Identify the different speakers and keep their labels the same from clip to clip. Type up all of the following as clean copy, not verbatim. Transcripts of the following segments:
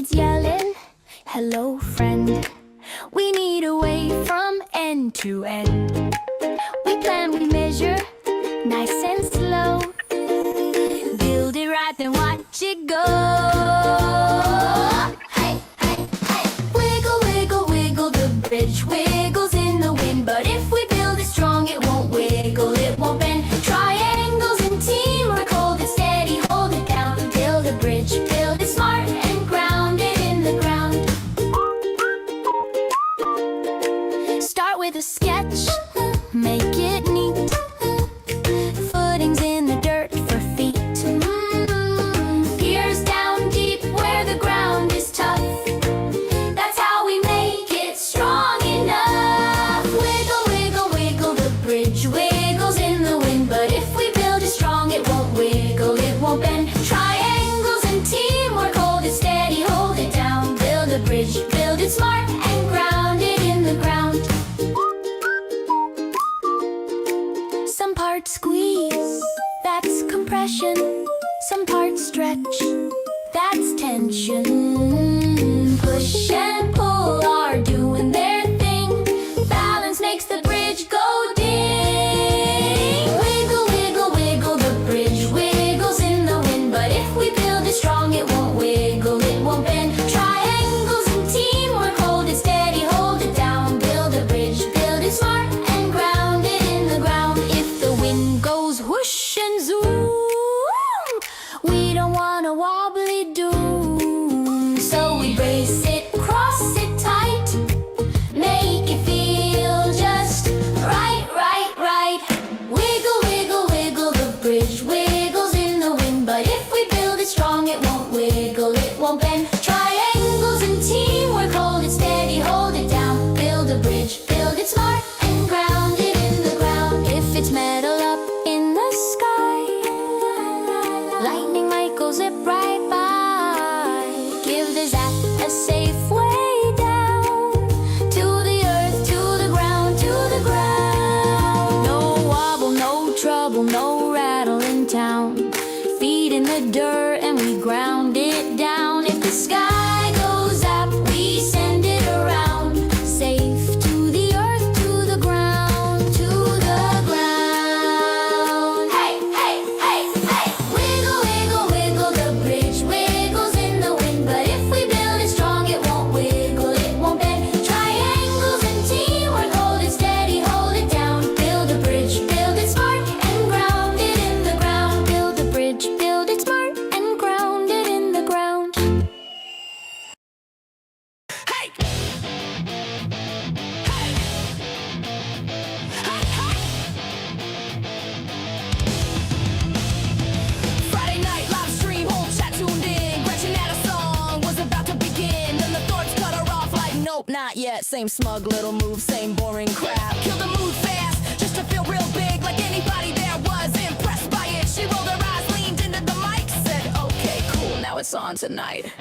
Speaker 1: It's yelling, hello friend. We need a way from end to end. We plan, we measure, nice and slow. Build it right, then watch it go. Hey, hey, hey. Wiggle, wiggle, wiggle, the bridge wiggles in the wind. But if we build it strong, it won't wiggle, it won't bend. Triangles and teamwork, hold it steady, hold it down. Build a bridge, build it smart and ground it in the ground. Start with a sketch, make it neat. Footings in the dirt for feet. Gears down deep where the ground is tough. That's how we make it strong enough. Wiggle, wiggle, wiggle, the bridge wiggles in the wind. But if we build it strong, it won't wiggle, it won't bend. Triangles and teamwork, hold it steady, hold it down. Build a bridge, build it smart and ground it in the ground. Some parts squeeze, that's compression. Some parts stretch, that's tension. Push and pull are doing their thing. Balance makes the bridge go ding. Wiggle, wiggle, wiggle, the bridge wiggles in the wind. But if we build it strong, it won't wiggle, it won't bend. Triangles and teamwork, hold it steady, hold it down. Build a bridge, build it smart and ground it in the ground. If the wind goes whoosh and zoom, we don't want a wobbly doom. So we brace it, cross it tight, make it feel just right, right, right. Wiggle, wiggle, wiggle, the bridge wiggles in the wind. But if we build it strong, it won't wiggle, it won't bend. Triangles and teamwork, hold it steady, hold it down. Build a bridge, build it smart and ground it in the ground. If it's metal up in the sky, lightning might go zip right by. Give the zap a safe way down to the earth, to the ground, to the ground. No wobble, no trouble, no rattle in town. Feet in the dirt and we ground it down. If the sky goes up, we send it around. Safe to the earth, to the ground, to the ground. Hey, hey, hey, hey. Wiggle, wiggle, wiggle, the bridge wiggles in the wind. But if we build it strong, it won't wiggle, it won't bend. Triangles and teamwork, hold it steady, hold it down. Build a bridge, build it smart and ground it in the ground. Build a bridge, build it smart and ground it in the ground.
Speaker 2: Hey! Hey! Hey, hey! Friday night live stream, whole chat tuned in. Gretchen had a song, was about to begin. Then the thoughts cut her off like, nope, not yet. Same smug little move, same boring crap. Killed the mood fast, just to feel real big. Like anybody there was impressed by it. She rolled her eyes, leaned into the mic, said, okay, cool, now it's on tonight.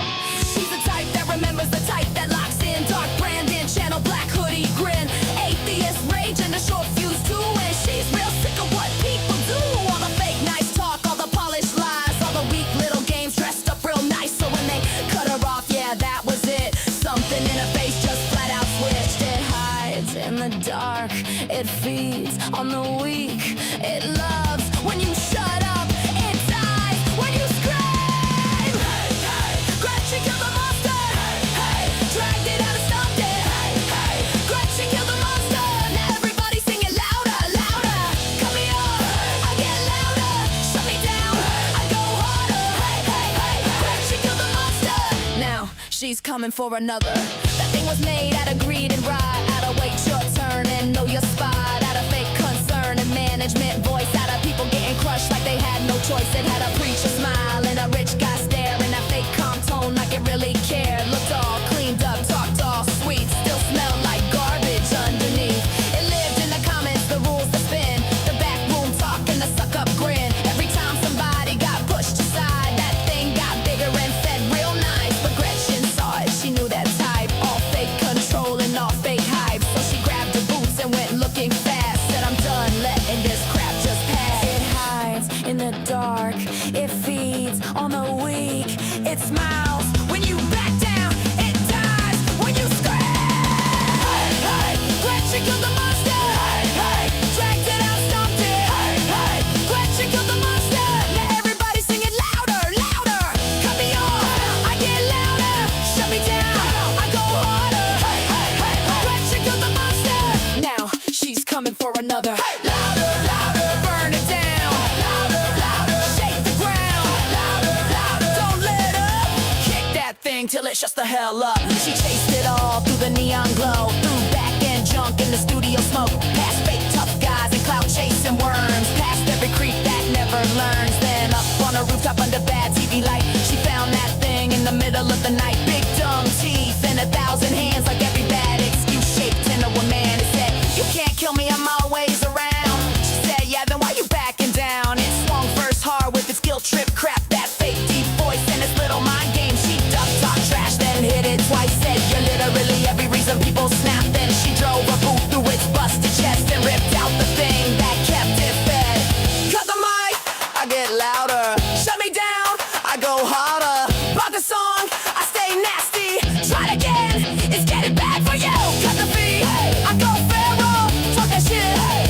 Speaker 2: She's the type that remembers the type that locks in. Dark Brandon, channel black hoodie grin. Atheist rage and a short fuse too. And she's real sick of what people do. All the fake nice talk, all the polished lies, all the weak little games dressed up real nice. So when they cut her off, yeah, that was it. Something in her face just flat out switched. It hides in the dark, it feeds on the weak. It loves when you shut up, it dies when you scream. Hey, hey, Gretchen killed the monster. Hey, hey, dragged it out and stomped it. Hey, hey, Gretchen killed the monster. Now everybody sing it louder, louder. Cut me off, I get louder. Shut me down, I go harder. Hey, hey, hey, Gretchen killed the monster. Now she's coming for another. That thing was made out of greed and pride. Out of wait your turn and know your spot. Out of fake concern and management voice. Out of people getting crushed like they had no choice. It had a preacher smile and a rich guy stare. And a fake calm tone like it really cared. Looked all cleaned up, talked all sweet. Still smelled like garbage underneath. It lived in the comments, the rules to spin. The back room talk and the suck up grin. Every time somebody got pushed aside, that thing got bigger and fed real nice. But Gretchen saw it, she knew that type. All fake control and all fake hype. So she grabbed her boots and went looking fast. Said I'm done letting this crap just pass. It hides in the dark, screaming till it shuts the hell up. She chased it all through the neon glow, through back end junk in the studio smoke, past fake tough guys and clout chasing worms, past every creep that never learns. Then up on a rooftop under bad TV light, she found that thing in the middle of the night. Big dumb teeth and 1,000 hands, like every bad excuse shaped into a man. It said, you can't kill me, I'm always around. She said, yeah, then why you backing down? It swung first hard with its guilt trip crap, that fake deep voice and its little mind game. She ducked, talked trash, then hit it twice. Said, you're literally every reason people snap. Then she drove a boot through its busted chest and ripped out the thing that kept it fed. Cut the mic, I get louder. Shut me down, I go harder. Bought the song, I stay nasty. Try it again, it's getting bad for you. Cut the beat, I go feral. Talk that shit,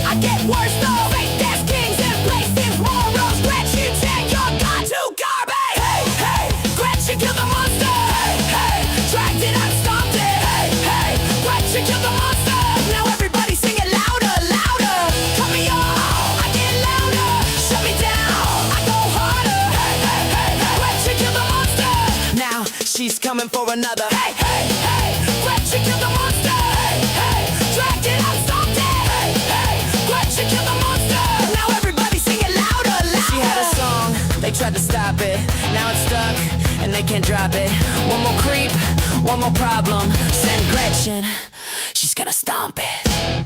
Speaker 2: I get worse though. Fake ass kings and places morals. Gretchen, take your gun to garbage. Hey, hey, Gretchen killed the monster. Hey, hey, dragged it out, stomped it. Hey, hey, Gretchen killed the monster. Now everybody sing it louder, louder. Cut me off, I get louder. Shut me down, I go harder. Hey, hey, hey, hey, Gretchen killed the monster. Now she's coming for another. Hey, hey, hey, Gretchen killed the monster. Hey, hey, dragged it out, stomped it. Hey, hey, Gretchen killed the monster. Now everybody sing it louder, louder. She had a song, they tried to stop it. Now it's stuck, and they can't drop it. One more creep, one more problem. Send Gretchen, she's gonna stomp it.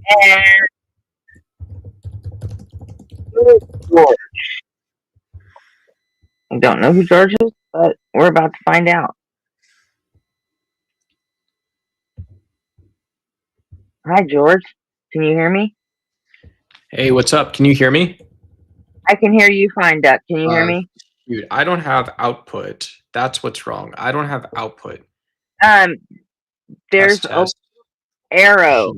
Speaker 3: And who's George? I don't know who George is, but we're about to find out. Hi, George. Can you hear me?
Speaker 4: Hey, what's up? Can you hear me?
Speaker 3: I can hear you fine, Duck. Can you hear me?
Speaker 4: Dude, I don't have output. That's what's wrong. I don't have output.
Speaker 3: There's
Speaker 4: Test,
Speaker 3: a
Speaker 4: test.
Speaker 3: arrow.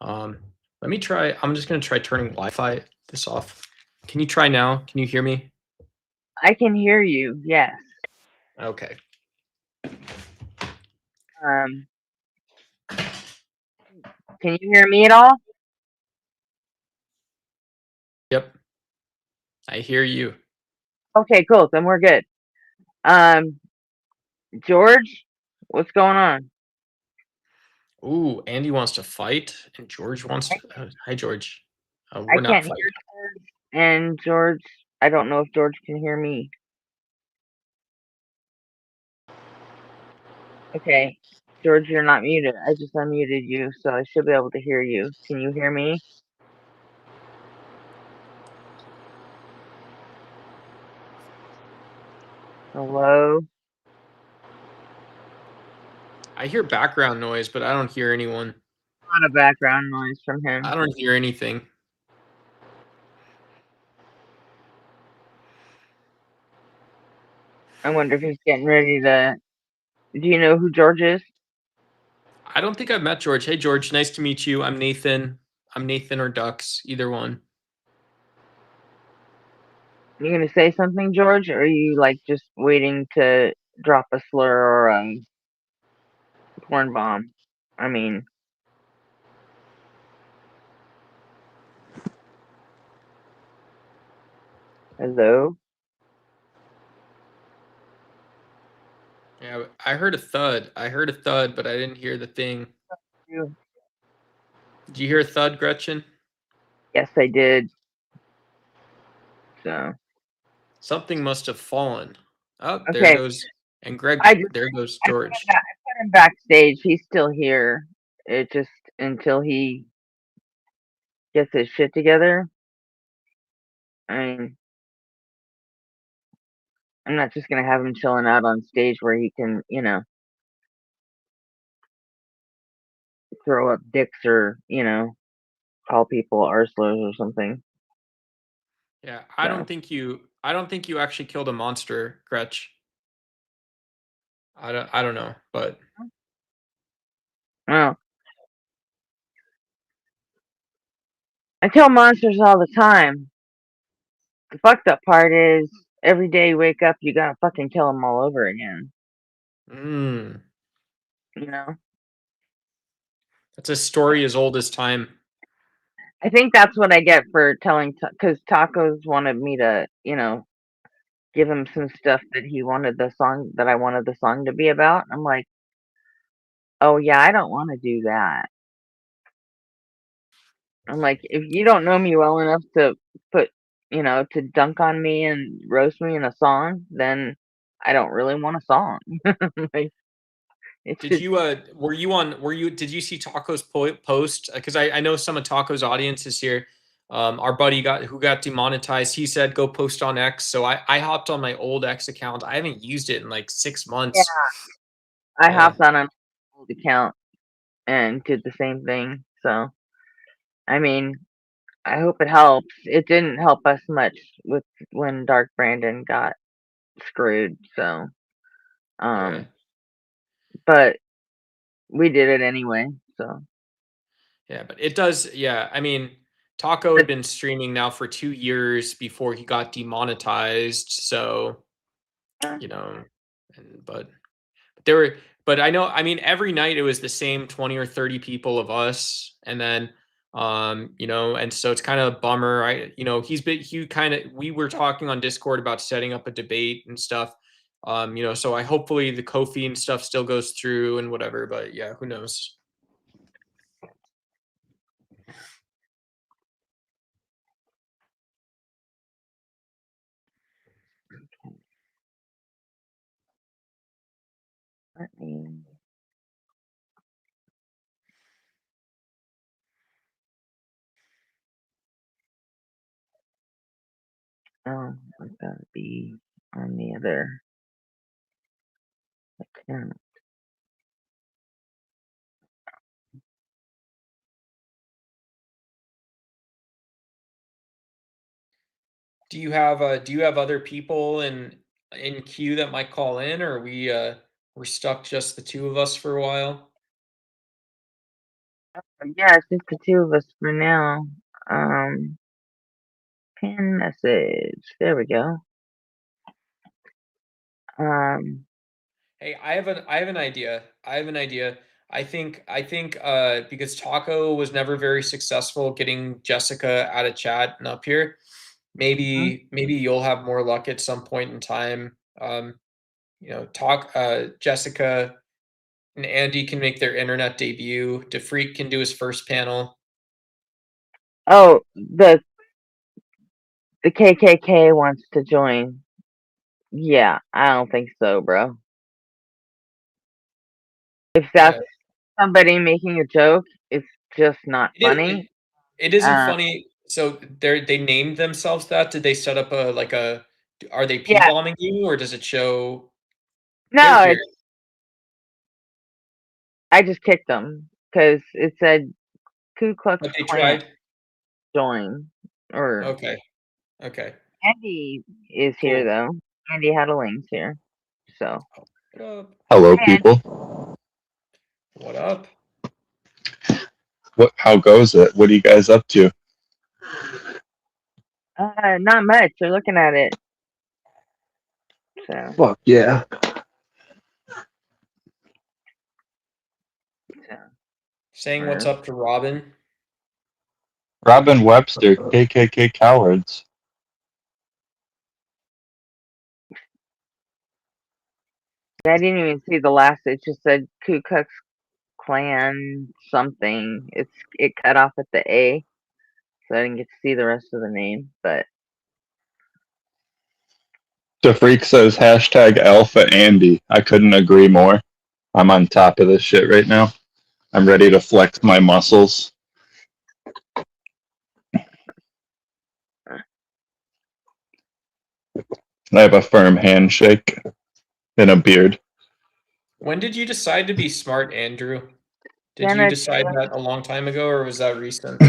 Speaker 4: Let me try. I'm just gonna try turning Wi-Fi this off. Can you try now? Can you hear me?
Speaker 3: I can hear you. Yes.
Speaker 4: Okay.
Speaker 3: Um, can you hear me at all?
Speaker 4: Yep. I hear you.
Speaker 3: Okay, cool. Then we're good. George, what's going on?
Speaker 4: Ooh, Andy wants to fight, and George wants to. Hi, George.
Speaker 3: I
Speaker 4: We're not
Speaker 3: can't
Speaker 4: fighting.
Speaker 3: hear George, and George, I don't know if George can hear me. Okay, George, you're not muted. I just unmuted you, so I should be able to hear you. Can you hear me? Hello?
Speaker 4: I hear background noise, but I don't hear anyone.
Speaker 3: Not a background noise from him.
Speaker 4: I don't hear anything.
Speaker 3: I wonder if he's getting ready to. Do you know who George is?
Speaker 4: I don't think I've met George. Hey, George. Nice to meet you. I'm Nathan. I'm Nathan or Ducks, either one.
Speaker 3: You gonna say something, George, or are you like just waiting to drop a slur or a porn bomb? I mean, hello?
Speaker 4: Yeah, I heard a thud. I heard a thud, but I didn't hear the thing.
Speaker 3: You-
Speaker 4: Did you hear a thud, Gretchen?
Speaker 3: Yes, I did. So
Speaker 4: Something must have fallen. Oh, there
Speaker 3: okay,
Speaker 4: goes. And Greg,
Speaker 3: I just
Speaker 4: there goes
Speaker 3: I
Speaker 4: George.
Speaker 3: put him backstage. He's still here. It just until he gets his shit together. I mean, I'm not just gonna have him chilling out on stage where he can, throw up dicks or, call people arslers or something.
Speaker 4: Yeah,
Speaker 3: So
Speaker 4: I don't think you actually killed a monster, Gretch. I don't know, but
Speaker 3: well, I tell monsters all the time. The fucked up part is every day you wake up, you gotta fucking kill them all over again.
Speaker 4: Mm.
Speaker 3: You know?
Speaker 4: That's a story as old as time.
Speaker 3: I think that's what I get for telling, because Tacos wanted me to, give him some stuff that I wanted the song to be about. I'm like, oh yeah, I don't want to do that. I'm like, if you don't know me well enough to put, to dunk on me and roast me in a song, then I don't really want a song. Like, it's
Speaker 4: Did
Speaker 3: just,
Speaker 4: you did you see Taco's post? Because I know some of Taco's audience is here. Our buddy who got demonetized, he said go post on X. So I hopped on my old X account. I haven't used it in like 6
Speaker 3: yeah,
Speaker 4: months.
Speaker 3: I
Speaker 4: Yeah.
Speaker 3: hopped on an old account and did the same thing. So, I mean, I hope it helps. It didn't help us much with when Dark Brandon got screwed. So,
Speaker 4: Yeah.
Speaker 3: um, but we did it anyway. So,
Speaker 4: Yeah, but it does. Yeah, I mean, Taco had been streaming now for 2 years before he got demonetized. So,
Speaker 3: uh,
Speaker 4: you know, but there were, but I know, I mean, every night it was the same 20 or 30 people of us. And then, and so it's kind of a bummer. We were talking on Discord about setting up a debate and stuff. So I hopefully the Kofi and stuff still goes through and whatever, but yeah, who knows?
Speaker 3: let me. Oh, I gotta be on the other account.
Speaker 4: Do you have other people in queue that might call in, or we're stuck just the two of us for a while?
Speaker 3: Yeah, it's just the two of us for now. Um, Pin message. There we go. Um,
Speaker 4: Hey, I have an idea. I have an idea. I think because Taco was never very successful getting Jessica out of chat and up here,
Speaker 3: mhm.
Speaker 4: maybe you'll have more luck at some point in time. Talk Jessica and Andy can make their internet debut. DeFreak can do his first panel.
Speaker 3: Oh, the KKK wants to join. Yeah, I don't think so, bro. If that's
Speaker 4: Yeah.
Speaker 3: somebody making a joke, it's just not
Speaker 4: It is,
Speaker 3: funny.
Speaker 4: it isn't
Speaker 3: Uh,
Speaker 4: funny. So they named themselves that. Did they set up are they p
Speaker 3: yeah,
Speaker 4: bombing you or does it show they're
Speaker 3: no,
Speaker 4: here?
Speaker 3: I just kicked them because it said Ku Klux
Speaker 4: But they
Speaker 3: Klan
Speaker 4: tried.
Speaker 3: join. Or
Speaker 4: Okay. Okay.
Speaker 3: Andy is here
Speaker 4: Cool.
Speaker 3: though. Andy Hadaling's here. So,
Speaker 4: What up?
Speaker 5: Hello,
Speaker 3: and
Speaker 5: people.
Speaker 4: What up?
Speaker 5: How goes it? What are you guys up to?
Speaker 3: not much. They're looking at it. So,
Speaker 5: Fuck yeah.
Speaker 3: so
Speaker 4: Saying what's
Speaker 3: we're
Speaker 4: up to Robin.
Speaker 5: Robin Webster, KKK cowards.
Speaker 3: I didn't even see the last. It just said Ku Klux Klan something. It cut off at the A, so I didn't get to see the rest of the name. But
Speaker 5: The freak says hashtag Alpha Andy. I couldn't agree more. I'm on top of this shit right now. I'm ready to flex my muscles. I have a firm handshake and a beard.
Speaker 4: When did you decide to be smart, Andrew? Did you
Speaker 3: Jenna,
Speaker 4: decide that a long time ago or was that recent?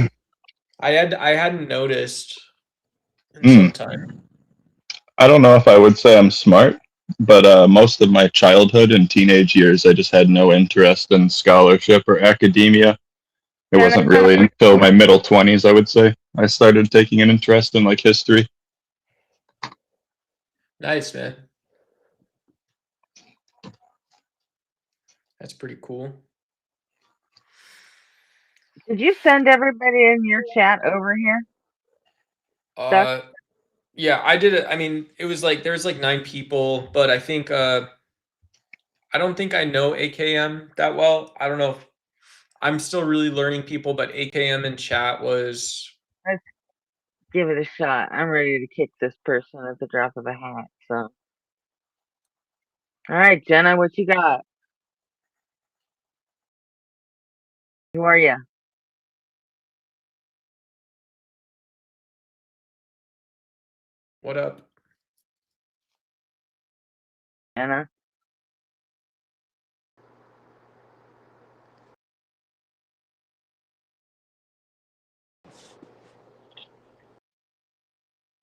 Speaker 4: I hadn't noticed in some
Speaker 5: Mm.
Speaker 4: time.
Speaker 5: I don't know if I would say I'm smart, but most of my childhood and teenage years, I just had no interest in scholarship or academia. It
Speaker 3: Jenna,
Speaker 5: wasn't really until my middle 20s, I would say. I started taking an interest in like history.
Speaker 4: Nice, man. That's pretty cool.
Speaker 3: Did you send everybody in your chat over here? Stuff?
Speaker 4: Yeah, I did it. I mean, it was like there's like 9 people, but I think I don't think I know AKM that well. I don't know if I'm still really learning people, but AKM in chat was
Speaker 3: Let's give it a shot. I'm ready to kick this person at the drop of a hat. So, all right, Jenna, what you got? Who are you,
Speaker 4: what up?
Speaker 3: Jenna?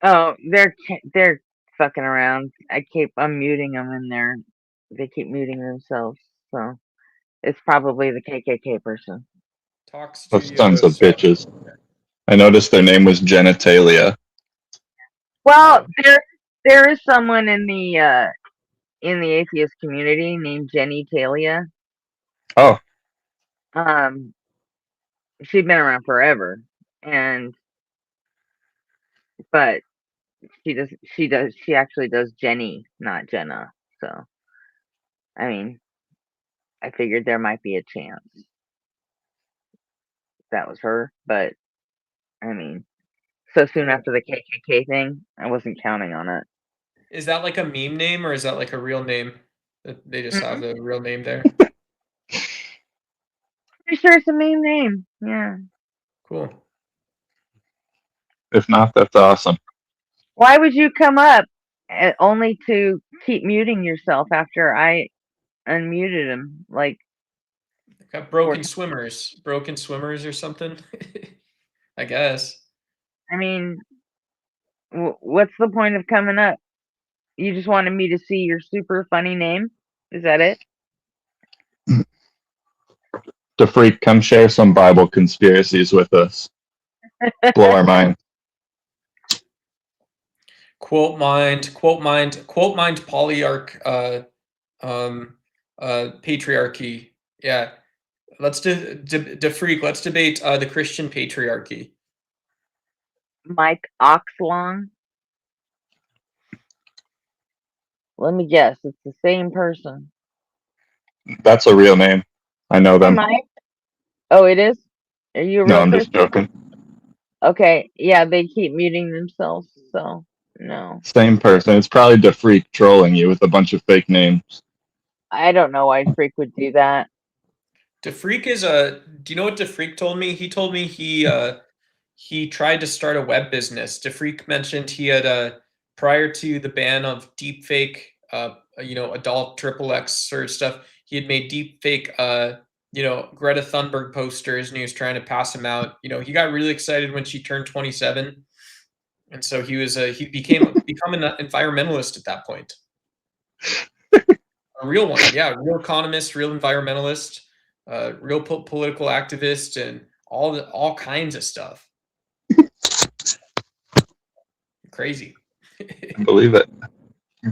Speaker 3: Oh, they're fucking around. I keep unmuting them, and they keep muting themselves. So it's probably the KKK person.
Speaker 4: Talk
Speaker 5: Those sons of
Speaker 4: Studios.
Speaker 5: bitches. I noticed their name was genitalia.
Speaker 3: Well, there is someone in the atheist community named Jenny Talia.
Speaker 5: Oh,
Speaker 3: Um, she's been around forever, and but she actually does Jenny, not Jenna. So I mean, I figured there might be a chance that was her, but I mean, so soon after the KKK thing, I wasn't counting on it.
Speaker 4: Is that like a meme name or is that like a real name? That they just have
Speaker 3: Mm-mm.
Speaker 4: the real name there.
Speaker 3: Pretty sure it's a main name. Yeah.
Speaker 4: Cool.
Speaker 5: if not, that's awesome.
Speaker 3: Why would you come up only to keep muting yourself after I unmuted him? Like,
Speaker 4: Got
Speaker 3: for,
Speaker 4: broken swimmers or something. I guess.
Speaker 3: I mean, what's the point of coming up? You just wanted me to see your super funny name? Is that it?
Speaker 5: The freak, come share some Bible conspiracies with us. Blow our mind.
Speaker 4: Quote mind polyarch patriarchy. Yeah. Let's freak. Let's debate the Christian patriarchy.
Speaker 3: Mike Oxlong? Let me guess. It's the same person.
Speaker 5: That's a real name. I know
Speaker 3: Hey,
Speaker 5: them.
Speaker 3: Mike. Oh, it is? Are you a
Speaker 5: No,
Speaker 3: real
Speaker 5: I'm just
Speaker 3: Christian?
Speaker 5: joking.
Speaker 3: Okay. Yeah, they keep muting themselves, so no.
Speaker 5: Same person. It's probably the freak trolling you with a bunch of fake names.
Speaker 3: I don't know why Freak would do that.
Speaker 4: DeFreak is a. Do you know what DeFreak told me? He told me he tried to start a web business. DeFreak mentioned he had prior to the ban of deepfake, adult triple X sort of stuff. He had made deepfake, Greta Thunberg posters, and he was trying to pass them out. He got really excited when she turned 27, and so he become an environmentalist at that point. A real one, yeah, real economist, real environmentalist, real political activist, and all kinds of stuff. Crazy.
Speaker 5: I believe it.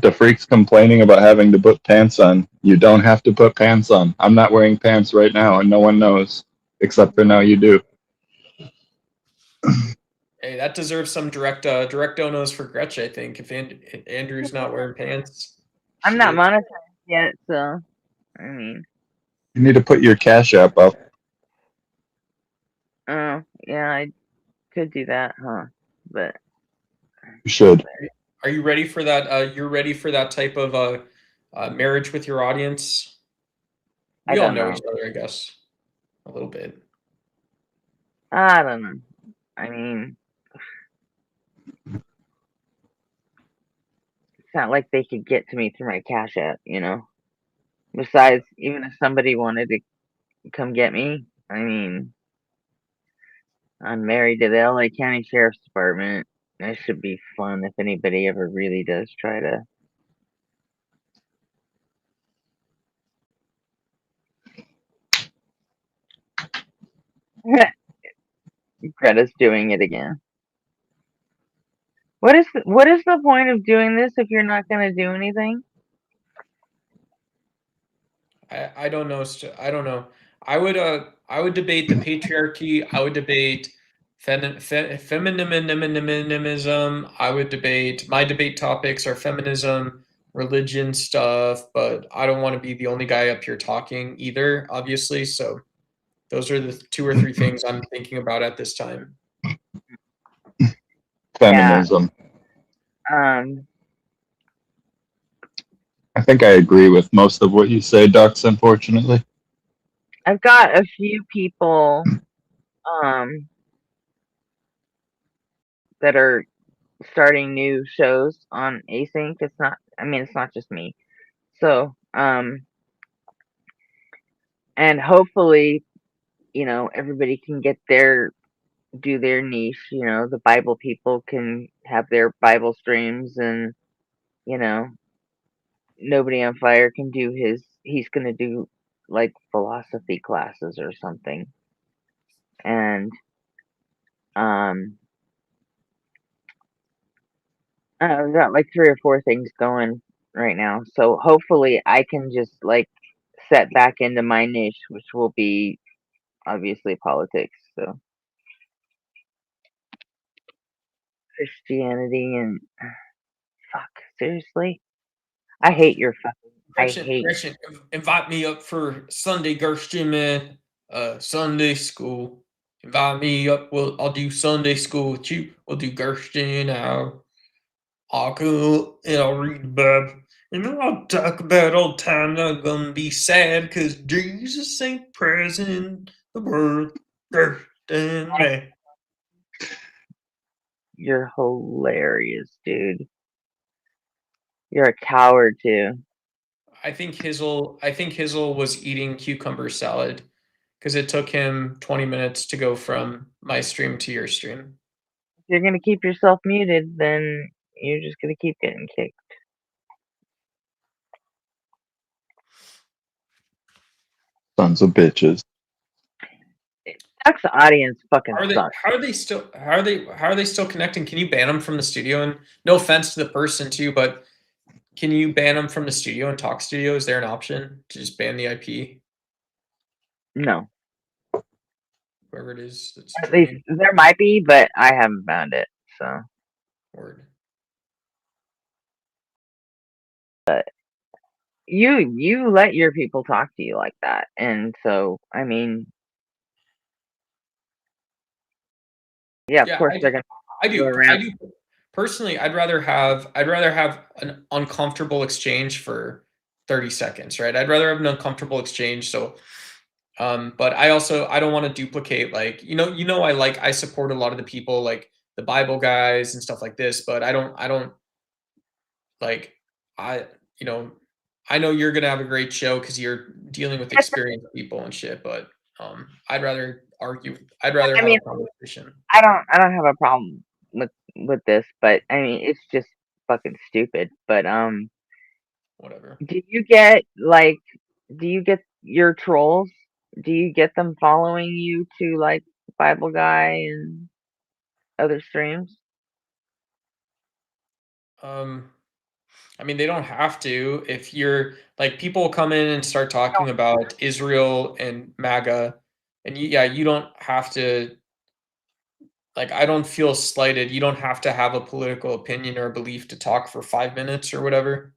Speaker 5: The freak's complaining about having to put pants on. You don't have to put pants on. I'm not wearing pants right now, and no one knows. Except for now you do.
Speaker 4: Hey, that deserves some direct donos for Gretch, I think. If Andrew's not wearing pants,
Speaker 3: I'm not
Speaker 4: shit.
Speaker 3: monetized yet, so I mean,
Speaker 5: You need to put your Cash App up.
Speaker 3: oh yeah, I could do that, huh? But
Speaker 5: You should.
Speaker 4: Are you ready for that? You're ready for that type of marriage with your audience?
Speaker 3: I
Speaker 4: We all
Speaker 3: don't
Speaker 4: know
Speaker 3: know.
Speaker 4: each other, I guess, a little bit.
Speaker 3: I don't know. I mean, it's not like they could get to me through my Cash App, you know. Besides, even if somebody wanted to come get me, I mean, I'm married to the LA County Sheriff's Department. That should be fun if anybody ever really does try to. Greta's doing it again. What is the point of doing this if you're not gonna do anything?
Speaker 4: I don't know. I don't know. I would debate the patriarchy. I would debate feminism. I would debate my debate topics are feminism, religion stuff, but I don't want to be the only guy up here talking either, obviously. So those are the 2 or 3 things I'm thinking about at this time.
Speaker 5: Feminism.
Speaker 3: Um,
Speaker 5: I think I agree with most of what you say, Dux, unfortunately.
Speaker 3: I've got a few people um that are starting new shows on Async. It's not. I mean, it's not just me. So, and hopefully, everybody can do their niche. The Bible people can have their Bible streams, and you know, Nobody on Fire can do his. He's gonna do like philosophy classes or something, and um, I've got like 3 or 4 things going right now. So hopefully, I can just like set back into my niche, which will be obviously politics. So Christianity and fuck, seriously, I hate your fucking. I hate.
Speaker 4: Gretchen, invite me up for Sunday Gershon, man. Sunday school. Invite me up. I'll do Sunday school with you. We'll do Gershon. I'll go and I'll read the Bible. And then I'll talk about old times. I'm gonna be sad because Jesus ain't present in the world. Gershon, man.
Speaker 3: You're hilarious, dude. You're a coward too.
Speaker 4: I think Hizzle was eating cucumber salad because it took him 20 minutes to go from my stream to your stream.
Speaker 3: If you're gonna keep yourself muted, then you're just gonna keep getting kicked.
Speaker 5: Sons of bitches.
Speaker 3: Duck's audience fucking
Speaker 4: How
Speaker 3: sucks.
Speaker 4: are they still connecting? Can you ban them from the studio? And no offense to the person too, but can you ban them from the studio and Talk Studio? Is there an option to just ban the IP?
Speaker 3: No.
Speaker 4: Whoever it is that's
Speaker 3: At least
Speaker 4: joining.
Speaker 3: there might be, but I haven't found it. So
Speaker 4: Word.
Speaker 3: you let your people talk to you like that, and so I mean, yeah, of
Speaker 4: Yeah,
Speaker 3: course they're gonna
Speaker 4: I
Speaker 3: go
Speaker 4: do.
Speaker 3: around.
Speaker 4: Personally, I'd rather have an uncomfortable exchange for 30 seconds, right? I'd rather have an uncomfortable exchange. So but I don't want to duplicate like I support a lot of the people like the Bible guys and stuff like this, but I don't like I you know I know you're gonna have a great show because you're dealing with experienced people and shit, but I'd rather I'd rather
Speaker 3: I
Speaker 4: have
Speaker 3: mean,
Speaker 4: a conversation.
Speaker 3: I don't have a problem with this, but I mean, it's just fucking stupid. But
Speaker 4: Whatever.
Speaker 3: do you get your trolls? Do you get them following you to like Bible Guy and other streams?
Speaker 4: I mean, they don't have to. If you're like people come in and start talking about Israel and MAGA, and you don't have to like I don't feel slighted. You don't have to have a political opinion or a belief to talk for 5 minutes or whatever.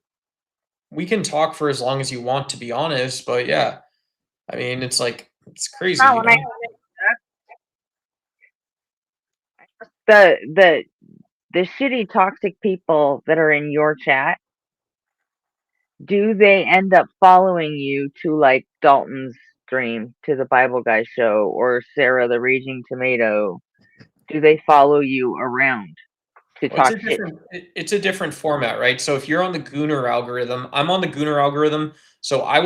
Speaker 4: We can talk for as long as you want, to be honest. But yeah, I mean, it's like it's crazy,
Speaker 3: No,
Speaker 4: you
Speaker 3: when I
Speaker 4: know.
Speaker 3: the shitty toxic people that are in your chat, do they end up following you to like Dalton's stream, to the Bible Guy show, or Sarah the Raging Tomato? Do they follow you around to
Speaker 4: Well,
Speaker 3: talk shit?
Speaker 4: it's a different format, right? So if you're on the Gooner algorithm, I'm on the Gooner algorithm, so I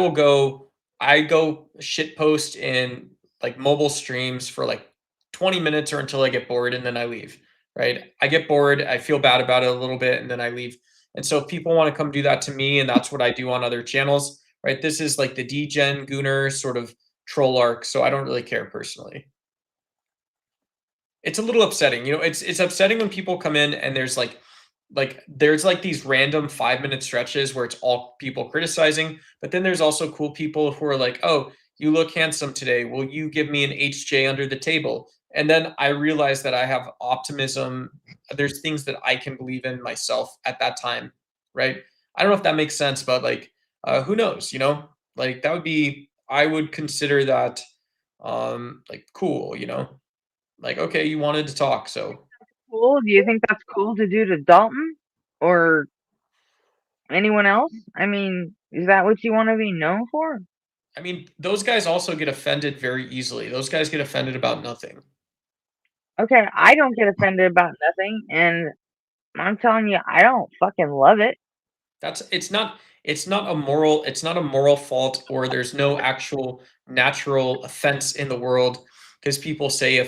Speaker 4: go shit post in like mobile streams for like 20 minutes or until I get bored and then I leave, right? I get bored, I feel bad about it a little bit and then I leave. And so if people want to come do that to me and that's what I do on other channels, right? This is like the DGen Gooner sort of troll arc, so I don't really care personally. It's a little upsetting. It's upsetting when people come in and there's like like there's like these random 5-minute stretches where it's all people criticizing, but then there's also cool people who are like, oh, you look handsome today. Will you give me an HJ under the table? And then I realize that I have optimism. There's things that I can believe in myself at that time, right? I don't know if that makes sense, but like, who knows, you know? Like that would be, I would consider that like cool, you know? Like, okay, you wanted to talk, so
Speaker 3: Cool. Do you think that's cool to do to Dalton or anyone else? I mean, is that what you want to be known for?
Speaker 4: I mean, those guys also get offended very easily. Those guys get offended about nothing.
Speaker 3: Okay, I don't get offended about nothing, and I'm telling you, I don't fucking love it.
Speaker 4: That's it's not a moral fault, or there's no actual natural offense in the world because people say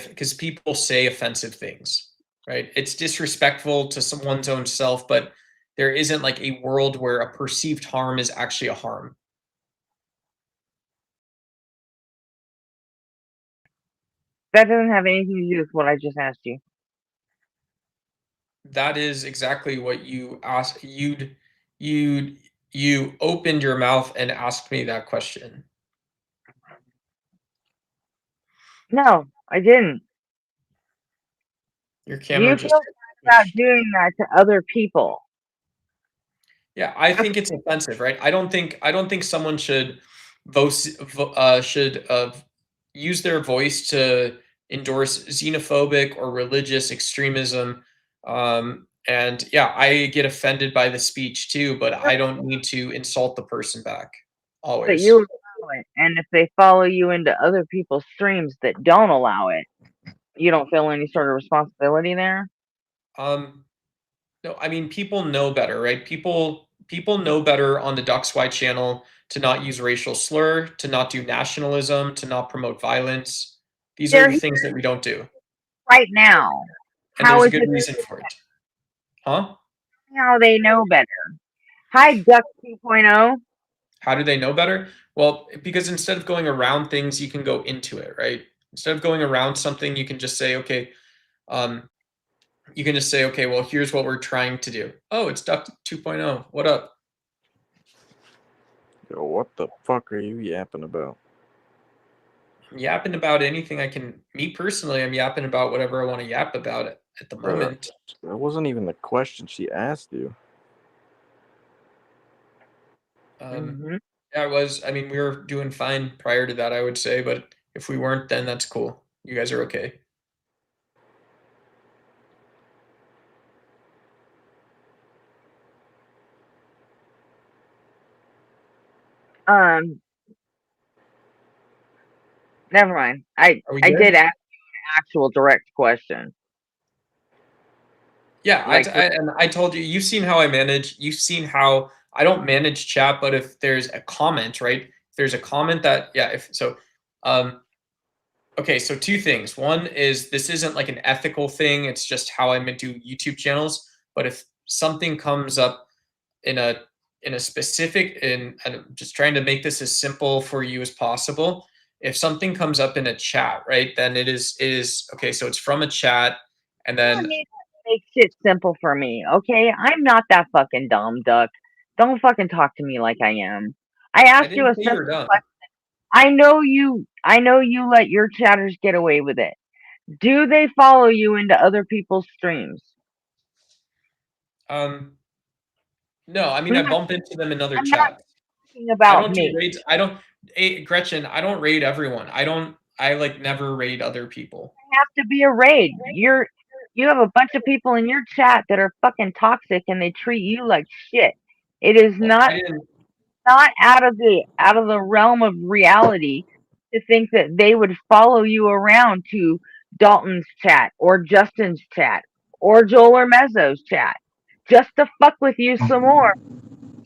Speaker 4: offensive things, right? It's disrespectful to someone's own self, but there isn't like a world where a perceived harm is actually a harm.
Speaker 3: That doesn't have anything to do with what I just asked you.
Speaker 4: That is exactly what you asked. You opened your mouth and asked me that question.
Speaker 3: No, I didn't.
Speaker 4: Your
Speaker 3: Do
Speaker 4: camera
Speaker 3: you
Speaker 4: just
Speaker 3: feel bad about
Speaker 4: switched.
Speaker 3: doing that to other people?
Speaker 4: Yeah, I think it's offensive, right? I don't think someone should use their voice to endorse xenophobic or religious extremism. And yeah, I get offended by the speech too, but I don't need to insult the person back.
Speaker 3: That you
Speaker 4: Always.
Speaker 3: allow it, and if they follow you into other people's streams that don't allow it, you don't feel any sort of responsibility there?
Speaker 4: Um, no, I mean people know better, right? People know better on the Ducks White channel to not use racial slur, to not do nationalism, to not promote violence. These are
Speaker 3: They're
Speaker 4: the
Speaker 3: here
Speaker 4: things that we don't do.
Speaker 3: right now.
Speaker 4: And
Speaker 3: How
Speaker 4: there's a
Speaker 3: is
Speaker 4: good
Speaker 3: it
Speaker 4: reason for it. Huh?
Speaker 3: how they know better? Hi, Duck 2.0.
Speaker 4: How do they know better? Well, because instead of going around things, you can go into it, right? Instead of going around something, you can just say, okay, um, you can just say, okay, well, here's what we're trying to do. Oh, it's Duck 2.0. What up?
Speaker 6: Yo, what the fuck are you yapping about?
Speaker 4: I'm yapping about anything I can. Me personally, I'm yapping about whatever I want to yap about it at the moment.
Speaker 6: That wasn't even the question she asked you.
Speaker 3: Mm-hmm.
Speaker 4: Yeah, it was. I mean, we were doing fine prior to that, I would say, but if we weren't, then that's cool. You guys are okay.
Speaker 3: Um, Never mind. I
Speaker 4: Are we
Speaker 3: I
Speaker 4: good?
Speaker 3: did ask you an actual direct question.
Speaker 4: Yeah,
Speaker 3: Like,
Speaker 4: and I told you, you've seen how I manage. You've seen how I don't manage chat, but if there's a comment, right? If there's a comment that, yeah, if so, um, okay, so two things. One is this isn't like an ethical thing. It's just how I do YouTube channels. But if something comes up in a specific, and I'm just trying to make this as simple for you as possible. If something comes up in a chat, right, then it is okay. So it's from a chat, and
Speaker 3: I
Speaker 4: then
Speaker 3: mean, make shit simple for me, okay? I'm not that fucking dumb, Duck. Don't fucking talk to me like I am. I
Speaker 4: I
Speaker 3: asked you
Speaker 4: didn't
Speaker 3: a
Speaker 4: say
Speaker 3: simple
Speaker 4: you're dumb.
Speaker 3: question. I know you let your chatters get away with it. Do they follow you into other people's streams?
Speaker 4: Um, no, I mean
Speaker 3: I'm
Speaker 4: I
Speaker 3: not,
Speaker 4: bump into them in other
Speaker 3: I'm not
Speaker 4: chats.
Speaker 3: talking
Speaker 4: I
Speaker 3: about
Speaker 4: don't do
Speaker 3: me.
Speaker 4: raids. I don't. Hey, Gretchen, I don't raid everyone. I don't. I like never raid other people.
Speaker 3: Have to be a raid. You have a bunch of people in your chat that are fucking toxic and they treat you like shit. It is
Speaker 4: Well,
Speaker 3: not
Speaker 4: I didn't.
Speaker 3: out of the realm of reality to think that they would follow you around to Dalton's chat or Justin's chat or Joel or Mezzo's chat just to fuck with you some more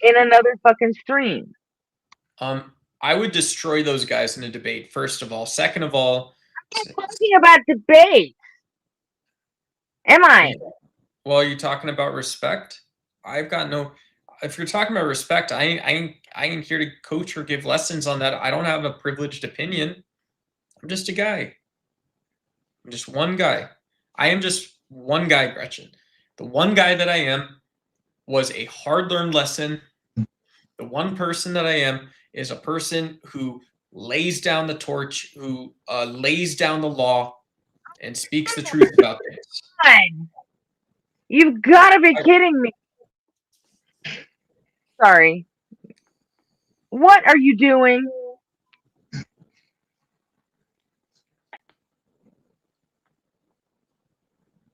Speaker 3: in another fucking stream.
Speaker 4: I would destroy those guys in a debate. First of all, second of all,
Speaker 3: I'm not talking about debate. Am I?
Speaker 4: well, you're talking about respect. I've got no. If you're talking about respect, I ain't here to coach or give lessons on that. I don't have a privileged opinion. I'm just a guy. I'm just one guy. I am just one guy, Gretchen. The one guy that I am. was a hard-learned lesson. The one person that I am is a person who lays down the torch, who lays down the law, and speaks the truth about things.
Speaker 3: God, you've got to be kidding me. Sorry. What are you doing?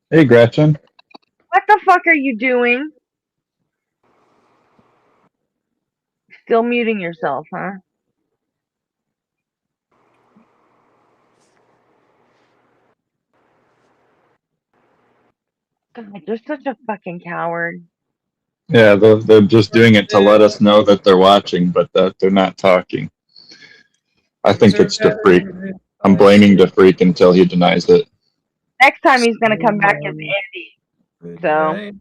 Speaker 5: Hey, Gretchen.
Speaker 3: What the fuck are you doing? Still muting yourself, huh? God, you're such a fucking coward.
Speaker 5: Yeah, they're just doing it to let us know that they're watching, but that they're not talking. I think it's DeFreak. I'm blaming DeFreak until he denies it.
Speaker 3: Next time he's gonna come back as Andy. So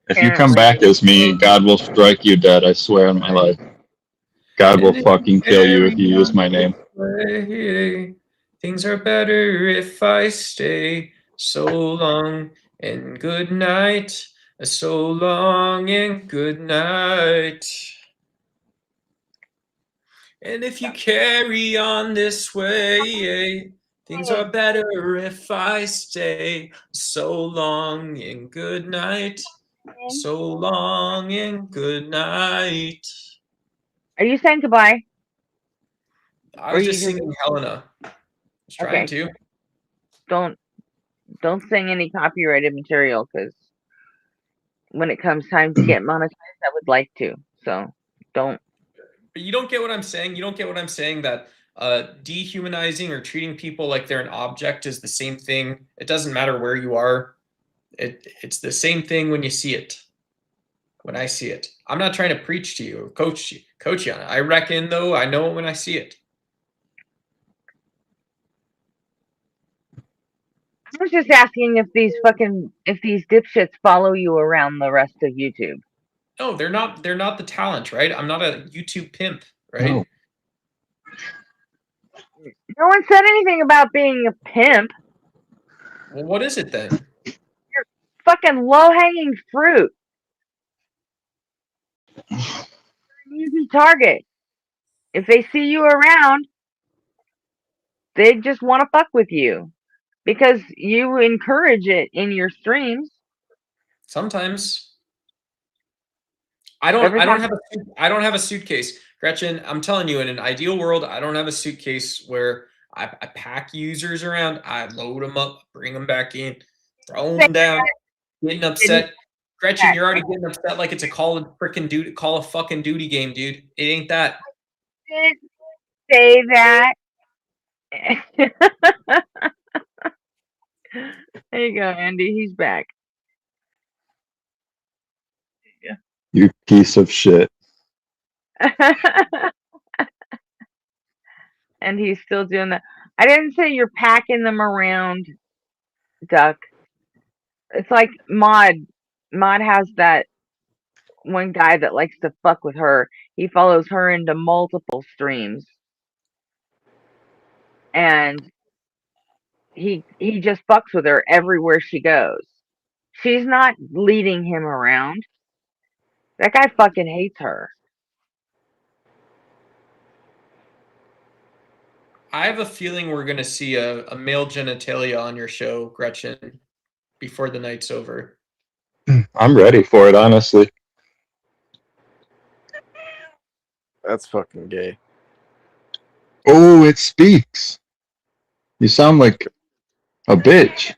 Speaker 5: If you come back as me, God will strike you dead. I swear on my life. God will fucking kill you if you use my name.
Speaker 4: Things are better if I stay. So long and good night. So long and good night. And if you carry on this way, things are better if I stay. So long and good night. So long and good night.
Speaker 3: are you saying goodbye?
Speaker 4: I
Speaker 3: Or
Speaker 4: was
Speaker 3: you
Speaker 4: just
Speaker 3: just
Speaker 4: singing Helena. I was trying
Speaker 3: okay?
Speaker 4: to.
Speaker 3: Don't sing any copyrighted material because when it comes time to get monetized, I would like to. So don't.
Speaker 4: But you don't get what I'm saying. You don't get what I'm saying that dehumanizing or treating people like they're an object is the same thing. It doesn't matter where you are. It's the same thing when you see it. When I see it, I'm not trying to preach to you or coach you on it. I reckon though, I know it when I see it.
Speaker 3: I was just asking if these dipshits follow you around the rest of YouTube.
Speaker 4: No, they're not. They're not the talent, right? I'm not a YouTube pimp, right?
Speaker 5: No.
Speaker 3: No one said anything about being a pimp.
Speaker 4: Well, what is it then?
Speaker 3: Fucking low hanging fruit. Easy target. If they see you around, they just want to fuck with you because you encourage it in your streams.
Speaker 4: Sometimes I don't.
Speaker 3: Every
Speaker 4: I don't
Speaker 3: time
Speaker 4: have a. I don't have a suitcase, Gretchen. I'm telling you, in an ideal world, I don't have a suitcase where I pack users around. I load them up, bring them back in, throw them down, getting upset. Gretchen, you're already getting upset like it's a Call of fucking Duty game, dude. It ain't that.
Speaker 3: did say that. There you go, Andy. He's back.
Speaker 5: You piece of shit.
Speaker 3: And he's still doing that. I didn't say you're packing them around, Duck. It's like Mod. Mod has that one guy that likes to fuck with her. He follows her into multiple streams. And he just fucks with her everywhere she goes. She's not leading him around. That guy fucking hates her.
Speaker 4: I have a feeling we're gonna see a male genitalia on your show, Gretchen, before the night's over.
Speaker 5: I'm ready for it, honestly.
Speaker 6: That's fucking gay.
Speaker 5: Oh, it speaks. You sound like a bitch.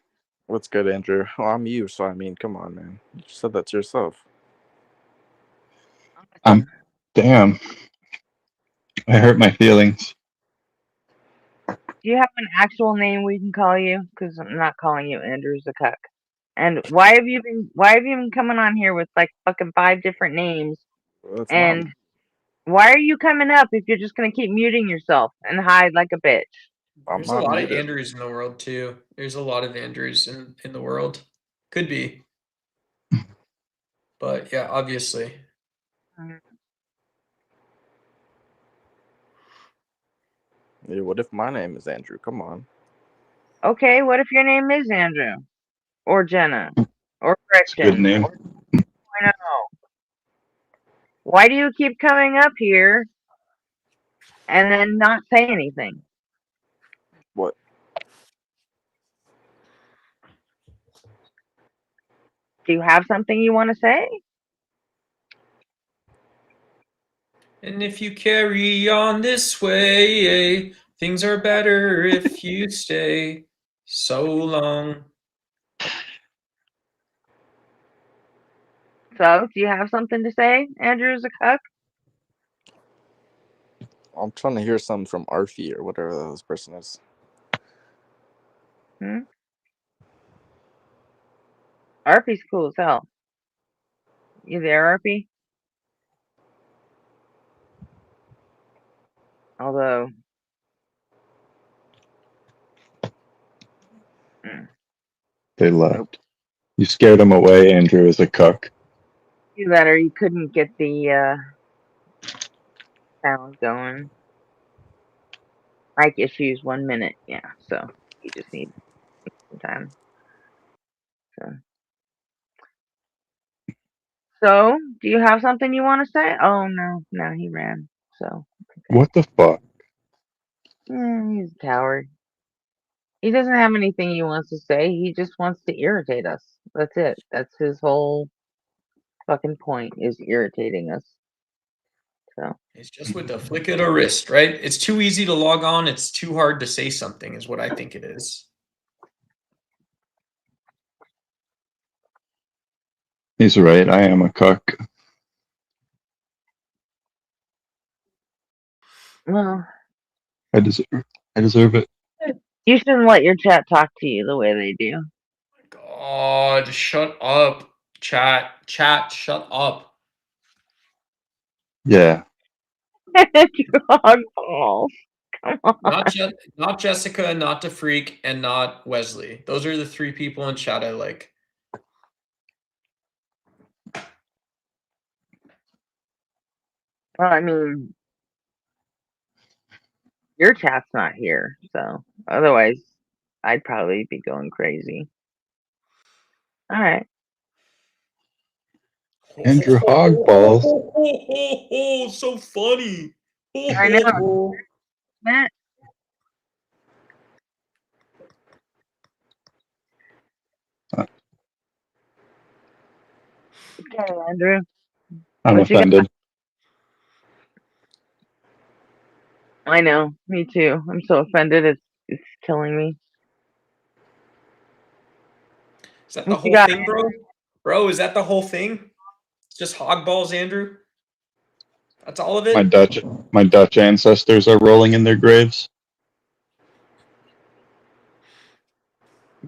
Speaker 6: What's good, Andrew? Well, I'm you, so I mean, come on, man. You said that to yourself.
Speaker 5: Damn. I hurt my feelings.
Speaker 3: Do you have an actual name we can call you? Because I'm not calling you Andrew the Cuck. And why have you been coming on here with like fucking 5 different names?
Speaker 6: That's
Speaker 3: And
Speaker 6: not.
Speaker 3: why are you coming up if you're just gonna keep muting yourself and hide like a bitch?
Speaker 6: I'm
Speaker 4: There's a
Speaker 6: not
Speaker 4: lot of
Speaker 6: muted.
Speaker 4: Andrews in the world too. There's a lot of Andrews in the world. Could be. But yeah, obviously.
Speaker 6: Yeah, what if my name is Andrew? Come on.
Speaker 3: Okay, what if your name is Andrew? Or Jenna? Or
Speaker 5: It's a good
Speaker 3: Gretchen?
Speaker 5: name.
Speaker 3: Or I don't know. Why do you keep coming up here and then not say anything?
Speaker 6: What?
Speaker 3: Do you have something you want to say?
Speaker 4: And if you carry on this way, things are better if you stay so long.
Speaker 3: So, do you have something to say, Andrew's a cuck?
Speaker 6: I'm trying to hear something from Arfie or whatever this person is.
Speaker 3: Hmm? Arpy's cool as hell. You there, Arpy? Although,
Speaker 5: They left. You scared them away, Andrew, as a cuck.
Speaker 3: you better. You couldn't get the sound going. Mic issues 1 minute. Yeah, so you just need some time. So, do you have something you want to say? Oh no, he ran. So,
Speaker 5: What the fuck?
Speaker 3: he's a coward. He doesn't have anything he wants to say. He just wants to irritate us. That's it. That's his whole fucking point, is irritating us. So,
Speaker 4: It's just with the flick of a wrist, right? It's too easy to log on. It's too hard to say something, is what I think it is.
Speaker 5: He's right. I am a cuck.
Speaker 3: well,
Speaker 5: I deserve it.
Speaker 3: you shouldn't let your chat talk to you the way they do.
Speaker 4: God, shut up, chat, shut up.
Speaker 5: Yeah.
Speaker 3: Dog balls. Come on.
Speaker 4: Not Jessica, not the Freak, and not Wesley. Those are the three people in chat I like.
Speaker 3: Well, I mean, your chat's not here, so otherwise, I'd probably be going crazy. All right.
Speaker 5: Andrew Hogballs.
Speaker 4: So funny.
Speaker 3: I know. Matt. Okay, Andrew.
Speaker 5: I'm
Speaker 3: What you got?
Speaker 5: offended.
Speaker 3: I know. Me too. I'm so offended. It's killing me.
Speaker 4: Is that the
Speaker 3: What you
Speaker 4: whole
Speaker 3: got?
Speaker 4: thing, bro? Bro, is that the whole thing? It's just hog balls, Andrew? That's all of
Speaker 5: My
Speaker 4: it?
Speaker 5: Dutch ancestors are rolling in their graves.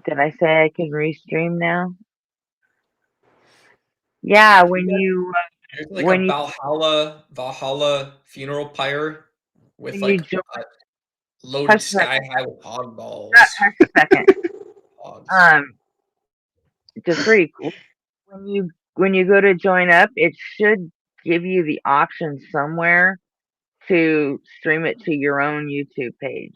Speaker 3: Did I say I can restream now? Yeah, when you
Speaker 4: There's like
Speaker 3: when
Speaker 4: a
Speaker 3: you
Speaker 4: Valhalla funeral pyre with
Speaker 3: when you
Speaker 4: like
Speaker 3: join,
Speaker 4: loaded
Speaker 3: hush a
Speaker 4: sky
Speaker 3: second.
Speaker 4: high with hog balls.
Speaker 3: Hush a second.
Speaker 4: Hogs.
Speaker 3: The freak. When you go to join up, it should give you the option somewhere to stream it to your own YouTube page.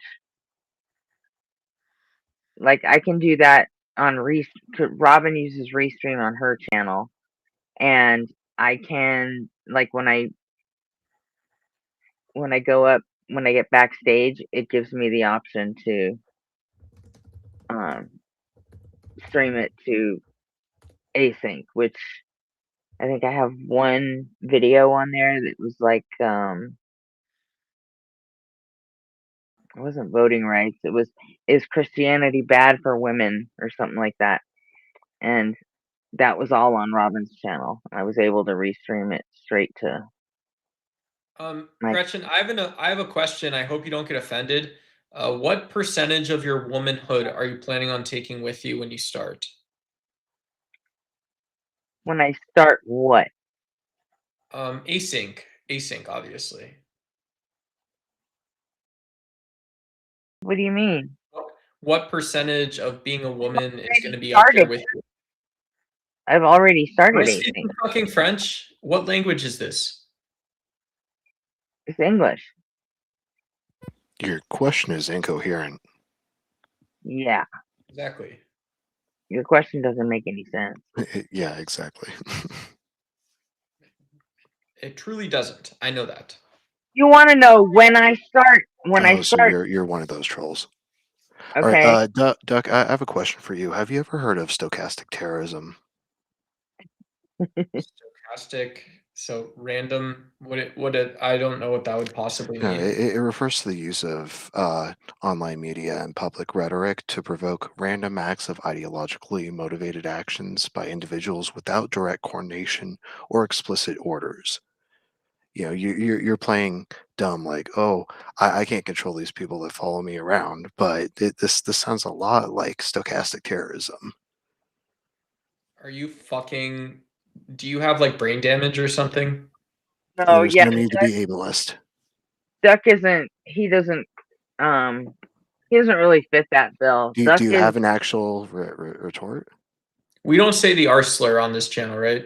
Speaker 3: Like I can do that on Robin uses Restream on her channel, and I can, like, when I go up, when I get backstage, it gives me the option to um, stream it to async, which I think I have one video on there that was like it wasn't voting rights. It was, is Christianity bad for women or something like that, and that was all on Robin's channel. I was able to restream it straight to my.
Speaker 4: Gretchen, I have a question. I hope you don't get offended. What percentage of your womanhood are you planning on taking with you when you start?
Speaker 3: When I start what?
Speaker 4: Async, obviously.
Speaker 3: What do you mean?
Speaker 4: What percentage of being a woman is going to be up there
Speaker 3: Started.
Speaker 4: with you?
Speaker 3: I've already
Speaker 4: Am I
Speaker 3: started async.
Speaker 4: speaking fucking French? What language is this?
Speaker 3: It's English.
Speaker 7: Your question is incoherent.
Speaker 3: Yeah,
Speaker 4: Exactly.
Speaker 3: your question doesn't make any sense.
Speaker 7: Yeah, exactly.
Speaker 4: It truly doesn't. I know that.
Speaker 3: You want to know when I start?
Speaker 7: So you're one of those trolls. All
Speaker 3: Okay.
Speaker 7: right, Duck, I have a question for you. Have you ever heard of stochastic terrorism?
Speaker 4: Stochastic, so random. I don't know what that would possibly
Speaker 7: No,
Speaker 4: mean.
Speaker 7: it refers to the use of online media and public rhetoric to provoke random acts of ideologically motivated actions by individuals without direct coordination or explicit orders. You know, you're playing dumb, like, oh, I can't control these people that follow me around, but this sounds a lot like stochastic terrorism.
Speaker 4: Are you fucking? Do you have like brain damage or something?
Speaker 3: No,
Speaker 7: There's
Speaker 3: yeah,
Speaker 7: no need to be ableist.
Speaker 3: Duck isn't. He doesn't. He doesn't really fit that bill. Duck
Speaker 7: Do you
Speaker 3: is.
Speaker 7: have an actual retort?
Speaker 4: We don't say the R slur on this channel, right?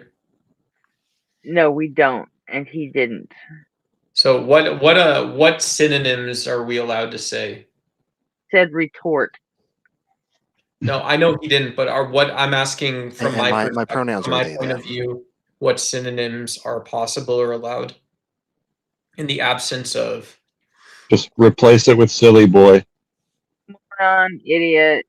Speaker 3: No, we don't, and he didn't.
Speaker 4: So what synonyms are we allowed to say?
Speaker 3: Said retort.
Speaker 4: No, I know he didn't, but what I'm asking from
Speaker 7: And
Speaker 4: my
Speaker 7: my
Speaker 4: perspective,
Speaker 7: pronouns
Speaker 4: from
Speaker 7: are
Speaker 4: my
Speaker 7: they,
Speaker 4: point of
Speaker 7: them.
Speaker 4: view, what synonyms are possible or allowed in the absence of?
Speaker 5: Just replace it with silly boy.
Speaker 3: Moron, idiot.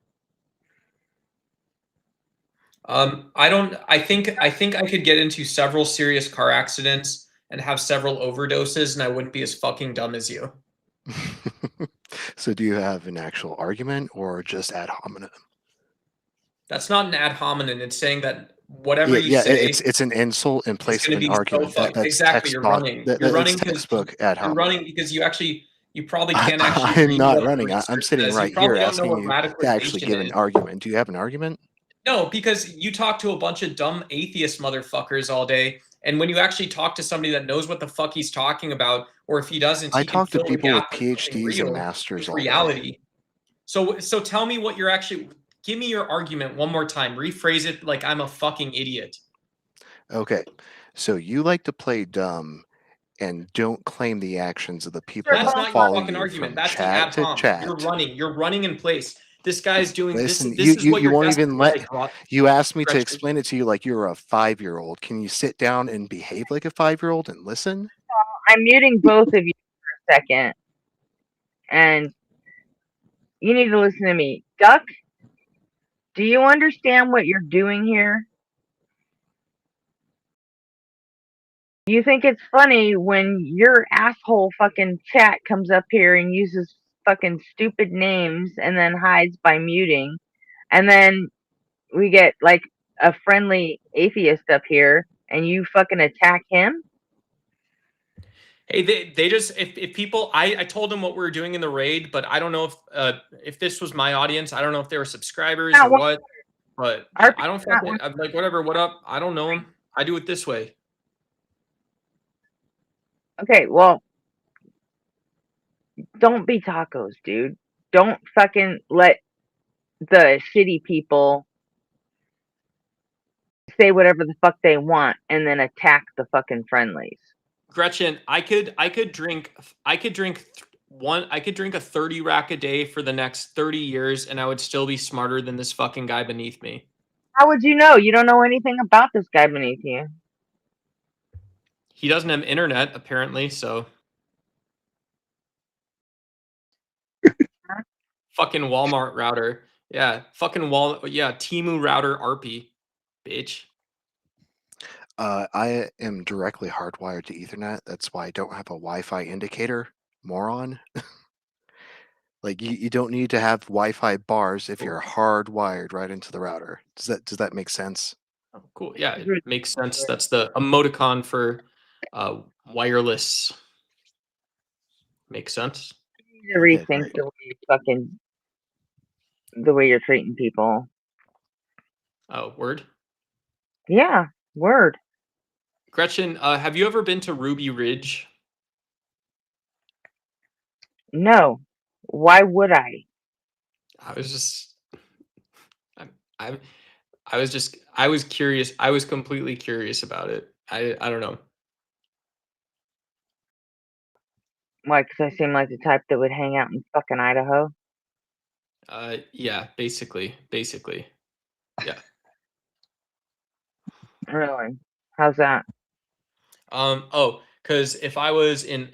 Speaker 4: I think I could get into several serious car accidents and have several overdoses, and I wouldn't be as fucking dumb as you.
Speaker 7: So do you have an actual argument or just ad hominem?
Speaker 4: That's not an ad hominem. It's saying that whatever you
Speaker 7: Yeah,
Speaker 4: say,
Speaker 7: it's an insult in place of
Speaker 4: going to
Speaker 7: an
Speaker 4: be so
Speaker 7: argument.
Speaker 4: fucked.
Speaker 7: That's
Speaker 4: Exactly. You're
Speaker 7: textbook.
Speaker 4: running.
Speaker 7: That's
Speaker 4: You're running because
Speaker 7: textbook ad
Speaker 4: you're
Speaker 7: hominem.
Speaker 4: running because you probably can't actually
Speaker 7: I'm
Speaker 4: read
Speaker 7: not
Speaker 4: what
Speaker 7: running. I'm
Speaker 4: research
Speaker 7: sitting
Speaker 4: says.
Speaker 7: right
Speaker 4: You probably
Speaker 7: here
Speaker 4: don't know
Speaker 7: asking
Speaker 4: what
Speaker 7: you to actually give
Speaker 4: radicalization
Speaker 7: an
Speaker 4: is.
Speaker 7: argument. Do you have an argument?
Speaker 4: No, because you talk to a bunch of dumb atheist motherfuckers all day, and when you actually talk to somebody that knows what the fuck he's talking about, or if he doesn't,
Speaker 7: I
Speaker 4: he can
Speaker 7: talk to
Speaker 4: fill the
Speaker 7: people with
Speaker 4: gap with something
Speaker 7: PhDs and
Speaker 4: real,
Speaker 7: masters
Speaker 4: with
Speaker 7: all day.
Speaker 4: reality. So tell me what you're actually. Give me your argument one more time. Rephrase it like I'm a fucking idiot.
Speaker 7: Okay, so you like to play dumb and don't claim the actions of the people
Speaker 4: That's
Speaker 7: that
Speaker 4: not your
Speaker 7: follow
Speaker 4: fucking
Speaker 7: you
Speaker 4: argument.
Speaker 7: from
Speaker 4: That's the
Speaker 7: chat
Speaker 4: ad
Speaker 7: to
Speaker 4: hom.
Speaker 7: chat.
Speaker 4: You're running in place. This guy's doing
Speaker 7: Listen,
Speaker 4: this is what
Speaker 7: you
Speaker 4: your
Speaker 7: won't
Speaker 4: desk
Speaker 7: even
Speaker 4: is
Speaker 7: let.
Speaker 4: like, Rob.
Speaker 7: You asked me to
Speaker 4: Gretchen.
Speaker 7: explain it to you like you're a 5-year-old. Can you sit down and behave like a 5-year-old and listen?
Speaker 3: I'm muting both of you for a second, and you need to listen to me. Duck, do you understand what you're doing here? You think it's funny when your asshole fucking chat comes up here and uses fucking stupid names and then hides by muting, and then we get like a friendly atheist up here and you fucking attack him?
Speaker 4: Hey, they just if people I told them what we were doing in the raid, but I don't know if this was my audience. I don't know if they were subscribers or what. But I don't fucking. I'm like, whatever. What up? I don't know them. I do it this way.
Speaker 3: Okay, well, don't be tacos, dude. Don't fucking let the shitty people say whatever the fuck they want and then attack the fucking friendlies.
Speaker 4: Gretchen, I could drink a 30 rack a day for the next 30 years, and I would still be smarter than this fucking guy beneath me.
Speaker 3: How would you know? You don't know anything about this guy beneath you.
Speaker 4: He doesn't have internet, apparently, so. Fucking Walmart router. Yeah, fucking Temu router RP, bitch.
Speaker 7: I am directly hardwired to Ethernet. That's why I don't have a Wi-Fi indicator, moron. Like you don't need to have Wi-Fi bars if you're hardwired right into the router. Does that make sense?
Speaker 4: Oh, cool. Yeah, it makes sense. That's the emoticon for wireless. Makes sense.
Speaker 3: You need to rethink the way you're treating people.
Speaker 4: Oh, word.
Speaker 3: Yeah, word.
Speaker 4: Gretchen, have you ever been to Ruby Ridge?
Speaker 3: No. Why would I?
Speaker 4: I was just, I was curious. I was completely curious about it. I don't know.
Speaker 3: Why? Because I seem like the type that would hang out in fucking Idaho.
Speaker 4: Yeah, basically. Yeah.
Speaker 3: Really? How's that?
Speaker 4: Because if I was in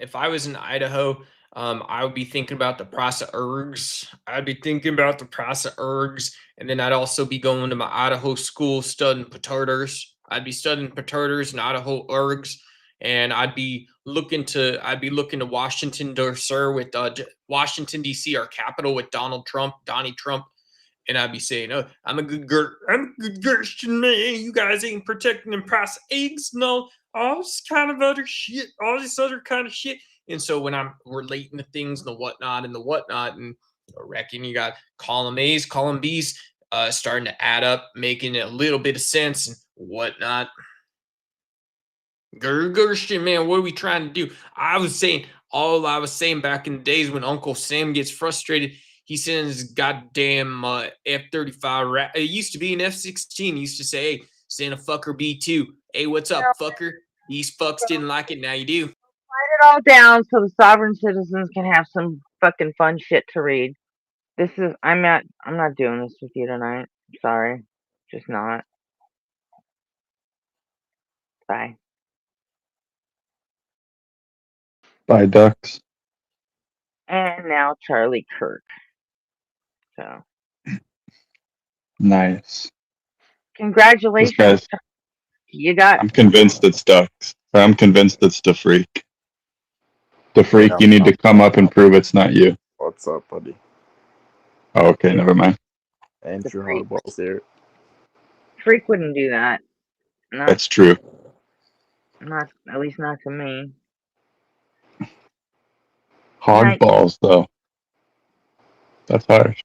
Speaker 4: Idaho, I would be thinking about the price of ergs. I'd be thinking about the price of ergs, and then I'd also be going to my Idaho school studying potatoes. I'd be studying potatoes and Idaho ergs, and I'd be looking to Washington D.C. with Washington D.C., our capital, with Donnie Trump. And I'd be saying, "Oh, I'm a good Christian man. You guys ain't protecting the price of eggs, no, all this kind of other shit, all this other kind of shit." And so when I'm relating to things and the whatnot, and I reckon you got column A's, column B's, starting to add up, making a little bit of sense and whatnot. Gershon, man, what are we trying to do? All I was saying back in the days when Uncle Sam gets frustrated, he sends goddamn F-35. It used to be an F-16. He used to say, "Hey, send a fucker B2. Hey, what's up, fucker? These fucks didn't like it. Now you do."
Speaker 3: Write it all down so the sovereign citizens can have some fucking fun shit to read. I'm not doing this with you tonight. Sorry. Just not. Bye.
Speaker 5: Bye, ducks.
Speaker 3: And now Charlie Kirk. So
Speaker 5: Nice. This
Speaker 3: congratulations.
Speaker 5: guy's.
Speaker 3: You got
Speaker 5: I'm convinced it's ducks. Or I'm convinced it's the freak. The freak,
Speaker 6: Yeah,
Speaker 5: you need to come up and prove it's not you.
Speaker 6: what's up, buddy?
Speaker 5: Oh, okay, never mind.
Speaker 6: Andrew
Speaker 3: freak.
Speaker 6: Hardball's here.
Speaker 3: Freak wouldn't do that.
Speaker 5: That's true.
Speaker 3: Not at least not to me.
Speaker 5: Hog
Speaker 3: Night.
Speaker 5: balls, though. That's harsh.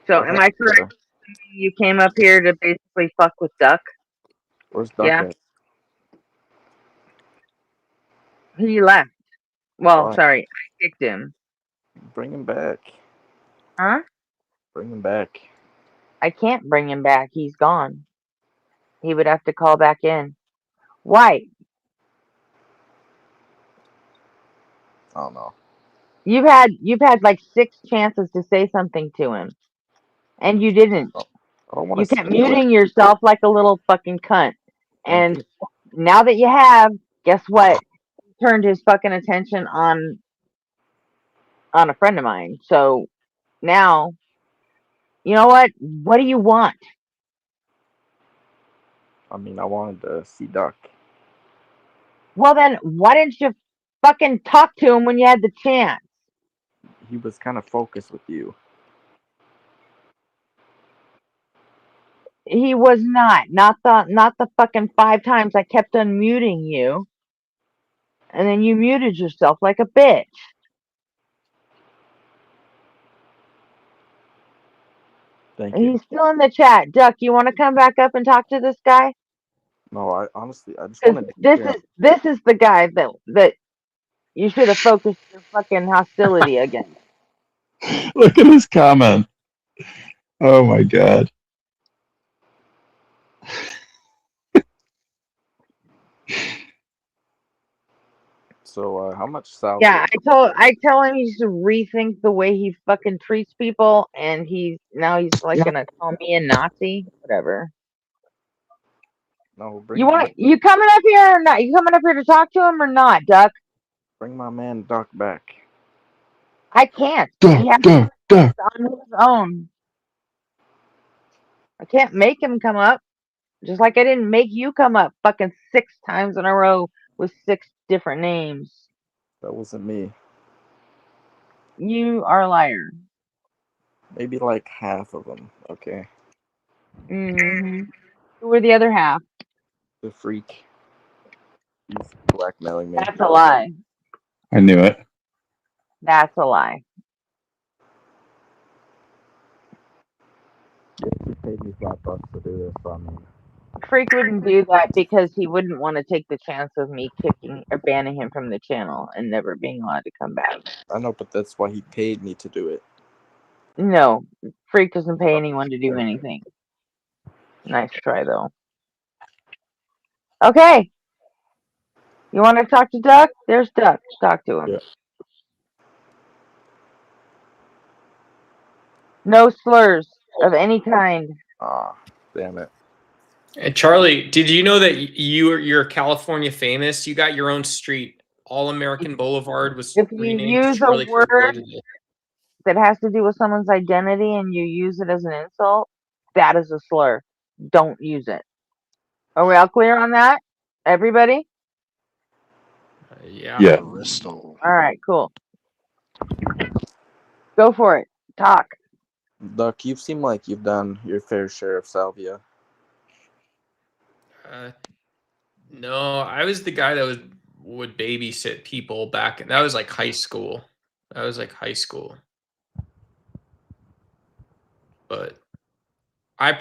Speaker 3: So am I correct? You came up here to basically fuck with Duck?
Speaker 6: Where's Duck
Speaker 3: Yeah.
Speaker 6: at?
Speaker 3: He left. Well,
Speaker 6: Why?
Speaker 3: sorry, I kicked him.
Speaker 6: Bring him back.
Speaker 3: Huh?
Speaker 6: Bring him back.
Speaker 3: I can't bring him back. He's gone. He would have to call back in. Why?
Speaker 6: I don't know.
Speaker 3: You've had like 6 chances to say something to him, and you didn't.
Speaker 6: I don't want
Speaker 3: You
Speaker 6: to
Speaker 3: kept muting yourself like a little fucking cunt. And
Speaker 6: Okay.
Speaker 3: now that you have, guess what? He turned his fucking attention on a friend of mine. So now, you know what? What do you want?
Speaker 6: I mean, I wanted to see Duck.
Speaker 3: Well, then why didn't you fucking talk to him when you had the chance?
Speaker 6: He was kind of focused with you.
Speaker 3: He was not. Not the fucking 5 times I kept unmuting you. And then you muted yourself like a bitch.
Speaker 6: Thank you.
Speaker 3: He's still in the chat. Duck, you want to come back up and talk to this guy?
Speaker 6: No, I honestly just
Speaker 3: 'Cause
Speaker 6: wanted to
Speaker 3: this is the guy that you should have focused your fucking hostility against.
Speaker 5: Look at his comment. Oh my god.
Speaker 6: So, how much salary?
Speaker 3: Yeah, I tell him he should rethink the way he fucking treats people, and he's like gonna call me a Nazi, whatever.
Speaker 6: No,
Speaker 3: You coming up here or not? You coming up here to talk to him or not, Duck?
Speaker 6: bring my man Duck back.
Speaker 3: I can't. He has
Speaker 5: Duck.
Speaker 3: on his own. I can't make him come up. Just like I didn't make you come up fucking 6 times in a row with 6 different names.
Speaker 6: That wasn't me.
Speaker 3: You are a liar.
Speaker 6: Maybe like half of them. Okay.
Speaker 3: Mm-hmm. Who were the other half?
Speaker 6: The freak. He's blackmailing me.
Speaker 3: That's a lie.
Speaker 5: I knew it.
Speaker 3: That's a lie.
Speaker 6: He paid me $5 to do this. So I mean,
Speaker 3: Freak wouldn't do that because he wouldn't want to take the chance of me kicking or banning him from the channel and never being allowed to come back.
Speaker 6: I know, but that's why he paid me to do it.
Speaker 3: No, Freak doesn't pay anyone to do anything. Nice try, though. Okay. You want to talk to Duck? There's Duck. Talk to him.
Speaker 6: Yeah.
Speaker 3: No slurs of any kind.
Speaker 6: Ah, damn it.
Speaker 4: And Charlie, did you know that you're California famous? You got your own street. All American Boulevard was
Speaker 3: If you
Speaker 4: renamed
Speaker 3: use a
Speaker 4: Charlie Kirk
Speaker 3: word
Speaker 4: Day.
Speaker 3: that has to do with someone's identity and you use it as an insult, that is a slur. Don't use it. Are we all clear on that? Everybody?
Speaker 4: Yeah.
Speaker 5: Yeah.
Speaker 7: Crystal.
Speaker 3: All right, cool. Go for it. Talk.
Speaker 6: Duck, you seem like you've done your fair share of salvia.
Speaker 4: No, I was the guy that would babysit people back. That was like high school. That was like high school. But I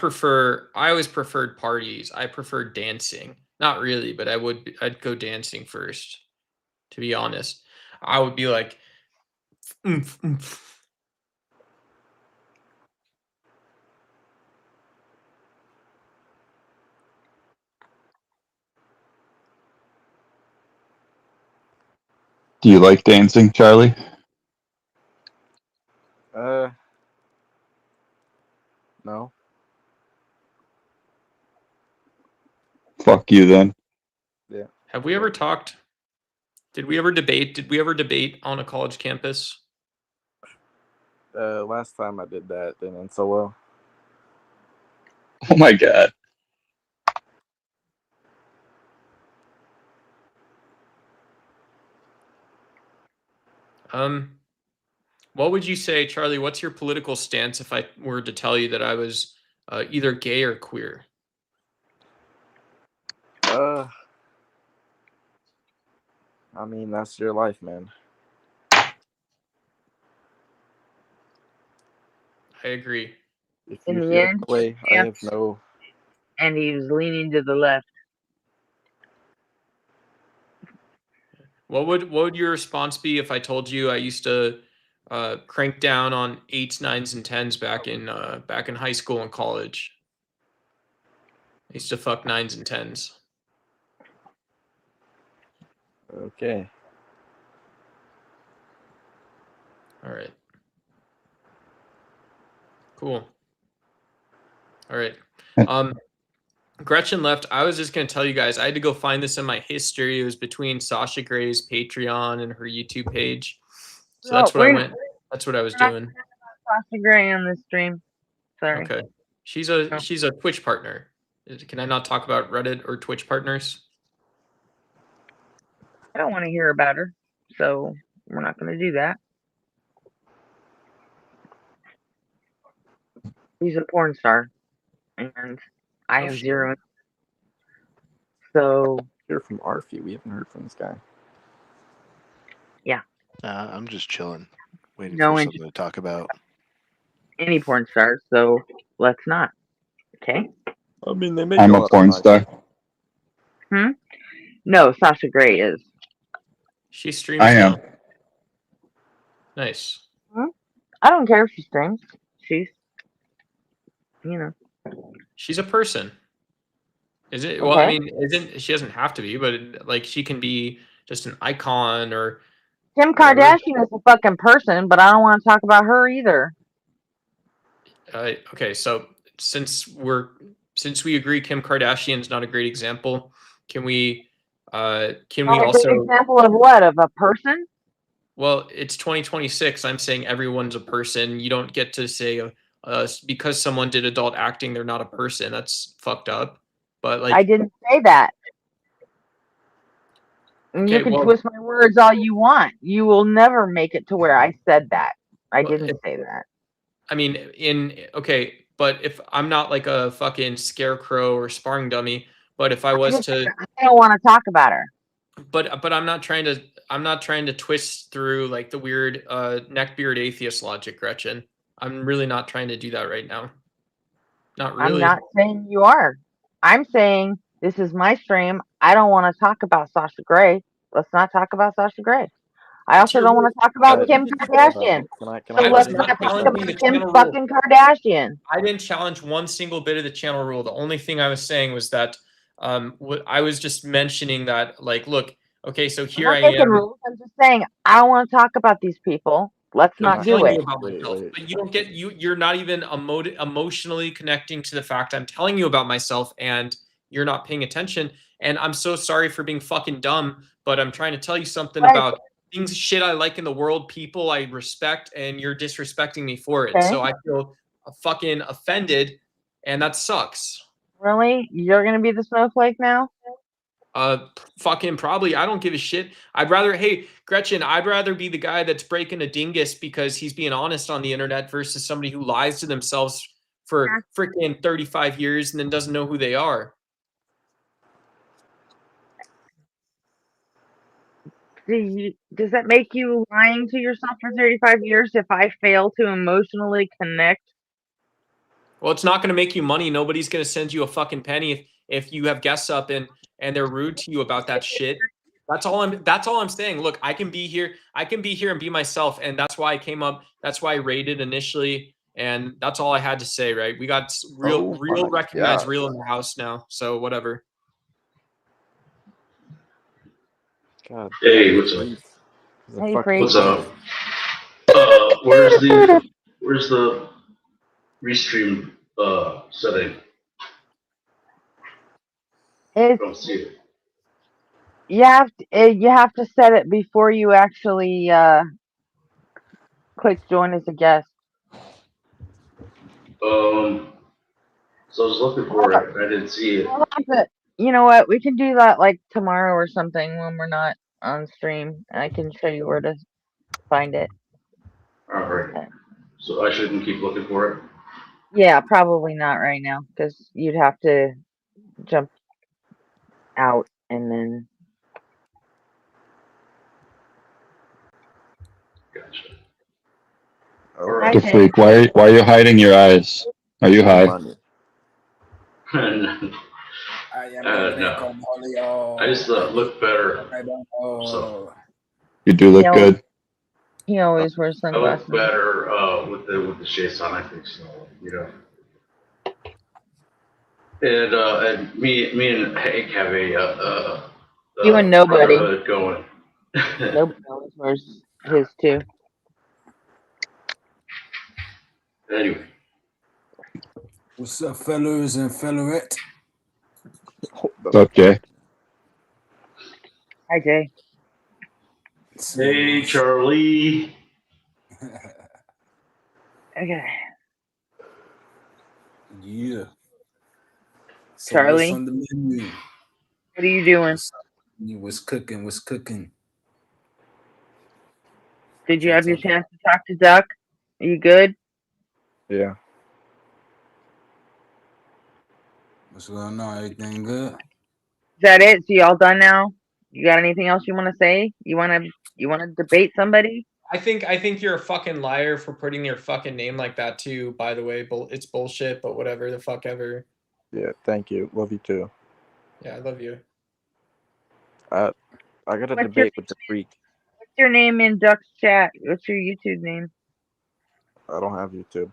Speaker 4: always preferred parties. I preferred dancing. Not really, but I'd go dancing first. To be honest, I would be like, "Oomph, oomph."
Speaker 5: Do you like dancing, Charlie?
Speaker 6: No.
Speaker 5: Fuck you then.
Speaker 6: Yeah.
Speaker 4: Have we ever talked? Did we ever debate? Did we ever debate on a college campus?
Speaker 6: Last time I did that didn't end so well.
Speaker 5: Oh my god.
Speaker 4: What would you say, Charlie? What's your political stance if I were to tell you that I was either gay or queer?
Speaker 6: I mean, that's your life, man.
Speaker 4: I agree.
Speaker 6: If
Speaker 3: In
Speaker 6: you
Speaker 3: the
Speaker 6: feel
Speaker 3: end,
Speaker 6: that way, I have no.
Speaker 3: and he was leaning to the left.
Speaker 4: What would your response be if I told you I used to crank down on 8s, 9s, and 10s back in high school and college? I used to fuck 9s and 10s.
Speaker 6: Okay.
Speaker 4: All right. Cool. All right. Gretchen left. I was just going to tell you guys, I had to go find this in my history. It was between Sasha Gray's Patreon and her YouTube page. So that's what I went. That's what I was doing.
Speaker 3: Sasha Gray on this stream. Sorry.
Speaker 4: Okay. She's a Twitch partner. Can I not talk about Reddit or Twitch partners?
Speaker 3: I don't want to hear about her, so we're not going to do that. She's a porn star, and I have zero. So
Speaker 6: Hear from Arfie. We haven't heard from this guy.
Speaker 7: I'm just chilling, waiting
Speaker 3: No
Speaker 7: for
Speaker 3: interest.
Speaker 7: something to talk about.
Speaker 3: Any porn stars, so let's not. Okay?
Speaker 6: I mean, they make
Speaker 5: I'm
Speaker 6: a
Speaker 5: a
Speaker 6: lot
Speaker 5: porn
Speaker 6: of money.
Speaker 5: star.
Speaker 3: No, Sasha Gray is.
Speaker 4: She streams
Speaker 5: I am.
Speaker 4: now. Nice.
Speaker 3: I don't care if she streams. She's, you know.
Speaker 4: She's a person. Is it? Well, I
Speaker 3: Okay.
Speaker 4: mean, she doesn't have to be, but like she can be just an icon or
Speaker 3: Kim
Speaker 4: whatever.
Speaker 3: Kardashian is a fucking person, but I don't want to talk about her either.
Speaker 4: Okay, so since we agree Kim Kardashian's not a great example, can we
Speaker 3: Not a good
Speaker 4: also?
Speaker 3: example of what? Of a person?
Speaker 4: Well, it's 2026. I'm saying everyone's a person. You don't get to say because someone did adult acting, they're not a person. That's fucked up. But like,
Speaker 3: I didn't say that. And you
Speaker 4: okay,
Speaker 3: can
Speaker 4: well,
Speaker 3: twist my words all you want. You will never make it to where I said that. I
Speaker 4: Well,
Speaker 3: didn't say that.
Speaker 4: I mean, okay, but if I'm not like a fucking scarecrow or sparring dummy, but if I was to,
Speaker 3: I don't want to talk about her.
Speaker 4: but I'm not trying to twist through like the weird neckbeard atheist logic, Gretchen. I'm really not trying to do that right now. Not really.
Speaker 3: I'm not saying you are. I'm saying this is my stream. I don't want to talk about Sasha Grey. Let's not talk about Sasha Grey. I also don't want to talk about Kim Kardashian.
Speaker 6: Can
Speaker 3: So
Speaker 6: I
Speaker 3: let's
Speaker 4: was
Speaker 3: not
Speaker 4: not
Speaker 3: talk
Speaker 4: challenging
Speaker 3: about
Speaker 4: the
Speaker 3: Kim
Speaker 4: channel rule.
Speaker 3: fucking Kardashian.
Speaker 4: I didn't challenge one single bit of the channel rule. The only thing I was saying was that I was just mentioning that, like, look, okay, so here I
Speaker 3: I'm not making
Speaker 4: am.
Speaker 3: rules. I'm just saying I don't want to talk about these people. Let's
Speaker 4: I'm
Speaker 3: not do
Speaker 4: telling
Speaker 3: it.
Speaker 4: you about myself, but you don't get you're not even emotionally connecting to the fact I'm telling you about myself, and you're not paying attention. And I'm so sorry for being fucking dumb, but I'm trying to tell you something
Speaker 3: Right.
Speaker 4: about things, shit I like in the world, people I respect, and you're disrespecting me for it.
Speaker 3: Okay.
Speaker 4: So I feel fucking offended, and that sucks.
Speaker 3: Really? You're gonna be the snowflake now?
Speaker 4: Fucking probably. I don't give a shit. I'd rather, hey, Gretchen, I'd rather be the guy that's breaking a dingus because he's being honest on the internet versus somebody who lies to themselves for freaking 35 years and then doesn't know who they are.
Speaker 3: Does that make you lying to yourself for 35 years if I fail to emotionally connect?
Speaker 4: Well, it's not going to make you money. Nobody's going to send you a fucking penny if you have guests up and they're rude to you about that shit. That's all I'm saying. Look, I can be here and be myself, and that's why I came up. That's why I rated initially, and that's all I had to say, right? We got real recognized real in the house now. So whatever.
Speaker 6: God.
Speaker 8: Hey, what's up?
Speaker 3: Hey, Freak.
Speaker 8: What's up? Where's the restream setting? I don't see it.
Speaker 3: You have to set it before you actually click join as a guest.
Speaker 8: So I was looking for it. I didn't see it.
Speaker 3: You know what? We can do that like tomorrow or something when we're not on stream. I can show you where to find it.
Speaker 8: All right. So I shouldn't keep looking for it.
Speaker 3: Yeah, probably not right now because you'd have to jump out and then.
Speaker 8: Gotcha.
Speaker 6: All
Speaker 8: right.
Speaker 5: The Freak, why are you hiding your eyes? Are you high?
Speaker 6: Money.
Speaker 8: No. I just look better. So
Speaker 5: You do look good.
Speaker 3: He always wears
Speaker 8: I
Speaker 3: sunglasses.
Speaker 8: look better with the shades on. I think so. You know. And me and Hank have a
Speaker 3: You and nobody.
Speaker 8: brotherhood going.
Speaker 3: Nobody always wears his too.
Speaker 8: Anyway.
Speaker 9: What's up, fellas and fellerette?
Speaker 5: What's up, Jay?
Speaker 3: Hi, Jay.
Speaker 8: Hey, Charlie.
Speaker 3: Okay.
Speaker 9: Yeah. So
Speaker 3: Charlie?
Speaker 9: what's on the menu?
Speaker 3: What are you doing?
Speaker 9: What's cooking? What's cooking?
Speaker 3: Did you have your chance to talk to Duck? Are you good?
Speaker 6: Yeah.
Speaker 9: What's going on? Everything good?
Speaker 3: Is that it? So y'all done now? You got anything else you want to say? You want to debate somebody?
Speaker 4: I think you're a fucking liar for putting your fucking name like that too. By the way, it's bullshit, but whatever the fuck ever.
Speaker 6: Yeah. Thank you. Love you too.
Speaker 4: Yeah, I love you.
Speaker 6: I got a
Speaker 3: What's
Speaker 6: debate with the Freak.
Speaker 3: What's your name in Duck's chat? What's your YouTube name?
Speaker 6: I don't have YouTube.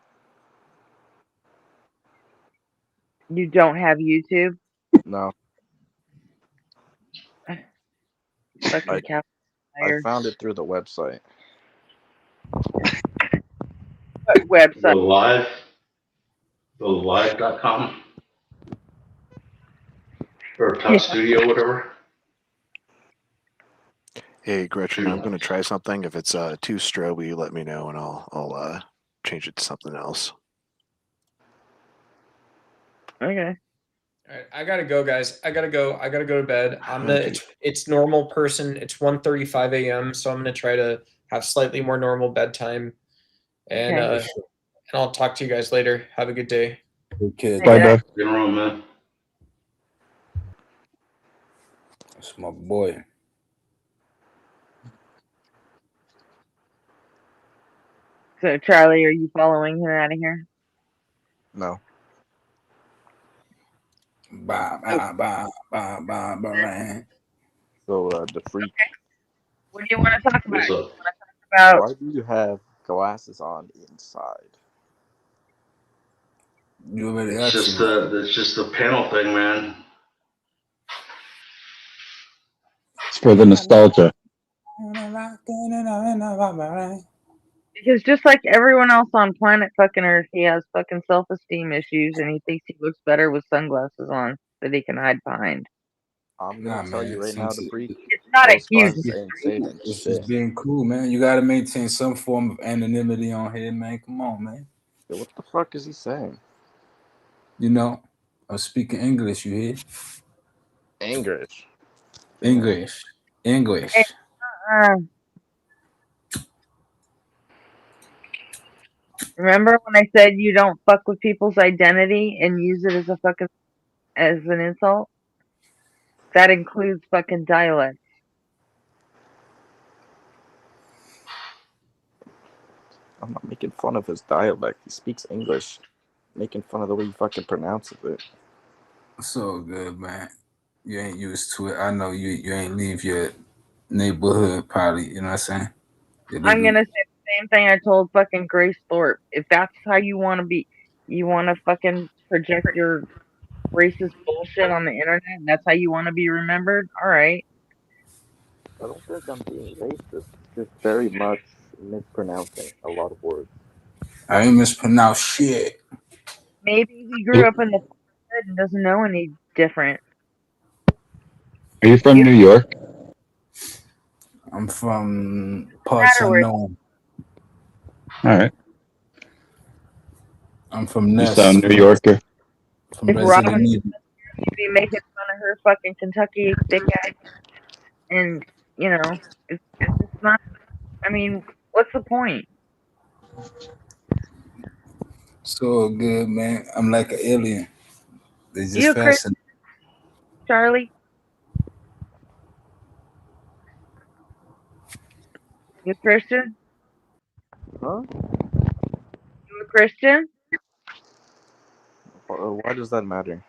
Speaker 3: You don't have YouTube?
Speaker 6: No.
Speaker 3: Fucking cap.
Speaker 6: I found it through the website.
Speaker 3: What website?
Speaker 8: Live.com or Top Studio, whatever.
Speaker 7: Hey, Gretchen, I'm going to try something. If it's too stroby, let me know, and I'll change it to something else.
Speaker 3: Okay.
Speaker 4: All right, I gotta go, guys. I gotta go to bed. It's normal person. It's 1:35 a.m. So I'm gonna try to have slightly more normal bedtime, and
Speaker 3: Okay.
Speaker 4: and I'll talk to you guys later. Have a good day.
Speaker 9: Okay.
Speaker 5: Bye, Duck.
Speaker 8: Get around, man.
Speaker 9: That's my boy.
Speaker 3: So Charlie, are you following him out of here?
Speaker 6: No.
Speaker 9: Bye, bye, bye, bye, bye, bye.
Speaker 6: So the Freak.
Speaker 3: What do you want to talk about?
Speaker 8: What's
Speaker 3: You
Speaker 8: up?
Speaker 3: want to talk about?
Speaker 6: Why do you have glasses on inside?
Speaker 9: You already
Speaker 8: It's
Speaker 9: asked
Speaker 8: just
Speaker 9: me.
Speaker 8: it's just the panel thing, man.
Speaker 5: It's for the nostalgia.
Speaker 3: Because just like everyone else on planet fucking Earth, he has fucking self-esteem issues, and he thinks he looks better with sunglasses on. that he can hide behind.
Speaker 6: I'm
Speaker 9: Nah,
Speaker 6: gonna tell
Speaker 9: man.
Speaker 6: you right now, the freak.
Speaker 3: It's not a
Speaker 6: Those
Speaker 3: huge
Speaker 6: funds ain't saving
Speaker 9: It's
Speaker 6: shit.
Speaker 9: just being cool, man. You gotta maintain some form of anonymity on here, man. Come on, man.
Speaker 6: Yo, what the fuck is he saying?
Speaker 9: You know, I'm speaking English. You hear?
Speaker 6: English.
Speaker 9: English. English.
Speaker 3: Hey, uh, remember when I said you don't fuck with people's identity and use it as an insult? That includes fucking dialect.
Speaker 6: I'm not making fun of his dialect. He speaks English. Making fun of the way he fucking pronounces it.
Speaker 9: So good, man. You ain't used to it. I know you ain't leave your neighborhood probably, you know what I'm saying?
Speaker 3: I'm gonna say the same thing I told fucking Grace Thorpe. If that's how you wanna be, you wanna fucking project your racist bullshit on the internet, and that's how you wanna be remembered, alright.
Speaker 6: I don't think I'm being racist. Just very much mispronouncing a lot of words.
Speaker 9: I ain't mispronounce shit.
Speaker 3: Maybe he grew up in the hood and doesn't know any different.
Speaker 5: Are you from New York?
Speaker 9: I'm from parts
Speaker 3: Matter where
Speaker 9: unknown.
Speaker 5: All right.
Speaker 9: I'm from
Speaker 5: You
Speaker 9: Ness.
Speaker 5: sound New Yorker.
Speaker 9: From
Speaker 3: if
Speaker 9: Resident
Speaker 3: Robin
Speaker 9: Evil.
Speaker 3: you'd be making fun of her fucking Kentucky thick ass, and you know, it's just not. I mean, what's the point?
Speaker 9: So good, man. I'm like an alien. They just
Speaker 3: You a Christian,
Speaker 9: fascinating.
Speaker 3: Charlie? You a Christian?
Speaker 6: Huh?
Speaker 3: You a Christian?
Speaker 6: Why does that matter?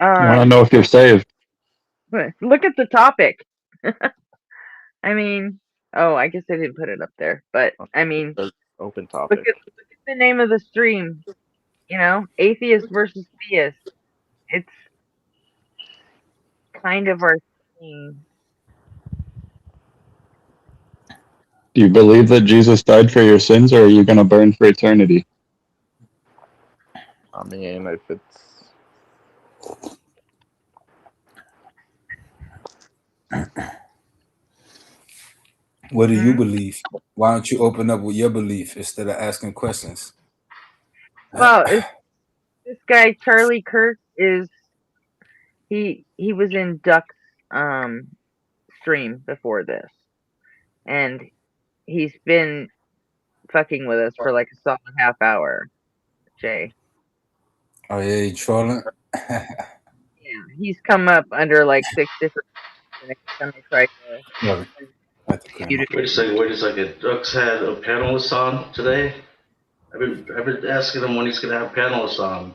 Speaker 5: I want to
Speaker 3: Um,
Speaker 5: know if you're saved.
Speaker 3: but look at the topic. I mean, oh, I guess I didn't put it up there, but I mean,
Speaker 6: There's open
Speaker 3: look
Speaker 6: topic.
Speaker 3: at the name of the stream. You know, atheist versus theist. It's kind of our thing.
Speaker 5: Do you believe that Jesus died for your sins, or are you going to burn for eternity?
Speaker 6: I mean, if it's
Speaker 9: What do you
Speaker 3: Mhm.
Speaker 9: believe? Why don't you open up with your belief instead of asking questions?
Speaker 3: Well, this guy Charlie Kirk is he was in Duck's stream before this, and he's been fucking with us for like a solid half hour. Jay,
Speaker 9: Oh yeah, you trolling?
Speaker 3: yeah, he's come up under like 6 different names, and every time I try to
Speaker 9: Well, not the
Speaker 3: mute
Speaker 9: camera.
Speaker 3: it,
Speaker 8: Wait a second. Ducks had a panelist on today. I've been asking him when he's gonna have panelists on.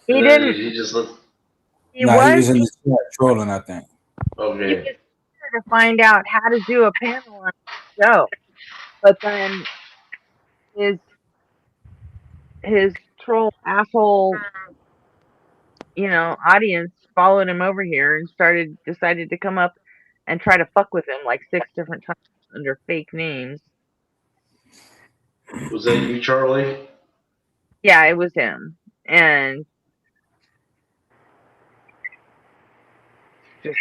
Speaker 3: he
Speaker 8: And then
Speaker 3: didn't.
Speaker 8: he just let.
Speaker 3: He
Speaker 9: Nah, he
Speaker 3: was
Speaker 9: was in the chat trolling, I think.
Speaker 3: he
Speaker 8: Okay.
Speaker 3: was here to find out how to do a panel on the show, but then his his troll asshole, audience followed him over here and decided to come up and try to fuck with him like 6 different times under fake names.
Speaker 8: Was that you, Charlie?
Speaker 3: Yeah, it was him. And just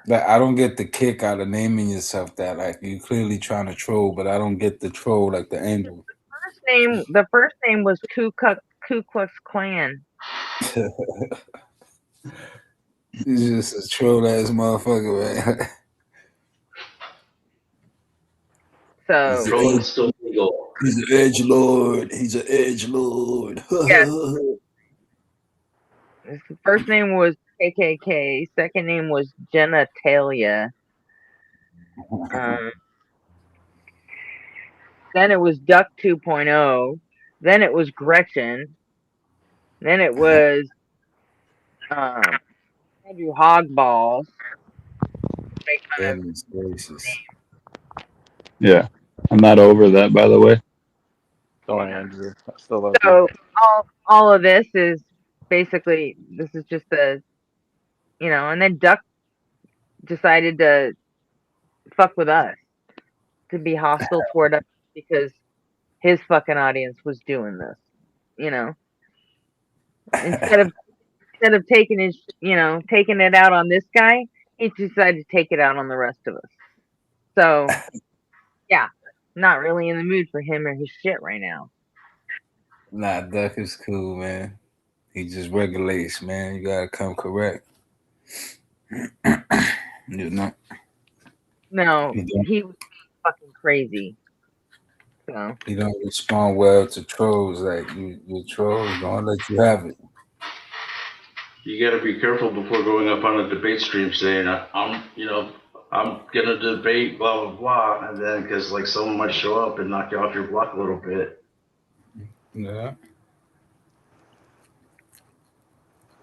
Speaker 9: Like, I don't get the kick out of naming yourself that. Like, you clearly trying to troll, but I don't get the troll, like the angle.
Speaker 3: the first name was Ku Klux Klan.
Speaker 9: He's just a troll ass motherfucker, man.
Speaker 3: So
Speaker 8: Trolling's still legal.
Speaker 9: He's an edge lord. He's an edge lord.
Speaker 3: yeah, his first name was KKK. Second name was Genitalia. Then it was Duck 2.0. Then it was Gretchen. Then it was Andrew Hogballs. Make fun of.
Speaker 9: Goodness gracious.
Speaker 5: Yeah. I'm not over that, by the way.
Speaker 6: don't worry, Andrew. I still love you.
Speaker 3: So all of this is basically just the and then Duck decided to fuck with us, to be hostile toward us because his fucking audience was doing this. Instead of taking taking it out on this guy, he decided to take it out on the rest of us. So yeah, not really in the mood for him or his shit right now.
Speaker 9: Nah, Duck is cool, man. He just regulates, man. You gotta come correct. You know?
Speaker 3: No,
Speaker 9: He
Speaker 3: he was fucking crazy. So
Speaker 9: don't respond well to trolls. Like you trolls, don't let you have it.
Speaker 8: You got to be careful before going up on a debate stream saying, I'm gonna debate blah blah blah, and then because like someone might show up and knock you off your block a little bit.
Speaker 9: Yeah.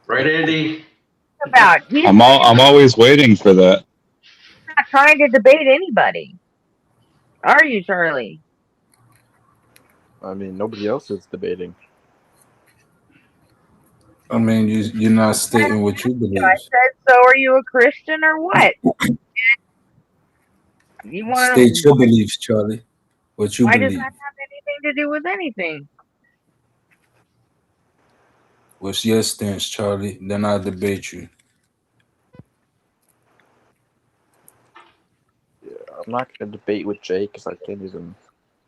Speaker 8: Right, Andy?
Speaker 3: about he's
Speaker 5: I'm always waiting for that.
Speaker 3: not trying to debate anybody. Are you, Charlie?
Speaker 6: I mean, nobody else is debating.
Speaker 9: I mean, you're not stating what you believe.
Speaker 3: I said, so are you a Christian or what? You want
Speaker 9: State your beliefs, Charlie. What you
Speaker 3: Why does
Speaker 9: believe.
Speaker 3: that have anything to do with anything?
Speaker 9: What's your stance, Charlie? Then I'll debate you.
Speaker 6: Yeah, I'm not gonna debate with Jay because I can't even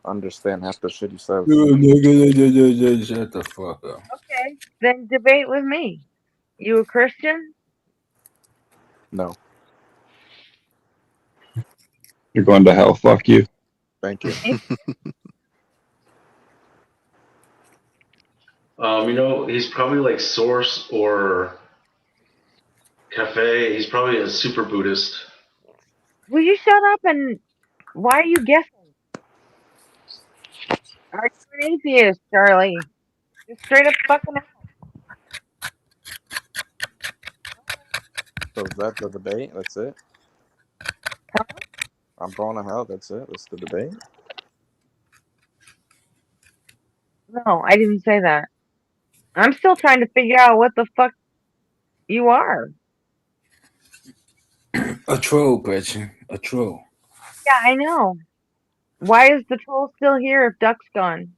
Speaker 6: understand half the shit he says.
Speaker 9: Shut the fuck up.
Speaker 3: Okay, then debate with me. You a Christian?
Speaker 6: No,
Speaker 5: You're going to hell. Fuck you.
Speaker 6: thank you.
Speaker 8: He's probably like Source or Cafe. He's probably a super Buddhist.
Speaker 3: Will you shut up and why are you guessing? Are you an atheist, Charlie? Just straight up fucking out.
Speaker 6: So is that the debate? That's it?
Speaker 3: Huh?
Speaker 6: I'm going to hell. That's it? That's the debate?
Speaker 3: No, I didn't say that. I'm still trying to figure out what the fuck you are.
Speaker 9: A troll, Gretchen. A troll.
Speaker 3: Yeah, I know. Why is the troll still here if Duck's gone?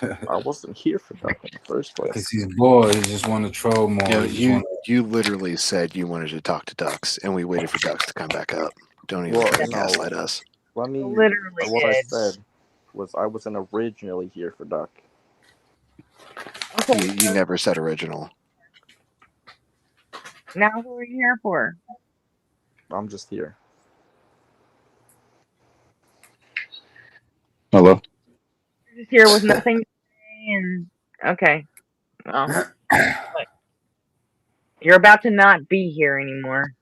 Speaker 6: I wasn't here for that in the first
Speaker 9: Because
Speaker 6: place.
Speaker 9: he's bored. He just want to troll more.
Speaker 7: You literally said you wanted to talk to Ducks, and we waited for Ducks to come back up. Don't even try to gaslight us.
Speaker 6: Let me.
Speaker 3: Literally
Speaker 6: What I
Speaker 3: did.
Speaker 6: said was I wasn't originally here for Duck.
Speaker 3: Okay,
Speaker 7: You never said original.
Speaker 3: now who are you here for?
Speaker 6: I'm just here.
Speaker 5: Hello.
Speaker 3: You're just here with nothing to say and okay. Well, you're about to not be here anymore.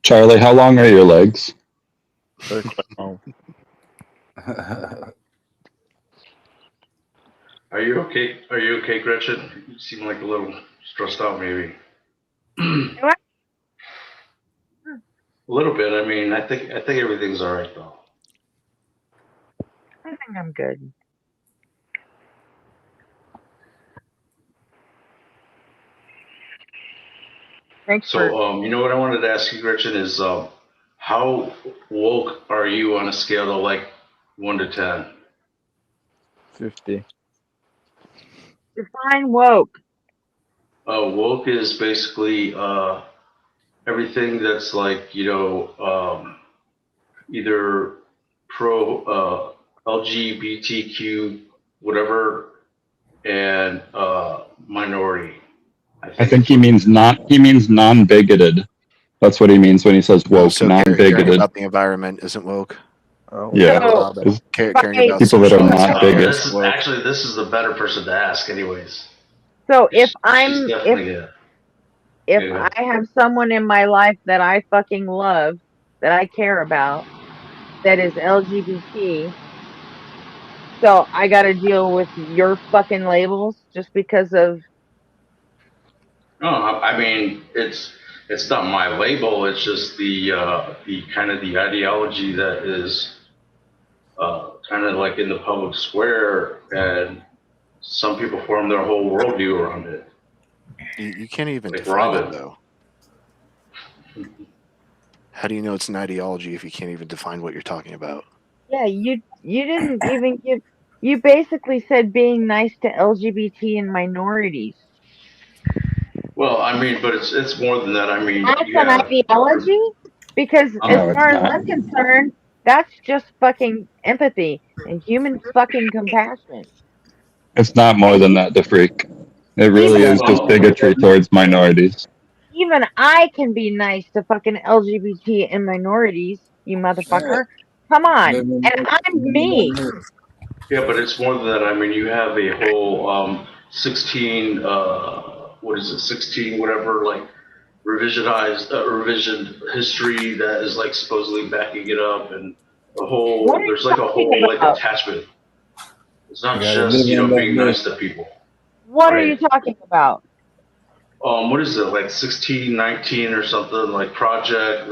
Speaker 5: Charlie, how long are your legs?
Speaker 6: They're quite long.
Speaker 8: Are you okay? Are you okay, Gretchen? You seem like a little stressed out, maybe.
Speaker 3: What?
Speaker 8: A little bit. I mean, I think everything's all right though.
Speaker 3: I think I'm good. Thanks for.
Speaker 8: So, what I wanted to ask you, Gretchen, is how woke are you on a scale of like 1 to 10?
Speaker 6: 50.
Speaker 3: Define woke.
Speaker 8: Woke is basically everything that's like either pro LGBTQ whatever and minority.
Speaker 5: I think he means non-bigoted. That's what he means when he says woke,
Speaker 7: So caring
Speaker 5: non-bigoted.
Speaker 7: about the environment isn't woke.
Speaker 6: Oh,
Speaker 5: Yeah.
Speaker 6: wow.
Speaker 5: Is-
Speaker 7: Caring about
Speaker 5: People that are
Speaker 7: social
Speaker 5: not
Speaker 7: justice
Speaker 5: bigoted.
Speaker 7: isn't woke.
Speaker 8: This is the better person to ask, anyways.
Speaker 3: So if
Speaker 8: She's definitely
Speaker 3: if
Speaker 8: Yeah.
Speaker 3: I have someone in my life that I fucking love, that I care about, that is LGBT, so I got to deal with your fucking labels just because of.
Speaker 8: No, I mean it's not my label. It's just the kind of the ideology that is kind of like in the public square, and some people form their whole worldview around it.
Speaker 7: You can't even
Speaker 8: Like
Speaker 7: define
Speaker 8: Robin.
Speaker 7: it, though. How do you know it's an ideology if you can't even define what you're talking about?
Speaker 3: Yeah, you didn't even give. You basically said being nice to LGBT and minorities.
Speaker 8: Well, I mean, but it's more than that. I mean,
Speaker 3: That's
Speaker 8: you
Speaker 3: an
Speaker 8: have
Speaker 3: ideology? Because
Speaker 8: No,
Speaker 3: as
Speaker 5: it's
Speaker 3: far as
Speaker 5: not.
Speaker 3: I'm concerned, that's just fucking empathy and human fucking compassion.
Speaker 5: It's not more than that, the freak. It really
Speaker 3: Even
Speaker 5: is just
Speaker 8: well,
Speaker 5: bigotry towards minorities.
Speaker 3: even I can be nice to fucking LGBT and minorities, you motherfucker. Come on.
Speaker 9: Let me,
Speaker 3: And I'm
Speaker 9: let me
Speaker 3: me.
Speaker 9: know.
Speaker 8: yeah, but it's more than that. I mean, you have a whole 16 what is it, 16 whatever, like revision history that is like supposedly backing it up, and
Speaker 3: What are you
Speaker 8: there's like a
Speaker 3: talking
Speaker 8: whole like
Speaker 3: about?
Speaker 8: attachment. It's
Speaker 9: You
Speaker 8: not
Speaker 9: gotta
Speaker 8: just,
Speaker 9: live and let
Speaker 8: being
Speaker 9: live.
Speaker 8: nice to people,
Speaker 3: What are you
Speaker 8: right?
Speaker 3: talking about?
Speaker 8: What is it, like 1619 or something, like project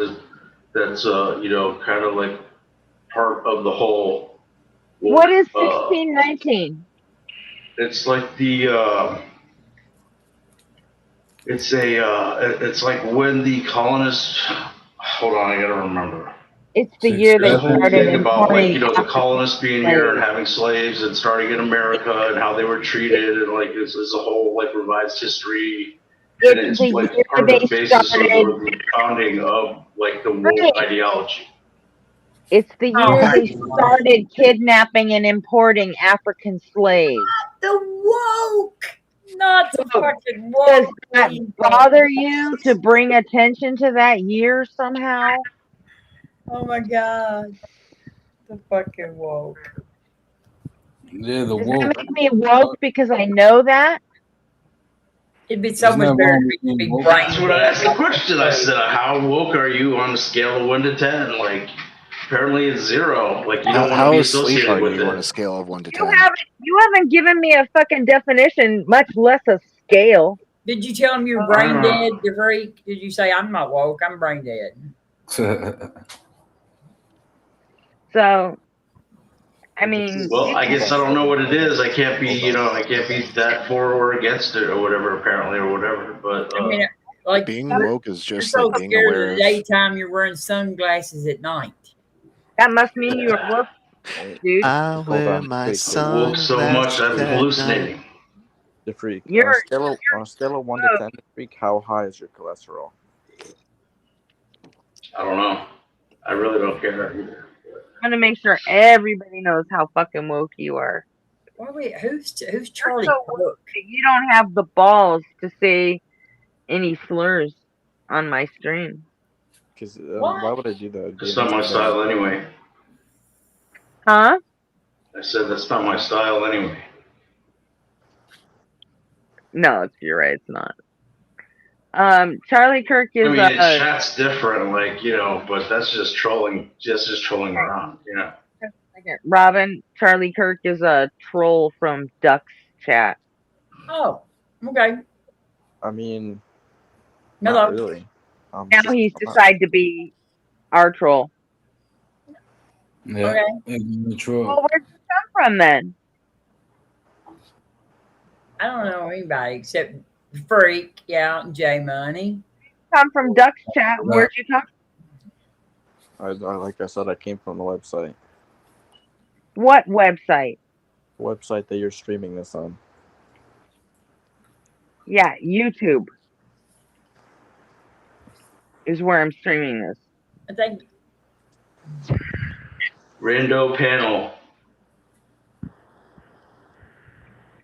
Speaker 8: that's kind of like part of the whole
Speaker 3: What
Speaker 8: woke.
Speaker 3: is 1619?
Speaker 8: It's like the it's like when the colonists. Hold on, I gotta remember.
Speaker 3: It's the
Speaker 9: Six
Speaker 3: year they
Speaker 8: There's a whole
Speaker 3: started
Speaker 8: thing about, like,
Speaker 3: importing
Speaker 8: the
Speaker 3: African
Speaker 8: colonists being here and
Speaker 3: slaves.
Speaker 8: having slaves and starting in America and how they were treated, and like it's a whole like revised history, and
Speaker 3: It's
Speaker 8: it's
Speaker 3: the
Speaker 8: like
Speaker 3: year
Speaker 8: part of
Speaker 3: they
Speaker 8: the basis of
Speaker 3: started.
Speaker 8: the founding of like the woke
Speaker 3: Right.
Speaker 8: ideology.
Speaker 3: It's the
Speaker 10: Oh
Speaker 3: year
Speaker 10: my
Speaker 3: they
Speaker 10: God.
Speaker 3: started kidnapping and importing African slaves.
Speaker 10: The woke, not the
Speaker 3: So,
Speaker 10: fucking
Speaker 3: does
Speaker 10: woke
Speaker 3: that
Speaker 10: people.
Speaker 3: bother you to bring attention to that year somehow?
Speaker 10: Oh my God, the fucking woke.
Speaker 9: Yeah, the
Speaker 3: Does
Speaker 9: woke.
Speaker 3: that make me woke because I know that?
Speaker 10: It'd be so
Speaker 9: There's
Speaker 10: much
Speaker 9: nothing
Speaker 10: better
Speaker 9: wrong
Speaker 10: if
Speaker 9: with
Speaker 10: you'd
Speaker 9: being
Speaker 10: be
Speaker 9: woke.
Speaker 8: That's
Speaker 10: brain
Speaker 8: what I asked the
Speaker 10: dead.
Speaker 8: question. I said, how woke are you on a scale of 1 to 10? Like, apparently it's 0. Like, you don't want to
Speaker 7: How
Speaker 8: be
Speaker 7: asleep
Speaker 8: associated
Speaker 7: are
Speaker 8: with
Speaker 7: you on a
Speaker 8: it.
Speaker 7: scale of 1 to
Speaker 3: You
Speaker 7: 10?
Speaker 3: haven't given me a fucking definition, much less a scale.
Speaker 10: Did you tell him you're brain dead, you freak? Did you say I'm not woke? I'm brain dead.
Speaker 3: So, I mean,
Speaker 8: Well,
Speaker 3: you
Speaker 8: I
Speaker 3: can,
Speaker 8: guess I don't know what it is. I can't be, I can't be that for or against it or whatever, apparently, or whatever. But
Speaker 10: I mean, like
Speaker 7: Being woke is
Speaker 10: you're
Speaker 7: just
Speaker 10: so
Speaker 7: like being
Speaker 10: scared
Speaker 7: aware
Speaker 10: of
Speaker 7: of.
Speaker 10: the daytime, you're wearing sunglasses at night.
Speaker 3: that must mean you're woke, dude.
Speaker 7: I
Speaker 6: Hold
Speaker 7: wear
Speaker 6: on.
Speaker 7: my
Speaker 6: Wait,
Speaker 8: woke so much
Speaker 7: sunglasses
Speaker 8: I'm
Speaker 7: at night.
Speaker 8: hallucinating.
Speaker 6: the freak.
Speaker 3: You're
Speaker 6: On a scale of 1 to 10, the freak, how high is your cholesterol?
Speaker 8: I don't know. I really don't care either.
Speaker 3: I'm gonna make sure everybody knows how fucking woke you are.
Speaker 10: Wait, who's
Speaker 3: You're
Speaker 10: Charlie
Speaker 3: so woke
Speaker 10: Cook?
Speaker 3: that you don't have the balls to say any slurs on my stream.
Speaker 6: Because
Speaker 10: What?
Speaker 6: why would I do that? It'd be
Speaker 8: That's not my
Speaker 6: against the
Speaker 8: style anyway.
Speaker 3: Huh?
Speaker 8: I said that's not my style anyway.
Speaker 3: No, you're right, it's not. Charlie Kirk
Speaker 8: I
Speaker 3: is
Speaker 8: mean, chat's different, like, but that's just trolling. Just trolling around,
Speaker 3: Robin, Charlie Kirk is a troll from Duck's chat.
Speaker 10: Oh, okay.
Speaker 6: I mean,
Speaker 10: Hello.
Speaker 6: not really.
Speaker 3: Now he's decided to be our troll.
Speaker 9: Yeah.
Speaker 10: Okay.
Speaker 3: Well, where'd you come from then?
Speaker 10: I don't know anybody except Freak, yeah, and J Money.
Speaker 3: Come from Duck's chat. Where'd you come?
Speaker 6: Like I said, I came from the website.
Speaker 3: What website?
Speaker 6: The website that you're streaming this on.
Speaker 3: Yeah, YouTube is where I'm streaming this.
Speaker 10: I think
Speaker 8: Rando panel.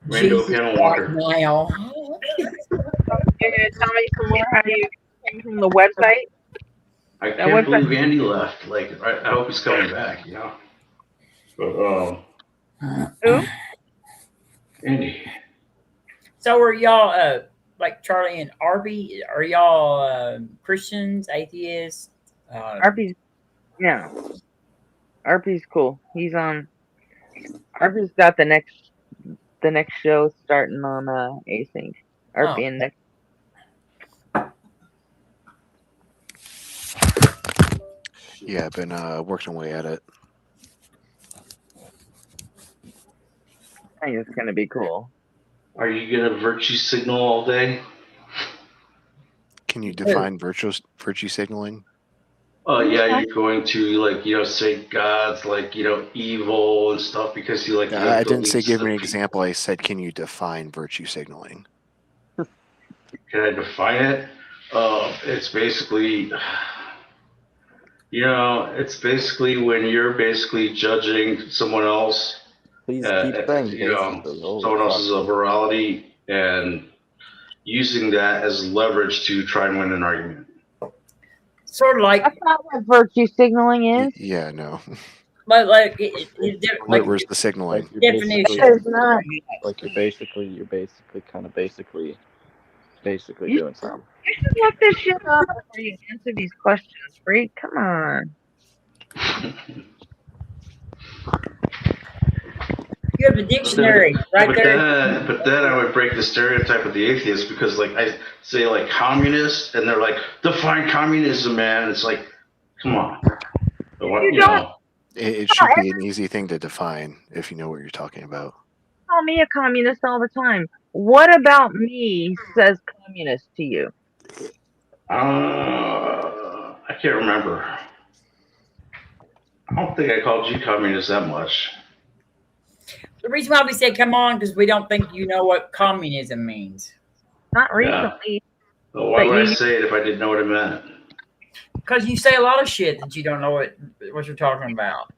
Speaker 8: Rando
Speaker 10: Jesus
Speaker 8: panel
Speaker 10: right
Speaker 8: walker.
Speaker 10: now.
Speaker 3: You're gonna tell me some more how you came from the website?
Speaker 8: I can't believe Andy left. Like, I hope he's coming back, But
Speaker 3: Who?
Speaker 8: Andy.
Speaker 10: So are y'all like Charlie and Arby? Are y'all Christians, atheists?
Speaker 3: Arby's, yeah. Arby's cool. He's on. Arby's got the next show starting on Async. Arby and next.
Speaker 7: Yeah, I've been working away at it.
Speaker 3: I think it's gonna be cool.
Speaker 8: Are you gonna virtue signal all day?
Speaker 7: Can you define virtue signaling?
Speaker 8: Yeah, you're going to say God's evil and stuff because you
Speaker 7: I didn't say give me an example. I said, can you define virtue signaling?
Speaker 8: can I define it? It's basically, it's basically when you're basically judging someone else,
Speaker 6: Please keep saying basically. Holy
Speaker 8: someone
Speaker 6: fuck.
Speaker 8: else's morality, and using that as leverage to try and win an argument.
Speaker 10: Sort of like,
Speaker 3: That's not what virtue signaling is.
Speaker 7: Yeah, no.
Speaker 10: but like,
Speaker 7: Where's the signaling?
Speaker 6: Like you're
Speaker 10: definition.
Speaker 6: basically,
Speaker 3: It's not.
Speaker 6: like you're basically kind of basically
Speaker 3: You,
Speaker 6: doing something.
Speaker 3: you should look this shit up before you answer these questions, Freak. Come on.
Speaker 10: You have a dictionary right there.
Speaker 8: But then I would break the stereotype of the atheist, because like I say like communist, and they're like, define communism, man. It's like, come on.
Speaker 7: It should be an easy thing to define if you know what you're talking about.
Speaker 3: Call me a communist all the time. What about me says communist to you?
Speaker 8: I can't remember. I don't think I called you communist that much.
Speaker 10: The reason why we say come on, because we don't think you know what communism means.
Speaker 3: Not recently.
Speaker 8: Well, why would I say it if I didn't know what it meant?
Speaker 10: Because you say a lot of shit that you don't know what you're talking about.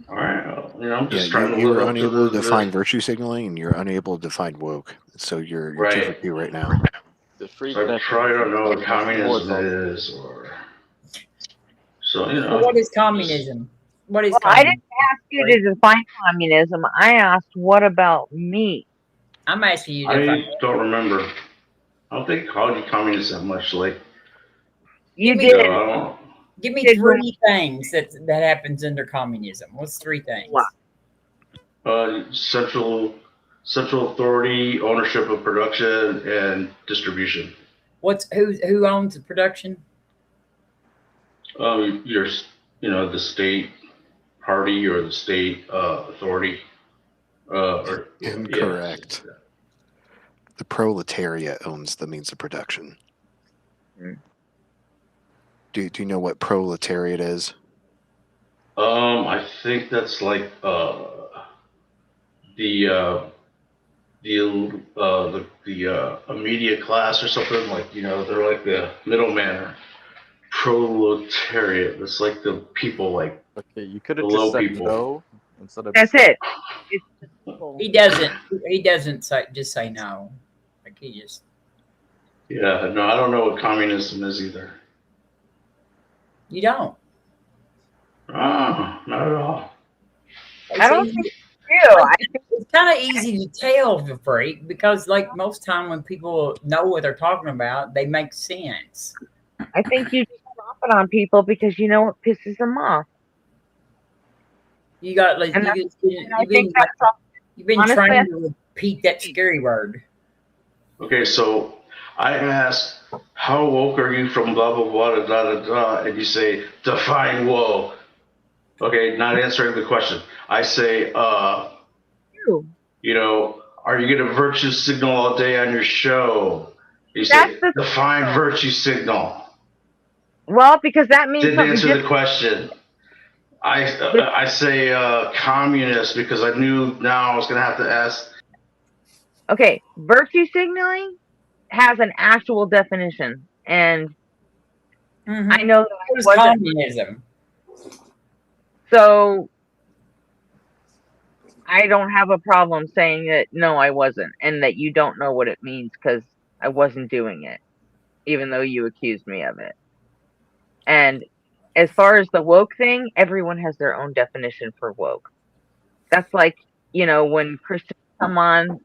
Speaker 8: All right, well, I'm just trying to.
Speaker 7: You were unable to define virtue signaling, and you're unable to define woke. So you're 2 for 2 right now.
Speaker 6: The freak
Speaker 8: So I probably don't know what communism is, or so
Speaker 10: So what is communism? What is
Speaker 3: I
Speaker 10: communism?
Speaker 3: didn't ask you to define communism. I asked, what about me?
Speaker 10: I'm asking you to
Speaker 8: I
Speaker 10: define.
Speaker 8: don't remember. I don't think I called you communist that much. Like
Speaker 3: You
Speaker 10: Give me-
Speaker 3: did.
Speaker 10: Give me 3 things that happens under communism. What's 3 things?
Speaker 8: Central authority, ownership of production, and distribution.
Speaker 10: Who owns the production?
Speaker 8: The state party or the state authority.
Speaker 7: Incorrect.
Speaker 8: Yeah.
Speaker 7: The proletariat owns the means of production. Do you know what proletariat is?
Speaker 8: I think that's like a media class or something, like they're like the middleman. Proletariat. It's like the people, like
Speaker 6: Okay, you could have
Speaker 8: the
Speaker 6: just
Speaker 8: low
Speaker 6: said
Speaker 8: people.
Speaker 6: no instead of.
Speaker 3: That's it.
Speaker 10: He doesn't. He doesn't just say no. Like he just.
Speaker 8: Yeah, no, I don't know what communism is either.
Speaker 10: You don't.
Speaker 8: Not at all.
Speaker 3: I don't think you do.
Speaker 10: It's kind of easy to tell the freak, because like most time when people know what they're talking about, they make sense.
Speaker 3: I think you just drop it on people because you know what pisses them off.
Speaker 10: You got like
Speaker 3: And
Speaker 10: you've
Speaker 3: think that's all.
Speaker 10: been
Speaker 3: Honestly,
Speaker 10: trying to repeat that scary word.
Speaker 8: Okay, so I ask, how woke are you from blah, blah, blah, da, da, da, and you say, define woke. Okay, not answering the question. I say, are you going to virtue signal all day on your show? You say, define virtue signal.
Speaker 3: Well, because that means
Speaker 8: Didn't
Speaker 3: something
Speaker 8: answer
Speaker 3: different.
Speaker 8: the question. I say communist because I knew now I was going to have to ask.
Speaker 3: Okay, virtue signaling has an actual definition, and I know that
Speaker 10: it was communism.
Speaker 3: So I don't have a problem saying that no, I wasn't, and that you don't know what it means because I wasn't doing it, even though you accused me of it. And as far as the woke thing, everyone has their own definition for woke. That's like, when Christians come on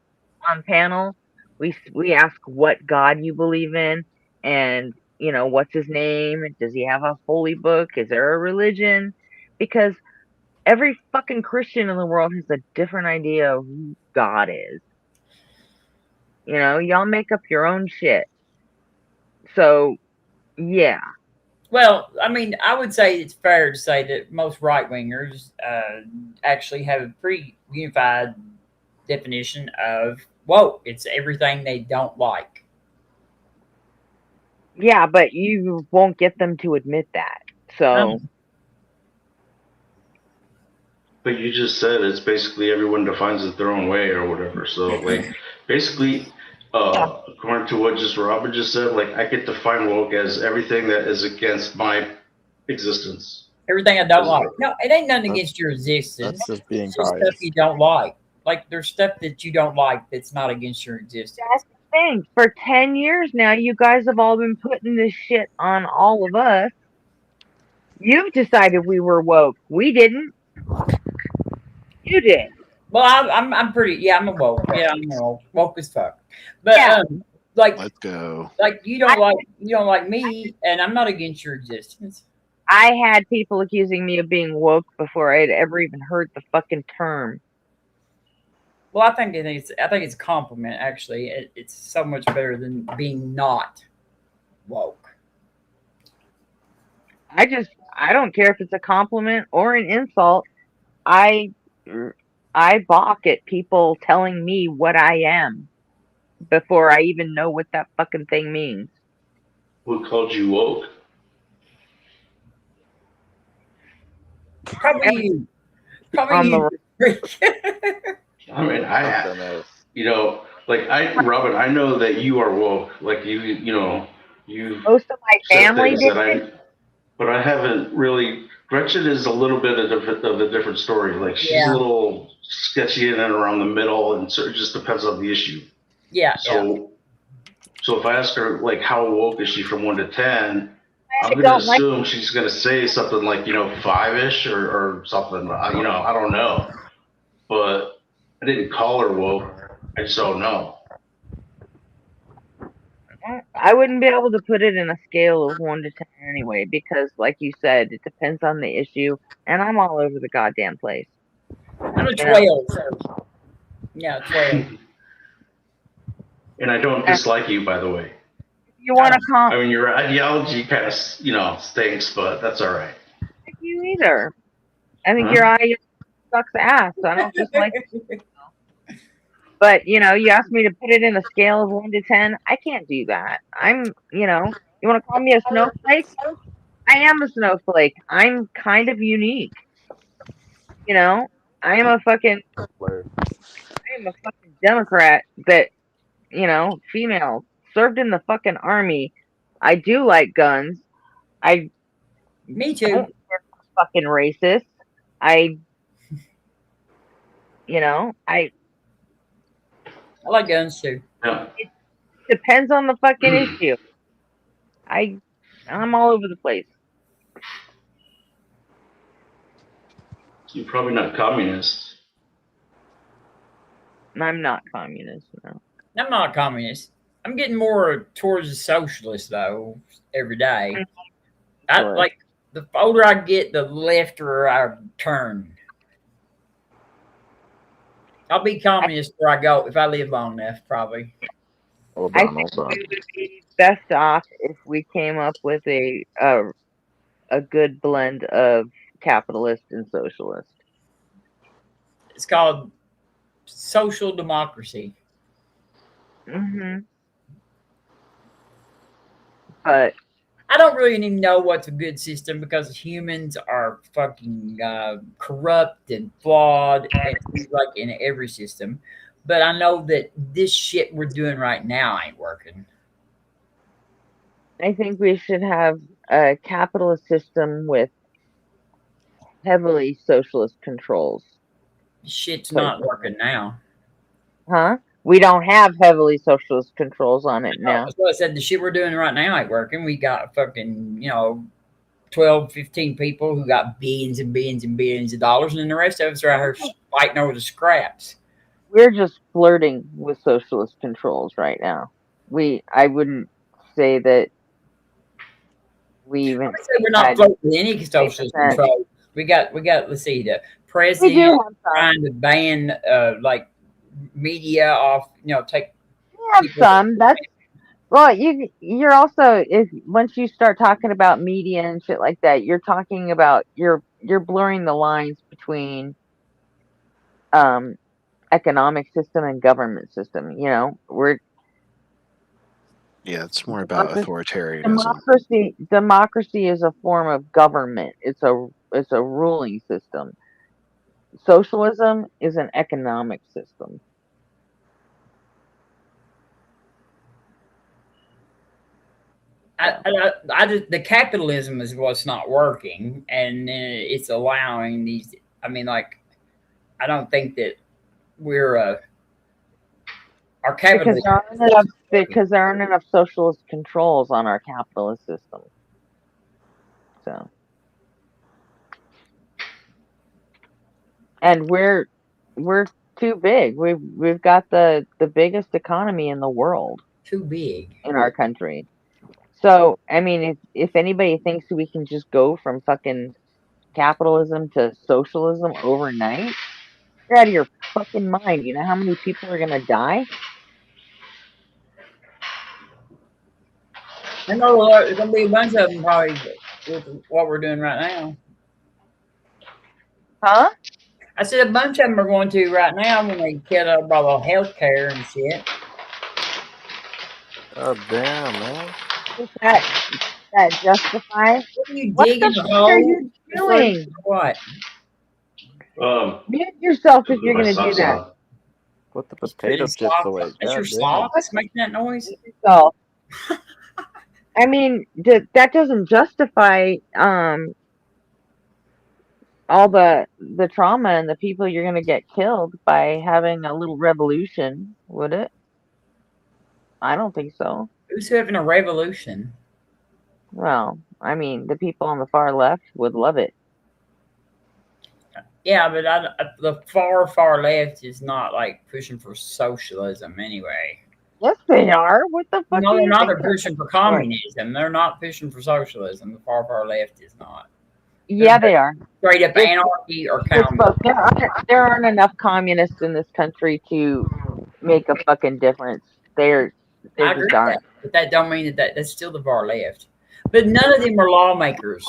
Speaker 3: panel, we ask what God you believe in, and what's his name, does he have a holy book, is there a religion? Because every fucking Christian in the world has a different idea of who God is. Y'all make up your own shit. So yeah.
Speaker 10: Well, I mean, I would say it's fair to say that most right-wingers actually have a pretty unified definition of woke. It's everything they don't like.
Speaker 3: Yeah, but you won't get them to admit that. So.
Speaker 8: But you just said it's basically everyone defines it their own way or whatever. So, like, basically, according to what just Robin just said, like I could define woke as everything that is against my existence.
Speaker 10: Everything I don't
Speaker 8: As-
Speaker 10: like. No, it ain't nothing
Speaker 6: That's-
Speaker 10: against your existence.
Speaker 6: That's just being
Speaker 10: It's just stuff
Speaker 6: biased.
Speaker 10: you don't like. Like there's stuff that you don't like that's not against your existence.
Speaker 3: That's the thing. For 10 years now, you guys have all been putting this shit on all of us. You've decided we were woke. We didn't. You did.
Speaker 10: Well, I'm pretty. Yeah, I'm a woke. Yeah, I'm a woke as fuck. But
Speaker 3: Yeah.
Speaker 10: like
Speaker 7: Let's go.
Speaker 10: you don't like me, and I'm not against your existence.
Speaker 3: I had people accusing me of being woke before I'd ever even heard the fucking term.
Speaker 10: Well, I think it's a compliment. Actually, it's so much better than being not woke.
Speaker 3: I don't care if it's a compliment or an insult. I balk at people telling me what I am before I even know what that fucking thing means.
Speaker 8: Who called you woke?
Speaker 10: Probably you. Probably
Speaker 3: On
Speaker 10: you.
Speaker 8: I mean,
Speaker 6: Dumbass.
Speaker 8: Robin, I know that you are woke. Like you
Speaker 3: Most of my
Speaker 8: said
Speaker 3: family
Speaker 8: things
Speaker 3: did.
Speaker 8: that but I haven't really. Gretchen is a little bit of a different story. Like she's
Speaker 10: Yeah.
Speaker 8: a little sketchy in and around the middle, and so it just depends on the issue.
Speaker 10: Yeah.
Speaker 8: So if I ask her like how woke is she from 1 to 10, I'm
Speaker 3: I
Speaker 8: gonna
Speaker 3: don't like.
Speaker 8: assume she's gonna say something like 5-ish or something. I don't know, but I didn't call her woke. I just don't know.
Speaker 3: I wouldn't be able to put it in a scale of 1 to 10 anyway, because, like you said, it depends on the issue, and I'm all over the goddamn place.
Speaker 10: I'm a
Speaker 3: You know?
Speaker 10: 12. Yeah, 12.
Speaker 8: And I don't dislike you, by the way.
Speaker 3: You want to
Speaker 8: I mean, your ideology kind of stinks, but that's all right.
Speaker 3: like you either. I think
Speaker 8: Huh?
Speaker 3: your eye sucks ass, so I don't just like it. But, you asked me to put it in a scale of 1 to 10. I can't do that. You want to call me a snowflake? I am a snowflake. I'm kind of unique. I am a fucking Democrat that, female, served in the fucking army. I do like guns. I
Speaker 10: Me too.
Speaker 3: don't fucking racist. I
Speaker 10: like guns too.
Speaker 8: Yeah.
Speaker 3: It depends on the fucking issue. I'm all over the place.
Speaker 8: You're probably not communist.
Speaker 3: I'm not communist, no.
Speaker 10: I'm not a communist. I'm getting more towards the socialist though every day. I
Speaker 3: Sure.
Speaker 10: like the older I get, the lefter I turn. I'll be communist where I go if I live long enough, probably.
Speaker 6: Hold
Speaker 3: I
Speaker 6: on,
Speaker 3: think
Speaker 6: hold on.
Speaker 3: we would be best off if we came up with a good blend of capitalist and socialist.
Speaker 10: It's called social democracy.
Speaker 3: Mm-hmm. But
Speaker 10: I don't really even know what's a good system because humans are fucking corrupt and flawed, and like in every system. But I know that this shit we're doing right now ain't working.
Speaker 3: I think we should have a capitalist system with heavily socialist controls.
Speaker 10: Shit's not working now.
Speaker 3: Huh? We don't have heavily socialist controls on it now.
Speaker 10: That's what I said. The shit we're doing right now ain't working. We got fucking, 12, 15 people who got billions and billions and billions of dollars, and then the rest of us are out here fighting over the scraps.
Speaker 3: We're just flirting with socialist controls right now. I wouldn't say that we even.
Speaker 10: I would say we're not flirting with any socialist control. We got. Let's see, the president trying to ban like media off. Take.
Speaker 3: We have some. That's well. You're also once you start talking about media and shit like that, you're talking about you're blurring the lines between economic system and government system.
Speaker 7: It's more about authoritarianism.
Speaker 3: Democracy is a form of government. It's a ruling system. Socialism is an economic system.
Speaker 10: the capitalism is what's not working, and it's allowing these. I mean, like, I don't think that we're our capitalism.
Speaker 3: Because there aren't enough socialist controls on our capitalist system. So, and we're too big. We've got the biggest economy in the world
Speaker 10: Too big.
Speaker 3: in our country. So, I mean, if anybody thinks we can just go from fucking capitalism to socialism overnight, you're out of your fucking mind. You know how many people are gonna die?
Speaker 10: I know there's gonna be a bunch of them probably with what we're doing right now.
Speaker 3: Huh?
Speaker 10: I said a bunch of them are going to right now when they get up all the health care and shit.
Speaker 6: God damn, man.
Speaker 3: Does that justify?
Speaker 10: What are you
Speaker 3: What
Speaker 10: digging
Speaker 3: the
Speaker 10: a
Speaker 3: fuck are
Speaker 10: hole?
Speaker 3: you doing?
Speaker 10: What?
Speaker 3: Mute yourself if you're
Speaker 8: my
Speaker 3: gonna do
Speaker 8: son's
Speaker 3: that.
Speaker 8: on.
Speaker 6: Put the potato chips away.
Speaker 10: That's your
Speaker 6: God damn.
Speaker 10: socks making that noise?
Speaker 3: Mute yourself. I mean, that doesn't justify all the trauma and the people you're gonna get killed by having a little revolution, would it? I don't think so.
Speaker 10: Who's having a revolution?
Speaker 3: Well, I mean, the people on the far left would love it.
Speaker 10: Yeah, but the far left is not like pushing for socialism anyway.
Speaker 3: Yes, they are. What the fuck?
Speaker 10: No,
Speaker 3: do
Speaker 10: they're
Speaker 3: you
Speaker 10: not.
Speaker 3: think
Speaker 10: They're
Speaker 3: they're
Speaker 10: pushing for communism. They're not pushing for socialism. The far left is not.
Speaker 3: Yeah, they are.
Speaker 10: Straight up
Speaker 3: It's-
Speaker 10: anarchy or
Speaker 3: It's
Speaker 10: communism.
Speaker 3: both. There aren't enough communists in this country to make a fucking difference. There
Speaker 10: I agree
Speaker 3: just
Speaker 10: with
Speaker 3: aren't.
Speaker 10: that, but that don't mean that's still the far left. But none of them are lawmakers.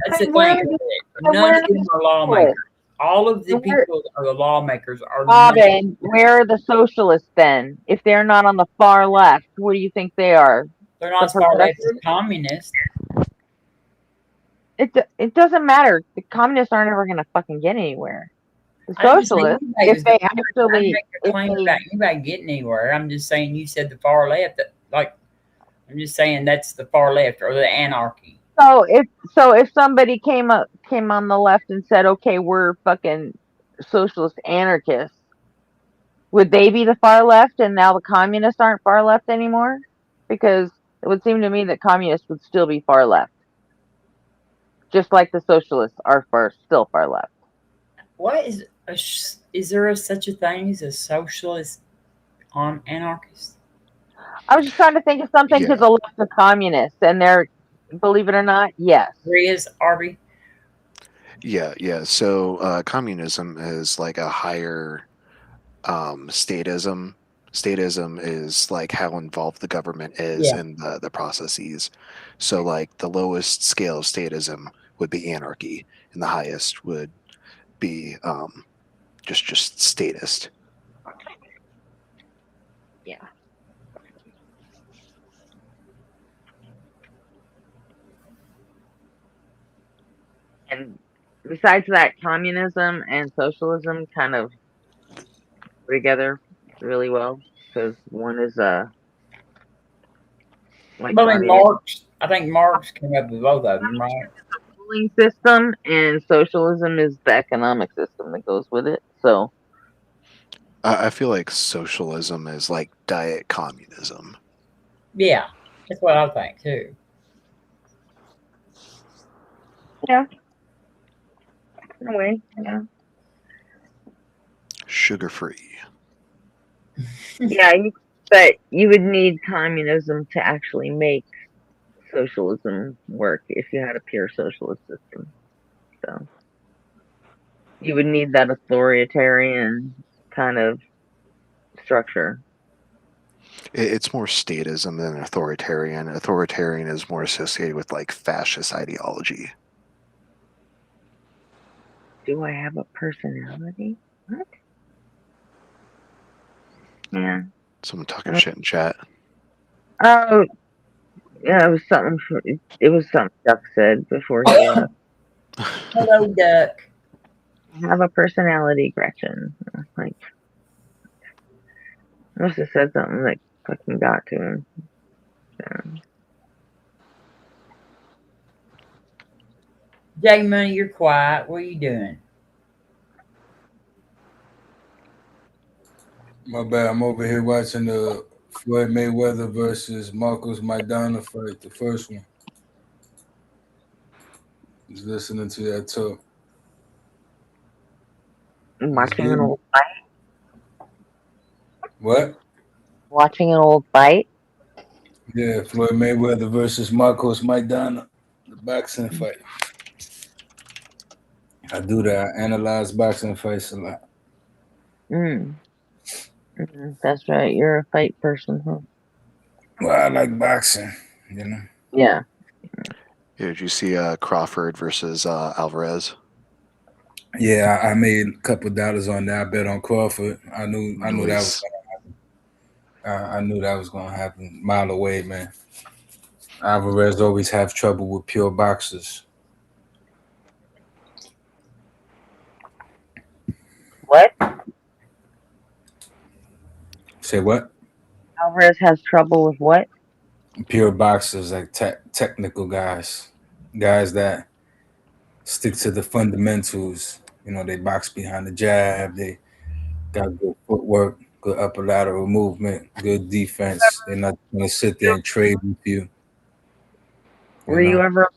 Speaker 10: That's the
Speaker 3: Then where
Speaker 10: thing.
Speaker 3: are
Speaker 10: None of
Speaker 3: the
Speaker 10: them are lawmakers. All of the
Speaker 3: Then where-
Speaker 10: people that are the lawmakers are not.
Speaker 3: Robin, where are the socialists then? If they're not on the far left, what do you think they are?
Speaker 10: They're not as
Speaker 3: The
Speaker 10: far left as
Speaker 3: progressives?
Speaker 10: communists.
Speaker 3: It doesn't matter. The communists aren't ever gonna fucking get anywhere. The
Speaker 10: I didn't say
Speaker 3: socialists,
Speaker 10: anybody
Speaker 3: if
Speaker 10: was
Speaker 3: they
Speaker 10: gonna- I
Speaker 3: actually,
Speaker 10: didn't make a
Speaker 3: if
Speaker 10: claim
Speaker 3: they,
Speaker 10: about anybody getting anywhere. I'm just saying you said the far left. I'm just saying that's the far left or the anarchy.
Speaker 3: so if somebody came on the left and said, okay, we're fucking socialist anarchists, would they be the far left and now the communists aren't far left anymore? Because it would seem to me that communists would still be far left. Just like the socialists are still far left.
Speaker 10: What is there such a thing as a socialist anarchist?
Speaker 3: I was just trying to think of something
Speaker 7: Yeah.
Speaker 3: to the left of communists, and they're, believe it or not, yes.
Speaker 10: There is Arby.
Speaker 7: Yeah. So communism is like a higher statism. Statism is like how involved the government is
Speaker 10: Yeah.
Speaker 7: in the processes. So like the lowest scale of statism would be anarchy, and the highest would be just statist.
Speaker 3: Yeah. And besides that, communism and socialism kind of go together really well because one is like
Speaker 10: Well, I mean,
Speaker 3: communism
Speaker 10: I think Marx came up with both of them, right?
Speaker 3: ruling system, and socialism is the economic system that goes with it. So
Speaker 7: I feel like socialism is like diet communism.
Speaker 10: Yeah, that's what I think too.
Speaker 3: yeah, in a way, yeah.
Speaker 7: Sugar free.
Speaker 3: Yeah, but you would need communism to actually make socialism work if you had a pure socialist system. So you would need that authoritarian kind of structure.
Speaker 7: It's more statism than authoritarian. Authoritarian is more associated with like fascist ideology.
Speaker 3: Do I have a personality? What? Yeah.
Speaker 7: Someone talking shit in chat.
Speaker 3: Oh, yeah. It was something. It was something Duck said before he left.
Speaker 10: Hello, Duck.
Speaker 3: I have a personality, Gretchen. Like, I must have said something that fucking got to him. So.
Speaker 10: J Money, you're quiet. What are you doing?
Speaker 9: My bad. I'm over here watching the Floyd Mayweather versus Marcos Maidana fight, the first one. Just listening to that talk.
Speaker 3: Watching an
Speaker 9: good.
Speaker 3: old fight.
Speaker 9: What?
Speaker 3: Watching an old fight.
Speaker 9: Yeah, Floyd Mayweather versus Marcos Maidana, the boxing fight. I do that. I analyze boxing fights a lot.
Speaker 3: Mm. That's right. You're a fight person, huh?
Speaker 9: Well, I like boxing, you know.
Speaker 3: Yeah.
Speaker 7: Yeah, did you see Crawford versus Alvarez?
Speaker 9: Yeah, I made a couple dollars on that. I bet on Crawford. I knew that was
Speaker 7: Nice.
Speaker 9: I knew that was gonna happen. Mile away, man. Alvarez always have trouble with pure boxers.
Speaker 3: What?
Speaker 9: Say what?
Speaker 3: Alvarez has trouble with what?
Speaker 9: Pure boxers, like technical guys that stick to the fundamentals. You know, they box behind the jab. They got good footwork, good upper lateral movement, good defense. They're not gonna sit there and trade with you. You
Speaker 3: Were you
Speaker 9: know.
Speaker 3: ever?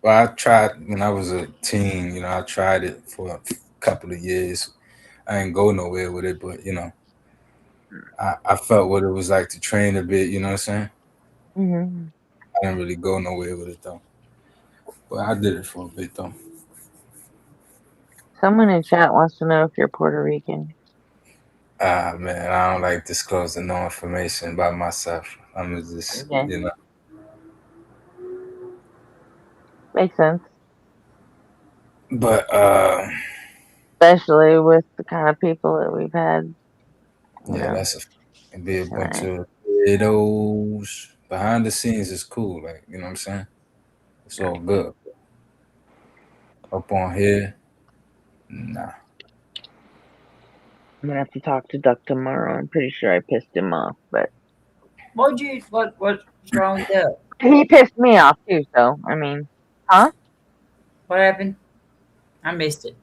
Speaker 9: Well, I tried when I was a teen. You know, I tried it for a couple of years. I didn't go nowhere with it, but you know, I felt what it was like to train a bit. You know what I'm saying?
Speaker 3: Mm-hmm.
Speaker 9: I didn't really go nowhere with it though, but I did it for a bit though.
Speaker 3: Someone in chat wants to know if you're Puerto Rican.
Speaker 9: Ah man, I don't like disclosing no information about myself. I'm just,
Speaker 3: Okay.
Speaker 9: you know.
Speaker 3: Makes sense.
Speaker 9: But
Speaker 3: Especially with the kind of people that we've had.
Speaker 9: yeah,
Speaker 3: Yeah.
Speaker 9: it'd be a bunch
Speaker 3: Right.
Speaker 9: of weirdos. Behind the scenes is cool, like you know what I'm saying. It's all good. Up on here, nah.
Speaker 3: I'm gonna have to talk to Duck tomorrow. I'm pretty sure I pissed him off, but
Speaker 10: What's wrong with that?
Speaker 3: he pissed me off too. So I mean, huh?
Speaker 10: What happened? I missed it.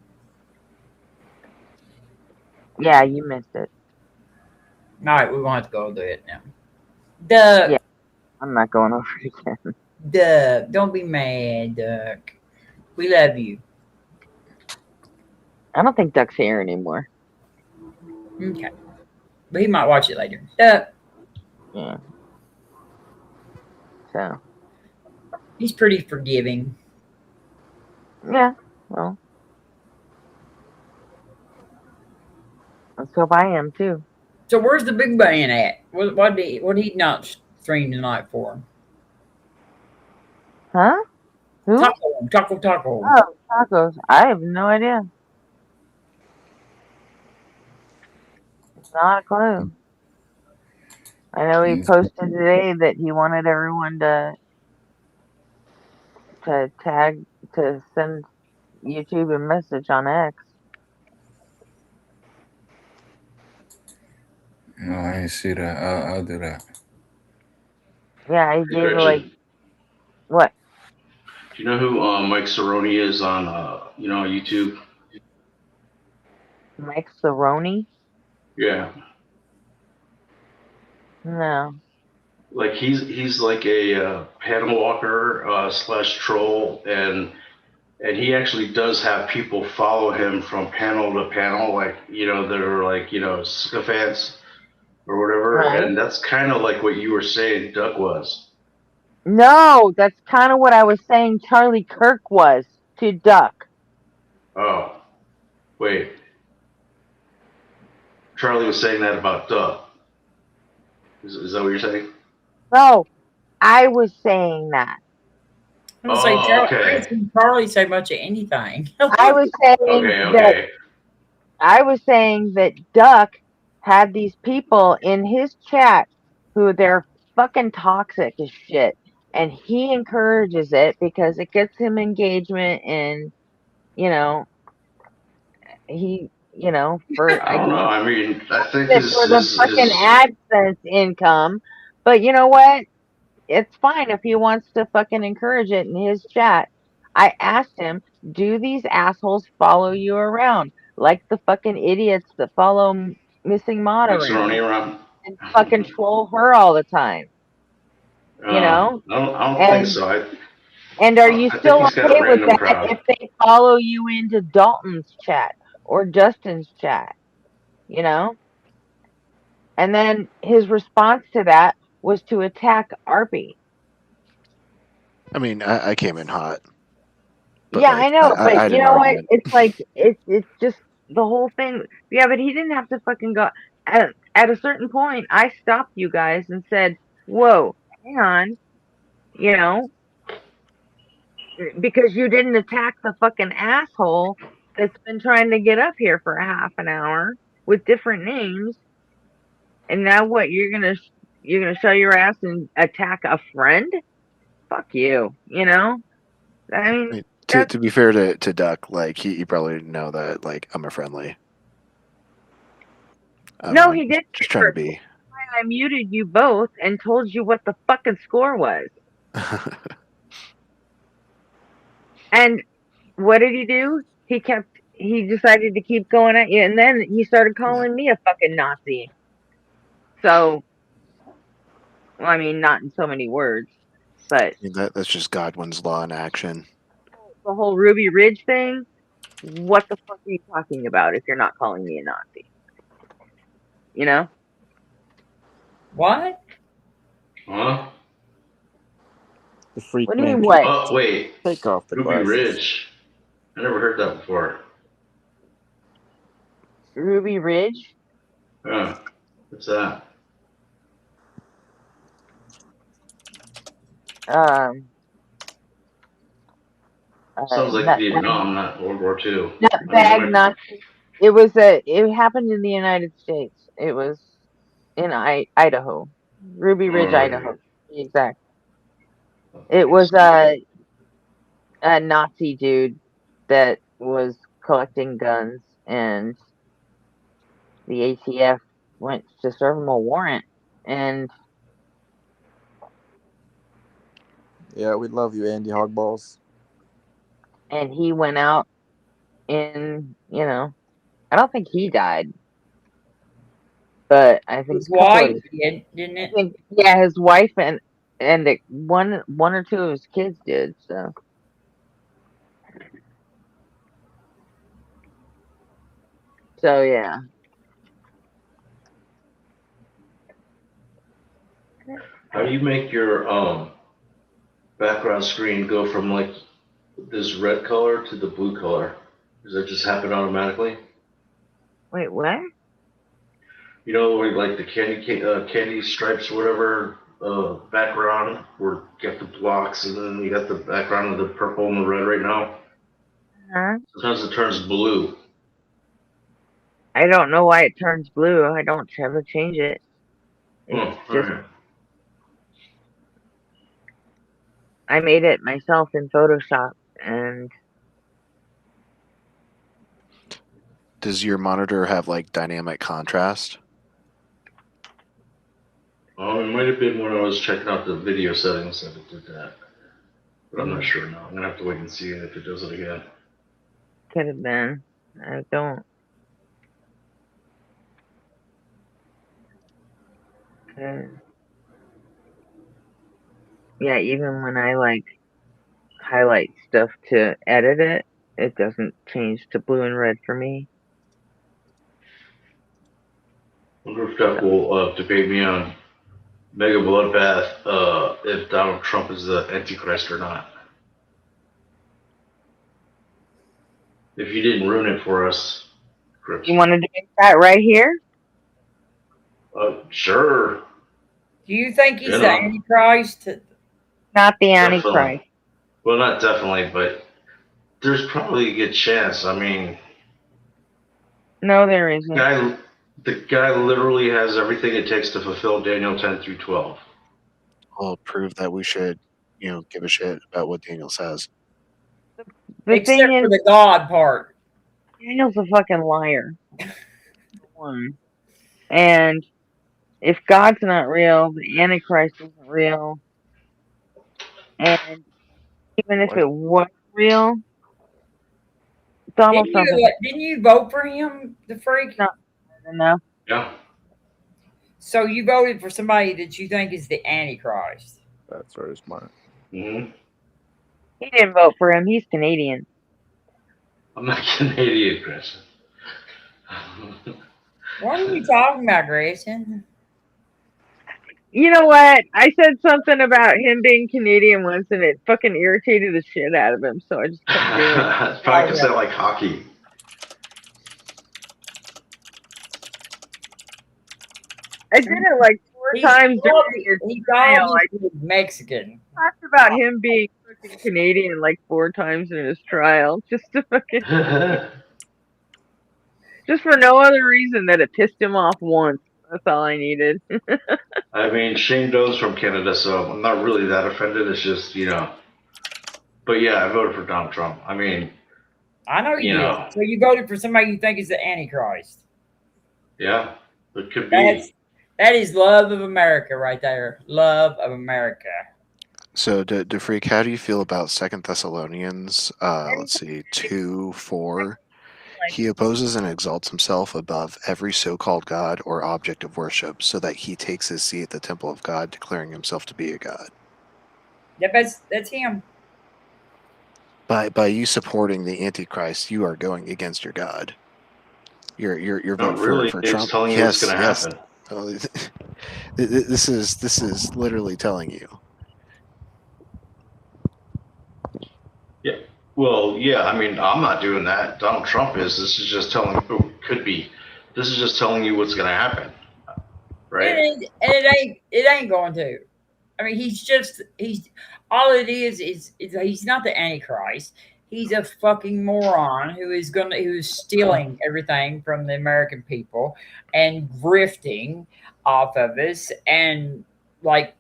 Speaker 3: Yeah, you missed it.
Speaker 10: All right, we want to go do it now. Duck,
Speaker 3: Yeah, I'm not going over it again.
Speaker 10: Duck, don't be mad, Duck. We love you.
Speaker 3: I don't think Duck's here anymore.
Speaker 10: Okay, but he might watch it later. Duck,
Speaker 3: Yeah. So
Speaker 10: he's pretty forgiving.
Speaker 3: yeah. Well, let's hope I am too.
Speaker 10: So where's the big man at? What did he not stream tonight for?
Speaker 3: Huh? Who?
Speaker 10: Taco.
Speaker 3: Oh, tacos. I have no idea. Not a clue. I know he posted today that he wanted everyone to tag to send YouTube a message on X.
Speaker 9: No, I didn't see that. I'll do that.
Speaker 3: Yeah, he
Speaker 8: Hey,
Speaker 3: gave
Speaker 8: Gretchen,
Speaker 3: like what?
Speaker 8: do you know who Mike Cerrone is on YouTube?
Speaker 3: Mike Cerrone?
Speaker 8: Yeah,
Speaker 3: No.
Speaker 8: like he's like a panel walker slash troll, and he actually does have people follow him from panel to panel, like they're like sycophants or whatever,
Speaker 3: Right.
Speaker 8: and that's kind of like what you were saying Duck was.
Speaker 3: No, that's kind of what I was saying Charlie Kirk was to Duck.
Speaker 8: Oh, wait, Charlie was saying that about Duck. Is that what you're saying?
Speaker 3: No, I was saying that.
Speaker 10: I was say
Speaker 8: Oh,
Speaker 10: I ain't
Speaker 8: okay,
Speaker 10: seen Charlie say much of anything.
Speaker 3: I was saying
Speaker 8: okay.
Speaker 3: that Duck had these people in his chat who they're fucking toxic as shit. And he encourages it because it gets him engagement and, you know, for
Speaker 8: I don't know. I mean, I think
Speaker 3: for the fucking AdSense income. But you know what? it's fine if he wants to fucking encourage it in his chat. I asked him, do these assholes follow you around like the fucking idiots that follow Missing Mod
Speaker 8: Mix
Speaker 3: around
Speaker 8: around.
Speaker 3: and fucking troll her all the time? You know?
Speaker 8: I don't think
Speaker 3: And
Speaker 8: so.
Speaker 3: are you
Speaker 8: I think
Speaker 3: still
Speaker 8: he's got a
Speaker 3: okay with
Speaker 8: random
Speaker 3: that
Speaker 8: crowd.
Speaker 3: if they follow you into Dalton's chat or Justin's chat? You know? And then his response to that was to attack Arby.
Speaker 7: I mean, I came in hot, but
Speaker 3: Yeah, I
Speaker 7: like
Speaker 3: know, but
Speaker 7: I
Speaker 3: you
Speaker 7: didn't
Speaker 3: know what?
Speaker 7: argument.
Speaker 3: It's like it's just the whole thing. Yeah, but he didn't have to fucking go. At a certain point, I stopped you guys and said, "Whoa, hang on," you know, because you didn't attack the fucking asshole that's been trying to get up here for a half an hour with different names, and now what? You're gonna show your ass and attack a friend? Fuck you, you know. I
Speaker 7: I
Speaker 3: mean,
Speaker 7: mean,
Speaker 3: that's
Speaker 7: to be fair to Duck, like he probably didn't know that like I'm a friendly. I don't
Speaker 3: no,
Speaker 7: know,
Speaker 3: he did
Speaker 7: just
Speaker 3: at
Speaker 7: trying to
Speaker 3: first.
Speaker 7: be.
Speaker 3: I muted you both and told you what the fucking score was. And what did he do? He decided to keep going at you, and then he started
Speaker 7: Yeah.
Speaker 3: calling me a fucking Nazi. So, well, I mean, not in so many words, but
Speaker 7: I mean, that's just Godwin's law in action.
Speaker 3: the whole Ruby Ridge thing, what the fuck are you talking about if you're not calling me a Nazi? You know?
Speaker 10: What?
Speaker 8: Huh?
Speaker 6: The freak
Speaker 3: What do you
Speaker 6: man
Speaker 3: mean,
Speaker 6: can
Speaker 3: what?
Speaker 8: Oh, wait.
Speaker 6: take off the
Speaker 8: Ruby
Speaker 6: glasses.
Speaker 8: Ridge. I never heard that before.
Speaker 3: Ruby Ridge?
Speaker 8: Huh. What's that?
Speaker 3: Um,
Speaker 8: Sounds like
Speaker 3: nutbag,
Speaker 8: Vietnam, not World War II. I mean,
Speaker 3: nutbag Nazi. It happened in the United States. It was in Idaho, Ruby Ridge, Idaho. To be exact. It was a Nazi dude that was collecting guns, and the ATF went to serve him a warrant, and
Speaker 6: Yeah, we love you, Andy Hogballs.
Speaker 3: he went out in, I don't think he died, but I think
Speaker 10: His
Speaker 3: a couple of
Speaker 10: wife did, didn't it?
Speaker 3: yeah, his wife and one or two of his kids did. So yeah.
Speaker 8: How do you make your background screen go from like this red color to the blue color? Does that just happen automatically?
Speaker 3: Wait, what?
Speaker 8: You know, where like the candy stripes or whatever background, where you got the blocks and then you got the background of the purple and the red right now.
Speaker 3: Huh?
Speaker 8: Sometimes it turns blue.
Speaker 3: I don't know why it turns blue. I don't ever change it. It's
Speaker 8: Oh,
Speaker 3: just
Speaker 8: alright.
Speaker 3: I made it myself in Photoshop, and
Speaker 7: Does your monitor have like dynamic contrast?
Speaker 8: It might have been when I was checking out the video settings that it did that. But I'm not sure now. I'm gonna have to wait and see if it does it again.
Speaker 3: could have been. I don't. Yeah, even when I like highlight stuff to edit it, it doesn't change to blue and red for me.
Speaker 8: Wonder if Duck will debate me on Mega Bloodbath if Donald Trump is the Antichrist or not. If you didn't ruin it for us, Crips.
Speaker 3: You want to do that right here?
Speaker 8: Sure.
Speaker 10: Do you think he's
Speaker 8: You
Speaker 10: the
Speaker 8: know.
Speaker 10: Antichrist?
Speaker 3: Not the
Speaker 8: Definitely.
Speaker 3: Antichrist.
Speaker 8: Well, not definitely, but there's probably a good chance. I mean,
Speaker 3: No, there isn't.
Speaker 8: the guy literally has everything it takes to fulfill Daniel 10 through 12.
Speaker 7: Will prove that we should, give a shit about what Daniel says.
Speaker 3: The
Speaker 10: Except
Speaker 3: thing
Speaker 10: for
Speaker 3: is,
Speaker 10: the God part.
Speaker 3: Daniel's a fucking liar. One. And if God's not real, the Antichrist isn't real, And even if
Speaker 6: What?
Speaker 3: it was real, Donald Trump is
Speaker 10: Didn't you vote for him, the freak?
Speaker 3: not enough.
Speaker 8: Yeah.
Speaker 10: So you voted for somebody that you think is the Antichrist.
Speaker 6: That's very smart.
Speaker 8: Hmm.
Speaker 3: He didn't vote for him. He's Canadian.
Speaker 8: I'm not Canadian, Chris.
Speaker 10: What are you talking about, Grayson?
Speaker 3: You know what? I said something about him being Canadian once, and it fucking irritated the shit out of him. So I just kept doing it.
Speaker 8: It's probably because I like hockey.
Speaker 3: I did it like 4 times during his
Speaker 10: He
Speaker 3: trial.
Speaker 10: called
Speaker 3: I
Speaker 10: me Mexican.
Speaker 3: talked about him being fucking Canadian like 4 times in his trial, just to fucking, just for no other reason that it pissed him off once. That's all I needed.
Speaker 8: I mean, Shane Doe's from Canada, so I'm not really that offended. It's just, But yeah, I voted for Donald Trump. I mean,
Speaker 10: I know you
Speaker 8: You
Speaker 10: did.
Speaker 8: know.
Speaker 10: So you voted for somebody you think is the Antichrist.
Speaker 8: yeah, it could be.
Speaker 10: That is love of America right there. Love of America.
Speaker 7: So, DeFreak, how do you feel about Second Thessalonians? Let's see, 2:4. He opposes and exalts himself above every so-called god or object of worship, so that he takes his seat at the temple of God, declaring himself to be a god.
Speaker 10: Yep, that's him.
Speaker 7: By you supporting the Antichrist, you are going against your God. Your
Speaker 8: Not
Speaker 7: vote
Speaker 8: really.
Speaker 7: for
Speaker 8: It's
Speaker 7: Trump.
Speaker 8: telling you what's going to happen.
Speaker 7: Oh, this is literally telling you.
Speaker 8: Yeah. Well, yeah. I mean, I'm not doing that. Donald Trump is. This is just telling. Could be. This is just telling you what's going to happen, right?
Speaker 10: And it ain't going to. I mean, he's all it is he's not the Antichrist. He's a fucking moron who's stealing everything from the American people and grifting off of us and like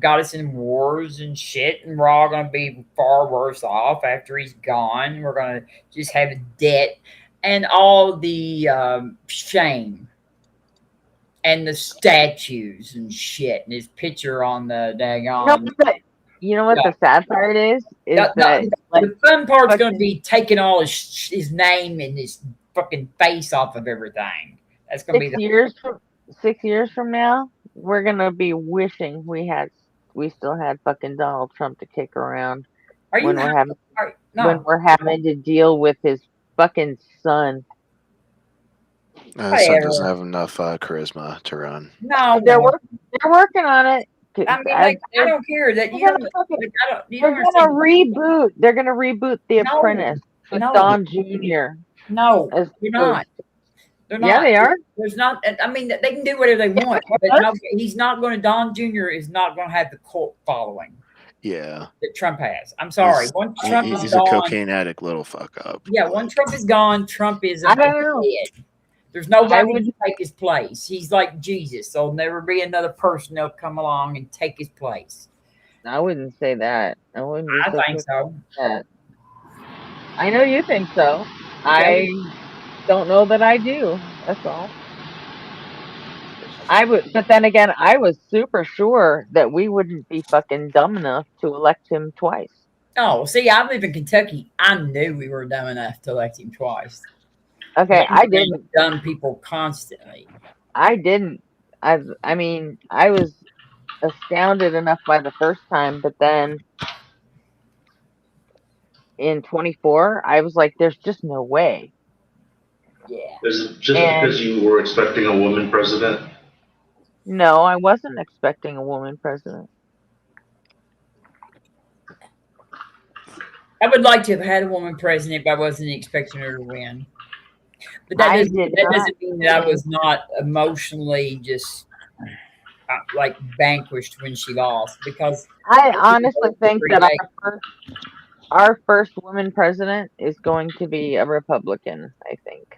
Speaker 10: got us in wars and shit, and we're all gonna be far worse off after he's gone. We're gonna just have debt and all the shame and the statues and shit, and his picture on the daggone.
Speaker 3: You know what
Speaker 10: Yeah.
Speaker 3: the sad part is
Speaker 10: The,
Speaker 3: that like
Speaker 10: the fun part's
Speaker 3: fucking-
Speaker 10: going to be taking all his name and his fucking face off of everything. That's going to be
Speaker 3: 6 years from now, we're gonna be wishing we still had fucking Donald Trump to kick around
Speaker 10: Are you
Speaker 3: when we're having
Speaker 10: no?
Speaker 3: when we're having to deal with his fucking son.
Speaker 7: His son
Speaker 10: Whatever.
Speaker 7: doesn't have enough charisma to run.
Speaker 10: No,
Speaker 3: They're working on it.
Speaker 10: I mean, like, I don't care that you
Speaker 3: they're
Speaker 10: don't.
Speaker 3: gonna
Speaker 10: Like, I don't. You
Speaker 3: They're
Speaker 10: don't
Speaker 3: gonna
Speaker 10: understand.
Speaker 3: reboot. They're gonna reboot The
Speaker 10: No,
Speaker 3: Apprentice with
Speaker 10: no.
Speaker 3: Don Jr.
Speaker 10: No,
Speaker 3: as
Speaker 10: they're not.
Speaker 3: host.
Speaker 10: They're
Speaker 3: Yeah,
Speaker 10: not.
Speaker 3: they are.
Speaker 10: There's not. I mean, they can do whatever they want, but no, he's not going to. Don Jr. is not going to have the cult following
Speaker 7: Yeah.
Speaker 10: that Trump has. I'm sorry. Once Trump is
Speaker 7: He's a
Speaker 10: gone,
Speaker 7: cocaine addict little fuck up.
Speaker 10: yeah, once Trump is gone, Trump is
Speaker 3: I don't know.
Speaker 10: dead. There's nobody
Speaker 3: I would-
Speaker 10: to take his place. He's like Jesus. There'll never be another person that'll come along and take his place.
Speaker 3: I wouldn't say that. I wouldn't. Be
Speaker 10: I
Speaker 3: so
Speaker 10: think
Speaker 3: quick
Speaker 10: so.
Speaker 3: with that. I know you think so. I don't know that I do. That's all. I would, but then again, I was super sure that we wouldn't be fucking dumb enough to elect him twice.
Speaker 10: Oh, see, I live in Kentucky. I knew we were dumb enough to elect him twice.
Speaker 3: Okay, I didn't.
Speaker 10: Dumb people constantly.
Speaker 3: I didn't. I mean, I was astounded enough by the first time, but then in 24, I was like, there's just no way.
Speaker 10: Yeah.
Speaker 8: Is it just
Speaker 3: And-
Speaker 8: because you were expecting a woman president?
Speaker 3: No, I wasn't expecting a woman president.
Speaker 10: I would like to have had a woman president, but I wasn't expecting her to win. But that
Speaker 3: I
Speaker 10: doesn't,
Speaker 3: did
Speaker 10: that
Speaker 3: not
Speaker 10: doesn't mean that I was not emotionally just like vanquished when she lost, because
Speaker 3: I honestly think that our first woman president is going to be a Republican, I think.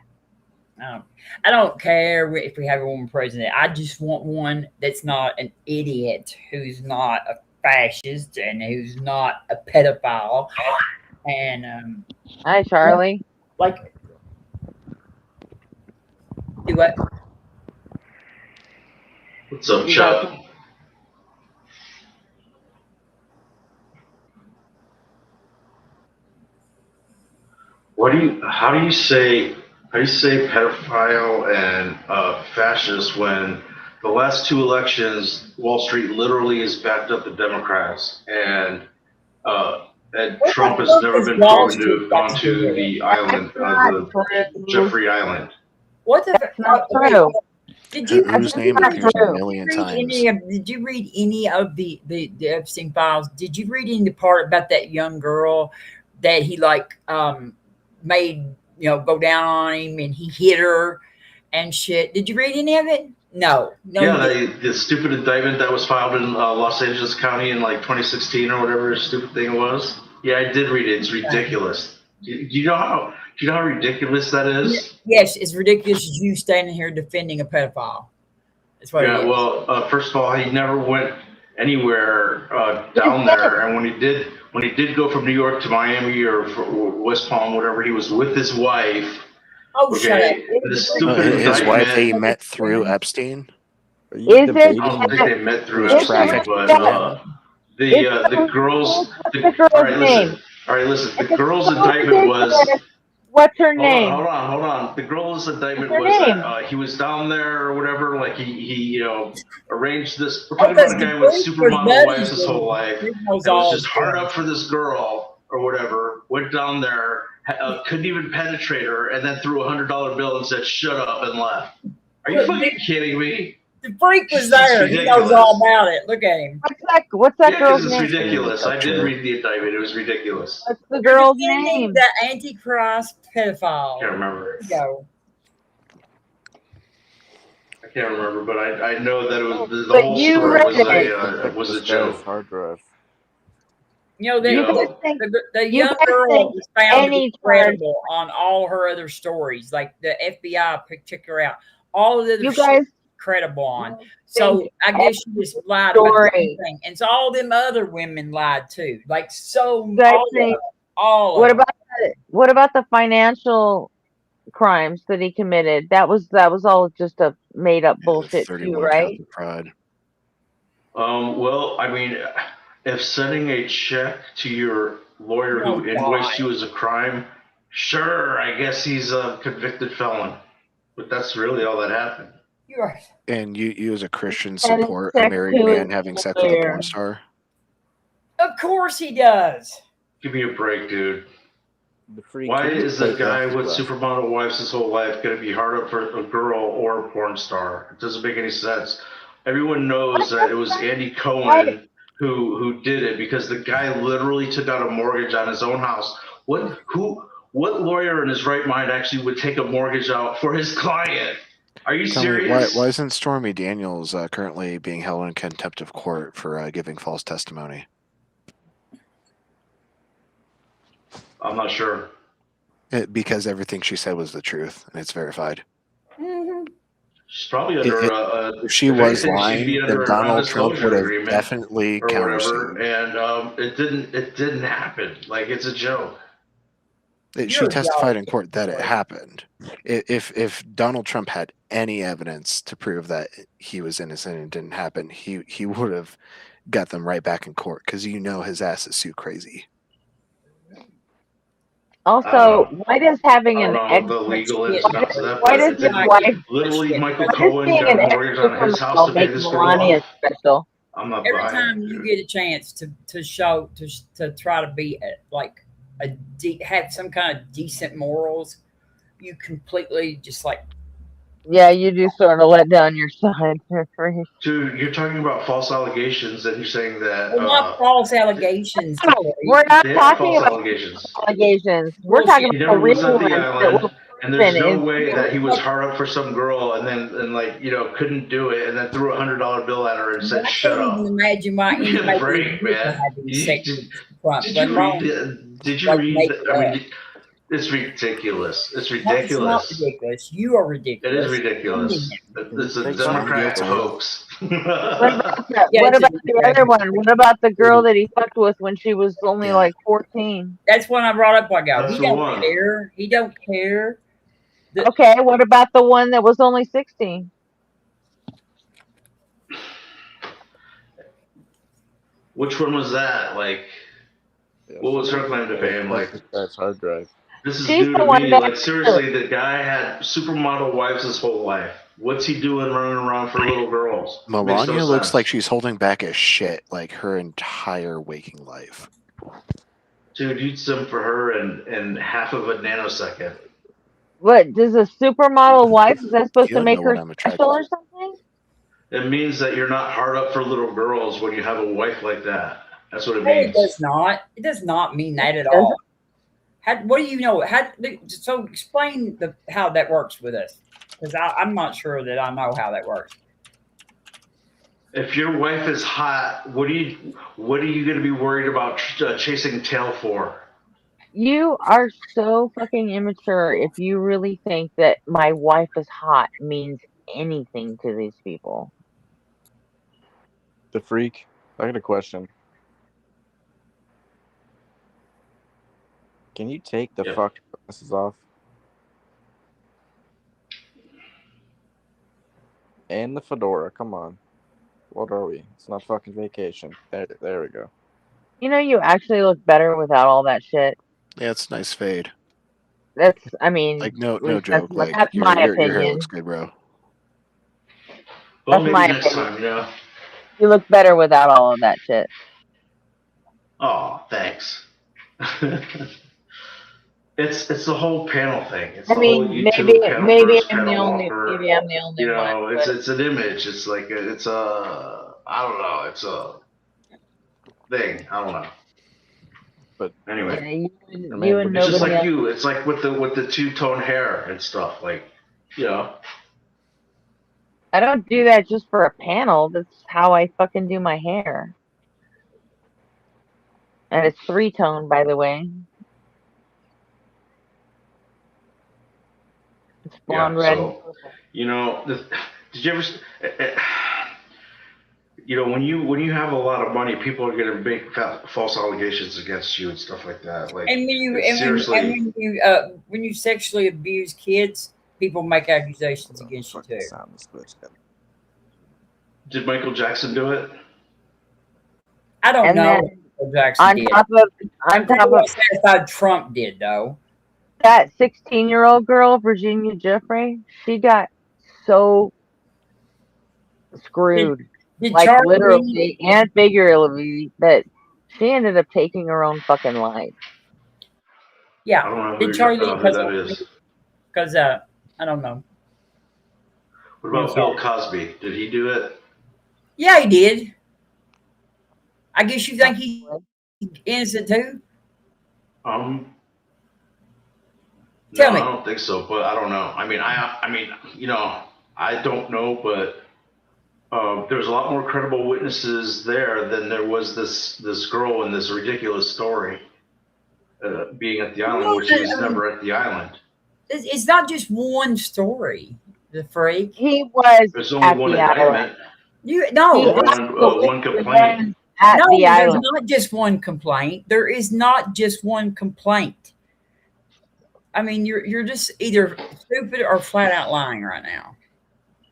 Speaker 10: I don't care if we have a woman president. I just want one that's not an idiot, who's not a fascist, and who's not a pedophile. And
Speaker 3: Hi, Charlie.
Speaker 10: like, do what?
Speaker 8: What's up,
Speaker 3: You
Speaker 8: Chuck? How do you say pedophile and fascist when the last two elections, Wall Street literally has backed up the Democrats, and Trump has never
Speaker 10: Has
Speaker 8: been
Speaker 10: Wall
Speaker 8: proven to
Speaker 10: Street
Speaker 8: have
Speaker 10: got
Speaker 8: gone
Speaker 10: to do
Speaker 8: to
Speaker 10: with it?
Speaker 8: the island,
Speaker 3: Not
Speaker 8: the
Speaker 3: true.
Speaker 8: Jeffrey Island.
Speaker 10: What the?
Speaker 3: That's not
Speaker 10: wait,
Speaker 3: true.
Speaker 10: did you?
Speaker 3: That's
Speaker 7: Whose name
Speaker 3: not
Speaker 7: appears a
Speaker 3: true.
Speaker 7: million
Speaker 10: Read
Speaker 7: times?
Speaker 10: did you read any of the Epstein files? Did you read any part about that young girl that he like made go down on him and he hit her and shit? Did you read any of it? No,
Speaker 8: Yeah,
Speaker 10: you didn't.
Speaker 8: the stupid indictment that was filed in Los Angeles County in like 2016 or whatever stupid thing it was. Yeah, I did read it. It's ridiculous. Do you know how ridiculous that is?
Speaker 10: Yes, it's ridiculous. You standing here defending a pedophile. That's what it
Speaker 8: Yeah,
Speaker 10: is.
Speaker 8: well, first of all, he never went anywhere down there, and when he did go from New York to Miami or West Palm, whatever, he was with his wife.
Speaker 10: Oh, shut up.
Speaker 8: Okay, this stupid
Speaker 7: His wife that he
Speaker 8: indictment.
Speaker 7: met through Epstein.
Speaker 6: Are you
Speaker 3: Is it?
Speaker 6: debating
Speaker 8: I don't think they met through
Speaker 7: His
Speaker 3: Is
Speaker 8: Epstein,
Speaker 7: traffic
Speaker 8: but
Speaker 3: it?
Speaker 8: the girls.
Speaker 3: What's the girl's name?
Speaker 8: All right, listen. The
Speaker 3: It's
Speaker 8: girl's indictment was.
Speaker 3: ridiculous. What's her
Speaker 8: Hold
Speaker 3: name?
Speaker 8: on, hold on. The girl's indictment
Speaker 3: What's her
Speaker 8: was
Speaker 3: name?
Speaker 8: that he was down there or whatever. Like he arranged this. We're
Speaker 10: Oh,
Speaker 8: talking about a
Speaker 10: because
Speaker 8: guy
Speaker 10: the
Speaker 8: with
Speaker 10: Greek
Speaker 8: supermodel
Speaker 10: was
Speaker 8: wives his whole life.
Speaker 10: Greek knows
Speaker 8: And was
Speaker 10: all
Speaker 8: just hard
Speaker 10: things.
Speaker 8: up for this girl or whatever. Went down there, couldn't even penetrate her, and then threw $100 bill and said, "Shut up," and left. Are you fucking kidding me?
Speaker 10: The freak was
Speaker 8: It's
Speaker 10: there. He knows
Speaker 8: ridiculous.
Speaker 10: all about it. Look at him.
Speaker 3: What's that
Speaker 8: Yeah,
Speaker 3: girl's
Speaker 8: because it's
Speaker 3: name?
Speaker 8: ridiculous. I did read the indictment. It was ridiculous.
Speaker 3: What's the girl's
Speaker 10: Defending
Speaker 3: name?
Speaker 10: the Antichrist pedophile.
Speaker 8: Can't remember.
Speaker 10: There you go.
Speaker 8: I can't remember, but I know that it was the
Speaker 3: But
Speaker 8: whole
Speaker 3: you
Speaker 8: story
Speaker 3: read
Speaker 8: was a
Speaker 6: This guy's
Speaker 8: joke.
Speaker 6: hard drive.
Speaker 10: The,
Speaker 8: You
Speaker 3: guys think
Speaker 10: the
Speaker 3: you
Speaker 10: young
Speaker 3: guys
Speaker 10: girl
Speaker 3: think
Speaker 10: was found to be
Speaker 3: any
Speaker 10: credible on all her other stories. Like the FBI checked her out. All of the other
Speaker 3: you
Speaker 10: shit
Speaker 3: guys
Speaker 10: credible on. So
Speaker 3: think
Speaker 10: I guess she just lied about the
Speaker 3: story.
Speaker 10: thing. And so all them other women lied too. Like so
Speaker 3: You guys
Speaker 10: all of
Speaker 3: think
Speaker 10: them. All
Speaker 3: what
Speaker 10: of them.
Speaker 3: about the financial crimes that he committed? That was all just a made up bullshit too,
Speaker 7: 31
Speaker 3: right?
Speaker 7: counts of fraud.
Speaker 8: Well, I mean, if sending a check to your lawyer
Speaker 10: Oh,
Speaker 8: who invoiced you is a crime, sure, I guess he's a convicted felon. But that's really all that happened.
Speaker 10: You're right.
Speaker 7: And you as a Christian
Speaker 3: Send a
Speaker 7: support a
Speaker 3: check
Speaker 7: married
Speaker 3: to
Speaker 7: man
Speaker 3: his
Speaker 7: having sex with a
Speaker 3: lawyer.
Speaker 7: porn star?
Speaker 10: Of course he does.
Speaker 8: Give me a break, dude.
Speaker 6: The freak.
Speaker 8: Why
Speaker 6: can you
Speaker 8: is a
Speaker 6: take
Speaker 8: guy
Speaker 6: off his
Speaker 8: with
Speaker 6: glasses?
Speaker 8: supermodel wives his whole life going to be hard up for a girl or a porn star? It doesn't make any sense. Everyone knows that it was Andy Cohen who did it because the guy literally took out a mortgage on his own house. What lawyer in his right mind actually would take a mortgage out for his client? Are you
Speaker 7: Tell me,
Speaker 8: serious?
Speaker 7: why isn't Stormy Daniels currently being held in contempt of court for giving false testimony?
Speaker 8: I'm not sure.
Speaker 7: Because everything she said was the truth, and it's verified.
Speaker 10: Mhm.
Speaker 8: She's probably under
Speaker 7: If she
Speaker 8: if
Speaker 7: was
Speaker 8: anything,
Speaker 7: lying,
Speaker 8: she'd be
Speaker 7: then
Speaker 8: under a
Speaker 7: Donald Trump
Speaker 8: non-disclosure
Speaker 7: would have
Speaker 8: agreement
Speaker 7: definitely
Speaker 8: or whatever,
Speaker 7: countersued.
Speaker 8: and it didn't happen. Like it's a joke.
Speaker 7: She
Speaker 10: You're
Speaker 7: testified in
Speaker 10: jealous.
Speaker 7: court that it happened. If Donald Trump had any evidence to prove that he was innocent and it didn't happen, he would have got them right back in court because his ass is too crazy.
Speaker 3: Also, why does having
Speaker 8: I
Speaker 3: an
Speaker 8: don't know
Speaker 3: ex
Speaker 8: the legal
Speaker 10: Shit.
Speaker 8: ins and outs of that,
Speaker 3: why
Speaker 8: but
Speaker 3: does
Speaker 8: it
Speaker 3: his
Speaker 8: didn't.
Speaker 3: wife
Speaker 8: Literally, Michael
Speaker 3: why does
Speaker 8: Cohen
Speaker 3: being
Speaker 8: got
Speaker 3: an
Speaker 8: a
Speaker 3: ex
Speaker 8: mortgage on his house
Speaker 3: supermodel
Speaker 8: to pay
Speaker 3: make
Speaker 8: this girl
Speaker 3: Melania
Speaker 8: off.
Speaker 3: special?
Speaker 8: I'm not
Speaker 10: Every
Speaker 8: buying
Speaker 10: time
Speaker 8: it,
Speaker 10: you
Speaker 8: dude.
Speaker 10: get a chance to show to try to be have some kind of decent morals, you completely just like
Speaker 3: Yeah, you do sort of let down your side for free.
Speaker 8: Dude, you're talking about false allegations, and you're saying that
Speaker 10: well, not false allegations.
Speaker 3: No, we're not
Speaker 8: they are
Speaker 3: talking
Speaker 8: false
Speaker 3: about
Speaker 8: allegations.
Speaker 3: allegations. We're
Speaker 10: Bullshit.
Speaker 3: talking
Speaker 8: He
Speaker 3: about the
Speaker 8: never was
Speaker 3: real
Speaker 8: at the
Speaker 3: ones that
Speaker 8: island,
Speaker 3: were
Speaker 8: and there's no
Speaker 3: proven
Speaker 8: way that he was
Speaker 10: Look,
Speaker 8: hard up for some girl, and then like couldn't do it, and then threw $100 bill at her and said,
Speaker 10: I
Speaker 8: "Shut
Speaker 10: can't
Speaker 8: up."
Speaker 10: even imagine why
Speaker 8: Give me a
Speaker 10: anybody
Speaker 8: break,
Speaker 10: would
Speaker 8: man.
Speaker 10: have these
Speaker 8: You-
Speaker 10: sex
Speaker 8: Did,
Speaker 10: front.
Speaker 8: did
Speaker 10: Let
Speaker 8: you
Speaker 10: alone
Speaker 8: read? Did you
Speaker 10: like
Speaker 8: read?
Speaker 10: make it
Speaker 8: I
Speaker 10: up.
Speaker 8: mean, it's ridiculous. It's
Speaker 10: No, it's not
Speaker 8: ridiculous.
Speaker 10: ridiculous. You are
Speaker 8: It
Speaker 10: ridiculous.
Speaker 8: is ridiculous. It's a
Speaker 6: Take
Speaker 8: Democrat
Speaker 6: some
Speaker 8: hoax.
Speaker 3: What about the,
Speaker 10: Yeah,
Speaker 3: what
Speaker 10: it's a
Speaker 3: about the other one? What about the girl that he fucked with when she was only
Speaker 7: Yeah.
Speaker 3: like 14?
Speaker 10: That's what I brought up a while ago.
Speaker 8: That's
Speaker 10: He
Speaker 8: the
Speaker 10: don't
Speaker 8: one.
Speaker 10: care. He don't care.
Speaker 3: Okay, what about the one that was only 16?
Speaker 8: Which one was that? Like,
Speaker 6: Yeah,
Speaker 8: what was her claim to fame? Like,
Speaker 6: That's hard drive.
Speaker 8: This is
Speaker 3: She's
Speaker 8: new
Speaker 3: the
Speaker 8: to
Speaker 3: one
Speaker 8: me.
Speaker 3: that
Speaker 8: Like seriously, the guy had supermodel wives his whole life. What's he doing running around for little girls? Makes no
Speaker 7: Melania looks
Speaker 8: sense.
Speaker 7: like she's holding back a shit like her entire waking life.
Speaker 8: Dude, you'd sim for her in half of a nanosecond.
Speaker 3: What does a supermodel wife? Is that supposed
Speaker 7: You
Speaker 3: to
Speaker 7: don't
Speaker 3: make
Speaker 7: know what
Speaker 3: her
Speaker 7: I'm attracted
Speaker 3: special
Speaker 7: to.
Speaker 3: or something?
Speaker 8: It means that you're not hard up for little girls when you have a wife like that. That's what it
Speaker 10: No, it
Speaker 8: means.
Speaker 10: does not. It does not mean that at
Speaker 3: Does
Speaker 10: all. What do you know? So explain how that works with us, because I'm not sure that I know how that works.
Speaker 8: If your wife is hot, what are you going to be worried about chasing tail for?
Speaker 3: You are so fucking immature if you really think that my wife is hot means anything to these people.
Speaker 6: The freak. I got a question. Can you take the
Speaker 8: Yeah.
Speaker 6: fucking glasses off? And the fedora. Come on. What are we? It's not fucking vacation. There we go.
Speaker 3: You know, you actually look better without all that shit.
Speaker 7: Yeah, it's a nice fade.
Speaker 3: That's, I mean,
Speaker 7: Like
Speaker 3: at
Speaker 7: no
Speaker 3: least
Speaker 7: joke. Like
Speaker 3: that's my
Speaker 7: your hair
Speaker 3: opinion.
Speaker 7: looks good, bro.
Speaker 8: Well,
Speaker 3: That's
Speaker 8: maybe
Speaker 3: my
Speaker 8: next
Speaker 3: opinion.
Speaker 8: time, you know.
Speaker 3: You look better without all of that shit.
Speaker 8: Oh, thanks. It's the whole panel thing. It's
Speaker 3: I
Speaker 8: the whole
Speaker 3: mean,
Speaker 8: YouTube panel versus panel walker.
Speaker 3: maybe I'm the only
Speaker 8: You
Speaker 3: one,
Speaker 8: know,
Speaker 3: but
Speaker 8: it's an image. It's like it's a I don't know. It's a thing. I don't know.
Speaker 7: But
Speaker 8: anyway,
Speaker 3: yeah, you and
Speaker 8: it's just
Speaker 3: nobody
Speaker 8: like
Speaker 3: else.
Speaker 8: you. It's like with the two-tone hair and stuff. Like, you know.
Speaker 3: I don't do that just for a panel. That's how I fucking do my hair. And it's 3-tone, by the way. It's blonde, red, and
Speaker 8: So,
Speaker 3: purple.
Speaker 8: you know, did you ever? You know, when you have a lot of money, people are going to make false allegations against you and stuff like that. Like,
Speaker 10: And
Speaker 8: seriously,
Speaker 10: when you sexually abuse kids, people make accusations against you too.
Speaker 8: did Michael Jackson do it?
Speaker 10: I don't
Speaker 3: And
Speaker 10: know.
Speaker 3: then
Speaker 10: What Jackson
Speaker 3: on
Speaker 10: did.
Speaker 3: top of
Speaker 10: I'm pretty well satisfied Trump did though.
Speaker 3: that 16-year-old girl, Virginia Giuffre, she got so screwed,
Speaker 10: Did
Speaker 3: like
Speaker 10: Charlie
Speaker 3: literally and figuratively, that she ended up taking her own fucking life.
Speaker 10: Yeah.
Speaker 8: I don't know
Speaker 10: Did Charlie
Speaker 8: who that is.
Speaker 10: Because I don't know.
Speaker 8: What about Bill Cosby? Did he do it?
Speaker 10: Yeah, he did. I guess you think he's innocent too? Tell me.
Speaker 8: I don't think so, but I don't know. I mean, you know, I don't know, but there's a lot more credible witnesses there than there was this girl in this ridiculous story being at the island, where she was never at the island.
Speaker 10: It's not just one story. The freak.
Speaker 3: He was
Speaker 8: There's only
Speaker 3: at
Speaker 8: one
Speaker 3: the
Speaker 8: indictment.
Speaker 3: island.
Speaker 8: One complaint.
Speaker 3: At
Speaker 10: no,
Speaker 3: the
Speaker 10: there's
Speaker 3: island.
Speaker 10: not just one complaint. There is not just one complaint. I mean, you're just either stupid or flat out lying right now.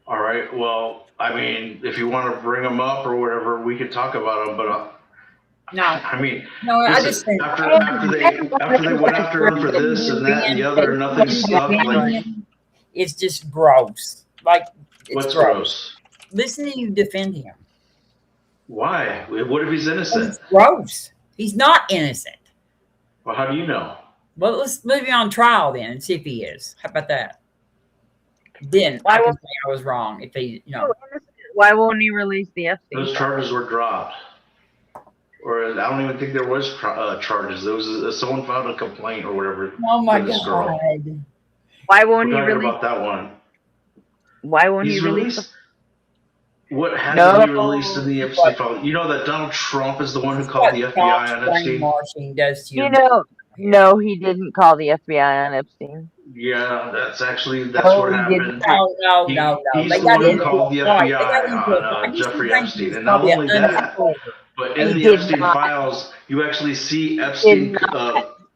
Speaker 8: All right. Well, I mean, if you want to bring them up or whatever, we could talk about them. But
Speaker 10: no,
Speaker 8: I mean,
Speaker 10: no,
Speaker 8: listen,
Speaker 10: I just think
Speaker 8: after they went after him for this and that and the other, nothing stuck. Like,
Speaker 10: it's just gross. Like, it's
Speaker 8: what's gross?
Speaker 10: Listen to you defend him.
Speaker 8: Why? What if he's innocent?
Speaker 10: It's gross. He's not innocent.
Speaker 8: Well, how do you know?
Speaker 10: Well, let's leave him on trial then and see if he is. How about that? Then I can say I was wrong if he, you know.
Speaker 3: Why won't he release the Epstein?
Speaker 8: Those charges were dropped. Or I don't even think there was charges. There was someone filed a complaint or whatever.
Speaker 10: Oh my
Speaker 8: for this
Speaker 10: God.
Speaker 8: girl.
Speaker 3: Why won't he
Speaker 8: We're talking
Speaker 3: release
Speaker 8: about that one?
Speaker 3: Why won't
Speaker 8: He's
Speaker 3: he release?
Speaker 8: released. What hasn't he released in the Epstein file? You know that Donald Trump is the one who called the FBI on Epstein?
Speaker 10: Brainwashing does to
Speaker 3: You know, no, he didn't call the FBI on Epstein.
Speaker 8: Yeah, that's what
Speaker 3: he
Speaker 8: happened.
Speaker 10: No.
Speaker 8: He's
Speaker 10: They
Speaker 8: the
Speaker 10: got
Speaker 8: one who
Speaker 10: into
Speaker 8: called the
Speaker 10: it. Right.
Speaker 8: FBI on Jeffrey Epstein. And not
Speaker 10: probably
Speaker 8: only that, but in the Epstein files, you actually see Epstein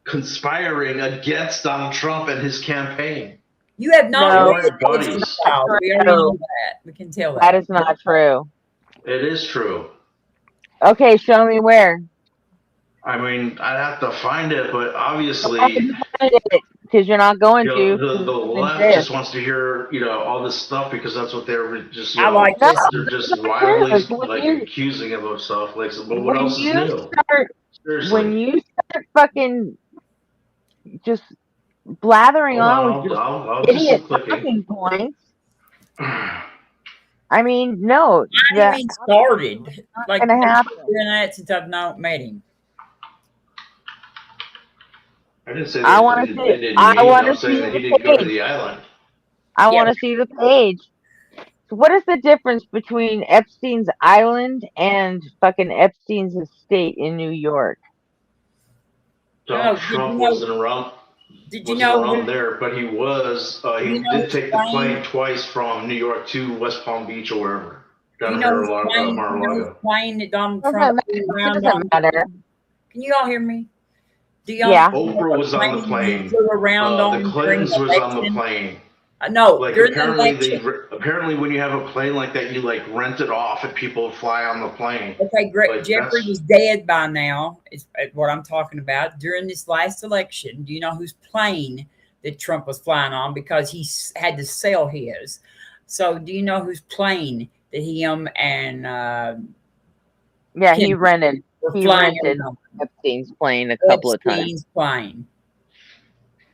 Speaker 8: conspiring against Donald Trump and his campaign.
Speaker 10: You have not read
Speaker 8: the buddies.
Speaker 10: We already know that. We can tell that.
Speaker 3: That is not true.
Speaker 8: It is true.
Speaker 3: Okay, show me where.
Speaker 8: I mean, I'd have to find it, but obviously,
Speaker 3: because you're not going
Speaker 8: You
Speaker 3: to.
Speaker 8: know,
Speaker 3: 'cause
Speaker 8: the
Speaker 3: it's been
Speaker 8: left
Speaker 3: said.
Speaker 8: just wants to hear, all this stuff because that's what they're just,
Speaker 10: I like
Speaker 3: No,
Speaker 10: this.
Speaker 8: they're just
Speaker 3: that's not
Speaker 8: wildly
Speaker 3: true.
Speaker 8: like accusing him of stuff. Like, so, but what
Speaker 3: When
Speaker 8: else is
Speaker 3: you
Speaker 8: new?
Speaker 3: start
Speaker 8: Seriously.
Speaker 3: fucking just blathering
Speaker 8: Hold
Speaker 3: on
Speaker 8: on,
Speaker 3: with
Speaker 8: I'll,
Speaker 3: your
Speaker 8: I'll, I'll do
Speaker 3: idiot
Speaker 8: some clicking.
Speaker 3: talking points, I mean, no,
Speaker 10: I
Speaker 3: that
Speaker 10: even started. Like,
Speaker 3: gonna
Speaker 10: they've been
Speaker 3: happen.
Speaker 10: doing that since I've not met him.
Speaker 8: I didn't say
Speaker 3: I
Speaker 8: that
Speaker 3: want
Speaker 8: they
Speaker 3: to see.
Speaker 8: didn't
Speaker 3: I
Speaker 8: meet.
Speaker 3: want
Speaker 8: I'm
Speaker 3: to see
Speaker 8: saying that he
Speaker 3: the
Speaker 8: didn't go to
Speaker 3: page.
Speaker 8: the island.
Speaker 3: I
Speaker 10: Yeah.
Speaker 3: want to see the page. So what is the difference between Epstein's Island and fucking Epstein's estate in New York?
Speaker 8: Donald
Speaker 10: Did
Speaker 8: Trump
Speaker 10: you know?
Speaker 8: wasn't around.
Speaker 10: Did you
Speaker 8: Wasn't
Speaker 10: know?
Speaker 8: around there, but he was.
Speaker 10: Do you
Speaker 8: He
Speaker 10: know
Speaker 8: did
Speaker 10: his
Speaker 8: take the plane
Speaker 10: plane?
Speaker 8: twice from New York to West Palm Beach or wherever.
Speaker 10: Do
Speaker 8: Down
Speaker 10: you
Speaker 8: in
Speaker 10: know his plane? Do you know his
Speaker 8: Mar-a-Lago.
Speaker 10: plane that Donald
Speaker 3: Doesn't
Speaker 10: Trump
Speaker 3: matter.
Speaker 10: flew
Speaker 3: It
Speaker 10: around
Speaker 3: doesn't
Speaker 10: on?
Speaker 3: matter.
Speaker 10: Can you all hear me? Do y'all
Speaker 3: Yeah.
Speaker 10: know
Speaker 8: Oprah
Speaker 10: what
Speaker 8: was on the
Speaker 10: plane he
Speaker 8: plane.
Speaker 10: flew around
Speaker 8: The
Speaker 10: on during
Speaker 8: Clintons
Speaker 10: the
Speaker 8: was on the
Speaker 10: election?
Speaker 8: plane.
Speaker 10: No,
Speaker 8: Like
Speaker 10: during the
Speaker 8: apparently when you have a plane like that, you like rent it off and people fly on the plane.
Speaker 10: Okay, great.
Speaker 8: Like,
Speaker 10: Jeffrey
Speaker 8: that's-
Speaker 10: was dead by now, is what I'm talking about. During this last election, do you know whose plane that Trump was flying on? Because he had to sell his. So, do you know whose plane that him and
Speaker 3: Yeah, he
Speaker 10: Kennedy
Speaker 3: rented.
Speaker 10: were
Speaker 3: He
Speaker 10: flying
Speaker 3: rented
Speaker 10: on?
Speaker 3: Epstein's plane a couple of times.
Speaker 10: Epstein's plane.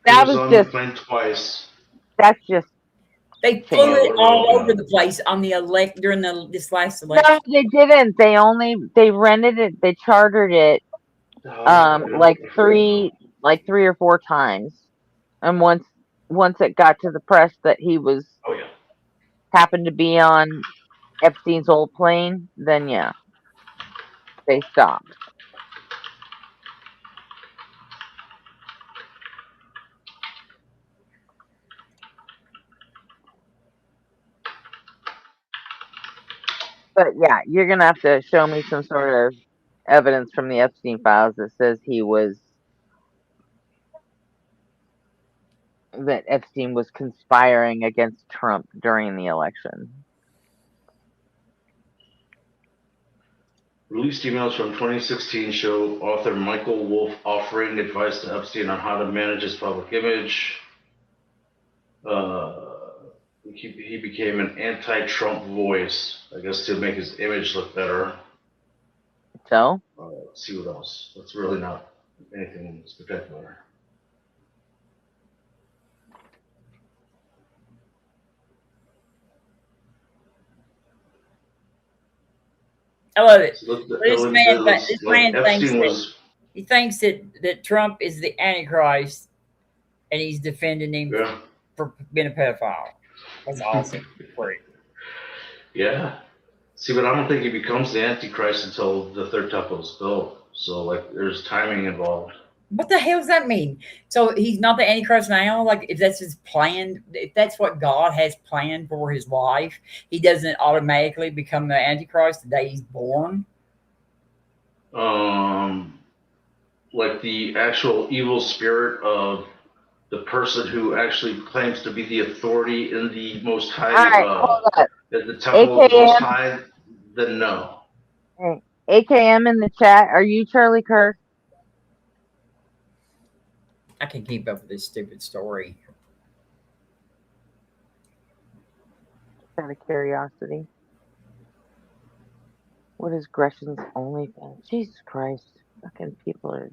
Speaker 8: He
Speaker 3: That
Speaker 8: was
Speaker 3: was
Speaker 8: on the
Speaker 3: just.
Speaker 8: plane twice.
Speaker 3: That's just.
Speaker 10: They flew
Speaker 3: Change.
Speaker 10: it all over the place on the during this last election.
Speaker 3: No, they didn't. They rented it. They chartered it. Like three or four times, and once it got to the press that he was
Speaker 8: Oh yeah.
Speaker 3: happened to be on Epstein's old plane, then yeah, they stopped. But yeah, you're gonna have to show me some sort of evidence from the Epstein files that says that Epstein was conspiring against Trump during the election.
Speaker 8: Released emails from 2016 show author Michael Wolff offering advice to Epstein on how to manage his public image. He became an anti-Trump voice, I guess, to make his image look better.
Speaker 3: So
Speaker 8: Let's see what else. That's really not anything spectacular.
Speaker 10: I love it.
Speaker 8: So
Speaker 10: This man thinks
Speaker 8: Epstein
Speaker 10: that
Speaker 8: was.
Speaker 10: he thinks that Trump is the Antichrist, and he's defending him
Speaker 8: Yeah.
Speaker 10: for being a pedophile. That's awesome. Great.
Speaker 8: Yeah. See, but I don't think he becomes the Antichrist until the third temple is built. So, like, there's timing involved.
Speaker 10: What the hell does that mean? So he's not the Antichrist now? Like, if that's his plan, if that's what God has planned for his life, he doesn't automatically become the Antichrist the day he's born?
Speaker 8: Like the actual evil spirit of the person who actually claims to be the authority in the Most High,
Speaker 3: all right, hold up.
Speaker 8: at the temple of the Most
Speaker 3: AKM,
Speaker 8: High, then no.
Speaker 3: AKM in the chat. Are you Charlie Kirk?
Speaker 10: I can keep up with this stupid story.
Speaker 3: Out of curiosity. What is Gretchen's OnlyFans? Jesus Christ. Fucking people are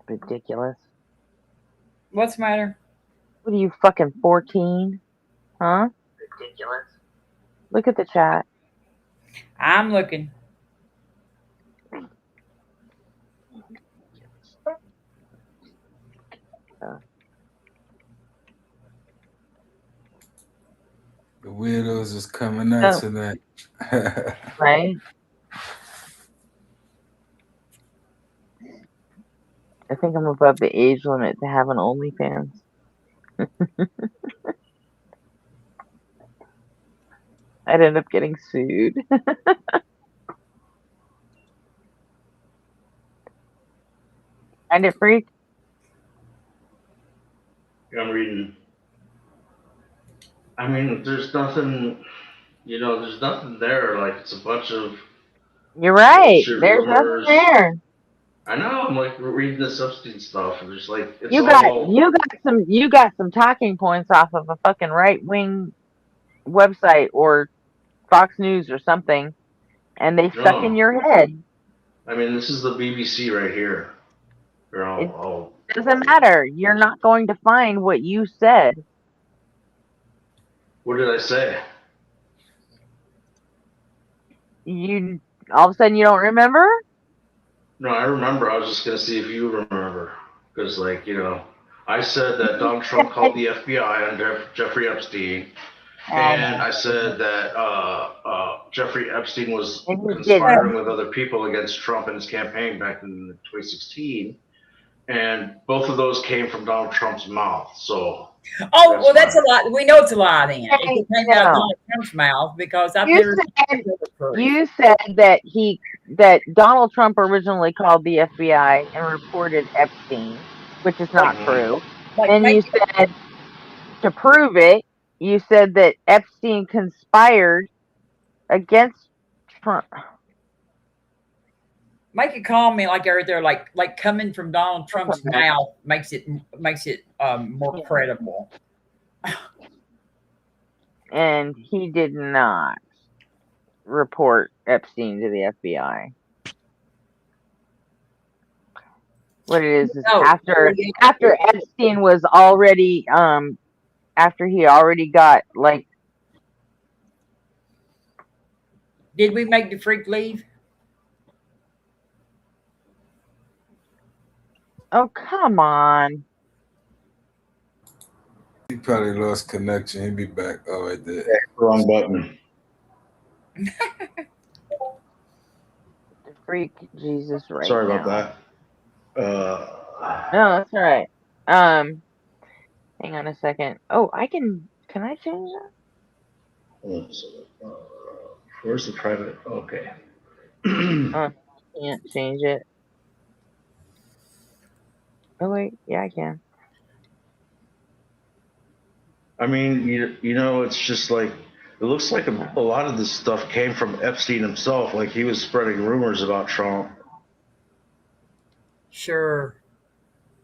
Speaker 3: ridiculous.
Speaker 10: What's the matter?
Speaker 3: What are you, fucking 14? Huh?
Speaker 10: Ridiculous.
Speaker 3: Look at the chat.
Speaker 10: I'm looking.
Speaker 9: The weirdos is coming out
Speaker 3: Oh.
Speaker 9: tonight.
Speaker 3: Right? I think I'm above the age limit to have an OnlyFans. I'd end up getting sued. Find it, freak?
Speaker 8: I'm reading. I mean, there's nothing, there's nothing there. Like, it's a bunch of
Speaker 3: You're right.
Speaker 8: bullshit
Speaker 3: There's nothing
Speaker 8: rumors.
Speaker 3: there.
Speaker 8: I know. I'm like reading this Epstein stuff, and just like it's
Speaker 3: You got
Speaker 8: all.
Speaker 3: you got some talking points off of a fucking right wing website or Fox News or something, and they stuck in
Speaker 8: No,
Speaker 3: your head.
Speaker 8: I mean this is the BBC right here. They're
Speaker 3: It
Speaker 8: all
Speaker 3: doesn't matter. You're not going to find what you said.
Speaker 8: What did I say?
Speaker 3: You all of a sudden you don't remember?
Speaker 8: No, I remember. I was just gonna see if you remember, because like I said that Donald Trump called the FBI on Jeffrey Epstein,
Speaker 3: Oh
Speaker 8: and
Speaker 3: my
Speaker 8: I said
Speaker 3: goodness.
Speaker 8: that Jeffrey Epstein was
Speaker 3: And you didn't.
Speaker 8: conspiring with other people against Trump in his campaign back in 2016, and both of those came from Donald Trump's mouth. So
Speaker 10: Oh,
Speaker 8: that's
Speaker 10: well, that's
Speaker 8: my.
Speaker 10: a lie. We know it's a lie then. If
Speaker 3: Hey,
Speaker 10: it came out of
Speaker 3: no.
Speaker 10: Donald Trump's mouth, because I've
Speaker 3: You
Speaker 10: never
Speaker 3: said
Speaker 10: seen the proof.
Speaker 3: you said that Donald Trump originally called the FBI and reported Epstein, which is not true.
Speaker 10: Like,
Speaker 3: And
Speaker 10: make
Speaker 3: you said to prove it, you said that Epstein conspired against Trump.
Speaker 10: a comment like they're like coming from Donald Trump's mouth makes it more
Speaker 3: Yeah.
Speaker 10: credible.
Speaker 3: And he did not report Epstein to the FBI. What it is
Speaker 10: No,
Speaker 3: after Epstein was already after he already got like,
Speaker 10: did we make the freak leave?
Speaker 3: oh come on.
Speaker 9: He probably lost connection. He'll be back. Oh, right there.
Speaker 8: Wrong button.
Speaker 3: The freak Jesus right
Speaker 8: Sorry
Speaker 3: now.
Speaker 8: about that.
Speaker 3: No, that's all right. Hang on a second. Oh, can I change
Speaker 8: Where's the private? Okay.
Speaker 3: that? Can't change it. Oh wait, yeah I can.
Speaker 8: I mean, it's just like it looks like a lot of this stuff came from Epstein himself. Like he was spreading rumors about Trump.
Speaker 10: Sure.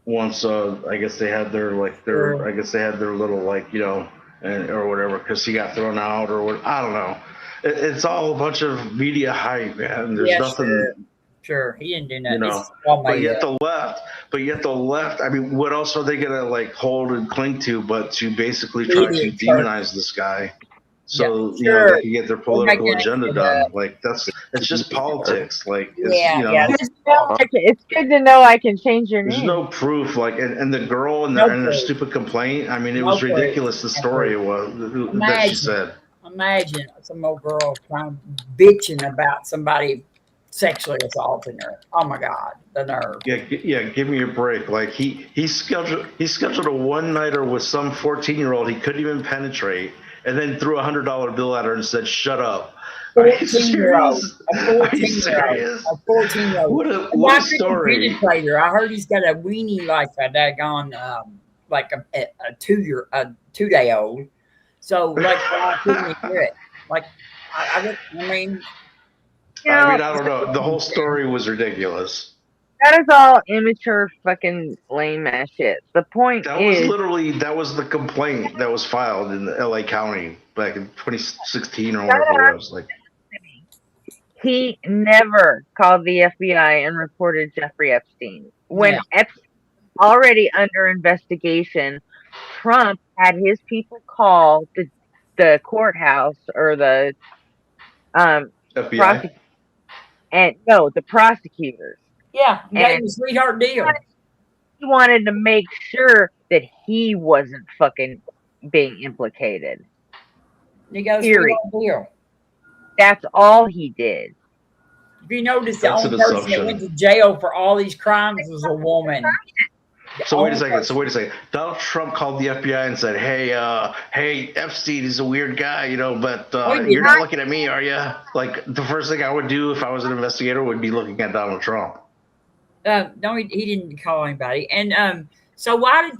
Speaker 8: Once I guess they had their
Speaker 10: Sure.
Speaker 8: I guess they had their little or whatever because he got thrown out or what I don't know. It's all a bunch of media hype, man. There's
Speaker 10: Yeah,
Speaker 8: nothing.
Speaker 10: sure. He didn't do
Speaker 8: You
Speaker 10: nothing.
Speaker 8: know,
Speaker 10: It's all
Speaker 8: but
Speaker 10: made
Speaker 8: yet
Speaker 10: up.
Speaker 8: the left. I mean, what else are they gonna like hold and cling to but to basically try to
Speaker 10: Media
Speaker 8: demonize this guy, so
Speaker 10: sure.
Speaker 8: they can get their
Speaker 10: They're
Speaker 8: political
Speaker 10: making
Speaker 8: agenda
Speaker 10: it
Speaker 8: done. Like it's just politics. Like it's
Speaker 10: yeah.
Speaker 3: It's good to know I can change your
Speaker 8: there's
Speaker 3: name.
Speaker 8: no proof. Like and the girl and
Speaker 10: No
Speaker 8: their
Speaker 10: proof.
Speaker 8: stupid complaint. I mean, it
Speaker 10: No
Speaker 8: was
Speaker 10: proof.
Speaker 8: ridiculous. The
Speaker 10: No
Speaker 8: story
Speaker 10: proof.
Speaker 8: was that she said.
Speaker 10: Imagine some old girl trying bitching about somebody sexually assaulting her. Oh my God, the nerve.
Speaker 8: Yeah, give me a break. Like he scheduled a one nighter with some 14-year-old he couldn't even penetrate, and then threw $100 bill at her and said, "Shut up." Are you
Speaker 10: 14-year-old.
Speaker 8: serious?
Speaker 10: A
Speaker 8: Are you
Speaker 10: 14-year-old.
Speaker 8: serious?
Speaker 10: A 14-year-old.
Speaker 8: What a story!
Speaker 10: Penetrator. I heard he's got a weenie like a daggone like a 2-day-old. So like why couldn't he do it? Like I mean
Speaker 8: I don't know. The whole story was ridiculous.
Speaker 3: That is all immature fucking lame ass shit. The point
Speaker 8: That was
Speaker 3: is
Speaker 8: the complaint that was filed in the LA County back in 2016 or whatever it was. Like
Speaker 3: he never called the FBI and reported Jeffrey Epstein. When Epstein was already under investigation, Trump had his people call the courthouse or the
Speaker 8: FBI.
Speaker 3: the prosecutors.
Speaker 10: yeah, gave
Speaker 3: And
Speaker 10: him a sweetheart deal.
Speaker 3: he wanted to make sure that he wasn't fucking being implicated.
Speaker 10: He got a
Speaker 3: Period.
Speaker 10: sweetheart deal.
Speaker 3: That's all he did.
Speaker 10: If you notice, the
Speaker 8: That's
Speaker 10: only
Speaker 8: an
Speaker 10: person that
Speaker 8: assumption.
Speaker 10: went to jail for all these crimes was a woman.
Speaker 8: So wait a second. Donald Trump called the FBI and said, "Hey, Epstein is a weird guy, but you're not looking at me, are you?" Like the first thing I would do if I was an investigator would be looking at Donald Trump.
Speaker 10: No, he didn't call anybody. And so why did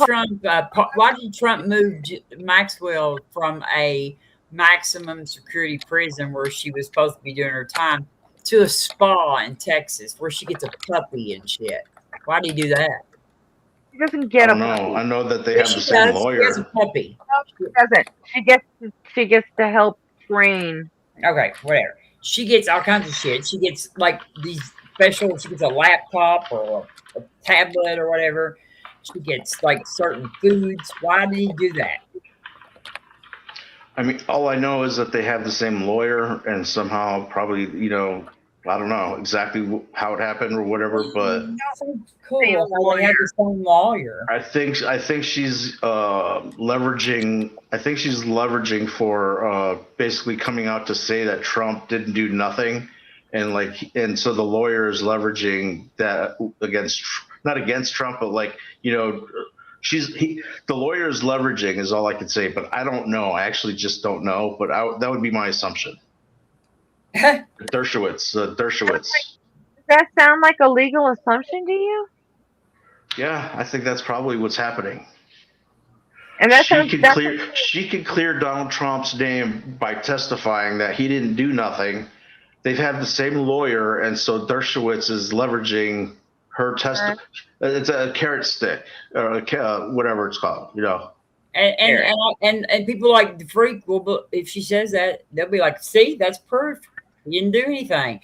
Speaker 10: Trump move Maxwell from a maximum security prison where she was supposed to be doing her time to a spa in Texas where she gets a puppy and shit. Why do you do that?
Speaker 3: She doesn't
Speaker 8: I
Speaker 3: get a
Speaker 8: don't know.
Speaker 3: puppy.
Speaker 8: I know that they
Speaker 10: Yeah,
Speaker 8: have
Speaker 10: she
Speaker 8: the same
Speaker 10: does. She has a
Speaker 8: lawyer.
Speaker 10: puppy.
Speaker 3: No, she doesn't. She gets to help train.
Speaker 10: Okay, whatever. She gets all kinds of shit. She gets like these special. She gets a laptop or a tablet or whatever. She gets like certain foods. Why did he do that?
Speaker 8: I mean, all I know is that they have the same lawyer, and somehow probably, I don't know exactly how it happened or whatever, but
Speaker 10: So cool how they have the same lawyer.
Speaker 8: I think she's leveraging. I think she's leveraging for basically coming out to say that Trump didn't do nothing, and so the lawyer is leveraging that against, not against Trump, but the lawyer is leveraging is all I can say, but I don't know. I actually just don't know, but that would be my assumption. Dershowitz.
Speaker 3: Does that sound like a legal assumption to you?
Speaker 8: Yeah, I think that's probably what's happening.
Speaker 3: And that
Speaker 8: She can clear Donald Trump's name by testifying that he didn't do nothing. They've had the same lawyer, and so Dershowitz is leveraging her It's a carrot stick, or whatever it's called,
Speaker 10: And people like the freak will, if she says that, they'll be like, "See, that's proof. He didn't do anything."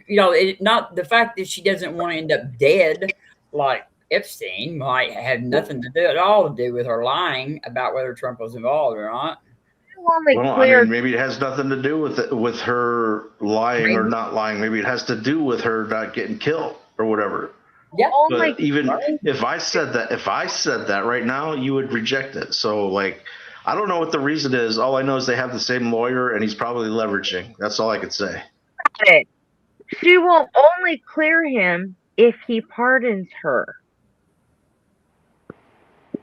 Speaker 10: Not the fact that she doesn't want to end up dead, like Epstein might have nothing to do at all to do with her lying about whether Trump was involved or not.
Speaker 8: Maybe it has nothing to do with her lying or not lying. Maybe it has to do with her not getting killed or whatever.
Speaker 10: Yeah.
Speaker 8: But even if I said that right now, you would reject it. So I don't know what the reason is. All I know is they have the same lawyer, and he's probably leveraging. That's all I could say.
Speaker 3: She will only clear him if he pardons her.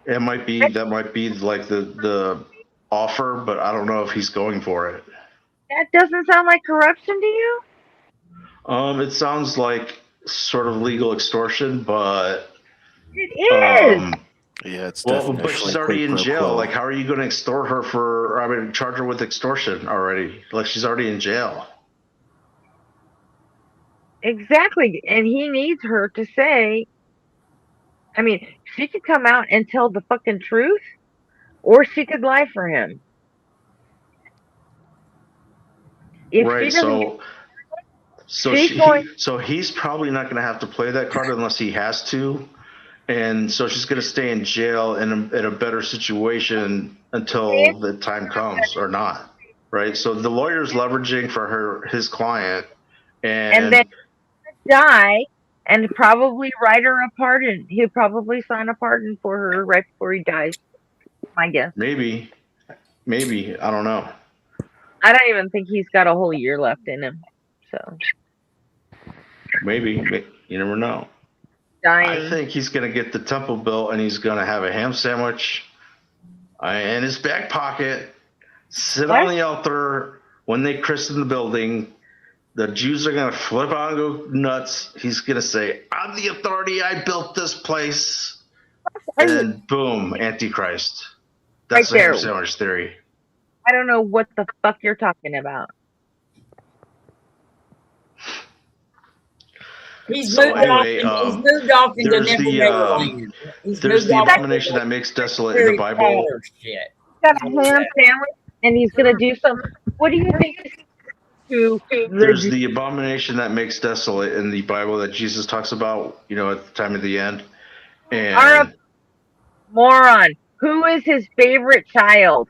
Speaker 8: That might be like the offer, but I don't know if he's going for it.
Speaker 3: That doesn't sound like corruption to you?
Speaker 8: It sounds like sort of legal extortion, but
Speaker 3: it is.
Speaker 6: Yeah, it's
Speaker 8: well,
Speaker 6: definitely.
Speaker 8: But she's already in jail. Like, how are you going to extort her charge her with extortion already? Like, she's already in jail.
Speaker 3: Exactly, and he needs her to say. I mean, she could come out and tell the fucking truth, or she could lie for him. If
Speaker 8: right. So he's probably not going to have to play that card unless he has to, and so she's going to stay in jail in a better situation until the time comes, or not. Right. So the lawyer's leveraging for his client, and
Speaker 3: then die. And probably write her a pardon. He'll probably sign a pardon for her right before he dies. My guess.
Speaker 8: Maybe. I don't know.
Speaker 3: I don't even think he's got a whole year left in him. So.
Speaker 8: Maybe. You never know.
Speaker 3: Dying.
Speaker 8: I think he's going to get the temple built, and he's going to have a ham sandwich in his back pocket, sit on the altar when they christen the building. The Jews are going to flip out and go nuts. He's going to say, "I'm the authority. I built this place." And boom, Antichrist. That's the ham sandwich theory.
Speaker 3: I don't know what the fuck you're talking about.
Speaker 10: He's moved off into Neverland.
Speaker 8: There's the abomination that makes desolate in the Bible.
Speaker 3: He's got a ham sandwich, and he's going to do something. What do you think?
Speaker 8: There's the abomination that makes desolate in the Bible that Jesus talks about, at the time of the end. And
Speaker 3: moron. Who is his favorite child?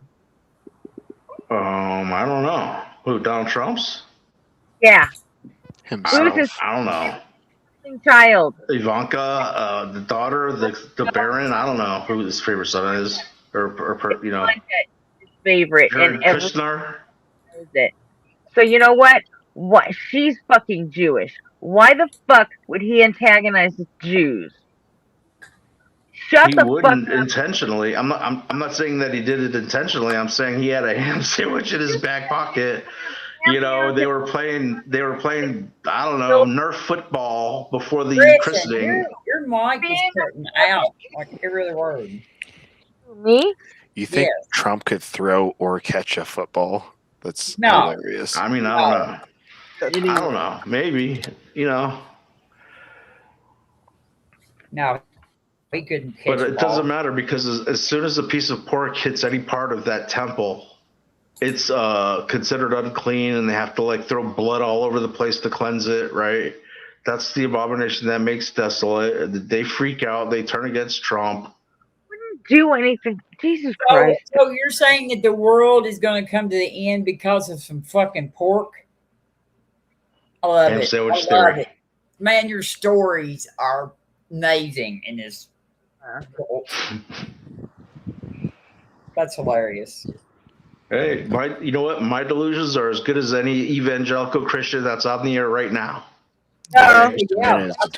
Speaker 8: I don't know. Who, Donald Trump's?
Speaker 3: Yeah.
Speaker 6: Himself.
Speaker 8: I don't know.
Speaker 3: Child.
Speaker 8: Ivanka, the daughter, the Baron. I don't know who his favorite son is, or
Speaker 3: his favorite.
Speaker 8: And Kushner.
Speaker 3: Is it? So you know what? She's fucking Jewish. Why the fuck would he antagonize the Jews?
Speaker 8: He wouldn't intentionally. I'm not saying that he did it intentionally. I'm saying he had a ham sandwich in his back pocket. They were playing. I don't know, Nerf football before the christening.
Speaker 10: Your mic is cutting out like every other word.
Speaker 3: Me?
Speaker 6: You think Trump could throw or catch a football? That's hilarious.
Speaker 8: I mean, I don't know.
Speaker 3: It
Speaker 8: I don't
Speaker 3: is.
Speaker 8: know. Maybe, you know,
Speaker 10: No, he couldn't
Speaker 8: but
Speaker 10: catch a
Speaker 8: it doesn't
Speaker 10: ball.
Speaker 8: matter because as soon as a piece of pork hits any part of that temple, it's considered unclean, and they have to like throw blood all over the place to cleanse it. Right? That's the abomination that makes desolate. They freak out. They turn against Trump.
Speaker 3: Do anything. Jesus
Speaker 10: So,
Speaker 3: Christ.
Speaker 10: so you're saying that the world is going to come to the end because of some fucking pork? I love
Speaker 8: Ham
Speaker 10: it.
Speaker 8: sandwich
Speaker 10: I love
Speaker 8: theory.
Speaker 10: it. Man, your stories are amazing in this. That's hilarious.
Speaker 8: Hey, you know what? My delusions are as good as any evangelical Christian that's on the air right now.
Speaker 10: Yeah,
Speaker 7: Minutes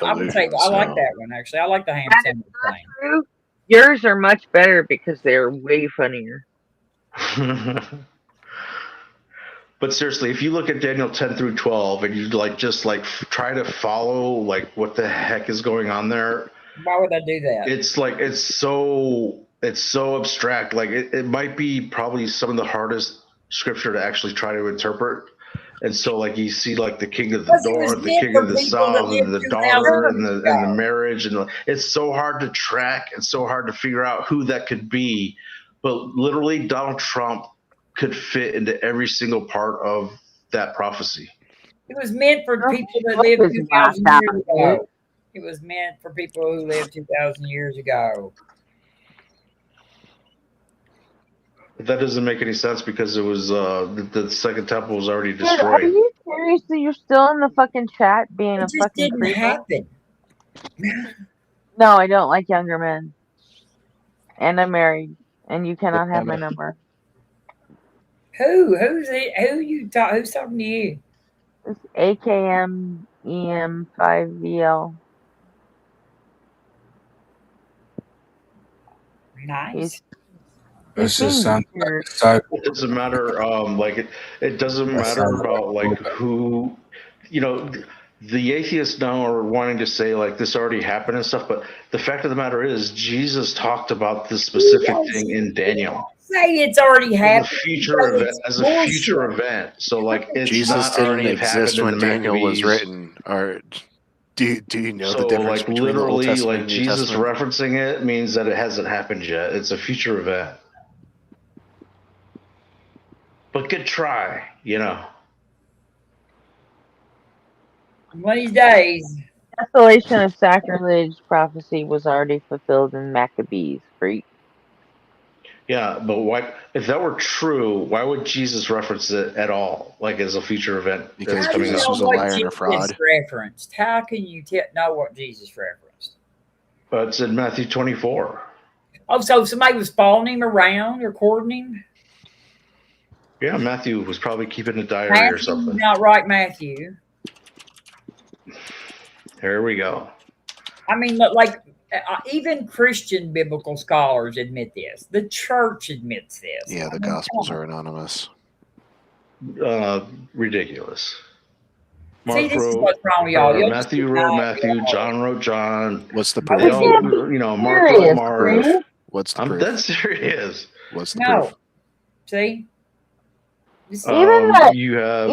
Speaker 10: I would say
Speaker 7: delusions,
Speaker 10: I like
Speaker 7: so.
Speaker 10: that one actually. I like the ham
Speaker 3: That is
Speaker 10: sandwich
Speaker 3: not
Speaker 10: thing.
Speaker 3: true. Yours are much better because they're way funnier.
Speaker 8: But seriously, if you look at Daniel 10 through 12 and you just try to follow like what the heck is going on there,
Speaker 10: Why would I do that?
Speaker 8: it's like it's so abstract. Like it might be probably some of the hardest scripture to actually try to interpret. And so like you see like the king of the
Speaker 10: Plus, it was
Speaker 8: north, the
Speaker 10: meant
Speaker 8: king
Speaker 10: for
Speaker 8: of the
Speaker 10: people that
Speaker 8: south, and
Speaker 10: lived
Speaker 8: the
Speaker 10: 2,000
Speaker 8: daughter and
Speaker 10: years
Speaker 8: the
Speaker 10: ago.
Speaker 8: marriage, and it's so hard to track and so hard to figure out who that could be. But literally Donald Trump could fit into every single part of that prophecy.
Speaker 10: It was meant for
Speaker 3: Trump
Speaker 10: people that
Speaker 3: Trump
Speaker 10: lived
Speaker 3: is
Speaker 10: 2,000
Speaker 3: whacked
Speaker 10: years
Speaker 3: out,
Speaker 10: ago. It was meant for people who lived 2,000 years ago.
Speaker 8: But that doesn't make any sense because it was the second temple was already
Speaker 3: Dude, are
Speaker 8: destroyed.
Speaker 3: you serious that you're still in the fucking chat being
Speaker 10: It
Speaker 3: a
Speaker 10: just
Speaker 3: fucking
Speaker 10: didn't
Speaker 3: creeper?
Speaker 10: happen.
Speaker 3: No, I don't like younger men. And I'm married. And you cannot have my number.
Speaker 10: Who's it? Who's talking to you?
Speaker 3: It's AKMEM5VL.
Speaker 10: Nice.
Speaker 9: It's just
Speaker 3: being
Speaker 9: sounds like
Speaker 3: weird.
Speaker 9: a side.
Speaker 8: It doesn't matter. It doesn't
Speaker 9: That
Speaker 8: matter
Speaker 9: sounds
Speaker 8: about
Speaker 9: like
Speaker 8: like who, you know, the atheists now are wanting to say like this already happened and stuff. But the fact of the matter is, Jesus talked about this specific thing in Daniel
Speaker 10: Say it's already
Speaker 8: as a
Speaker 10: happened.
Speaker 8: future
Speaker 10: because
Speaker 8: event.
Speaker 10: it's
Speaker 8: As a
Speaker 10: bullshit.
Speaker 8: future event. So like it's
Speaker 7: Jesus
Speaker 8: not already
Speaker 7: didn't
Speaker 8: have happened
Speaker 7: exist
Speaker 8: in
Speaker 7: when
Speaker 8: the
Speaker 7: Daniel was
Speaker 8: Maccabees.
Speaker 7: written. Or do you know the
Speaker 8: So
Speaker 7: difference
Speaker 8: like
Speaker 7: between the Old
Speaker 8: literally,
Speaker 7: Testament
Speaker 8: like
Speaker 7: and New
Speaker 8: Jesus
Speaker 7: Testament?
Speaker 8: referencing it means that it hasn't happened yet. It's a future event. But good try, you know.
Speaker 10: One of these days.
Speaker 3: Desolation of sacrilege prophecy was already fulfilled in Maccabees. Freak.
Speaker 8: Yeah, but why? If that were true, why would Jesus reference it at all, like as a future event
Speaker 7: Because
Speaker 8: that's
Speaker 10: How do you
Speaker 8: coming
Speaker 7: Jesus
Speaker 10: know
Speaker 8: up?
Speaker 7: was a
Speaker 10: what
Speaker 7: liar and a
Speaker 10: Jesus
Speaker 7: fraud.
Speaker 10: referenced? How can you know what Jesus referenced?
Speaker 8: But it's in Matthew 24.
Speaker 10: Oh, so somebody was following him around or courting him?
Speaker 8: Yeah, Matthew was probably keeping a diary or
Speaker 10: Matthew,
Speaker 8: something.
Speaker 10: not right, Matthew.
Speaker 8: Here we go.
Speaker 10: I mean, like even Christian biblical scholars admit this. The church admits this.
Speaker 7: Yeah, the Gospels are anonymous.
Speaker 8: Ridiculous.
Speaker 10: See, this is
Speaker 8: Wrote,
Speaker 10: what's wrong with y'all.
Speaker 8: or
Speaker 10: Y'all just
Speaker 8: Matthew
Speaker 10: deny
Speaker 8: wrote Matthew.
Speaker 10: reality.
Speaker 8: John wrote John.
Speaker 7: What's the
Speaker 10: I
Speaker 7: proof?
Speaker 8: They
Speaker 3: We
Speaker 8: all,
Speaker 3: can't be
Speaker 8: you know, Mark wrote
Speaker 3: serious,
Speaker 8: Mark.
Speaker 3: Chris.
Speaker 7: What's the
Speaker 8: I'm
Speaker 7: proof?
Speaker 8: dead serious.
Speaker 7: What's the
Speaker 10: No.
Speaker 7: proof?
Speaker 10: See? This-
Speaker 8: You have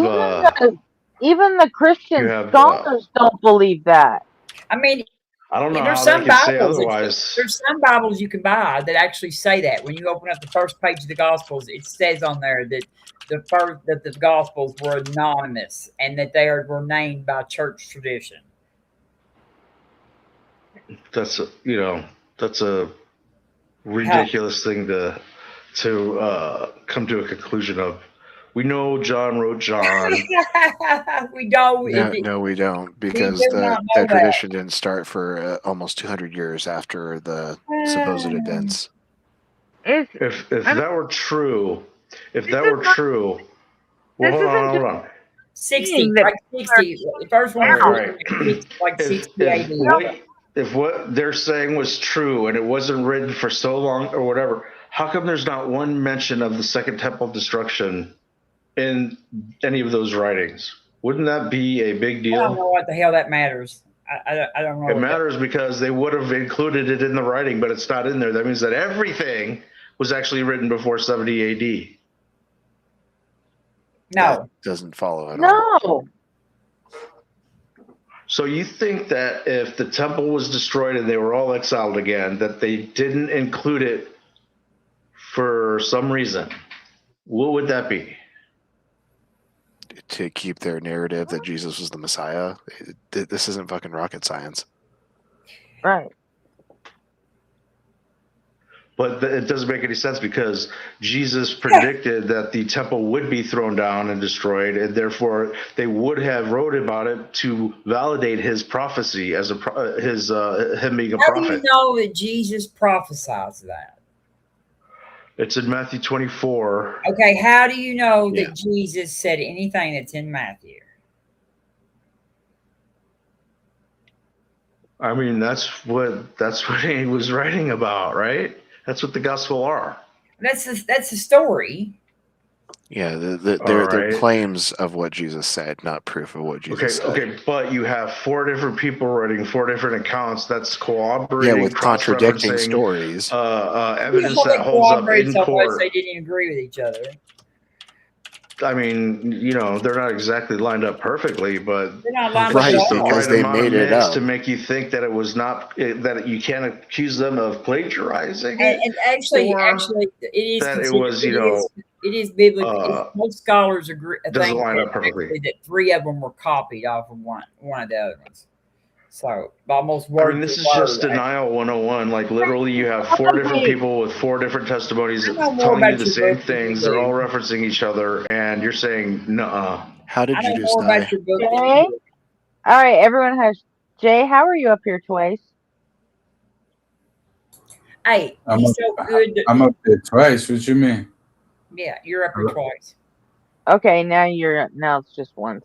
Speaker 3: even the Christian
Speaker 8: you have,
Speaker 3: scholars don't believe that.
Speaker 10: I mean,
Speaker 8: I don't know
Speaker 10: there's
Speaker 8: how they
Speaker 10: some
Speaker 8: can say
Speaker 10: Bibles.
Speaker 8: otherwise.
Speaker 10: There's some Bibles you can buy that actually say that. When you open up the first page of the Gospels, it says on there that the Gospels were anonymous and that they were named by church tradition.
Speaker 8: That's a ridiculous thing to come to a conclusion of. We know John wrote John.
Speaker 10: We don't.
Speaker 7: No, we don't, because
Speaker 10: do not know
Speaker 7: that
Speaker 10: that.
Speaker 7: tradition didn't start for almost 200 years after the supposed events.
Speaker 8: If that were true,
Speaker 3: This is
Speaker 8: hold on.
Speaker 10: 60,
Speaker 3: that
Speaker 10: like 60. The first one was
Speaker 8: All right.
Speaker 10: like 60
Speaker 8: If
Speaker 10: AD.
Speaker 8: what they're saying was true and it wasn't written for so long or whatever, how come there's not one mention of the Second Temple destruction in any of those writings? Wouldn't that be a big
Speaker 10: I
Speaker 8: deal?
Speaker 10: don't know what the hell that matters. I don't know.
Speaker 8: It matters because they would have included it in the writing, but it's not in there. That means that everything was actually written before 70 AD.
Speaker 10: No.
Speaker 7: That doesn't follow at all.
Speaker 3: No.
Speaker 8: So you think that if the temple was destroyed and they were all exiled again, that they didn't include it for some reason? What would that be?
Speaker 7: To keep their narrative that Jesus was the Messiah. This isn't fucking rocket science.
Speaker 3: Right.
Speaker 8: But it doesn't make any sense because Jesus predicted that the temple would be thrown down and destroyed, and therefore they would have wrote about it to validate his prophecy as him being a
Speaker 10: How do you
Speaker 8: prophet.
Speaker 10: know that Jesus prophesies that?
Speaker 8: It's in Matthew 24.
Speaker 10: Okay, how do you know
Speaker 7: Yeah.
Speaker 10: that Jesus said anything that's in Matthew?
Speaker 8: I mean, that's what he was writing about, right? That's what the gospel are.
Speaker 10: That's the story.
Speaker 7: Yeah,
Speaker 8: All
Speaker 7: they're
Speaker 8: right.
Speaker 7: claims of what Jesus said, not proof of what Jesus said.
Speaker 8: Okay, but you have 4 different people writing 4 different accounts. That's corroborating,
Speaker 7: Yeah, with contradicting
Speaker 8: cross-referencing,
Speaker 7: stories.
Speaker 8: evidence
Speaker 10: Well, they
Speaker 8: that holds up
Speaker 10: cooperated
Speaker 8: in
Speaker 10: so much
Speaker 8: court.
Speaker 10: they didn't agree with each other.
Speaker 8: I mean, they're not exactly lined up perfectly, but
Speaker 10: They're not lined
Speaker 7: Right,
Speaker 10: up at all.
Speaker 7: because
Speaker 8: right
Speaker 7: they
Speaker 8: amount
Speaker 7: made
Speaker 8: of
Speaker 7: it
Speaker 8: mix
Speaker 7: up.
Speaker 8: to make you think that it was not that you can't accuse them of plagiarizing it.
Speaker 10: And actually,
Speaker 8: or
Speaker 10: it is
Speaker 8: that it
Speaker 10: considered,
Speaker 8: was,
Speaker 10: it is biblical. Most scholars agree. I
Speaker 8: doesn't
Speaker 10: think
Speaker 8: line up
Speaker 10: that
Speaker 8: perfectly.
Speaker 10: actually that 3 of them were copied off of one of the other ones. So almost
Speaker 8: I
Speaker 10: word
Speaker 8: mean, this
Speaker 10: for
Speaker 8: is
Speaker 10: word.
Speaker 8: just denial 101. Like literally, you have 4 different people with 4 different testimonies
Speaker 10: I know more
Speaker 8: telling you
Speaker 10: about
Speaker 8: the
Speaker 10: your
Speaker 8: same
Speaker 10: book than you
Speaker 8: things. They're all
Speaker 10: do.
Speaker 8: referencing each other, and you're saying, "Nuh-uh."
Speaker 7: How did
Speaker 10: I know
Speaker 7: Judas
Speaker 10: more
Speaker 7: die?
Speaker 10: about your book than
Speaker 3: Jay?
Speaker 10: you do.
Speaker 3: All right, everyone has. Jay, how are you up here twice?
Speaker 10: Hey,
Speaker 9: I'm
Speaker 10: he's
Speaker 9: up,
Speaker 10: so good.
Speaker 9: I'm up there twice. What you mean?
Speaker 10: Yeah, you're up here twice.
Speaker 3: Okay, now it's just once.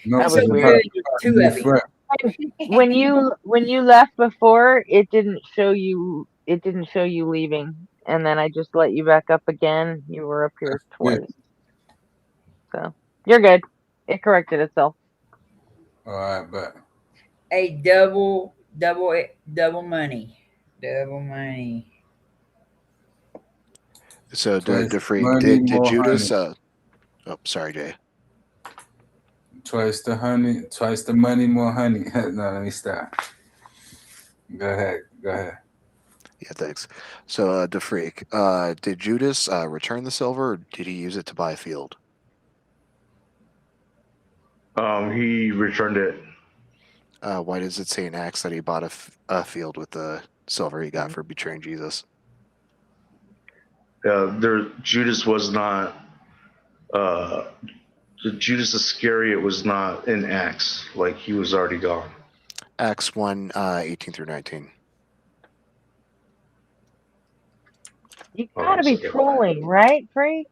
Speaker 9: No,
Speaker 3: That
Speaker 10: He's
Speaker 3: was
Speaker 10: so
Speaker 3: weird.
Speaker 10: good. 2 of you.
Speaker 3: When you left before, it didn't show you leaving, and then I just let you back up again. You were up here
Speaker 9: Yeah.
Speaker 3: twice. So you're good. It corrected itself.
Speaker 9: All right, but
Speaker 10: A double money. Double money.
Speaker 7: So,
Speaker 9: twice
Speaker 7: DeFreak,
Speaker 9: money,
Speaker 7: did
Speaker 9: more
Speaker 7: Judas?
Speaker 9: honey.
Speaker 7: Oh, sorry, Jay.
Speaker 9: Twice the honey, twice the money, more honey. No, let me stop. Go ahead.
Speaker 7: Yeah, thanks. So, DeFreak, did Judas return the silver, or did he use it to buy a field?
Speaker 8: He returned it.
Speaker 7: Why does it say in Acts that he bought a field with the silver he got for betraying Jesus?
Speaker 8: Judas was not. Judas Iscariot was not in Acts. Like he was already gone.
Speaker 7: Acts 1, 18 through 19.
Speaker 3: You gotta be trolling, right, Freak?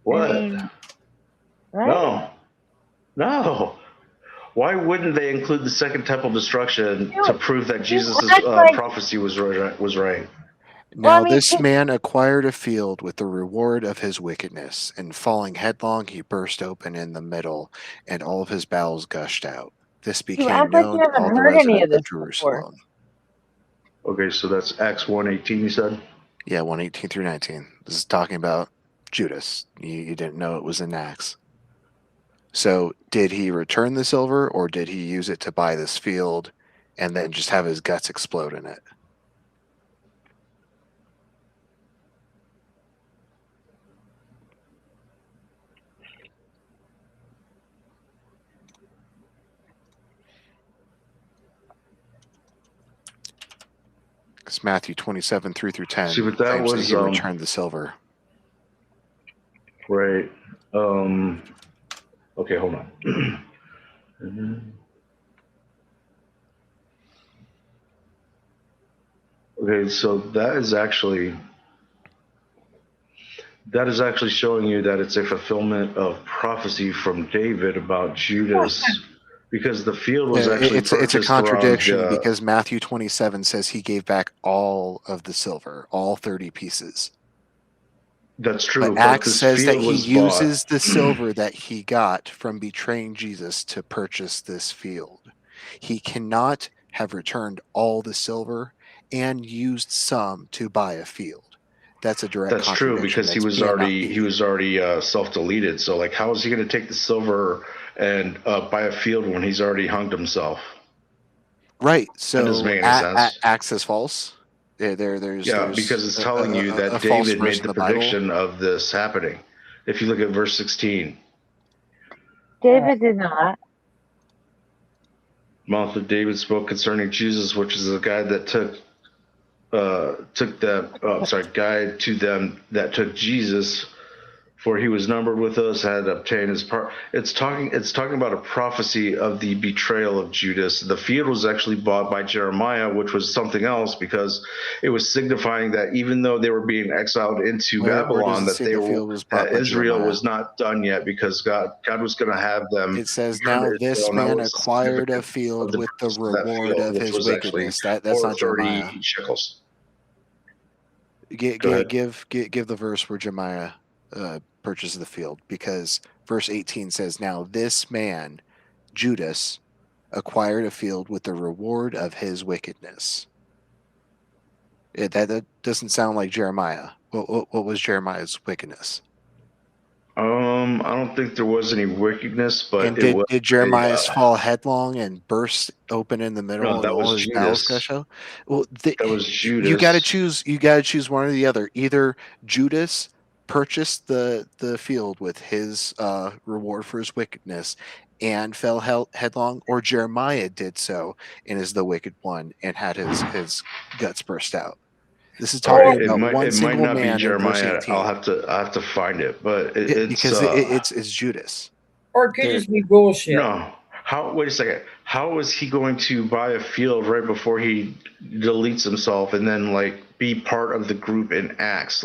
Speaker 8: What?
Speaker 3: I mean, right?
Speaker 8: No. Why wouldn't they include the Second Temple destruction to prove that Jesus'
Speaker 3: act like-
Speaker 8: prophecy was right?
Speaker 7: Now
Speaker 3: I mean,
Speaker 7: this man acquired a field with the reward of his wickedness, and falling headlong, he burst open in the middle, and all of his bowels gushed out. This became
Speaker 3: act like you
Speaker 7: known to all
Speaker 3: haven't
Speaker 7: the
Speaker 3: heard any
Speaker 7: residents
Speaker 3: of this
Speaker 7: of Jerusalem.
Speaker 8: Okay, so that's Acts 1:18. You said.
Speaker 7: Yeah, 1:18 through 19. This is talking about Judas. You didn't know it was in Acts. So did he return the silver, or did he use it to buy this field and then just have his guts explode in it? It's Matthew 27, 3-10.
Speaker 8: See, but that
Speaker 7: claims
Speaker 8: was
Speaker 7: he returned the silver.
Speaker 8: Right. Okay, hold on. Okay, so that is actually showing you that it's a fulfillment of prophecy from David about Judas, because the field was actually
Speaker 7: It's a
Speaker 8: purchased
Speaker 7: contradiction
Speaker 8: around,
Speaker 7: because Matthew 27 says he gave back all of the silver, all 30 pieces.
Speaker 8: That's true.
Speaker 7: But Acts
Speaker 8: this
Speaker 7: says that
Speaker 8: field
Speaker 7: he
Speaker 8: was
Speaker 7: uses
Speaker 8: bought.
Speaker 7: the silver that he got from betraying Jesus to purchase this field. He cannot have returned all the silver and used some to buy a field. That's a direct
Speaker 8: That's true,
Speaker 7: contradiction.
Speaker 8: because he
Speaker 7: That's
Speaker 8: was
Speaker 7: cannot
Speaker 8: already
Speaker 7: be.
Speaker 8: self-deleted. So like, how is he going to take the silver and buy a field when he's already hunged himself.
Speaker 7: Right.
Speaker 8: That doesn't
Speaker 7: So
Speaker 8: make any sense.
Speaker 7: Acts is false. There's
Speaker 8: Because it's telling you
Speaker 7: a
Speaker 8: that
Speaker 7: false
Speaker 8: David
Speaker 7: verse
Speaker 8: made
Speaker 7: in
Speaker 8: the
Speaker 7: the Bible.
Speaker 8: prediction of this happening. If you look at verse 16,
Speaker 3: David did not.
Speaker 8: mouth of David spoke concerning Jesus, which is the guy that took guide to them that took Jesus, for he was numbered with us, had obtained his part. It's talking about a prophecy of the betrayal of Judas. The field was actually bought by Jeremiah, which was something else, because it was signifying that even though they were being exiled into
Speaker 7: Where
Speaker 8: Babylon,
Speaker 7: does it
Speaker 8: that
Speaker 7: say the field was bought by
Speaker 8: Israel
Speaker 7: Jeremiah?
Speaker 8: was not done yet, because God was going to have them.
Speaker 7: It says,
Speaker 8: return
Speaker 7: now
Speaker 8: to
Speaker 7: this
Speaker 8: Israel, and that
Speaker 7: man
Speaker 8: was the
Speaker 7: acquired a
Speaker 8: significance
Speaker 7: field
Speaker 8: of
Speaker 7: with the
Speaker 8: purchase of that
Speaker 7: reward
Speaker 8: field,
Speaker 7: of
Speaker 8: which
Speaker 7: his
Speaker 8: was actually
Speaker 7: wickedness. That's not
Speaker 8: 430
Speaker 7: Jeremiah.
Speaker 8: shekels.
Speaker 7: Give the verse where Jeremiah purchases the field, because verse 18 says, now this man, Judas, acquired a field with the reward of his wickedness. That doesn't sound like Jeremiah. What was Jeremiah's wickedness?
Speaker 8: I don't think there was any wickedness, but
Speaker 7: And
Speaker 8: it was.
Speaker 7: did Jeremiah's fall headlong and burst open in the middle,
Speaker 8: No,
Speaker 7: and
Speaker 8: that
Speaker 7: all
Speaker 8: was
Speaker 7: his bowels
Speaker 8: Judas.
Speaker 7: gush out? Well,
Speaker 8: That was Judas.
Speaker 7: you got to choose. You got to choose one or the other. Either Judas purchased the field with his reward for his wickedness and fell headlong, or Jeremiah did so and is the wicked one and had his guts burst out. This is
Speaker 8: All right,
Speaker 7: talking about one
Speaker 8: it might
Speaker 7: single
Speaker 8: not be
Speaker 7: man in verse
Speaker 8: Jeremiah.
Speaker 7: 18.
Speaker 8: I'll have to find it, but it's
Speaker 7: because it's Judas.
Speaker 10: Or it could just be bullshit.
Speaker 8: no. Wait a second. How is he going to buy a field right before he deletes himself and then be part of the group in Acts?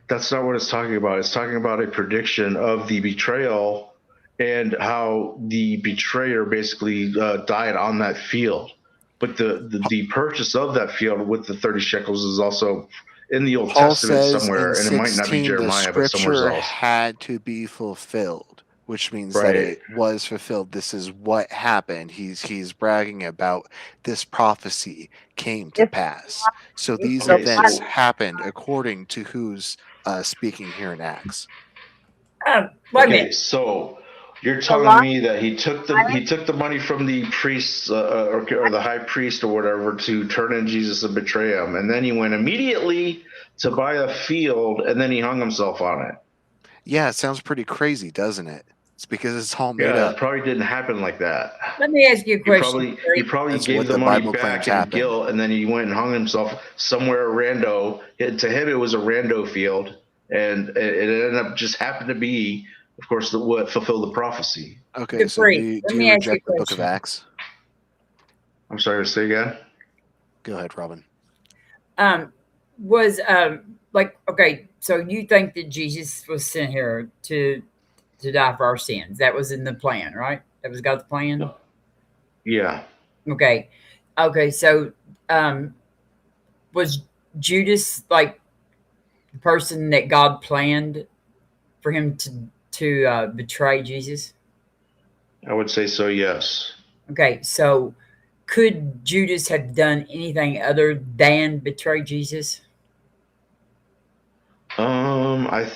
Speaker 8: That's not what it's talking about. It's talking about a prediction of the betrayal and how the betrayer basically died on that field. But the purchase of that field with the 30 shekels is also in the Old
Speaker 7: Paul
Speaker 8: Testament
Speaker 7: says
Speaker 8: somewhere,
Speaker 7: in
Speaker 8: and it might not be
Speaker 7: 16 the
Speaker 8: Jeremiah, but somewhere
Speaker 7: scripture
Speaker 8: else.
Speaker 7: had to be fulfilled, which means that
Speaker 8: Right.
Speaker 7: it was fulfilled. This is what happened. He's bragging about this prophecy came to pass. So these
Speaker 8: Okay,
Speaker 7: events
Speaker 8: so-
Speaker 7: happened according to who's speaking here in Acts.
Speaker 10: Wait a
Speaker 8: Okay,
Speaker 10: minute.
Speaker 8: so you're telling
Speaker 3: lot-
Speaker 8: me that he took the money from the priests or the high priest or whatever to turn in Jesus and betray him, and then he went immediately to buy a field, and then he hung himself on it.
Speaker 7: Yeah, it sounds pretty crazy, doesn't it? It's because it's all made
Speaker 8: Yeah,
Speaker 7: up.
Speaker 8: it probably didn't happen like that.
Speaker 10: Let me ask you a question.
Speaker 8: He probably
Speaker 7: That's
Speaker 8: gave
Speaker 7: what
Speaker 8: the
Speaker 7: the
Speaker 8: money
Speaker 7: Bible
Speaker 8: back
Speaker 7: claims
Speaker 8: in
Speaker 7: happened.
Speaker 8: guilt, and then he went and hung himself somewhere rando. To him, it was a rando field, and it ended up just happened to be, of course, what fulfilled the prophecy.
Speaker 7: Okay, so do
Speaker 10: Let
Speaker 7: you
Speaker 10: me ask you a
Speaker 7: reject the book of
Speaker 10: question.
Speaker 7: Acts?
Speaker 8: I'm sorry, say again.
Speaker 7: Go ahead, Robin.
Speaker 10: Was okay, so you think that Jesus was sent here to die for our sins? That was in the plan, right? That was God's plan.
Speaker 8: Yeah.
Speaker 10: Okay. So was Judas like the person that God planned for him to betray Jesus?
Speaker 8: I would say so, yes.
Speaker 10: Okay, so could Judas have done anything other than betray Jesus?
Speaker 8: I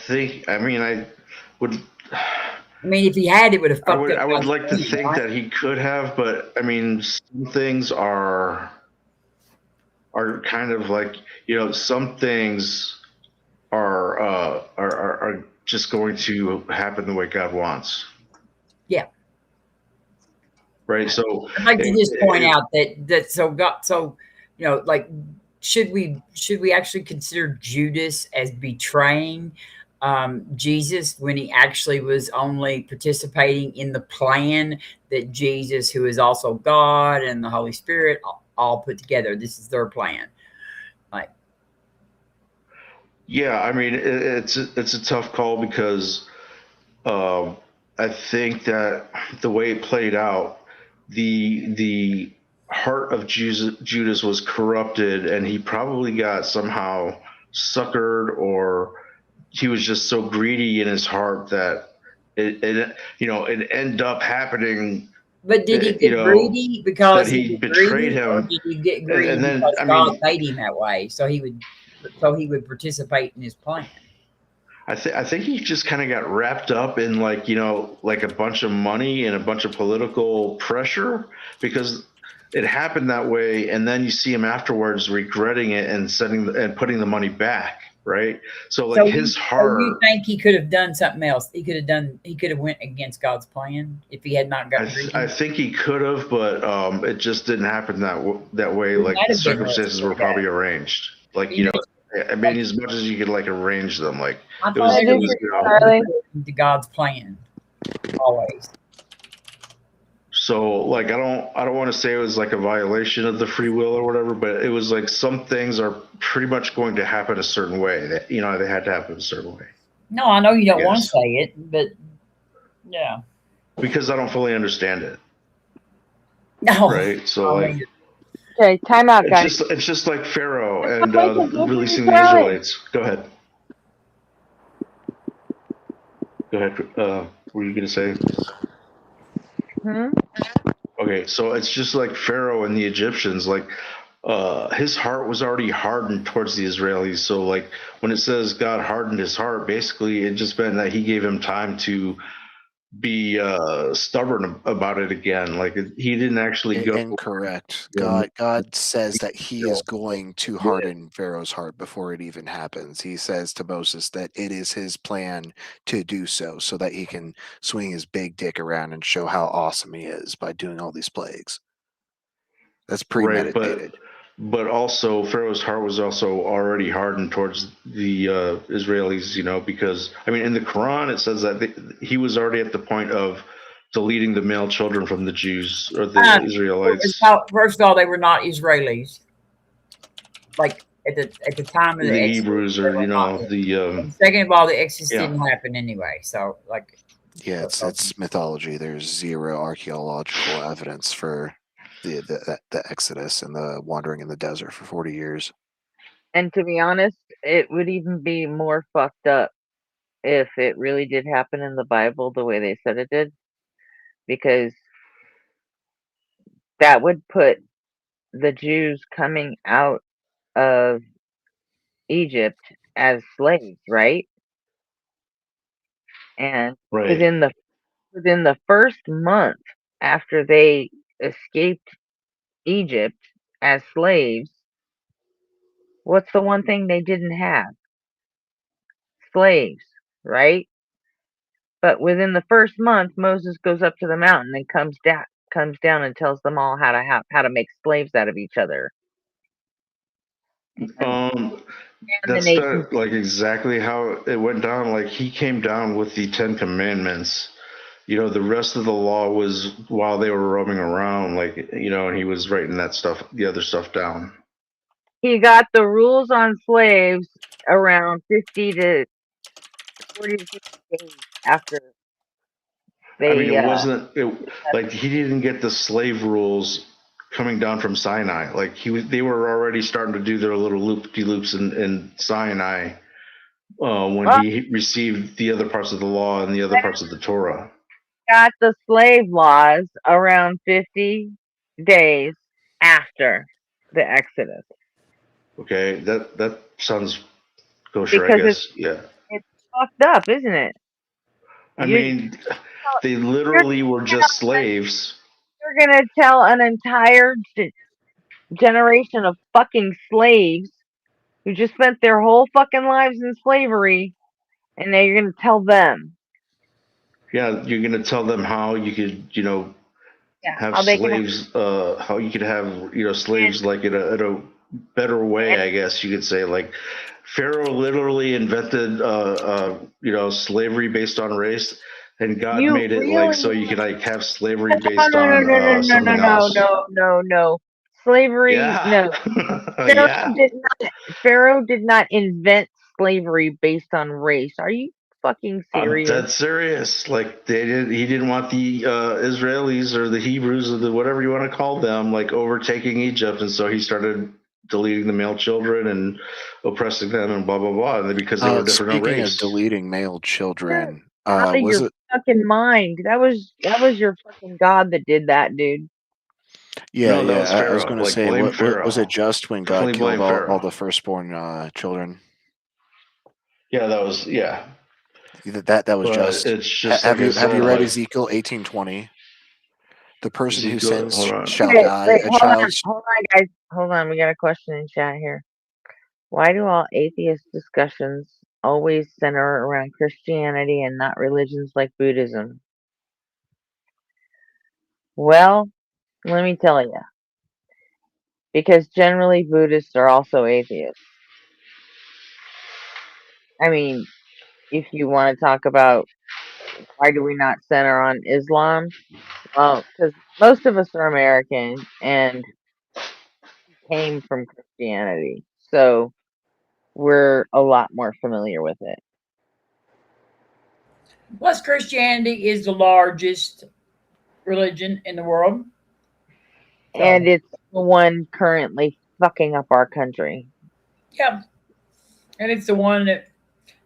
Speaker 8: would.
Speaker 10: I mean, if he had, it would have fucked up.
Speaker 8: I would
Speaker 10: God's
Speaker 8: like to
Speaker 10: plan,
Speaker 8: think
Speaker 10: right?
Speaker 8: that he could have, but I mean, some things are kind of some things are just going to happen the way God wants.
Speaker 10: Yeah.
Speaker 8: Right. So
Speaker 10: I'd like to just point out that should we actually consider Judas as betraying Jesus when he actually was only participating in the plan that Jesus, who is also God and the Holy Spirit, all put together? This is their plan.
Speaker 8: Yeah, I mean, it's a tough call because I think that the way it played out, the heart of Judas was corrupted, and he probably got somehow suckered, or he was just so greedy in his heart that it ended up happening.
Speaker 10: But did he get greedy because
Speaker 8: that he
Speaker 10: was
Speaker 8: betrayed
Speaker 10: greedy, or
Speaker 8: him,
Speaker 10: did he get greedy
Speaker 8: and then,
Speaker 10: because
Speaker 8: I
Speaker 10: God
Speaker 8: mean,
Speaker 10: made him that way, so he would participate in his plan?
Speaker 8: I think he just kind of got wrapped up in like like a bunch of money and a bunch of political pressure because it happened that way, and then you see him afterwards regretting it and putting the money back, right? So like his
Speaker 10: So
Speaker 8: heart.
Speaker 10: you think he could have done something else? He could have went against God's plan if he had not gotten greedy.
Speaker 8: I think he could have, but it just didn't happen that way.
Speaker 10: It
Speaker 8: Like
Speaker 10: might
Speaker 8: the
Speaker 10: have been
Speaker 8: circumstances were
Speaker 10: less
Speaker 8: probably arranged. Like
Speaker 10: You know,
Speaker 8: I mean, as much as you could like arrange them, like
Speaker 10: I
Speaker 8: it
Speaker 10: thought
Speaker 8: was,
Speaker 10: everything
Speaker 3: Charlie.
Speaker 10: was to God's plan always.
Speaker 8: so like I don't want to say it was like a violation of the free will or whatever, but it was like some things are pretty much going to happen a certain way. That they had to happen a certain way.
Speaker 10: No, I know you don't want to
Speaker 8: Yes.
Speaker 10: say it, but yeah.
Speaker 8: Because I don't fully understand it,
Speaker 10: No.
Speaker 8: right? So
Speaker 10: I
Speaker 8: like
Speaker 10: mean,
Speaker 3: Okay, time out, guys.
Speaker 8: it's just like Pharaoh and
Speaker 3: Somebody can
Speaker 8: releasing
Speaker 3: give
Speaker 8: the
Speaker 3: me time.
Speaker 8: Israelites. Go ahead. Go ahead. What were you gonna say?
Speaker 3: Hmm?
Speaker 8: Okay, so it's just like Pharaoh and the Egyptians. Like, his heart was already hardened towards the Israelis. So, like, when it says God hardened his heart, basically it just meant that he gave him time to be stubborn about it again. Like, he didn't actually go.
Speaker 7: Incorrect. God says that he is going to harden Pharaoh's heart before it even happens. He says to Moses that it is his plan to do so that he can swing his big dick around and show how awesome he is by doing all these plagues. That's
Speaker 8: Right,
Speaker 7: premeditated.
Speaker 8: but also Pharaoh's heart was also already hardened towards the Israelis, because I mean in the Quran it says that he was already at the point of deleting the male children from the Jews or the Israelites.
Speaker 10: first of all, they were not Israelis. Like at the time of
Speaker 8: The
Speaker 10: the Exodus,
Speaker 8: Hebrews
Speaker 10: they
Speaker 8: or
Speaker 10: were not.
Speaker 8: the
Speaker 10: And second of all, the Exodus
Speaker 8: yeah.
Speaker 10: didn't happen anyway. So like,
Speaker 7: Yeah, it's mythology. There's zero archaeological evidence for the Exodus and the wandering in the desert for 40 years.
Speaker 3: And to be honest, it would even be more fucked up if it really did happen in the Bible the way they said it did, because that would put the Jews coming out of Egypt as slaves, right? And
Speaker 8: Right.
Speaker 3: within the first month after they escaped Egypt as slaves, what's the one thing they didn't have? Slaves, right? But within the first month, Moses goes up to the mountain and comes down and tells them all how to make slaves out of each other. And the
Speaker 8: That's
Speaker 3: nation.
Speaker 8: not like exactly how it went down. Like he came down with the 10 Commandments. The rest of the law was while they were roaming around, like, and he was writing the other stuff down.
Speaker 3: He got the rules on slaves around 40 to 50 days after
Speaker 8: I mean,
Speaker 3: they.
Speaker 8: it wasn't like he didn't get the slave rules coming down from Sinai. Like they were already starting to do their little loop-de-loops in Sinai when he received the other parts of the law and the other parts of the Torah.
Speaker 3: Got the slave laws around 50 days after the Exodus.
Speaker 8: Okay, that sounds kosher,
Speaker 3: Because
Speaker 8: I guess. Yeah.
Speaker 3: it's fucked up, isn't it?
Speaker 8: I mean, they literally were just slaves.
Speaker 3: You're gonna tell an entire generation of fucking slaves who just spent their whole fucking lives in slavery, and now you're gonna tell them.
Speaker 8: Yeah, you're gonna tell them how you could, have
Speaker 3: how they can
Speaker 8: slaves. How you could have, slaves like in a better way, I guess you could say. Like Pharaoh literally invented, slavery based on race, and God made it like so you could like have slavery based on something else.
Speaker 3: No. Slavery,
Speaker 8: Yeah.
Speaker 3: no.
Speaker 8: Yeah.
Speaker 3: Pharaoh did not invent slavery based on race. Are you fucking
Speaker 8: I'm
Speaker 3: serious?
Speaker 8: dead serious. Like he didn't want the Israelis or the Hebrews or the whatever you want to call them, like overtaking Egypt, and so he started deleting the male children and oppressing them and blah blah blah. And because they were different
Speaker 7: Speaking
Speaker 8: race.
Speaker 7: of deleting male children,
Speaker 3: Out of
Speaker 7: was
Speaker 3: your
Speaker 7: it?
Speaker 3: fucking mind. That was your fucking God that did that, dude.
Speaker 7: Yeah,
Speaker 8: No, that
Speaker 7: yeah.
Speaker 8: was
Speaker 7: I was
Speaker 8: Pharaoh.
Speaker 7: going to
Speaker 8: Like,
Speaker 7: say,
Speaker 8: blame
Speaker 7: was
Speaker 8: Pharaoh.
Speaker 7: it just when God
Speaker 8: Definitely
Speaker 7: killed
Speaker 8: blame
Speaker 7: all
Speaker 8: Pharaoh.
Speaker 7: the firstborn children?
Speaker 8: Yeah, that was yeah.
Speaker 7: That was
Speaker 8: But
Speaker 7: just.
Speaker 8: it's just
Speaker 7: Have
Speaker 8: like I
Speaker 7: you
Speaker 8: said,
Speaker 7: read
Speaker 8: like
Speaker 7: Ezekiel 18:20? The person who
Speaker 8: Ezekiel. Hold
Speaker 7: sins
Speaker 8: on.
Speaker 7: shall
Speaker 3: Wait,
Speaker 7: die.
Speaker 3: wait,
Speaker 7: A
Speaker 3: hold
Speaker 7: child.
Speaker 3: on, guys. Hold on. We got a question in chat here. Why do all atheist discussions always center around Christianity and not religions like Buddhism? Well, let me tell you. Because generally Buddhists are also atheists. I mean, if you want to talk about why do we not center on Islam? Well, because most of us are American and came from Christianity. So we're a lot more familiar with it.
Speaker 10: Plus, Christianity is the largest religion in the world.
Speaker 3: And it's the one currently fucking up our country.
Speaker 10: Yeah. And it's the one that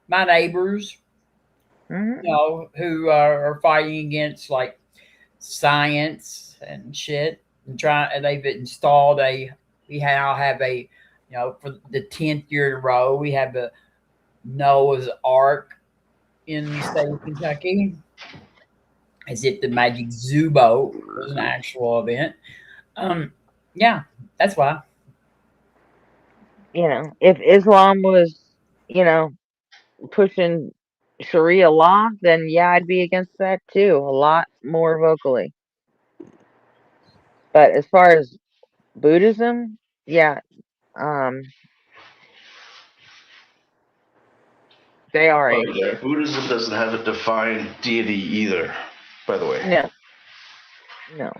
Speaker 10: my neighbors,
Speaker 3: Mhm.
Speaker 10: you know, who are fighting against like science and shit and they've installed we now have a, you know, for the 10th year in a row, we have the Noah's Ark in the state of Kentucky, as if the Magic Zoo boat was an actual event. Yeah, that's why.
Speaker 3: You know, if Islam was, you know, pushing Sharia law, then yeah, I'd be against that too, a lot more vocally. But as far as Buddhism, yeah, um, they are
Speaker 8: Oh yeah,
Speaker 3: atheists.
Speaker 8: Buddhism doesn't have a defined deity either. By the way.
Speaker 3: No, no.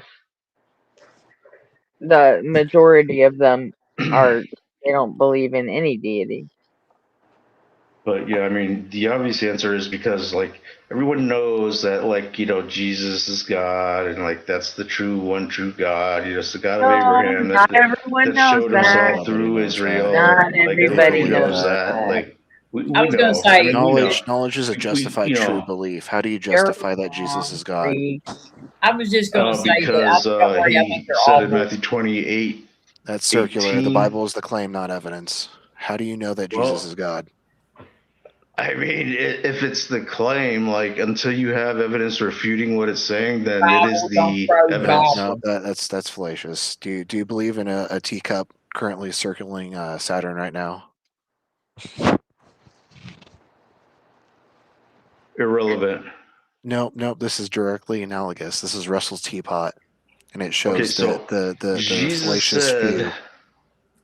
Speaker 3: The majority of them are they don't believe in any deity.
Speaker 8: But yeah, I mean, the obvious answer is because like everyone knows that like Jesus is God and like that's the one true God. It's the God of
Speaker 3: No,
Speaker 8: Abraham
Speaker 3: not everyone
Speaker 8: that
Speaker 3: knows
Speaker 8: showed
Speaker 3: that.
Speaker 8: himself
Speaker 7: Nobody
Speaker 8: through
Speaker 7: knows that.
Speaker 8: Israel.
Speaker 3: Not
Speaker 8: Like
Speaker 7: They
Speaker 3: everybody
Speaker 8: everybody
Speaker 7: believe
Speaker 3: knows
Speaker 8: knows
Speaker 7: that.
Speaker 8: that.
Speaker 3: that.
Speaker 8: Like
Speaker 10: I
Speaker 8: we
Speaker 10: was going to
Speaker 8: know. I
Speaker 10: say,
Speaker 8: mean, we know.
Speaker 7: Knowledge is a
Speaker 8: We
Speaker 7: justified
Speaker 8: you
Speaker 7: true
Speaker 8: know
Speaker 7: belief. How do you
Speaker 3: You're
Speaker 7: justify that Jesus
Speaker 3: wrong,
Speaker 7: is God?
Speaker 3: freak.
Speaker 10: I was just going to say that
Speaker 8: because
Speaker 10: don't worry, I think
Speaker 8: he
Speaker 10: they're
Speaker 8: said
Speaker 10: all
Speaker 8: in Matthew
Speaker 10: bullshit.
Speaker 8: 28:18.
Speaker 7: That's circular. The Bible is the claim, not evidence. How do you know that Jesus is
Speaker 8: Well,
Speaker 7: God?
Speaker 8: I mean, if it's the claim, like until you have evidence refuting what it's saying, then it is
Speaker 10: Bible don't
Speaker 8: the
Speaker 10: throw
Speaker 8: evidence.
Speaker 7: No,
Speaker 10: Bible.
Speaker 7: that's fallacious. Do you believe in a teacup currently circling Saturn right now?
Speaker 8: Irrelevant.
Speaker 7: Nope. This is directly analogous. This is Russell's teapot, and it
Speaker 8: Okay,
Speaker 7: shows
Speaker 8: so
Speaker 7: the
Speaker 8: Jesus
Speaker 7: fallacious view.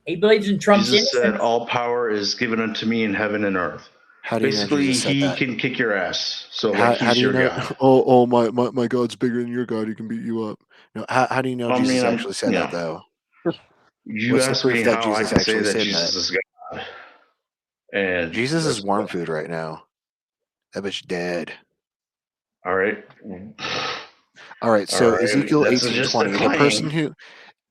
Speaker 10: He believes in Trump's
Speaker 8: Jesus said,
Speaker 10: innocence.
Speaker 8: "All power is given unto me in heaven and earth."
Speaker 7: How do you know
Speaker 8: Basically,
Speaker 7: Jesus said
Speaker 8: he
Speaker 7: that?
Speaker 8: can kick your ass. So,
Speaker 7: How
Speaker 8: like,
Speaker 7: do
Speaker 8: he's
Speaker 7: you
Speaker 8: your
Speaker 7: know?
Speaker 8: God.
Speaker 7: Oh, my God's bigger than your God. He can beat you up. No, how do you know
Speaker 8: I
Speaker 7: Jesus
Speaker 8: mean,
Speaker 7: actually said that though?
Speaker 8: you
Speaker 7: What's the
Speaker 8: asked me
Speaker 7: proof that
Speaker 8: how I
Speaker 7: Jesus
Speaker 8: can say
Speaker 7: actually
Speaker 8: that
Speaker 7: said
Speaker 8: Jesus
Speaker 7: that?
Speaker 8: is God, and
Speaker 7: Jesus is
Speaker 8: that's
Speaker 7: worm food right now. That bitch dead.
Speaker 8: all right.
Speaker 7: All right,
Speaker 8: All
Speaker 7: so
Speaker 8: right,
Speaker 7: Ezekiel
Speaker 8: that's just a
Speaker 7: 18:20,
Speaker 8: claim.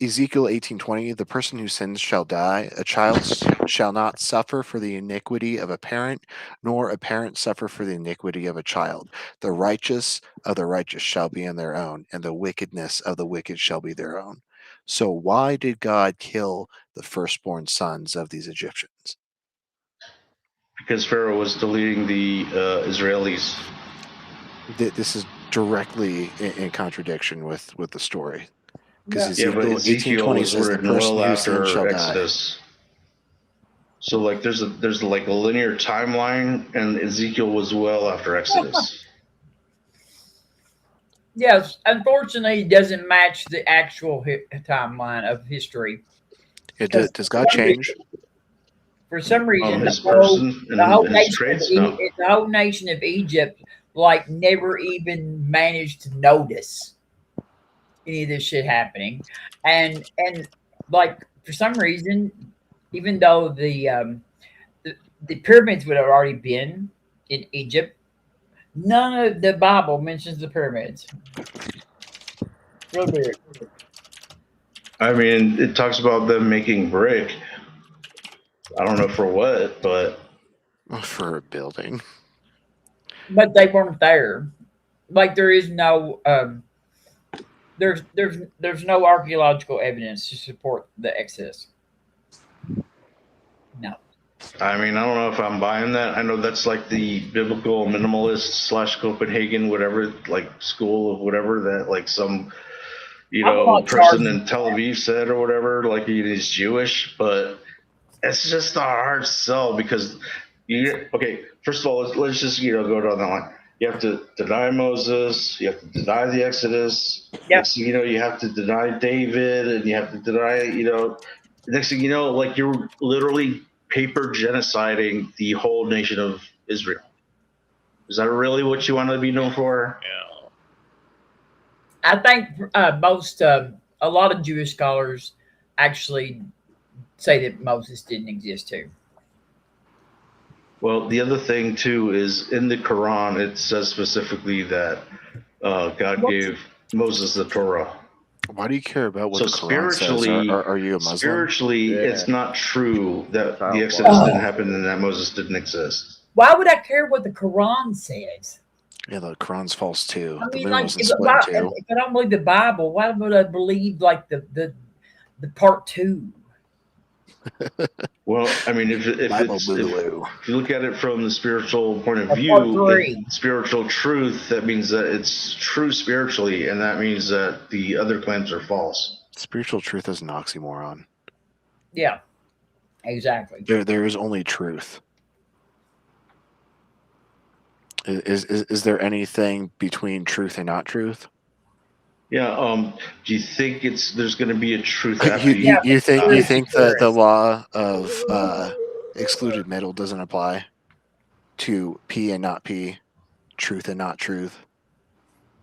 Speaker 7: Ezekiel 18:20, the person who sins shall die. A child shall not suffer for the iniquity of a parent, nor a parent suffer for the iniquity of a child. The righteous of the righteous shall be in their own, and the wickedness of the wicked shall be their own. So why did God kill the firstborn sons of these Egyptians?
Speaker 8: Because Pharaoh was deleting the Israelis.
Speaker 7: This is directly in contradiction with the story. Because
Speaker 10: Yeah.
Speaker 8: Yeah, but
Speaker 7: Ezekiel
Speaker 8: Ezekiel
Speaker 7: 18:20
Speaker 8: was
Speaker 7: says the
Speaker 8: written
Speaker 7: person
Speaker 8: well
Speaker 7: who sins
Speaker 8: after
Speaker 7: shall die.
Speaker 8: Exodus. So like there's like a linear timeline, and Ezekiel was well after Exodus.
Speaker 10: Yes, unfortunately, it doesn't match the actual timeline of history. Because
Speaker 7: Does God change?
Speaker 10: for some reason,
Speaker 8: His person and his traits, no.
Speaker 10: The whole nation of Egypt, like, never even managed to notice any of this shit happening, and like for some reason, even though the pyramids would have already been in Egypt, none of the Bible mentions the pyramids. Real weird.
Speaker 8: I mean, it talks about them making brick. I don't know for what, but
Speaker 7: For a building.
Speaker 10: But they weren't there. Like there is no there's no archaeological evidence to support the Exodus. No.
Speaker 8: I mean, I don't know if I'm buying that. I know that's like the biblical minimalist / Copenhagen, whatever, like school of whatever that like some,
Speaker 10: I'm not
Speaker 8: person
Speaker 10: charging.
Speaker 8: in Tel Aviv said or whatever, like he's Jewish, but it's just a hard sell because okay, first of all, let's just, go down that line. You have to deny Moses, you have to deny the Exodus.
Speaker 10: Yep.
Speaker 8: Next thing you know, you have to deny David, and you have to deny, next thing you know, like you're literally paper genociding the whole nation of Israel. Is that really what you want to be known for?
Speaker 10: I think a lot of Jewish scholars actually say that Moses didn't exist too.
Speaker 8: Well, the other thing too is in the Quran, it says specifically that God gave Moses the Torah.
Speaker 7: Why do you care about what
Speaker 8: So
Speaker 7: the Quran says?
Speaker 8: spiritually,
Speaker 7: Are you a Muslim?
Speaker 8: spiritually,
Speaker 6: Yeah.
Speaker 8: it's not true that
Speaker 6: Child
Speaker 8: the Exodus
Speaker 10: block.
Speaker 8: didn't happen and that Moses didn't exist.
Speaker 10: Why would I care what the Quran says?
Speaker 7: Yeah, the Quran's false too.
Speaker 10: I
Speaker 7: The
Speaker 10: mean,
Speaker 7: moon
Speaker 10: like,
Speaker 7: wasn't
Speaker 10: if,
Speaker 7: split in two.
Speaker 10: if I don't believe the Bible, why would I believe like the part 2?
Speaker 8: Well, I mean, if
Speaker 7: Bible
Speaker 8: if
Speaker 7: boogaloo.
Speaker 8: you look at it from the spiritual point of
Speaker 10: Or
Speaker 8: view,
Speaker 10: part 3?
Speaker 8: spiritual truth, that means that it's true spiritually, and that means that the other claims are false.
Speaker 7: Spiritual truth is an oxymoron.
Speaker 10: Yeah, exactly.
Speaker 7: There is only truth. Is there anything between truth and not truth?
Speaker 8: Yeah. Do you think there's going to be a truth after
Speaker 7: You think that the
Speaker 10: Spirit.
Speaker 7: law of excluded middle doesn't apply to P and not P, truth and not truth?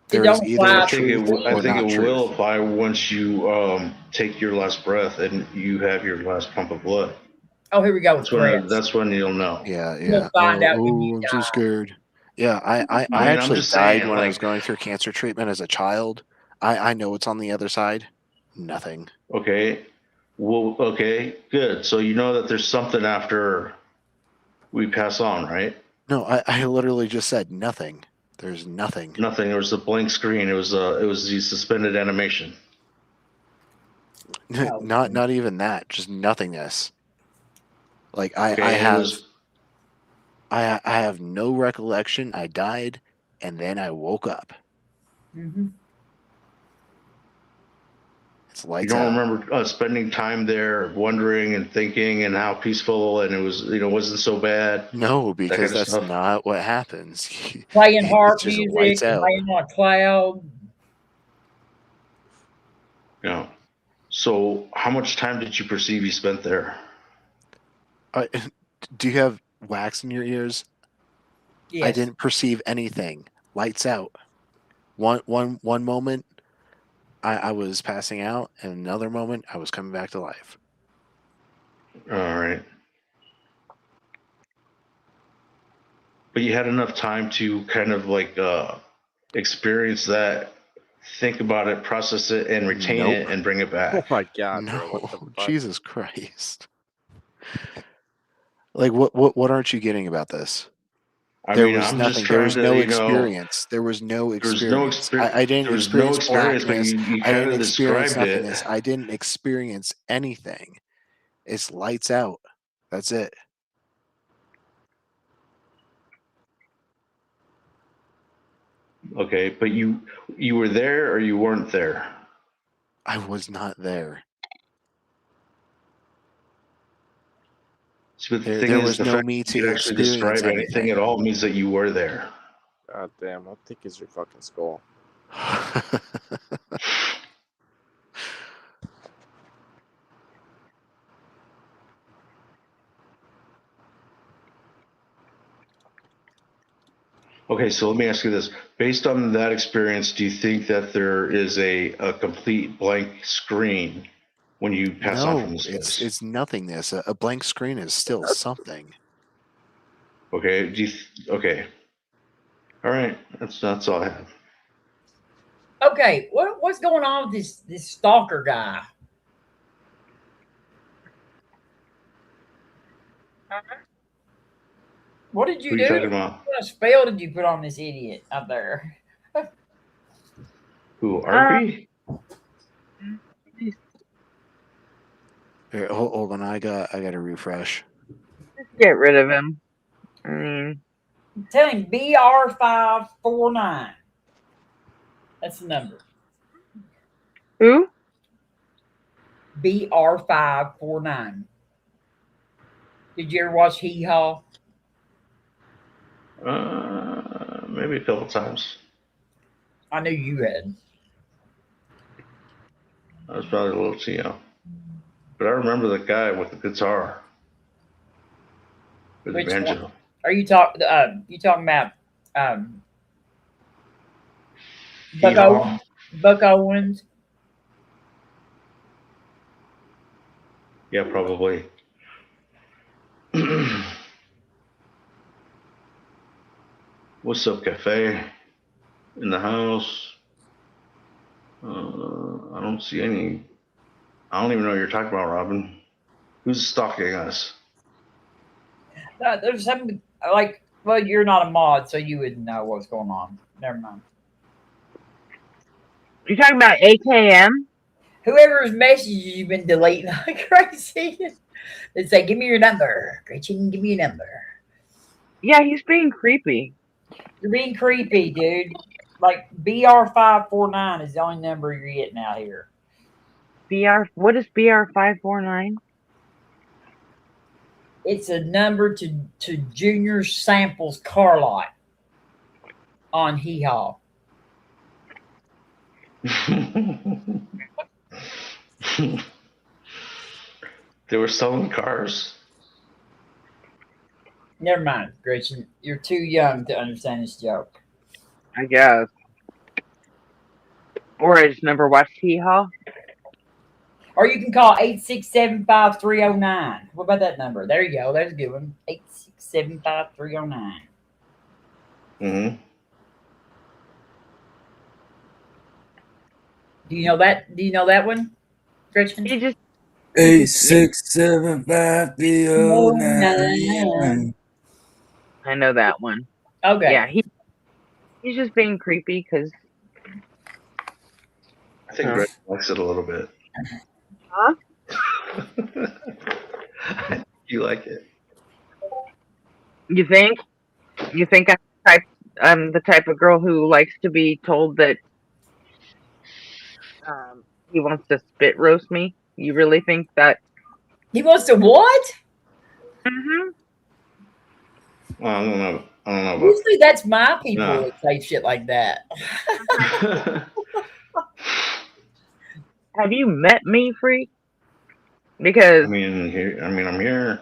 Speaker 7: There is
Speaker 10: don't
Speaker 7: either
Speaker 10: apply
Speaker 8: I think
Speaker 7: truth
Speaker 8: I
Speaker 7: or
Speaker 8: think
Speaker 7: not
Speaker 8: it
Speaker 7: truth.
Speaker 8: will apply once you take your last breath and you have your last pump of blood.
Speaker 10: Oh, here we go with
Speaker 8: That's when you'll know.
Speaker 7: Yeah,
Speaker 10: You'll
Speaker 7: yeah.
Speaker 10: find out when you
Speaker 7: I'm so scared. Yeah, I
Speaker 8: I'm
Speaker 7: actually
Speaker 8: just
Speaker 7: died
Speaker 8: saying,
Speaker 7: when I was
Speaker 8: like,
Speaker 7: going through cancer treatment as a child. I know what's on the other side. Nothing.
Speaker 8: okay, well, okay, good. So you know that there's something after we pass on, right?
Speaker 7: No, I literally just said nothing. There's nothing.
Speaker 8: Nothing. There was a blank screen. It was the suspended animation.
Speaker 7: Not even that. Just nothingness. Like I
Speaker 8: Okay,
Speaker 7: I have no recollection. I died, and then I woke up.
Speaker 10: Mm-hmm.
Speaker 7: It's
Speaker 8: you
Speaker 7: lights
Speaker 8: don't
Speaker 7: out.
Speaker 8: remember spending time there, wondering and thinking, and how peaceful, and it was, wasn't so bad.
Speaker 7: No, because
Speaker 8: kind of
Speaker 7: that's
Speaker 8: stuff.
Speaker 7: not what happens.
Speaker 10: Playing harp
Speaker 7: It's just
Speaker 10: music,
Speaker 7: lights out.
Speaker 10: laying on a cloud.
Speaker 8: Yeah. So, how much time did you perceive you spent there?
Speaker 7: Do you have wax in your ears?
Speaker 10: Yes.
Speaker 7: I didn't perceive anything. Lights out. One moment, I was passing out, and another moment, I was coming back to life.
Speaker 8: All right. But you had enough time to kind of like experience that, think about it, process it, and retain
Speaker 7: Nope.
Speaker 8: it, and bring it
Speaker 6: Oh
Speaker 8: back.
Speaker 6: my god,
Speaker 7: No,
Speaker 6: bro! What the fuck?
Speaker 7: Jesus Christ! Like what aren't you getting about this? There was
Speaker 8: I'm
Speaker 7: nothing.
Speaker 8: just
Speaker 7: There
Speaker 8: trying
Speaker 7: was
Speaker 8: to,
Speaker 7: no experience. There was no
Speaker 8: there's no
Speaker 7: experience. I didn't
Speaker 8: There's no
Speaker 7: experience
Speaker 8: experience, but
Speaker 7: blackness.
Speaker 8: you
Speaker 7: I
Speaker 8: kind
Speaker 7: didn't
Speaker 8: of
Speaker 7: experience
Speaker 8: described it.
Speaker 7: nothingness. I didn't experience anything. It's lights out. That's it.
Speaker 8: Okay, but you were there or you weren't there?
Speaker 7: I was not there.
Speaker 8: So the thing
Speaker 7: There
Speaker 8: is,
Speaker 7: was
Speaker 8: the
Speaker 7: no
Speaker 8: fact
Speaker 7: me
Speaker 8: that you
Speaker 7: to
Speaker 8: could actually
Speaker 7: experience
Speaker 8: describe anything at all means that you were there.
Speaker 6: God damn! How thick is your fucking skull?
Speaker 8: Okay, so let me ask you this. Based on that experience, do you think that there is a complete blank screen when you pass on from
Speaker 7: No,
Speaker 8: this place?
Speaker 7: it's nothingness. A blank screen is still something.
Speaker 8: Okay, okay. All right, that's all I have.
Speaker 10: Okay, what's going on with this stalker guy? What did you
Speaker 8: Who are
Speaker 10: do?
Speaker 8: you talking about?
Speaker 10: What kind of spell did you put on this idiot out there?
Speaker 8: Who, RP?
Speaker 7: Here, hold on, I got to refresh.
Speaker 3: Get rid of him. I mean,
Speaker 10: Tell him BR549. That's the number.
Speaker 3: who?
Speaker 10: BR549. Did you ever watch Hee Haw?
Speaker 8: Maybe a couple times.
Speaker 10: I knew you had.
Speaker 8: I was probably a little too young. But I remember the guy with the guitar. With
Speaker 10: Which
Speaker 8: the
Speaker 10: one?
Speaker 8: banjo.
Speaker 10: Are you talking about Buck Owens? Buck Owens?
Speaker 8: Yeah, probably. What's up, Cafe? In the house? I don't see any. I don't even know what you're talking about, Robin. Who's stalking us?
Speaker 10: There's some like. Well, you're not a mod, so you wouldn't know what's going on. Never mind.
Speaker 3: You talking about AKM?
Speaker 10: Whoever's messages you've been deleting like crazy. They say, "Give me your number, Gretchen. Give me your number."
Speaker 3: Yeah, he's being creepy.
Speaker 10: You're being creepy, dude. Like BR549 is the only number you're getting out here.
Speaker 3: What is BR549?
Speaker 10: It's a number to Junior Samples car lot on Hee Haw.
Speaker 8: They were selling cars.
Speaker 10: Never mind, Gretchen. You're too young to understand this joke.
Speaker 3: I guess. Or I just never watched Hee Haw.
Speaker 10: Or you can call 8675309. What about that number? There you go. There's a good one. 8675309.
Speaker 8: Mm-hmm.
Speaker 10: Do you know that? Do you know that one, Gretchen?
Speaker 3: He just
Speaker 9: 8675309.
Speaker 3: I know that one.
Speaker 10: Okay.
Speaker 3: Yeah, he's just being creepy because.
Speaker 8: I think Greg likes it a little bit.
Speaker 3: Huh?
Speaker 8: You like it?
Speaker 3: You think? You think I'm the type of girl who likes to be told that he wants to spit roast me? You really think that?
Speaker 10: He wants to what?
Speaker 3: Mm-hmm.
Speaker 8: Well, I don't know. I don't know about.
Speaker 10: Usually that's my people
Speaker 8: No.
Speaker 10: that say shit like that.
Speaker 3: Have you met me, freak? Because
Speaker 8: I'm here.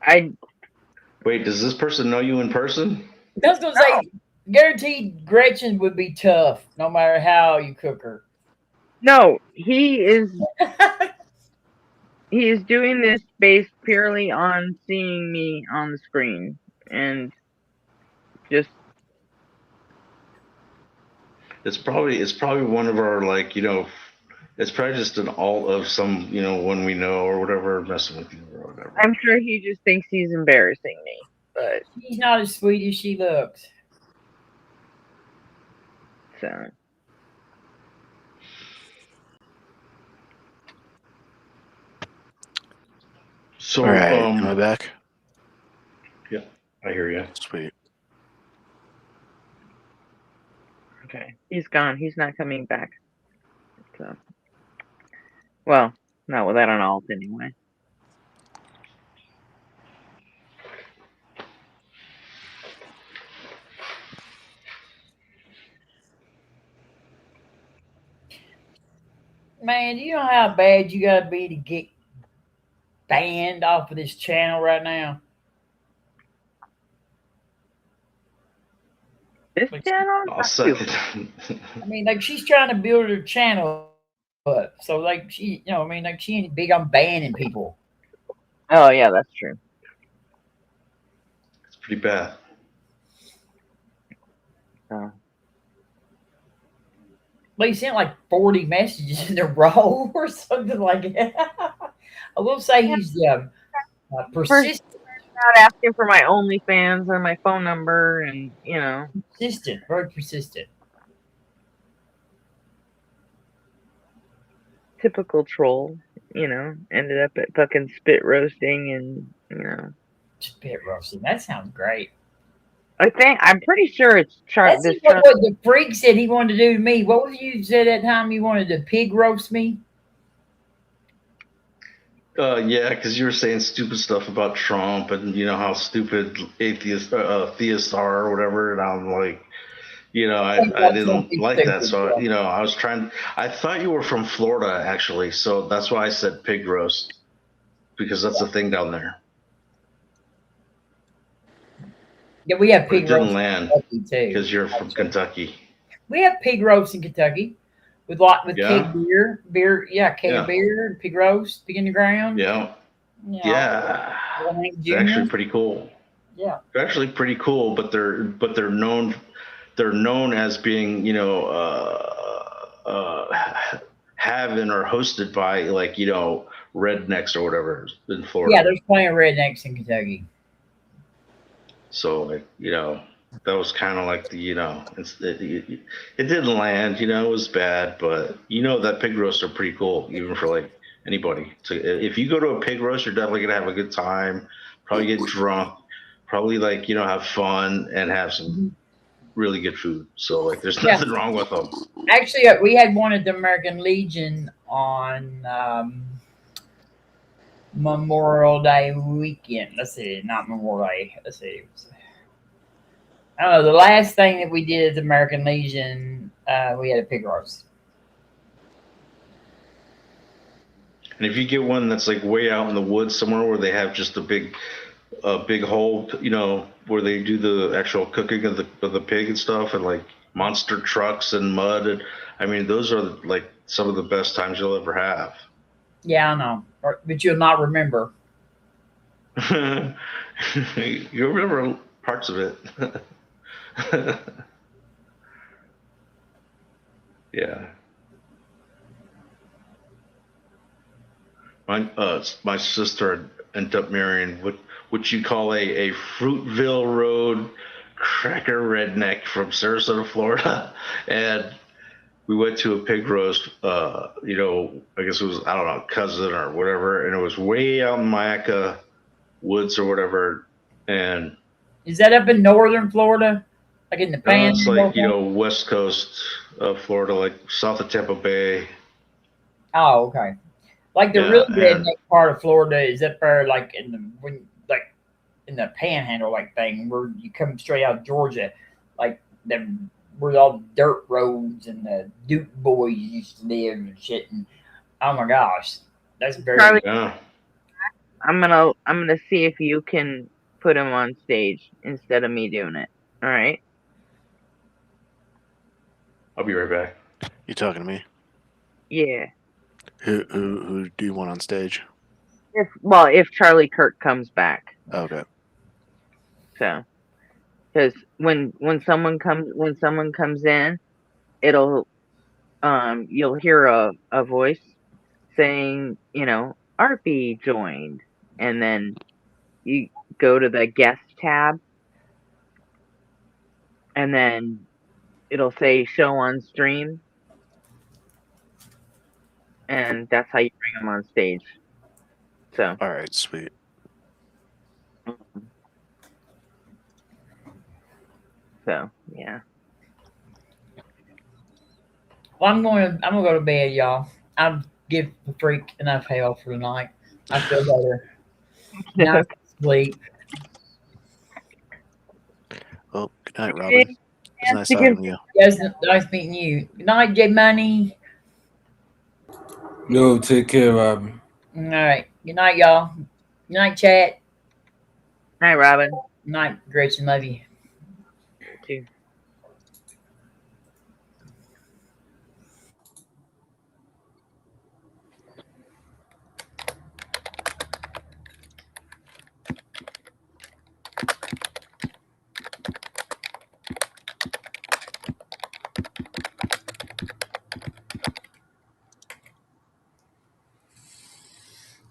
Speaker 3: I
Speaker 8: Wait, does this person know you in person?
Speaker 10: I was gonna say, guaranteed Gretchen would be tough no matter how you cook her.
Speaker 3: no, he is doing this based purely on seeing me on the screen and just
Speaker 8: It's probably one of our it's probably just an alt of some one we know or whatever messing with you or whatever.
Speaker 3: I'm sure he just thinks he's embarrassing me, but
Speaker 10: She's not as sweet as she looks.
Speaker 3: so
Speaker 7: All right, am I back?
Speaker 8: Yeah, I hear you.
Speaker 7: Sweet.
Speaker 3: okay, he's gone. He's not coming back. So, well, not without an alt anyway.
Speaker 10: Man, do you know how bad you gotta be to get banned off of this channel right now?
Speaker 3: This channel?
Speaker 8: I'll
Speaker 3: Not
Speaker 8: suck
Speaker 3: too.
Speaker 8: it.
Speaker 10: I mean, like she's trying to build her channel up, so like she, like she ain't big on banning people.
Speaker 3: Oh yeah, that's true.
Speaker 8: It's pretty bad.
Speaker 3: So,
Speaker 10: But he sent like 40 messages in a row or something like that. I will say he's persistent.
Speaker 3: out asking for my OnlyFans and my phone number, and
Speaker 10: Persistent, very persistent.
Speaker 3: typical troll. ended up at fucking spit roasting and.
Speaker 10: Spit roasting. That sounds great.
Speaker 3: I'm pretty sure it's
Speaker 10: That's
Speaker 3: this
Speaker 10: what the freak said he wanted to do to me. What was you said that time you wanted to pig roast me?
Speaker 8: Yeah, because you were saying stupid stuff about Trump and how stupid theists are or whatever, and I'm like, I didn't like that, so I was trying. I thought you were from Florida actually, so that's why I said pig roast, because that's a thing down there.
Speaker 10: Yeah, we have
Speaker 8: But it
Speaker 10: pig
Speaker 8: didn't
Speaker 10: roast
Speaker 8: land
Speaker 10: in Kentucky too.
Speaker 8: because you're from Kentucky.
Speaker 10: We have pig roast in Kentucky with
Speaker 8: Yeah?
Speaker 10: keg beer, keg
Speaker 8: Yeah.
Speaker 10: beer, pig roast, pig in the ground.
Speaker 8: Yeah,
Speaker 10: Yeah.
Speaker 8: it's
Speaker 10: Junior.
Speaker 8: actually pretty cool.
Speaker 10: Yeah.
Speaker 8: They're actually pretty cool, but they're known as being having or hosted by rednecks or whatever in Florida.
Speaker 10: Yeah, there's plenty of rednecks in Kentucky.
Speaker 8: So that was kind of like it didn't land. It was bad, but that pig roasts are pretty cool, even for like anybody. So if you go to a pig roast, you're definitely gonna have a good time. Probably get drunk. Probably have fun and have some really good food. So there's nothing wrong with them.
Speaker 10: Actually, we had one at the American Legion on Memorial Day weekend. Let's see, not Memorial Day. Let's see. I don't know. The last thing that we did at the American Legion, we had a pig roast.
Speaker 8: And if you get one that's way out in the woods somewhere where they have just a big hole, where they do the actual cooking of the pig and stuff, and monster trucks and mud, and I mean those are some of the best times you'll ever have.
Speaker 10: Yeah, I know, but you'll not remember.
Speaker 8: You remember parts of it. Yeah. My sister ended up marrying what you call a Fruitville Road cracker redneck from Sarasota, Florida, and we went to a pig roast. I guess it was, I don't know, cousin or whatever, and it was way out in MAGA woods or whatever. And
Speaker 10: is that up in northern Florida, like in the Panhandle?
Speaker 8: It's west coast of Florida, south of Tampa Bay.
Speaker 10: Oh, okay. The really redneck part of Florida is up there, in the Panhandle thing, where you come straight out of Georgia, where all the dirt roads and the Duke boys used to live and shit. And oh my gosh, that's very.
Speaker 3: Charlie, I'm gonna see if you can put him on stage instead of me doing it. All right.
Speaker 8: I'll be right back.
Speaker 7: You talking to me?
Speaker 3: Yeah.
Speaker 7: Who do you want on stage?
Speaker 3: If Charlie Kirk comes back.
Speaker 7: Okay.
Speaker 3: So, because when someone comes in, it'll you'll hear a voice saying, RP joined, and then you go to the guest tab, and then it'll say show on stream, and that's how you bring them on stage. So,
Speaker 7: all right, sweet.
Speaker 3: So yeah.
Speaker 10: Well, I'm gonna go to bed, y'all. I've give the freak enough hell for tonight. I feel better. Nice sleep.
Speaker 7: Well, good night, Robin. It was nice talking to you.
Speaker 10: Yes, nice meeting you. Good night, J Money.
Speaker 9: Yo, take care, Robin.
Speaker 10: All right. Good night, y'all. Good night, chat.
Speaker 3: Night, Robin.
Speaker 10: Good night, Gretchen. Love you.
Speaker 3: Too.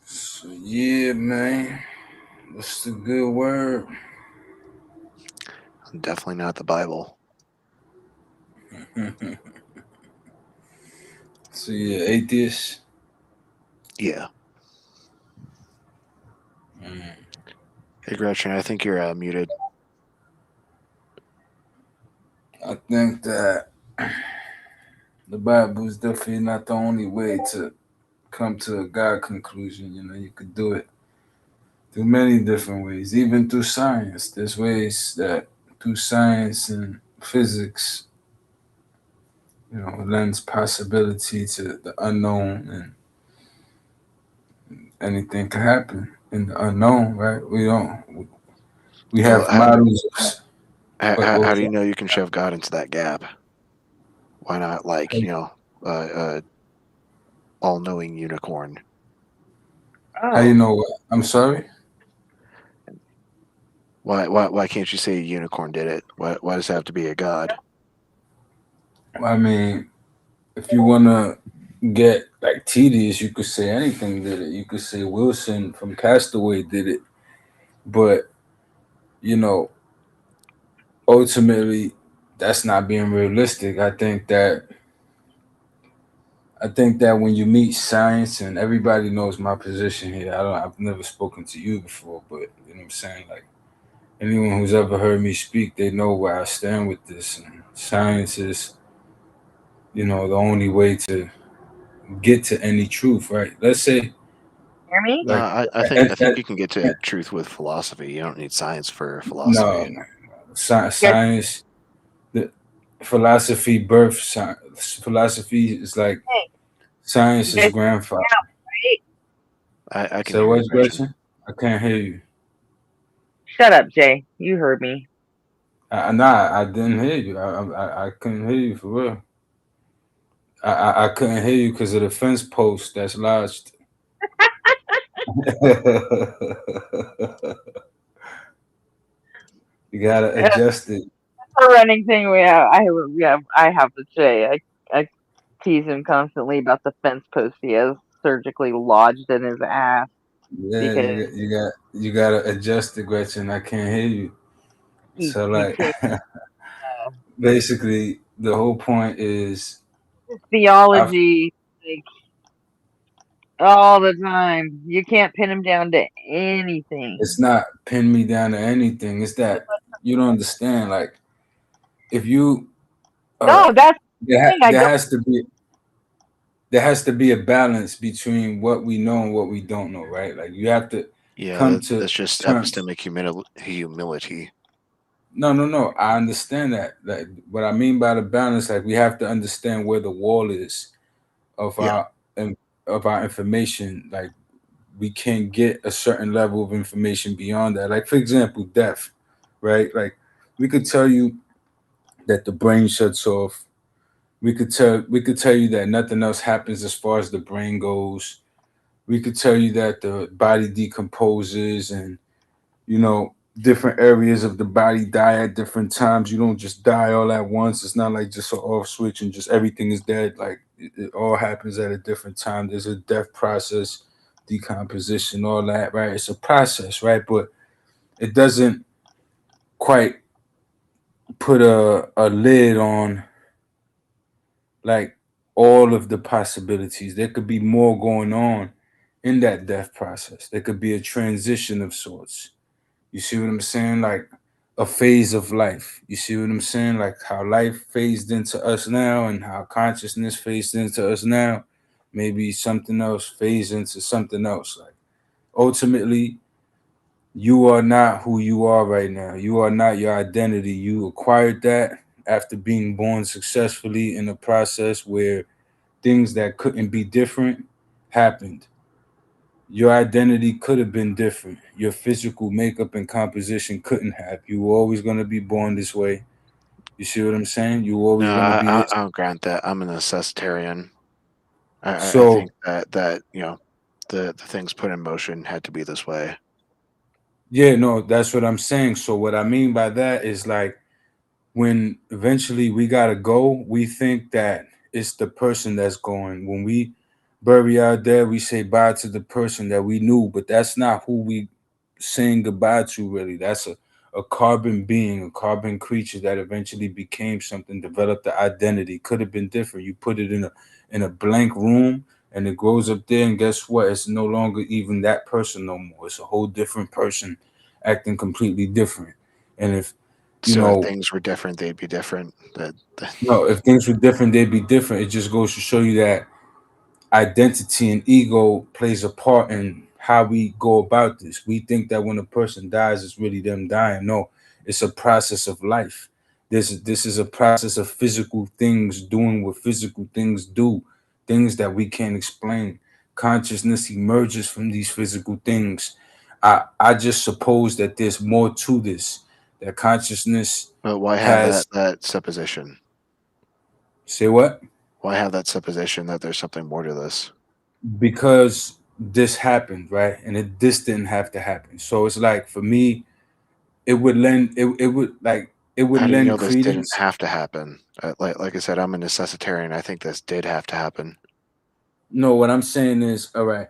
Speaker 9: So yeah, man. What's the good word?
Speaker 7: Definitely not the Bible.
Speaker 9: So yeah, atheist.
Speaker 7: Yeah. Hey, Gretchen, I think you're muted.
Speaker 9: I think that the Bible is definitely not the only way to come to a God conclusion. You could do it through many different ways, even through science. There's ways that through science and physics, lends possibility to the unknown, and anything can happen in the unknown, right? We
Speaker 7: Well,
Speaker 9: have models.
Speaker 7: how do you know you can shove God into that gap? Why not, like, all-knowing unicorn?
Speaker 9: How you know what? I'm sorry?
Speaker 7: Why can't you say a unicorn did it? Why does it have to be a god?
Speaker 9: I mean, if you want to get like tedious, you could say anything did it. You could say Wilson from Castaway did it. But, ultimately, that's not being realistic. I think that when you meet science, and everybody knows my position here. I've never spoken to you before, but you know what I'm saying? Like, anyone who's ever heard me speak, they know where I stand with this. And science is, the only way to get to any truth, right? Let's say,
Speaker 3: Hear me?
Speaker 7: No,
Speaker 9: like,
Speaker 7: I think you can get to truth with philosophy. You don't need science for
Speaker 9: no,
Speaker 7: philosophy.
Speaker 9: no.
Speaker 3: Yes.
Speaker 9: Science, the philosophy birth science. Philosophy is like
Speaker 3: Hey, you
Speaker 9: science's
Speaker 3: guys
Speaker 9: grandfather.
Speaker 3: right?
Speaker 7: I can
Speaker 9: So
Speaker 7: hear you,
Speaker 9: what's
Speaker 7: Gretchen.
Speaker 9: question? I can't hear you.
Speaker 3: Shut up, Jay. You heard me.
Speaker 9: Nah, I didn't hear you. I couldn't hear you for real. I couldn't hear you because of the fence post that's lodged. You gotta
Speaker 3: That's
Speaker 9: adjust it.
Speaker 3: a running thing I have to say. I tease him constantly about the fence post he has surgically lodged in his ass
Speaker 9: Yeah,
Speaker 3: because
Speaker 9: you gotta adjust it, Gretchen. I can't hear you. So
Speaker 3: he
Speaker 9: like,
Speaker 3: takes
Speaker 9: basically, the whole point is,
Speaker 3: his
Speaker 9: I
Speaker 3: theology like all the time. You can't pin him down to
Speaker 9: it's
Speaker 3: anything.
Speaker 9: not pin me down to anything. It's that you don't understand. Like, if you uh,
Speaker 3: No, that's the thing. I
Speaker 9: there
Speaker 3: don't.
Speaker 9: has to be a balance between what we know and what we don't know, right? Like, you have to
Speaker 7: Yeah,
Speaker 9: come to
Speaker 7: that's just
Speaker 9: terms.
Speaker 7: epistemic humility.
Speaker 9: No. I understand that. Like, what I mean by the balance, like, we have to understand where the wall is of
Speaker 7: Yeah.
Speaker 9: our information. Like, we can get a certain level of information beyond that. Like, for example, death, right? Like, we could tell you that the brain shuts off. We could tell you that nothing else happens as far as the brain goes. We could tell you that the body decomposes, and different areas of the body die at different times. You don't just die all at once. It's not like just an off switch and just everything is dead. Like, it all happens at a different time. There's a death process, decomposition, all that, right? It's a process, right? But it doesn't quite put a lid on, like, all of the possibilities. There could be more going on in that death process. There could be a transition of sorts. You see what I'm saying? Like, a phase of life. You see what I'm saying? Like, how life phased into us now and how consciousness phased into us now. Maybe something else phased into something else. Like, ultimately, you are not who you are right now. You are not your identity. You acquired that after being born successfully in a process where things that couldn't be different happened. Your identity could have been different. Your physical makeup and composition couldn't have. You were always going to be born this way. You see what I'm saying? You were
Speaker 7: No,
Speaker 9: always going to be this.
Speaker 7: I'll grant that. I'm a necessitarian. I
Speaker 9: So,
Speaker 7: think that the things put in motion had to be this way.
Speaker 9: yeah, no, that's what I'm saying. So, what I mean by that is, like, when eventually we got to go, we think that it's the person that's going. When we bury our dead, we say bye to the person that we knew, but that's not who we saying goodbye to, really. That's a carbon being, a carbon creature that eventually became something, developed the identity. Could have been different. You put it in a blank room and it grows up there, and guess what? It's no longer even that person no more. It's a whole different person acting completely different. And if you
Speaker 7: So if
Speaker 9: know,
Speaker 7: things were different, they'd be different.
Speaker 9: no, if things were different, they'd be different. It just goes to show you that identity and ego plays a part in how we go about this. We think that when a person dies, it's really them dying. No, it's a process of life. This is a process of physical things doing what physical things do, things that we can't explain. Consciousness emerges from these physical things. I just suppose that there's more to this. That consciousness
Speaker 7: But why have
Speaker 9: has
Speaker 7: that supposition?
Speaker 9: say what?
Speaker 7: Why have that supposition that there's something more to this?
Speaker 9: Because this happened, right? And this didn't have to happen. So it's like for me, it would
Speaker 7: How do you know
Speaker 9: lend
Speaker 7: this didn't
Speaker 9: credence.
Speaker 7: have to happen? Like I said, I'm a necessitarian. I think this did have to happen.
Speaker 9: No, what I'm saying is, all right,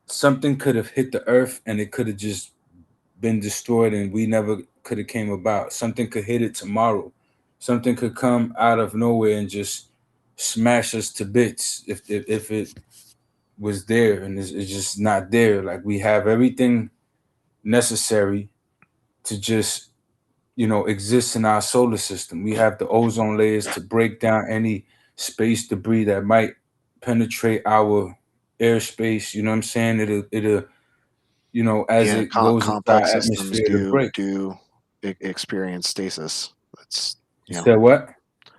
Speaker 9: something could have hit the earth and it could have just been destroyed and we never could have came about. Something could hit it tomorrow. Something could come out of nowhere and just smash us to bits if it was there and it's just not there. Like we have everything necessary to just exist in our solar system. We have the ozone layers to break down any space debris that might penetrate our airspace. You know what I'm saying? It'll as
Speaker 7: Yeah,
Speaker 9: it goes into our
Speaker 7: complex systems
Speaker 9: atmosphere to
Speaker 7: do
Speaker 9: break.
Speaker 7: experience stasis. That's
Speaker 9: You said what?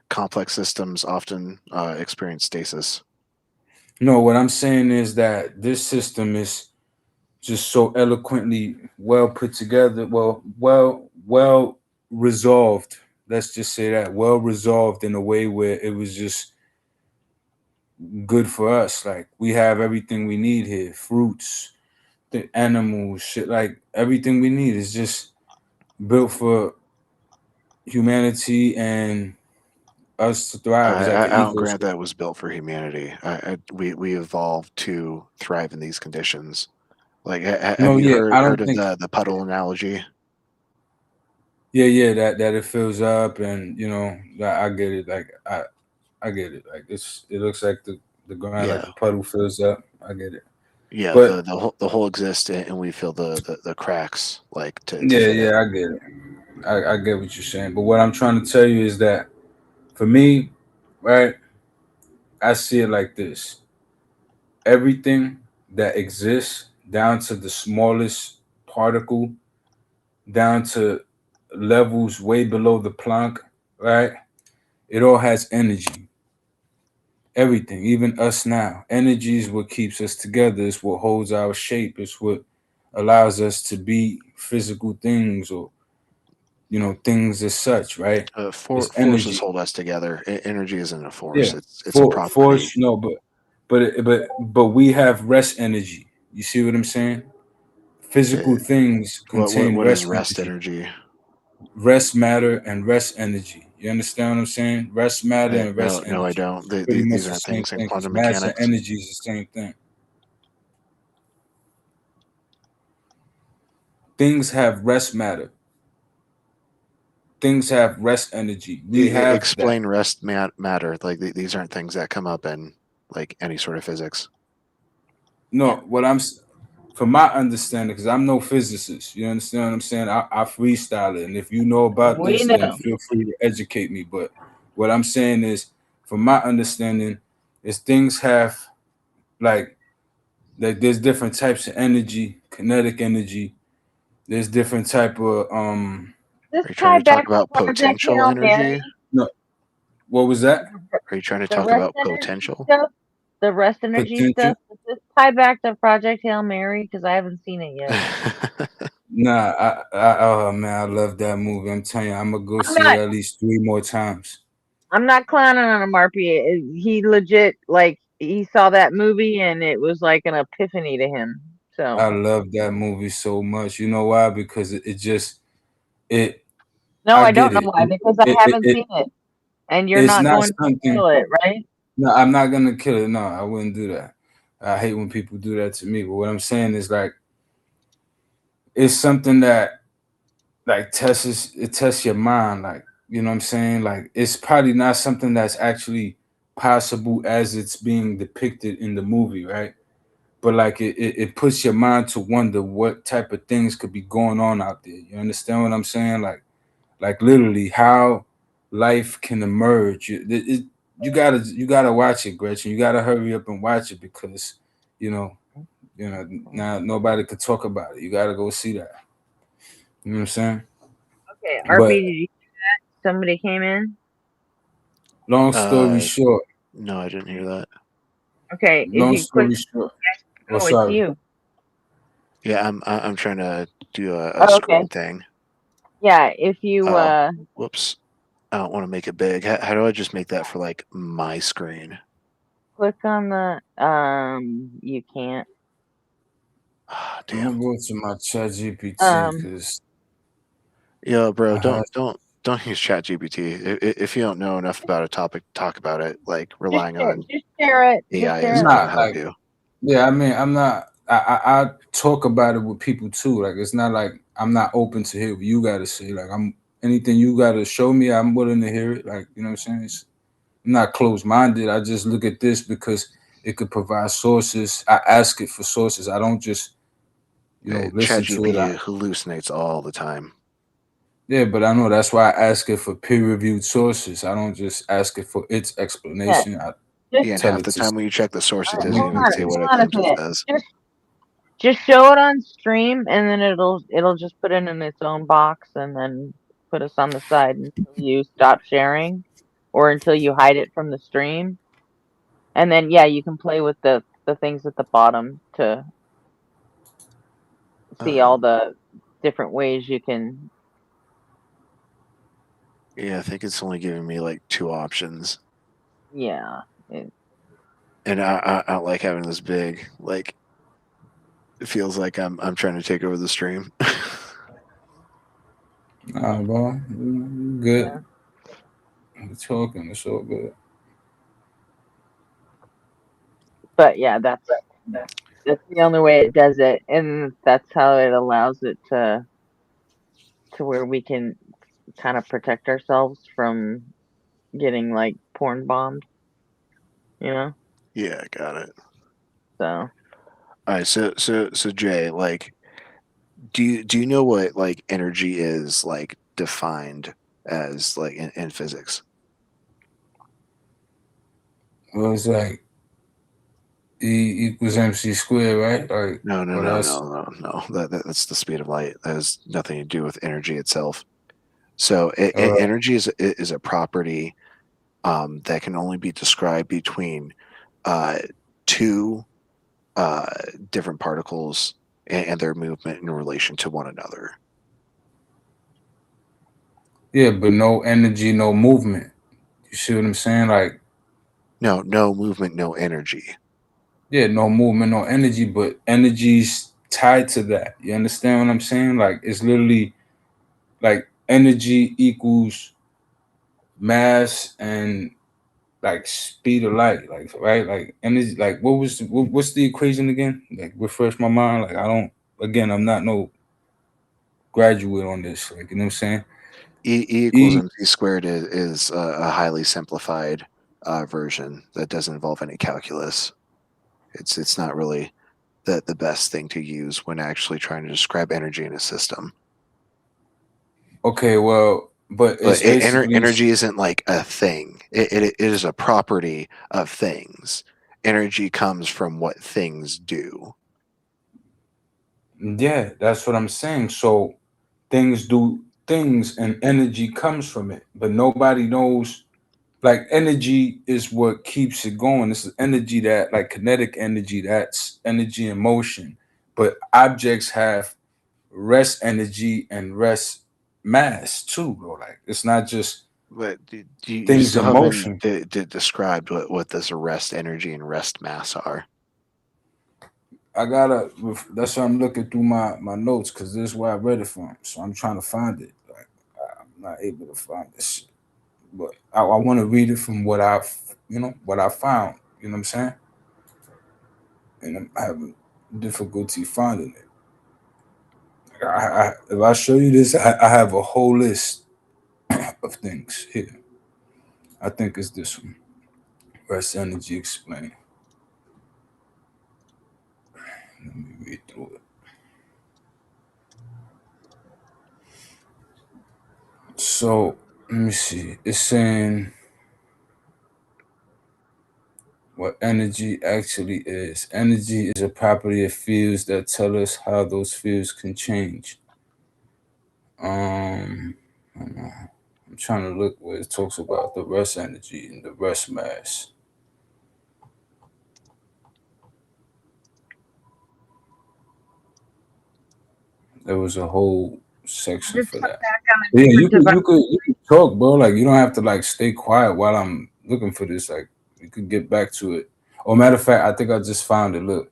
Speaker 7: complex systems often experience stasis.
Speaker 9: No, what I'm saying is that this system is just so eloquently well put together, well resolved. Let's just say that well resolved in a way where it was just good for us. Like we have everything we need here, fruits, the animals, shit, like everything we need is just built for humanity and us to thrive. It's like an
Speaker 7: I don't grant
Speaker 9: ecosystem.
Speaker 7: that it was built for humanity. We evolved to thrive in these conditions. Like, have
Speaker 9: No,
Speaker 7: you
Speaker 9: yeah, I
Speaker 7: heard
Speaker 9: don't
Speaker 7: of
Speaker 9: think.
Speaker 7: the puddle analogy?
Speaker 9: Yeah, that it fills up, and that I get it. Like I get it. Like it looks like the ground like
Speaker 7: Yeah,
Speaker 9: a puddle fills up. I get it.
Speaker 7: yeah.
Speaker 9: But
Speaker 7: The whole exists, and we fill the cracks like to
Speaker 9: yeah,
Speaker 7: fit
Speaker 9: yeah,
Speaker 7: in.
Speaker 9: I get it. I get what you're saying. But what I'm trying to tell you is that for me, right, I see it like this. Everything that exists down to the smallest particle, down to levels way below the Planck, right? It all has energy. Everything, even us now. Energy is what keeps us together. It's what holds our shape. It's what allows us to be physical things or things as such, right? It's
Speaker 7: Forces
Speaker 9: energy.
Speaker 7: hold us together. Energy isn't a force.
Speaker 9: Yeah.
Speaker 7: It's a
Speaker 9: For
Speaker 7: property.
Speaker 9: force, no, but we have rest energy. You see what I'm saying? Physical
Speaker 7: Uh,
Speaker 9: things contain
Speaker 7: what is
Speaker 9: rest
Speaker 7: rest
Speaker 9: energy.
Speaker 7: energy?
Speaker 9: Rest matter and rest energy. You understand what I'm saying? Rest matter and
Speaker 7: No,
Speaker 9: rest
Speaker 7: no, I
Speaker 9: energy.
Speaker 7: don't.
Speaker 9: Pretty much
Speaker 7: These
Speaker 9: the
Speaker 7: aren't
Speaker 9: same
Speaker 7: things in
Speaker 9: thing because
Speaker 7: quantum
Speaker 9: mass and
Speaker 7: mechanics.
Speaker 9: energy is the same thing. Things have rest matter. Things have rest energy. We have that.
Speaker 7: Explain rest matter. Like these aren't things that come up in like any sort of physics.
Speaker 9: No, from my understanding, because I'm no physicist. You understand what I'm saying? I freestyle it, and if you know about
Speaker 3: We
Speaker 9: this, then
Speaker 3: know.
Speaker 9: feel free to educate me. But what I'm saying is, from my understanding, is things have like there's different types of energy, kinetic energy. There's different type of
Speaker 3: This
Speaker 7: Are you trying
Speaker 3: tie
Speaker 7: to talk
Speaker 3: back to
Speaker 7: about
Speaker 3: Project
Speaker 7: potential
Speaker 3: Hail
Speaker 7: energy?
Speaker 3: Mary.
Speaker 9: no. What was that?
Speaker 7: Are you trying to
Speaker 3: The
Speaker 7: talk
Speaker 3: rest
Speaker 7: about
Speaker 3: energy
Speaker 7: potential?
Speaker 3: stuff. The rest energy
Speaker 9: Potential?
Speaker 3: stuff. Does this tie back to Project Hail Mary? Because I haven't seen it yet.
Speaker 9: Nah, oh man, I love that movie. I'm telling you, I'm gonna go
Speaker 3: I'm
Speaker 9: see it
Speaker 3: not.
Speaker 9: at least 3 more times.
Speaker 3: I'm not clowning on him, RP. He legit like he saw that movie and it was like an epiphany to him. So
Speaker 9: I love that movie so much. You know why? Because it just it
Speaker 3: no,
Speaker 9: I
Speaker 3: I don't
Speaker 9: get
Speaker 3: know
Speaker 9: it.
Speaker 3: why because I haven't seen it, and you're
Speaker 9: It's
Speaker 3: not
Speaker 9: not
Speaker 3: going to
Speaker 9: something.
Speaker 3: spoil it, right?
Speaker 9: No, I'm not gonna kill it. No, I wouldn't do that. I hate when people do that to me. But what I'm saying is like it's something that like tests your mind. Like you know what I'm saying. Like it's probably not something that's actually possible as it's being depicted in the movie, right? But like it puts your mind to wonder what type of things could be going on out there. You understand what I'm saying? Like literally how life can emerge. You gotta watch it, Gretchen. You gotta hurry up and watch it because you know now nobody could talk about it. You gotta go see that. You know what I'm saying?
Speaker 3: Okay,
Speaker 9: But
Speaker 3: RP, did you see that? Somebody came in.
Speaker 9: long story
Speaker 7: Uh,
Speaker 9: short,
Speaker 7: no, I didn't hear that.
Speaker 3: Okay, if
Speaker 9: long
Speaker 3: you click,
Speaker 9: story short. Oh,
Speaker 3: oh, it's
Speaker 9: sorry.
Speaker 3: you.
Speaker 7: Yeah, I'm trying to do a
Speaker 3: Oh, okay.
Speaker 7: screen thing.
Speaker 3: Yeah, if you
Speaker 7: Oh, whoops. I don't want to make it big. How do I just make that for like my screen?
Speaker 3: click on the you can't.
Speaker 7: Ah,
Speaker 9: I'm
Speaker 7: damn.
Speaker 9: gonna go to my chat GPT
Speaker 3: Um,
Speaker 9: because
Speaker 7: Yo, bro,
Speaker 9: I had
Speaker 7: don't use ChatGPT. If you don't know enough about a topic, talk about it. Like
Speaker 3: just
Speaker 7: relying
Speaker 3: share,
Speaker 7: on
Speaker 3: just share it. Just
Speaker 7: AI
Speaker 3: share
Speaker 7: isn't
Speaker 3: it.
Speaker 7: gonna
Speaker 9: not
Speaker 7: help
Speaker 9: like
Speaker 7: you.
Speaker 9: yeah, I mean I'm not I talk about it with people too. Like it's not like I'm not open to hear what you gotta say. Like I'm anything you gotta show me, I'm willing to hear it. Like, you know what I'm saying? I'm not closed minded. I just look at this because it could provide sources. I ask it for sources. I don't just, listen to it.
Speaker 7: ChatGPT hallucinates all the time.
Speaker 9: Yeah, but I know that's why I ask it for peer reviewed sources. I don't just ask it for its
Speaker 3: Yeah,
Speaker 9: explanation. I
Speaker 3: just
Speaker 7: Yeah, and
Speaker 9: tell
Speaker 7: half
Speaker 9: it
Speaker 7: the
Speaker 9: to
Speaker 7: time when you check the source, it doesn't
Speaker 3: hold
Speaker 7: even
Speaker 9: me.
Speaker 3: on,
Speaker 7: say what
Speaker 3: hold
Speaker 7: it
Speaker 3: on a
Speaker 7: thinks it
Speaker 3: second.
Speaker 7: says.
Speaker 3: Just show it on stream, and then it'll just put it in its own box, and then put us on the side until you stop sharing, or until you hide it from the stream. And then yeah, you can play with the things at the bottom to see all
Speaker 7: Um,
Speaker 3: the different ways you can.
Speaker 7: yeah, I think it's only giving me like two options,
Speaker 3: Yeah. It,
Speaker 7: and I don't like having this big. Like it feels like I'm trying to take over the stream.
Speaker 9: Well, you
Speaker 3: yeah.
Speaker 9: good. We're talking. It's all good.
Speaker 3: But yeah, that's the only way it does it, and that's how it allows it to where we can kind of protect ourselves from getting like porn bombed, you know?
Speaker 7: Yeah, got it.
Speaker 3: So
Speaker 7: All right, so Jay, like, do you know what like energy is like defined as like in physics?
Speaker 9: Well, it's like E equals MC squared, right? Like,
Speaker 7: No, no,
Speaker 9: well,
Speaker 7: no,
Speaker 9: that's
Speaker 7: no, no, no. That's the speed of light. That has nothing to do with energy itself. So
Speaker 9: uh,
Speaker 7: energy is a property that can only be described between uh, two uh, different particles and their movement in relation to one another.
Speaker 9: yeah, but no energy, no movement. You see what I'm saying? Like,
Speaker 7: No movement, no energy.
Speaker 9: yeah, no movement, no energy, but energy's tied to that. You understand what I'm saying? Like, it's literally like energy equals mass and like speed of light, like right, like energy. Like, what's the equation again? Like, refresh my mind. Like, I don't. Again, I'm not no graduate on this. Like, you know what I'm saying?
Speaker 7: E equals
Speaker 9: E.
Speaker 7: mc squared is a highly simplified version that doesn't involve any calculus. It's not really the best thing to use when actually trying to describe energy in a system.
Speaker 9: Okay, well, but
Speaker 7: But
Speaker 9: it's basically
Speaker 7: energy isn't like a thing. It is a property of things. Energy comes from what things do.
Speaker 9: yeah, that's what I'm saying. So things do things and energy comes from it, but nobody knows. Like energy is what keeps it going. This is energy that like kinetic energy, that's energy in motion. But objects have rest energy and rest mass too, bro. Like it's not just
Speaker 7: But you
Speaker 9: things
Speaker 7: still
Speaker 9: in
Speaker 7: haven't
Speaker 9: motion.
Speaker 7: described what this rest energy and rest mass are.
Speaker 9: I gotta. That's why I'm looking through my notes because this is where I read it from. So I'm trying to find it. Like I'm not able to find this shit, but I want to read it from what what I found. You know what I'm saying? And I'm having difficulty finding it. If I show you this, I have a whole list of things here. I think it's this one, Rest energy explain. Let me read through it. So let me see. It's saying what energy actually is. Energy is a property of fields that tell us how those fields can change. I don't know. I'm trying to look where it talks about the rest energy and the rest mass. There was a whole section
Speaker 3: Just
Speaker 9: for
Speaker 3: put
Speaker 9: that.
Speaker 3: back on a
Speaker 9: Yeah,
Speaker 3: different device.
Speaker 9: you could talk, bro. Like you don't have to like stay quiet while I'm looking for this. Like you could get back to it. Or matter of fact, I think I just found it. Look,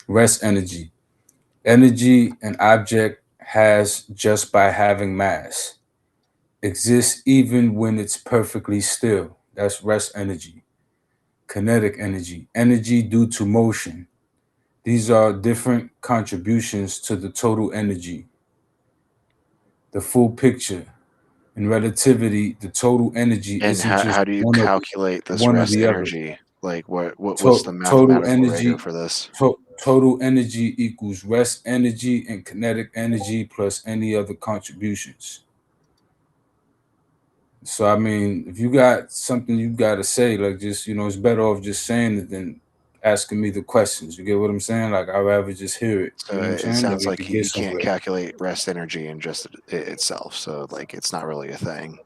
Speaker 9: rest energy. Energy an object has just by having mass. Exists even when it's perfectly still. That's rest energy. Kinetic energy. Energy due to motion. These are different contributions to the total energy. The full picture. In relativity, the total energy
Speaker 7: And
Speaker 9: isn't just
Speaker 7: how do you calculate this
Speaker 9: one or
Speaker 7: rest
Speaker 9: the other.
Speaker 7: energy? Like what's the
Speaker 9: Total
Speaker 7: mathematical rate
Speaker 9: energy,
Speaker 7: for this?
Speaker 9: total energy equals rest energy and kinetic energy plus any other contributions. So I mean, if you got something you got to say, like just it's better off just saying it than asking me the questions. You get what I'm saying? Like I'd rather just hear it. You
Speaker 7: So
Speaker 9: know what I'm
Speaker 7: it
Speaker 9: saying? Then
Speaker 7: sounds
Speaker 9: we
Speaker 7: like
Speaker 9: could get
Speaker 7: you can't
Speaker 9: somewhere.
Speaker 7: calculate rest energy in just itself. So like it's not really a thing.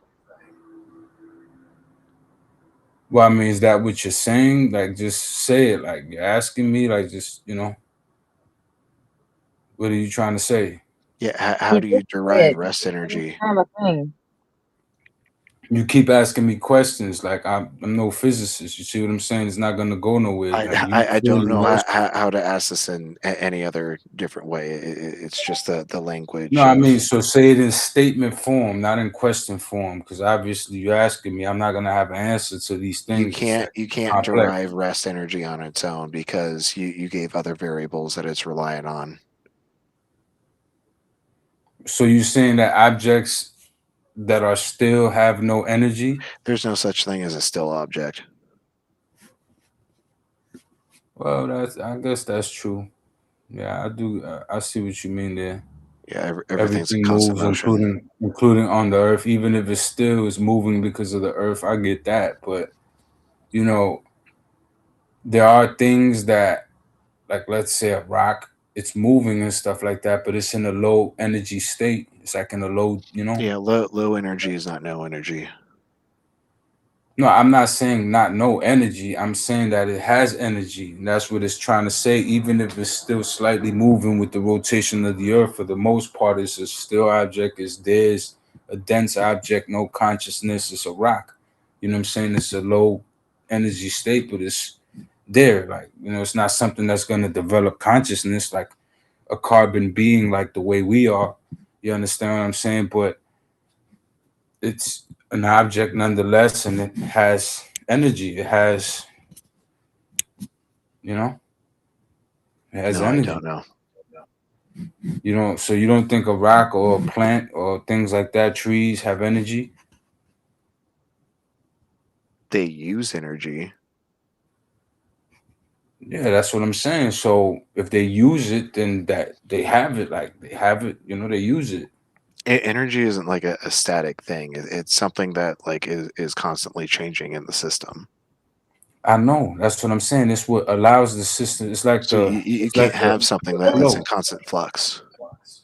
Speaker 9: Well, I mean, is that what you're saying? Like, just say it. Like, you're asking me, like, just, what are you trying to say?
Speaker 7: Yeah, how
Speaker 3: He
Speaker 7: do you
Speaker 3: did say
Speaker 7: derive
Speaker 3: it.
Speaker 7: rest
Speaker 3: It's
Speaker 7: energy?
Speaker 3: kind of a thing.
Speaker 9: You keep asking me questions. Like, I'm no physicist. You see what I'm saying? It's not going to go nowhere. Like, you
Speaker 7: I don't
Speaker 9: clearly
Speaker 7: know
Speaker 9: know.
Speaker 7: how to ask this in any other different way. It's just the
Speaker 9: No,
Speaker 7: language
Speaker 9: I
Speaker 7: of
Speaker 9: mean, so say it in statement form, not in question form, because obviously you're asking me. I'm not going to have an answer to these things. It's like
Speaker 7: you can't
Speaker 9: complex.
Speaker 7: derive rest energy on its own because you gave other variables that it's relying on.
Speaker 9: So you're saying that objects that are still have no energy?
Speaker 7: There's no such thing as a still object.
Speaker 9: Well, I guess that's true. Yeah, I do. I see what you mean there.
Speaker 7: Yeah, everything's in
Speaker 9: Everything
Speaker 7: constant
Speaker 9: moves,
Speaker 7: motion.
Speaker 9: including on the earth, even if it still is moving because of the earth. I get that, but you know, there are things that, like, let's say a rock, it's moving and stuff like that, but it's in a low energy state. It's like in a low.
Speaker 7: Yeah, low energy is not no energy.
Speaker 9: No, I'm not saying not no energy. I'm saying that it has energy. And that's what it's trying to say. Even if it's still slightly moving with the rotation of the earth, for the most part, it's a still object. There's a dense object, no consciousness. It's a rock. You know what I'm saying? It's a low energy state, but it's there. Like, it's not something that's going to develop consciousness like a carbon being, like the way we are. You understand what I'm saying? But it's an object nonetheless, and it has energy. You know, it has
Speaker 7: No, I
Speaker 9: energy.
Speaker 7: don't know.
Speaker 9: So you don't think a rock or a plant or things like that, trees have energy?
Speaker 7: They use energy.
Speaker 9: Yeah, that's what I'm saying. So if they use it, then that they have it, like they have it, they use it.
Speaker 7: Energy isn't like a static thing. It's something that like is constantly changing in the system.
Speaker 9: I know. That's what I'm saying. It's what allows the system.
Speaker 7: So you
Speaker 9: It's
Speaker 7: can't
Speaker 9: like
Speaker 7: have
Speaker 9: the
Speaker 7: something that's in
Speaker 9: flow.
Speaker 7: constant flux.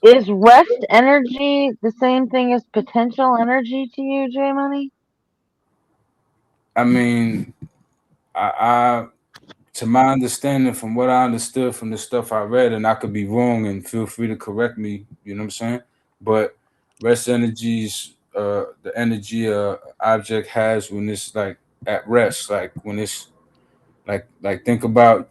Speaker 3: Is rest energy the same thing as potential energy to you, J Money?
Speaker 9: I mean, I to my understanding, from what I understood from the stuff I read, and I could be wrong, and feel free to correct me. You know what I'm saying? But rest energies, the energy a object has when it's like at rest, like when it's like think about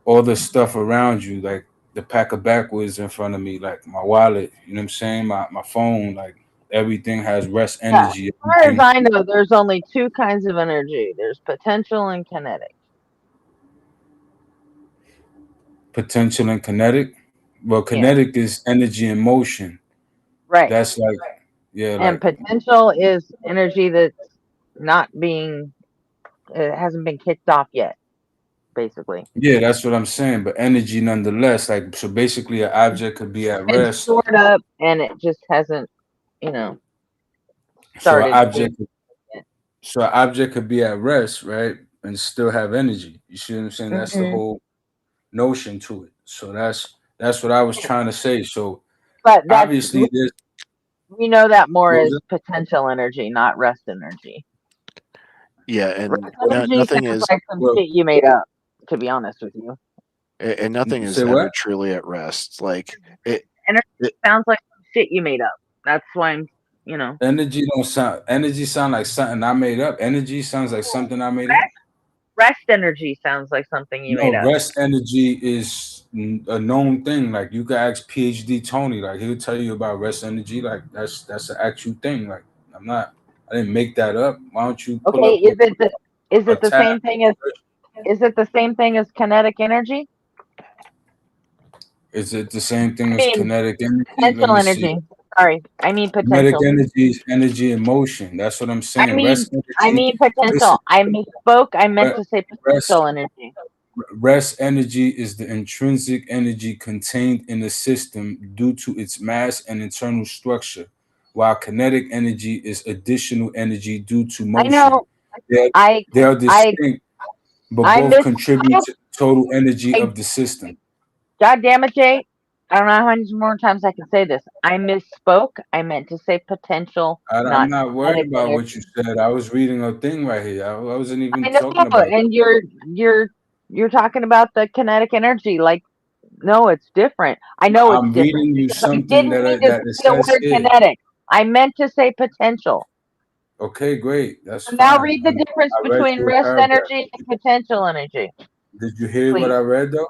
Speaker 9: all the stuff around you, like the pack of backwoods in front of me, like my wallet. You know what I'm saying? My phone, like everything has rest
Speaker 3: Yeah. As
Speaker 9: energy.
Speaker 3: far as
Speaker 9: Everything
Speaker 3: I know, there's only two kinds of energy. There's potential and kinetic.
Speaker 9: potential and kinetic. Well,
Speaker 3: Yeah.
Speaker 9: kinetic is energy in motion.
Speaker 3: Right.
Speaker 9: That's like, yeah,
Speaker 3: And
Speaker 9: like
Speaker 3: potential is energy that's not being It hasn't been kicked off yet, basically.
Speaker 9: Yeah, that's what I'm saying. But energy nonetheless. Like, so basically an object could be at
Speaker 3: It's
Speaker 9: rest.
Speaker 3: stored up and it just hasn't, you know,
Speaker 9: So an
Speaker 3: started.
Speaker 9: object so an object could be at rest, right? And still have energy. You see what I'm saying? That's the
Speaker 3: Mhm.
Speaker 9: whole notion to it. So that's what I was trying to say. So
Speaker 3: But that's
Speaker 9: obviously there's
Speaker 3: we know that more
Speaker 9: what
Speaker 3: as
Speaker 9: was it?
Speaker 3: potential energy, not rest energy.
Speaker 7: Yeah,
Speaker 3: Rest
Speaker 7: and
Speaker 3: energy
Speaker 7: nothing
Speaker 3: sounds
Speaker 7: is
Speaker 3: like some
Speaker 9: Well,
Speaker 3: shit you made up, to be honest with you.
Speaker 7: and nothing is
Speaker 9: say
Speaker 7: ever
Speaker 9: what?
Speaker 7: truly at rest. Like it,
Speaker 3: Energy
Speaker 7: it
Speaker 3: sounds like some shit you made up. That's why I'm, you know.
Speaker 9: Energy sound like something I made up. Energy sounds like something I made up.
Speaker 3: Rest energy sounds like something you made
Speaker 9: No,
Speaker 3: up.
Speaker 9: rest energy is a known thing. Like you can ask PhD Tony, like he'll tell you about rest energy. Like that's an actual thing. Like I didn't make that up. Why don't you pull
Speaker 3: Okay,
Speaker 9: up
Speaker 3: is
Speaker 9: a
Speaker 3: it the
Speaker 9: tab?
Speaker 3: same thing as kinetic energy?
Speaker 9: Is it the same thing
Speaker 3: I
Speaker 9: as
Speaker 3: mean
Speaker 9: kinetic energy? Let
Speaker 3: potential
Speaker 9: me see.
Speaker 3: energy. Sorry, I mean
Speaker 9: Kinetic
Speaker 3: potential.
Speaker 9: energy is energy in motion. That's what I'm
Speaker 3: I
Speaker 9: saying.
Speaker 3: mean
Speaker 9: Rest energy. Listen,
Speaker 3: potential. I misspoke. I meant to say
Speaker 9: rest
Speaker 3: potential energy.
Speaker 9: Rest energy is the intrinsic energy contained in the system due to its mass and internal structure, while kinetic energy is additional energy due to
Speaker 3: I
Speaker 9: motion.
Speaker 3: know.
Speaker 9: They
Speaker 3: I
Speaker 9: they are
Speaker 3: I
Speaker 9: distinct, but
Speaker 3: I
Speaker 9: both contribute
Speaker 3: misspoke.
Speaker 9: to the total energy
Speaker 3: I
Speaker 9: of the system.
Speaker 3: God damn it, Jay. I don't know how many more times I can say this. I misspoke. I meant to say potential,
Speaker 9: I'm
Speaker 3: not
Speaker 9: not worried
Speaker 3: kinetic
Speaker 9: about what you
Speaker 3: energy.
Speaker 9: said. I was reading a thing right here. I wasn't even
Speaker 3: I know,
Speaker 9: talking about
Speaker 3: and you're talking about the kinetic energy. Like, no, it's different. I
Speaker 9: that.
Speaker 3: know it's
Speaker 9: I'm
Speaker 3: different
Speaker 9: reading you
Speaker 3: because I
Speaker 9: something
Speaker 3: didn't
Speaker 9: that
Speaker 3: mean to
Speaker 9: that it
Speaker 3: say the
Speaker 9: says
Speaker 3: word
Speaker 9: here.
Speaker 3: kinetic. I meant to say potential.
Speaker 9: Okay, great. That's
Speaker 3: So now
Speaker 9: fine.
Speaker 3: read the difference
Speaker 9: I read
Speaker 3: between
Speaker 9: your
Speaker 3: rest
Speaker 9: paragraph.
Speaker 3: energy and potential energy,
Speaker 9: Did you hear what
Speaker 3: please.
Speaker 9: I read though?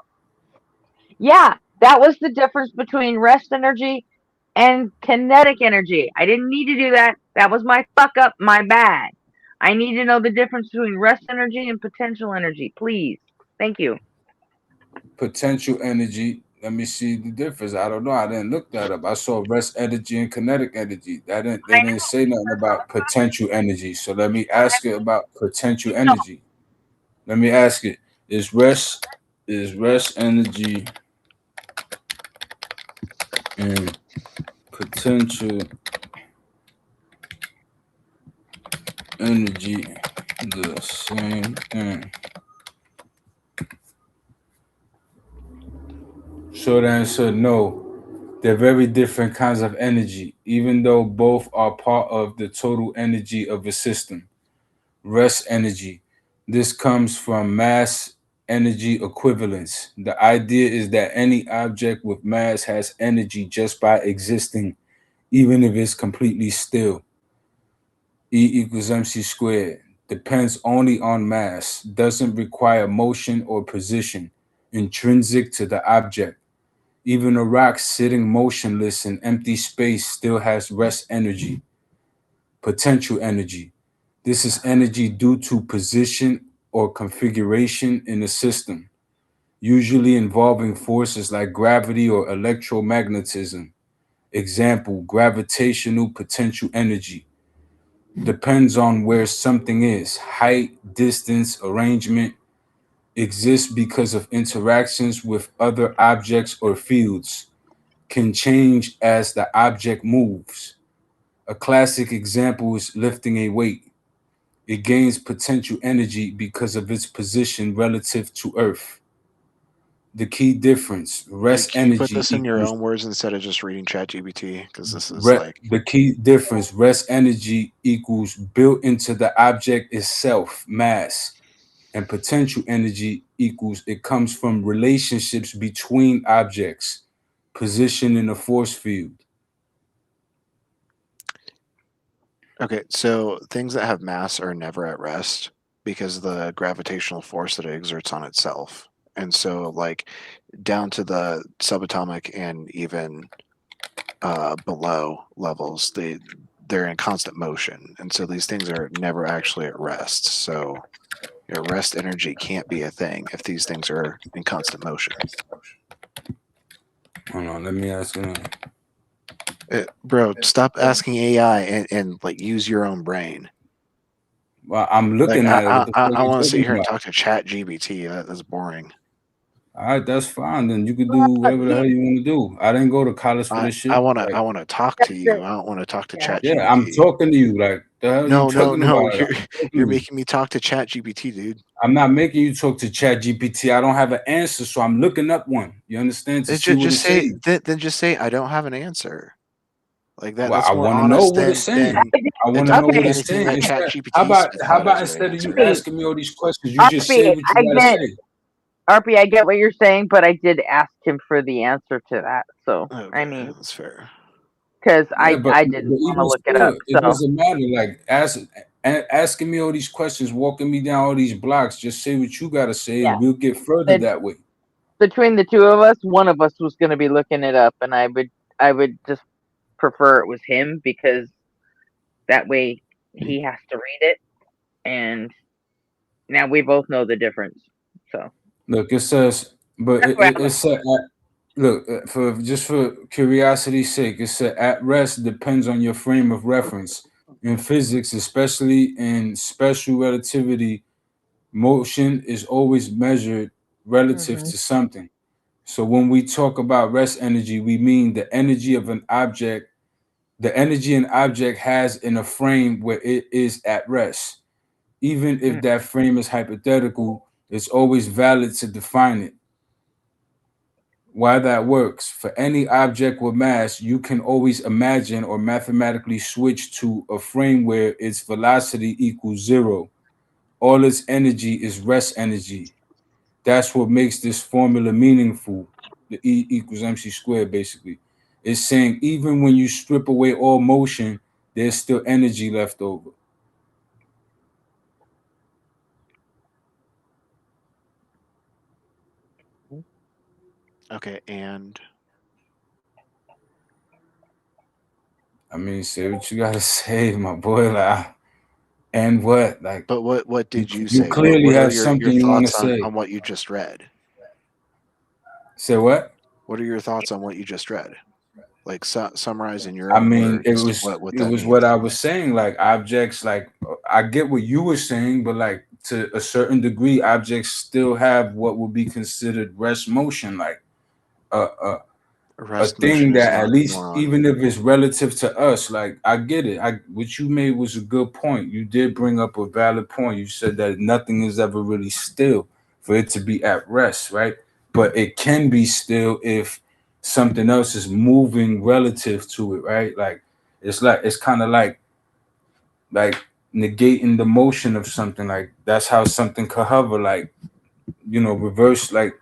Speaker 3: Yeah, that was the difference between rest energy and kinetic energy. I didn't need to do that. That was my fuck up, my bad. I need to know the difference between rest energy and potential energy, please. Thank you.
Speaker 9: Potential energy. Let me see the difference. I don't know. I didn't look that up. I saw rest energy and kinetic energy. They
Speaker 3: I
Speaker 9: didn't say nothing about potential energy. So let me ask it about potential
Speaker 3: know.
Speaker 9: energy. Let me ask it. Is rest energy and potential energy the same thing? Short answer, no. They're very different kinds of energy, even though both are part of the total energy of a system. Rest energy. This comes from mass energy equivalence. The idea is that any object with mass has energy just by existing, even if it's completely still. E equals mc squared. Depends only on mass, doesn't require motion or position, intrinsic to the object. Even a rock sitting motionless in empty space still has rest energy. Potential energy. This is energy due to position or configuration in the system, usually involving forces like gravity or electromagnetism. Example, gravitational potential energy. Depends on where something is, height, distance, arrangement, exists because of interactions with other objects or fields, can change as the object moves. A classic example is lifting a weight. It gains potential energy because of its position relative to Earth. The key difference, rest
Speaker 7: can you put
Speaker 9: energy
Speaker 7: this in your
Speaker 9: equals
Speaker 7: own words instead of just reading ChatGPT? Because this is like
Speaker 9: the key difference, rest energy equals built into the object itself, mass, and potential energy equals it comes from relationships between objects, position in a force field.
Speaker 7: okay. So things that have mass are never at rest because of the gravitational force that it exerts on itself. And so, like, down to the subatomic and even below levels, they're in constant motion, and so these things are never actually at rest. So your rest energy can't be a thing if these things are in constant motion.
Speaker 9: Hold on, let me ask you.
Speaker 7: Bro, stop asking AI and like use your own brain.
Speaker 9: Well, I'm looking
Speaker 7: Like
Speaker 9: at it. What the fuck
Speaker 7: I
Speaker 9: you
Speaker 7: want to sit
Speaker 9: talking
Speaker 7: here and
Speaker 9: about?
Speaker 7: talk to Chat GBT. That's boring.
Speaker 9: All right, that's fine. Then you could do
Speaker 3: Well,
Speaker 9: whatever the hell you want to do. I didn't go to college for this shit.
Speaker 7: I
Speaker 9: Like,
Speaker 7: want to talk to you. I don't want to talk to
Speaker 3: Yeah.
Speaker 7: Chat
Speaker 9: yeah, I'm
Speaker 7: GBT.
Speaker 9: talking to you. Like, the hell
Speaker 7: No,
Speaker 9: you talking
Speaker 7: no.
Speaker 9: about? I'm talking
Speaker 7: You're
Speaker 9: to you.
Speaker 7: making me talk to Chat GPT, dude.
Speaker 9: I'm not making you talk to Chat GPT. I don't have an answer, so I'm looking up one. You understand? To see what it
Speaker 7: Just say
Speaker 9: says.
Speaker 7: then just say I don't have an answer. Like that.
Speaker 9: Well,
Speaker 7: That's
Speaker 9: I
Speaker 7: more
Speaker 9: want to know
Speaker 7: honest
Speaker 9: what it's saying. I want to know
Speaker 7: telling
Speaker 9: what
Speaker 7: me
Speaker 3: Okay.
Speaker 9: it's
Speaker 7: anything
Speaker 9: saying.
Speaker 7: that Chat
Speaker 9: How
Speaker 7: GPT
Speaker 9: about
Speaker 7: spits out as an
Speaker 9: instead of you
Speaker 7: answer.
Speaker 9: asking me all these questions, you just say
Speaker 3: RP,
Speaker 9: what you gotta say.
Speaker 3: I get what you're saying, but I did ask him for the answer to that. So I
Speaker 7: Okay,
Speaker 3: mean,
Speaker 7: that's fair.
Speaker 3: because
Speaker 9: Yeah, but
Speaker 3: I didn't want to
Speaker 9: even
Speaker 3: look it up.
Speaker 9: still, it
Speaker 3: So
Speaker 9: doesn't matter. Like asking me all these questions, walking me down all these blocks. Just say what you gotta say,
Speaker 3: yeah,
Speaker 9: and we'll get further
Speaker 3: then
Speaker 9: that way.
Speaker 3: between the two of us, one of us was going to be looking it up, and I would just prefer it was him because that way he has to read it, and now we both know the difference. So
Speaker 9: Look, it says, but
Speaker 3: that's why I
Speaker 9: it
Speaker 3: was.
Speaker 9: said, look, for curiosity's sake, it said at rest depends on your frame of reference. In physics, especially in special relativity, motion is always measured relative
Speaker 3: Mhm.
Speaker 9: to something. So when we talk about rest energy, we mean the energy of an object, the energy an object has in a frame where it is at rest. Even if
Speaker 3: Mm.
Speaker 9: that frame is hypothetical, it's always valid to define it. Why that works. For any object with mass, you can always imagine or mathematically switch to a frame where its velocity equals zero. All its energy is rest energy. That's what makes this formula meaningful. The E equals MC squared, basically. It's saying even when you strip away all motion, there's still energy left over.
Speaker 7: Okay, and
Speaker 9: I mean, say what you gotta say, my boy. Like, and what? Like,
Speaker 7: but what did you
Speaker 9: you
Speaker 7: say?
Speaker 9: clearly
Speaker 7: What are
Speaker 9: have
Speaker 7: your
Speaker 9: something you want to
Speaker 7: thoughts
Speaker 9: say.
Speaker 7: on what you just read?
Speaker 9: Say what?
Speaker 7: What are your thoughts on what you just read? Like summarize in your
Speaker 9: I
Speaker 7: own
Speaker 9: mean,
Speaker 7: words what that
Speaker 9: what
Speaker 7: means.
Speaker 9: I was saying. Like objects, like I get what you were saying, but like to a certain degree, objects still have what would be considered rest motion, like a
Speaker 7: Rest motion
Speaker 9: thing
Speaker 7: is an
Speaker 9: that at least
Speaker 7: oxymoron.
Speaker 9: even if it's relative to us, like I get it. What you made was a good point. You did bring up a valid point. You said that nothing is ever really still for it to be at rest, right? But it can be still if something else is moving relative to it, right? Like it's kind of like negating the motion of something. Like that's how something could hover, like reverse, like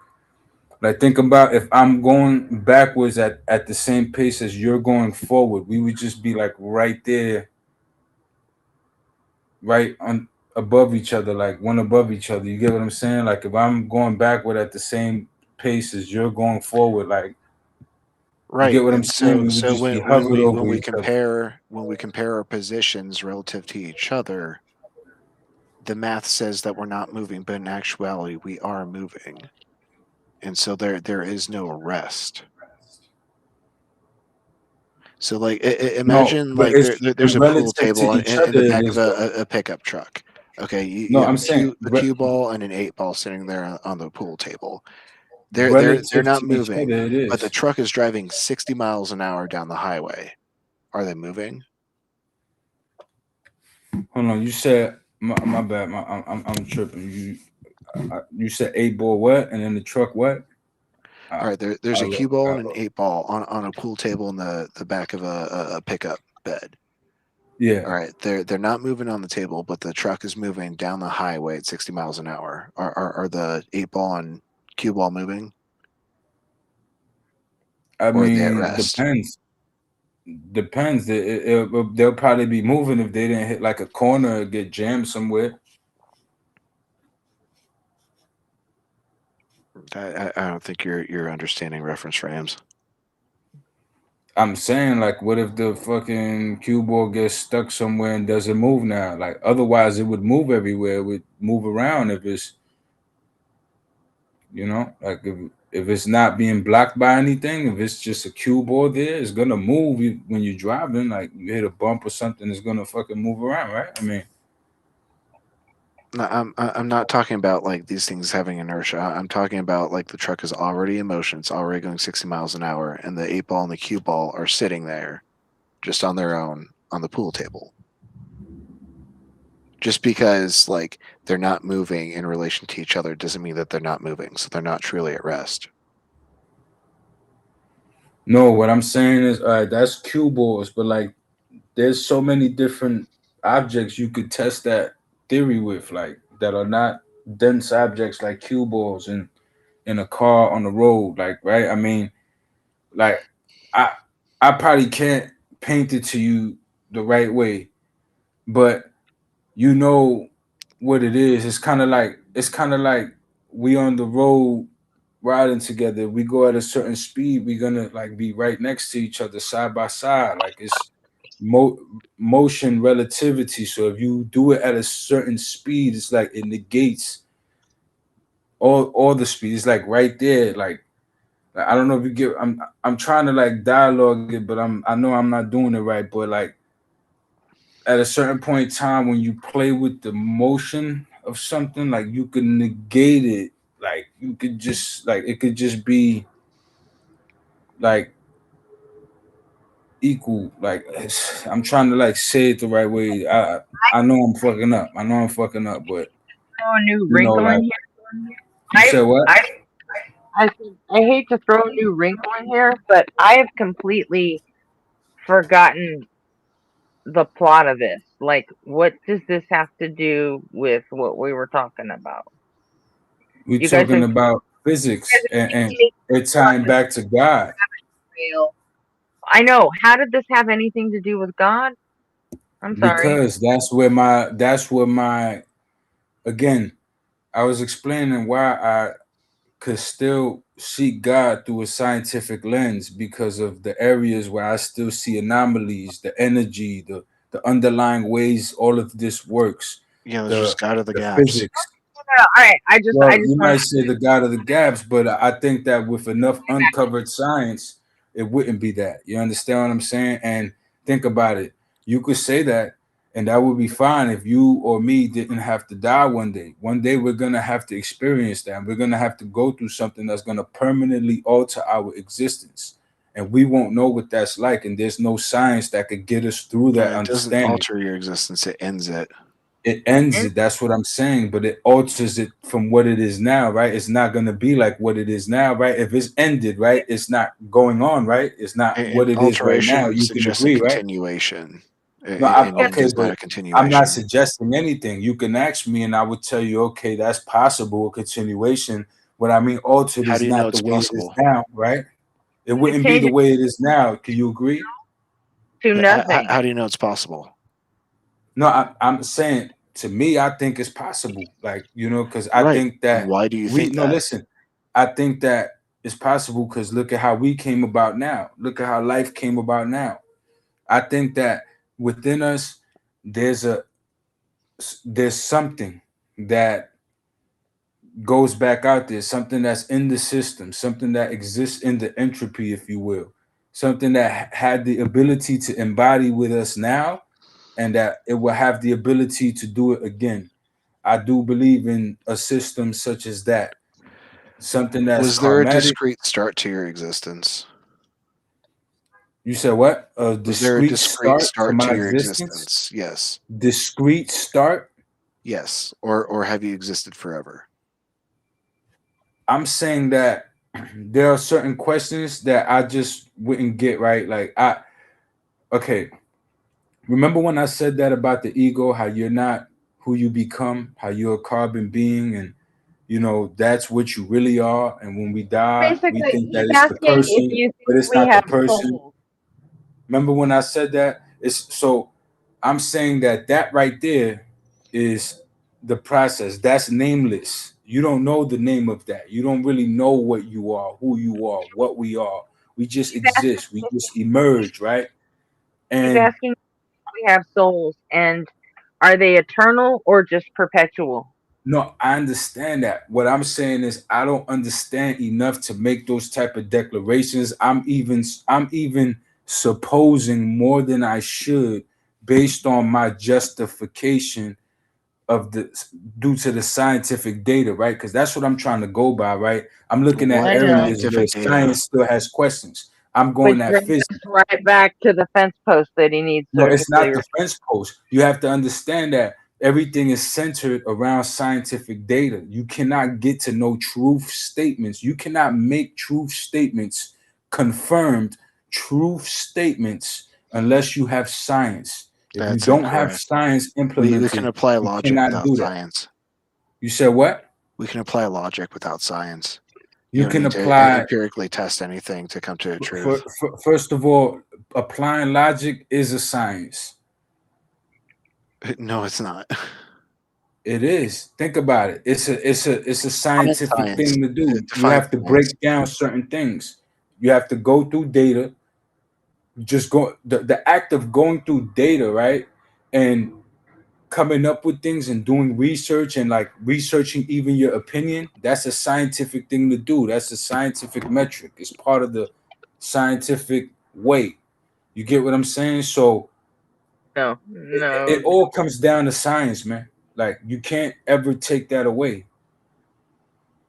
Speaker 9: think about if I'm going backwards at the same pace as you're going forward, we would just be like right there, right on above each other, like one above each other. You get what I'm saying? Like if I'm going backward at the same pace as you're going forward, like you get
Speaker 7: Right.
Speaker 9: what I'm
Speaker 7: And
Speaker 9: saying? We would
Speaker 7: so
Speaker 9: just be hovered over
Speaker 7: when we
Speaker 9: each other.
Speaker 7: compare our positions relative to each other, the math says that we're not moving, but in actuality we are moving. And so there is no rest. So like
Speaker 9: No,
Speaker 7: imagine
Speaker 9: but
Speaker 7: like
Speaker 9: it's
Speaker 7: there's a pool
Speaker 9: relative to
Speaker 7: table
Speaker 9: each
Speaker 7: in the
Speaker 9: other. It
Speaker 7: back of
Speaker 9: is though.
Speaker 7: a pickup truck. Okay, you
Speaker 9: No,
Speaker 7: have
Speaker 9: I'm saying
Speaker 7: a cue ball and an 8 ball sitting there on the pool table. They're
Speaker 9: relative
Speaker 7: not
Speaker 9: to each
Speaker 7: moving,
Speaker 9: other. It
Speaker 7: but the
Speaker 9: is.
Speaker 7: truck is driving 60 miles an hour down the highway. Are they moving?
Speaker 9: Hold on, you said my bad. I'm tripping. You said 8 ball what, and then the truck what?
Speaker 7: All
Speaker 9: I,
Speaker 7: right, there's
Speaker 9: I
Speaker 7: a cue
Speaker 9: look.
Speaker 7: ball and an 8 ball on a pool table in the back of a pickup bed.
Speaker 9: Yeah.
Speaker 7: All right, they're not moving on the table, but the truck is moving down the highway at 60 miles an hour. Are the 8 ball and cue ball moving,
Speaker 9: I
Speaker 7: or are they at
Speaker 9: mean,
Speaker 7: rest?
Speaker 9: depends. Depends. They'll probably be moving if they didn't hit like a corner or get jammed somewhere.
Speaker 7: I don't think you're understanding reference frames.
Speaker 9: I'm saying, like, what if the fucking cue ball gets stuck somewhere and doesn't move now? Like, otherwise, it would move everywhere. It would move around if it's, like if it's not being blocked by anything. If it's just a cue ball there, it's gonna move when you're driving. Like, you hit a bump or something, it's gonna fucking move around, right? I mean,
Speaker 7: No, I'm not talking about like these things having inertia. I'm talking about like the truck is already in motion. It's already going 60 miles an hour, and the 8 ball and the cue ball are sitting there, just on their own on the pool table. Just because like they're not moving in relation to each other doesn't mean that they're not moving. So they're not truly at rest.
Speaker 9: No, what I'm saying is, that's cue balls, but like, there's so many different objects you could test that theory with, like that are not dense objects like cue balls in a car on the road, like, right? I mean, like, I I probably can't paint it to you the right way, but you know what it is. It's kind of like we on the road riding together. We go at a certain speed, we're gonna like be right next to each other, side by side. Like, it's mo- motion relativity. So if you do it at a certain speed, it's like it negates all the speed. It's like right there. Like, I don't know if you get. I'm trying to like dialogue it, but I know I'm not doing it right. But like, at a certain point in time, when you play with the motion of something, like, you can negate it. Like, you could just like, it could just be like equal. Like, I'm trying to like say it the right way. I know I'm fucking up. I know I'm fucking up, but
Speaker 3: Throw a new
Speaker 9: you know,
Speaker 3: wrinkle in
Speaker 9: like,
Speaker 3: here.
Speaker 9: you said what?
Speaker 3: I hate to throw a new wrinkle in here, but I have completely forgotten the plot of this. Like, what does this have to do with what we were talking about?
Speaker 9: We're
Speaker 3: You guys
Speaker 9: talking
Speaker 3: have
Speaker 9: about physics and
Speaker 3: making
Speaker 9: it tying back to God.
Speaker 3: real. I know. How did this have anything to do with God? I'm sorry.
Speaker 9: Because again, I was explaining why I could still see God through a scientific lens, because of the areas where I still see anomalies, the energy, the underlying ways all of this works,
Speaker 7: Yeah, there's
Speaker 9: the
Speaker 7: just God of the
Speaker 9: the
Speaker 7: gaps.
Speaker 9: physics.
Speaker 3: All right. I
Speaker 9: Well,
Speaker 3: just
Speaker 9: you
Speaker 3: want
Speaker 9: might say the God of the gaps, but I think that with enough uncovered science, it wouldn't be that. You understand what I'm saying? And think about it. You could say that, and that would be fine if you or me didn't have to die one day. One day we're gonna have to experience that. We're gonna have to go through something that's gonna permanently alter our existence. And we won't know what that's like. And there's no science that could get us through that
Speaker 7: It doesn't
Speaker 9: understanding.
Speaker 7: alter your existence; it ends it.
Speaker 9: It ends it. That's what I'm saying, but it alters it from what it is now, right? It's not going to be like what it is now, right? If it's ended, right, it's not going on, right? It's not
Speaker 7: An
Speaker 9: what it is right now.
Speaker 7: alteration
Speaker 9: You can
Speaker 7: suggests a
Speaker 9: agree, right?
Speaker 7: continuation.
Speaker 9: No,
Speaker 7: An end
Speaker 9: okay,
Speaker 7: is not
Speaker 9: but
Speaker 7: a
Speaker 9: I'm not
Speaker 7: continuation.
Speaker 9: suggesting anything. You can ask me, and I would tell you, okay, that's possible, a continuation. What I mean, altered
Speaker 7: How
Speaker 9: is
Speaker 7: do you know
Speaker 9: not the
Speaker 7: it's
Speaker 9: way it is
Speaker 7: possible?
Speaker 9: now, right? It
Speaker 3: it
Speaker 9: wouldn't be the
Speaker 3: changes
Speaker 9: way it is now. Can you agree?
Speaker 3: to nothing.
Speaker 7: How do you know it's possible?
Speaker 9: No, I'm saying, to me, I think it's possible. Like, because I
Speaker 7: Right.
Speaker 9: think that
Speaker 7: Why do you think
Speaker 9: no,
Speaker 7: that?
Speaker 9: listen, I think that it's possible because look at how we came about now. Look at how life came about now. I think that within us, there's a there's something that goes back out there, something that's in the system, something that exists in the entropy, if you will, something that had the ability to embody with us now, and that it will have the ability to do it again. I do believe in a system such as that, something that's
Speaker 7: Was there a
Speaker 9: karmatic.
Speaker 7: discrete start to your existence?
Speaker 9: You said what? A
Speaker 7: Was there a
Speaker 9: discrete
Speaker 7: discrete
Speaker 9: start to
Speaker 7: start
Speaker 9: my
Speaker 7: to your
Speaker 9: existence?
Speaker 7: existence? Yes.
Speaker 9: Discrete start?
Speaker 7: Yes. Or have you existed forever?
Speaker 9: I'm saying that there are certain questions that I just wouldn't get right. Okay, remember when I said that about the ego, how you're not who you become, how you're a carbon being, and that's what you really are. And when we die, we
Speaker 3: Basically,
Speaker 9: think that
Speaker 3: he's
Speaker 9: it's the
Speaker 3: asking if
Speaker 9: person,
Speaker 3: you think
Speaker 9: but it's
Speaker 3: we
Speaker 9: not the
Speaker 3: have
Speaker 9: person.
Speaker 3: souls.
Speaker 9: Remember when I said that? It's so I'm saying that right there is the process. That's nameless. You don't know the name of that. You don't really know what you are, who you are, what we are. We just
Speaker 3: He's asking,
Speaker 9: exist. We just emerge, right?
Speaker 3: he's
Speaker 9: And
Speaker 3: asking if we have souls, and are they eternal or just perpetual?
Speaker 9: no, I understand that. What I'm saying is I don't understand enough to make those type of declarations. I'm even supposing more than I should based on my justification due to the scientific data, right? Because that's what I'm trying to go by, right? I'm looking at
Speaker 7: What
Speaker 3: I know.
Speaker 9: areas where
Speaker 7: scientific data?
Speaker 9: science still has questions. I'm going
Speaker 3: Which
Speaker 9: at
Speaker 3: brings
Speaker 9: physics.
Speaker 3: us right back to the fence post that he needs
Speaker 9: No, it's
Speaker 3: surgically.
Speaker 9: not the fence post. You have to understand that everything is centered around scientific data. You cannot get to no truth statements. You cannot make truth statements, confirmed truth statements, unless you have science. If you
Speaker 7: That's
Speaker 9: don't have
Speaker 7: incorrect.
Speaker 9: science
Speaker 7: We
Speaker 9: implemented,
Speaker 7: can apply
Speaker 9: you
Speaker 7: logic
Speaker 9: cannot
Speaker 7: without
Speaker 9: do that.
Speaker 7: science.
Speaker 9: You said what?
Speaker 7: We can apply logic without science.
Speaker 9: You
Speaker 7: don't
Speaker 9: can
Speaker 7: need to
Speaker 9: apply.
Speaker 7: empirically test anything to come to the truth.
Speaker 9: First of all, applying logic is a science.
Speaker 7: No, it's not.
Speaker 9: It is. Think about it. It's a scientific
Speaker 7: science.
Speaker 9: thing to do. You
Speaker 7: Define
Speaker 9: have to
Speaker 7: science.
Speaker 9: break down certain things. You have to go through data. Just go the act of going through data, right? And coming up with things and doing research and like researching even your opinion, that's a scientific thing to do. That's a scientific metric. It's part of the scientific way. You get what I'm saying? So
Speaker 3: No.
Speaker 9: it all comes down to science, man. Like you can't ever take that away.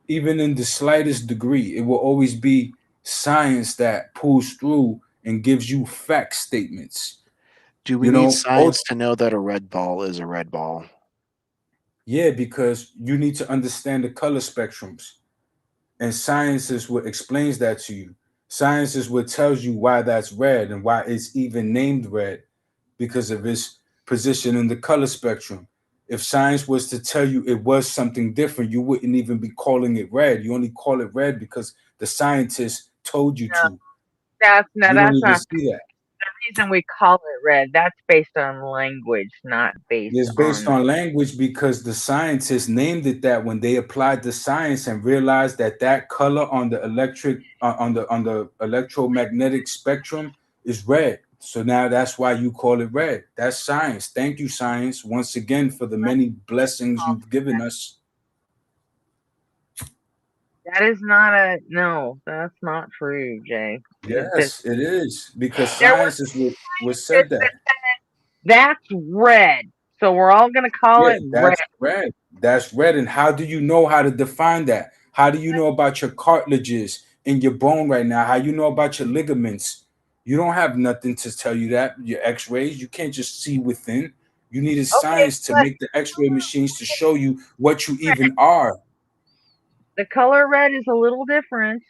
Speaker 9: Even in the slightest degree, it will always be science that pulls through and gives you fact statements.
Speaker 7: Do we
Speaker 9: You
Speaker 7: need
Speaker 9: know,
Speaker 7: science to know that a red ball is a red ball?
Speaker 9: yeah, because you need to understand the color spectrums. And science is what explains that to you. Science is what tells you why that's red and why it's even named red because of its position in the color spectrum. If science was to tell you it was something different, you wouldn't even be calling it red. You only call it red because the scientists told you to.
Speaker 3: That's
Speaker 9: You don't
Speaker 3: not
Speaker 9: even see that.
Speaker 3: the reason we call it red. That's based on language, not based
Speaker 9: It's based
Speaker 3: on.
Speaker 9: on language because the scientists named it that when they applied the science and realized that that color on the on the electromagnetic spectrum is red. So now that's why you call it red. That's science. Thank you, science, once again for the many blessings you've given us.
Speaker 3: That is not a no. That's not true, Jay.
Speaker 9: Yes, it is because
Speaker 3: There was
Speaker 9: science is what said that.
Speaker 3: that's red. So we're all gonna call
Speaker 9: Yeah,
Speaker 3: it red.
Speaker 9: that's red. That's red. And how do you know how to define that? How do you know about your cartilages in your bone right now? How you know about your ligaments? You don't have nothing to tell you that. Your x-rays, you can't just see within. You needed science to
Speaker 3: but
Speaker 9: make the x-ray machines to show you what you even are.
Speaker 3: the color red is a little different.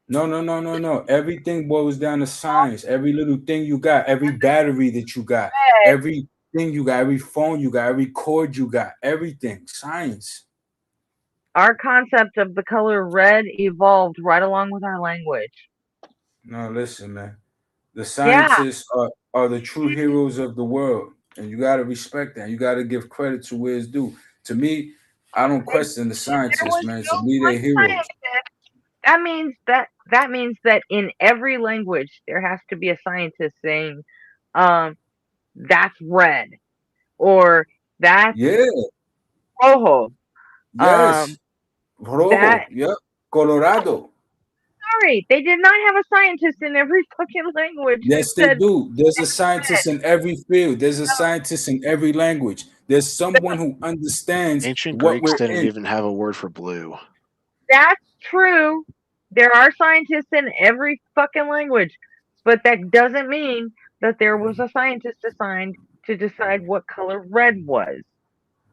Speaker 9: No. Everything boils down to science. Every little thing you got, every battery that you got,
Speaker 3: Red,
Speaker 9: everything you got, every phone you got, every cord you got, everything. Science.
Speaker 3: our concept of the color red evolved right along with our language.
Speaker 9: No, listen, man. The
Speaker 3: Yeah.
Speaker 9: scientists are the true heroes of the world, and you got to respect that. You got to give credit to where it's due. To me, I don't question the
Speaker 3: There
Speaker 9: scientists,
Speaker 3: was
Speaker 9: man. To
Speaker 3: no
Speaker 9: me,
Speaker 3: one
Speaker 9: they're heroes.
Speaker 3: scientist. That means that in every language there has to be a scientist saying, that's red or that's
Speaker 9: Yeah,
Speaker 3: rojo.
Speaker 9: yes.
Speaker 3: That
Speaker 9: Rojo, yep. Colorado.
Speaker 3: sorry, they did not have a scientist in every fucking language that
Speaker 9: Yes, they
Speaker 3: said
Speaker 9: do. There's a
Speaker 3: red.
Speaker 9: scientist in every field. There's a scientist in every language. There's someone who understands
Speaker 7: Ancient
Speaker 9: what
Speaker 7: Greeks
Speaker 9: we're
Speaker 7: didn't
Speaker 9: in.
Speaker 7: even have a word for blue.
Speaker 3: That's true. There are scientists in every fucking language, but that doesn't mean that there was a scientist assigned to decide what color red was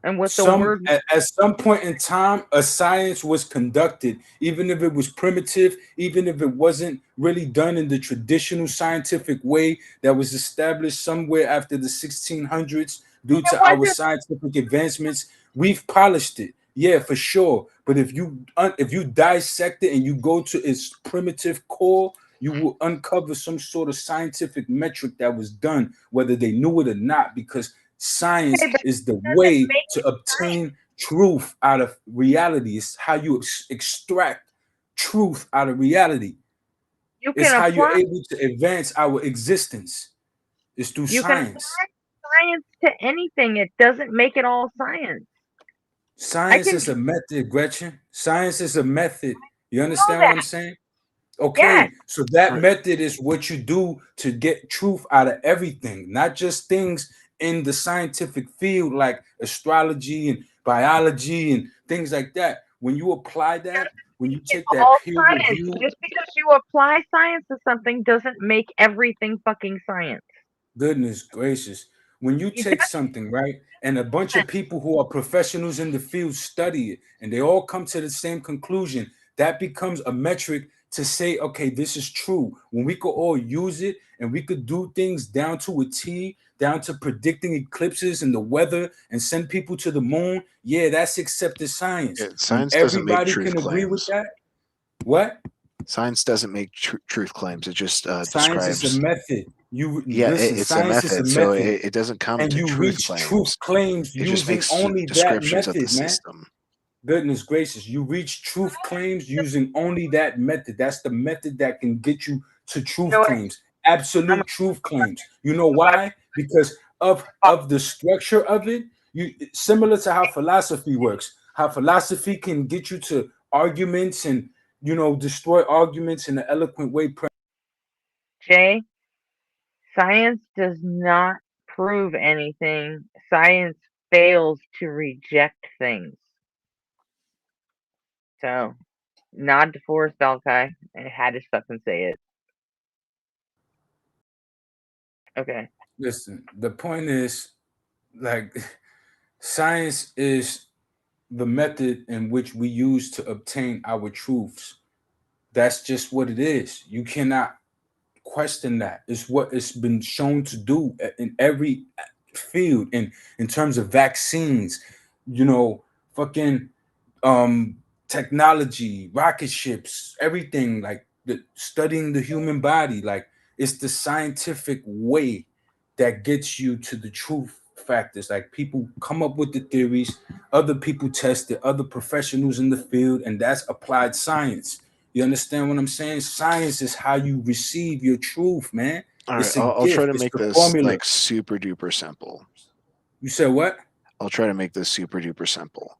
Speaker 3: and what the
Speaker 9: Some
Speaker 3: word.
Speaker 9: at some point in time, a science was conducted, even if it was primitive, even if it wasn't really done in the traditional scientific way that was established somewhere after the 1600s due
Speaker 3: It
Speaker 9: to our
Speaker 3: wasn't.
Speaker 9: scientific advancements. We've polished it, yeah, for sure. But if you dissect it and you go to its primitive core, you will uncover some sort of scientific metric that was done, whether they knew it or not, because science
Speaker 3: Okay, but
Speaker 9: is the
Speaker 3: it doesn't
Speaker 9: way
Speaker 3: make
Speaker 9: to
Speaker 3: it science.
Speaker 9: obtain truth out of reality. It's how you extract truth out of reality.
Speaker 3: You
Speaker 9: It's
Speaker 3: can
Speaker 9: how you're
Speaker 3: apply.
Speaker 9: able to advance our existence. It's through
Speaker 3: You can
Speaker 9: science.
Speaker 3: apply science to anything. It doesn't make it all science. I
Speaker 9: Science
Speaker 3: can
Speaker 9: is a method, Gretchen. Science is a method. You
Speaker 3: know
Speaker 9: understand what
Speaker 3: that.
Speaker 9: I'm saying?
Speaker 3: Yes.
Speaker 9: Okay, so that
Speaker 7: Right.
Speaker 9: method is what you do to get truth out of everything, not just things in the scientific field, like astrology and biology and things like that. When you apply that, when you take that
Speaker 3: All
Speaker 9: peer
Speaker 3: science.
Speaker 9: review,
Speaker 3: Just because you apply science to something doesn't make everything fucking science.
Speaker 9: goodness gracious, when you
Speaker 3: It
Speaker 9: take something, right, and a bunch of people who are professionals in the field study it, and they all come to the same conclusion, that becomes a metric to say, okay, this is true. When we could all use it and we could do things down to a T, down to predicting eclipses and the weather and send people to the moon, yeah, that's accepted science.
Speaker 7: Yeah,
Speaker 9: When
Speaker 7: science doesn't make
Speaker 9: everybody
Speaker 7: truth
Speaker 9: can agree with
Speaker 7: claims.
Speaker 9: that, what?
Speaker 7: Science doesn't make truth claims. It just
Speaker 9: Science is a
Speaker 7: describes.
Speaker 9: method. You
Speaker 7: Yeah,
Speaker 9: listen,
Speaker 7: it's a
Speaker 9: science is a
Speaker 7: method, so
Speaker 9: method.
Speaker 7: it doesn't come
Speaker 9: And
Speaker 7: to
Speaker 9: you
Speaker 7: truth
Speaker 9: reach truth
Speaker 7: claims.
Speaker 9: claims
Speaker 7: It just
Speaker 9: using
Speaker 7: makes
Speaker 9: only that
Speaker 7: descriptions of the
Speaker 9: method, man.
Speaker 7: system.
Speaker 9: Goodness gracious, you reach truth claims using only that method. That's the method that can get you to truth
Speaker 3: know what?
Speaker 9: claims, absolute truth claims. You know why? Because of the structure of it. You similar to how philosophy works. How philosophy can get you to arguments and destroy arguments in an eloquent way.
Speaker 3: Jay, science does not prove anything. Science fails to reject things. So, nod to Forrest Alki. I had to fucking say it. Okay.
Speaker 9: Listen, the point is, like, science is the method in which we use to obtain our truths. That's just what it is. You cannot question that. It's what it's been shown to do in every field. In terms of vaccines, fucking technology, rocket ships, everything, like studying the human body. Like, it's the scientific way that gets you to the truth factors. Like, people come up with the theories, other people test it, other professionals in the field, and that's applied science. You understand what I'm saying? Science is how you receive your truth, man.
Speaker 7: All right,
Speaker 9: It's a
Speaker 7: I'll try
Speaker 9: gift.
Speaker 7: to
Speaker 9: It's
Speaker 7: make
Speaker 9: the
Speaker 7: this
Speaker 9: formula.
Speaker 7: like super duper simple.
Speaker 9: You said what?
Speaker 7: I'll try to make this super duper simple.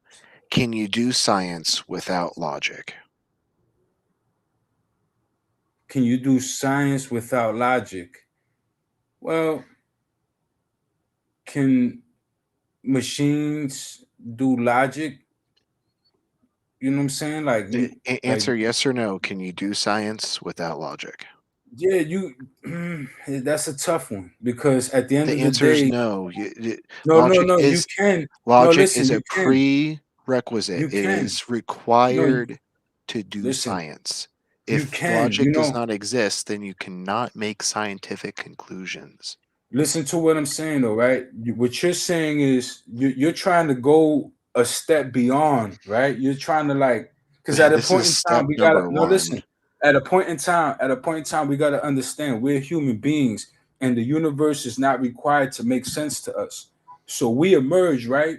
Speaker 7: Can you do science without logic?
Speaker 9: Can you do science without logic? Well, can machines do logic? You know what I'm saying? Like,
Speaker 7: Answer yes or no. Can you do science without logic?
Speaker 9: yeah, that's a tough one, because at the end
Speaker 7: The
Speaker 9: of the
Speaker 7: answer is
Speaker 9: day,
Speaker 7: no.
Speaker 9: no, you can. No,
Speaker 7: Logic
Speaker 9: listen,
Speaker 7: is
Speaker 9: you
Speaker 7: a
Speaker 9: can.
Speaker 7: prerequisite.
Speaker 9: You
Speaker 7: It
Speaker 9: can.
Speaker 7: is
Speaker 9: No,
Speaker 7: required to do
Speaker 9: listen,
Speaker 7: science.
Speaker 9: you
Speaker 7: If
Speaker 9: can.
Speaker 7: logic does not exist, then you cannot make scientific conclusions.
Speaker 9: Listen to what I'm saying, though, right? What you're saying is you're trying to go a step beyond, right? You're trying to, like, because at a
Speaker 7: This
Speaker 9: point
Speaker 7: is
Speaker 9: in
Speaker 7: step
Speaker 9: time we gotta
Speaker 7: number
Speaker 9: no listen.
Speaker 7: one.
Speaker 9: At a point in time, we gotta understand we're human beings, and the universe is not required to make sense to us. So we emerge, right,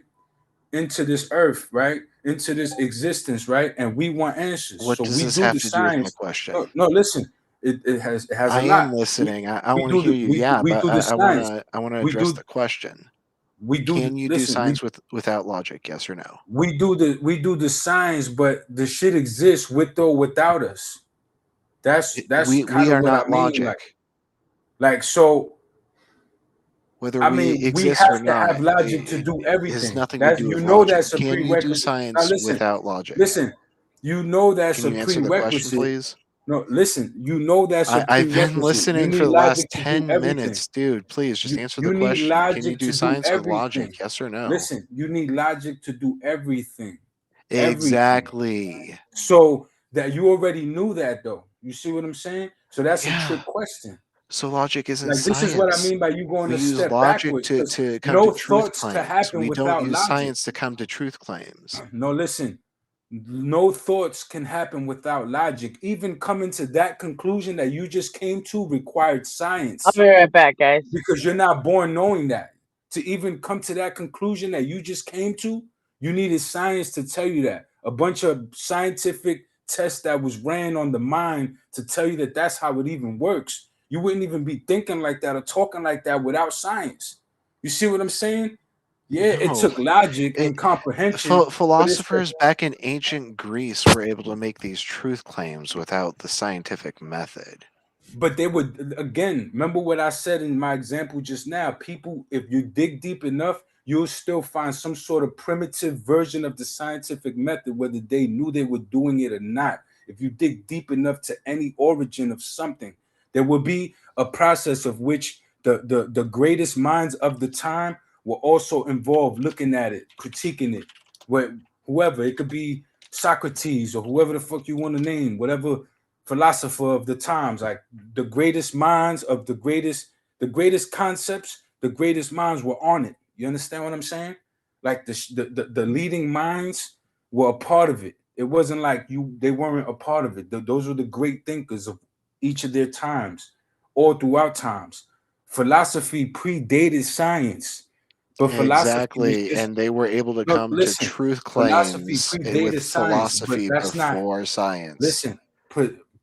Speaker 9: into this earth, right, into this existence, right, and we want answers.
Speaker 7: What
Speaker 9: So
Speaker 7: does
Speaker 9: we
Speaker 7: this
Speaker 9: do
Speaker 7: have
Speaker 9: the
Speaker 7: to do with my
Speaker 9: science.
Speaker 7: question?
Speaker 9: No, listen. It has
Speaker 7: I
Speaker 9: a
Speaker 7: am
Speaker 9: lot.
Speaker 7: listening. I
Speaker 9: We
Speaker 7: want to
Speaker 9: do
Speaker 7: hear
Speaker 9: the
Speaker 7: you.
Speaker 9: we
Speaker 7: Yeah,
Speaker 9: we
Speaker 7: but
Speaker 9: do the science.
Speaker 7: I wanna
Speaker 9: We
Speaker 7: address
Speaker 9: do
Speaker 7: the question.
Speaker 9: we do
Speaker 7: Can you do
Speaker 9: listen.
Speaker 7: science without logic? Yes or no?
Speaker 9: We do the science, but the shit exists with or without us. That's kind
Speaker 7: We
Speaker 9: of
Speaker 7: are
Speaker 9: what I
Speaker 7: not
Speaker 9: mean.
Speaker 7: logic.
Speaker 9: So
Speaker 7: Whether
Speaker 9: I
Speaker 7: we
Speaker 9: mean, we
Speaker 7: exist or
Speaker 9: have to
Speaker 7: not,
Speaker 9: have logic to do
Speaker 7: it has
Speaker 9: everything.
Speaker 7: nothing to
Speaker 9: That's
Speaker 7: do with logic.
Speaker 9: that's a
Speaker 7: Can you do
Speaker 9: prerequisite. Now
Speaker 7: science
Speaker 9: listen,
Speaker 7: without logic?
Speaker 9: listen. That's
Speaker 7: Can
Speaker 9: a
Speaker 7: you answer the question,
Speaker 9: prerequisite.
Speaker 7: please?
Speaker 9: No, listen. That's a
Speaker 7: I've been
Speaker 9: prerequisite. You
Speaker 7: listening for
Speaker 9: need
Speaker 7: the
Speaker 9: logic
Speaker 7: last
Speaker 9: to do
Speaker 7: 10
Speaker 9: everything.
Speaker 7: minutes. Dude, please just
Speaker 9: You
Speaker 7: answer the
Speaker 9: you need
Speaker 7: question. Can you
Speaker 9: logic
Speaker 7: do
Speaker 9: to do
Speaker 7: science with
Speaker 9: everything.
Speaker 7: logic? Yes or no?
Speaker 9: Listen, you need logic to do everything. Everything.
Speaker 7: Exactly.
Speaker 9: So that you already knew that, though. You see what I'm saying? So that's a
Speaker 7: Yeah.
Speaker 9: trick question.
Speaker 7: So logic isn't
Speaker 9: Like, this is what I
Speaker 7: science.
Speaker 9: mean by you going
Speaker 7: We
Speaker 9: a
Speaker 7: use
Speaker 9: step
Speaker 7: logic
Speaker 9: backwards, because
Speaker 7: to come to
Speaker 9: no
Speaker 7: truth
Speaker 9: thoughts can
Speaker 7: claims.
Speaker 9: happen
Speaker 7: We don't
Speaker 9: without
Speaker 7: use
Speaker 9: logic.
Speaker 7: science to come to truth claims.
Speaker 9: No, listen. No thoughts can happen without logic. Even coming to that conclusion that you just came to required science.
Speaker 3: I'll be right back, guys.
Speaker 9: Because you're not born knowing that. To even come to that conclusion that you just came to, you needed science to tell you that. A bunch of scientific tests that was ran on the mind to tell you that that's how it even works. You wouldn't even be thinking like that or talking like that without science. You see what I'm saying? Yeah, it
Speaker 7: No.
Speaker 9: took logic and comprehension.
Speaker 7: Philosophers back in ancient Greece were able to make these truth claims without the scientific method.
Speaker 9: But they would, again, remember what I said in my example just now. People, if you dig deep enough, you'll still find some sort of primitive version of the scientific method, whether they knew they were doing it or not. If you dig deep enough to any origin of something, there will be a process of which the greatest minds of the time were also involved, looking at it, critiquing it. Whoever, it could be Socrates or whoever the fuck you want to name, whatever philosopher of the times, like the greatest minds of the greatest concepts, the greatest minds were on it. You understand what I'm saying? Like the leading minds were a part of it. It wasn't like they weren't a part of it. Those were the great thinkers of each of their times, all throughout times. Philosophy predated science, but philosophy was
Speaker 7: Exactly,
Speaker 9: just
Speaker 7: and they were able to
Speaker 9: no.
Speaker 7: come to
Speaker 9: Listen,
Speaker 7: truth
Speaker 9: philosophy
Speaker 7: claims with
Speaker 9: predated science, but
Speaker 7: philosophy
Speaker 9: that's not.
Speaker 7: before science.
Speaker 9: Listen,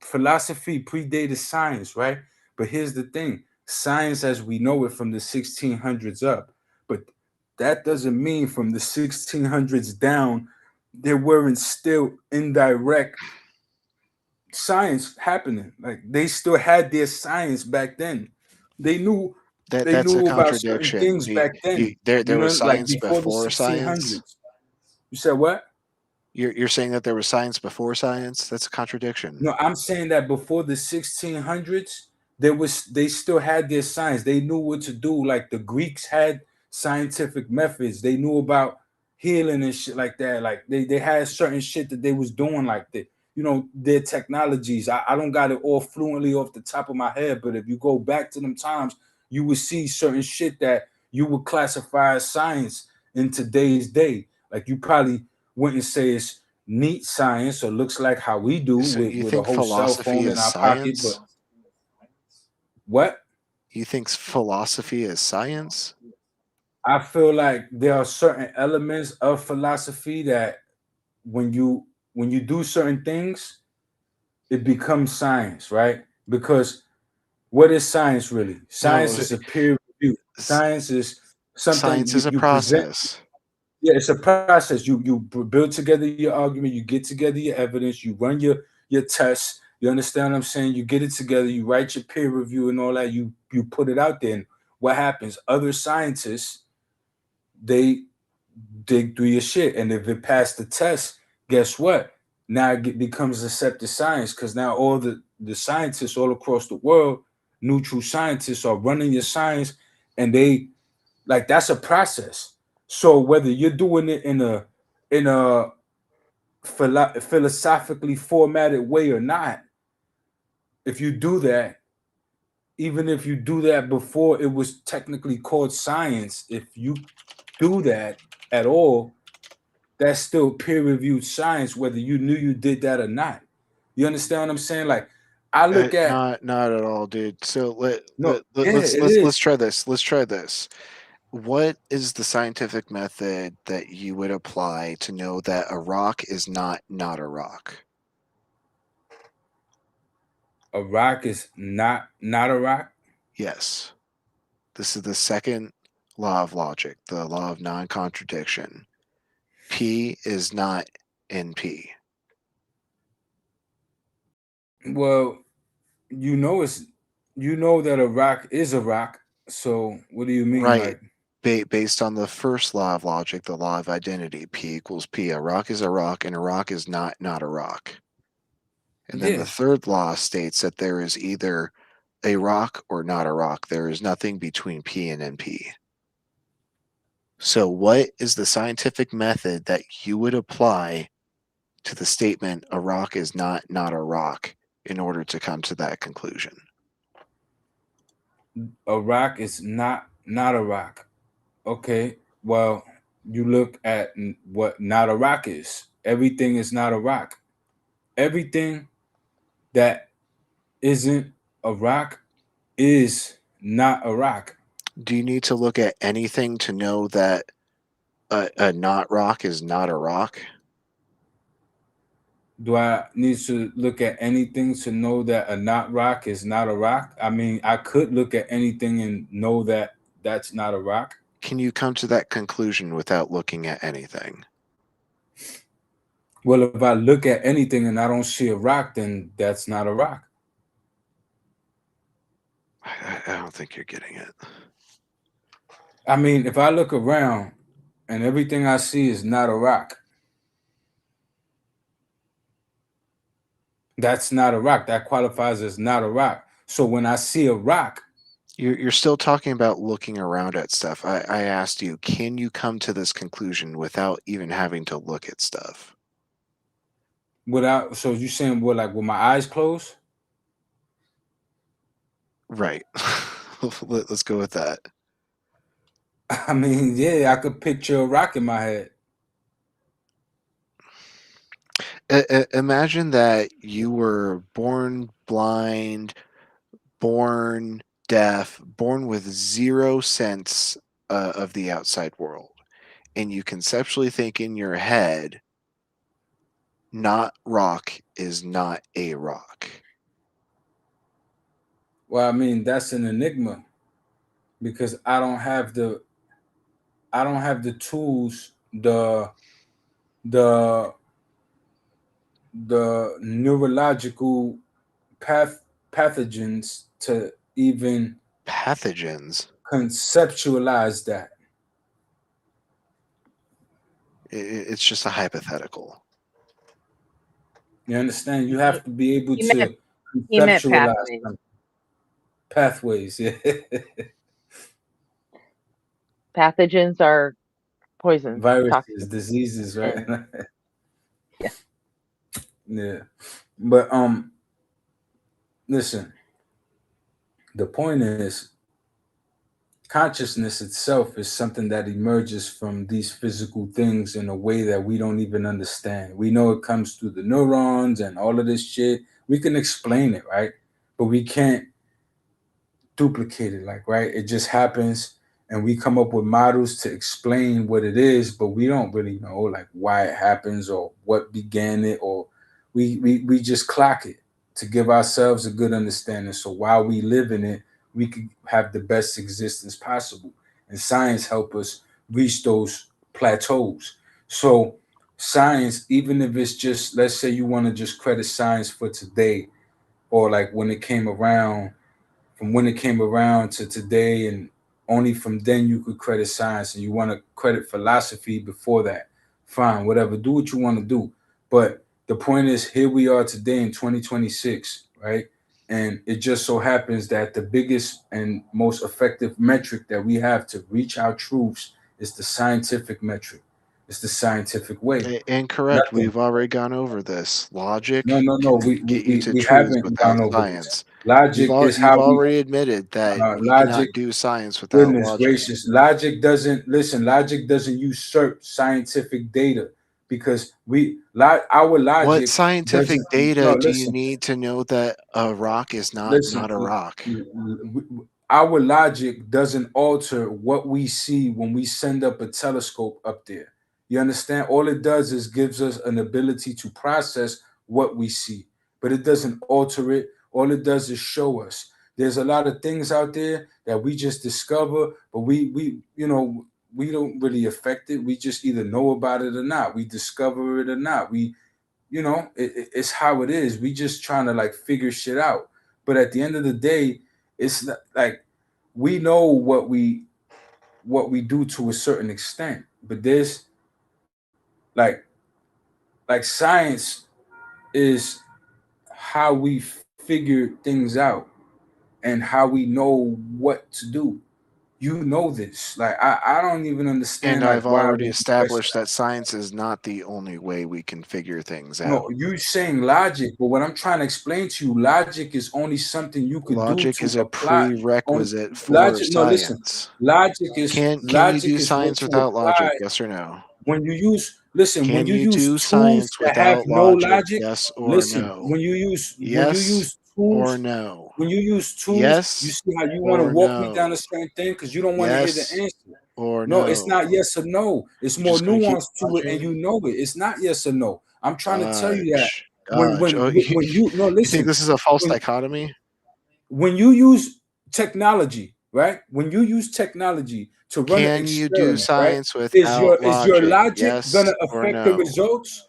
Speaker 9: philosophy predated science, right? But here's the thing: science, as we know it, from the 1600s up, but that doesn't mean from the 1600s down there weren't still indirect science happening. Like they still had their science back then. They knew they
Speaker 7: That's a
Speaker 9: knew about certain
Speaker 7: contradiction.
Speaker 9: things back then.
Speaker 7: There
Speaker 9: You
Speaker 7: was
Speaker 9: know, like
Speaker 7: science
Speaker 9: before the
Speaker 7: before science.
Speaker 9: 1600s. You said what?
Speaker 7: You're saying that there was science before science? That's a contradiction.
Speaker 9: No, I'm saying that before the 1600s, they still had their science. They knew what to do. Like the Greeks had scientific methods. They knew about healing and shit like that. Like they had certain shit that they was doing like that. You know, their technologies. I don't got it all fluently off the top of my head, but if you go back to them times, you would see certain shit that you would classify as science in today's day. Like you probably wouldn't say it's neat science or looks like how we do
Speaker 7: So you
Speaker 9: with a
Speaker 7: think
Speaker 9: whole cell
Speaker 7: philosophy
Speaker 9: phone in
Speaker 7: is
Speaker 9: our pocket, but
Speaker 7: science?
Speaker 9: what?
Speaker 7: You think philosophy is science?
Speaker 9: I feel like there are certain elements of philosophy that when you do certain things, it becomes science, right? Because what is science really?
Speaker 7: No,
Speaker 9: Science is a peer review.
Speaker 7: s-
Speaker 9: Science is something
Speaker 7: science is a
Speaker 9: you present.
Speaker 7: process.
Speaker 9: Yeah, it's a process. You build together your argument, you get together your evidence, you run your tests. You understand what I'm saying? You get it together, you write your peer review and all that. You put it out there. And what happens? Other scientists they dig through your shit, and if it passed the test, guess what? Now becomes accepted science because now all the scientists all across the world, neutral scientists, are running your science, and they like that's a process. So whether you're doing it in a philosophically formatted way or not, if you do that, even if you do that before it was technically called science, if you do that at all, that's still peer-reviewed science, whether you knew you did that or not. You understand what I'm saying? Like I look at
Speaker 7: Not at all, dude. So
Speaker 9: no, yeah, it is.
Speaker 7: let's try this. Let's try this. What is the scientific method that you would apply to know that a rock is not a rock?
Speaker 9: A rock is not a rock.
Speaker 7: Yes. This is the second law of logic, the law of non-contradiction. P is not NP.
Speaker 9: Well, you know that a rock is a rock. So what do you mean?
Speaker 7: Right.
Speaker 9: Like
Speaker 7: Based on the first law of logic, the law of identity, P equals P. A rock is a rock, and a rock is not a rock. And then the
Speaker 9: yeah,
Speaker 7: third law states that there is either a rock or not a rock. There is nothing between P and NP. So, what is the scientific method that you would apply to the statement a rock is not a rock in order to come to that conclusion?
Speaker 9: a rock is not a rock. Okay. Well, you look at what not a rock is. Everything is not a rock. Everything that isn't a rock is not a rock.
Speaker 7: Do you need to look at anything to know that a not rock is not a rock?
Speaker 9: Do I need to look at anything to know that a not rock is not a rock? I mean, I could look at anything and know that that's not a rock.
Speaker 7: Can you come to that conclusion without looking at anything?
Speaker 9: Well, if I look at anything and I don't see a rock, then that's not a rock.
Speaker 7: I don't think you're getting it.
Speaker 9: I mean, if I look around and everything I see is not a rock, that's not a rock. That qualifies as not a rock. So when I see a rock,
Speaker 7: You're still talking about looking around at stuff. I asked you, can you come to this conclusion without even having to look at stuff?
Speaker 9: without, so you saying what, like with my eyes closed?
Speaker 7: Right. Let's go with that.
Speaker 9: I mean, yeah, I could picture a rock in my head.
Speaker 7: Imagine that you were born blind, born deaf, born with zero sense of the outside world, and you conceptually think in your head, not rock is not a rock.
Speaker 9: Well, I mean, that's an enigma because I don't have the tools, the neurological pathogens to even
Speaker 7: Pathogens.
Speaker 9: conceptualize that.
Speaker 7: It's just a hypothetical.
Speaker 9: You understand? You have to be able
Speaker 3: He
Speaker 9: to
Speaker 3: meant- He meant
Speaker 9: conceptualize
Speaker 3: pathways.
Speaker 9: something. Pathways, yeah.
Speaker 3: Pathogens are poisons,
Speaker 9: Viruses,
Speaker 3: toxins.
Speaker 9: diseases, right?
Speaker 3: Yeah.
Speaker 9: Yeah. But listen, the point is consciousness itself is something that emerges from these physical things in a way that we don't even understand. We know it comes through the neurons and all of this shit. We can explain it, right? But we can't duplicate it, like, right? It just happens and we come up with models to explain what it is, but we don't really know like why it happens or what began it, or we just clock it to give ourselves a good understanding. So while we live in it, we could have the best existence possible. And science help us reach those plateaus. So science, even if it's just, let's say you want to just credit science for today, or like when it came around, from when it came around to today, and only from then you could credit science, and you want to credit philosophy before that, fine, whatever, do what you want to do. But the point is, here we are today in 2026, right? And it just so happens that the biggest and most effective metric that we have to reach our truths is the scientific metric. It's the scientific way.
Speaker 7: Incorrect.
Speaker 9: Nothing.
Speaker 7: We've already gone over this. Logic
Speaker 9: No.
Speaker 7: can get you to
Speaker 9: We
Speaker 7: truth
Speaker 9: haven't
Speaker 7: without
Speaker 9: gone over this.
Speaker 7: science.
Speaker 9: Logic is
Speaker 7: You've
Speaker 9: how we
Speaker 7: already admitted that we
Speaker 9: logic.
Speaker 7: cannot do science without
Speaker 9: Goodness
Speaker 7: logic.
Speaker 9: gracious. Logic doesn't listen. Logic doesn't usurp scientific data because our logic.
Speaker 7: What scientific
Speaker 9: doesn't.
Speaker 7: data
Speaker 9: No,
Speaker 7: do you
Speaker 9: listen.
Speaker 7: need to know that a rock is not
Speaker 9: Listen.
Speaker 7: a rock?
Speaker 9: Our logic doesn't alter what we see when we send up a telescope up there. You understand? All it does is gives us an ability to process what we see, but it doesn't alter it. All it does is show us. There's a lot of things out there that we just discover, but we we don't really affect it. We just either know about it or not. We discover it or not. It's how it is. We just trying to like figure shit out. But at the end of the day, it's not, like we know what we do to a certain extent, but there's like science is how we figure things out and how we know what to do. You know this. Like I don't even understand
Speaker 7: And I've
Speaker 9: like why
Speaker 7: already
Speaker 9: we
Speaker 7: established that science is not the only way we can figure things
Speaker 9: no,
Speaker 7: out.
Speaker 9: you saying logic, but what I'm trying to explain to you, logic is only something you could do
Speaker 7: Logic
Speaker 9: to
Speaker 7: is a
Speaker 9: apply on
Speaker 7: prerequisite for
Speaker 9: logic. No, listen,
Speaker 7: science.
Speaker 9: logic
Speaker 7: Can you do
Speaker 9: is what
Speaker 7: science
Speaker 9: you
Speaker 7: without
Speaker 9: apply
Speaker 7: logic? Yes or no?
Speaker 9: when you use. Listen, when
Speaker 7: Can
Speaker 9: you
Speaker 7: you
Speaker 9: use
Speaker 7: do
Speaker 9: tools
Speaker 7: science
Speaker 9: that have
Speaker 7: without
Speaker 9: no
Speaker 7: logic?
Speaker 9: logic.
Speaker 7: Yes or
Speaker 9: Listen,
Speaker 7: no?
Speaker 9: when you
Speaker 7: Yes
Speaker 9: use tools,
Speaker 7: or no?
Speaker 9: when you use tools, you
Speaker 7: Yes
Speaker 9: see how you want to
Speaker 7: or
Speaker 9: walk me down
Speaker 7: no?
Speaker 9: the same thing because you don't want to hear the
Speaker 7: Yes
Speaker 9: answer.
Speaker 7: or
Speaker 9: No, it's
Speaker 7: no?
Speaker 9: not yes or no. It's
Speaker 7: You're
Speaker 9: more
Speaker 7: just gonna keep
Speaker 9: nuanced to it, and
Speaker 7: dodging?
Speaker 9: you know it. It's not yes or no. I'm trying to tell you that
Speaker 7: Dodge. Oh,
Speaker 9: when you no
Speaker 7: you think
Speaker 9: listen
Speaker 7: this is a false
Speaker 9: when
Speaker 7: dichotomy?
Speaker 9: when you use technology, right? When you use technology to run an
Speaker 7: Can you do
Speaker 9: experiment, right?
Speaker 7: science without
Speaker 9: Is your
Speaker 7: logic?
Speaker 9: logic
Speaker 7: Yes
Speaker 9: gonna
Speaker 7: or
Speaker 9: affect the
Speaker 7: no?
Speaker 9: results?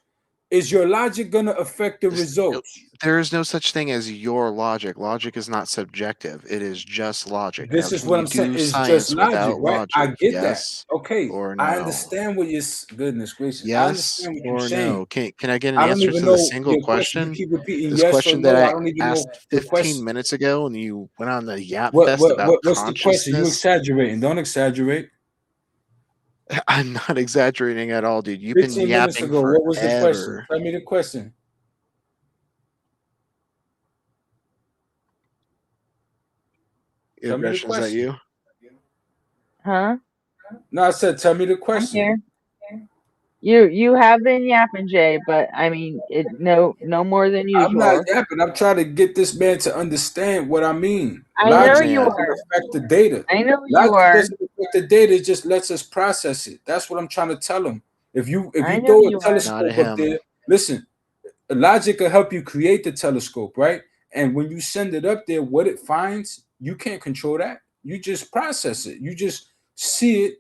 Speaker 9: Is your logic gonna affect the
Speaker 7: This-
Speaker 9: results?
Speaker 7: There is no such thing as your logic. Logic is not subjective. It is just logic.
Speaker 9: This
Speaker 7: Now,
Speaker 9: is
Speaker 7: can
Speaker 9: what
Speaker 7: you
Speaker 9: I'm saying.
Speaker 7: do
Speaker 9: It's just
Speaker 7: science
Speaker 9: logic,
Speaker 7: without
Speaker 9: right? I
Speaker 7: logic?
Speaker 9: get that.
Speaker 7: Yes
Speaker 9: Okay,
Speaker 7: or
Speaker 9: I
Speaker 7: no?
Speaker 9: understand what you're. Goodness gracious, I
Speaker 7: Yes
Speaker 9: understand what you're
Speaker 7: or
Speaker 9: saying.
Speaker 7: no? Can I get an
Speaker 9: I don't
Speaker 7: answer
Speaker 9: even
Speaker 7: to the
Speaker 9: know
Speaker 7: single
Speaker 9: your question. You
Speaker 7: question?
Speaker 9: keep repeating
Speaker 7: This
Speaker 9: yes or
Speaker 7: question that
Speaker 9: no. I
Speaker 7: I
Speaker 9: don't even know
Speaker 7: asked
Speaker 9: the
Speaker 7: 15
Speaker 9: question.
Speaker 7: minutes ago, and you went on the yap fest about
Speaker 9: What's the question? You
Speaker 7: consciousness.
Speaker 9: exaggerating. Don't exaggerate.
Speaker 7: I'm not exaggerating at all, dude. You've been
Speaker 9: 15 minutes
Speaker 7: yapping
Speaker 9: ago, what was the question?
Speaker 7: forever.
Speaker 9: Tell me the question. Tell me the
Speaker 7: Aggression, is that
Speaker 9: question.
Speaker 7: you?
Speaker 3: Huh?
Speaker 9: No, I said, tell me the
Speaker 3: I'm
Speaker 9: question.
Speaker 3: here. You have been yapping, Jay, but I mean, no more than
Speaker 9: I'm not
Speaker 3: usual.
Speaker 9: yapping. I'm trying to get this man to understand what I mean.
Speaker 3: I know
Speaker 9: Logic
Speaker 3: you
Speaker 9: doesn't
Speaker 3: are.
Speaker 9: affect the data.
Speaker 3: I know you
Speaker 9: Logic
Speaker 3: are.
Speaker 9: doesn't affect the data. It just lets us process it. That's what I'm trying to tell him. If you
Speaker 3: I know
Speaker 9: throw
Speaker 3: you
Speaker 9: a
Speaker 3: are.
Speaker 9: telescope
Speaker 7: Not
Speaker 9: up
Speaker 7: him.
Speaker 9: there, listen, logic will help you create the telescope, right? And when you send it up there, what it finds, you can't control that. You just process it. You just see it,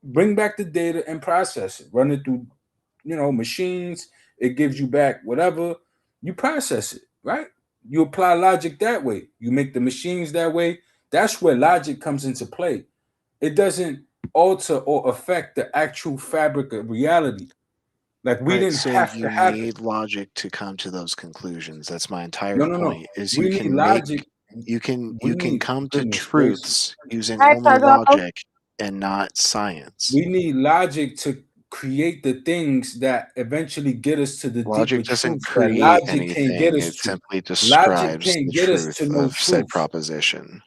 Speaker 9: bring back the data and process it. Run it through, machines. It gives you back whatever. You process it, right? You apply logic that way. You make the machines that way. That's where logic comes into play. It doesn't alter or affect the actual fabric of reality. Like we
Speaker 7: Right,
Speaker 9: didn't
Speaker 7: so
Speaker 9: have
Speaker 7: you
Speaker 9: to have it.
Speaker 7: need logic to come to those conclusions. That's my entire
Speaker 9: No.
Speaker 7: point. Is
Speaker 9: We
Speaker 7: you
Speaker 9: need
Speaker 7: can
Speaker 9: logic.
Speaker 7: you can
Speaker 9: We need
Speaker 7: come to
Speaker 9: goodness gracious.
Speaker 7: truths using
Speaker 3: Hi,
Speaker 7: only
Speaker 3: Puggle.
Speaker 7: logic and not science.
Speaker 9: We need logic to create the things that eventually get us to the
Speaker 7: Logic
Speaker 9: deeper
Speaker 7: doesn't
Speaker 9: truths that
Speaker 7: create
Speaker 9: logic can't get
Speaker 7: anything.
Speaker 9: us
Speaker 7: It
Speaker 9: to.
Speaker 7: simply
Speaker 9: Logic
Speaker 7: describes
Speaker 9: can't
Speaker 7: the
Speaker 9: get us
Speaker 7: truth
Speaker 9: to no
Speaker 7: of said
Speaker 9: truth.
Speaker 7: proposition.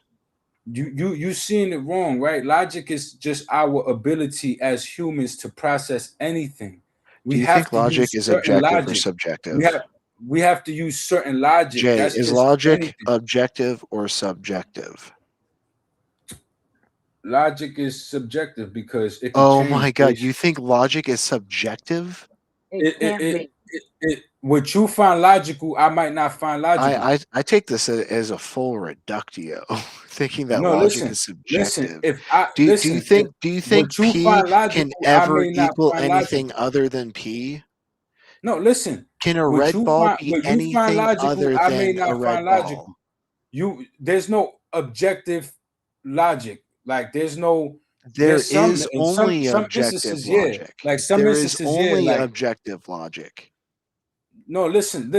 Speaker 9: You seeing it wrong, right? Logic is just our ability as humans to process anything.
Speaker 7: Do
Speaker 9: We
Speaker 7: you
Speaker 9: have
Speaker 7: think
Speaker 9: to
Speaker 7: logic
Speaker 9: use
Speaker 7: is
Speaker 9: certain
Speaker 7: objective or
Speaker 9: logic.
Speaker 7: subjective?
Speaker 9: We have to use certain logic.
Speaker 7: Jay,
Speaker 9: That's
Speaker 7: is
Speaker 9: just
Speaker 7: logic
Speaker 9: anything.
Speaker 7: objective or subjective?
Speaker 9: Logic is subjective because it can
Speaker 7: Oh
Speaker 9: change
Speaker 7: my god,
Speaker 9: based.
Speaker 7: you think logic is subjective?
Speaker 3: It can't be.
Speaker 9: What you find logical, I might not find logical.
Speaker 7: I take this as a full reductio, thinking that
Speaker 9: No,
Speaker 7: logic
Speaker 9: listen.
Speaker 7: is
Speaker 9: Listen,
Speaker 7: subjective.
Speaker 9: if I
Speaker 7: Do you
Speaker 9: listen, if
Speaker 7: think
Speaker 9: what you
Speaker 7: P
Speaker 9: find
Speaker 7: can
Speaker 9: logical, I
Speaker 7: ever
Speaker 9: may not
Speaker 7: equal
Speaker 9: find
Speaker 7: anything
Speaker 9: logical.
Speaker 7: other than P?
Speaker 9: No, listen.
Speaker 7: Can a red ball be
Speaker 9: What you find
Speaker 7: anything
Speaker 9: logical,
Speaker 7: other
Speaker 9: I may
Speaker 7: than a
Speaker 9: not find
Speaker 7: red
Speaker 9: logical.
Speaker 7: ball?
Speaker 9: There's no objective logic. Like there's
Speaker 7: There
Speaker 9: some
Speaker 7: is
Speaker 9: in
Speaker 7: only
Speaker 9: some
Speaker 7: objective
Speaker 9: instances, yeah.
Speaker 7: logic.
Speaker 9: Like some
Speaker 7: There is
Speaker 9: instances, yeah.
Speaker 7: only
Speaker 9: Like
Speaker 7: objective logic.
Speaker 9: no, listen.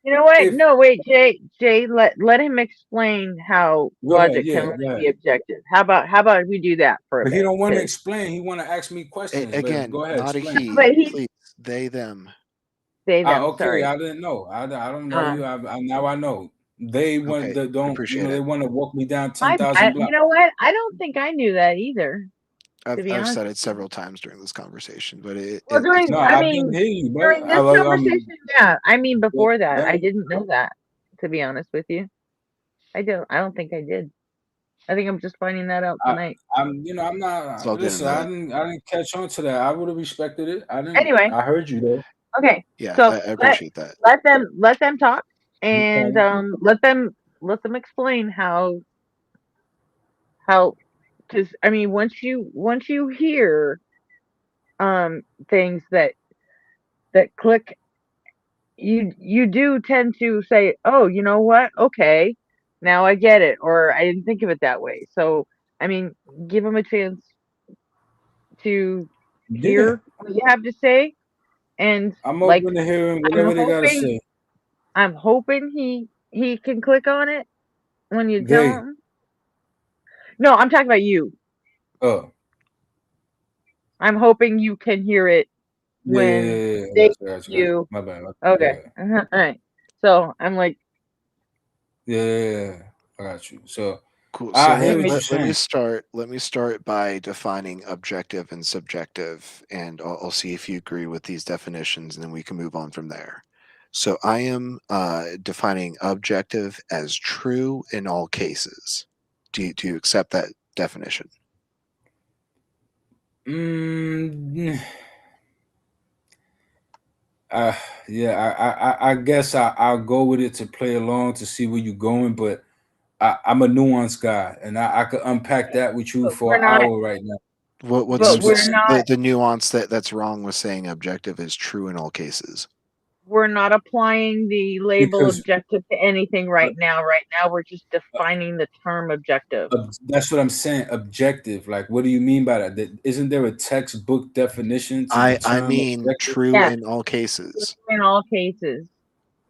Speaker 3: You know what?
Speaker 9: If
Speaker 3: No, wait, Jay, let him explain how
Speaker 9: go ahead,
Speaker 3: logic
Speaker 9: yeah,
Speaker 3: can
Speaker 9: go
Speaker 3: really
Speaker 9: ahead.
Speaker 3: be objective. How about we do that for a
Speaker 9: But he
Speaker 3: bit?
Speaker 9: don't want to
Speaker 3: 'Cause-
Speaker 9: explain. He want to ask me questions. But
Speaker 7: Again,
Speaker 9: go ahead,
Speaker 7: not a
Speaker 9: explain.
Speaker 7: he.
Speaker 3: but he
Speaker 7: Please, they, them.
Speaker 3: say them.
Speaker 9: Okay,
Speaker 3: Sorry.
Speaker 9: I didn't know. I don't know you. Now I know. They want
Speaker 7: Okay,
Speaker 9: the don't.
Speaker 7: appreciate
Speaker 9: They
Speaker 7: it.
Speaker 9: want to walk me down
Speaker 3: My
Speaker 9: 10,000
Speaker 3: bad. You
Speaker 9: blocks.
Speaker 3: know what? I don't think I knew that either. To be
Speaker 7: I've
Speaker 3: honest.
Speaker 7: said it several times during this conversation, but
Speaker 3: Well,
Speaker 7: it's
Speaker 9: No,
Speaker 7: fine.
Speaker 9: I didn't hear you, bro.
Speaker 3: during this conversation, yeah. I mean, before that,
Speaker 9: let
Speaker 3: I
Speaker 9: me-
Speaker 3: didn't know that. To be honest with you, I don't think I did. I think I'm just finding that out tonight.
Speaker 9: I'm
Speaker 7: It's
Speaker 9: not.
Speaker 7: all good in
Speaker 9: Listen,
Speaker 7: the
Speaker 9: I didn't catch on to that. I would have respected it. I didn't.
Speaker 3: Anyway,
Speaker 9: I heard you though.
Speaker 3: okay.
Speaker 7: yeah.
Speaker 3: So
Speaker 7: I appreciate that.
Speaker 3: let them talk, and
Speaker 9: Okay.
Speaker 3: let them explain how because I mean once you hear things that click, you do tend to say, oh, you know what, okay, now I get it, or I didn't think of it that way. So I mean, give them a chance to
Speaker 9: Yeah,
Speaker 3: hear what you have to say, and
Speaker 9: I'm
Speaker 3: like
Speaker 9: open to hearing
Speaker 3: I'm
Speaker 9: whatever they gotta
Speaker 3: hoping
Speaker 9: say.
Speaker 3: I'm hoping he can click on it when you tell
Speaker 9: They.
Speaker 3: him. No, I'm talking about you.
Speaker 9: Oh.
Speaker 3: I'm hoping you can hear it when
Speaker 9: Yeah.
Speaker 3: they
Speaker 9: I got you.
Speaker 3: you.
Speaker 9: My bad.
Speaker 3: Okay.
Speaker 9: Yeah.
Speaker 3: All right. So I'm like,
Speaker 9: Yeah. I got you. So
Speaker 7: Cool. So
Speaker 9: I hear what you're
Speaker 7: let me
Speaker 9: saying.
Speaker 7: start. Let me start by defining objective and subjective, and I'll see if you agree with these definitions, and then we can move on from there. So I am defining objective as true in all cases. Do you accept that definition?
Speaker 9: Mm, yeah, I guess I'll go with it to play along to see where you're going, but I'm a nuanced guy, and I could unpack that with you
Speaker 3: but
Speaker 9: for
Speaker 3: we're
Speaker 9: an
Speaker 3: not.
Speaker 9: hour right now.
Speaker 7: What's
Speaker 3: But we're
Speaker 9: Just
Speaker 3: not.
Speaker 7: the nuance that's wrong with saying objective is true in all cases?
Speaker 3: We're not applying the label
Speaker 9: Because
Speaker 3: objective to anything right now. Right now, we're just defining the term objective.
Speaker 9: that's what I'm saying. Objective. Like, what do you mean by that? Isn't there a textbook definition to the
Speaker 7: I
Speaker 9: term
Speaker 7: mean
Speaker 9: objective?
Speaker 7: true
Speaker 3: Yes,
Speaker 7: in all cases.
Speaker 3: in all cases.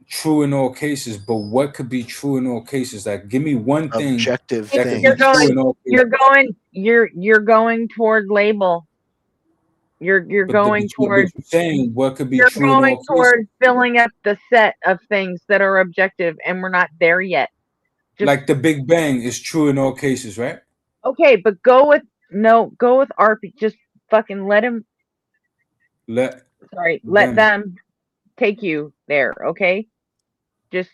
Speaker 9: True in all cases, but what could be true in all cases? Like, give me one thing
Speaker 7: Objective
Speaker 9: that could be
Speaker 3: You're
Speaker 7: things.
Speaker 9: true
Speaker 3: going.
Speaker 9: in all cases.
Speaker 3: You're going toward label. You're
Speaker 9: But
Speaker 3: going toward.
Speaker 9: you're saying what could be
Speaker 3: You're
Speaker 9: true in
Speaker 3: going
Speaker 9: all cases?
Speaker 3: toward filling up the set of things that are objective, and we're not there yet. Just
Speaker 9: Like the Big Bang is true in all cases, right?
Speaker 3: okay, but go with RP. Just fucking let him.
Speaker 9: Let
Speaker 3: Let them take you there. Okay, just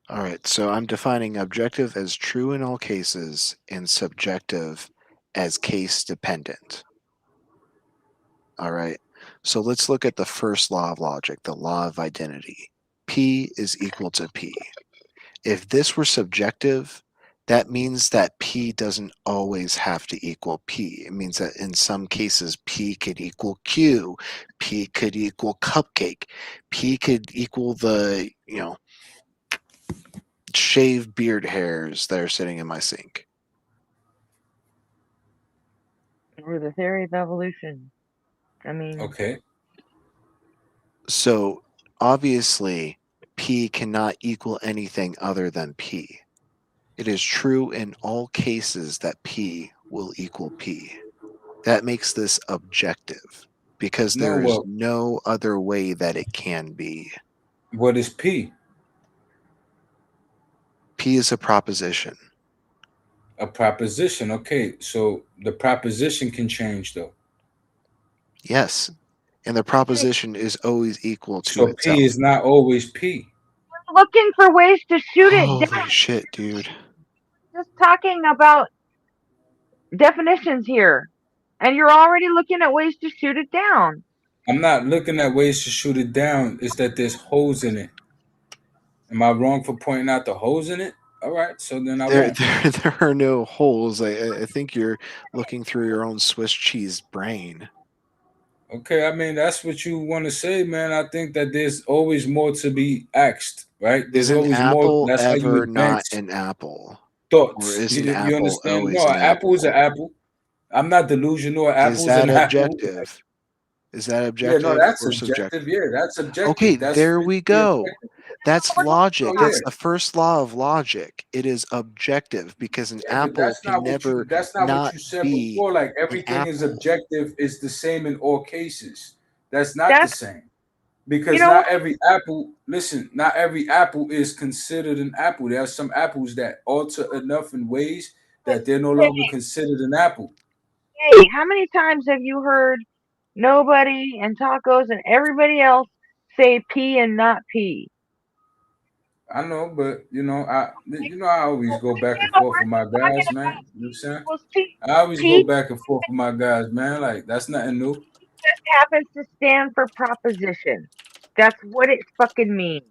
Speaker 7: All right, so I'm defining objective as true in all cases and subjective as case dependent. All right, so let's look at the first law of logic, the law of identity. P is equal to P. If this were subjective, that means that P doesn't always have to equal P. It means that in some cases, P could equal Q, P could equal cupcake, P could equal the, shaved beard hairs that are sitting in my sink.
Speaker 3: or the theory of evolution. I mean,
Speaker 9: Okay.
Speaker 7: So obviously, P cannot equal anything other than P. It is true in all cases that P will equal P. That makes this objective because
Speaker 9: No,
Speaker 7: there is
Speaker 9: well,
Speaker 7: no other way that it can be.
Speaker 9: what is P?
Speaker 7: P is a proposition.
Speaker 9: A proposition. Okay, so the proposition can change though.
Speaker 7: Yes. And the proposition is always equal to
Speaker 9: So
Speaker 7: itself.
Speaker 9: P is not always P.
Speaker 3: looking for ways to shoot it
Speaker 7: Holy
Speaker 3: down.
Speaker 7: shit, dude.
Speaker 3: Just talking about definitions here, and you're already looking at ways to shoot it down.
Speaker 9: I'm not looking at ways to shoot it down. It's that there's holes in it. Am I wrong for pointing out the holes in it? All right, so then I won't.
Speaker 7: There are no holes. I think you're looking through your own Swiss cheese brain.
Speaker 9: Okay, I mean that's what you want to say, man. I think that there's always more to be asked, right? There's
Speaker 7: Is an
Speaker 9: always more.
Speaker 7: apple
Speaker 9: That's how you
Speaker 7: ever not
Speaker 9: advance
Speaker 7: an apple?
Speaker 9: thoughts.
Speaker 7: Or is an
Speaker 9: You
Speaker 7: apple
Speaker 9: understand?
Speaker 7: always
Speaker 9: No,
Speaker 7: an
Speaker 9: an apple is an
Speaker 7: apple?
Speaker 9: apple. I'm not delusional. An
Speaker 7: Is
Speaker 9: apple's
Speaker 7: that
Speaker 9: an apple.
Speaker 7: objective? Is that
Speaker 9: Yeah, no,
Speaker 7: objective
Speaker 9: that's
Speaker 7: or
Speaker 9: subjective.
Speaker 7: subjective?
Speaker 9: Yeah, that's objective.
Speaker 7: Okay,
Speaker 9: That's
Speaker 7: there we
Speaker 9: physically
Speaker 7: go.
Speaker 9: objective.
Speaker 7: That's logic.
Speaker 9: Oh,
Speaker 7: That's
Speaker 9: yeah.
Speaker 7: the first law of logic. It is objective because an
Speaker 9: Yeah, but
Speaker 7: apple
Speaker 9: that's
Speaker 7: can
Speaker 9: not what
Speaker 7: never
Speaker 9: you. That's not what
Speaker 7: not
Speaker 9: you said
Speaker 7: be
Speaker 9: before. Like
Speaker 7: an
Speaker 9: everything is
Speaker 7: apple.
Speaker 9: objective. Is the same in all cases. That's not the
Speaker 3: That's
Speaker 9: same because
Speaker 3: you know
Speaker 9: not every apple. Listen, not every apple is considered an apple. There are some apples that alter enough in ways that they're no longer considered an apple.
Speaker 3: hey, how many times have you heard nobody and tacos and everybody else say P and not P?
Speaker 9: I know, but I always go back
Speaker 3: You
Speaker 9: and
Speaker 3: know,
Speaker 9: forth with
Speaker 3: we're
Speaker 9: my
Speaker 3: just talking
Speaker 9: guys, man.
Speaker 3: about
Speaker 9: You know what I'm saying?
Speaker 3: equals P.
Speaker 9: I always go
Speaker 3: P
Speaker 9: back and forth with my guys, man. Like that's nothing new.
Speaker 3: just happens to stand for proposition. That's what it fucking means.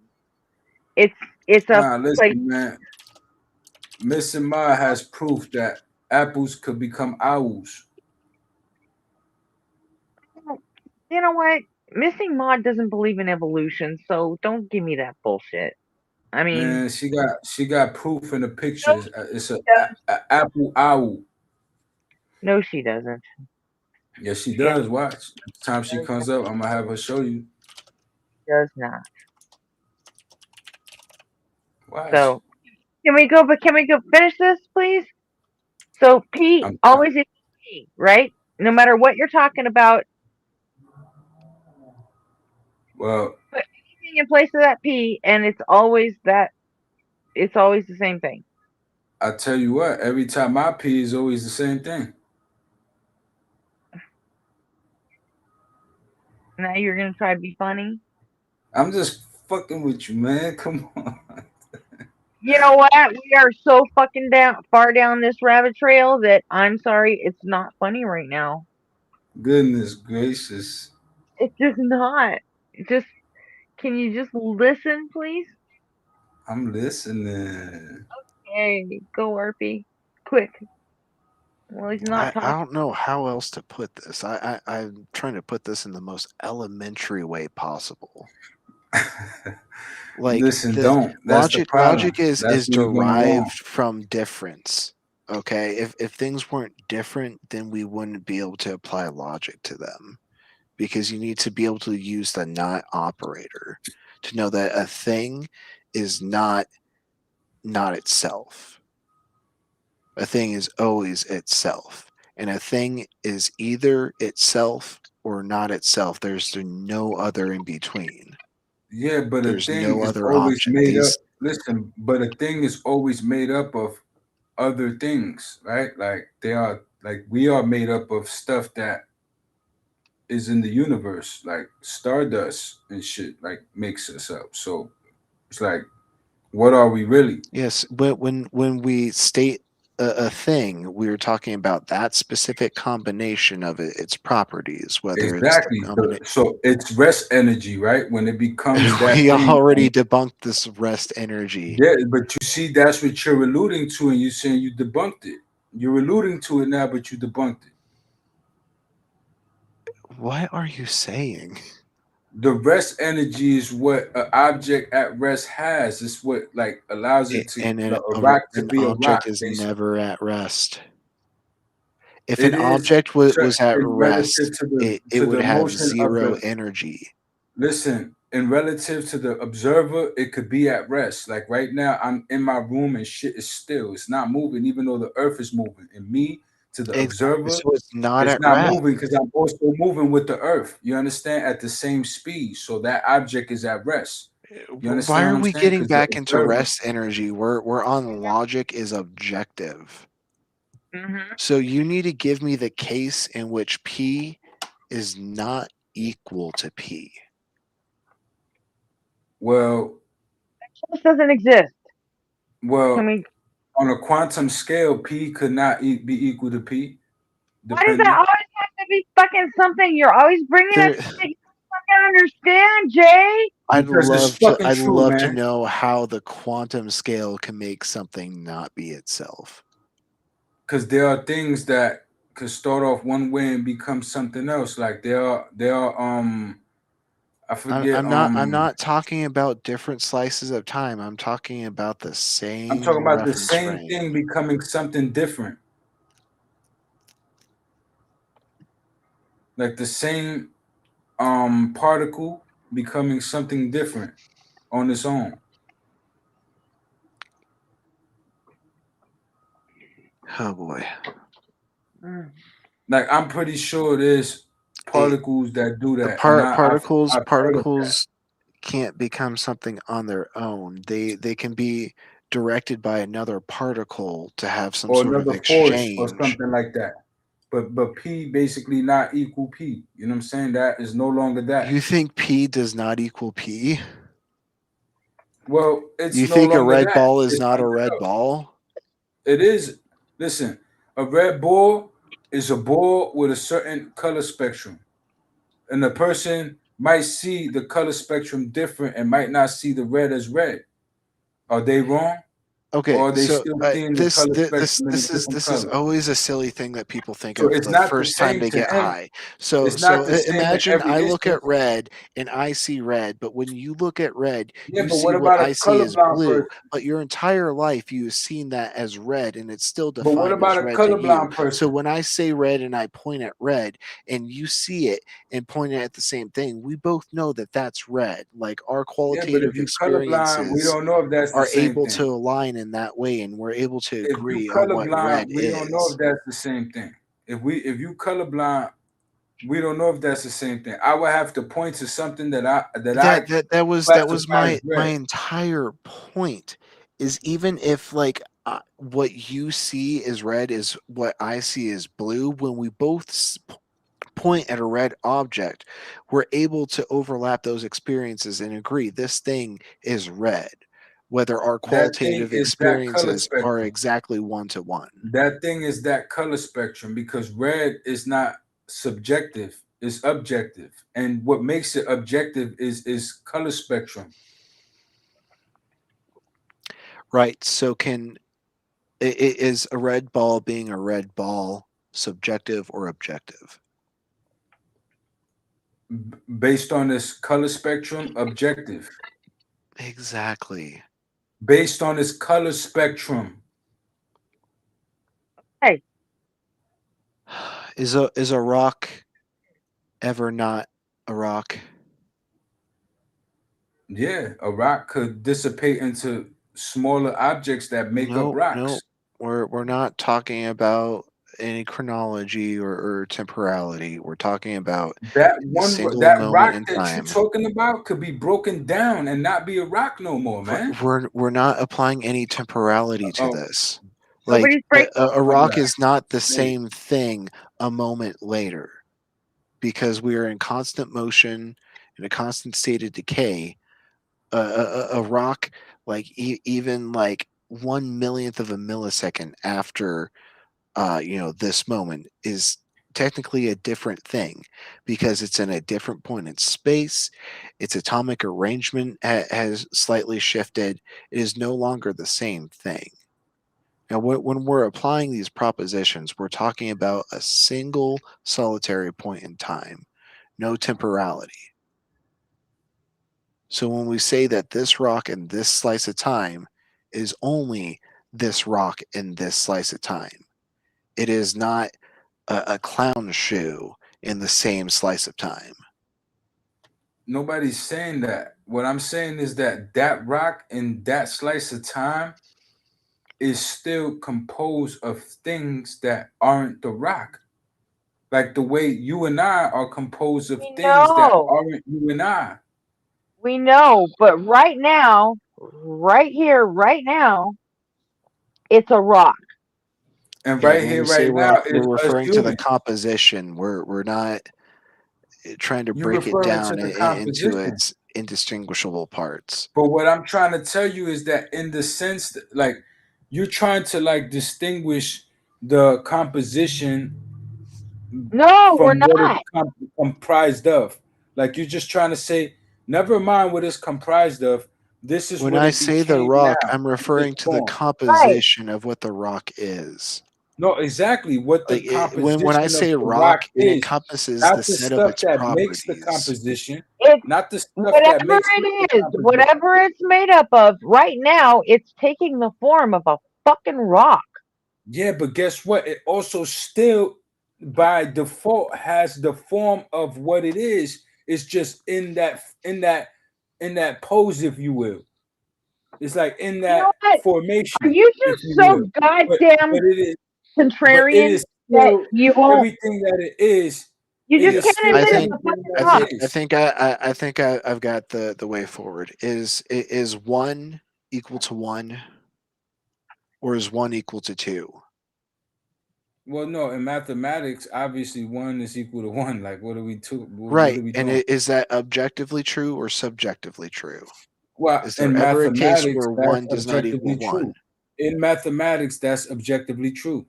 Speaker 3: It's it's a
Speaker 9: Nah,
Speaker 3: like
Speaker 9: listen, man. Miss Ma has proof that apples could become owls.
Speaker 3: you know what? Missing Maud doesn't believe in evolution, so don't give me that bullshit. I mean,
Speaker 9: Man, she got proof in the
Speaker 3: no,
Speaker 9: pictures. It's
Speaker 3: she
Speaker 9: a apple owl.
Speaker 3: no, she doesn't.
Speaker 9: Yes, she
Speaker 3: She
Speaker 9: does. Watch. Next time she comes up, I'm gonna have her show you.
Speaker 3: does not.
Speaker 9: Watch.
Speaker 3: So can we go? But can we go finish this, please? So P
Speaker 9: I'm
Speaker 3: always equals P, right? No matter what you're talking about,
Speaker 9: well.
Speaker 3: put anything in place of that P, and it's always that. It's always the same thing.
Speaker 9: I tell you what. Every time I pee is always the same thing.
Speaker 3: Now you're gonna try to be funny.
Speaker 9: I'm just fucking with you, man. Come on.
Speaker 3: You know what? We are so fucking far down this rabbit trail that I'm sorry, it's not funny right now.
Speaker 9: Goodness gracious.
Speaker 3: It's just not. Just can you just listen, please?
Speaker 9: I'm listening.
Speaker 3: Hey, go RP, quick. Well, he's not
Speaker 7: I
Speaker 3: talking.
Speaker 7: don't know how else to put this. I'm trying to put this in the most elementary way possible. Like
Speaker 9: Listen,
Speaker 7: the
Speaker 9: don't. That's the problem.
Speaker 7: logic is
Speaker 9: That's where you're going
Speaker 7: derived
Speaker 9: wrong.
Speaker 7: from difference. Okay, if things weren't different, then we wouldn't be able to apply logic to them, because you need to be able to use the not operator to know that a thing is not itself. A thing is always itself, and a thing is either itself or not itself. There's no other in between.
Speaker 9: Yeah, but a
Speaker 7: There's
Speaker 9: thing
Speaker 7: no
Speaker 9: is
Speaker 7: other
Speaker 9: always
Speaker 7: option.
Speaker 9: made up.
Speaker 7: These
Speaker 9: Listen, but a thing is always made up of other things, right? Like we are made up of stuff that is in the universe, like stardust and shit, like makes us up. So it's like, what are we really?
Speaker 7: Yes, but when we state a thing, we're talking about that specific combination of its properties, whether it's the
Speaker 9: Exactly.
Speaker 7: combination.
Speaker 9: So it's rest energy, right? When it becomes that
Speaker 7: We
Speaker 9: thing.
Speaker 7: already debunked this rest energy.
Speaker 9: Yeah, but you see, that's what you're alluding to, and you're saying you debunked it. You're alluding to it now, but you debunked it.
Speaker 7: What are you saying?
Speaker 9: The rest energy is what an object at rest has. It's what like allows it to
Speaker 7: And
Speaker 9: a rock to
Speaker 7: an
Speaker 9: be a rock.
Speaker 7: object is
Speaker 9: Basically.
Speaker 7: never at rest. If
Speaker 9: It
Speaker 7: an
Speaker 9: is
Speaker 7: object was at
Speaker 9: in relative
Speaker 7: rest,
Speaker 9: to the
Speaker 7: it would have
Speaker 9: motion of
Speaker 7: zero
Speaker 9: the.
Speaker 7: energy.
Speaker 9: Listen, in relative to the observer, it could be at rest. Like right now, I'm in my room and shit is still. It's not moving, even though the earth is moving. And me to the
Speaker 7: Exactly.
Speaker 9: observer,
Speaker 7: So it's not
Speaker 9: it's
Speaker 7: at
Speaker 9: not
Speaker 7: rest.
Speaker 9: moving because I'm also moving with the earth. You understand? At the same speed. So that object is at rest. You
Speaker 7: Why
Speaker 9: understand
Speaker 7: are
Speaker 9: what I'm
Speaker 7: we
Speaker 9: saying?
Speaker 7: getting
Speaker 9: Because the
Speaker 7: back into
Speaker 9: observer.
Speaker 7: rest energy? We're on logic is objective.
Speaker 3: Mm-hmm.
Speaker 7: So you need to give me the case in which P is not equal to P.
Speaker 9: Well,
Speaker 3: This doesn't exist. Can
Speaker 9: well,
Speaker 3: we?
Speaker 9: on a quantum scale, P could not be equal to P,
Speaker 3: Why does that
Speaker 9: depending.
Speaker 3: always have to be fucking something? You're always bringing up
Speaker 7: There,
Speaker 3: shit you don't fucking understand, Jay.
Speaker 9: Because it's fucking
Speaker 7: I'd
Speaker 9: true,
Speaker 7: love to
Speaker 9: man.
Speaker 7: know how the quantum scale can make something not be itself.
Speaker 9: Because there are things that could start off one way and become something else. Like there are I forget
Speaker 7: I'm not talking about different slices of time. I'm talking about the
Speaker 9: I'm
Speaker 7: same
Speaker 9: talking about the
Speaker 7: reference
Speaker 9: same
Speaker 7: frame.
Speaker 9: thing becoming something different. Like the same particle becoming something different on its own.
Speaker 7: Oh boy.
Speaker 9: Like I'm pretty sure there's particles that do
Speaker 7: The
Speaker 9: that, and
Speaker 7: particles
Speaker 9: I've heard of that.
Speaker 7: can't become something on their own. They can be directed by another particle to have some
Speaker 9: Or
Speaker 7: sort of
Speaker 9: another force or
Speaker 7: exchange.
Speaker 9: something like that. But P basically not equal P. You know what I'm saying? That is no longer that.
Speaker 7: You think P does not equal P?
Speaker 9: Well, it's
Speaker 7: You
Speaker 9: no
Speaker 7: think a
Speaker 9: longer
Speaker 7: red
Speaker 9: that.
Speaker 7: ball is
Speaker 9: It's
Speaker 7: not a
Speaker 9: something
Speaker 7: red
Speaker 9: else.
Speaker 7: ball?
Speaker 9: It is. Listen, a red ball is a ball with a certain color spectrum, and a person might see the color spectrum different and might not see the red as red. Are they wrong?
Speaker 7: Okay,
Speaker 9: Or are they
Speaker 7: so
Speaker 9: still seeing the color spectrum in a different
Speaker 7: this is
Speaker 9: color?
Speaker 7: always a silly thing that people think
Speaker 9: So
Speaker 7: of
Speaker 9: it's
Speaker 7: the
Speaker 9: not the
Speaker 7: first time
Speaker 9: same
Speaker 7: they
Speaker 9: to
Speaker 7: get
Speaker 9: him.
Speaker 7: high. So
Speaker 9: It's not the same in
Speaker 7: imagine
Speaker 9: every
Speaker 7: I look at
Speaker 9: instance.
Speaker 7: red and I see red, but when you look at red,
Speaker 9: Yeah,
Speaker 7: you
Speaker 9: but
Speaker 7: see
Speaker 9: what
Speaker 7: what
Speaker 9: about a
Speaker 7: I see as
Speaker 9: colorblind
Speaker 7: blue.
Speaker 9: person?
Speaker 7: But your entire life you've seen that as red and it's still
Speaker 9: But what
Speaker 7: defined
Speaker 9: about
Speaker 7: as
Speaker 9: a
Speaker 7: red to you.
Speaker 9: colorblind
Speaker 7: So
Speaker 9: person?
Speaker 7: when I say red and I point at red and you see it and point at the same thing, we both know that that's red. Like our
Speaker 9: Yeah, but if
Speaker 7: qualitative
Speaker 9: you're colorblind, we
Speaker 7: experiences
Speaker 9: don't know if that's the
Speaker 7: are
Speaker 9: same
Speaker 7: able to
Speaker 9: thing.
Speaker 7: align in that way and we're able to
Speaker 9: If you
Speaker 7: agree on what red
Speaker 9: colorblind, we don't know
Speaker 7: is.
Speaker 9: if that's the same thing. If you colorblind, we don't know if that's the same thing. I would have to point to something that I
Speaker 7: That was
Speaker 9: classify as
Speaker 7: my
Speaker 9: red.
Speaker 7: entire point is even if like what you see is red is what I see is blue, when we both point at a red object, we're able to overlap those experiences and agree this thing is red, whether our
Speaker 9: That thing
Speaker 7: qualitative
Speaker 9: is that color
Speaker 7: experiences are
Speaker 9: spectrum.
Speaker 7: exactly one to one.
Speaker 9: That thing is that color spectrum because red is not subjective, it's objective. And what makes it objective is color spectrum.
Speaker 7: Right. So can Is a red ball being a red ball subjective or objective?
Speaker 9: Based on this color spectrum, objective.
Speaker 7: Exactly.
Speaker 9: Based on this color spectrum.
Speaker 3: Hey,
Speaker 7: Is a rock ever not a rock?
Speaker 9: Yeah, a rock could dissipate into smaller objects that make up
Speaker 7: No,
Speaker 9: rocks.
Speaker 7: we're not talking about any chronology or temporality. We're talking about
Speaker 9: That
Speaker 7: a
Speaker 9: one,
Speaker 7: single
Speaker 9: that
Speaker 7: moment
Speaker 9: rock
Speaker 7: in
Speaker 9: that you're
Speaker 7: time.
Speaker 9: talking about could be broken down and not be a rock no more, man.
Speaker 7: We're not applying any temporality to
Speaker 9: Oh,
Speaker 7: this.
Speaker 3: nobody's
Speaker 7: Like
Speaker 3: breaking.
Speaker 7: a
Speaker 9: my
Speaker 7: rock
Speaker 9: bad.
Speaker 7: is not the
Speaker 9: Hey,
Speaker 7: same thing a moment later, because we are in constant motion, in a constant state of decay. A rock, like even like 1/1,000,000th of a millisecond after this moment, is technically a different thing, because it's in a different point in space. Its atomic arrangement has slightly shifted. It is no longer the same thing. Now, when we're applying these propositions, we're talking about a single solitary point in time, no temporality. So when we say that this rock in this slice of time is only this rock in this slice of time, it is not a clown shoe in the same slice of time.
Speaker 9: nobody's saying that. What I'm saying is that that rock in that slice of time is still composed of things that aren't the rock. Like the way you and I are composed of
Speaker 3: We
Speaker 9: things that
Speaker 3: know,
Speaker 9: aren't you and I.
Speaker 3: we know, but right now, right here, right now, it's a rock.
Speaker 9: And
Speaker 7: Yeah,
Speaker 9: right
Speaker 7: when
Speaker 9: here,
Speaker 7: we say
Speaker 9: right now,
Speaker 7: rock,
Speaker 9: is
Speaker 7: we're
Speaker 9: us
Speaker 7: referring to the
Speaker 9: humans.
Speaker 7: composition. We're not trying to
Speaker 9: You're
Speaker 7: break it
Speaker 9: referring to
Speaker 7: down
Speaker 9: the
Speaker 7: into
Speaker 9: composition.
Speaker 7: its indistinguishable parts.
Speaker 9: But what I'm trying to tell you is that in the sense that, like, you're trying to like distinguish the composition
Speaker 3: No, we're
Speaker 9: from what it's
Speaker 3: not.
Speaker 9: comprised of. Like you're just trying to say, never mind what it's comprised of. This is
Speaker 7: When
Speaker 9: what
Speaker 7: I
Speaker 9: it
Speaker 7: say the
Speaker 9: became
Speaker 7: rock,
Speaker 9: now
Speaker 7: I'm
Speaker 9: in this
Speaker 7: referring to the
Speaker 9: form.
Speaker 3: Right.
Speaker 7: composition of what the rock is.
Speaker 9: No, exactly what the
Speaker 7: Like when I
Speaker 9: composition of
Speaker 7: say
Speaker 9: the rock
Speaker 7: rock, it
Speaker 9: is.
Speaker 7: encompasses
Speaker 9: Not
Speaker 7: the
Speaker 9: the
Speaker 7: set of
Speaker 9: stuff
Speaker 7: its
Speaker 9: that makes the
Speaker 7: properties.
Speaker 9: composition,
Speaker 3: It's
Speaker 9: not the stuff that
Speaker 3: whatever
Speaker 9: makes it the
Speaker 3: it is,
Speaker 9: composition.
Speaker 3: whatever it's made up of, right now, it's taking the form of a fucking rock.
Speaker 9: Yeah, but guess what? It also still by default has the form of what it is. It's just in that pose, if you will. It's like in
Speaker 3: You know
Speaker 9: that
Speaker 3: what? Are
Speaker 9: formation,
Speaker 3: you
Speaker 9: if
Speaker 3: just
Speaker 9: you
Speaker 3: so
Speaker 9: will. But
Speaker 3: goddamn
Speaker 9: but it is but it
Speaker 3: contrarian
Speaker 9: is
Speaker 3: that
Speaker 9: still
Speaker 3: you won't,
Speaker 9: everything that it is.
Speaker 3: you
Speaker 9: It
Speaker 3: just
Speaker 9: is
Speaker 7: Yeah,
Speaker 3: can't
Speaker 9: still
Speaker 7: I
Speaker 3: admit it's
Speaker 7: think
Speaker 3: a
Speaker 9: everything
Speaker 3: fucking
Speaker 7: I
Speaker 9: that
Speaker 3: rock?
Speaker 7: think
Speaker 9: it
Speaker 7: I
Speaker 9: is.
Speaker 7: think I think I've got the way forward. Is one equal to one, or is one equal to two?
Speaker 9: Well, no, in mathematics, obviously one is equal to one. Like, what are we what
Speaker 7: Right.
Speaker 9: are we
Speaker 7: And
Speaker 9: doing?
Speaker 7: is that objectively true or subjectively true?
Speaker 9: Well,
Speaker 7: Is there
Speaker 9: in
Speaker 7: ever a case
Speaker 9: mathematics,
Speaker 7: where
Speaker 9: that's
Speaker 7: one does not equal
Speaker 9: objectively
Speaker 7: one?
Speaker 9: true. In mathematics, that's objectively true.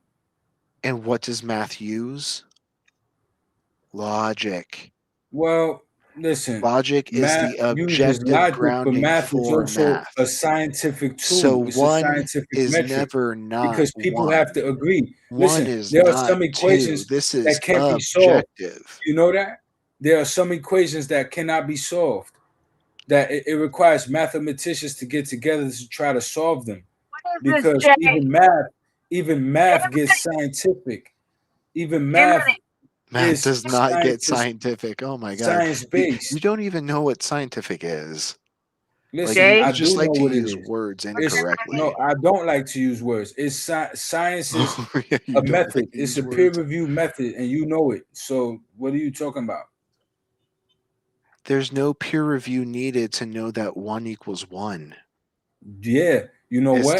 Speaker 7: And what does math use? Logic.
Speaker 9: Well, listen,
Speaker 7: Logic is
Speaker 9: math
Speaker 7: the
Speaker 9: uses
Speaker 7: objective
Speaker 9: logic, but
Speaker 7: grounding
Speaker 9: math is
Speaker 7: for
Speaker 9: also a
Speaker 7: math.
Speaker 9: scientific
Speaker 7: So
Speaker 9: tool. It's a
Speaker 7: one
Speaker 9: scientific
Speaker 7: is
Speaker 9: metric
Speaker 7: never not
Speaker 9: because people have
Speaker 7: one.
Speaker 9: to agree.
Speaker 7: One
Speaker 9: Listen,
Speaker 7: is
Speaker 9: there are
Speaker 7: not
Speaker 9: some
Speaker 7: two.
Speaker 9: equations
Speaker 7: This is
Speaker 9: that can't be solved.
Speaker 7: objective.
Speaker 9: You know that? There are some equations that cannot be solved, that it requires mathematicians to get together to try to solve them
Speaker 3: What is this,
Speaker 9: because
Speaker 3: Jay?
Speaker 9: even math gets scientific. Even math
Speaker 3: Jiminy,
Speaker 7: Math
Speaker 9: is
Speaker 7: does not get scientific. Oh my God.
Speaker 9: science
Speaker 7: You
Speaker 9: based.
Speaker 7: don't even know what scientific is. Like
Speaker 9: Listen,
Speaker 3: Jay,
Speaker 9: I
Speaker 7: you
Speaker 9: do
Speaker 7: just like
Speaker 9: know
Speaker 7: to
Speaker 9: what it
Speaker 7: use
Speaker 9: is.
Speaker 7: words
Speaker 9: It's no,
Speaker 7: incorrectly.
Speaker 9: I don't like to use words. It's science is
Speaker 7: Yeah,
Speaker 9: a
Speaker 7: you don't
Speaker 9: method.
Speaker 7: like to
Speaker 9: It's
Speaker 7: use
Speaker 9: a peer
Speaker 7: words.
Speaker 9: review method, and you know it. So what are you talking about?
Speaker 7: There's no peer review needed to know that one equals one.
Speaker 9: Yeah, you know
Speaker 7: It's
Speaker 9: what?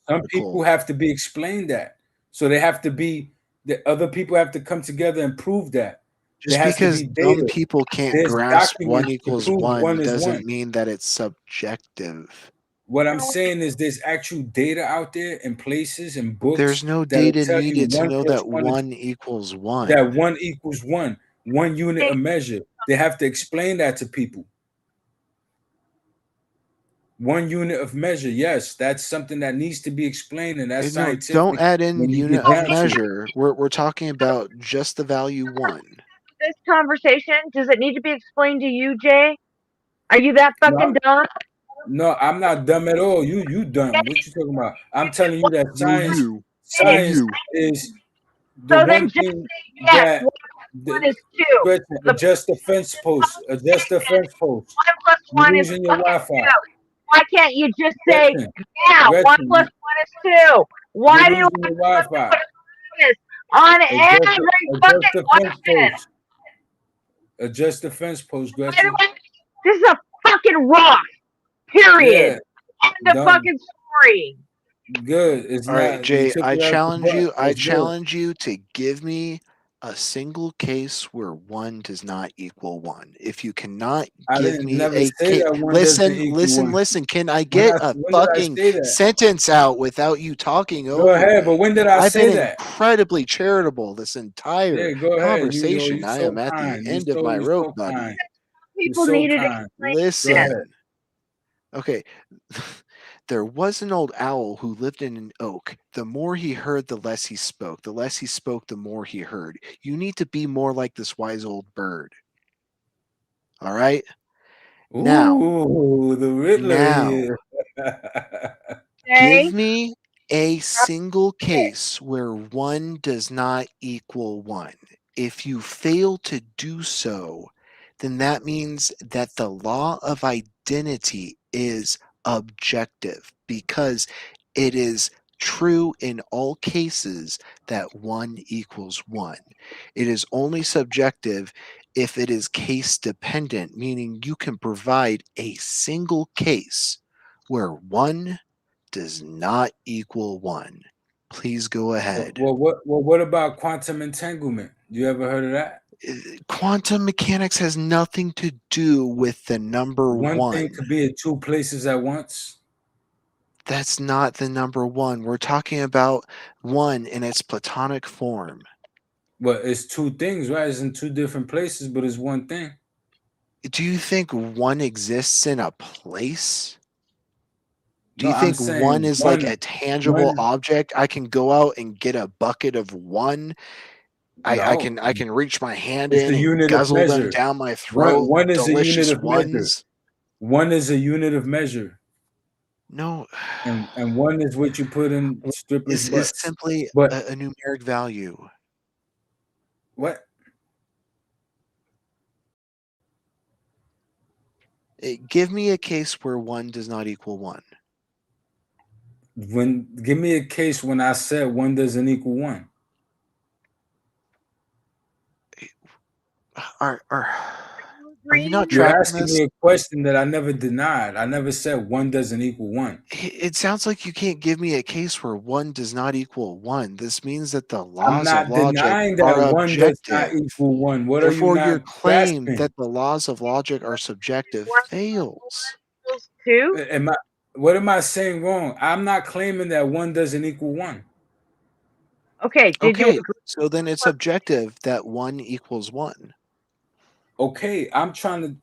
Speaker 9: Some people
Speaker 7: tautological.
Speaker 9: have to be explained that. So they have to be the other people have to come together and prove that. There
Speaker 7: Just
Speaker 9: has to
Speaker 7: because
Speaker 9: be
Speaker 7: some
Speaker 9: data.
Speaker 7: people can't
Speaker 9: There's
Speaker 7: grasp one
Speaker 9: documents to
Speaker 7: equals
Speaker 9: prove
Speaker 7: one
Speaker 9: one is one.
Speaker 7: doesn't mean that it's subjective.
Speaker 9: What
Speaker 3: you
Speaker 9: I'm
Speaker 3: know what?
Speaker 9: saying is there's actual data out there in places and books
Speaker 7: There's no
Speaker 9: that'll
Speaker 7: data
Speaker 9: tell you
Speaker 7: needed to
Speaker 9: one
Speaker 7: know
Speaker 9: plus
Speaker 7: that
Speaker 9: one is
Speaker 7: one equals one.
Speaker 9: that one equals one unit of measure. They have to explain that to people. 1 unit of measure. Yes, that's something that needs to be explained, and that's
Speaker 7: No,
Speaker 9: scientific.
Speaker 7: don't add in
Speaker 9: when you
Speaker 7: unit
Speaker 9: get
Speaker 7: of
Speaker 9: down to it.
Speaker 7: measure. We're talking about just the value 1.
Speaker 3: This conversation, does it need to be explained to you, Jay? Are you that fucking dumb?
Speaker 9: No, I'm not dumb at all. You dumb. What you talking about? I'm telling you that science is the
Speaker 3: So then
Speaker 9: one
Speaker 3: just
Speaker 9: thing
Speaker 3: say yes.
Speaker 9: that
Speaker 3: One is 2.
Speaker 9: Gretchen, adjust the fence post. Adjust the fence post.
Speaker 3: 1 plus
Speaker 9: You're
Speaker 3: 1 is
Speaker 9: losing your
Speaker 3: fucking
Speaker 9: Wi-Fi.
Speaker 3: 2. Why can't you just say,
Speaker 9: Gretchen,
Speaker 3: yeah, 1
Speaker 9: Gretchen,
Speaker 3: plus 1 is 2? Why
Speaker 9: you're
Speaker 3: do you
Speaker 9: losing your Wi-Fi.
Speaker 3: this on
Speaker 9: Adjust
Speaker 3: every
Speaker 9: the
Speaker 3: fucking
Speaker 9: fence
Speaker 3: question?
Speaker 9: post. Adjust the fence post,
Speaker 3: Why do
Speaker 9: Gretchen.
Speaker 3: This is a fucking rock. Period.
Speaker 9: Yeah.
Speaker 3: End of fucking story.
Speaker 9: Good. It's
Speaker 7: All right,
Speaker 9: not.
Speaker 7: Jay,
Speaker 9: took
Speaker 7: I
Speaker 9: it out the
Speaker 7: challenge
Speaker 9: butt.
Speaker 7: you. I
Speaker 9: It's good.
Speaker 7: challenge you to give me a single case where 1 does not equal 1. If you cannot
Speaker 9: I
Speaker 7: give
Speaker 9: didn't
Speaker 7: me
Speaker 9: never
Speaker 7: a
Speaker 9: say
Speaker 7: case,
Speaker 9: that 1 doesn't equal 1.
Speaker 7: listen. Can I get a
Speaker 9: When did I
Speaker 7: fucking
Speaker 9: say that?
Speaker 7: sentence out without you talking
Speaker 9: Go
Speaker 7: over
Speaker 9: ahead, but
Speaker 7: me?
Speaker 9: when did I
Speaker 7: I've
Speaker 9: say
Speaker 7: been
Speaker 9: that?
Speaker 7: incredibly charitable this entire
Speaker 9: Yeah, go ahead.
Speaker 7: conversation.
Speaker 9: You
Speaker 7: I
Speaker 9: so
Speaker 7: am at
Speaker 9: kind.
Speaker 7: the end of my
Speaker 9: You're
Speaker 7: rope,
Speaker 9: so
Speaker 7: buddy.
Speaker 9: kind.
Speaker 3: People
Speaker 9: so
Speaker 3: needed
Speaker 9: kind.
Speaker 3: explanation.
Speaker 7: Listen.
Speaker 9: Go ahead.
Speaker 7: Okay. There was an old owl who lived in an oak. The more he heard, the less he spoke. The less he spoke, the more he heard. You need to be more like this wise old bird. All right? Now,
Speaker 9: Ooh, the Riddler here.
Speaker 7: give me a single case where 1 does not equal 1. If you fail to do so, then that means that the law of identity is objective because it is true in all cases that 1 equals 1. It is only subjective if it is case dependent, meaning you can provide a single case where 1 does not equal 1. Please go ahead.
Speaker 9: Well, what about quantum entanglement? You ever heard of that?
Speaker 7: Quantum mechanics has nothing to do with the number 1.
Speaker 9: One thing could be in 2 places at once.
Speaker 7: That's not the number 1. We're talking about 1 in its platonic form.
Speaker 9: Well, it's 2 things, right? It's in 2 different places, but it's one thing.
Speaker 7: Do you think 1 exists in a place? Do you
Speaker 9: No,
Speaker 7: think
Speaker 9: I'm saying
Speaker 7: 1 is like
Speaker 9: one-
Speaker 7: a tangible
Speaker 9: one-
Speaker 7: object? I can go out and get a bucket of 1. I
Speaker 9: No.
Speaker 7: can reach my hand
Speaker 9: It's
Speaker 7: in
Speaker 9: a
Speaker 7: and
Speaker 9: unit of
Speaker 7: guzzle them
Speaker 9: measure.
Speaker 7: down my throat.
Speaker 9: One is a
Speaker 7: Delicious
Speaker 9: unit of measure.
Speaker 7: ones.
Speaker 9: 1 is a unit of measure.
Speaker 7: No.
Speaker 9: And 1 is what you put in strippers'
Speaker 7: Is
Speaker 9: butts.
Speaker 7: simply
Speaker 9: But
Speaker 7: a numeric value.
Speaker 9: what?
Speaker 7: Give me a case where 1 does not equal 1.
Speaker 9: Give me a case when I said 1 doesn't equal 1.
Speaker 7: Are you not
Speaker 9: You're
Speaker 7: tracking
Speaker 9: asking
Speaker 7: this?
Speaker 9: me a question that I never denied. I never said 1 doesn't equal 1.
Speaker 7: It sounds like you can't give me a case where 1 does not equal 1. This means that the
Speaker 9: I'm
Speaker 7: laws
Speaker 9: not
Speaker 7: of logic
Speaker 9: denying that
Speaker 7: are
Speaker 9: 1 does not
Speaker 7: objective.
Speaker 9: equal 1. What
Speaker 7: Therefore,
Speaker 9: are you
Speaker 7: your
Speaker 9: not
Speaker 7: claim
Speaker 9: grasping?
Speaker 7: that the laws of logic are subjective fails.
Speaker 3: 2?
Speaker 9: What am I saying wrong? I'm not claiming that 1 doesn't equal 1.
Speaker 3: Okay, did you
Speaker 7: Okay,
Speaker 3: agree?
Speaker 7: so then it's objective that 1 equals 1.
Speaker 9: Okay, I'm trying to.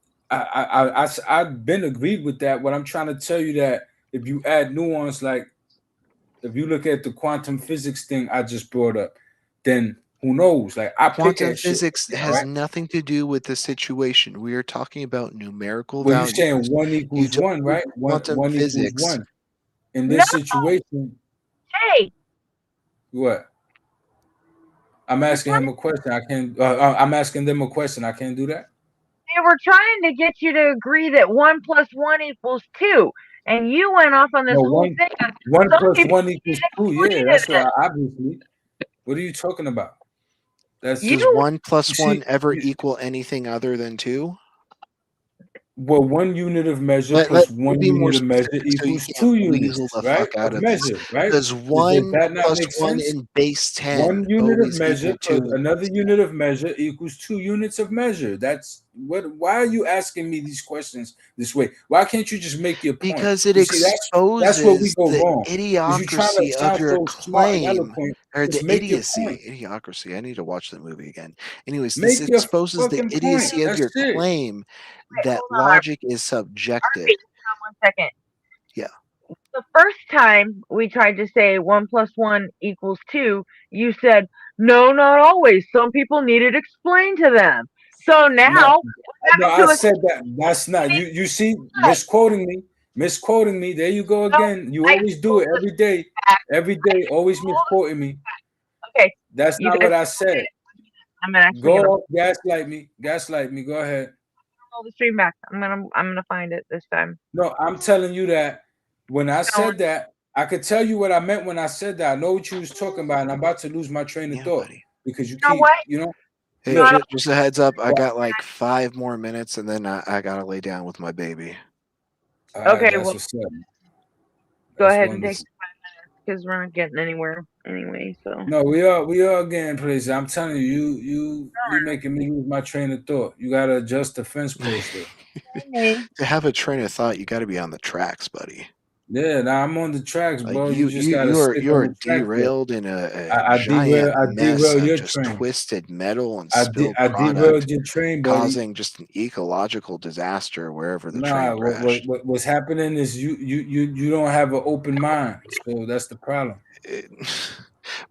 Speaker 9: I've been agreed with that. What I'm trying to tell you that if you add nuance, like if you look at the quantum physics thing I just brought up, then who knows? Like I pick
Speaker 7: Quantum
Speaker 9: at shit,
Speaker 7: physics
Speaker 9: all
Speaker 7: has
Speaker 9: right?
Speaker 7: nothing to do with the situation. We are talking about numerical
Speaker 9: Well, you're
Speaker 7: values.
Speaker 9: saying 1
Speaker 7: You
Speaker 9: equals
Speaker 7: don't
Speaker 9: 1, right?
Speaker 7: quantum
Speaker 9: 1 equals
Speaker 7: physics.
Speaker 9: 1. In this situation,
Speaker 3: Hey,
Speaker 9: what? I'm asking him a question. I can't. I'm asking them a question. I can't do that.
Speaker 3: they were trying to get you to agree that 1 plus 1 equals 2, and you went off on this
Speaker 9: No,
Speaker 3: whole
Speaker 9: 1
Speaker 3: thing.
Speaker 9: 1
Speaker 3: Some
Speaker 9: plus
Speaker 3: people
Speaker 9: 1 equals 2. Yeah,
Speaker 3: agreed
Speaker 9: that's
Speaker 3: to
Speaker 9: what
Speaker 3: that.
Speaker 9: obviously. What are you talking about? That's
Speaker 3: You
Speaker 7: Does 1 plus
Speaker 9: you see,
Speaker 7: 1 ever equal anything other than 2?
Speaker 9: well, 1 unit of measure
Speaker 7: Let
Speaker 9: plus
Speaker 7: me
Speaker 9: 1
Speaker 7: be more
Speaker 9: unit of measure
Speaker 7: specific so you
Speaker 9: equals
Speaker 7: can't
Speaker 9: 2
Speaker 7: weasel
Speaker 9: units,
Speaker 7: the
Speaker 9: right?
Speaker 7: fuck out
Speaker 9: Of
Speaker 7: of this.
Speaker 9: measure, right?
Speaker 7: Does
Speaker 9: Does
Speaker 7: 1
Speaker 9: that not
Speaker 7: plus
Speaker 9: make
Speaker 7: 1
Speaker 9: sense?
Speaker 7: in base 10
Speaker 9: 1 unit of
Speaker 7: always
Speaker 9: measure
Speaker 7: equal
Speaker 9: plus
Speaker 7: 2?
Speaker 9: another unit of measure equals 2 units of measure. That's what. Why are you asking me these questions this way? Why can't you just make your point?
Speaker 7: Because it
Speaker 9: You see, that's where we
Speaker 7: exposes
Speaker 9: go
Speaker 7: the
Speaker 9: wrong. Because you're trying to
Speaker 7: idiocracy of
Speaker 9: sound
Speaker 7: your
Speaker 9: so smart and
Speaker 7: claim,
Speaker 9: eloquent.
Speaker 7: or
Speaker 9: Just
Speaker 7: the
Speaker 9: make your
Speaker 7: idiocy.
Speaker 9: point.
Speaker 7: Idiocracy. I need to watch that movie again. Anyways, this
Speaker 9: Make your
Speaker 7: exposes the
Speaker 9: fucking point.
Speaker 7: idiocy of
Speaker 9: That's
Speaker 7: your
Speaker 9: it.
Speaker 7: claim
Speaker 3: Wait,
Speaker 7: that
Speaker 3: hold on,
Speaker 7: logic is subjective.
Speaker 3: Arby, hold on 1 second.
Speaker 7: Yeah.
Speaker 3: The first time we tried to say 1 + 1 = 2, you said, "No, not always. Some people need it explained to them." So
Speaker 9: No,
Speaker 3: now we're
Speaker 9: no,
Speaker 3: having
Speaker 9: I
Speaker 3: to
Speaker 9: said that. That's not you. You see, misquoting me. Misquoting me. There you go again. You
Speaker 3: I
Speaker 9: always do it every day. Every day, always misquoting me.
Speaker 3: Okay,
Speaker 9: That's
Speaker 3: you
Speaker 9: not
Speaker 3: guys,
Speaker 9: what I said.
Speaker 3: I'm actually
Speaker 9: Go
Speaker 3: gonna
Speaker 9: off, gaslight me. Gaslight me. Go ahead.
Speaker 3: roll the stream back. I'm gonna find it this time.
Speaker 9: No, I'm telling you that when I
Speaker 3: No,
Speaker 9: said that, I could tell you what I meant when I said that. I know what you was talking about, and I'm about to lose my train of
Speaker 7: Yeah,
Speaker 9: thought
Speaker 7: buddy.
Speaker 9: because you
Speaker 3: you know
Speaker 9: keep,
Speaker 3: what?
Speaker 7: Hey,
Speaker 9: look.
Speaker 3: Not
Speaker 7: just a heads up. I
Speaker 9: Well,
Speaker 7: got like 5 more minutes, and then I gotta lay down with my baby.
Speaker 9: all right,
Speaker 3: okay.
Speaker 9: that's
Speaker 3: Well,
Speaker 9: what's up.
Speaker 3: go
Speaker 9: That's
Speaker 3: ahead and take
Speaker 9: wonderful.
Speaker 3: because we're not getting anywhere anyway. So
Speaker 9: No, we are getting places. I'm telling you, you making me lose my train of thought. You gotta adjust the fence poster.
Speaker 3: hey,
Speaker 7: To have a train of thought, you got to be on the tracks, buddy.
Speaker 9: Yeah, now I'm on the tracks,
Speaker 7: Like
Speaker 9: bro. You just gotta
Speaker 7: you're
Speaker 9: stick on the track there.
Speaker 7: derailed in a
Speaker 9: I
Speaker 7: giant mess
Speaker 9: derail
Speaker 7: of
Speaker 9: your
Speaker 7: just
Speaker 9: train.
Speaker 7: twisted metal and spilled
Speaker 9: I
Speaker 7: product,
Speaker 9: derailed your train, buddy.
Speaker 7: causing just an ecological disaster wherever the
Speaker 9: Nah,
Speaker 7: train crashed.
Speaker 9: what's happening is you don't have an open mind, so that's the problem.
Speaker 7: It-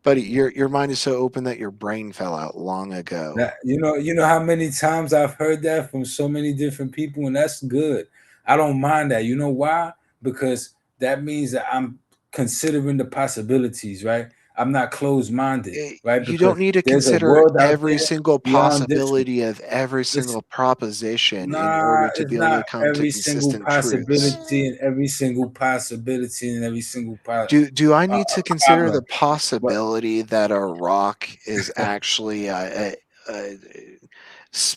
Speaker 7: buddy, your mind is so open that your brain fell out long ago.
Speaker 9: That you know how many times I've heard that from so many different people, and that's good. I don't mind that. You know why? Because that means that I'm considering the possibilities, right? I'm not closed-minded, right?
Speaker 7: You
Speaker 9: Because
Speaker 7: don't need to
Speaker 9: there's a
Speaker 7: consider
Speaker 9: world out
Speaker 7: every
Speaker 9: there
Speaker 7: single
Speaker 9: beyond this one.
Speaker 7: possibility of every
Speaker 9: It's
Speaker 7: single proposition in
Speaker 9: nah,
Speaker 7: order to
Speaker 9: it's
Speaker 7: be able to
Speaker 9: not
Speaker 7: come to
Speaker 9: every single
Speaker 7: consistent truths.
Speaker 9: possibility and every single possibility and every single
Speaker 7: Do I need to consider the
Speaker 9: problem. But
Speaker 7: possibility that a rock is actually a, a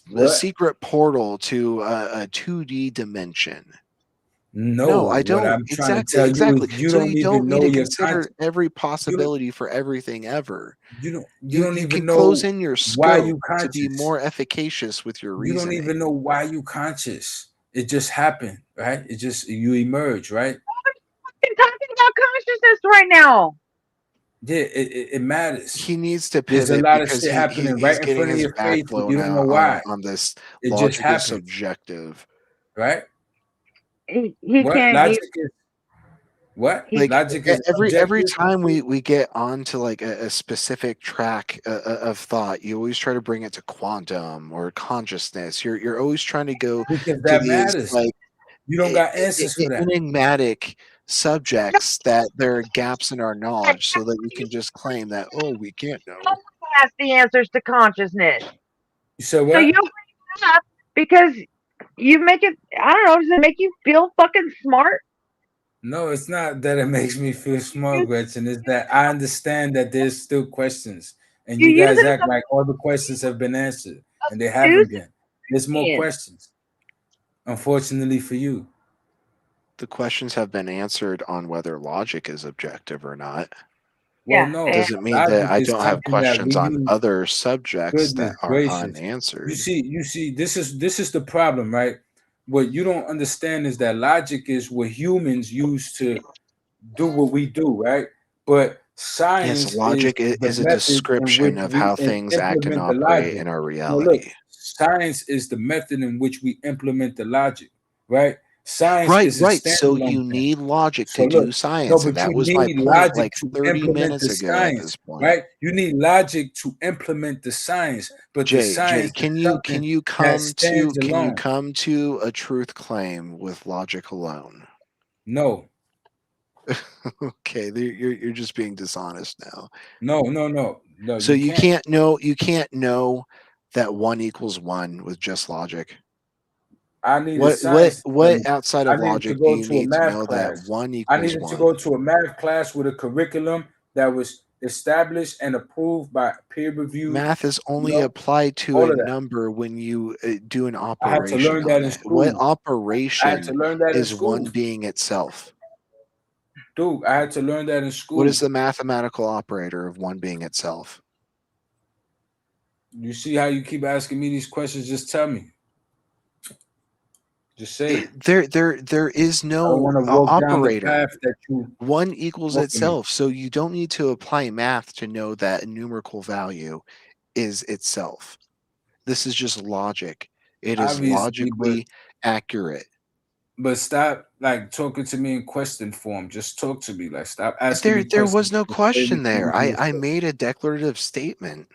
Speaker 9: what?
Speaker 7: secret portal to a 2D dimension?
Speaker 9: No,
Speaker 7: No, I
Speaker 9: what
Speaker 7: don't.
Speaker 9: I'm trying to
Speaker 7: Exactly,
Speaker 9: tell you
Speaker 7: exactly.
Speaker 9: is you
Speaker 7: So
Speaker 9: don't
Speaker 7: you don't
Speaker 9: even
Speaker 7: need
Speaker 9: know
Speaker 7: to
Speaker 9: your
Speaker 7: consider
Speaker 9: content.
Speaker 7: every
Speaker 9: You don't,
Speaker 7: possibility for everything ever.
Speaker 9: you don't
Speaker 7: You
Speaker 9: even
Speaker 7: can close
Speaker 9: know
Speaker 7: in your
Speaker 9: why
Speaker 7: scope
Speaker 9: you
Speaker 7: to be
Speaker 9: conscious.
Speaker 7: more efficacious with your
Speaker 9: You don't
Speaker 7: reasoning.
Speaker 9: even know why you conscious. It just happened, right? It just you emerge, right?
Speaker 3: I'm talking about consciousness right now.
Speaker 9: Yeah, it matters.
Speaker 7: He needs to
Speaker 9: There's a
Speaker 7: pivot
Speaker 9: lot of
Speaker 7: because
Speaker 9: shit happening
Speaker 7: he's
Speaker 9: right in
Speaker 7: getting
Speaker 9: front of
Speaker 7: his
Speaker 9: your
Speaker 7: back
Speaker 9: face, and
Speaker 7: blown
Speaker 9: you don't know
Speaker 7: out
Speaker 9: why.
Speaker 7: on this
Speaker 9: It just
Speaker 7: logic is
Speaker 9: happens,
Speaker 7: subjective.
Speaker 9: right?
Speaker 3: He
Speaker 9: What
Speaker 3: can't.
Speaker 9: logic is? What
Speaker 3: He
Speaker 7: Like
Speaker 9: logic is
Speaker 7: every
Speaker 9: objective?
Speaker 7: time we get onto like a specific track of thought, you always try to bring it to quantum or consciousness. You're always trying to go
Speaker 9: Because
Speaker 7: to
Speaker 9: that
Speaker 7: these
Speaker 9: matters.
Speaker 7: like
Speaker 9: You don't got answers for that.
Speaker 7: enigmatic subjects that there are gaps in our knowledge, so that we can just claim that, oh, we can't know.
Speaker 3: has the answers to consciousness.
Speaker 9: You said
Speaker 3: So you
Speaker 9: what?
Speaker 3: bring it up because you make it. I don't know. Does it make you feel fucking smart?
Speaker 9: No, it's not that it makes me feel smart,
Speaker 3: You,
Speaker 9: Gretchen. It's that I understand that there's still questions, and
Speaker 3: you
Speaker 9: you
Speaker 3: use
Speaker 9: guys
Speaker 3: it as
Speaker 9: act like all the questions have been answered, and they
Speaker 3: a
Speaker 9: haven't been. There's more
Speaker 3: Tuesday.
Speaker 9: questions, unfortunately for you.
Speaker 7: The questions have been answered on whether logic is objective or not.
Speaker 9: Well,
Speaker 3: Yeah.
Speaker 9: no,
Speaker 7: Doesn't mean that
Speaker 9: logic
Speaker 7: I
Speaker 9: is
Speaker 7: don't have
Speaker 9: something that we
Speaker 7: questions on
Speaker 9: use.
Speaker 7: other subjects
Speaker 9: Goodness
Speaker 7: that are
Speaker 9: gracious.
Speaker 7: unanswered.
Speaker 9: You see, this is the problem, right? What you don't understand is that logic is what humans use to do what we do, right? But
Speaker 7: Yes,
Speaker 9: science is
Speaker 7: logic
Speaker 9: the
Speaker 7: is a
Speaker 9: method in which
Speaker 7: description of
Speaker 9: we
Speaker 7: how things act and
Speaker 9: implement the
Speaker 7: operate
Speaker 9: logic.
Speaker 7: in our
Speaker 9: No, look,
Speaker 7: reality.
Speaker 9: science is the method in which we implement the logic, right? Science
Speaker 7: Right,
Speaker 9: is a
Speaker 7: right. So
Speaker 9: standalone
Speaker 7: you
Speaker 9: thing.
Speaker 7: need logic
Speaker 9: So
Speaker 7: to
Speaker 9: look,
Speaker 7: do
Speaker 9: no,
Speaker 7: science, and
Speaker 9: but you
Speaker 7: that was my
Speaker 9: need
Speaker 7: point
Speaker 9: logic
Speaker 7: like
Speaker 9: to
Speaker 7: 30
Speaker 9: implement the
Speaker 7: minutes ago at
Speaker 9: science,
Speaker 7: this point.
Speaker 9: right? You need logic to implement the science, but the
Speaker 7: Jay,
Speaker 9: science is
Speaker 7: can
Speaker 9: something
Speaker 7: you
Speaker 9: that
Speaker 7: come
Speaker 9: stands alone.
Speaker 7: to a truth claim with logic alone?
Speaker 9: No,
Speaker 7: Okay, you're just being dishonest now.
Speaker 9: no.
Speaker 7: So
Speaker 9: You can't.
Speaker 7: you can't know that 1 = 1 with just logic.
Speaker 9: I need a science.
Speaker 7: What outside
Speaker 9: I
Speaker 7: of
Speaker 9: needed to
Speaker 7: logic do
Speaker 9: go
Speaker 7: you
Speaker 9: to a
Speaker 7: need to
Speaker 9: math
Speaker 7: know that
Speaker 9: class.
Speaker 7: 1
Speaker 9: I
Speaker 7: =
Speaker 9: needed to go
Speaker 7: 1?
Speaker 9: to a math class with a curriculum that was established and approved by peer reviewed.
Speaker 7: Math is
Speaker 9: You
Speaker 7: only
Speaker 9: know,
Speaker 7: applied to
Speaker 9: all
Speaker 7: a
Speaker 9: of that.
Speaker 7: number when you do an
Speaker 9: I had to
Speaker 7: operation
Speaker 9: learn that
Speaker 7: on
Speaker 9: in
Speaker 7: it. What
Speaker 9: school. I had to
Speaker 7: operation
Speaker 9: learn that in
Speaker 7: is
Speaker 9: school,
Speaker 7: 1 being itself?
Speaker 9: dude. I had to learn that in
Speaker 7: What is
Speaker 9: school.
Speaker 7: the mathematical operator of 1 being itself?
Speaker 9: You see how you keep asking me these questions? Just tell me. Just say it.
Speaker 7: There is
Speaker 9: I don't want
Speaker 7: no
Speaker 9: to walk down the
Speaker 7: operator.
Speaker 9: path that you
Speaker 7: 1 =
Speaker 9: walking me.
Speaker 7: itself. So you don't need to apply math to know that a numerical value is itself. This is just logic. It is
Speaker 9: Obviously, but
Speaker 7: logically accurate.
Speaker 9: But stop like talking to me in question form. Just talk to me. Like stop asking me
Speaker 7: There was
Speaker 9: questions.
Speaker 7: no
Speaker 9: Just say
Speaker 7: question
Speaker 9: what you
Speaker 7: there.
Speaker 9: want me to
Speaker 7: I
Speaker 9: say.
Speaker 7: made a declarative statement.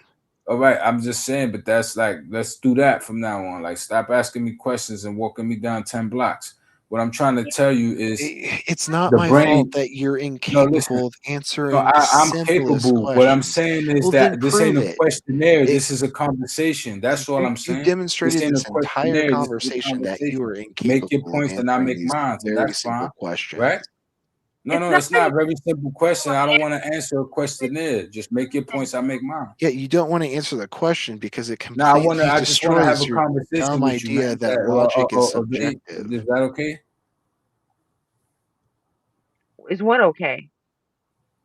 Speaker 9: All right, I'm just saying, but that's like, let's do that from now on. Like, stop asking me questions and walking me down 10 blocks. What I'm trying to tell you is
Speaker 7: It's not
Speaker 9: the
Speaker 7: my fault
Speaker 9: brain.
Speaker 7: that you're
Speaker 9: No, listen.
Speaker 7: incapable of
Speaker 9: No,
Speaker 7: answering the
Speaker 9: I'm
Speaker 7: simplest
Speaker 9: capable. What I'm
Speaker 7: questions.
Speaker 9: saying is
Speaker 7: Well, then
Speaker 9: that this ain't
Speaker 7: prove
Speaker 9: a
Speaker 7: it.
Speaker 9: questionnaire.
Speaker 7: It
Speaker 9: This is a conversation. That's all I'm
Speaker 7: you
Speaker 9: saying. This
Speaker 7: demonstrated
Speaker 9: ain't a
Speaker 7: this entire
Speaker 9: questionnaire. This is a
Speaker 7: conversation that you
Speaker 9: conversation.
Speaker 7: are
Speaker 9: Make your
Speaker 7: incapable of
Speaker 9: points and I
Speaker 7: answering
Speaker 9: make
Speaker 7: these
Speaker 9: mine, and
Speaker 7: very
Speaker 9: that's fine,
Speaker 7: simple questions.
Speaker 9: right? No,
Speaker 3: It's
Speaker 9: no,
Speaker 3: not
Speaker 9: it's not a very simple question. I don't want to answer a questionnaire. Just make your points. I make mine.
Speaker 7: Yeah, you don't want to answer the question because it
Speaker 9: Now I want to.
Speaker 7: completely
Speaker 9: I just want to have
Speaker 7: destroys
Speaker 9: a
Speaker 7: your
Speaker 9: conversation
Speaker 7: dumb
Speaker 9: with you, man.
Speaker 7: idea that logic is subjective.
Speaker 9: Is that okay?
Speaker 3: is what okay?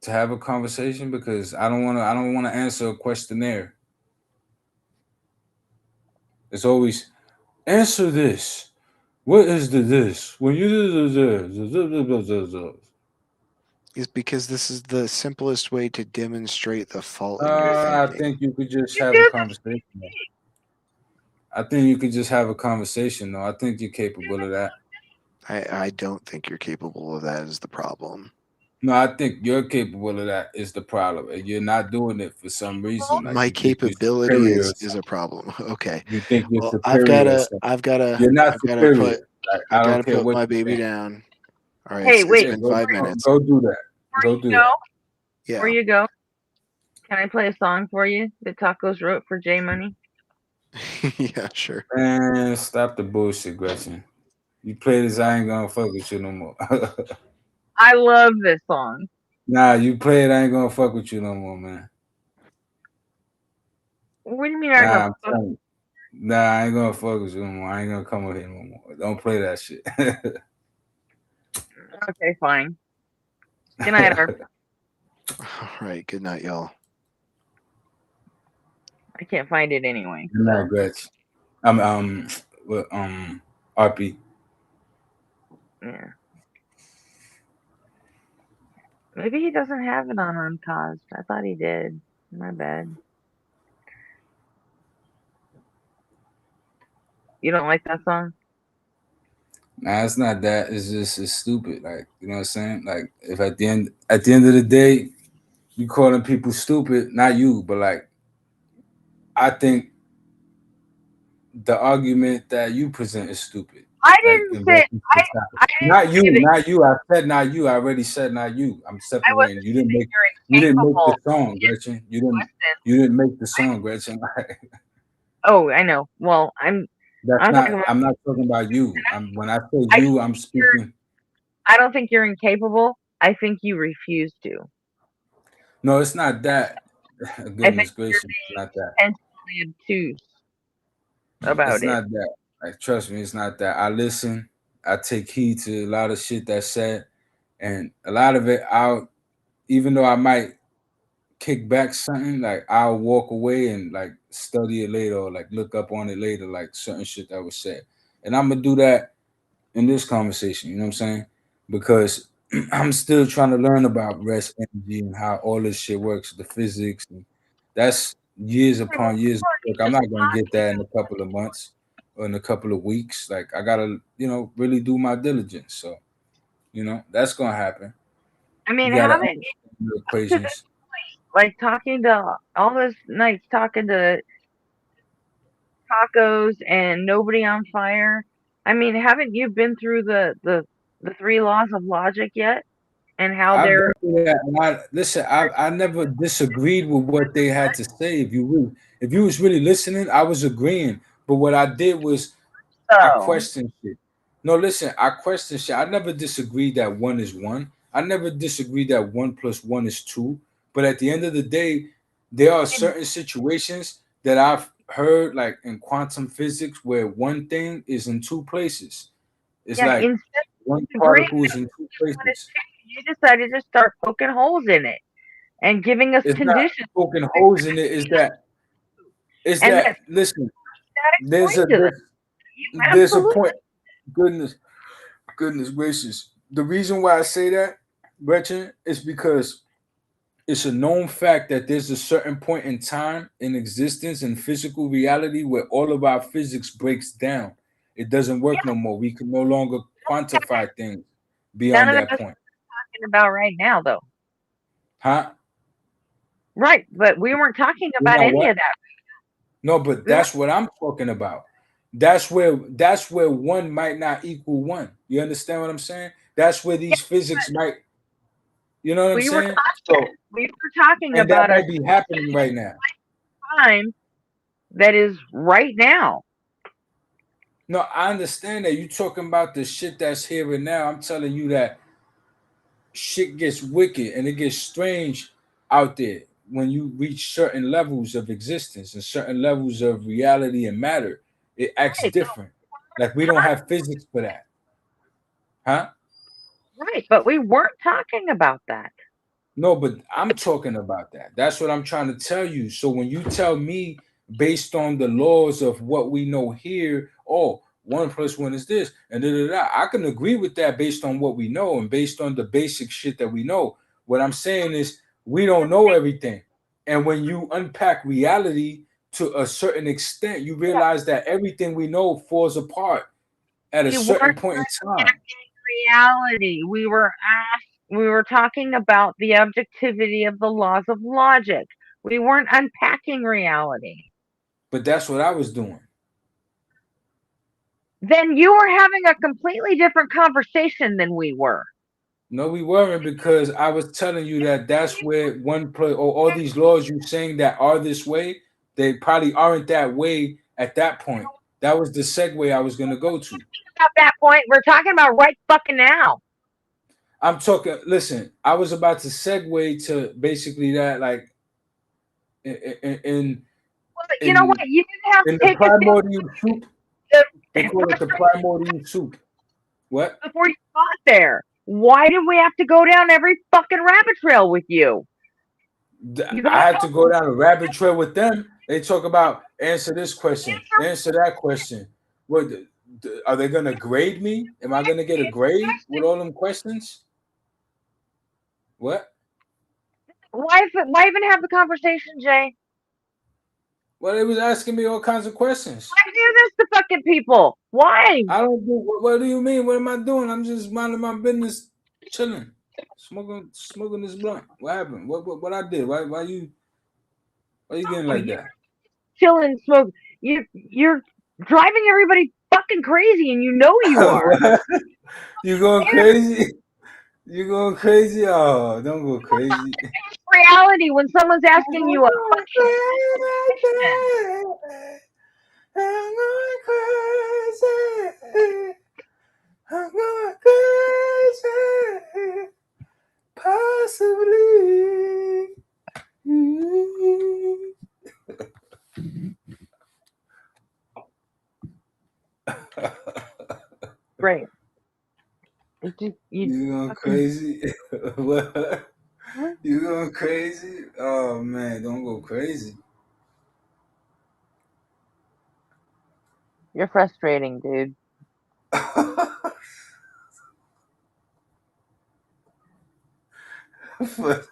Speaker 9: To have a conversation because I don't want to. I don't want to answer a questionnaire. It's always answer this. What is the this? When you do this,
Speaker 7: Is because this is the simplest way to demonstrate the fault in your
Speaker 9: I
Speaker 7: thinking.
Speaker 9: think you could just
Speaker 3: You
Speaker 9: have a
Speaker 3: do
Speaker 9: conversation. I think you could just have a conversation, though. I think you're capable of that.
Speaker 7: I don't think you're capable of that is the problem.
Speaker 9: No, I think you're capable of that is the problem. And you're not doing it for some reason. Like
Speaker 7: My
Speaker 9: you think you're
Speaker 7: capability
Speaker 9: superior or
Speaker 7: is a
Speaker 9: something.
Speaker 7: problem. Okay.
Speaker 9: You think you're
Speaker 7: Well,
Speaker 9: superior or something. You're not superior. Like, I
Speaker 7: I
Speaker 9: don't
Speaker 7: gotta
Speaker 9: care
Speaker 7: put
Speaker 9: what
Speaker 7: my
Speaker 9: you're
Speaker 7: baby
Speaker 9: saying.
Speaker 7: down. All right,
Speaker 3: Hey,
Speaker 7: it's
Speaker 3: wait.
Speaker 9: Yeah,
Speaker 7: been 5 minutes.
Speaker 9: go do that.
Speaker 3: Before
Speaker 9: Go
Speaker 3: you
Speaker 9: do
Speaker 3: go,
Speaker 9: that.
Speaker 3: before
Speaker 7: Yeah.
Speaker 3: you go, can I play a song for you that Tacos wrote for J Money?
Speaker 7: Yeah, sure.
Speaker 9: Man, stop the bullshit, Gretchen. You play this, I ain't gonna fuck with you no more.
Speaker 3: I love this song.
Speaker 9: Nah, you play it, I ain't gonna fuck with you no more, man.
Speaker 3: What do you mean I
Speaker 9: Nah,
Speaker 3: don't
Speaker 9: I'm
Speaker 3: fuck?
Speaker 9: telling you. Nah, I ain't gonna fuck with you no more. I ain't gonna come over here no more. Don't play that shit.
Speaker 3: Okay, fine. Good night, Arp.
Speaker 7: All right. Good night, y'all.
Speaker 3: I can't find it anyway.
Speaker 9: Good night,
Speaker 3: So.
Speaker 9: Gretchen. Well, RP.
Speaker 3: Yeah. Maybe he doesn't have it on Uncaused. I thought he did. My bad. You don't like that song?
Speaker 9: Nah, it's not that. It's just it's stupid. Like, you know what I'm saying? Like, if at the end of the day, you calling people stupid, not you, but like, I think the argument that you present is stupid.
Speaker 3: I
Speaker 9: Like,
Speaker 3: didn't
Speaker 9: in
Speaker 3: say
Speaker 9: reference to topic.
Speaker 3: I didn't
Speaker 9: Not you,
Speaker 3: say that
Speaker 9: not you. I said not you. I already said not you. I'm
Speaker 3: I wasn't
Speaker 9: separating.
Speaker 3: saying that
Speaker 9: You
Speaker 3: you're
Speaker 9: didn't make the
Speaker 3: incapable.
Speaker 9: song, Gretchen.
Speaker 3: Listen.
Speaker 9: You didn't make the song, Gretchen.
Speaker 3: Oh, I know. Well, I'm talking about
Speaker 9: I'm not talking about you. When I say
Speaker 3: I
Speaker 9: you, I'm speaking.
Speaker 3: I don't think you're incapable. I think you refuse to.
Speaker 9: No, it's not that.
Speaker 3: I think
Speaker 9: Goodness
Speaker 3: you're
Speaker 9: gracious, it's not that.
Speaker 3: intentionally obtuse
Speaker 9: It's
Speaker 3: about it.
Speaker 9: not that. Like, trust me, it's not that. I listen. I take heed to a lot of shit that's said, and a lot of it, even though I might kick back something, like I'll walk away and like study it later or like look up on it later, like certain shit that was said. And I'm gonna do that in this conversation, you know what I'm saying? Because I'm still trying to learn about rest energy and how all this shit works, the physics. And that's years upon years of work. I'm not gonna get that in a couple of months or in a couple of weeks. Like I gotta, really do my diligence. So, that's gonna happen.
Speaker 3: I mean,
Speaker 9: You gotta
Speaker 3: haven't
Speaker 9: understand the
Speaker 3: to this
Speaker 9: equations.
Speaker 3: like talking to all those nights talking to Tacos and Nobody on Fire. I mean, haven't you been through the three laws of logic yet? And how
Speaker 9: I've
Speaker 3: they're
Speaker 9: been through that, and I never disagreed with what they had to say. If you was really listening, I was agreeing. But what I did was I
Speaker 3: so.
Speaker 9: questioned shit. No, listen, I questioned shit. I never disagreed that one is one. I never disagreed that 1 + 1 is 2. But at the end of the day, there are certain situations that I've heard, like in quantum physics, where one thing is in two places. It's
Speaker 3: Yeah,
Speaker 9: like
Speaker 3: instead
Speaker 9: one
Speaker 3: of agreeing
Speaker 9: particle is
Speaker 3: that
Speaker 9: in two
Speaker 3: one is
Speaker 9: places.
Speaker 3: two, you decided to start poking holes in it and giving us
Speaker 9: It's not
Speaker 3: conditions.
Speaker 9: poking holes in it.
Speaker 3: And that
Speaker 9: Listen,
Speaker 3: that
Speaker 9: there's
Speaker 3: explained to them. You
Speaker 9: a
Speaker 3: absolutely
Speaker 9: point. Goodness gracious. The reason why I say that, Gretchen, is because it's a known fact that there's a certain point in time in existence in physical reality where all of our physics breaks down. It doesn't work no more. We can no longer quantify things
Speaker 3: None
Speaker 9: beyond
Speaker 3: of
Speaker 9: that
Speaker 3: us
Speaker 9: point.
Speaker 3: talking about right now, though.
Speaker 9: Huh?
Speaker 3: Right, but we weren't talking
Speaker 9: You
Speaker 3: about
Speaker 9: know
Speaker 3: any
Speaker 9: what?
Speaker 3: of that.
Speaker 9: No, but
Speaker 3: We weren't.
Speaker 9: that's what I'm talking about. That's where one might not equal one. You understand what I'm saying? That's where
Speaker 3: Yeah,
Speaker 9: these physics might, you know what I'm
Speaker 3: we were
Speaker 9: saying? So,
Speaker 3: talking
Speaker 9: and that
Speaker 3: about a
Speaker 9: might be happening right now.
Speaker 3: time that is right now.
Speaker 9: No, I understand that you're talking about the shit that's here and now. I'm telling you that shit gets wicked and it gets strange out there when you reach certain levels of existence and certain levels of reality and matter. It acts
Speaker 3: Right,
Speaker 9: different. Like we don't have physics for that. Huh?
Speaker 3: right, but we weren't talking about that.
Speaker 9: No, but I'm talking about that. That's what I'm trying to tell you. So when you tell me based on the laws of what we know here, oh, 1+1 is this, and I can agree with that based on what we know and based on the basic shit that we know. What I'm saying is we don't know everything. And when you unpack reality to a certain extent, you realize that everything we know falls apart at a
Speaker 3: We
Speaker 9: certain
Speaker 3: weren't
Speaker 9: point in time.
Speaker 3: unpacking reality. We were talking about the objectivity of the laws of logic. We weren't unpacking reality.
Speaker 9: But that's what I was doing.
Speaker 3: Then you were having a completely different conversation than we were.
Speaker 9: No, we weren't, because I was telling you that that's where all these laws you're saying that are this way, they probably aren't that way at that point. That was the segue I was going to go to.
Speaker 3: At that point, we're talking about right fucking now.
Speaker 9: I'm talking, listen, I was about to segue to basically that, like, in
Speaker 3: Well, you know what? You didn't have to
Speaker 9: the
Speaker 3: take
Speaker 9: primordial soup. They call it the
Speaker 3: frustration
Speaker 9: primordial soup. What?
Speaker 3: before you got there. Why did we have to go down every fucking rabbit trail with you?
Speaker 9: I had to go down a rabbit trail with them. They talk about answer this question, answer that question. What are they gonna grade me? Am I gonna get a grade with all them questions? What?
Speaker 3: Why even have the conversation, Jay?
Speaker 9: Well, they was asking me all kinds of questions.
Speaker 3: Why do this to fucking people? Why?
Speaker 9: I don't do. What do you mean? What am I doing? I'm just minding my business, chilling, smoking this blunt. What happened? What I did? Why you getting like that?
Speaker 3: Chilling, smoke. You're driving everybody fucking crazy, and you know you are.
Speaker 9: You going crazy? You going crazy? Oh, don't go crazy.
Speaker 3: Reality when someone's asking you a fucking question.
Speaker 9: I'm going crazy. I'm going crazy. Possibly.
Speaker 3: Great.
Speaker 9: You going crazy? What? You going crazy? Oh man, don't go crazy.
Speaker 3: You're frustrating, dude.
Speaker 9: What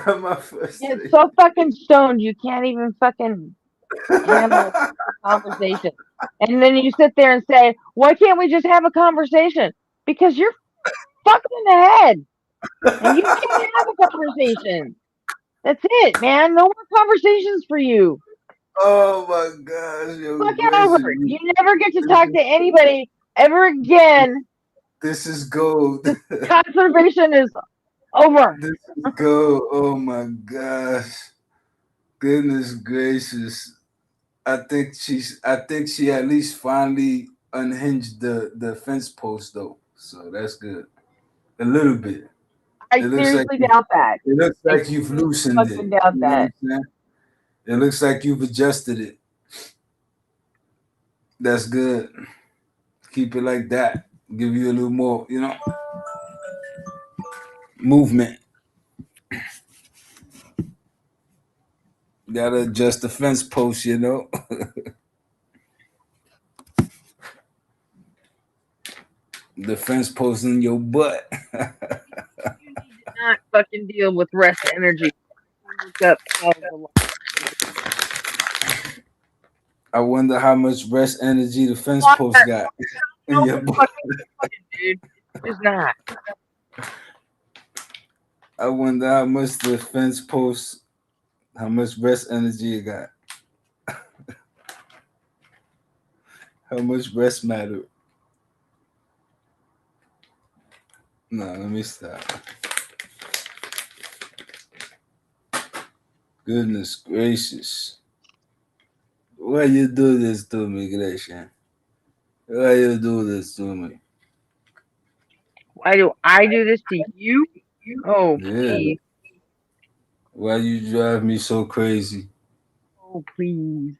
Speaker 9: am I frustrated?
Speaker 3: You're so fucking stoned you can't even fucking handle a conversation. And then you sit there and say, why can't we just have a conversation? Because you're fucking in the head. And you can't have a conversation. That's it, man. No more conversations for you.
Speaker 9: Oh my gosh, yo,
Speaker 3: Fuck it over. You never get to talk to anybody ever again.
Speaker 9: This is gold.
Speaker 3: Conservation is over.
Speaker 9: This is gold. Oh my gosh. Goodness gracious. I think she at least finally unhinged the fence post though. So that's good. A little bit.
Speaker 3: I seriously doubt that.
Speaker 9: It looks like you've loosened it.
Speaker 3: Fucking doubt that.
Speaker 9: It looks like you've adjusted it. That's good. Keep it like that. Give you a little more, movement. Gotta adjust the fence post, The fence post in your butt.
Speaker 3: You need to not fucking deal with rest energy. Look up all the
Speaker 9: I wonder how much rest energy the fence post got. And your boy,
Speaker 3: Dude, it's not.
Speaker 9: I wonder how much the fence posts, how much breast energy it got, how much breast matter. No, let me stop. Goodness gracious. Why you do this to me, Gresham? Why you do this to me?
Speaker 3: Why do I do this to you? Oh,
Speaker 9: Yeah.
Speaker 3: please.
Speaker 9: Why you drive me so crazy?
Speaker 3: Oh, please.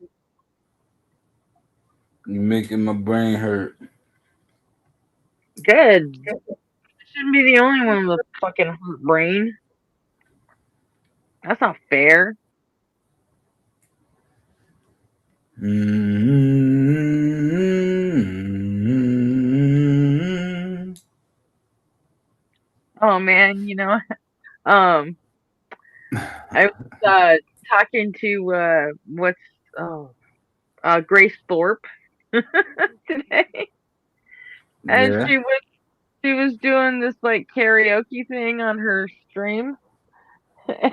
Speaker 9: You making my brain hurt.
Speaker 3: Good. Shouldn't be the only one with a fucking hurt brain. That's not fair.
Speaker 9: Mm-hmm.
Speaker 3: Oh man, um, I was talking to what's oh Grace Thorpe today, and
Speaker 9: Yeah.
Speaker 3: she was doing this like karaoke thing on her stream,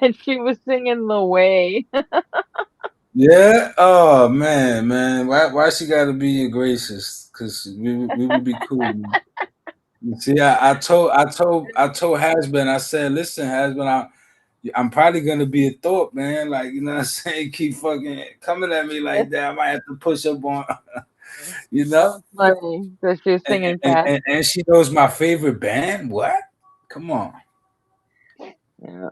Speaker 3: and she was singing "The Way."
Speaker 9: Yeah. Oh man. Why she gotta be your gracious? Cause we would be cool. Man. You see, I told Hasbin, I said, listen, Hasbin, I'm probably gonna be a Thorpe, man. Like, you know what I'm saying? Keep fucking coming at me like that. I might have to push up on you
Speaker 3: That
Speaker 9: know?
Speaker 3: was funny that she was
Speaker 9: And,
Speaker 3: singing
Speaker 9: and,
Speaker 3: fast.
Speaker 9: and, and she knows my favorite band. What? Come on.
Speaker 3: Yeah.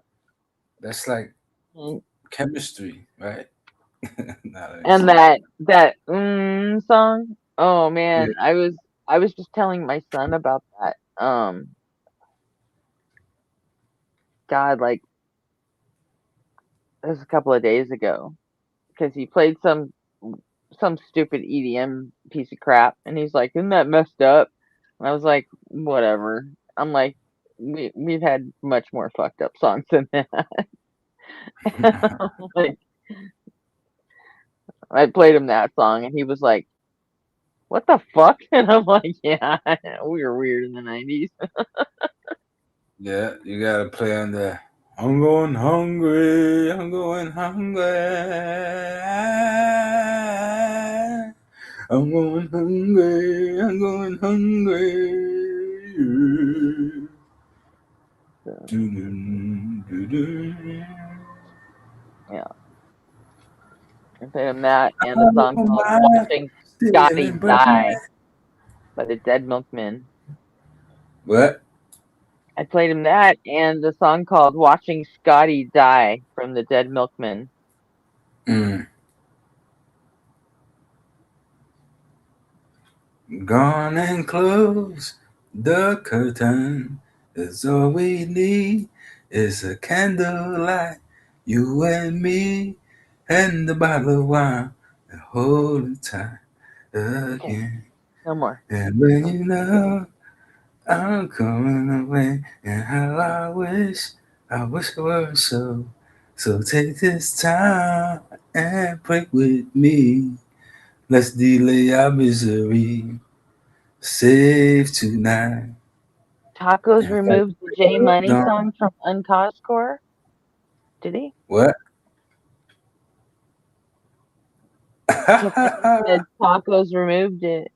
Speaker 9: That's like
Speaker 3: And
Speaker 9: chemistry, right? Nah, let me
Speaker 3: and
Speaker 9: stop.
Speaker 3: that song. Oh
Speaker 9: Yeah.
Speaker 3: man, I was just telling my son about that. God, like this was a couple of days ago because he played some stupid EDM piece of crap, and he's like, "Isn't that messed up?" And I was like, "Whatever." I'm like, we've had much more fucked up songs than that. Like I played him that song, and he was like, "What the fuck?" And I'm like, "Yeah, we were weird in the '90s."
Speaker 9: Yeah, you gotta play on the I'm going hungry, I'm going hungry. I'm going hungry, I'm going hungry.
Speaker 3: So,
Speaker 9: Doo-doo-doo-doo.
Speaker 3: yeah, I played him that and the song
Speaker 9: Oh
Speaker 3: called
Speaker 9: my,
Speaker 3: "Watching
Speaker 9: still
Speaker 3: Scotty
Speaker 9: in breath.
Speaker 3: Die" by the Dead Milkmen.
Speaker 9: What?
Speaker 3: I played him that and the song called "Watching Scotty Die" from the Dead Milkmen.
Speaker 9: Mm. Gone and close the curtain. That's all we need is a candlelight. You and me and the bottle of wine. And hold it tight
Speaker 3: Okay,
Speaker 9: again.
Speaker 3: no more.
Speaker 9: And when you know I'm coming away, and how I wish it were so. So take this time and pray with me. Let's delay our misery. Save tonight.
Speaker 3: Tacos
Speaker 9: And fight
Speaker 3: removed the J Money
Speaker 9: dawn.
Speaker 3: song from Uncaused Core. Did he?
Speaker 9: What?
Speaker 3: Tiffany said Tacos removed it.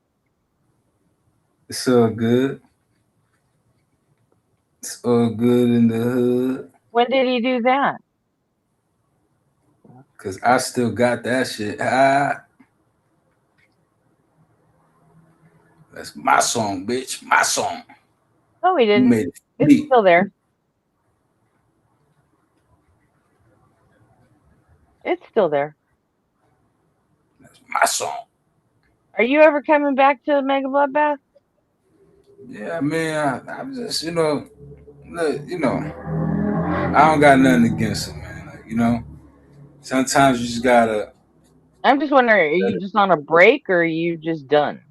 Speaker 9: It's all good. It's all good in the hood.
Speaker 3: When did he do that?
Speaker 9: Cause I still got that shit. That's my song, bitch. My song.
Speaker 3: No, he
Speaker 9: You
Speaker 3: didn't.
Speaker 9: made it for
Speaker 3: It's
Speaker 9: me.
Speaker 3: still there. It's still there.
Speaker 9: That's my song.
Speaker 3: Are you ever coming back to Mega Bloodbath?
Speaker 9: Yeah, man. I'm just, look, I don't got nothing against him, man. Like, sometimes you just gotta.
Speaker 3: I'm just wondering, are you just on a break or are you just done?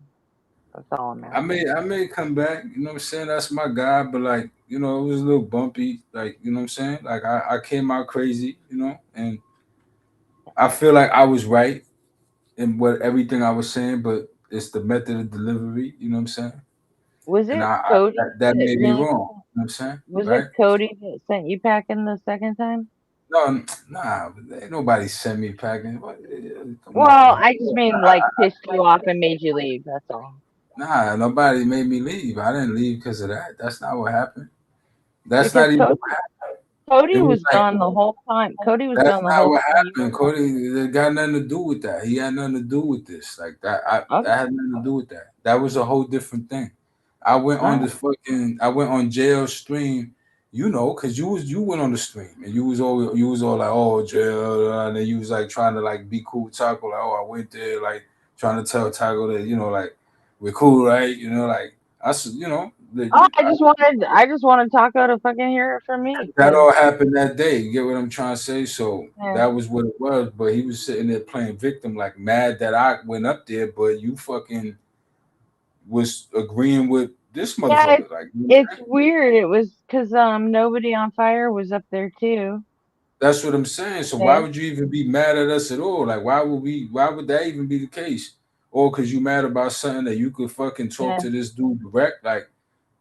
Speaker 3: That's all I'm
Speaker 9: I
Speaker 3: asking.
Speaker 9: may, I may come back. You know what I'm saying? That's my guy, but like, it was a little bumpy. Like, you know what I'm saying? Like, I came out crazy, and I feel like I was right in what everything I was saying, but it's the method of delivery. You know what I'm saying?
Speaker 3: Was
Speaker 9: And
Speaker 3: it
Speaker 9: I
Speaker 3: Cody
Speaker 9: that
Speaker 3: that
Speaker 9: made me
Speaker 3: really?
Speaker 9: wrong. You know what I'm saying?
Speaker 3: Was
Speaker 9: Right?
Speaker 3: it Cody that sent you packing the second time?
Speaker 9: No, nah, ain't nobody sent me packing. Come on,
Speaker 3: Well,
Speaker 9: man.
Speaker 3: I just mean like pissed you off and made you leave. That's all.
Speaker 9: Nah, nobody made me leave. I didn't leave because of that. That's not what happened. That's
Speaker 3: Because
Speaker 9: not even. It
Speaker 3: Cody
Speaker 9: was
Speaker 3: was
Speaker 9: like
Speaker 3: gone the whole time. Cody was
Speaker 9: that's
Speaker 3: gone the
Speaker 9: not
Speaker 3: whole
Speaker 9: what
Speaker 3: time.
Speaker 9: happened. Cody, it got nothing to do with that. He had nothing to do with this. Like that,
Speaker 3: Okay.
Speaker 9: that had nothing to do with that. That was a whole different thing. I went
Speaker 3: All
Speaker 9: on
Speaker 3: right.
Speaker 9: this fucking. I went on jail stream. You know, cause you went on the stream and you was all like, oh jail, and then you was like trying to like be cool with Taco, like, oh I went there, like trying to tell Taco that like we're cool, right? Like
Speaker 3: Oh, I just wanted Taco to fucking hear it from me.
Speaker 9: that
Speaker 3: 'Cause,
Speaker 9: all happened that day. You get what I'm trying to say? So
Speaker 3: yeah.
Speaker 9: that was what it was. But he was sitting there playing victim, like mad that I went up there, but you fucking was agreeing with this
Speaker 3: Yeah,
Speaker 9: motherfucker. Like
Speaker 3: it's weird. It was because nobody on fire was up there too.
Speaker 9: that's what I'm saying. So why
Speaker 3: Yeah.
Speaker 9: would you even be mad at us at all? Like why would that even be the case? Or because you mad about something that you could fucking talk
Speaker 3: Yeah.
Speaker 9: to this dude direct? Like,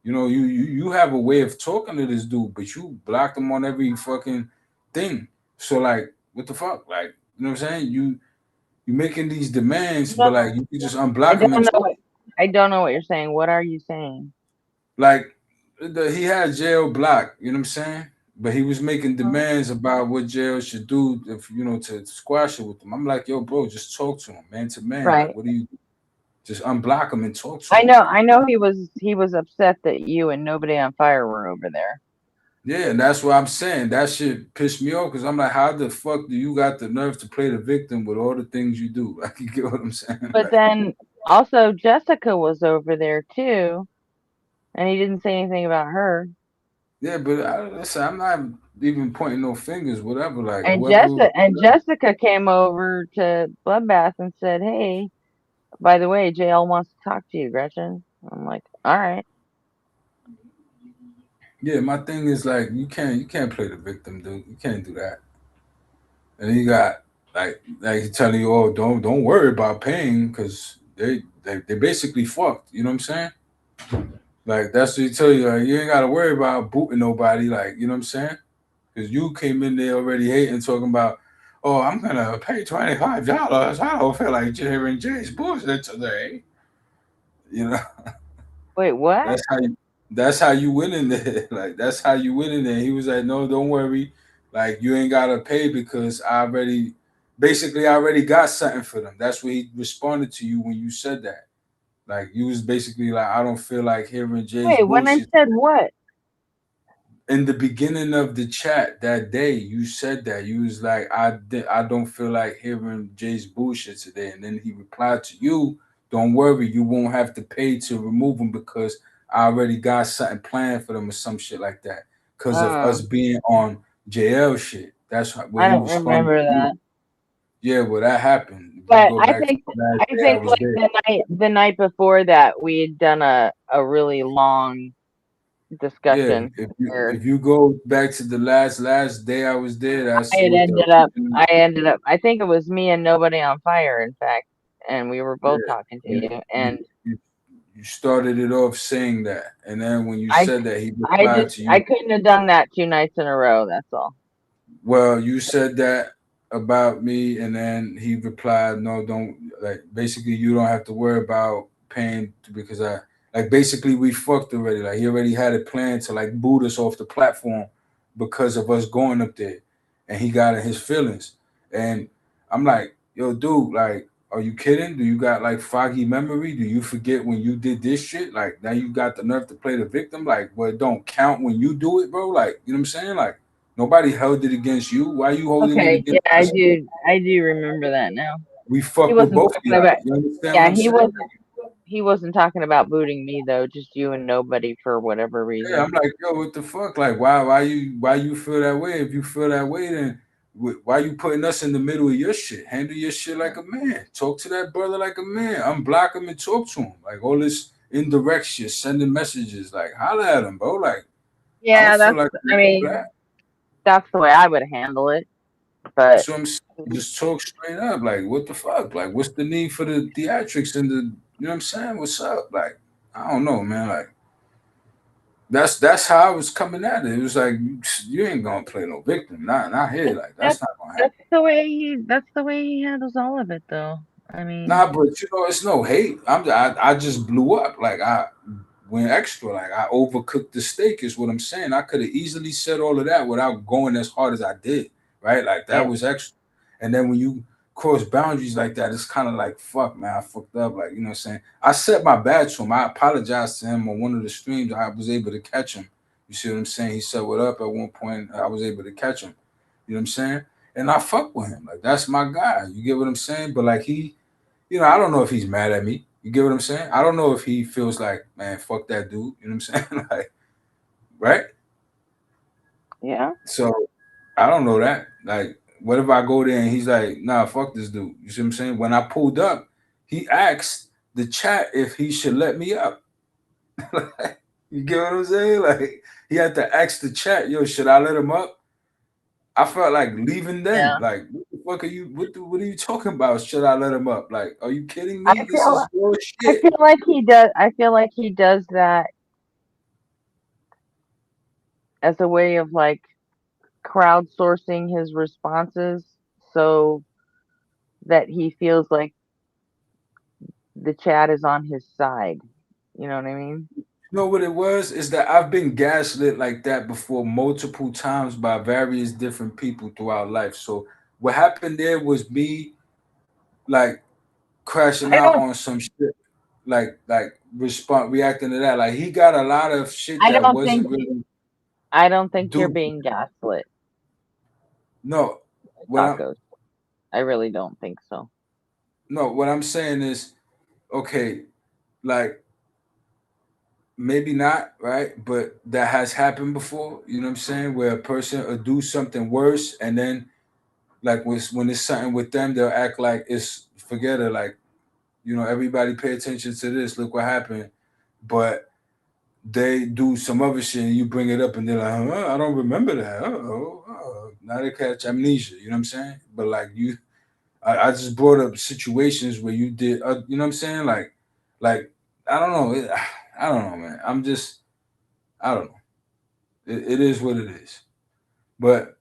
Speaker 9: you have a way of talking to this dude, but you blocked him on every fucking thing. So like, what the fuck? Like, you know what I'm saying? You making these demands, but
Speaker 3: No,
Speaker 9: like you can just
Speaker 3: I
Speaker 9: unblock him
Speaker 3: don't
Speaker 9: and
Speaker 3: know.
Speaker 9: talk.
Speaker 3: I don't know what you're saying. What are you saying?
Speaker 9: Like he had jail blocked, you know what I'm saying? But he was making
Speaker 3: Huh?
Speaker 9: demands about what jail should do if to squash it with him. I'm like, yo, bro, just talk to him, man to man. Like,
Speaker 3: Right.
Speaker 9: what do you just unblock him and talk to
Speaker 3: I
Speaker 9: him?
Speaker 3: know. I know. He was upset that you and nobody on fire were over there.
Speaker 9: Yeah, and that's what I'm saying. That shit pissed me off because I'm like, how the fuck do you got the nerve to play the victim with all the things you do? Like, you get what I'm saying?
Speaker 3: But
Speaker 9: Like,
Speaker 3: then also Jessica was over there too, and he didn't say anything about her.
Speaker 9: yeah, but listen, I'm not even pointing no fingers, whatever. Like,
Speaker 3: And
Speaker 9: whoever.
Speaker 3: Jessica came over to Bloodbath and said, "Hey, by the way, JL wants to talk to you, Gretchen." I'm like, "All right."
Speaker 9: Yeah, my thing is like, you can't play the victim, dude. You can't do that. And then you got like he telling you, oh, don't worry about paying because they basically fucked. You know what I'm saying? Like that's what he tell you. Like, you ain't got to worry about booting nobody. Like, you know what I'm saying? Because you came in there already hating, talking about, oh, I'm gonna pay $25. I don't feel like hearing Jay's bullshit today. You know,
Speaker 3: Wait, what?
Speaker 9: that's how you that's how you win in there. Like that's how you win in there. He was like, no, don't worry. Like you ain't gotta pay because I already got something for them. That's what he responded to you when you said that. Like you was basically like, I don't feel like hearing Jay's
Speaker 3: Wait, when I
Speaker 9: bullshit.
Speaker 3: said what?
Speaker 9: In the beginning of the chat that day, you said that you was like, I don't feel like hearing Jay's bullshit today, and then he replied to you, "Don't worry, you won't have to pay to remove him because I already got something planned for them or some shit like that because of
Speaker 3: Uh,
Speaker 9: us being on JL shit." That's where
Speaker 3: I
Speaker 9: he
Speaker 3: don't
Speaker 9: responded
Speaker 3: remember
Speaker 9: to you.
Speaker 3: that.
Speaker 9: Yeah, well, that happened. If you
Speaker 3: But
Speaker 9: go
Speaker 3: I
Speaker 9: back to
Speaker 3: think
Speaker 9: the last
Speaker 3: I
Speaker 9: day I
Speaker 3: think
Speaker 9: was
Speaker 3: like
Speaker 9: there.
Speaker 3: the night before that we had done a really long
Speaker 9: Yeah,
Speaker 3: discussion where
Speaker 9: if you go back to the last day I was there,
Speaker 3: I
Speaker 9: that's
Speaker 3: had
Speaker 9: what the
Speaker 3: ended up
Speaker 9: beginning.
Speaker 3: I ended up I think it was me and nobody on fire, in fact, and we were both
Speaker 9: Yeah,
Speaker 3: talking to
Speaker 9: you,
Speaker 3: you,
Speaker 9: you,
Speaker 3: and
Speaker 9: you you started it off saying that, and then when you
Speaker 3: I
Speaker 9: said that, he
Speaker 3: I
Speaker 9: replied
Speaker 3: just
Speaker 9: to
Speaker 3: I
Speaker 9: you.
Speaker 3: couldn't have done that 2 nights in a row. That's all.
Speaker 9: Well, you said that about me, and then he replied, "No, don't like. Basically, you don't have to worry about paying because I like. Basically, we fucked already. Like he already had a plan to like boot us off the platform because of us going up there, and he got in his feelings. And I'm like, yo, dude, like, are you kidding? Do you got like foggy memory? Do you forget when you did this shit? Like now you got the nerve to play the victim? Like, well, it don't count when you do it, bro. Like, you know what I'm saying? Like. Nobody held it against you. Why you holding it
Speaker 3: Okay, yeah,
Speaker 9: against
Speaker 3: I
Speaker 9: us?
Speaker 3: do I do remember that now.
Speaker 9: We
Speaker 3: He
Speaker 9: fuck with
Speaker 3: wasn't
Speaker 9: both of
Speaker 3: talking
Speaker 9: y'all.
Speaker 3: about
Speaker 9: You understand what
Speaker 3: yeah,
Speaker 9: I'm saying?
Speaker 3: he wasn't talking about booting me though, just you and nobody for whatever
Speaker 9: Yeah,
Speaker 3: reason.
Speaker 9: I'm like, yo, what the fuck? Like, why you feel that way? If you feel that way, then why you putting us in the middle of your shit? Handle your shit like a man. Talk to that brother like a man. Unblock him and talk to him. Like all this indirect shit, sending messages. Like, holla at him, bro. Like, I don't
Speaker 3: Yeah,
Speaker 9: feel
Speaker 3: that's
Speaker 9: like
Speaker 3: I mean,
Speaker 9: that.
Speaker 3: that's the way I would handle it. But
Speaker 9: So I'm saying, just talk straight up. Like, what the fuck? Like, what's the need for the theatrics and the You know what I'm saying? What's up? Like, I don't know, man. Like, that's how I was coming at it. It was like you ain't gonna play no victim, not here.
Speaker 3: But
Speaker 9: Like, that's not gonna happen.
Speaker 3: that's the way he handles all of it, though. I mean,
Speaker 9: Nah, but it's no hate. I just blew up. Like I went extra. Like I overcooked the steak is what I'm saying. I could have easily said all of that without going as hard as I did. Right? Like that
Speaker 3: yeah,
Speaker 9: was extra. And then when you cross boundaries like that, it's kind of like fuck, man. I fucked up. Like, you know what I'm saying? I said my bad to him. I apologized to him on one of the streams. I was able to catch him. You see what I'm saying? He said what up at one point. I was able to catch him. You know what I'm saying? And I fuck with him. Like that's my guy. You get what I'm saying? But like I don't know if he's mad at me. You get what I'm saying? I don't know if he feels like, man, fuck that dude. You know what I'm saying? Like, right?
Speaker 3: yeah.
Speaker 9: So I don't know that. Like, what if I go there and he's like, nah, fuck this dude? You see what I'm saying? When I pulled up, he asked the chat if he should let me up. You get what I'm saying? Like, he had to ask the chat, yo, should I let him up? I felt like leaving then.
Speaker 3: Yeah.
Speaker 9: Like, what the fuck are you? What are you talking about? Should I let him up? Like, are you kidding
Speaker 3: I
Speaker 9: me? This
Speaker 3: feel
Speaker 9: is your
Speaker 3: I
Speaker 9: shit.
Speaker 3: feel like he does. I feel like he does that as a way of like crowdsourcing his responses, so that he feels like the chat is on his side. You know what I mean?
Speaker 9: You know what it was? Is that I've been gaslit like that before multiple times by various different people throughout life. So what happened there was me like crashing
Speaker 3: I
Speaker 9: out
Speaker 3: don't.
Speaker 9: on some shit, like reacting to that. Like he got a lot of shit
Speaker 3: I
Speaker 9: that
Speaker 3: don't think.
Speaker 9: wasn't really
Speaker 3: I don't think you're
Speaker 9: due.
Speaker 3: being gaslit,
Speaker 9: No, what I'm
Speaker 3: tacos. I really don't think so.
Speaker 9: no, what I'm saying is okay, like maybe not, right? But that has happened before, you know what I'm saying? Where a person will do something worse and then like when it's something with them, they'll act like it's forget it, like, everybody pay attention to this, look what happened. But they do some other shit and you bring it up and they're like, I don't remember that. Now they catch amnesia, you know what I'm saying? But like I just brought up situations where you did, you know what I'm saying? Like I don't know. I don't know, man. I don't know. It is what it is. But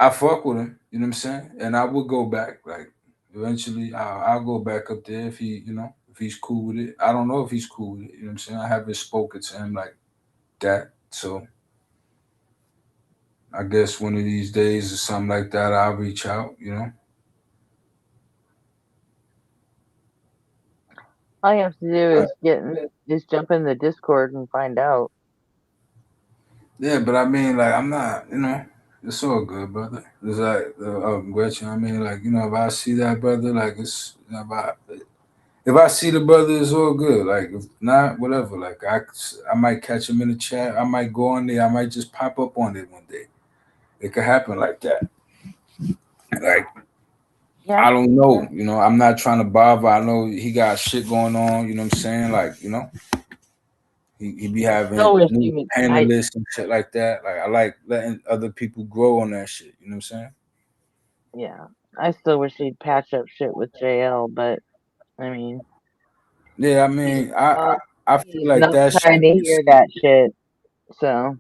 Speaker 9: I fuck with him, you know what I'm saying? And I would go back. Like eventually I'll go back up there if if he's cool with it. I don't know if he's cool with it, you know what I'm saying? I haven't spoken to him like that. So I guess one of these days or something like that, I'll reach out.
Speaker 3: All you have to do is jump in the Discord and find out.
Speaker 9: Yeah, but I mean, like, I'm not, it's all good, brother. It's like, Gretchen, I mean, like, if I see that brother, like, if I see the brother, it's all good. Like, if not, whatever. Like, I might catch him in the chat. I might go on there. I might just pop up on it one day. It could happen like that. Like,
Speaker 3: Yeah.
Speaker 9: I don't know. I'm not trying to bother. I know he got shit going on. You know what I'm saying? Like, he be
Speaker 3: I
Speaker 9: having
Speaker 3: still wish he
Speaker 9: new
Speaker 3: would.
Speaker 9: panelists and shit like that. Like, I like letting other people grow on that shit. You know what I'm saying?
Speaker 3: Yeah. I still wish he'd patch up shit with JL, but I mean,
Speaker 9: Yeah, I
Speaker 3: he's
Speaker 9: mean, I feel
Speaker 3: he's
Speaker 9: like
Speaker 3: not
Speaker 9: that
Speaker 3: trying
Speaker 9: ship
Speaker 3: to hear that shit. So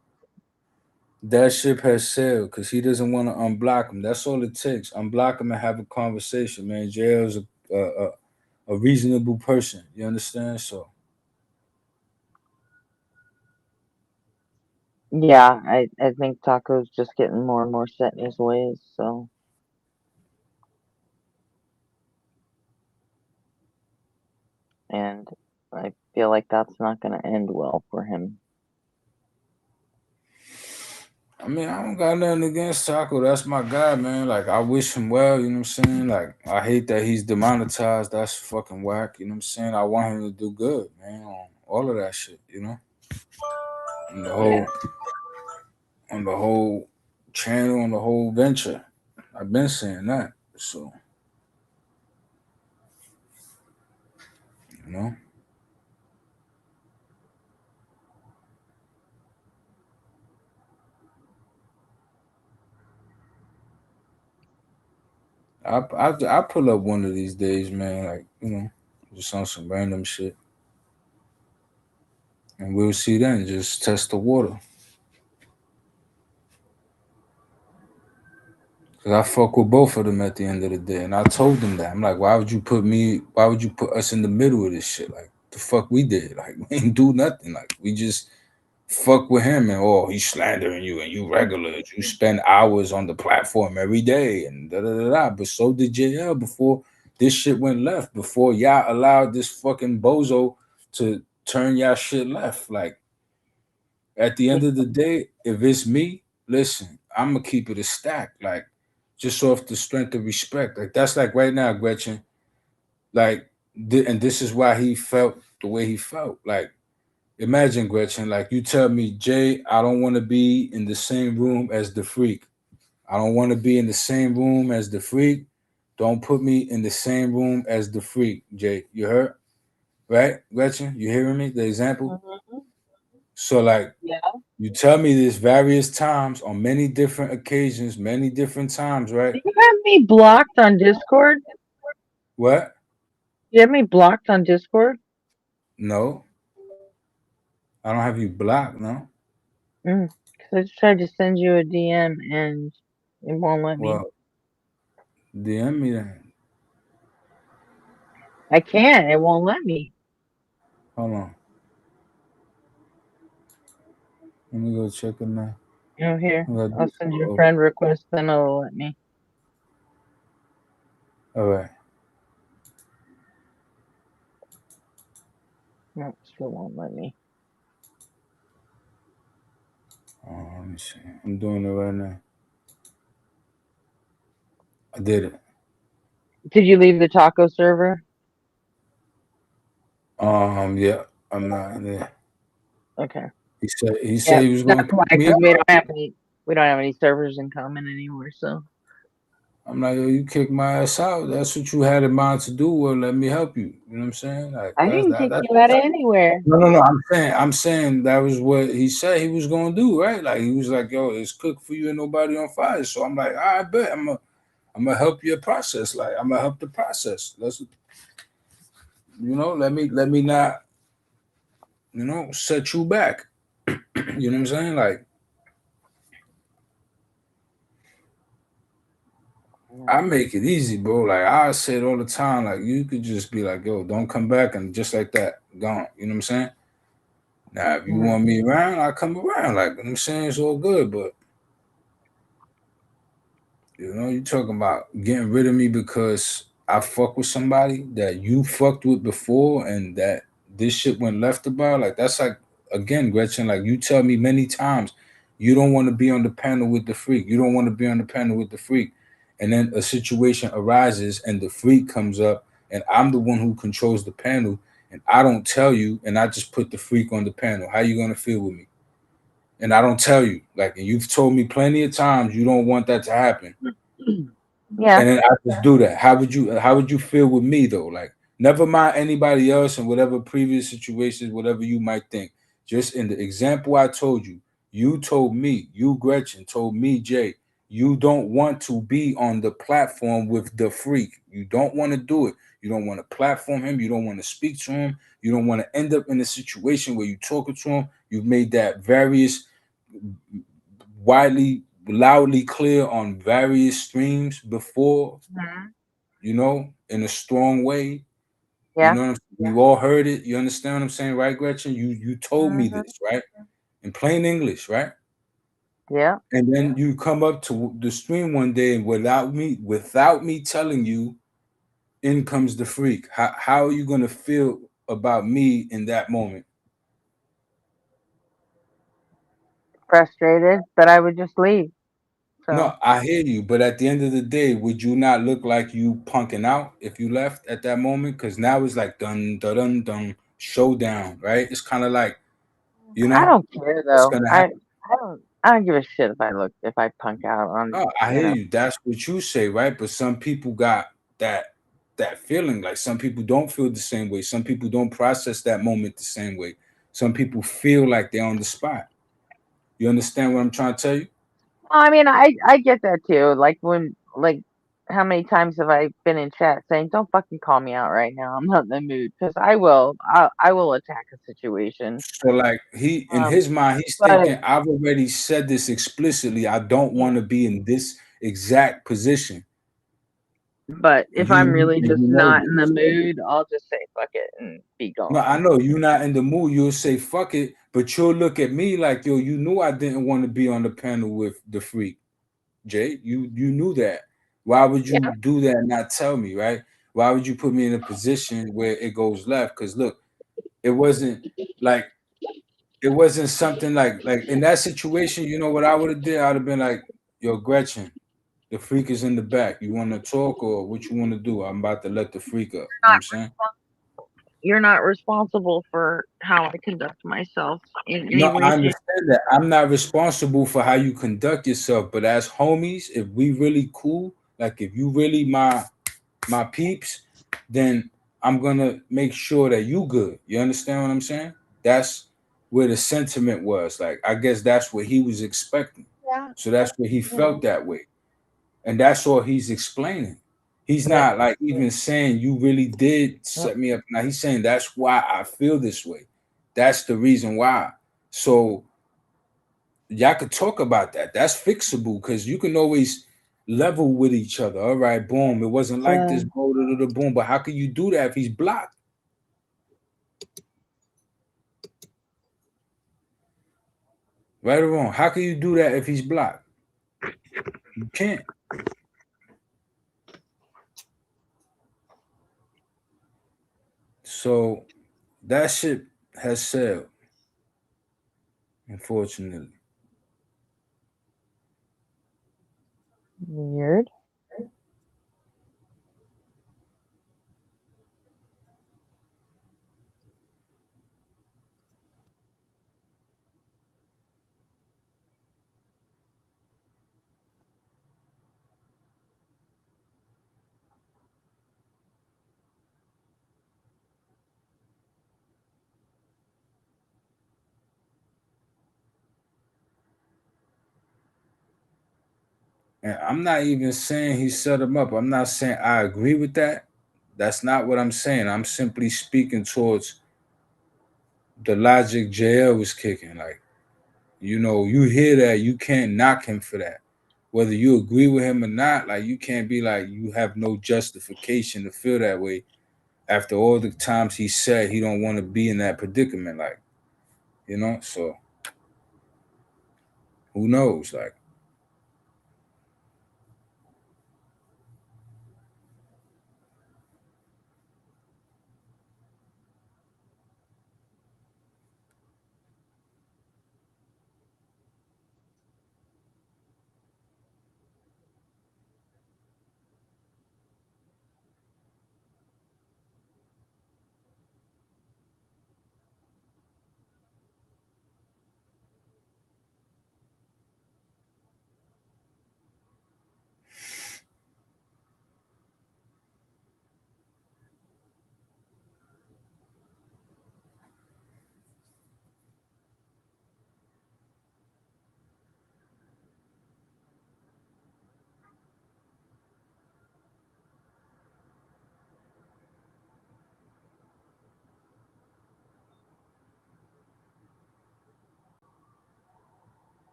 Speaker 9: has sailed because he doesn't want to unblock him. That's all it takes. Unblock him and have a conversation, man. JL is a reasonable person. You understand? So
Speaker 3: yeah, I think Taco's just getting more and more set in his ways. So and I feel like that's not going to end well for him.
Speaker 9: I mean, I don't got nothing against Taco. That's my guy, man. Like, I wish him well. You know what I'm saying? Like, I hate that he's demonetized. That's fucking whack. You know what I'm saying? I want him to do good, man. On all of that shit. And the
Speaker 3: Yeah.
Speaker 9: whole on the whole channel, on the whole venture. I've been saying that. So, you know. I pull up one of these days, man. Like, just on some random shit. And we'll see then. Just test the water. Cause I fuck with both of them at the end of the day, and I told them that. I'm like, why would you put us in the middle of this shit? Like, the fuck we did? Like, we ain't do nothing. Like, we just fuck with him, and he's slandering you, and you regulars. You spend hours on the platform every day, and da da da da. But so did JL before this shit went left. Before y'all allowed this fucking bozo to turn y'all shit left. Like, at the end of the day, if it's me, listen, I'm gonna keep it a stack. Like, just off the strength of respect. Like, that's like right now, Gretchen. Like, and this is why he felt the way he felt. Like, imagine, Gretchen, like you tell me, Jay, I don't want to be in the same room as the freak. I don't want to be in the same room as the freak. Don't put me in the same room as the freak, Jay. You heard? Right, Gretchen? You hearing me? The example?
Speaker 3: Mhm.
Speaker 9: So, like,
Speaker 3: Yeah.
Speaker 9: you tell me this various times on many different occasions, many different times, right?
Speaker 3: Do you have me blocked on Discord?
Speaker 9: What?
Speaker 3: Do you have me blocked on Discord?
Speaker 9: No, I don't have you blocked, no.
Speaker 3: Because I just tried to send you a DM and it won't let me.
Speaker 9: Well, DM me then.
Speaker 3: I can't. It won't let me.
Speaker 9: Hold on. Let me go check it now.
Speaker 3: Oh, here.
Speaker 9: I got
Speaker 3: I'll send you a
Speaker 9: Discord.
Speaker 3: friend request, then it'll let me.
Speaker 9: All right.
Speaker 3: No, still won't let me.
Speaker 9: Let me see. I'm doing it right now. I did it.
Speaker 3: Did you leave the taco server?
Speaker 9: Yeah, I'm not in there.
Speaker 3: Okay.
Speaker 9: He
Speaker 3: Yeah,
Speaker 9: said he was
Speaker 3: that's
Speaker 9: gonna
Speaker 3: why.
Speaker 9: kick me
Speaker 3: Because
Speaker 9: out.
Speaker 3: we don't have any servers in common anymore. So
Speaker 9: I'm like, yo, you kicked my ass out. That's what you had in mind to do. Well, let me help you. You know what I'm saying? Like,
Speaker 3: I
Speaker 9: that's
Speaker 3: didn't
Speaker 9: that.
Speaker 3: kick you out of anywhere.
Speaker 9: No. I'm saying that was what he said he was gonna do, right? Like, he was like, yo, it's cooked for you and nobody on fire. So I'm like, I bet I'm gonna help your process. Like, I'm gonna help the process. Let's, let me not, set you back. You know what I'm saying? Like, I make it easy, bro. Like, I say it all the time. Like, you could just be like, yo, don't come back, and just like that, gone. You know what I'm saying? Now, if you want me around, I come around. Like, you know what I'm saying? It's all good, but you talking about getting rid of me because I fuck with somebody that you fucked with before and that this shit went left about. Like, that's like, again, Gretchen, like, you tell me many times you don't want to be on the panel with the freak. You don't want to be on the panel with the freak. And then a situation arises and the freak comes up and I'm the one who controls the panel and I don't tell you and I just put the freak on the panel. How you going to feel with me? And I don't tell you. Like, and you've told me plenty of times you don't want that to happen.
Speaker 3: Yeah.
Speaker 9: And then I just do that. How would you feel with me though? Like, never mind anybody else and whatever previous situations, whatever you might think. Just in the example I told you, you told me, you Gretchen told me, Jay, you don't want to be on the platform with the freak. You don't want to do it. You don't want to platform him. You don't want to speak to him. You don't want to end up in a situation where you talking to him. You've made that various widely loudly clear on various streams before, in a strong way.
Speaker 3: Yeah.
Speaker 9: We all heard it. You understand what I'm saying, right, Gretchen? You told me this, right? In plain English, right?
Speaker 3: Yeah.
Speaker 9: And then you come up to the stream one day and without me telling you, in comes the freak. How are you gonna feel about me in that moment?
Speaker 3: Frustrated, but I would just leave. So
Speaker 9: No, I hear you, but at the end of the day, would you not look like you punking out if you left at that moment? Because now it's like dun dun dun dun showdown, right? It's kind of like,
Speaker 3: I don't care
Speaker 9: what's
Speaker 3: though.
Speaker 9: gonna happen.
Speaker 3: I don't give a shit if I punk out on
Speaker 9: No, I hear you. That's what you say, right? But some people got that feeling. Like, some people don't feel the same way. Some people don't process that moment the same way. Some people feel like they're on the spot. You understand what I'm trying to tell you?
Speaker 3: I mean, I get that too. Like when how many times have I been in chat saying, "Don't fucking call me out right now. I'm not in the mood," because I will. I will attack a situation.
Speaker 9: So like he in his mind, he's
Speaker 3: But
Speaker 9: thinking, I've already said this explicitly. I don't want to be in this exact position.
Speaker 3: but if
Speaker 9: You
Speaker 3: I'm really
Speaker 9: you
Speaker 3: just
Speaker 9: know
Speaker 3: not in the
Speaker 9: this.
Speaker 3: mood, I'll just say fuck it and be
Speaker 9: No, I
Speaker 3: gone.
Speaker 9: know you're not in the mood. You'll say fuck it, but you'll look at me like, yo, you knew I didn't want to be on the panel with the freak, Jay. You knew that. Why would you
Speaker 3: Yeah.
Speaker 9: do that and not tell me, right? Why would you put me in a position where it goes left? Because look, it wasn't like it wasn't something like in that situation. You know what I would have did? I'd have been like, yo, Gretchen, the freak is in the back. You want to talk or what you want to do? I'm about to let the freak up. You know what I'm saying?
Speaker 3: You're not responsible for how I conduct myself in any
Speaker 9: No,
Speaker 3: way,
Speaker 9: I
Speaker 3: shape.
Speaker 9: understand that. I'm not responsible for how you conduct yourself, but as homies, if we really cool, like if you really my peeps, then I'm gonna make sure that you good. You understand what I'm saying? That's where the sentiment was. Like I guess that's what he was expecting.
Speaker 3: Yeah.
Speaker 9: So that's what he felt that way. And that's all he's explaining. He's not like even saying you really did set me up. Now he's saying that's why I feel this way. That's the reason why. So y'all could talk about that. That's fixable because you can always level with each other. All right, boom. It wasn't like this, boom. But how can you do that if he's blocked? Right or wrong? How can you do that if he's blocked? You can't. So that shit has sailed, unfortunately.
Speaker 3: Weird.
Speaker 9: And I'm not even saying he set him up. I'm not saying I agree with that. That's not what I'm saying. I'm simply speaking towards the logic JL was kicking. Like, you know, you hear that, you can't knock him for that. Whether you agree with him or not, like you can't be like you have no justification to feel that way after all the times he said he don't want to be in that predicament. Like, you know, so who knows? Like,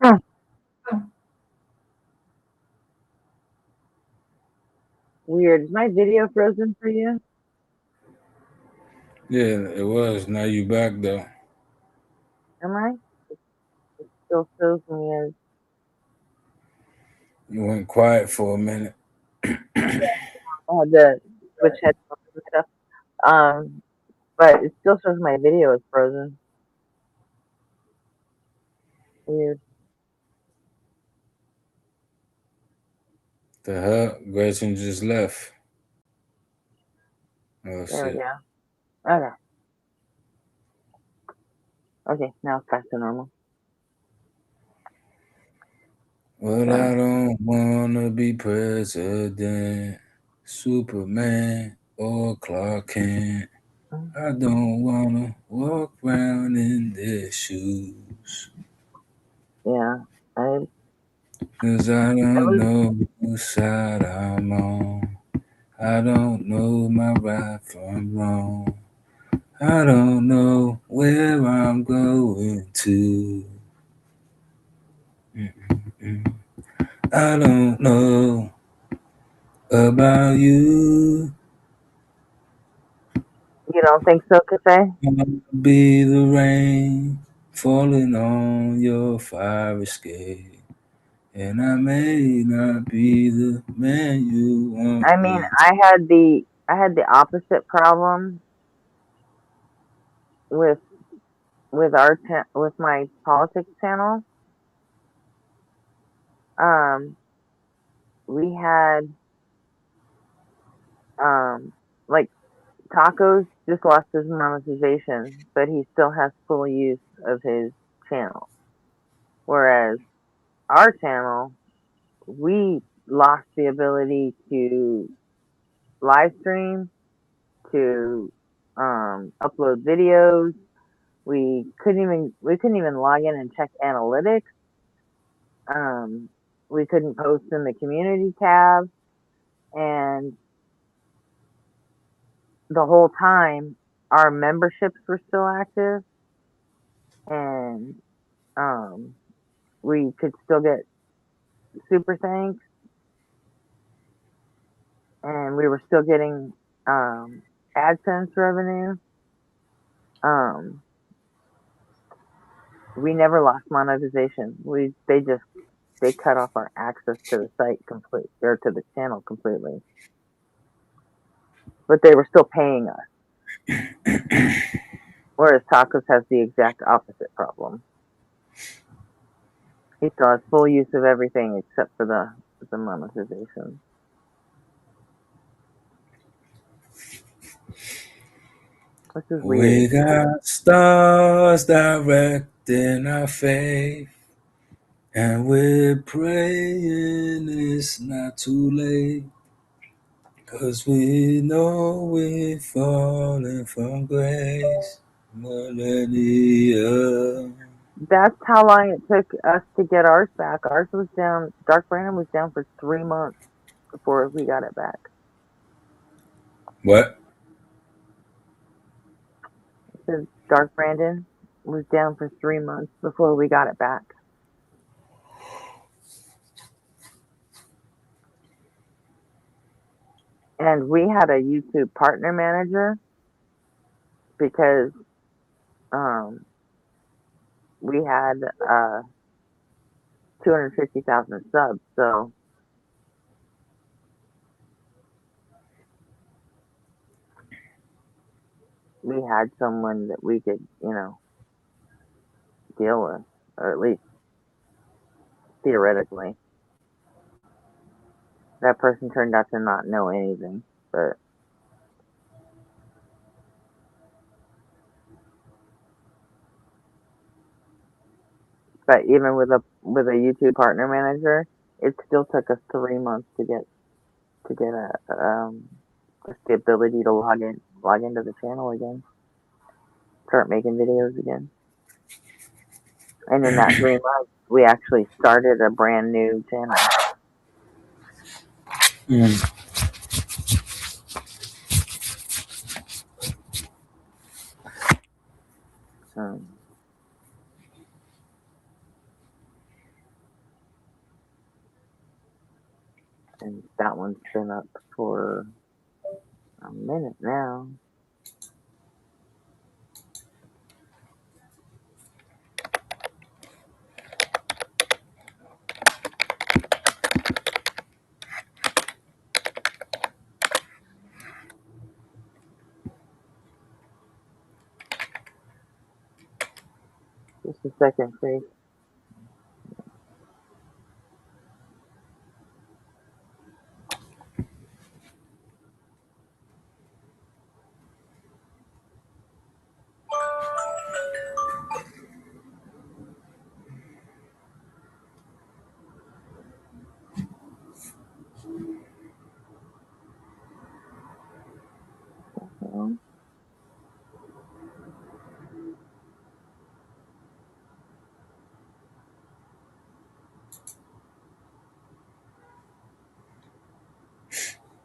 Speaker 3: Huh. Weird. Is my video frozen for you?
Speaker 9: yeah, it was. Now you back though.
Speaker 3: Am I? It still shows me as
Speaker 9: You went quiet for a minute.
Speaker 3: the switch headphones and stuff. But it still shows my video is frozen. Weird.
Speaker 9: The hell? Gretchen just left. Oh
Speaker 3: There we
Speaker 9: shit.
Speaker 3: go. Okay. Okay, now it's back to normal.
Speaker 9: Well, I don't wanna be president, Superman, or Clark Kent. I don't wanna walk around in their shoes.
Speaker 3: Yeah, I
Speaker 9: 'Cause I
Speaker 3: it
Speaker 9: don't
Speaker 3: was
Speaker 9: know whose side I'm on. I don't know my right from wrong. I don't know where I'm going to. Mm-mm-mm. I don't know about you.
Speaker 3: you don't think so, Cafe?
Speaker 9: I'll be the rain falling on your fire escape. And I may not be the man you want
Speaker 3: I mean,
Speaker 9: me.
Speaker 3: I had the opposite problem with with my politics channel. Um, we had um like Tacos just lost his monetization, but he still has full use of his channel. Whereas our channel, we lost the ability to live stream, to upload videos. We couldn't even log in and check analytics. Um, we couldn't post in the community tab, and the whole time our memberships were still active, and um, we could still get super thanks, and we were still getting AdSense revenue. Um, we never lost monetization. They cut off our access to the site complete or to the channel completely, but they were still paying us. Whereas Tacos has the exact opposite problem. He still has full use of everything except for the monetization, which is
Speaker 9: We
Speaker 3: weird.
Speaker 9: got stars directing our faith, and we're praying it's not too late. 'Cause we know we're falling from grace. Millennia.
Speaker 3: That's how long it took us to get ours back. Ours was down. Dark Brandon was down for 3 months before we got it back.
Speaker 9: What?
Speaker 3: The Dark Brandon was down for 3 months before we got it back. And we had a YouTube partner manager because um, we had 250,000 subs. So we had someone that we could, deal with, or at least theoretically. That person turned out to not know anything, but even with a YouTube partner manager, it still took us 3 months to get just the ability to log into the channel again, start making videos again. And in that 3 months, we actually started a brand new channel.
Speaker 9: Mm.
Speaker 3: Um, and that one's been up for a minute now. Just a second, please.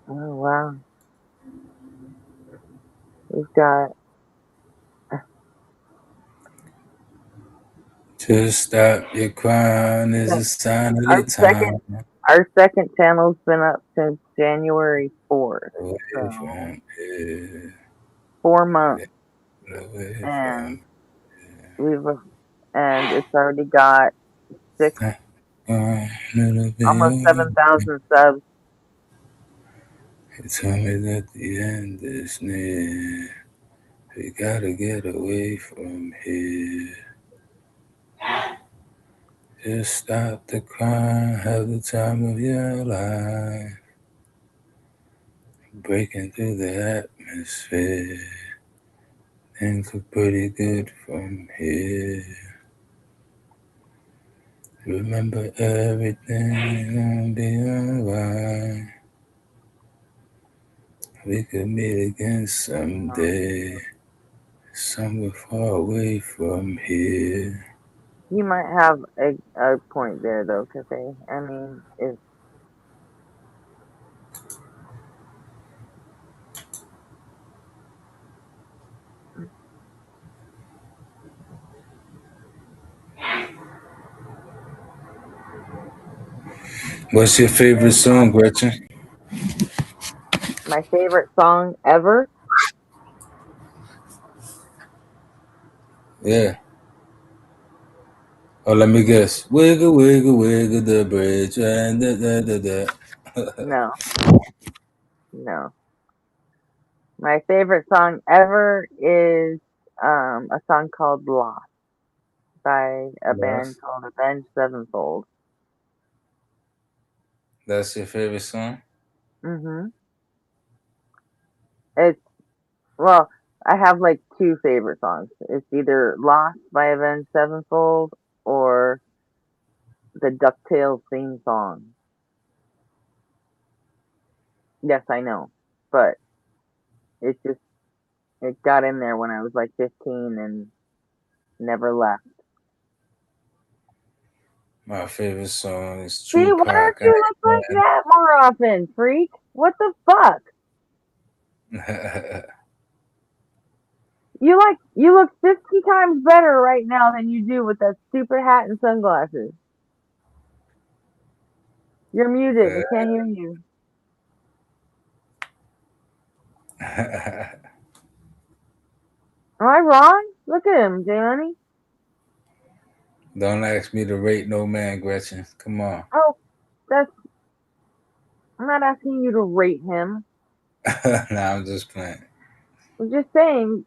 Speaker 3: Oh wow. We've got
Speaker 9: Just stop your crying is a sign of
Speaker 3: our
Speaker 9: the time.
Speaker 3: our second channel's been up since January 4th.
Speaker 9: Away
Speaker 3: So
Speaker 9: from here,
Speaker 3: 4 months,
Speaker 9: away
Speaker 3: and
Speaker 9: from
Speaker 3: we've and it's already got six,
Speaker 9: little
Speaker 3: almost
Speaker 9: bit.
Speaker 3: 7,000 subs.
Speaker 9: You tell me that the end is near. We gotta get away from here. Just stop the crying, have the time of your life. Breaking through the atmosphere. Things look pretty good from here. Remember everything gonna be alright. We could meet again someday. Somewhere far away from here.
Speaker 3: You might have a point there though, Cafe. I mean, it's
Speaker 9: What's your favorite song, Gretchen?
Speaker 3: my favorite song ever.
Speaker 9: Yeah. Oh, let me guess. Wiggle, wiggle, wiggle the bridge and da da da da.
Speaker 3: No, no. My favorite song ever is a song called "Lost" by a band
Speaker 9: Yes.
Speaker 3: called Avenged Sevenfold.
Speaker 9: That's your favorite song?
Speaker 3: Mhm. It's well, I have like two favorite songs. It's either "Lost" by Avenged Sevenfold or the DuckTales theme song. Yes, I know, but it just it got in there when I was like 15 and never left.
Speaker 9: My favorite song is
Speaker 3: See, why don't
Speaker 9: Tupac.
Speaker 3: you look like that more often, freak? What the fuck? You look 50 times better right now than you do with that stupid hat and sunglasses. You're muted. I can't hear you. Am I wrong? Look at him, J Money.
Speaker 9: Don't ask me to rate no man, Gretchen. Come on.
Speaker 3: Oh, that's. I'm not asking you to rate him.
Speaker 9: Nah, I'm just playing.
Speaker 3: I'm just saying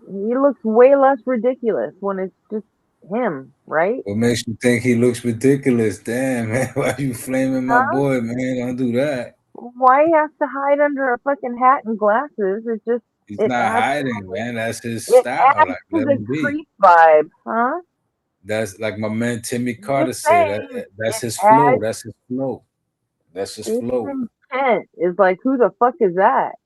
Speaker 3: he looks way less ridiculous when it's just him, right?
Speaker 9: What makes you think he looks ridiculous? Damn, man. Why you flaming my
Speaker 3: Huh?
Speaker 9: boy, man? Don't do that.
Speaker 3: Why he has to hide under a fucking hat and glasses? It's just
Speaker 9: He's
Speaker 3: it
Speaker 9: not
Speaker 3: adds
Speaker 9: hiding, man. That's his
Speaker 3: it
Speaker 9: style.
Speaker 3: adds
Speaker 9: Like,
Speaker 3: to
Speaker 9: let
Speaker 3: the
Speaker 9: him be.
Speaker 3: creep vibe, huh?
Speaker 9: That's like my man Timmy
Speaker 3: I'm just
Speaker 9: Carter said.
Speaker 3: saying
Speaker 9: That's
Speaker 3: it
Speaker 9: his flow.
Speaker 3: adds.
Speaker 9: That's his flow. That's his flow.
Speaker 3: Even Kent is like, who the fuck is that?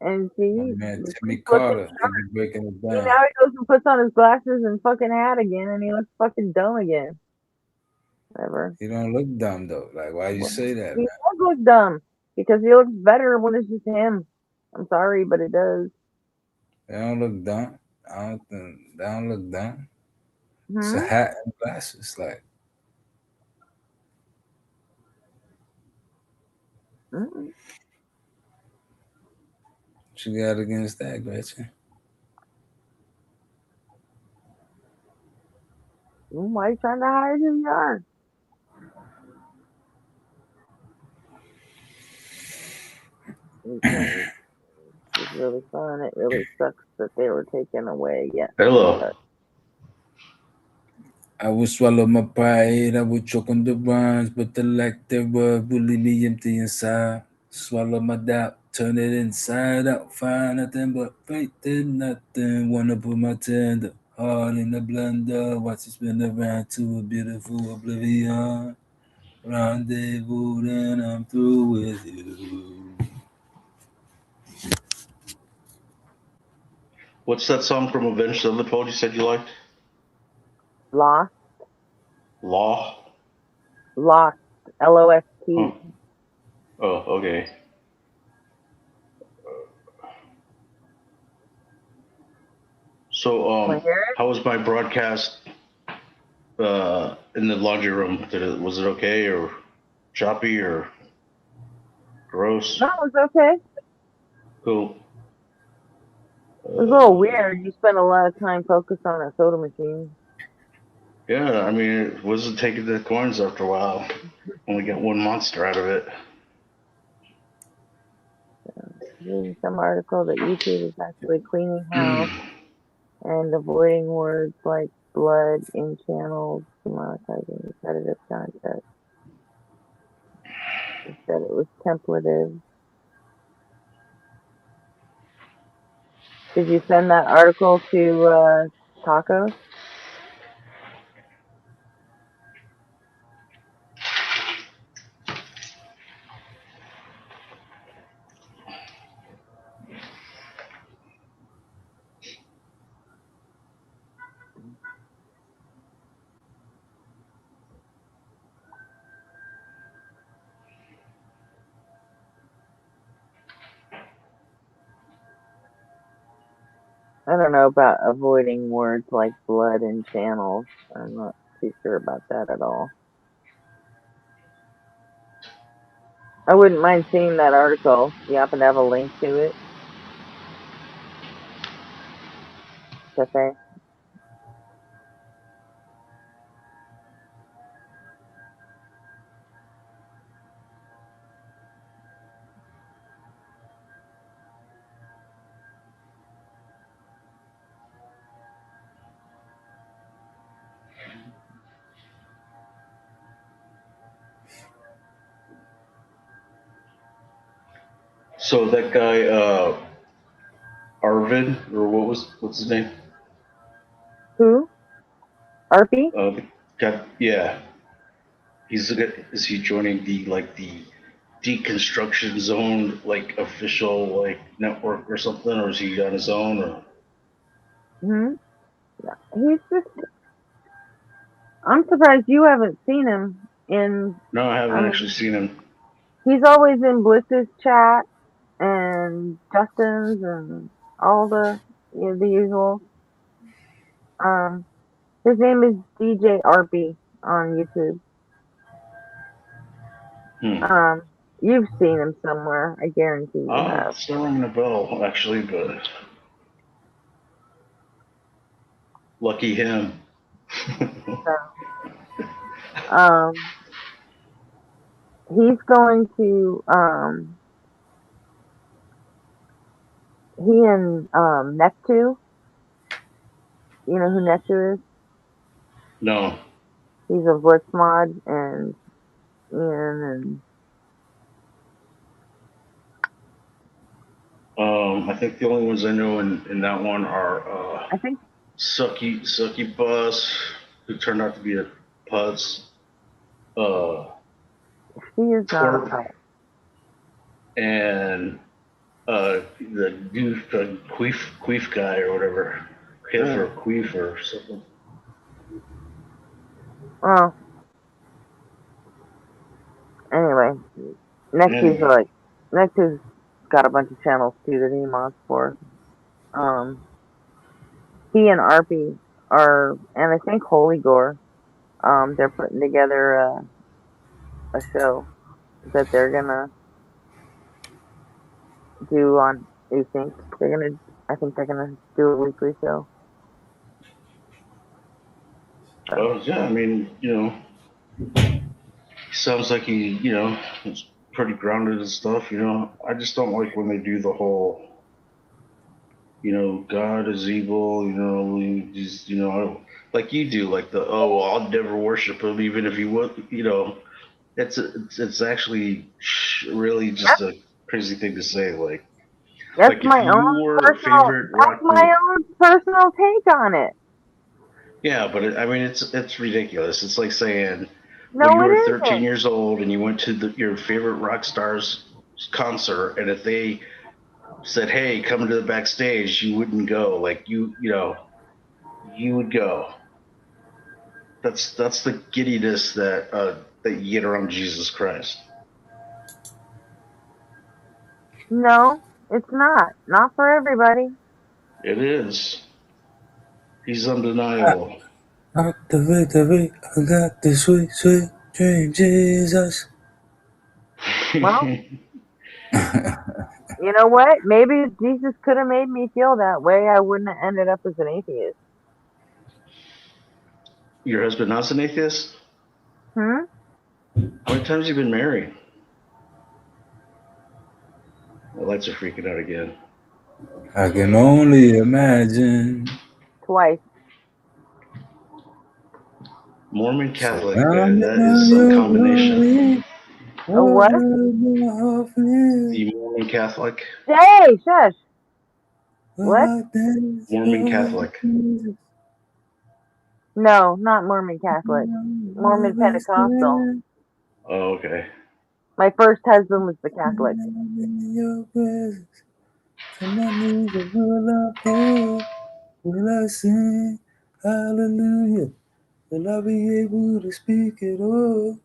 Speaker 3: And
Speaker 9: My
Speaker 3: see,
Speaker 9: man
Speaker 3: the
Speaker 9: Timmy
Speaker 3: creep looking
Speaker 9: Carter. He be breaking it
Speaker 3: see
Speaker 9: down.
Speaker 3: now he goes and puts on his glasses and fucking hat again, and he looks fucking dumb again. Whatever.
Speaker 9: He don't look dumb though. Like, why you
Speaker 3: Well,
Speaker 9: say that,
Speaker 3: he
Speaker 9: man?
Speaker 3: does look dumb because he looks better when it's just him. I'm sorry, but it does.
Speaker 9: They don't look dumb. I don't think they don't look dumb. It's a
Speaker 3: Hmm.
Speaker 9: hat and glasses. Like,
Speaker 3: Mm-mm.
Speaker 9: what you got against that, Gretchen?
Speaker 3: Why are you trying to hide who you are? You can't. It's really fun. It really sucks that they were taken away. Yes, it
Speaker 8: Hello.
Speaker 3: does.
Speaker 9: I would swallow my pride, I would choke on the rhymes, but the lack thereof will leave me empty inside. Swallow my doubt, turn it inside out, find nothing but faith in nothing. Wanna put my tender heart in the blender, watch it spin around to a beautiful oblivion. Rendezvous, then I'm through with you.
Speaker 8: What's that song from Avenged Sevenfold you said you liked?
Speaker 3: Lost,
Speaker 8: Law?
Speaker 3: lost, LOST.
Speaker 8: Huh. Oh, okay. was my broadcast in the laundry room? Was it okay or choppy or gross?
Speaker 3: No, it's okay.
Speaker 8: Cool.
Speaker 3: It was a little weird. You spent a lot of time focused on a soda machine.
Speaker 8: Yeah, I mean, it wasn't taking the coins after a while. Only got one monster out of it.
Speaker 3: Reading some article that YouTube is actually cleaning house and avoiding words like blood in channels, demonetizing repetitive content. Instead, it was templative. Did you send that article to Tacos? I don't know about avoiding words like blood in channels. I'm not too sure about that at all. I wouldn't mind seeing that article. You happen to have a link to it? Cafe?
Speaker 8: So that guy, Arvid, or what's his name?
Speaker 3: Who? RP?
Speaker 8: Yeah. Is he joining the deconstruction zone official network or something, or is he on his own? Or
Speaker 3: Hmm? He's just. I'm surprised you haven't seen him in.
Speaker 8: no, I
Speaker 3: I
Speaker 8: haven't actually
Speaker 3: mean,
Speaker 8: seen him.
Speaker 3: he's always in Bliss's chat and Justin's and all the usual. Um, his name is DJ RP on YouTube.
Speaker 8: Hmm.
Speaker 3: You've seen him somewhere. I guarantee you
Speaker 8: Oh,
Speaker 3: have.
Speaker 8: it's not ringing a bell actually, but lucky him.
Speaker 3: So, he's going to he and Nectu. You know who Nectu is?
Speaker 8: No.
Speaker 3: He's a Blitz mod, and Ian and
Speaker 8: I think the only ones I know in that one are
Speaker 3: I think
Speaker 8: Sucky Bus, who turned out to be a putz,
Speaker 3: he is not a
Speaker 8: Twerp,
Speaker 3: pet.
Speaker 8: and the goof Queef guy or whatever. Queef or Queef or something.
Speaker 3: Well, anyway,
Speaker 8: Anyway.
Speaker 3: Nectu's got a bunch of channels too that he mods for. He and RP are, and I think Holy Gore. They're putting together a show that they're gonna do on async. I think they're gonna do a weekly show. So,
Speaker 8: Well, yeah, I mean, he sounds like he is pretty grounded and stuff. I just don't like when they do the whole, God is evil. You just, like you do, like well, I'll never worship him, even if he would. It's actually really just a crazy thing to say. Like if your favorite
Speaker 3: that's
Speaker 8: rock
Speaker 3: my
Speaker 8: group.
Speaker 3: own personal take on it.
Speaker 8: Yeah, but I mean, it's ridiculous. It's like saying when
Speaker 3: No,
Speaker 8: you
Speaker 3: it
Speaker 8: were 13
Speaker 3: isn't.
Speaker 8: years old and you went to your favorite rock star's concert, and if they said, "Hey, come to the backstage," you wouldn't go. Like you would go. That's the giddiness that you get around Jesus Christ.
Speaker 3: No, it's not. Not for everybody.
Speaker 8: It is. He's undeniable.
Speaker 9: Out the victory, I got the sweet, sweet dream, Jesus.
Speaker 3: Well, you know what? Maybe if Jesus could have made me feel that way, I wouldn't have ended up as an atheist.
Speaker 8: Your husband not an atheist?
Speaker 3: Hmm?
Speaker 8: How many times have you been married? The lights are freaking out again.
Speaker 9: I can only imagine.
Speaker 3: Twice.
Speaker 8: Mormon Catholic, man,
Speaker 9: Surrounded
Speaker 8: that
Speaker 9: by
Speaker 8: is some
Speaker 9: your
Speaker 8: combination.
Speaker 9: glory.
Speaker 3: A what?
Speaker 8: The Mormon Catholic.
Speaker 3: Hey, shush. What?
Speaker 8: Mormon Catholic.
Speaker 3: No, not Mormon Catholic. Mormon Pentecostal.
Speaker 8: Oh, okay.
Speaker 3: My first husband was the Catholic.
Speaker 9: Will I sing hallelujah? Will I be able to speak at all?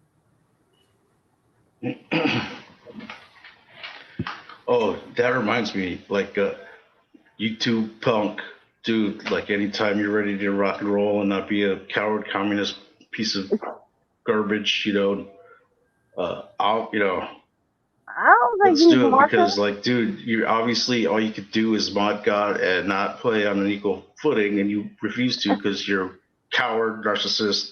Speaker 8: Oh, that reminds me, like, YouTube punk dude, like, anytime you're ready to rock and roll and not be a coward communist piece of garbage, you know,
Speaker 3: I don't think
Speaker 8: let's
Speaker 3: he's
Speaker 8: do it
Speaker 3: watching.
Speaker 8: because, like, dude, you obviously all you could do is mod God and not play on an equal footing, and you refuse to because you're a coward, narcissist,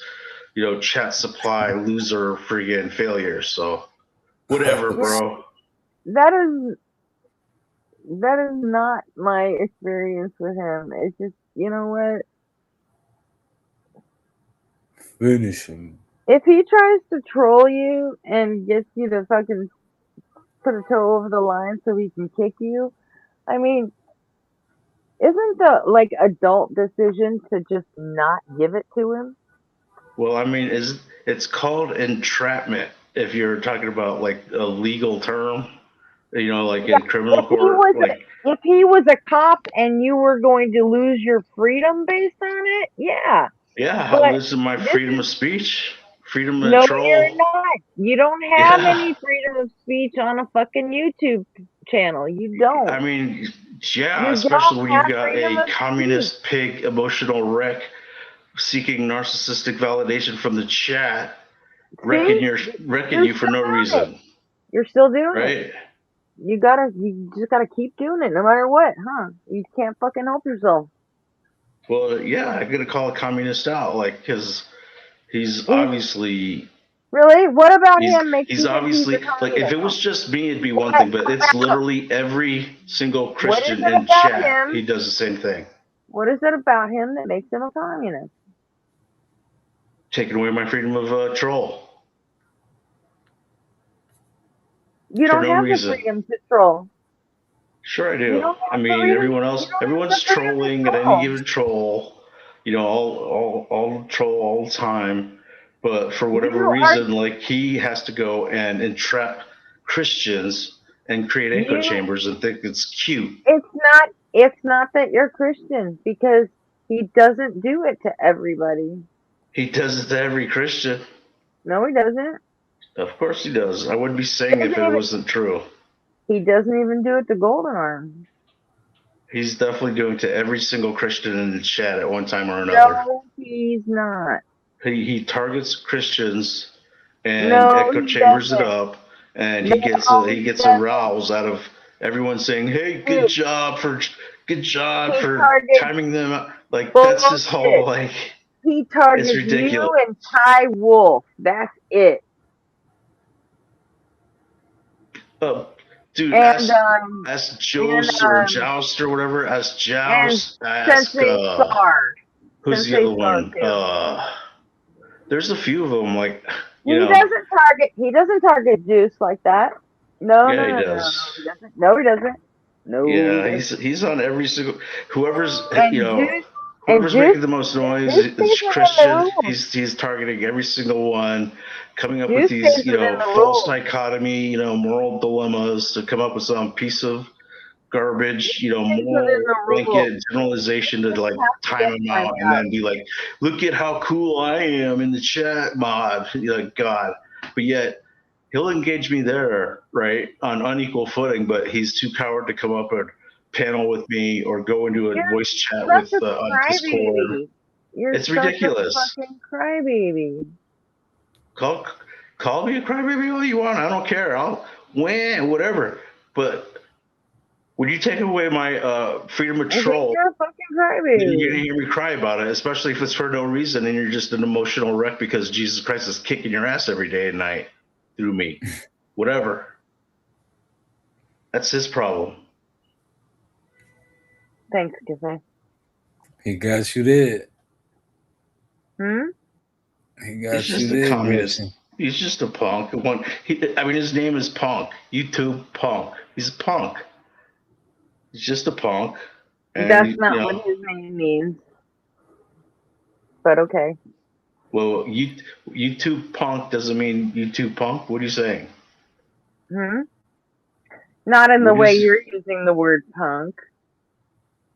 Speaker 8: chat supply, loser, friggin' failure. So, whatever, bro.
Speaker 3: That is not my experience with him. It's just, you know what?
Speaker 9: Finish him.
Speaker 3: If he tries to troll you and gets you to fucking put a toe over the line so he can kick you, I mean, isn't the like adult decision to just not give it to him?
Speaker 8: Well, I mean, it's called entrapment if you're talking about like a legal term, like
Speaker 3: Yeah,
Speaker 8: in criminal court, like
Speaker 3: if he was a cop and you were going to lose your freedom based on it, yeah.
Speaker 8: yeah,
Speaker 3: But
Speaker 8: this is my
Speaker 3: this
Speaker 8: freedom of speech, freedom to
Speaker 3: no, you're
Speaker 8: troll.
Speaker 3: not. You don't have
Speaker 8: Yeah,
Speaker 3: any freedom of speech on a fucking YouTube channel. You don't.
Speaker 8: I mean, yeah,
Speaker 3: You don't
Speaker 8: especially when you've
Speaker 3: have
Speaker 8: got
Speaker 3: freedom
Speaker 8: a
Speaker 3: of speech.
Speaker 8: communist pig, emotional wreck, seeking narcissistic validation from the chat, wrecking
Speaker 3: See?
Speaker 8: your wrecking
Speaker 3: You're
Speaker 8: you for
Speaker 3: still
Speaker 8: no
Speaker 3: doing it.
Speaker 8: reason,
Speaker 3: You're still doing it.
Speaker 8: right?
Speaker 3: You just gotta keep doing it no matter what, huh? You can't fucking help yourself.
Speaker 8: Well, yeah, I'm gonna call a communist out, like, because he's
Speaker 3: He's
Speaker 8: obviously
Speaker 3: really? What about
Speaker 8: he's
Speaker 3: him makes
Speaker 8: he's
Speaker 3: you think he's a
Speaker 8: obviously like, if
Speaker 3: communist?
Speaker 8: it was just me, it'd be one
Speaker 3: What?
Speaker 8: thing, but it's literally every single
Speaker 3: What is
Speaker 8: Christian
Speaker 3: it
Speaker 8: in
Speaker 3: about
Speaker 8: chat.
Speaker 3: him?
Speaker 8: He does the same thing,
Speaker 3: What is it about him that makes him a communist?
Speaker 8: taking away my freedom of troll
Speaker 3: You
Speaker 8: for
Speaker 3: don't
Speaker 8: no
Speaker 3: have the
Speaker 8: reason.
Speaker 3: freedom to troll.
Speaker 8: Sure, I
Speaker 3: You
Speaker 8: do.
Speaker 3: don't
Speaker 8: I
Speaker 3: have the
Speaker 8: mean,
Speaker 3: freedom.
Speaker 8: everyone
Speaker 3: You
Speaker 8: else,
Speaker 3: don't have the
Speaker 8: everyone's
Speaker 3: freedom to
Speaker 8: trolling at any
Speaker 3: troll.
Speaker 8: given troll. All troll all the time. But for whatever
Speaker 3: You are
Speaker 8: reason, like, he has to go and entrap Christians and create echo
Speaker 3: you.
Speaker 8: chambers and think it's cute.
Speaker 3: It's not that you're Christian because he doesn't do it to everybody.
Speaker 8: He does it to every Christian.
Speaker 3: No, he doesn't.
Speaker 8: Of course he does. I wouldn't be saying if it wasn't true.
Speaker 3: He doesn't even do it to Golden Arm.
Speaker 8: He's definitely doing it to every single Christian in the chat at one time or another.
Speaker 3: No, he's not.
Speaker 8: He targets Christians and
Speaker 3: No,
Speaker 8: echo
Speaker 3: he
Speaker 8: chambers it
Speaker 3: doesn't.
Speaker 8: up, and
Speaker 3: No,
Speaker 8: he
Speaker 3: he
Speaker 8: gets a
Speaker 3: doesn't.
Speaker 8: rouse out of everyone saying, "Hey,
Speaker 3: Dude,
Speaker 8: good job
Speaker 3: he
Speaker 8: for
Speaker 3: targets
Speaker 8: timing them up." Like, that's his whole,
Speaker 3: bullshit.
Speaker 8: like,
Speaker 3: He
Speaker 8: it's
Speaker 3: targets
Speaker 8: ridiculous.
Speaker 3: you and Ty Wolf. That's it.
Speaker 8: Dude,
Speaker 3: And
Speaker 8: ask
Speaker 3: and
Speaker 8: Jost or Joust or whatever. Ask
Speaker 3: and
Speaker 8: Joust. Ask
Speaker 3: Sensei Star.
Speaker 8: who's the
Speaker 3: Sensei
Speaker 8: other
Speaker 3: Star
Speaker 8: one?
Speaker 3: too.
Speaker 8: There's a few of them. Like,
Speaker 3: He doesn't target Juice like that. No,
Speaker 8: yeah,
Speaker 3: no,
Speaker 8: he
Speaker 3: no, no, no,
Speaker 8: does.
Speaker 3: he doesn't. No, he doesn't. No, he
Speaker 8: Yeah,
Speaker 3: doesn't.
Speaker 8: he's on every single whoever's
Speaker 3: And Juice and
Speaker 8: whoever's
Speaker 3: Juice
Speaker 8: making the most noise
Speaker 3: Juice
Speaker 8: is
Speaker 3: stays within the
Speaker 8: Christian.
Speaker 3: rules.
Speaker 8: He's targeting every single one, coming up with
Speaker 3: Juice
Speaker 8: these
Speaker 3: stays within the
Speaker 8: false
Speaker 3: rules.
Speaker 8: dichotomy, moral dilemmas to come up with some piece of garbage,
Speaker 3: Stays within
Speaker 8: moral
Speaker 3: the rules.
Speaker 8: blanket generalization to,
Speaker 3: Juice
Speaker 8: like,
Speaker 3: has to
Speaker 8: time
Speaker 3: get
Speaker 8: him
Speaker 3: timed
Speaker 8: out and
Speaker 3: out.
Speaker 8: then be like, look at how cool I am in the chat mod. You're like, God. But yet he'll engage me there, right, on unequal footing, but he's too coward to come up panel with me or go into a
Speaker 3: You're
Speaker 8: voice chat
Speaker 3: such
Speaker 8: with
Speaker 3: a
Speaker 8: on Discord.
Speaker 3: crybaby. You're
Speaker 8: It's
Speaker 3: such
Speaker 8: ridiculous.
Speaker 3: a fucking crybaby.
Speaker 8: Call me a crybaby all you want. I don't care. I'll win, whatever. But when you take away my freedom of
Speaker 3: I think
Speaker 8: troll,
Speaker 3: you're a fucking
Speaker 8: then you're gonna
Speaker 3: crybaby.
Speaker 8: hear me cry about it, especially if it's for no reason and you're just an emotional wreck because Jesus Christ is kicking your ass every day and night through me. Whatever. That's his problem.
Speaker 3: Thanks, Kissy.
Speaker 9: He got you there.
Speaker 3: Hmm?
Speaker 9: He
Speaker 8: He's
Speaker 9: got you
Speaker 8: just a
Speaker 9: there,
Speaker 8: communist.
Speaker 9: Gretchen.
Speaker 8: He's just a punk. His name is Punk. YouTube Punk. He's a punk. He's just a punk. And
Speaker 3: That's not what his name means. But okay.
Speaker 8: Well, YouTube Punk doesn't mean YouTube Punk. What are you saying?
Speaker 3: Hmm? Not in the
Speaker 8: What
Speaker 3: way
Speaker 8: is-
Speaker 3: you're using the word punk.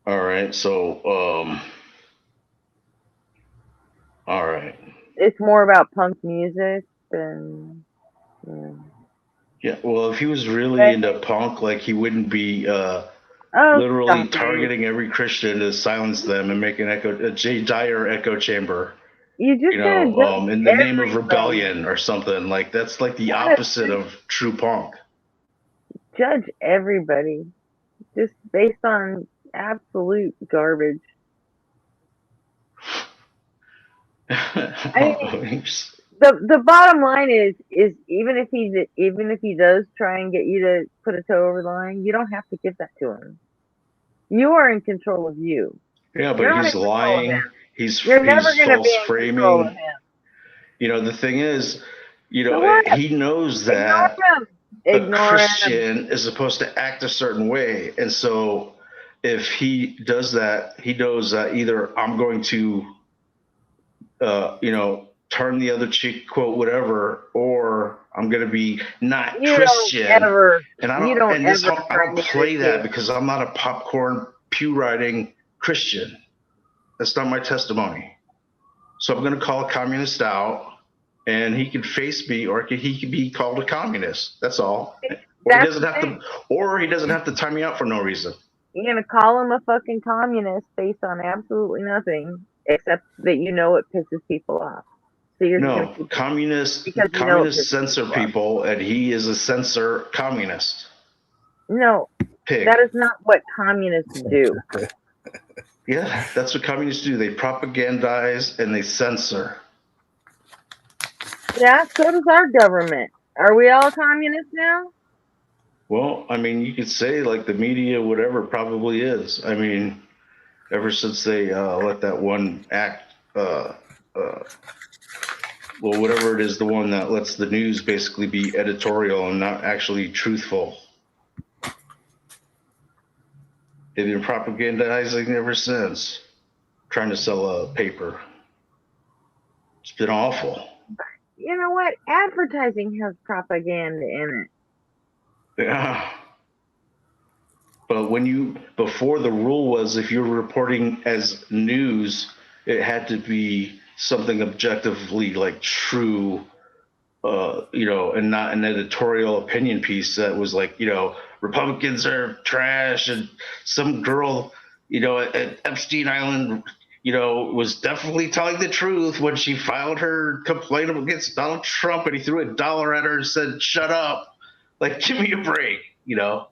Speaker 8: All right. So, all right.
Speaker 3: It's more about punk music than.
Speaker 8: Yeah. Well, if he was really
Speaker 3: But-
Speaker 8: into punk, like he wouldn't be
Speaker 3: Oh,
Speaker 8: literally
Speaker 3: stop it.
Speaker 8: targeting every Christian to silence them and make a dire echo chamber.
Speaker 3: You just
Speaker 8: You
Speaker 3: gonna
Speaker 8: know,
Speaker 3: judge
Speaker 8: in the name of
Speaker 3: everybody.
Speaker 8: rebellion or something. Like that's like the
Speaker 3: What?
Speaker 8: opposite of true punk.
Speaker 3: Judge everybody just based on absolute garbage. The bottom line is even if he does try and get you to put a toe over the line, you don't have to give that to him. You are in control of you.
Speaker 8: Yeah,
Speaker 3: You're
Speaker 8: but
Speaker 3: not
Speaker 8: he's
Speaker 3: in control of
Speaker 8: lying.
Speaker 3: him.
Speaker 8: He's
Speaker 3: You're never
Speaker 8: he's
Speaker 3: gonna be
Speaker 8: false
Speaker 3: in control of
Speaker 8: framing.
Speaker 3: him.
Speaker 8: You know, the thing is, you
Speaker 3: So
Speaker 8: know,
Speaker 3: what?
Speaker 8: he knows that
Speaker 3: Ignore him.
Speaker 8: a
Speaker 3: Ignore him.
Speaker 8: Christian is supposed to act a certain way. And so if he does that, he knows that either I'm going to, turn the other cheek, quote, whatever, or I'm going to be not
Speaker 3: You
Speaker 8: Christian.
Speaker 3: don't ever.
Speaker 8: And I
Speaker 3: You
Speaker 8: don't,
Speaker 3: don't
Speaker 8: and this,
Speaker 3: ever
Speaker 8: I don't
Speaker 3: turn the
Speaker 8: play
Speaker 3: other
Speaker 8: that
Speaker 3: cheek.
Speaker 8: because I'm not a popcorn pew riding Christian. That's not my testimony. So I'm going to call a communist out, and he can face me, or he can be called a communist. That's all. Or he doesn't have to tie me out for no reason.
Speaker 3: You're gonna call him a fucking communist based on absolutely nothing, except that you know it pisses people off. So you're just gonna keep
Speaker 8: communists
Speaker 3: because you know it pisses
Speaker 8: censor people, and he is a censor communist.
Speaker 3: No,
Speaker 8: Pig.
Speaker 3: that is not what communists do.
Speaker 8: Yeah, that's what communists do. They propagandize and they censor.
Speaker 3: Yeah, so does our government. Are we all communists now?
Speaker 8: Well, I mean, you could say like the media, whatever, probably is. I mean, ever since they let that one act, well, whatever it is, the one that lets the news basically be editorial and not actually truthful. They've been propagandizing ever since, trying to sell a paper. It's been awful.
Speaker 3: You know what? Advertising has propaganda in it.
Speaker 8: Yeah. But before the rule was if you're reporting as news, it had to be something objectively like true, and not an editorial opinion piece that was like, Republicans are trash and some girl, at Epstein Island, was definitely telling the truth when she filed her complaint against Donald Trump and he threw $1 at her and said, shut up. Like, give me a break,
Speaker 3: No.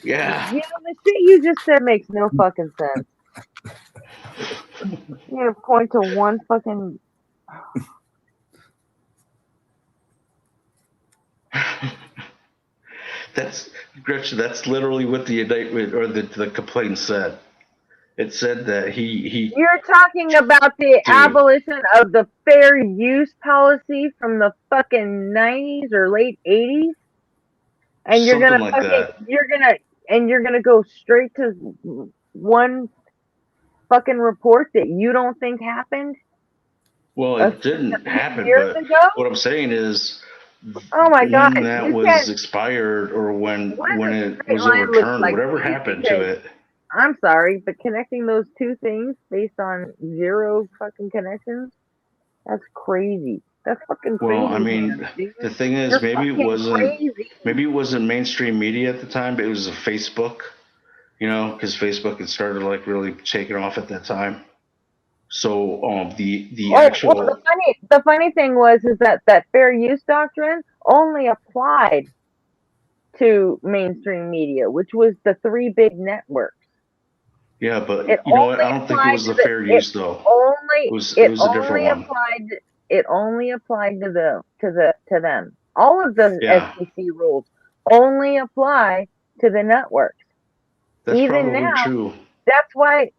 Speaker 8: Yeah.
Speaker 3: The shit you just said makes no fucking sense. You're gonna point to one fucking.
Speaker 8: That's Gretchen. That's literally what the indictment or the complaint said. It said that he.
Speaker 3: You're talking about the abolition of the fair use policy from the fucking 90s or late 80s, and you're
Speaker 8: Something
Speaker 3: gonna
Speaker 8: like that.
Speaker 3: you're gonna go straight to one fucking report that you don't think happened.
Speaker 8: Well, it didn't happen,
Speaker 3: years
Speaker 8: but
Speaker 3: ago?
Speaker 8: what I'm saying is,
Speaker 3: Oh my God,
Speaker 8: when that
Speaker 3: you
Speaker 8: was
Speaker 3: can't-
Speaker 8: expired or when
Speaker 3: What
Speaker 8: it
Speaker 3: straight
Speaker 8: was
Speaker 3: line looks
Speaker 8: overturned,
Speaker 3: like
Speaker 8: whatever
Speaker 3: to me,
Speaker 8: happened to
Speaker 3: because-
Speaker 8: it.
Speaker 3: I'm sorry, but connecting those two things based on zero fucking connections, that's crazy. That's fucking
Speaker 8: Well,
Speaker 3: crazy,
Speaker 8: I mean,
Speaker 3: man, dude.
Speaker 8: the thing is,
Speaker 3: You're
Speaker 8: maybe it
Speaker 3: fucking
Speaker 8: wasn't
Speaker 3: crazy.
Speaker 8: mainstream media at the time, but it was a Facebook. You know, because Facebook had started like really taking off at that time. So the
Speaker 3: Oh, well,
Speaker 8: actual
Speaker 3: the funny thing is that fair use doctrine only applied to mainstream media, which was the three big networks.
Speaker 8: yeah,
Speaker 3: It
Speaker 8: but you know what?
Speaker 3: only
Speaker 8: I don't think it
Speaker 3: applied
Speaker 8: was
Speaker 3: to
Speaker 8: the fair use though. It was a different one.
Speaker 3: it only applied to them. All of the
Speaker 8: Yeah,
Speaker 3: FCC rules only apply to the networks.
Speaker 8: that's
Speaker 3: Even
Speaker 8: probably
Speaker 3: now,
Speaker 8: true.
Speaker 3: that's why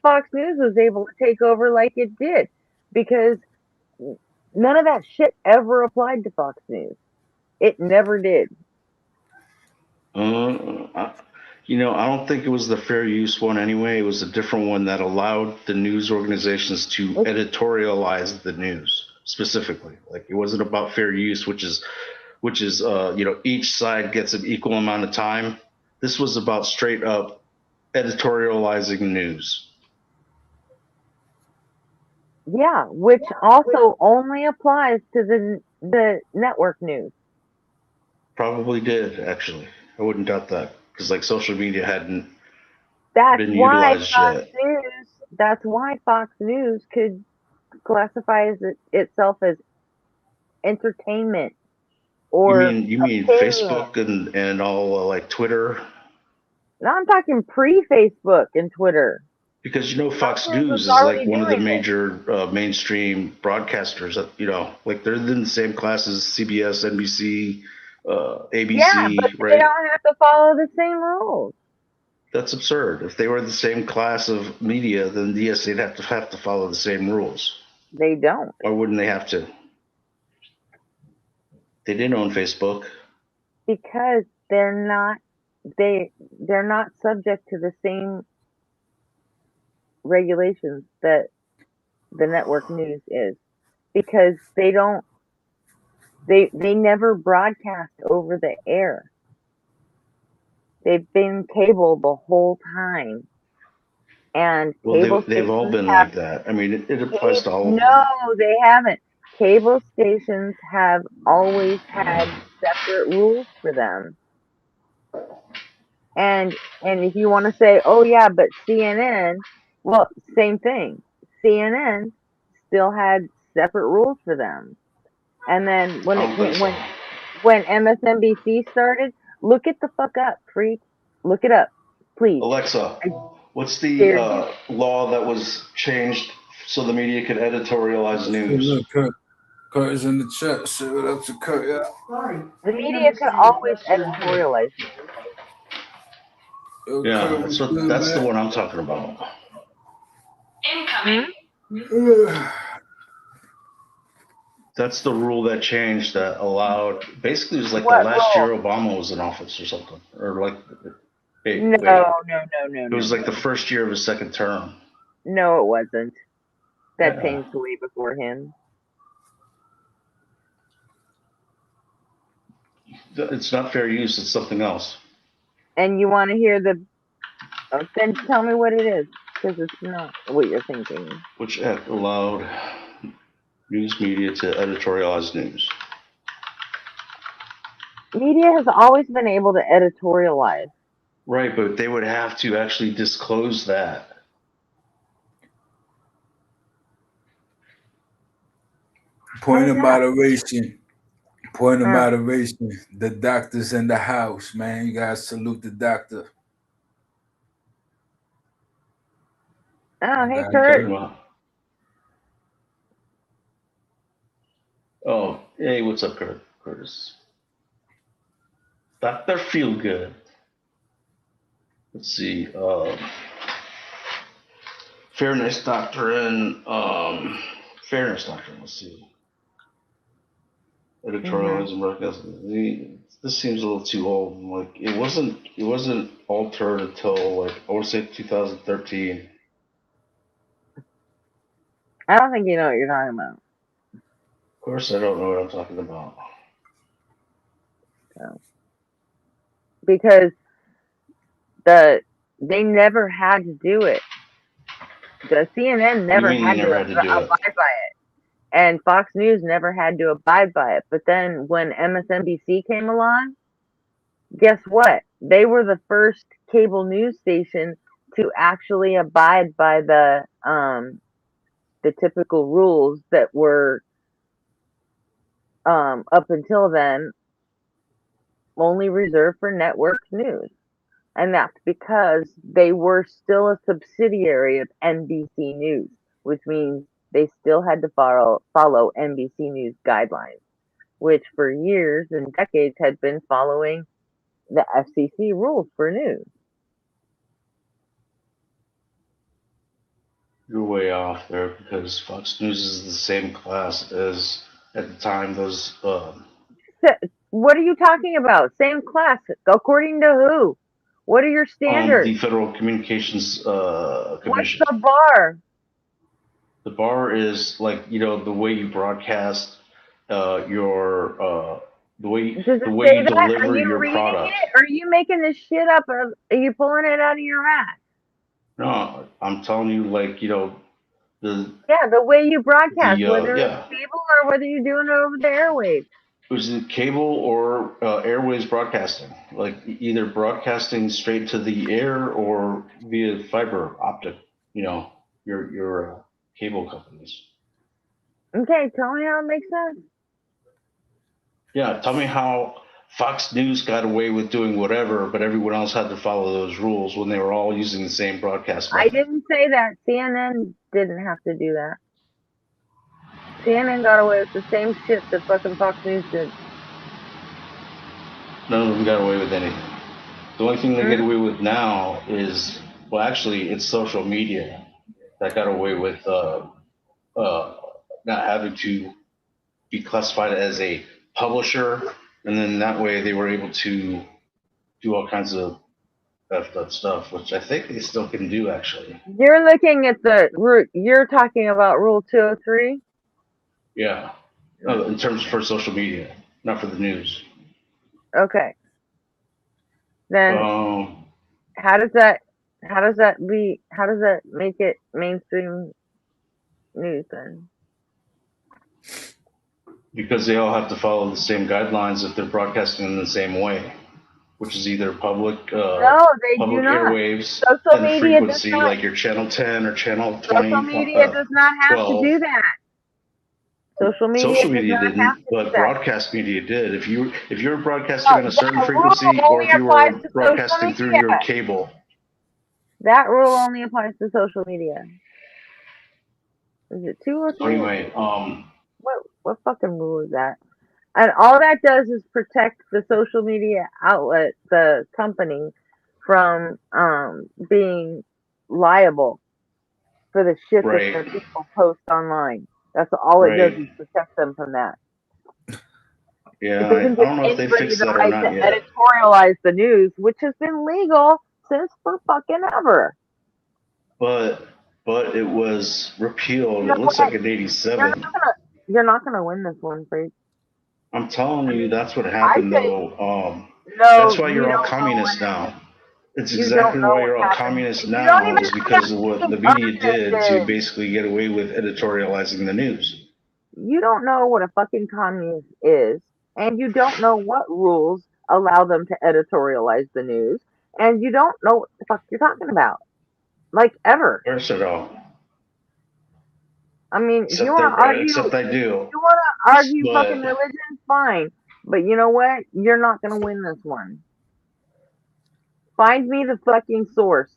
Speaker 3: Fox News was able to take over like it did, because none of that shit ever applied to Fox News. It never did.
Speaker 8: I, you know, I don't think it was the fair use one anyway. It was a different one that allowed the news organizations to editorialize the news specifically. Like it wasn't about fair use, which is you know, each side gets an equal amount of time. This was about straight up editorializing news.
Speaker 3: Yeah, which also only applies to the network news.
Speaker 8: Probably did actually. I wouldn't doubt that because like social media hadn't
Speaker 3: That's
Speaker 8: been
Speaker 3: why
Speaker 8: utilized
Speaker 3: Fox
Speaker 8: yet.
Speaker 3: News. That's why Fox News could classify itself as entertainment or
Speaker 8: You mean
Speaker 3: opinion.
Speaker 8: Facebook and all like Twitter?
Speaker 3: Now I'm talking pre-Facebook and Twitter.
Speaker 8: Because you know
Speaker 3: Fox
Speaker 8: Fox
Speaker 3: News was
Speaker 8: News is like
Speaker 3: already
Speaker 8: one of the
Speaker 3: doing it.
Speaker 8: major mainstream broadcasters. You know, like they're in the same class as CBS, NBC,
Speaker 3: Yeah, but
Speaker 8: ABC,
Speaker 3: they
Speaker 8: right?
Speaker 3: don't have to follow the same rules.
Speaker 8: That's absurd. If they were the same class of media, then yes, they'd have to follow the same rules.
Speaker 3: They don't,
Speaker 8: Why wouldn't they have to? They didn't own Facebook.
Speaker 3: because they're not subject to the same regulations that the network news is, because they never broadcast over the air. They've been cable the whole time, and
Speaker 8: Well,
Speaker 3: cable
Speaker 8: they've all
Speaker 3: stations
Speaker 8: been
Speaker 3: have
Speaker 8: like that. I mean, it applies to all of
Speaker 3: no,
Speaker 8: them.
Speaker 3: they haven't. Cable stations have always had separate rules for them. And if you want to say, oh yeah, but CNN, well, same thing. CNN still had separate rules for them. And then
Speaker 8: I don't think so.
Speaker 3: when MSNBC started, look it the fuck up, freak. Look it up, please.
Speaker 8: Alexa,
Speaker 3: I
Speaker 8: what's the
Speaker 3: dare you.
Speaker 8: law that was changed so the media could editorialize news?
Speaker 9: Look, Kurt is in the chat. Say what up to Kurt. Yeah.
Speaker 3: The media could always editorialize news.
Speaker 9: Yo,
Speaker 8: Yeah,
Speaker 9: Kurt, what's good,
Speaker 8: that's the
Speaker 9: man?
Speaker 8: one I'm talking about.
Speaker 3: Hmm?
Speaker 8: That's the rule that changed that allowed. Basically, it was like the
Speaker 3: What
Speaker 8: last year
Speaker 3: rule?
Speaker 8: Obama was in office or something, or like,
Speaker 3: No,
Speaker 8: wait,
Speaker 3: no, no, no,
Speaker 8: it
Speaker 3: no,
Speaker 8: was like the
Speaker 3: no.
Speaker 8: first year of his second term.
Speaker 3: No, it wasn't. That
Speaker 8: Yeah,
Speaker 3: changed way before him.
Speaker 8: it's not fair use. It's something else.
Speaker 3: And you want to hear then tell me what it is, because it's not what you're thinking.
Speaker 8: Which act allowed news media to editorialize news?
Speaker 3: Media has always been able to editorialize.
Speaker 8: Right, but they would have to actually disclose that.
Speaker 9: Point of
Speaker 3: How's that?
Speaker 9: moderation. Point of
Speaker 3: Huh.
Speaker 9: moderation. The doctor's in the house, man. You guys salute the doctor.
Speaker 3: Oh, hey,
Speaker 9: Guys,
Speaker 8: What are you talking
Speaker 3: Kurt.
Speaker 8: about? Oh, hey, what's up, Curtis? Dr. Feelgood. Let's see. Fairness doctrine. Fairness doctrine. Let's see. Editorialism. This seems a little too old. Like it wasn't altered until like I want to say 2013.
Speaker 3: I don't think you know what you're talking about.
Speaker 8: Of course, I don't know what I'm talking about.
Speaker 3: So, because they never had to do it. The CNN
Speaker 8: What do you
Speaker 3: never
Speaker 8: mean they
Speaker 3: had to
Speaker 8: never had to do it?
Speaker 3: abide by it. and Fox News never had to abide by it. But then when MSNBC came along, guess what? They were the first cable news station to actually abide by the typical rules that were up until then only reserved for network news. And that's because they were still a subsidiary of NBC News, which means they still had to follow NBC News guidelines, which for years and decades had been following the FCC rules for news.
Speaker 8: You're way off there because Fox News is the same class as at the time those
Speaker 3: What are you talking about? Same class. According to who? What are your standards?
Speaker 8: the Federal Communications
Speaker 3: What's
Speaker 8: Commission.
Speaker 3: the bar?
Speaker 8: The bar is like, you know, the way you broadcast your the way
Speaker 3: Does it
Speaker 8: the way
Speaker 3: say
Speaker 8: you
Speaker 3: that? Are
Speaker 8: deliver
Speaker 3: you
Speaker 8: your
Speaker 3: reading
Speaker 8: product.
Speaker 3: it? Or are you making this shit up? Or are you pulling it out of your ass?
Speaker 8: No, I'm telling you, like, you know, the
Speaker 3: Yeah, the way you broadcast,
Speaker 8: the
Speaker 3: whether it's
Speaker 8: yeah,
Speaker 3: cable or whether you're doing it over the airwaves.
Speaker 8: was it cable or airways broadcasting? Like either broadcasting straight to the air or via fiber optic, you know, your cable companies.
Speaker 3: Okay, tell me how it makes sense.
Speaker 8: Yeah, tell me how Fox News got away with doing whatever, but everyone else had to follow those rules when they were all using the same broadcast
Speaker 3: I
Speaker 8: method.
Speaker 3: didn't say that. CNN didn't have to do that. CNN got away with the same shit that fucking Fox News did.
Speaker 8: None of them got away with anything. The only thing they get away with now is, well, actually, it's social media that got away with not having to be classified as a publisher, and then that way they were able to do all kinds of effed up stuff, which I think they still can do actually.
Speaker 3: You're looking at the root. You're talking about Rule 203?
Speaker 8: Yeah, in terms for social media, not for the news.
Speaker 3: Okay. Then
Speaker 8: Um,
Speaker 3: how does that make it mainstream news then?
Speaker 8: because they all have to follow the same guidelines if they're broadcasting in the same way, which is either public
Speaker 3: No, they do
Speaker 8: public
Speaker 3: not.
Speaker 8: airwaves
Speaker 3: Social
Speaker 8: and the
Speaker 3: media does
Speaker 8: frequency,
Speaker 3: not.
Speaker 8: like your channel 10 or channel
Speaker 3: Social
Speaker 8: 20,
Speaker 3: media does not have to
Speaker 8: 12.
Speaker 3: do that. Social media
Speaker 8: Social
Speaker 3: does
Speaker 8: media
Speaker 3: not have
Speaker 8: didn't,
Speaker 3: to do
Speaker 8: but
Speaker 3: that.
Speaker 8: broadcast media did. If you're broadcasting on a certain
Speaker 3: That rule
Speaker 8: frequency, or
Speaker 3: only
Speaker 8: if you
Speaker 3: applies
Speaker 8: were
Speaker 3: to social
Speaker 8: broadcasting through
Speaker 3: media.
Speaker 8: your cable,
Speaker 3: That rule only applies to social media. Is it 203?
Speaker 8: so anyway,
Speaker 3: What fucking rule is that? And all that does is protect the social media outlet, the company, from being liable for the shit that
Speaker 8: right,
Speaker 3: their people post online. That's all it does
Speaker 8: right,
Speaker 3: is protect them from that.
Speaker 8: yeah.
Speaker 3: It
Speaker 8: I
Speaker 3: doesn't give
Speaker 8: don't know if they
Speaker 3: anybody
Speaker 8: fixed
Speaker 3: the
Speaker 8: that or
Speaker 3: right
Speaker 8: not
Speaker 3: to
Speaker 8: yet,
Speaker 3: editorialize the news, which has been legal since for fucking ever.
Speaker 8: but it was repealed.
Speaker 3: You know
Speaker 8: It looks
Speaker 3: what?
Speaker 8: like in '87.
Speaker 3: You're not gonna win this one, Freak.
Speaker 8: I'm telling
Speaker 3: I
Speaker 8: you,
Speaker 3: mean,
Speaker 8: that's what
Speaker 3: I
Speaker 8: happened
Speaker 3: say
Speaker 8: though.
Speaker 3: no.
Speaker 8: That's why
Speaker 3: You
Speaker 8: you're all
Speaker 3: don't know what
Speaker 8: communists now. It's
Speaker 3: you don't
Speaker 8: exactly
Speaker 3: know
Speaker 8: why
Speaker 3: what
Speaker 8: you're all
Speaker 3: happened.
Speaker 8: communists
Speaker 3: You don't
Speaker 8: now,
Speaker 3: even
Speaker 8: is
Speaker 3: know
Speaker 8: because of
Speaker 3: what
Speaker 8: what
Speaker 3: a
Speaker 8: the
Speaker 3: fucking
Speaker 8: media did
Speaker 3: communist
Speaker 8: to
Speaker 3: is.
Speaker 8: basically get away with editorializing the news.
Speaker 3: You don't know what a fucking communist is, and you don't know what rules allow them to editorialize the news, and you don't know what the fuck you're talking about, like ever.
Speaker 8: Of course I don't.
Speaker 3: I mean, if you want to
Speaker 8: Except I
Speaker 3: if
Speaker 8: do.
Speaker 3: you want to argue
Speaker 8: But
Speaker 3: fucking religion, fine. But you know what? You're not gonna win this one. Find me the fucking source.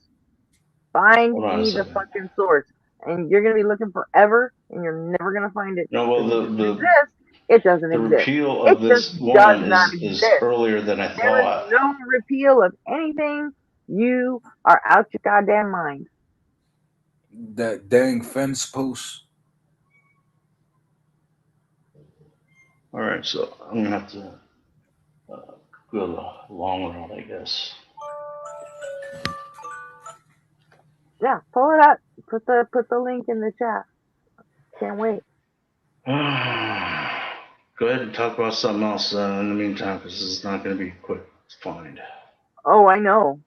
Speaker 3: Find
Speaker 8: hold on a
Speaker 3: me the
Speaker 8: second.
Speaker 3: fucking source. And you're gonna be looking forever, and you're never gonna find it.
Speaker 8: No, well,
Speaker 3: Because it doesn't exist. It doesn't
Speaker 8: the
Speaker 3: exist.
Speaker 8: repeal
Speaker 3: It
Speaker 8: of
Speaker 3: just
Speaker 8: this
Speaker 3: does
Speaker 8: one
Speaker 3: not
Speaker 8: is
Speaker 3: exist.
Speaker 8: earlier than I
Speaker 3: There is
Speaker 8: thought.
Speaker 3: no repeal of anything. You are out your goddamn mind.
Speaker 9: That dang fence post.
Speaker 8: All right, so I'm gonna have to go the long route, I guess.
Speaker 3: Yeah, pull it up. Put the link in the chat. Can't wait.
Speaker 8: Go ahead and talk about something else in the meantime, because this is not going to be quick to find.
Speaker 3: Oh, I know.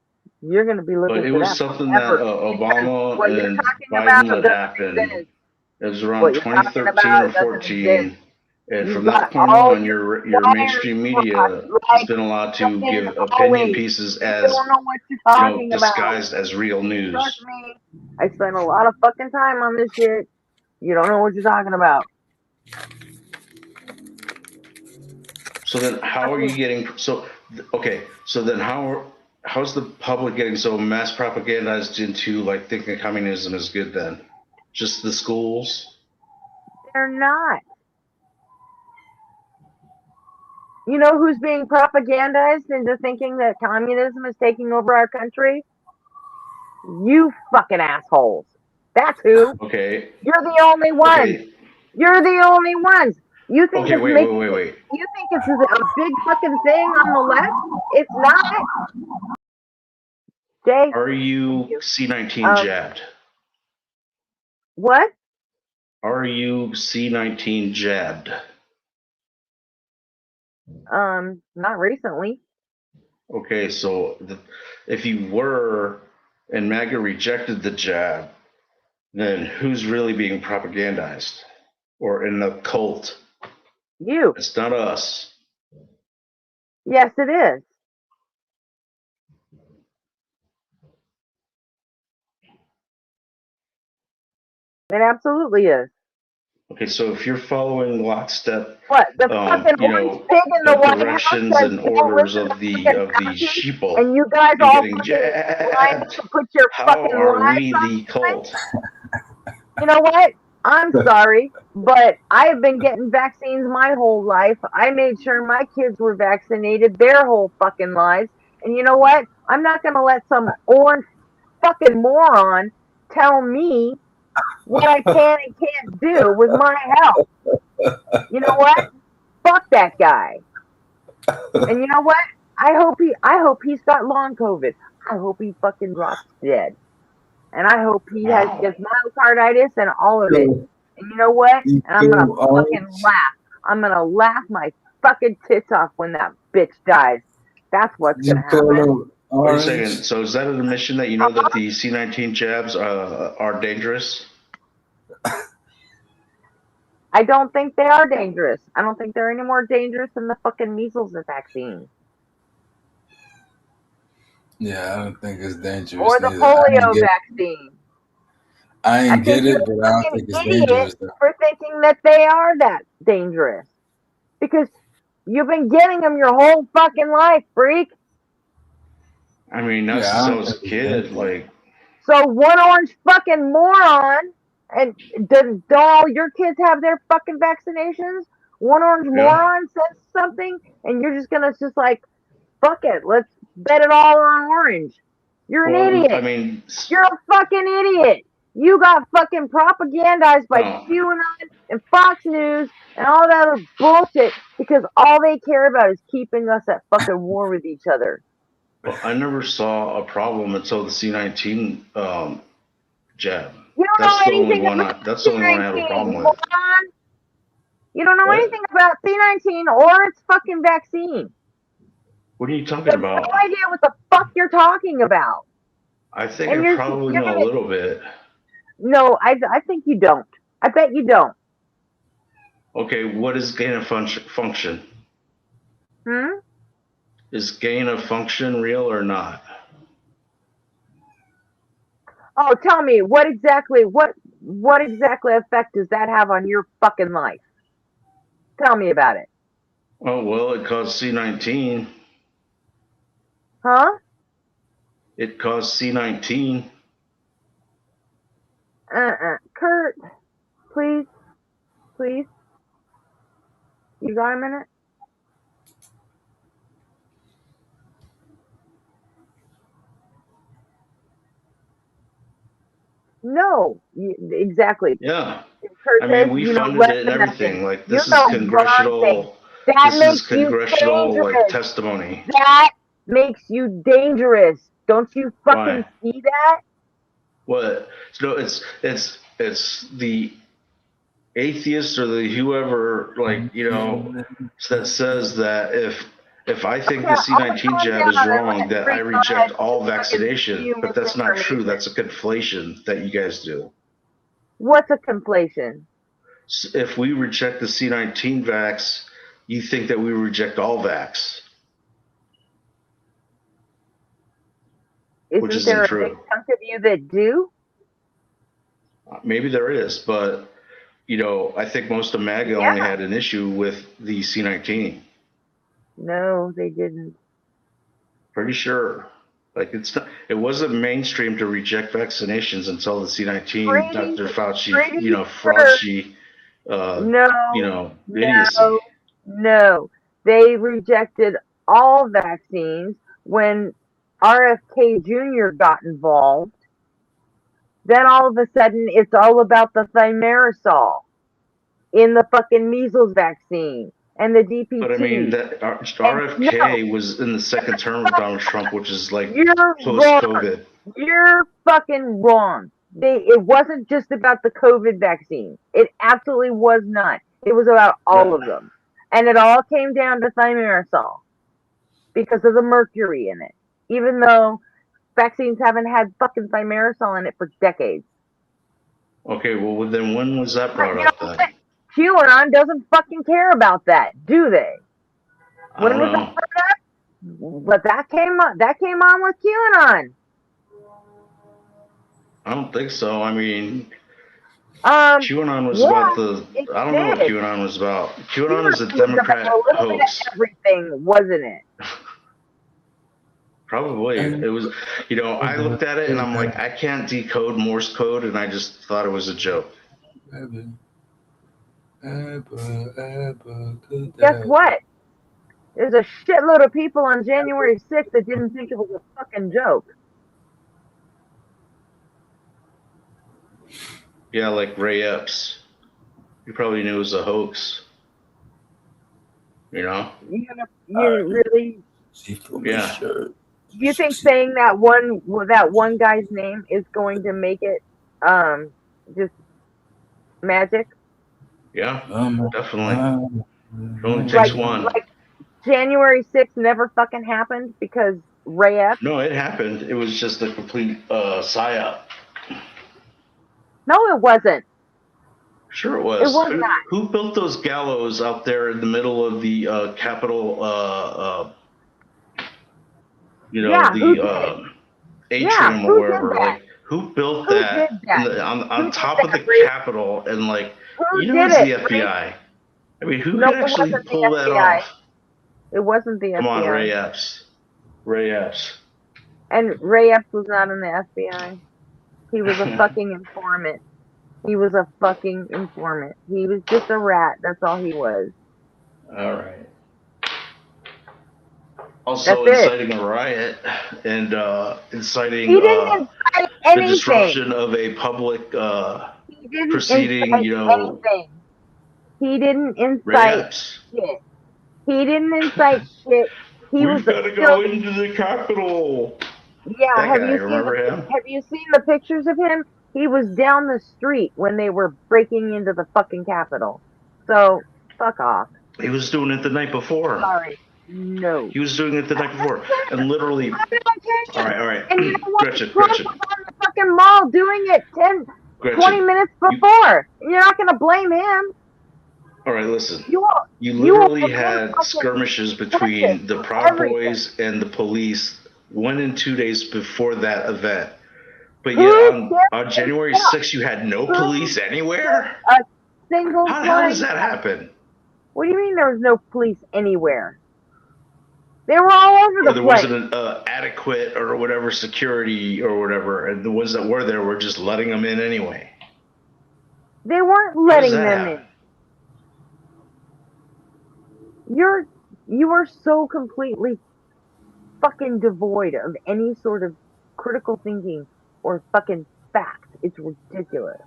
Speaker 3: You're gonna be looking
Speaker 8: But it
Speaker 3: for
Speaker 8: was
Speaker 3: that
Speaker 8: something that
Speaker 3: forever. Because
Speaker 8: Obama
Speaker 3: what you're
Speaker 8: and
Speaker 3: talking
Speaker 8: Biden
Speaker 3: about
Speaker 8: let
Speaker 3: doesn't
Speaker 8: happen.
Speaker 3: exist.
Speaker 8: It was around
Speaker 3: What you're talking
Speaker 8: 2013
Speaker 3: about
Speaker 8: or
Speaker 3: doesn't exist.
Speaker 8: 14. And
Speaker 3: You've
Speaker 8: from that
Speaker 3: got
Speaker 8: point
Speaker 3: all
Speaker 8: on,
Speaker 3: your
Speaker 8: your
Speaker 3: wires
Speaker 8: mainstream
Speaker 3: crossed,
Speaker 8: media has
Speaker 3: like
Speaker 8: been allowed to
Speaker 3: fucking
Speaker 8: give opinion
Speaker 3: always.
Speaker 8: pieces
Speaker 3: You
Speaker 8: as,
Speaker 3: don't know what you're
Speaker 8: you know,
Speaker 3: talking about.
Speaker 8: disguised as real
Speaker 3: Trust
Speaker 8: news.
Speaker 3: me, I spent a lot of fucking time on this shit. You don't know what you're talking about.
Speaker 8: So then how are you getting, so, okay, so then how's the public getting so mass propagandized into like thinking communism is good then? Just the schools?
Speaker 3: They're not. You know who's being propagandized into thinking that communism is taking over our country? You fucking assholes. That's who.
Speaker 8: Okay,
Speaker 3: You're the only ones.
Speaker 8: okay,
Speaker 3: You're the only ones. You think
Speaker 8: okay,
Speaker 3: it's
Speaker 8: wait.
Speaker 3: You think it's a big fucking thing on the left? It's not. Jay,
Speaker 8: Are you C-19
Speaker 3: um,
Speaker 8: jabbed?
Speaker 3: what?
Speaker 8: Are you C-19 jabbed?
Speaker 3: Not recently.
Speaker 8: Okay, so if you were and MAGA rejected the jab, then who's really being propagandized or in the cult?
Speaker 3: You.
Speaker 8: It's not us.
Speaker 3: Yes, it is. It absolutely is.
Speaker 8: Okay, so if you're following lockstep,
Speaker 3: What? The fucking
Speaker 8: you
Speaker 3: orange
Speaker 8: know,
Speaker 3: pig in
Speaker 8: the
Speaker 3: the White House
Speaker 8: directions
Speaker 3: says
Speaker 8: and
Speaker 3: don't
Speaker 8: orders
Speaker 3: listen to
Speaker 8: of the
Speaker 3: fucking Fauci,
Speaker 8: sheeple
Speaker 3: and you guys
Speaker 8: and
Speaker 3: all
Speaker 8: getting
Speaker 3: fucking line up
Speaker 8: jabbed,
Speaker 3: to put your
Speaker 8: how
Speaker 3: fucking
Speaker 8: are
Speaker 3: lives
Speaker 8: we
Speaker 3: on
Speaker 8: the
Speaker 3: this thing?
Speaker 8: cult?
Speaker 3: You know what? I'm sorry, but I have been getting vaccines my whole life. I made sure my kids were vaccinated their whole fucking lives. And you know what? I'm not going to let some orange fucking moron tell me what I can and can't do with my health. You know what? Fuck that guy. And you know what? I hope he's got long COVID. I hope he fucking drops dead. And I hope he gets myocarditis and all of it. And you know what?
Speaker 9: You
Speaker 3: And I'm gonna
Speaker 9: feel
Speaker 3: fucking
Speaker 9: orange?
Speaker 3: laugh. I'm gonna laugh my fucking tits off when that bitch dies. That's what's
Speaker 9: You
Speaker 3: gonna
Speaker 9: call
Speaker 3: happen.
Speaker 9: him
Speaker 8: Wait a second.
Speaker 9: orange?
Speaker 8: So is that an admission that you know that the C-19 jabs are dangerous?
Speaker 3: I don't think they are dangerous. I don't think they're any more dangerous than the fucking measles vaccine
Speaker 9: Yeah, I don't think it's dangerous
Speaker 3: or the
Speaker 9: neither.
Speaker 3: polio vaccine.
Speaker 9: I
Speaker 3: I
Speaker 9: ain't
Speaker 3: think
Speaker 9: get
Speaker 3: you're
Speaker 9: it,
Speaker 3: a
Speaker 9: but I don't
Speaker 3: fucking
Speaker 9: think it's
Speaker 3: idiot
Speaker 9: dangerous though.
Speaker 3: for thinking that they are that dangerous because you've been getting them your whole fucking life, freak.
Speaker 8: I mean, not
Speaker 9: Yeah,
Speaker 8: since
Speaker 9: I
Speaker 8: I
Speaker 9: don't
Speaker 8: was
Speaker 9: think
Speaker 8: a
Speaker 9: it's
Speaker 8: kid.
Speaker 9: dangerous.
Speaker 8: Like,
Speaker 3: So one orange fucking moron, and do all your kids have their fucking vaccinations? One orange
Speaker 8: yeah.
Speaker 3: moron says something, and you're just gonna just like, fuck it, let's bet it all on orange. You're an
Speaker 8: Well, I
Speaker 3: idiot.
Speaker 8: mean,
Speaker 3: You're a fucking idiot. You got fucking propagandized by
Speaker 8: no.
Speaker 3: QAnon and Fox News and all that other bullshit because all they care about is keeping us at fucking war with each other.
Speaker 8: Well, I never saw a problem until the C-19 jab.
Speaker 3: You don't know
Speaker 8: That's the only
Speaker 3: anything
Speaker 8: one.
Speaker 3: about
Speaker 8: That's the only one I have a
Speaker 3: C19,
Speaker 8: problem
Speaker 3: you
Speaker 8: with.
Speaker 3: moron. You don't know
Speaker 8: What?
Speaker 3: anything about C19 or its fucking vaccine.
Speaker 8: What are you talking
Speaker 3: You have
Speaker 8: about?
Speaker 3: no idea what the fuck you're talking about.
Speaker 8: I think
Speaker 3: And
Speaker 8: I probably
Speaker 3: you're
Speaker 8: know a
Speaker 3: gonna,
Speaker 8: little bit.
Speaker 3: no, I think you don't. I bet you don't.
Speaker 8: Okay, what is gain of function?
Speaker 3: Hmm?
Speaker 8: Is gain of function real or not?
Speaker 3: Oh, tell me what exactly effect does that have on your fucking life? Tell me about it.
Speaker 8: Oh, well, it caused C-19.
Speaker 3: Huh?
Speaker 8: It caused C-19.
Speaker 3: Kurt, please, please. You got a minute? No, exactly.
Speaker 8: Yeah.
Speaker 3: Kurt
Speaker 8: I
Speaker 3: says
Speaker 8: mean, we
Speaker 3: you know
Speaker 8: funded
Speaker 3: less
Speaker 8: it and
Speaker 3: than nothing.
Speaker 8: everything. Like,
Speaker 3: You
Speaker 8: this is
Speaker 3: know one thing.
Speaker 8: congressional.
Speaker 3: That
Speaker 8: This is
Speaker 3: makes you
Speaker 8: congressional, like,
Speaker 3: dangerous.
Speaker 8: testimony.
Speaker 3: That makes you dangerous. Don't you fucking
Speaker 8: Why?
Speaker 3: see that?
Speaker 8: What? No, it's the atheist or the whoever, like, you know, that says that if I think the
Speaker 3: I'm gonna
Speaker 8: C-19
Speaker 3: calm
Speaker 8: jab
Speaker 3: down
Speaker 8: is
Speaker 3: and
Speaker 8: wrong,
Speaker 3: let
Speaker 8: that I
Speaker 3: Freak go ahead
Speaker 8: reject
Speaker 3: and
Speaker 8: all
Speaker 3: just fucking spew
Speaker 8: vaccination. But that's not true.
Speaker 3: misinformation.
Speaker 8: That's a conflation that you guys do.
Speaker 3: What's a conflation?
Speaker 8: If we reject the C19 vax, you think that we reject all vax, which
Speaker 3: Isn't
Speaker 8: isn't
Speaker 3: there a big
Speaker 8: true.
Speaker 3: chunk of you that do?
Speaker 8: Maybe there is, but I think most of MAGA
Speaker 3: Yeah.
Speaker 8: only had an issue with the C19.
Speaker 3: No, they didn't.
Speaker 8: Pretty sure. Like it wasn't mainstream to reject vaccinations until the C19.
Speaker 3: Pretty,
Speaker 8: Dr. Fauci,
Speaker 3: pretty sure.
Speaker 8: Fauci,
Speaker 3: No,
Speaker 8: idiocy.
Speaker 3: no. They rejected all vaccines when RFK Jr. got involved. Then all of a sudden, it's all about the thimerosal in the fucking measles vaccine and the DPT.
Speaker 8: But I mean, that RFK was in the second term of Donald Trump, which is like
Speaker 3: You're
Speaker 8: post-COVID.
Speaker 3: wrong. You're fucking wrong. It wasn't just about the COVID vaccine. It absolutely was not. It was about all of them. And it all came down to thimerosal because of the mercury in it. Even though vaccines haven't had fucking thimerosal in it for decades.
Speaker 8: Okay, well then when was that brought up then?
Speaker 3: QAnon doesn't fucking care about that, do they?
Speaker 8: I don't know.
Speaker 3: But that came on with QAnon.
Speaker 8: I don't think so. I mean,
Speaker 3: Um,
Speaker 8: QAnon was
Speaker 3: yeah,
Speaker 8: about the.
Speaker 3: it
Speaker 8: I don't know what
Speaker 3: did.
Speaker 8: QAnon was about. QAnon is a
Speaker 3: was about
Speaker 8: Democrat
Speaker 3: a little bit
Speaker 8: hoax.
Speaker 3: of everything, wasn't it?
Speaker 8: Probably. It was. I looked at it and I'm like, I can't decode Morse code, and I just thought it was a joke.
Speaker 3: Guess what? There's a shitload of people on January 6th that didn't think it was a fucking joke.
Speaker 8: Yeah, like Ray Epps. He probably knew it was a hoax.
Speaker 3: You really?
Speaker 8: Yeah.
Speaker 3: You think saying that one guy's name is going to make it just magic?
Speaker 8: Yeah, definitely. It only takes one.
Speaker 3: Like January 6th never fucking happened because Ray Epps?
Speaker 8: No, it happened. It was just a complete psyop.
Speaker 3: No, it wasn't.
Speaker 8: Sure it was.
Speaker 3: It was not.
Speaker 8: Who built those gallows out there in the middle of the Capitol, atrium or wherever? Like, who built that, on top of the Capitol? And like, it's the FBI. I mean, who could actually pull that off?
Speaker 3: It wasn't the FBI.
Speaker 8: Come on, Ray Epps. Ray Epps.
Speaker 3: And Ray Epps was not in the FBI. He was a fucking informant. He was a fucking informant. He was just a rat. That's all he was.
Speaker 8: All right. Also inciting a riot and inciting the disruption of a public proceeding.
Speaker 3: Anything. He didn't incite shit. He didn't incite shit.
Speaker 8: We've got to go into the Capitol.
Speaker 3: Yeah,
Speaker 8: have
Speaker 3: you seen the pictures of him? He was down the street when they were breaking into the fucking Capitol. So, fuck off.
Speaker 8: He was doing it the night before.
Speaker 3: Sorry. No.
Speaker 8: He was doing it the night before. And literally... All right.
Speaker 3: And you know what?
Speaker 8: Gretchen.
Speaker 3: Trump was on the fucking mall doing it 20 minutes before. You're not going to blame him.
Speaker 8: All right, listen. You literally had skirmishes between the Proud Boys and the police 1 and 2 days before that event. But yet on January 6th, you had no police anywhere?
Speaker 3: A single
Speaker 8: How does that happen?
Speaker 3: What do you mean there was no police anywhere? They were all over the place.
Speaker 8: There wasn't an adequate or whatever security or whatever, and the ones that were there were just letting them in anyway.
Speaker 3: They weren't letting them in. You are so completely fucking devoid of any sort of critical thinking or fucking fact. It's ridiculous.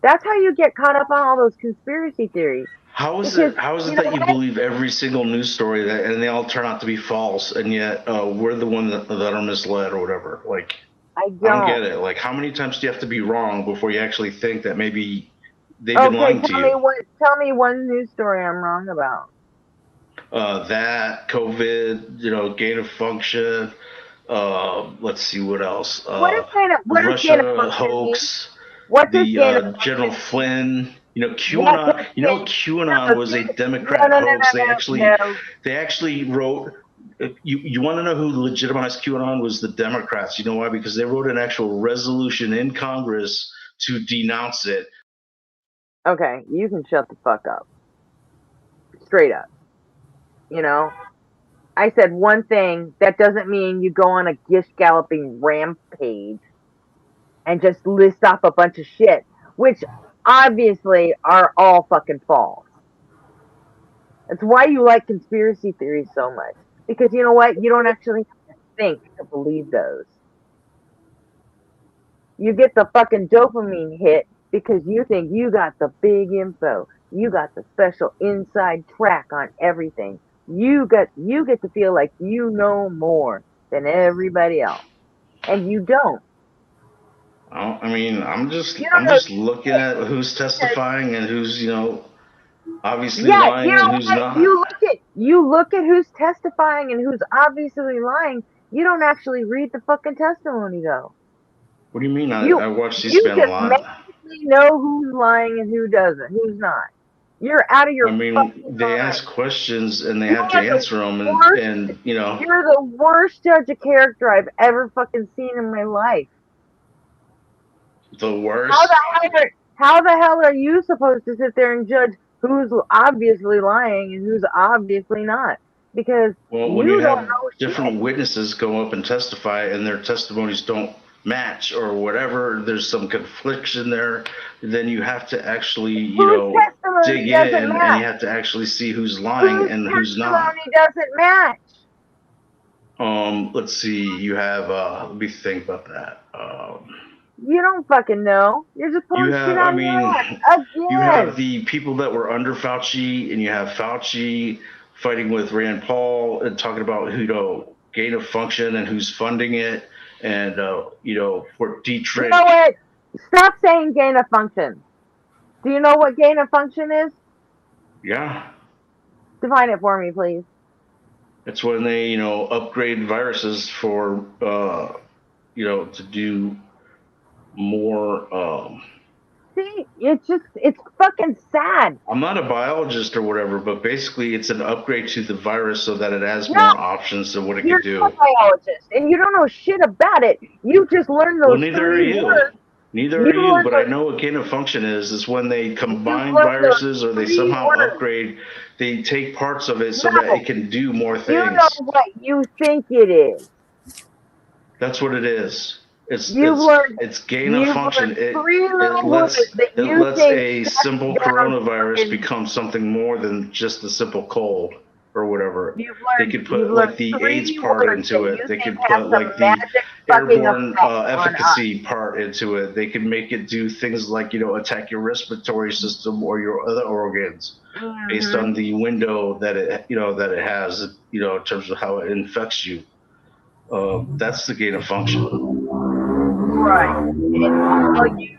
Speaker 3: That's how you get caught up on all those conspiracy theories.
Speaker 8: How is it that you believe every single news story and they all turn out to be false, and yet we're the ones that are misled or whatever? Like, I don't get it. Like, how many times do you have to be wrong before you actually think that maybe they've been lying to you?
Speaker 3: Tell me one news story I'm wrong about.
Speaker 8: That, COVID, gain of function. Let's see what else.
Speaker 3: What
Speaker 8: Russia
Speaker 3: gain of function
Speaker 8: hoax.
Speaker 3: What's his gain of function?
Speaker 8: General Flynn. You know,
Speaker 3: What's
Speaker 8: QAnon.
Speaker 3: his
Speaker 8: You know,
Speaker 3: gain?
Speaker 8: QAnon was a Democrat
Speaker 3: no,
Speaker 8: hoax.
Speaker 3: no.
Speaker 8: They actually wrote. You want to know who legitimized QAnon was the Democrats. You know why? Because they wrote an actual resolution in Congress to denounce it.
Speaker 3: Okay, you can shut the fuck up. Straight up. You know? I said one thing, that doesn't mean you go on a gish galloping rampage and just list off a bunch of shit, which obviously are all fucking false. That's why you like conspiracy theories so much. Because you know what? You don't actually have to think to believe those. You get the fucking dopamine hit because you think you got the big info. You got the special inside track on everything. You get to feel like you know more than everybody else. And you don't.
Speaker 8: I mean, I'm just
Speaker 3: You don't know
Speaker 8: looking at who's testifying and who's, you know, obviously
Speaker 3: Yeah,
Speaker 8: lying
Speaker 3: you know
Speaker 8: and who's
Speaker 3: what?
Speaker 8: not.
Speaker 3: You look at who's testifying and who's obviously lying. You don't actually read the fucking testimony though.
Speaker 8: What do you mean?
Speaker 3: You
Speaker 8: I watch
Speaker 3: you
Speaker 8: C-SPAN a
Speaker 3: just
Speaker 8: lot.
Speaker 3: basically know who's lying and who doesn't, who's not. You're out of your
Speaker 8: I mean,
Speaker 3: fucking
Speaker 8: they
Speaker 3: mind.
Speaker 8: ask questions and they
Speaker 3: You
Speaker 8: have to
Speaker 3: are the
Speaker 8: answer them,
Speaker 3: worst-
Speaker 8: and you know,
Speaker 3: You're the worst judge of character I've ever fucking seen in my life.
Speaker 8: the worst.
Speaker 3: How the hell are you supposed to sit there and judge who's obviously lying and who's obviously not? Because
Speaker 8: Well, when
Speaker 3: you
Speaker 8: you
Speaker 3: don't
Speaker 8: have
Speaker 3: know
Speaker 8: different
Speaker 3: shit.
Speaker 8: witnesses go up and testify and their testimonies don't match or whatever, there's some confliction there, then you have to actually, you
Speaker 3: Whose
Speaker 8: know,
Speaker 3: testimony
Speaker 8: dig
Speaker 3: doesn't
Speaker 8: in and
Speaker 3: match?
Speaker 8: you have to actually see who's lying
Speaker 3: Whose
Speaker 8: and who's not.
Speaker 3: testimony doesn't match?
Speaker 8: Let's see, you have, let me think about that.
Speaker 3: You don't fucking know. You're just pulling
Speaker 8: You
Speaker 3: shit
Speaker 8: have,
Speaker 3: out
Speaker 8: I
Speaker 3: of your
Speaker 8: mean,
Speaker 3: ass
Speaker 8: you have
Speaker 3: again.
Speaker 8: the people that were under Fauci, and you have Fauci fighting with Rand Paul and talking about, you know, gain of function and who's funding it, and you know, for Dietrich.
Speaker 3: You know what? Stop saying gain of function. Do you know what gain of function is?
Speaker 8: Yeah,
Speaker 3: Define it for me, please.
Speaker 8: it's when they, you know, upgrade viruses for, you know, to do more.
Speaker 3: See, it's fucking sad.
Speaker 8: I'm not a biologist or whatever, but basically it's an upgrade to the virus so that it has
Speaker 3: No,
Speaker 8: more options than what it
Speaker 3: you're
Speaker 8: could do.
Speaker 3: not a biologist, and you don't know shit about it. You just learned
Speaker 8: Well,
Speaker 3: those
Speaker 8: neither are
Speaker 3: 3
Speaker 8: you.
Speaker 3: words.
Speaker 8: Neither
Speaker 3: You
Speaker 8: are you,
Speaker 3: learned
Speaker 8: but I
Speaker 3: those.
Speaker 8: know what gain of function is when they
Speaker 3: You
Speaker 8: combine
Speaker 3: learned those
Speaker 8: viruses or they
Speaker 3: 3
Speaker 8: somehow
Speaker 3: words.
Speaker 8: upgrade, they take parts of it so that
Speaker 3: No,
Speaker 8: it can do more
Speaker 3: you know
Speaker 8: things.
Speaker 3: what you think it is.
Speaker 8: That's what it is. It's
Speaker 3: You've
Speaker 8: it's
Speaker 3: learned
Speaker 8: it's gain of
Speaker 3: you've
Speaker 8: function.
Speaker 3: learned 3 little words that
Speaker 8: It
Speaker 3: you
Speaker 8: lets
Speaker 3: think
Speaker 8: a
Speaker 3: shut
Speaker 8: simple
Speaker 3: down
Speaker 8: coronavirus
Speaker 3: fucking.
Speaker 8: become something more than just a simple cold or whatever. They could
Speaker 3: You've
Speaker 8: put
Speaker 3: learned
Speaker 8: like the AIDS
Speaker 3: 3
Speaker 8: part
Speaker 3: words
Speaker 8: into
Speaker 3: that
Speaker 8: it.
Speaker 3: you
Speaker 8: They
Speaker 3: think
Speaker 8: could
Speaker 3: have
Speaker 8: put
Speaker 3: some
Speaker 8: like the
Speaker 3: magic fucking
Speaker 8: airborne
Speaker 3: effect on us.
Speaker 8: efficacy part into it. They can make it do things like, you know, attack your respiratory system or your other organs based on the window that it, you know, that it has, you know, in terms of how it infects you. That's the gain of function.
Speaker 3: Right. And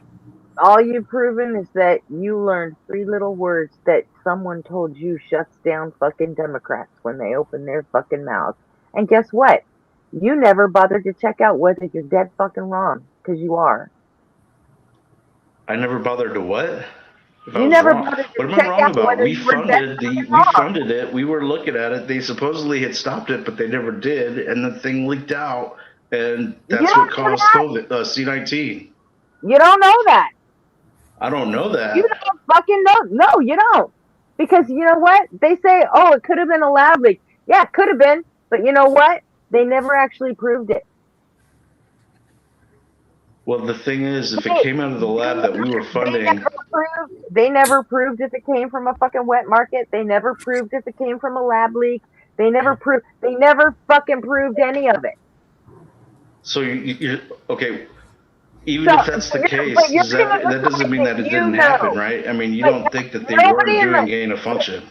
Speaker 3: all you've proven is that you learned 3 little words that someone told you shuts down fucking Democrats when they open their fucking mouths. And guess what? You never bothered to check out whether you're dead fucking wrong, because you are.
Speaker 8: I never bothered to what? If I
Speaker 3: You
Speaker 8: was
Speaker 3: never
Speaker 8: wrong,
Speaker 3: bothered
Speaker 8: what
Speaker 3: to
Speaker 8: am I
Speaker 3: check
Speaker 8: wrong
Speaker 3: out
Speaker 8: about?
Speaker 3: whether you were dead fucking
Speaker 8: We
Speaker 3: wrong.
Speaker 8: funded it. We were looking at it. They supposedly had stopped it, but they never did, and the thing leaked out, and
Speaker 3: You
Speaker 8: that's
Speaker 3: don't
Speaker 8: what
Speaker 3: know
Speaker 8: caused
Speaker 3: that.
Speaker 8: COVID, C-19.
Speaker 3: You don't know that.
Speaker 8: I don't know
Speaker 3: You
Speaker 8: that.
Speaker 3: don't fucking know. No, you don't. Because you know what? They say, oh, it could have been a lab leak. Yeah, it could have been. But you know what? They never actually proved it.
Speaker 8: Well, the thing is, if it came out of the lab that we were funding,
Speaker 3: They never proved if it came from a fucking wet market. They never proved if it came from a lab leak. They never fucking proved any of it.
Speaker 8: so you're okay. Even
Speaker 3: So,
Speaker 8: if that's the case,
Speaker 3: but you're
Speaker 8: that doesn't mean that it didn't happen, right? I mean, you
Speaker 3: But
Speaker 8: don't think that they
Speaker 3: nobody
Speaker 8: weren't
Speaker 3: in
Speaker 8: doing gain of function.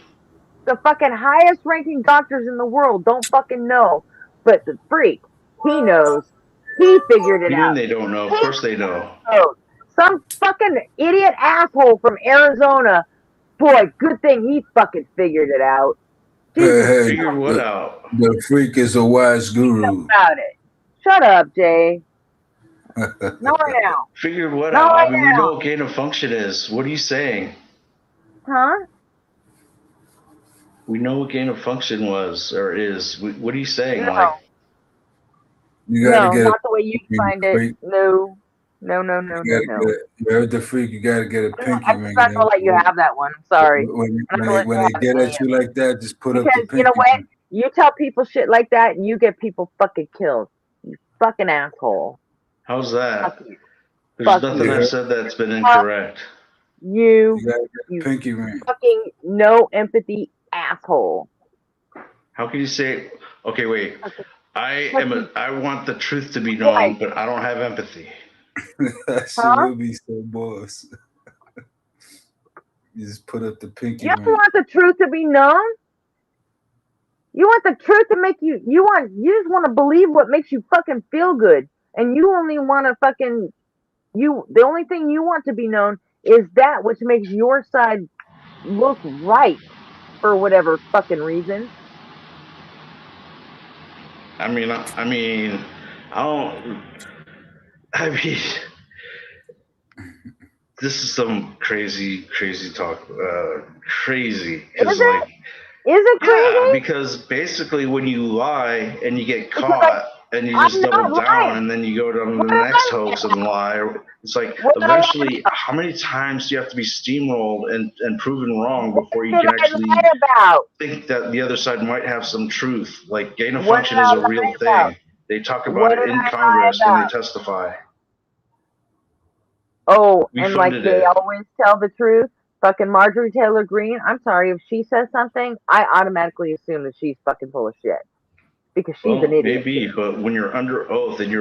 Speaker 3: the fucking highest ranking doctors in the world don't fucking know. But the freak, he knows. He figured it
Speaker 8: You mean
Speaker 3: out.
Speaker 8: they don't know? Of course they know.
Speaker 3: Some fucking idiot asshole from Arizona. Boy, good thing he fucking figured it out.
Speaker 9: Hey,
Speaker 8: Figured what out?
Speaker 9: the freak is a wise guru.
Speaker 3: About it. Shut up, Jay. Not right now.
Speaker 8: Figured what
Speaker 3: Not
Speaker 8: out?
Speaker 3: right
Speaker 8: I mean, we
Speaker 3: now.
Speaker 8: know what gain of function is. What are you saying?
Speaker 3: Huh?
Speaker 8: We know what gain of function was or is. What are you saying?
Speaker 3: No.
Speaker 8: Like,
Speaker 9: You gotta
Speaker 3: No,
Speaker 9: get
Speaker 3: not the way you find it.
Speaker 9: freak.
Speaker 3: No. No, no, no,
Speaker 9: You
Speaker 3: no,
Speaker 9: gotta
Speaker 3: no.
Speaker 9: get. You heard the freak. You gotta get a pinky
Speaker 3: I'm
Speaker 9: ring.
Speaker 3: not gonna let you have that one. I'm sorry.
Speaker 9: When
Speaker 3: I'm not gonna let you
Speaker 9: they
Speaker 3: have
Speaker 9: get
Speaker 3: any
Speaker 9: at
Speaker 3: of
Speaker 9: you
Speaker 3: it.
Speaker 9: like that, just put up the
Speaker 3: Because
Speaker 9: pinky
Speaker 3: you know what?
Speaker 9: ring.
Speaker 3: You tell people shit like that and you get people fucking killed. You fucking asshole.
Speaker 8: how's that?
Speaker 3: Fuck you.
Speaker 8: There's
Speaker 3: Fuck
Speaker 8: nothing
Speaker 3: you.
Speaker 8: I've said that's been incorrect.
Speaker 3: You
Speaker 9: You gotta get a pinky ring.
Speaker 3: fucking no empathy asshole.
Speaker 8: How can you say? Okay, wait. I want the truth to be
Speaker 3: Boy.
Speaker 8: known, but I don't have empathy.
Speaker 9: That shit
Speaker 3: Huh?
Speaker 9: will be so boss. You just put up the pinky
Speaker 3: You don't
Speaker 9: ring.
Speaker 3: want the truth to be known? You want the truth to make you just want to believe what makes you fucking feel good. And you only want to fucking the only thing you want to be known is that which makes your side look right for whatever fucking reason.
Speaker 8: I mean, I don't. I mean, this is some crazy talk. Crazy.
Speaker 3: Is it? Is it crazy?
Speaker 8: Yeah, because basically when you lie and you get caught and you just
Speaker 3: I'm not
Speaker 8: double down
Speaker 3: lying.
Speaker 8: and then you go down to
Speaker 3: What
Speaker 8: the
Speaker 3: am
Speaker 8: next
Speaker 3: I
Speaker 8: hoax and lie, it's like
Speaker 3: What am I
Speaker 8: eventually how many times do you have to be steamrolled and proven wrong
Speaker 3: What
Speaker 8: before you
Speaker 3: did
Speaker 8: can
Speaker 3: I
Speaker 8: actually
Speaker 3: lie about?
Speaker 8: think that the other side might have some truth? Like gain of
Speaker 3: What
Speaker 8: function
Speaker 3: did
Speaker 8: is
Speaker 3: I
Speaker 8: a real
Speaker 3: lie
Speaker 8: thing.
Speaker 3: about?
Speaker 8: They talk about
Speaker 3: What
Speaker 8: it
Speaker 3: did
Speaker 8: in
Speaker 3: I lie
Speaker 8: Congress when they
Speaker 3: about?
Speaker 8: testify.
Speaker 3: Oh,
Speaker 8: We
Speaker 3: and like
Speaker 8: funded
Speaker 3: they
Speaker 8: it.
Speaker 3: always tell the truth. Fucking Marjorie Taylor Greene. I'm sorry, if she says something, I automatically assume that she's fucking full of shit because she's an
Speaker 8: Well,
Speaker 3: idiot.
Speaker 8: maybe, but when you're under oath and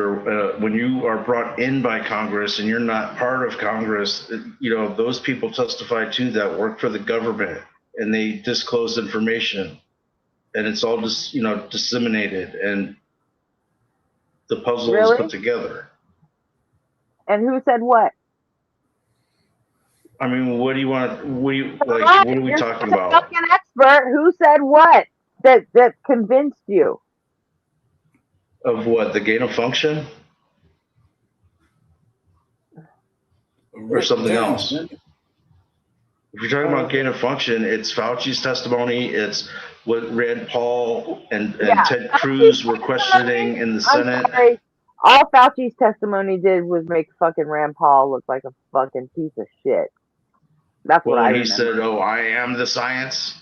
Speaker 8: when you are brought in by Congress and you're not part of Congress, those people testify too that work for the government and they disclose information and it's all just, disseminated and the puzzle is
Speaker 3: Really?
Speaker 8: put together.
Speaker 3: And who said what?
Speaker 8: I mean, what do you want? What
Speaker 3: You're
Speaker 8: are we talking
Speaker 3: such a
Speaker 8: about?
Speaker 3: fucking expert. Who said what? That convinced you?
Speaker 8: Of what? The gain of function? Or something else? If you're talking about gain of function, it's Fauci's testimony. It's what Rand Paul and Ted Cruz were questioning in the Senate.
Speaker 3: I'm sorry. All Fauci's testimony did was make fucking Rand Paul look like a fucking piece of shit. That's what I
Speaker 8: When he
Speaker 3: remember.
Speaker 8: said, "Oh, I am the science,"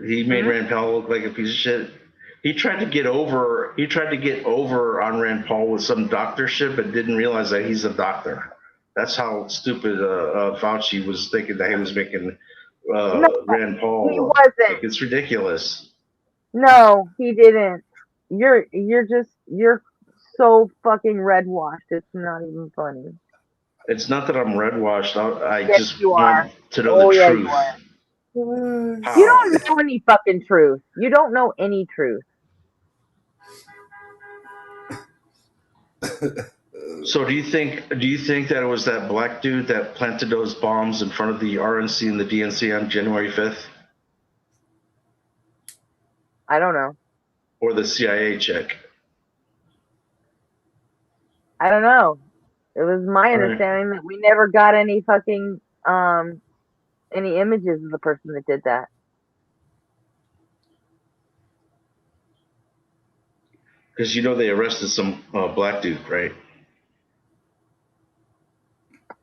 Speaker 8: he made Rand Paul look like a piece of shit. He tried to get over. He tried to get over on Rand Paul with some doctorship, but didn't realize that he's a doctor. That's how stupid Fauci was thinking that he was making Rand Paul.
Speaker 3: He wasn't.
Speaker 8: Like, it's ridiculous.
Speaker 3: No, he didn't. You're so fucking red washed. It's not even funny.
Speaker 8: It's not that I'm red washed. I
Speaker 3: Yes,
Speaker 8: just
Speaker 3: you are.
Speaker 8: want to know the
Speaker 3: Yeah,
Speaker 8: truth.
Speaker 3: you are.
Speaker 8: How?
Speaker 3: You don't know any fucking truth. You don't know any truth.
Speaker 8: So do you think that it was that black dude that planted those bombs in front of the RNC and the DNC on January 5th?
Speaker 3: I don't know.
Speaker 8: Or the CIA chick?
Speaker 3: I don't know. It was my
Speaker 8: All right.
Speaker 3: understanding that we never got any fucking any images of the person that did that.
Speaker 8: Because they arrested some black dude, right?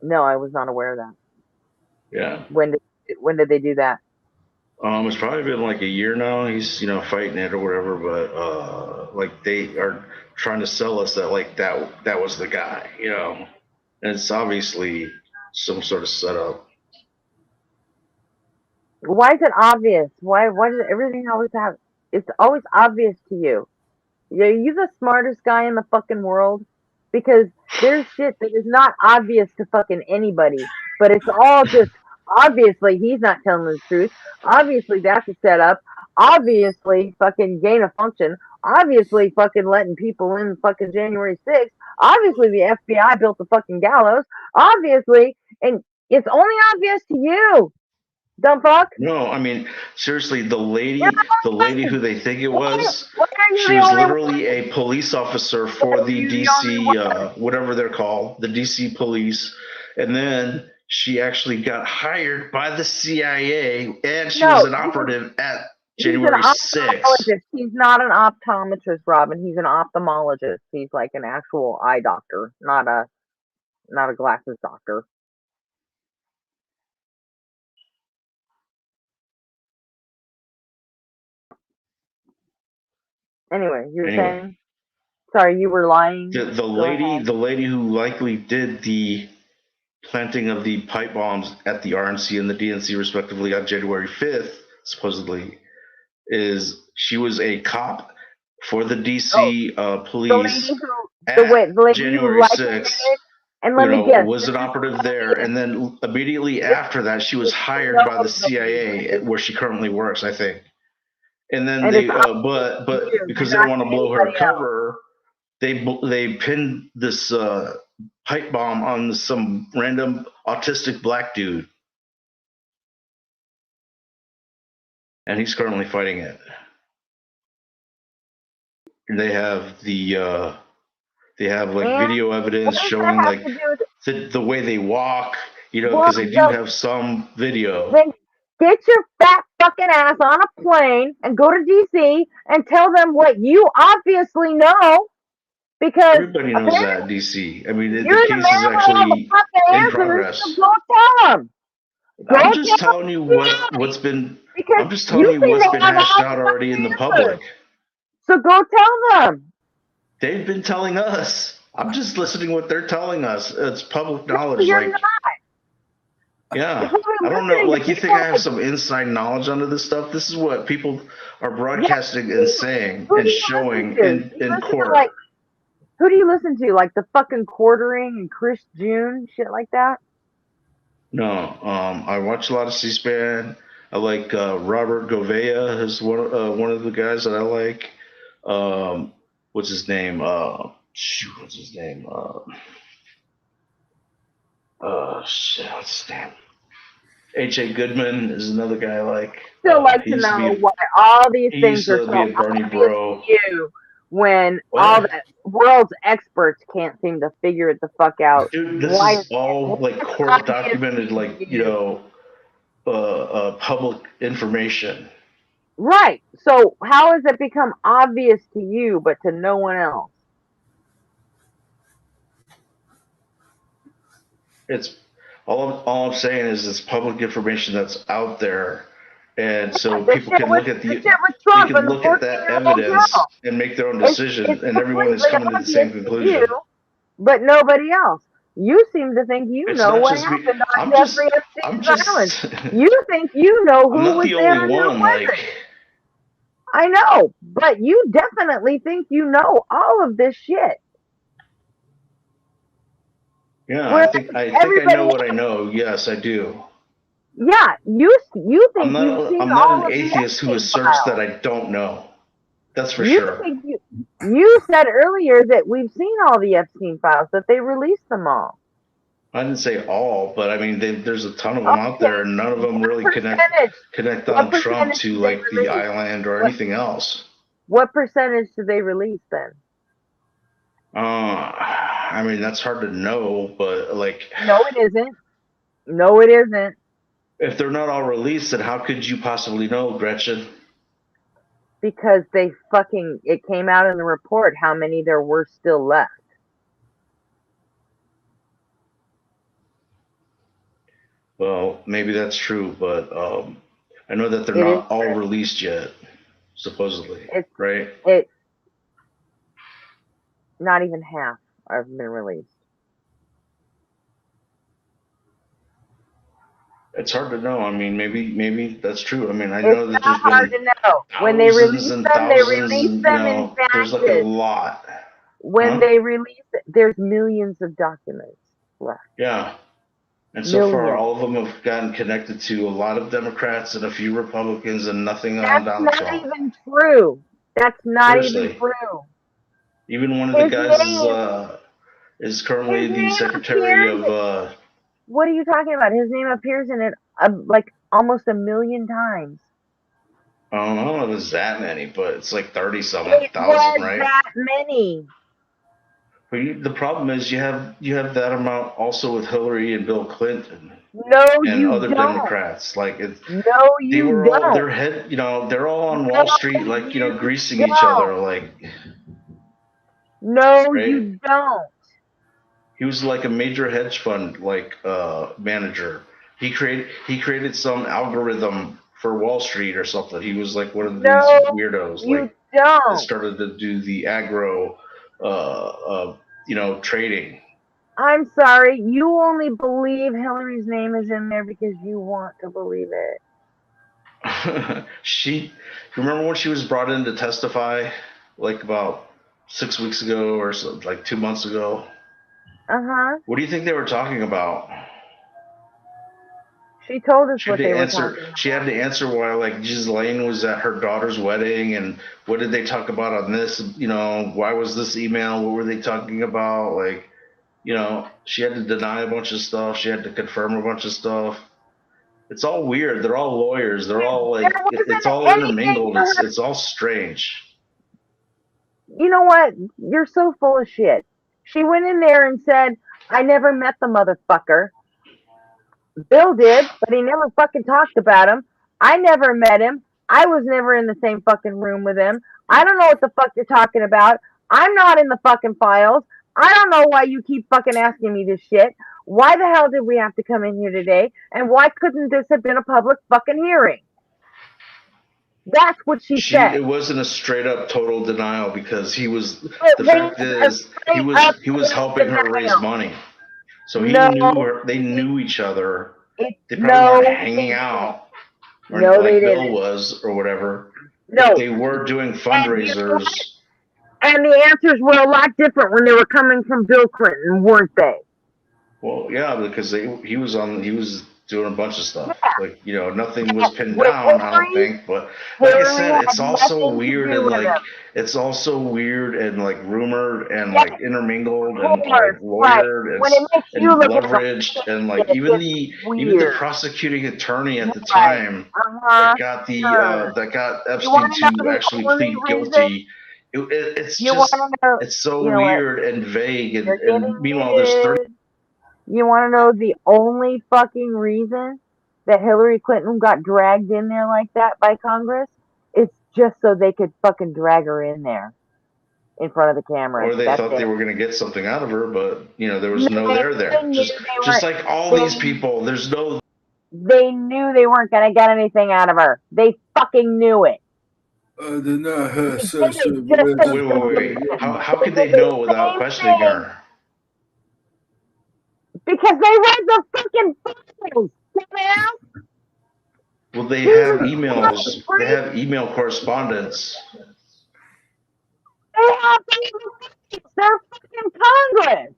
Speaker 3: No, I was not aware of that.
Speaker 8: Yeah.
Speaker 3: When did they do that?
Speaker 8: It's probably been like a year now. He's fighting it or whatever, but like they are trying to sell us that like that was the guy, and it's obviously some sort of setup.
Speaker 3: Why is it obvious? Why does everything always have? It's always obvious to you. Are you the smartest guy in the fucking world? Because there's shit that is not obvious to fucking anybody, but it's all just obviously he's not telling the truth. Obviously that's a setup. Obviously fucking gain of function. Obviously fucking letting people in fucking January 6th. Obviously the FBI built the fucking gallows. Obviously, and it's only obvious to you. Dumb fuck.
Speaker 8: No, I mean seriously, the lady who they think it was.
Speaker 3: What are you're
Speaker 8: She
Speaker 3: the
Speaker 8: was
Speaker 3: only
Speaker 8: literally a police officer for the
Speaker 3: You're the only
Speaker 8: DC, whatever they're called, the DC police. And then she actually got hired by the CIA, and she was
Speaker 3: No,
Speaker 8: an operative at
Speaker 3: he's an
Speaker 8: January 6th.
Speaker 3: ophthalmologist. He's not an optometrist, Robin. He's an ophthalmologist. He's like an actual eye doctor, not a glasses doctor. Anyway, you were saying? Sorry, you were lying.
Speaker 8: The
Speaker 3: Go ahead.
Speaker 8: lady who likely did the planting of the pipe bombs at the RNC and the DNC respectively on January 5th, supposedly, she was a cop for the DC police
Speaker 3: The lady who
Speaker 8: January
Speaker 3: likely
Speaker 8: 6th.
Speaker 3: did it. And let me guess.
Speaker 8: Was an operative there, and then immediately after that, she was hired by the CIA, where she currently works, I think. And then
Speaker 3: And
Speaker 8: they,
Speaker 3: it's
Speaker 8: but
Speaker 3: you,
Speaker 8: because they
Speaker 3: not
Speaker 8: don't want to blow her
Speaker 3: anybody else.
Speaker 8: cover, they pinned this pipe bomb on some random autistic black dude, and he's currently fighting it. And they have video evidence showing like the way they walk, because they do have some video.
Speaker 3: Then get your fat fucking ass on a plane and go to DC and tell them what you obviously know, because
Speaker 8: Everybody knows that in DC. I mean, the
Speaker 3: you're
Speaker 8: case
Speaker 3: the
Speaker 8: is
Speaker 3: man
Speaker 8: actually
Speaker 3: with all the fucking
Speaker 8: in
Speaker 3: answers,
Speaker 8: progress.
Speaker 3: so go tell them.
Speaker 8: I'm just telling you what's been. I'm just telling you what's been hashed out already in the public.
Speaker 3: So go tell them.
Speaker 8: They've been telling us. I'm just listening what they're telling us. It's public knowledge.
Speaker 3: No, you're
Speaker 8: like,
Speaker 3: not.
Speaker 8: yeah, I don't know. Like, you think I have some inside knowledge onto this stuff? This is what people are broadcasting and saying and showing in court.
Speaker 3: Like, who do you listen to? Like the fucking Quartering and Chris June, shit like that?
Speaker 8: No, I watch a lot of C-SPAN. I like Robert Govea is one of the guys that I like. What's his name? What's his name? What's his name? H.A. Goodman is another guy I like.
Speaker 3: Still like to know why all these things are so obvious to you when all the world's experts can't seem to figure it the fuck out.
Speaker 8: Dude, this is all like court documented, like, public information.
Speaker 3: Right. So how has it become obvious to you but to no one else?
Speaker 8: It's all I'm saying is it's public information that's out there, and so people can look at that evidence and make their own decision, and everyone is coming to the same conclusion.
Speaker 3: But nobody else. You seem to think you know what happened on Jeffrey Epstein's island. You think you know who was there and who wasn't. I know, but you definitely think you know all of this shit.
Speaker 8: Yeah, I think I know what I know. Yes, I do.
Speaker 3: Yeah, you think
Speaker 8: I'm not an atheist who asserts that I don't know. That's for sure.
Speaker 3: You said earlier that we've seen all the Epstein files, that they released them all.
Speaker 8: I didn't say all, but I mean, there's a ton of them out there, and none of them really connect on Trump to like the island or anything else.
Speaker 3: What percentage do they release then?
Speaker 8: I mean, that's hard to know, but like.
Speaker 3: No, it isn't. No, it isn't.
Speaker 8: If they're not all released, then how could you possibly know, Gretchen?
Speaker 3: Because it came out in the report how many there were still left.
Speaker 8: Well, maybe that's true, but I know that they're not all released yet, supposedly, right?
Speaker 3: Not even half have been released.
Speaker 8: It's hard to know. I mean, maybe that's true. I mean, I know that there's been
Speaker 3: hard to know. When they release them, they release them in batches.
Speaker 8: There's like a lot.
Speaker 3: When they release it, there's millions of documents left.
Speaker 8: Yeah. And so far, all of them have gotten connected to a lot of Democrats and a few Republicans and nothing on Donald Trump.
Speaker 3: That's not even true. That's not even true.
Speaker 8: Even one of the guys is currently the secretary of...
Speaker 3: What are you talking about? His name appears in it like almost 1 million times.
Speaker 8: I don't know if it was that many, but it's like 30-something
Speaker 3: It
Speaker 8: thousand,
Speaker 3: was
Speaker 8: right?
Speaker 3: that many.
Speaker 8: But the problem is you have that amount also with Hillary and Bill Clinton
Speaker 3: No,
Speaker 8: and
Speaker 3: you
Speaker 8: other
Speaker 3: don't.
Speaker 8: Democrats. Like
Speaker 3: No,
Speaker 8: they
Speaker 3: you
Speaker 8: were all
Speaker 3: don't.
Speaker 8: their head, they're all on
Speaker 3: No,
Speaker 8: Wall Street, like
Speaker 3: you
Speaker 8: greasing each other.
Speaker 3: don't.
Speaker 8: Like,
Speaker 3: No,
Speaker 8: right?
Speaker 3: you don't.
Speaker 8: He was like a major hedge fund like manager. He created some algorithm for Wall Street or something. He was like one of these
Speaker 3: No,
Speaker 8: weirdos,
Speaker 3: you
Speaker 8: like that
Speaker 3: don't.
Speaker 8: started to do the agro, trading.
Speaker 3: I'm sorry. You only believe Hillary's name is in there because you want to believe it.
Speaker 8: She, remember when she was brought in to testify, like about 6 weeks ago or so, like 2 months ago?
Speaker 3: Uh-huh.
Speaker 8: What do you think they were talking about?
Speaker 3: She told us
Speaker 8: She had
Speaker 3: what
Speaker 8: to
Speaker 3: they were
Speaker 8: answer.
Speaker 3: talking
Speaker 8: She had
Speaker 3: about.
Speaker 8: to answer why, like, Ghislaine was at her daughter's wedding, and what did they talk about on this? Why was this email? What were they talking about? Like, she had to deny a bunch of stuff. She had to confirm a bunch of stuff. It's all weird. They're all lawyers. They're all
Speaker 3: There
Speaker 8: like, it's
Speaker 3: wasn't
Speaker 8: all
Speaker 3: anything
Speaker 8: intermingled.
Speaker 3: to her.
Speaker 8: It's all strange.
Speaker 3: You know what? You're so full of shit. She went in there and said, I never met the motherfucker. Bill did, but he never fucking talked about him. I never met him. I was never in the same fucking room with him. I don't know what the fuck you're talking about. I'm not in the fucking files. I don't know why you keep fucking asking me this shit. Why the hell did we have to come in here today? And why couldn't this have been a public fucking hearing? That's what she said.
Speaker 8: It wasn't a straight up total denial because he was.
Speaker 3: It
Speaker 8: The
Speaker 3: was
Speaker 8: fact
Speaker 3: a
Speaker 8: is, he
Speaker 3: straight up
Speaker 8: was helping her raise
Speaker 3: denial.
Speaker 8: money, so he
Speaker 3: No,
Speaker 8: knew her. They knew each other. They probably
Speaker 3: no,
Speaker 8: weren't
Speaker 3: they
Speaker 8: hanging
Speaker 3: didn't.
Speaker 8: out or
Speaker 3: No, they
Speaker 8: like Bill
Speaker 3: didn't.
Speaker 8: was or whatever, but
Speaker 3: No.
Speaker 8: they were doing
Speaker 3: And you know what?
Speaker 8: fundraisers.
Speaker 3: And the answers were a lot different when they were coming from Bill Clinton, weren't they?
Speaker 8: Well, yeah, because he was doing a bunch of stuff.
Speaker 3: Yeah.
Speaker 8: Like, nothing was pinned
Speaker 3: With
Speaker 8: down, I don't
Speaker 3: Hillary,
Speaker 8: think. But like I said,
Speaker 3: Hillary
Speaker 8: it's
Speaker 3: had
Speaker 8: also
Speaker 3: nothing to
Speaker 8: weird
Speaker 3: do
Speaker 8: and
Speaker 3: with him.
Speaker 8: rumored and
Speaker 3: Yes,
Speaker 8: like intermingled
Speaker 3: of
Speaker 8: and
Speaker 3: course,
Speaker 8: like
Speaker 3: right.
Speaker 8: lawyered
Speaker 3: When it makes you
Speaker 8: and
Speaker 3: look like a
Speaker 8: leveraged and like
Speaker 3: shit,
Speaker 8: even
Speaker 3: it's
Speaker 8: the
Speaker 3: weird.
Speaker 8: prosecuting attorney at the
Speaker 3: Right.
Speaker 8: time
Speaker 3: Uh-huh. Sure.
Speaker 8: that got
Speaker 3: You want
Speaker 8: Epstein
Speaker 3: to know
Speaker 8: to
Speaker 3: the
Speaker 8: actually
Speaker 3: only
Speaker 8: plead
Speaker 3: reason?
Speaker 8: guilty. It's
Speaker 3: You want
Speaker 8: just
Speaker 3: to know?
Speaker 8: it's so
Speaker 3: You know what?
Speaker 8: weird and vague
Speaker 3: You're
Speaker 8: and
Speaker 3: getting
Speaker 8: meanwhile there's 30.
Speaker 3: muted. You want to know the only fucking reason that Hillary Clinton got dragged in there like that by Congress? It's just so they could fucking drag her in there in front of the cameras.
Speaker 8: Or they
Speaker 3: That's
Speaker 8: thought they
Speaker 3: it.
Speaker 8: were going to get something out of her, but there was no
Speaker 3: No,
Speaker 8: there
Speaker 3: they
Speaker 8: there.
Speaker 3: knew they
Speaker 8: Just
Speaker 3: weren't.
Speaker 8: like all these
Speaker 3: They,
Speaker 8: people, there's no.
Speaker 3: they knew they weren't gonna get anything out of her. They fucking knew it.
Speaker 9: I did not have
Speaker 3: They
Speaker 9: such
Speaker 3: did
Speaker 9: a
Speaker 3: it just so
Speaker 8: Wait,
Speaker 3: they
Speaker 8: wait,
Speaker 3: could.
Speaker 8: wait. How
Speaker 3: They
Speaker 8: could
Speaker 3: did
Speaker 8: they
Speaker 3: the
Speaker 8: know without
Speaker 3: same
Speaker 8: questioning
Speaker 3: thing
Speaker 8: her?
Speaker 3: because they read the fucking files. Dumbass.
Speaker 8: Well, they
Speaker 3: These
Speaker 8: have
Speaker 3: are
Speaker 8: emails. They
Speaker 3: freaks.
Speaker 8: have email correspondence.
Speaker 3: They have these. They're fucking Congress.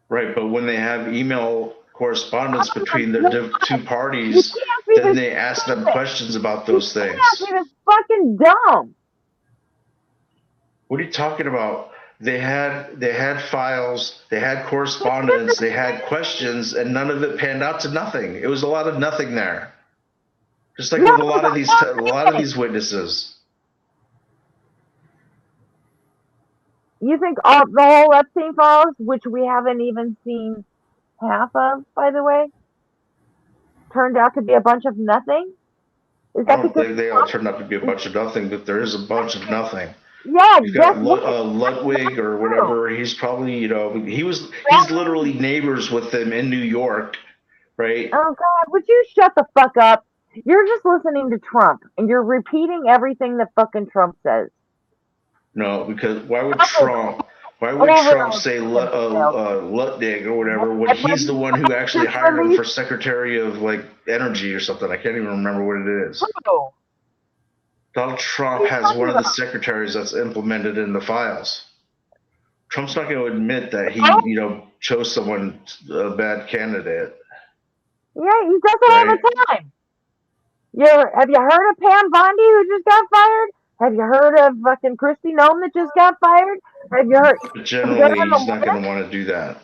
Speaker 8: Right, but when they have email correspondence between their two
Speaker 3: You
Speaker 8: parties,
Speaker 3: can't be
Speaker 8: then
Speaker 3: this
Speaker 8: they ask them
Speaker 3: stupid.
Speaker 8: questions about
Speaker 3: You
Speaker 8: those
Speaker 3: can't
Speaker 8: things.
Speaker 3: be this fucking dumb.
Speaker 8: What are you talking about? They had files, they had correspondence, they had questions, and none of it panned out to nothing. It was a lot of nothing there. Just like
Speaker 3: No,
Speaker 8: with a lot of these witnesses.
Speaker 3: you think all the whole Epstein files, which we haven't even seen half of, by the way, turned out to be a bunch of nothing? Is
Speaker 8: I
Speaker 3: that
Speaker 8: don't
Speaker 3: because
Speaker 8: think they all turned out to be a bunch of nothing, but there is a bunch of nothing.
Speaker 3: yeah,
Speaker 8: You've
Speaker 3: guess
Speaker 8: got
Speaker 3: what?
Speaker 8: Ludwig or whatever. He's probably he's literally neighbors with them in New York, right?
Speaker 3: Oh God, would you shut the fuck up? You're just listening to Trump and you're repeating everything that fucking Trump says.
Speaker 8: No, because why would
Speaker 3: Over
Speaker 8: Trump
Speaker 3: those
Speaker 8: say
Speaker 3: fucking details.
Speaker 8: Lutnig or whatever when
Speaker 3: And
Speaker 8: he's the one who actually
Speaker 3: just
Speaker 8: hired him for
Speaker 3: released
Speaker 8: Secretary of like Energy or something? I can't even remember what it is.
Speaker 3: who?
Speaker 8: Donald Trump
Speaker 3: What are you
Speaker 8: has
Speaker 3: talking
Speaker 8: one of the
Speaker 3: about?
Speaker 8: secretaries that's implemented in the files. Trump's not going to admit that he,
Speaker 3: Oh,
Speaker 8: chose someone a bad candidate,
Speaker 3: yeah, he does it all
Speaker 8: right?
Speaker 3: the time. Have you heard of Pam Bondi who just got fired? Have you heard of fucking Christy Nome that just got fired? Have you heard?
Speaker 8: But
Speaker 3: They're
Speaker 8: generally,
Speaker 3: on the
Speaker 8: he's not going
Speaker 3: list.
Speaker 8: to want to do that.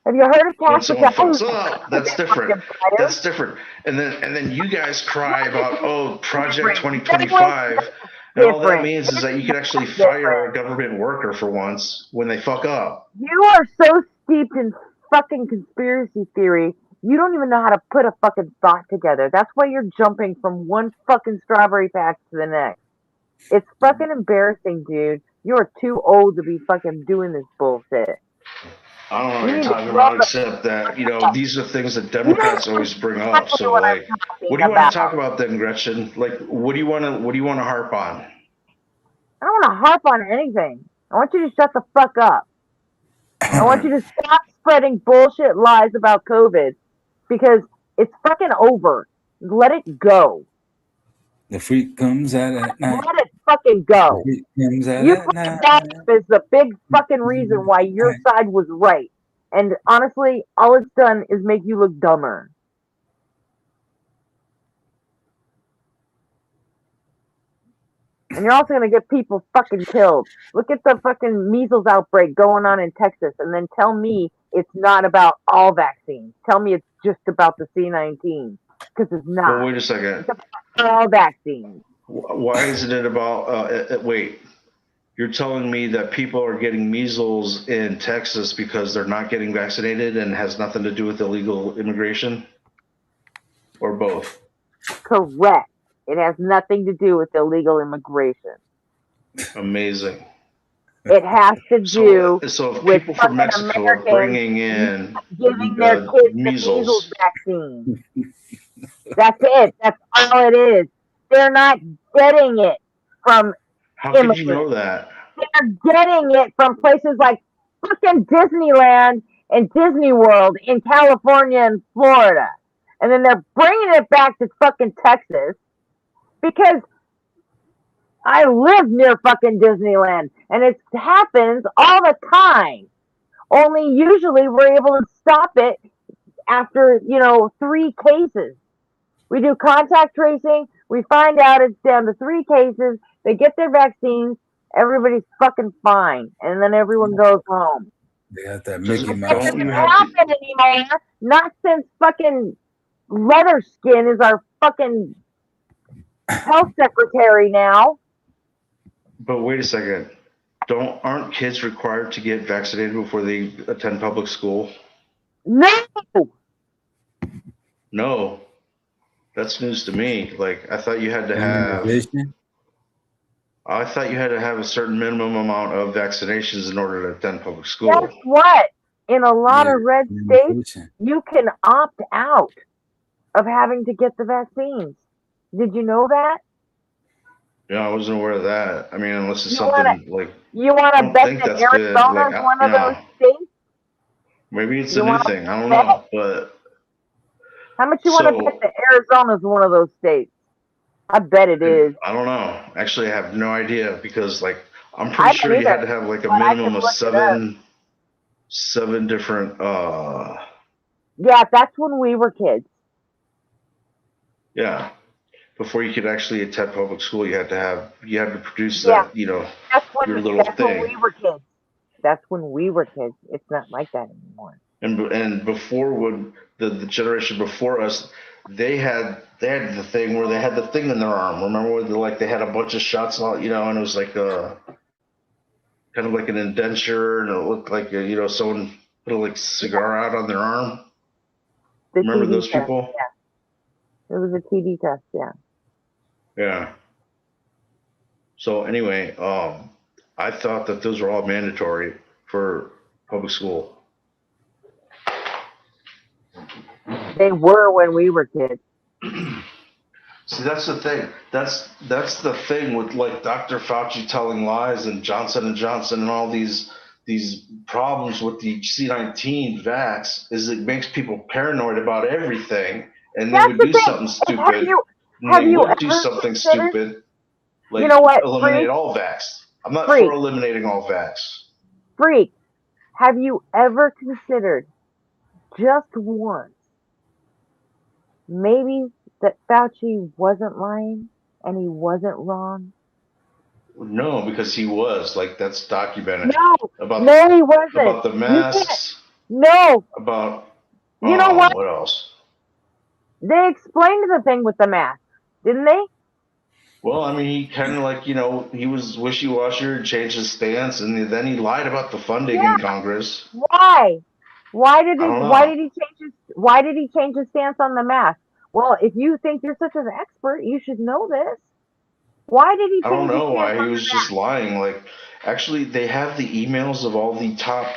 Speaker 3: Have you heard of
Speaker 8: When
Speaker 3: Cash
Speaker 8: someone
Speaker 3: Patel?
Speaker 8: fucks up, that's different. That's different. And then you guys cry about Project 2025, and all that means is that you can actually fire a government worker for once when they fuck up.
Speaker 3: You are so steeped in fucking conspiracy theory, you don't even know how to put a fucking thought together. That's why you're jumping from one fucking strawberry patch to the next. It's fucking embarrassing, dude. You're too old to be fucking doing this bullshit.
Speaker 8: I don't know what you're talking about, except that, these are things that Democrats always bring up. So, like, what do you want to talk about then, Gretchen? Like, what do you want to harp on?
Speaker 3: I don't want to harp on anything. I want you to shut the fuck up. I want you to stop spreading bullshit lies about COVID because it's fucking over. Let it go.
Speaker 9: The freak comes out at night.
Speaker 3: Let it fucking go.
Speaker 9: The freak comes out
Speaker 3: You
Speaker 9: at
Speaker 3: put
Speaker 9: night.
Speaker 3: that as the big fucking reason why your side was right. And honestly, all it's done is make you look dumber. And you're also going to get people fucking killed. Look at the fucking measles outbreak going on in Texas and then tell me it's not about all vaccines. Tell me it's just about the C-19. Because it's not.
Speaker 8: Well, wait a second.
Speaker 3: It's about all vaccines.
Speaker 8: Why isn't it about, wait, you're telling me that people are getting measles in Texas because they're not getting vaccinated and has nothing to do with illegal immigration? Or both?
Speaker 3: Correct. It has nothing to do with illegal immigration.
Speaker 8: Amazing.
Speaker 3: It has to do
Speaker 8: So if
Speaker 3: with
Speaker 8: people from Mexico are bringing in
Speaker 3: giving their kids
Speaker 8: measles.
Speaker 3: the vaccine. That's it. That's all it is. They're not getting it from
Speaker 8: How could you know that?
Speaker 3: They're getting it from places like fucking Disneyland and Disney World in California and Florida. And then they're bringing it back to fucking Texas because I live near fucking Disneyland and it happens all the time. Only usually we're able to stop it after, 3 cases. We do contact tracing. We find out it's down to 3 cases. They get their vaccines. Everybody's fucking fine. And then everyone goes home.
Speaker 9: They have that Mickey Mouse.
Speaker 3: It doesn't happen anymore. Not since fucking Leatherskin is our fucking health secretary now.
Speaker 8: But wait a second. Aren't kids required to get vaccinated before they attend public school?
Speaker 3: No.
Speaker 8: No. That's news to me. Like, I thought you had to have a certain minimum amount of vaccinations in order to attend public school.
Speaker 3: Guess what? In a lot of red states, you can opt out of having to get the vaccines. Did you know that?
Speaker 8: Yeah, I wasn't aware of that. I mean, unless it's something like.
Speaker 3: You want to bet that Arizona is one of those states?
Speaker 8: Maybe it's a new thing. I don't know, but.
Speaker 3: How much you want to bet that Arizona is one of those states? I bet it is.
Speaker 8: I don't know. Actually, I have no idea because, like, I'm pretty sure you had to have like a minimum of seven different.
Speaker 3: Yeah, that's when we were kids.
Speaker 8: Yeah, before you could actually attend public school, you had to produce that.
Speaker 3: That's
Speaker 8: your little thing.
Speaker 3: When we were kids. That's when we were kids. It's not like that anymore.
Speaker 8: And before, when the generation before us, they had the thing where they had the thing in their arm. Remember where they had a bunch of shots and all, and it was like kind of like an indenture, and it looked like someone put a like cigar out on their arm. Remember those people?
Speaker 3: Yeah, it was a TB test. Yeah.
Speaker 8: Yeah. So anyway, I thought that those were all mandatory for public school.
Speaker 3: They were when we were kids.
Speaker 8: See, that's the thing. That's the thing with like Dr. Fauci telling lies and Johnson & Johnson and all these problems with the C-19 vax is it makes people paranoid about everything, and they would do something stupid. Like,
Speaker 3: you know what?
Speaker 8: Eliminate all vax. I'm not for eliminating all vax.
Speaker 3: Freak, have you ever considered just once maybe that Fauci wasn't lying and he wasn't wrong?
Speaker 8: No, because he was. Like, that's documented.
Speaker 3: No, he wasn't.
Speaker 8: About the masks.
Speaker 3: No.
Speaker 8: About
Speaker 3: You know what?
Speaker 8: what else?
Speaker 3: They explained the thing with the mask, didn't they?
Speaker 8: Well, I mean, he kind of like, he was wishy-washy and changed his stance, and then he lied about the funding in Congress.
Speaker 3: Why? Why did
Speaker 8: I
Speaker 3: he?
Speaker 8: don't
Speaker 3: Why
Speaker 8: know.
Speaker 3: did he change his? Why did he change his stance on the mask? Well, if you think you're such an expert, you should know this. Why did he
Speaker 8: I don't
Speaker 3: change his
Speaker 8: know
Speaker 3: stance
Speaker 8: why
Speaker 3: on
Speaker 8: he
Speaker 3: the
Speaker 8: was just
Speaker 3: mask?
Speaker 8: lying. Like, actually, they have the emails of all the top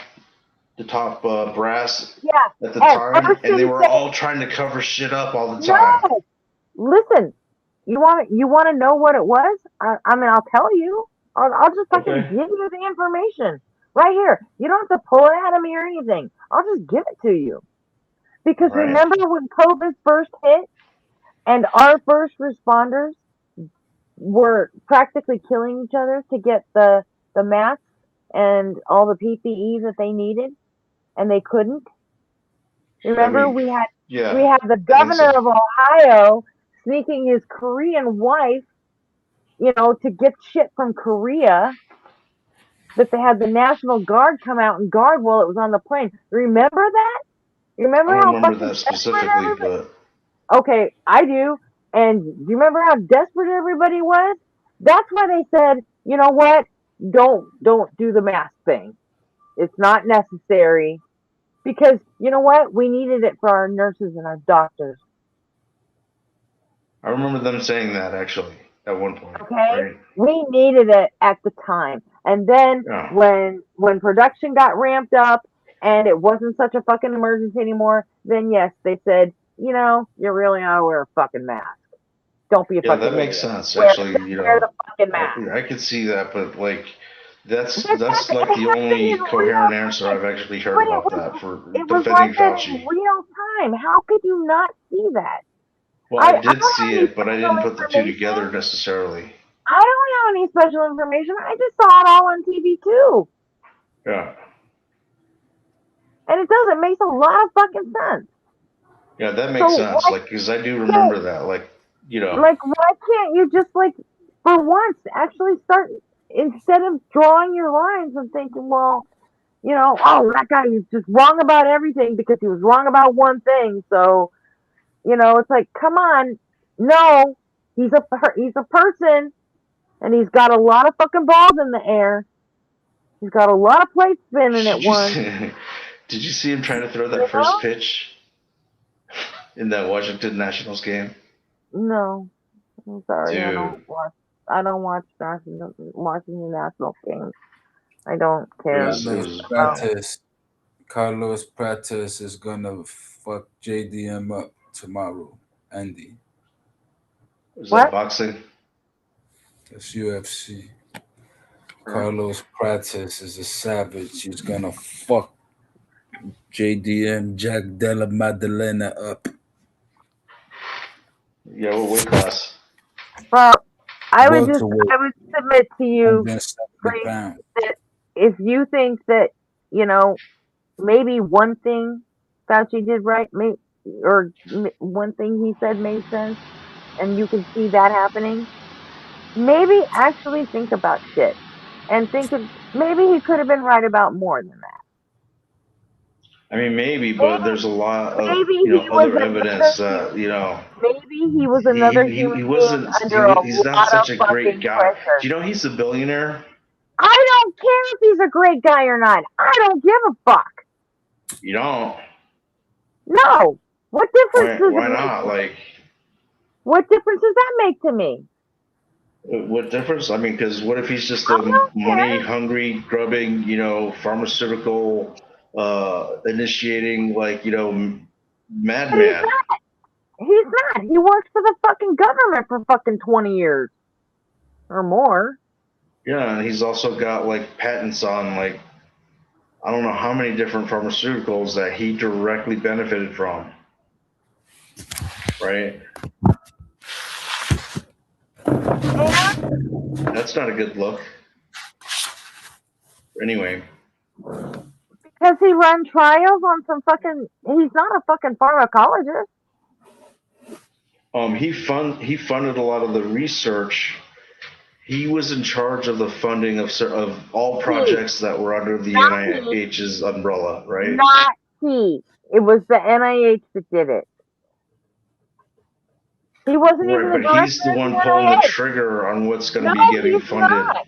Speaker 8: brass
Speaker 3: Yeah.
Speaker 8: at the
Speaker 3: At
Speaker 8: time,
Speaker 3: first
Speaker 8: and they
Speaker 3: they
Speaker 8: were
Speaker 3: said
Speaker 8: all trying to cover shit up all the time.
Speaker 3: no. Listen, you want to know what it was? I mean, I'll tell you. I'll just fucking
Speaker 8: Okay.
Speaker 3: give you the information right here. You don't have to pull it out of me or anything. I'll just give it to you. Because
Speaker 8: All right.
Speaker 3: remember when COVID first hit and our first responders were practically killing each other to get the masks and all the PPE that they needed, and they couldn't.
Speaker 8: I
Speaker 3: Remember,
Speaker 8: mean,
Speaker 3: we
Speaker 8: yeah,
Speaker 3: had the
Speaker 8: I think
Speaker 3: governor
Speaker 8: so.
Speaker 3: of Ohio sneaking his Korean wife, to get shit from Korea. That they had the National Guard come out and guard while it was on the plane. Remember that?
Speaker 8: I
Speaker 3: Remember
Speaker 8: don't
Speaker 3: how
Speaker 8: remember
Speaker 3: fucking
Speaker 8: that
Speaker 3: desperate
Speaker 8: specifically,
Speaker 3: everybody?
Speaker 8: but
Speaker 3: Okay, I do. And do you remember how desperate everybody was? That's why they said, you know what? Don't do the mask thing. It's not necessary. Because you know what? We needed it for our nurses and our doctors.
Speaker 8: I remember them saying that actually at one point,
Speaker 3: Okay?
Speaker 8: right?
Speaker 3: We needed it at the time. And then
Speaker 8: Yeah.
Speaker 3: when production got ramped up and it wasn't such a fucking emergency anymore, then yes, they said, you really ought to wear a fucking mask. Don't be a
Speaker 8: Yeah,
Speaker 3: fucking
Speaker 8: that makes
Speaker 3: idiot.
Speaker 8: sense.
Speaker 3: Wear
Speaker 8: Actually,
Speaker 3: wear the fucking mask.
Speaker 8: I could see that, but like, that's
Speaker 3: This
Speaker 8: that's
Speaker 3: happened,
Speaker 8: like
Speaker 3: it
Speaker 8: the
Speaker 3: happened
Speaker 8: only
Speaker 3: in real
Speaker 8: coherent answer
Speaker 3: time.
Speaker 8: I've actually heard
Speaker 3: But
Speaker 8: about that for
Speaker 3: it was
Speaker 8: defending
Speaker 3: like that in
Speaker 8: Fauci.
Speaker 3: real time. How could you not see that?
Speaker 8: Well,
Speaker 3: I
Speaker 8: I did
Speaker 3: don't have
Speaker 8: see
Speaker 3: any
Speaker 8: it, but I
Speaker 3: special
Speaker 8: didn't put the two together
Speaker 3: information.
Speaker 8: necessarily.
Speaker 3: I don't have any special information. I just saw it all on TV too.
Speaker 8: Yeah,
Speaker 3: And it does. It makes a lot of fucking sense.
Speaker 8: yeah, that makes
Speaker 3: So
Speaker 8: sense.
Speaker 3: why
Speaker 8: Like, because I do
Speaker 3: can't
Speaker 8: remember that. Like,
Speaker 3: why can't you just for once actually start instead of drawing your lines and thinking, well, oh, that guy is just wrong about everything because he was wrong about one thing. So, it's like, come on, no, he's a person, and he's got a lot of fucking balls in the air. He's got a lot of plates spinning at
Speaker 8: did you
Speaker 3: once.
Speaker 8: see, did you see him trying to throw
Speaker 3: You
Speaker 8: that
Speaker 3: know?
Speaker 8: first pitch in that Washington Nationals game?
Speaker 3: No, I'm sorry, I
Speaker 8: Dude,
Speaker 3: don't watch. I don't watch Washington National games. I don't
Speaker 8: it
Speaker 3: care
Speaker 8: was it
Speaker 9: Carlos
Speaker 8: was
Speaker 3: about.
Speaker 8: bad.
Speaker 9: Prates. Carlos Prates is gonna fuck JDM up tomorrow. Andy.
Speaker 8: Was that
Speaker 3: What?
Speaker 8: boxing?
Speaker 9: That's UFC. Carlos Prates is a savage. He's gonna fuck JDM Jack Della Maddalena up.
Speaker 8: Yeah, what weight class?
Speaker 3: Well, I would
Speaker 9: Welterweight,
Speaker 3: submit to you,
Speaker 9: 170
Speaker 3: Frank,
Speaker 9: pounds.
Speaker 3: that if you think that maybe one thing Fauci did right, or one thing he said made sense, and you can see that happening, maybe actually think about shit and think of maybe he could have been right about more than that.
Speaker 8: I mean, maybe, but
Speaker 3: Maybe
Speaker 8: there's a lot of
Speaker 3: maybe he was
Speaker 8: other
Speaker 3: another
Speaker 8: evidence that
Speaker 3: maybe he was
Speaker 8: he
Speaker 3: another
Speaker 8: he
Speaker 3: human
Speaker 8: he
Speaker 3: being
Speaker 8: wasn't
Speaker 3: under a
Speaker 8: he's not
Speaker 3: lot of
Speaker 8: such a great
Speaker 3: fucking
Speaker 8: guy.
Speaker 3: pressure.
Speaker 8: Do you know he's a billionaire?
Speaker 3: I don't care if he's a great guy or not. I don't give a fuck.
Speaker 8: You don't.
Speaker 3: No. What difference does
Speaker 8: Why
Speaker 3: it make
Speaker 8: not?
Speaker 3: to me?
Speaker 8: Like,
Speaker 3: What difference does that make to me?
Speaker 8: what difference? I mean, because what if he's just
Speaker 3: I
Speaker 8: a
Speaker 3: don't
Speaker 8: money
Speaker 3: care.
Speaker 8: hungry, grubbing, pharmaceutical initiating, like,
Speaker 3: But he's
Speaker 8: madman?
Speaker 3: not. He's not. He works for the fucking government for fucking 20 years or more.
Speaker 8: Yeah, and he's also got like patents on, like, I don't know how many different pharmaceuticals that he directly benefited from. Right?
Speaker 3: And
Speaker 8: That's not a good look. Anyway,
Speaker 3: because he run trials on some fucking, he's not a fucking pharmacologist.
Speaker 8: he funded a lot of the research. He was in charge of the funding of all
Speaker 3: He,
Speaker 8: projects that were under the
Speaker 3: not he,
Speaker 8: NIH's umbrella, right?
Speaker 3: not Fauci. It was the NIH that did it. He wasn't even
Speaker 8: Right,
Speaker 3: the
Speaker 8: but he's
Speaker 3: director
Speaker 8: the
Speaker 3: of the
Speaker 8: one pulling the
Speaker 3: NIH.
Speaker 8: trigger on what's going
Speaker 3: No,
Speaker 8: to be getting
Speaker 3: he's
Speaker 8: funded.
Speaker 3: not.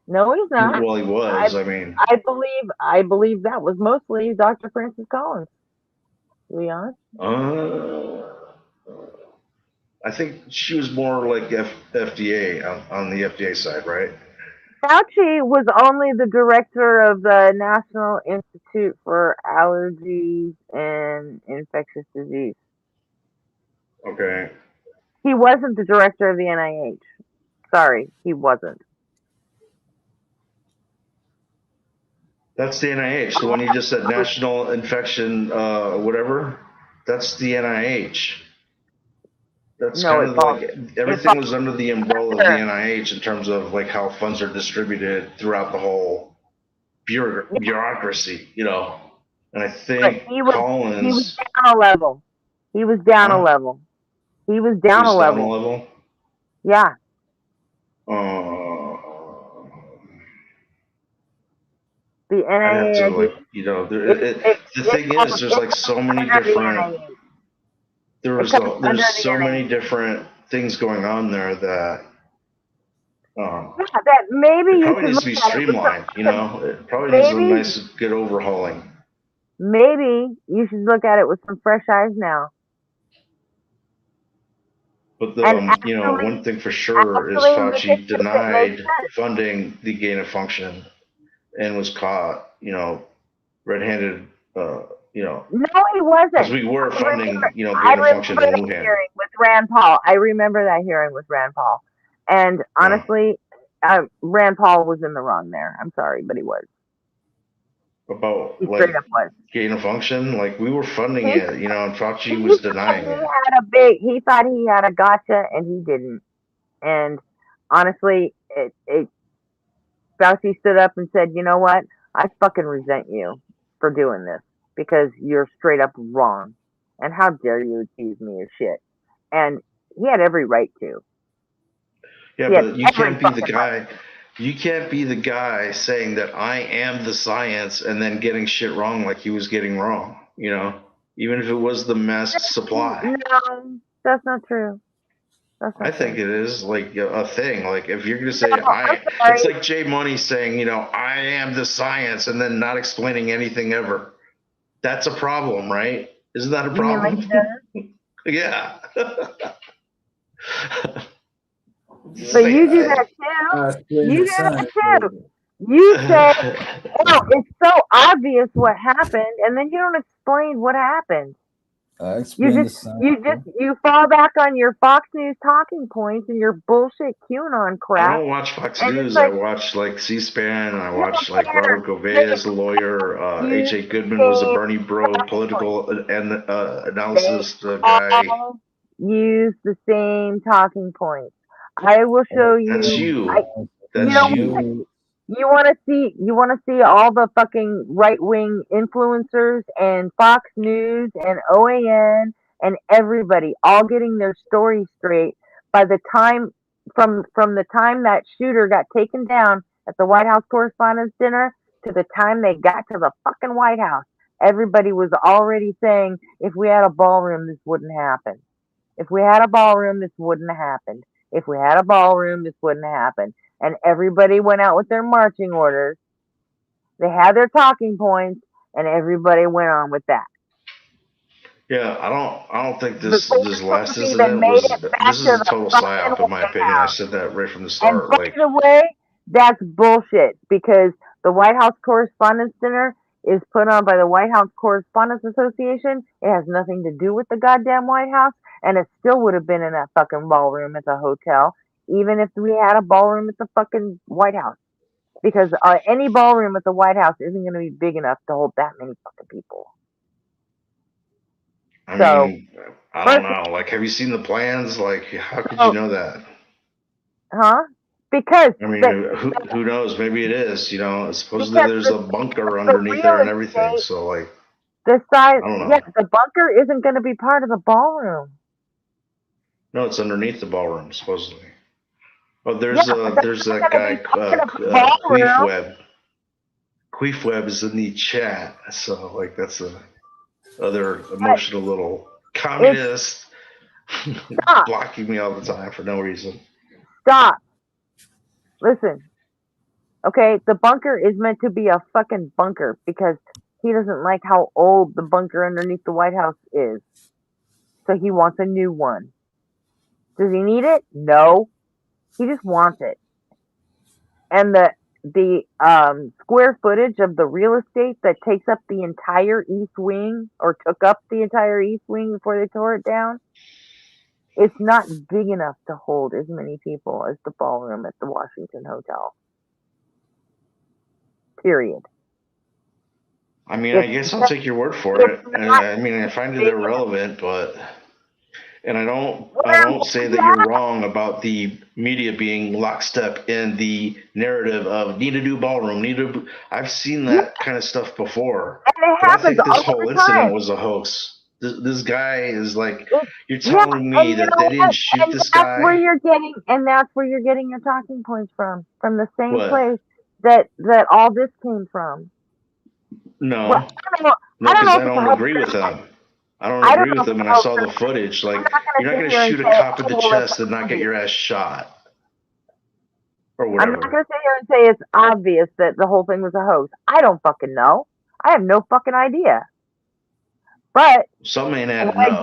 Speaker 3: No, he's not.
Speaker 8: Well, he was. I mean,
Speaker 3: I believe that was mostly Dr. Francis Collins. To be honest.
Speaker 8: I think she was more like FDA on the FDA side, right?
Speaker 3: Fauci was only the director of the National Institute for Allergies and Infectious Disease.
Speaker 8: Okay.
Speaker 3: He wasn't the director of the NIH. Sorry, he wasn't.
Speaker 8: That's the NIH, the one you just said, National Infection, whatever. That's the NIH. That's
Speaker 3: No,
Speaker 8: kind
Speaker 3: it
Speaker 8: of
Speaker 3: falls.
Speaker 8: like everything was under the umbrella of the NIH in terms of like how funds are distributed throughout the whole bureaucracy, you know. And I
Speaker 3: But
Speaker 8: think
Speaker 3: he was
Speaker 8: Collins,
Speaker 3: down a level. He was down a
Speaker 8: huh?
Speaker 3: level. He was
Speaker 8: He
Speaker 3: down a
Speaker 8: was down a
Speaker 3: level.
Speaker 8: level.
Speaker 3: Yeah. The
Speaker 8: I'd have to
Speaker 3: NIH.
Speaker 8: like, you know, the thing
Speaker 3: It
Speaker 8: is, there's like so many
Speaker 3: under the
Speaker 8: different.
Speaker 3: NIH. It comes under
Speaker 8: There's
Speaker 3: the
Speaker 8: so many
Speaker 3: NIH.
Speaker 8: different things going on there that
Speaker 3: Yeah, that maybe
Speaker 8: it
Speaker 3: you
Speaker 8: probably
Speaker 3: should
Speaker 8: needs
Speaker 3: look
Speaker 8: to be
Speaker 3: at it with
Speaker 8: streamlined. You
Speaker 3: some,
Speaker 8: know, it probably needs a
Speaker 3: maybe
Speaker 8: nice, good overhauling.
Speaker 3: maybe you should look at it with some fresh eyes now.
Speaker 8: But
Speaker 3: And
Speaker 8: you know, one thing for sure is
Speaker 3: look at
Speaker 8: Fauci
Speaker 3: this, it makes
Speaker 8: denied
Speaker 3: sense.
Speaker 8: funding the gain of function and was caught, you know, red-handed. You know,
Speaker 3: No, he wasn't.
Speaker 8: because we were funding, you know,
Speaker 3: I
Speaker 8: gain of function
Speaker 3: remember
Speaker 8: in
Speaker 3: that
Speaker 8: Wuhan.
Speaker 3: hearing with Rand Paul. I remember that hearing with Rand Paul. And honestly, Rand Paul was in the wrong there. I'm sorry, but he was.
Speaker 8: About
Speaker 3: He
Speaker 8: like
Speaker 3: straight up was.
Speaker 8: gain of function, like we were funding
Speaker 3: He,
Speaker 8: it, you know, and Fauci was denying it.
Speaker 3: he thought he had a gotcha and he didn't. And honestly, Fauci stood up and said, you know what? I fucking resent you for doing this because you're straight up wrong. And how dare you accuse me of shit? And he had every right to.
Speaker 8: Yeah, but you can't be the guy. You can't be the guy saying that I am the science and then getting shit wrong like he was getting wrong, you know, even if it was the mask supply.
Speaker 3: No, that's not true.
Speaker 8: I think it is like a thing. Like if you're gonna say
Speaker 3: sorry.
Speaker 8: it's like Jay Money saying, you know, I am the science and then not explaining anything ever. That's a problem, right? Isn't that a problem? Yeah.
Speaker 3: But you do that too. You do that too. You say, "Oh, it's so obvious what happened," and then you don't explain what happened. You fall back on your Fox News talking points and your bullshit QAnon crap.
Speaker 8: I don't watch Fox News. I watch like C-SPAN. I watch like Robert Gouveia is a lawyer. H.A. Goodman was a Bernie bro political analysis guy.
Speaker 3: Use the same talking points. I will show you.
Speaker 8: That's you.
Speaker 3: That's you. You want to see all the fucking right wing influencers and Fox News and OAN and everybody all getting their story straight by the time from the time that shooter got taken down at the White House Correspondents' Dinner to the time they got to the fucking White House. Everybody was already saying, if we had a ballroom, this wouldn't happen. If we had a ballroom, this wouldn't have happened. If we had a ballroom, this wouldn't have happened. And everybody went out with their marching orders. They had their talking points, and everybody went on with that.
Speaker 8: Yeah, I don't think this last incident was. This is a total psyop, in my opinion. I said that right from the start.
Speaker 3: And by the way, that's bullshit because the White House Correspondents' Dinner is put on by the White House Correspondents Association. It has nothing to do with the goddamn White House, and it still would have been in that fucking ballroom at the hotel, even if we had a ballroom at the fucking White House. Because any ballroom at the White House isn't going to be big enough to hold that many fucking people.
Speaker 8: I mean, I don't know. Like, have you seen the plans? Like, how could you know that?
Speaker 3: Huh? Because
Speaker 8: I mean, who knows? Maybe it is. You know, supposedly there's a bunker underneath there and everything. So, like,
Speaker 3: the size,
Speaker 8: I don't know.
Speaker 3: yeah, the bunker isn't going to be part of the ballroom.
Speaker 8: No, it's underneath the ballroom, supposedly. Oh, there's that guy, Queef Web. Queef Web is in the chat, so like that's a. other emotional little communist
Speaker 3: Stop.
Speaker 8: blocking me all the time for no reason.
Speaker 3: Stop. Listen. Okay, the bunker is meant to be a fucking bunker because he doesn't like how old the bunker underneath the White House is. So he wants a new one. Does he need it? No. He just wants it. And the square footage of the real estate that takes up the entire East Wing, or took up the entire East Wing before they tore it down, it's not big enough to hold as many people as the ballroom at the Washington Hotel. Period.
Speaker 8: I mean, I guess I'll take your word for it. And I mean, I find it irrelevant, but and I don't say that you're wrong about the media being lockstep in the narrative of need a new ballroom, I've seen that kind of stuff before.
Speaker 3: And it
Speaker 8: But I
Speaker 3: happens
Speaker 8: think this
Speaker 3: all
Speaker 8: whole
Speaker 3: the
Speaker 8: incident
Speaker 3: time.
Speaker 8: was a hoax. This guy is like, you're
Speaker 3: Yeah,
Speaker 8: telling
Speaker 3: and
Speaker 8: me
Speaker 3: you
Speaker 8: that
Speaker 3: know
Speaker 8: they
Speaker 3: what?
Speaker 8: didn't shoot
Speaker 3: And
Speaker 8: this
Speaker 3: that's where
Speaker 8: guy?
Speaker 3: you're getting, and that's where you're getting your talking points from the same
Speaker 8: What?
Speaker 3: place that all this came from.
Speaker 8: No,
Speaker 3: Well,
Speaker 8: no,
Speaker 3: I don't
Speaker 8: because
Speaker 3: know
Speaker 8: I
Speaker 3: if it's a
Speaker 8: don't
Speaker 3: hoax
Speaker 8: agree
Speaker 3: or
Speaker 8: with
Speaker 3: not.
Speaker 8: them. I don't
Speaker 3: I don't
Speaker 8: agree
Speaker 3: know
Speaker 8: with
Speaker 3: if
Speaker 8: them,
Speaker 3: it's
Speaker 8: and
Speaker 3: a
Speaker 8: I
Speaker 3: hoax
Speaker 8: saw
Speaker 3: or
Speaker 8: the
Speaker 3: not.
Speaker 8: footage.
Speaker 3: I'm
Speaker 8: Like,
Speaker 3: not
Speaker 8: you're not
Speaker 3: going
Speaker 8: going
Speaker 3: to
Speaker 8: to
Speaker 3: sit here and
Speaker 8: shoot a
Speaker 3: say,
Speaker 8: cop in the
Speaker 3: well, it's
Speaker 8: chest and not get
Speaker 3: obvious.
Speaker 8: your ass shot or
Speaker 3: I'm not
Speaker 8: whatever.
Speaker 3: going to sit here and say it's obvious that the whole thing was a hoax. I don't fucking know. I have no fucking idea. But
Speaker 8: Something ain't
Speaker 3: what
Speaker 8: adding
Speaker 3: I
Speaker 8: up.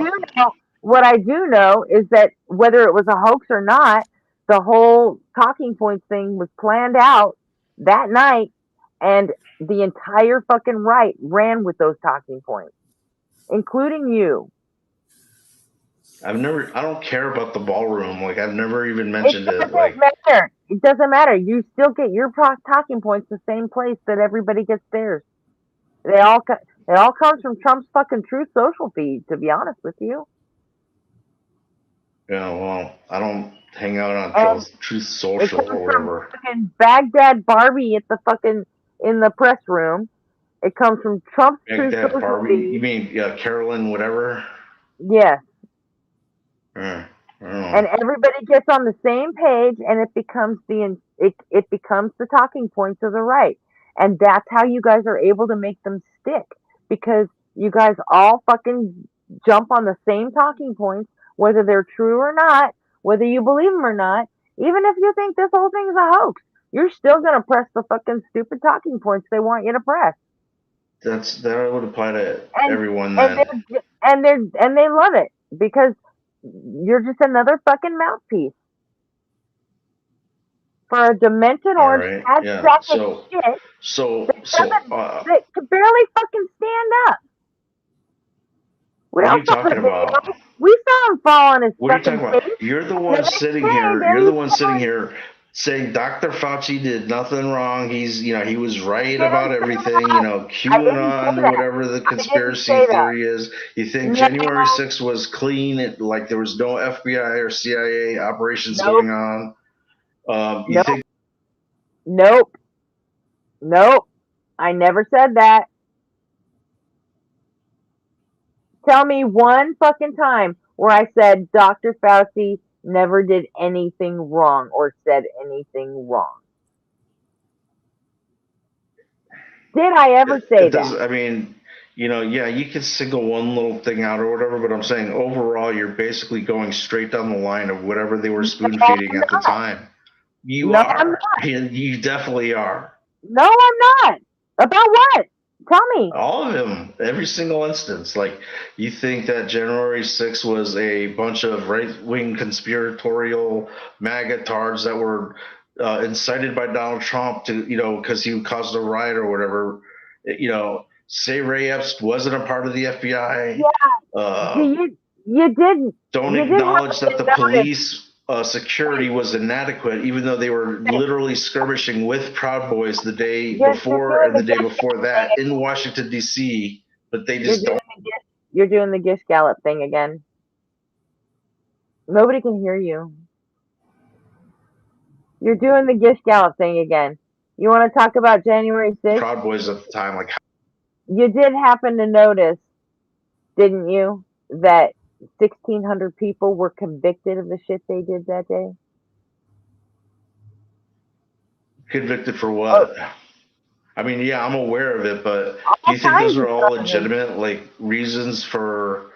Speaker 3: do know is that whether it was a hoax or not, the whole talking points thing was planned out that night, and the entire fucking right ran with those talking points, including you.
Speaker 8: I don't care about the ballroom. Like, I've never even
Speaker 3: It
Speaker 8: mentioned it.
Speaker 3: doesn't
Speaker 8: Like,
Speaker 3: matter. It doesn't matter. You still get your talking points the same place that everybody gets theirs. They all comes from Trump's fucking Truth Social feed. To be honest with you,
Speaker 8: well, I don't hang out on
Speaker 3: and
Speaker 8: Truth
Speaker 3: it
Speaker 8: Social
Speaker 3: comes
Speaker 8: or
Speaker 3: from
Speaker 8: whatever.
Speaker 3: fucking Baghdad Barbie at the fucking in the press room. It comes from Trump's Truth
Speaker 8: Baghdad
Speaker 3: Social
Speaker 8: Barbie,
Speaker 3: feed.
Speaker 8: you mean Carolyn, whatever?
Speaker 3: Yes.
Speaker 8: I don't know.
Speaker 3: And everybody gets on the same page, and it becomes it becomes the talking points of the right, and that's how you guys are able to make them stick, because you guys all fucking jump on the same talking points, whether they're true or not, whether you believe them or not. Even if you think this whole thing is a hoax, you're still gonna press the fucking stupid talking points they want you to press,
Speaker 8: That would apply to
Speaker 3: and
Speaker 8: everyone
Speaker 3: and
Speaker 8: then.
Speaker 3: they love it because you're just another fucking mouthpiece for a demented
Speaker 8: All
Speaker 3: orange
Speaker 8: right.
Speaker 3: sad
Speaker 8: Yeah.
Speaker 3: sack of
Speaker 8: So
Speaker 3: shit that can barely fucking stand up. We
Speaker 8: what are
Speaker 3: all
Speaker 8: you
Speaker 3: saw the
Speaker 8: talking about?
Speaker 3: video. We saw him fall on his
Speaker 8: What are you
Speaker 3: fucking
Speaker 8: talking about?
Speaker 3: face.
Speaker 8: You're the
Speaker 3: The
Speaker 8: one
Speaker 3: next
Speaker 8: sitting
Speaker 3: day,
Speaker 8: here.
Speaker 3: there
Speaker 8: You're the
Speaker 3: he's
Speaker 8: one sitting
Speaker 3: falling.
Speaker 8: here saying Dr. Fauci did nothing wrong. He was right
Speaker 3: I
Speaker 8: about
Speaker 3: didn't say
Speaker 8: everything.
Speaker 3: that. I didn't say
Speaker 8: QAnon,
Speaker 3: that.
Speaker 8: whatever the
Speaker 3: I didn't
Speaker 8: conspiracy
Speaker 3: say that.
Speaker 8: theory is. You think
Speaker 3: No,
Speaker 8: January 6th was clean? Like there was no FBI or CIA operations
Speaker 3: nope,
Speaker 8: going on. You
Speaker 3: nope,
Speaker 8: think
Speaker 3: nope, nope. I never said that. Tell me one fucking time where I said Dr. Fauci never did anything wrong or said anything wrong. Did I ever say
Speaker 8: it does?
Speaker 3: that?
Speaker 8: I mean, yeah, you can single one little thing out or whatever, but I'm saying overall, you're basically going straight down the line of whatever they were spoon
Speaker 3: No,
Speaker 8: feeding
Speaker 3: I'm
Speaker 8: at the
Speaker 3: not.
Speaker 8: time. You
Speaker 3: No, I'm
Speaker 8: are.
Speaker 3: not.
Speaker 8: You definitely are.
Speaker 3: No, I'm not. About what? Tell me.
Speaker 8: All of them, every single instance. Like, you think that January 6th was a bunch of right-wing conspiratorial MAGA tards that were incited by Donald Trump to, because he caused a riot or whatever. Say Ray Epps wasn't a part of the FBI.
Speaker 3: Yeah, you didn't
Speaker 8: Don't acknowledge
Speaker 3: happen
Speaker 8: that
Speaker 3: to
Speaker 8: the
Speaker 3: notice.
Speaker 8: police security was inadequate, even though they were literally skirmishing with Proud Boys the day
Speaker 3: You're
Speaker 8: before
Speaker 3: doing
Speaker 8: and
Speaker 3: the
Speaker 8: the day
Speaker 3: Gish
Speaker 8: before
Speaker 3: Gallop thing
Speaker 8: that in
Speaker 3: again.
Speaker 8: Washington, D.C., but they
Speaker 3: You're
Speaker 8: just
Speaker 3: doing
Speaker 8: don't.
Speaker 3: you're doing the Gish Gallop thing again. Nobody can hear you. You're doing the Gish Gallop thing again. You want to talk about January 6th?
Speaker 8: Proud Boys at the time. Like,
Speaker 3: You did happen to notice, didn't you, that 1,600 people were convicted of the shit they did that day?
Speaker 8: convicted for
Speaker 3: Oh,
Speaker 8: what? I mean, yeah, I'm aware of it, but do
Speaker 3: All
Speaker 8: you think those
Speaker 3: kinds
Speaker 8: are
Speaker 3: of
Speaker 8: all
Speaker 3: charges.
Speaker 8: legitimate, like reasons for
Speaker 3: All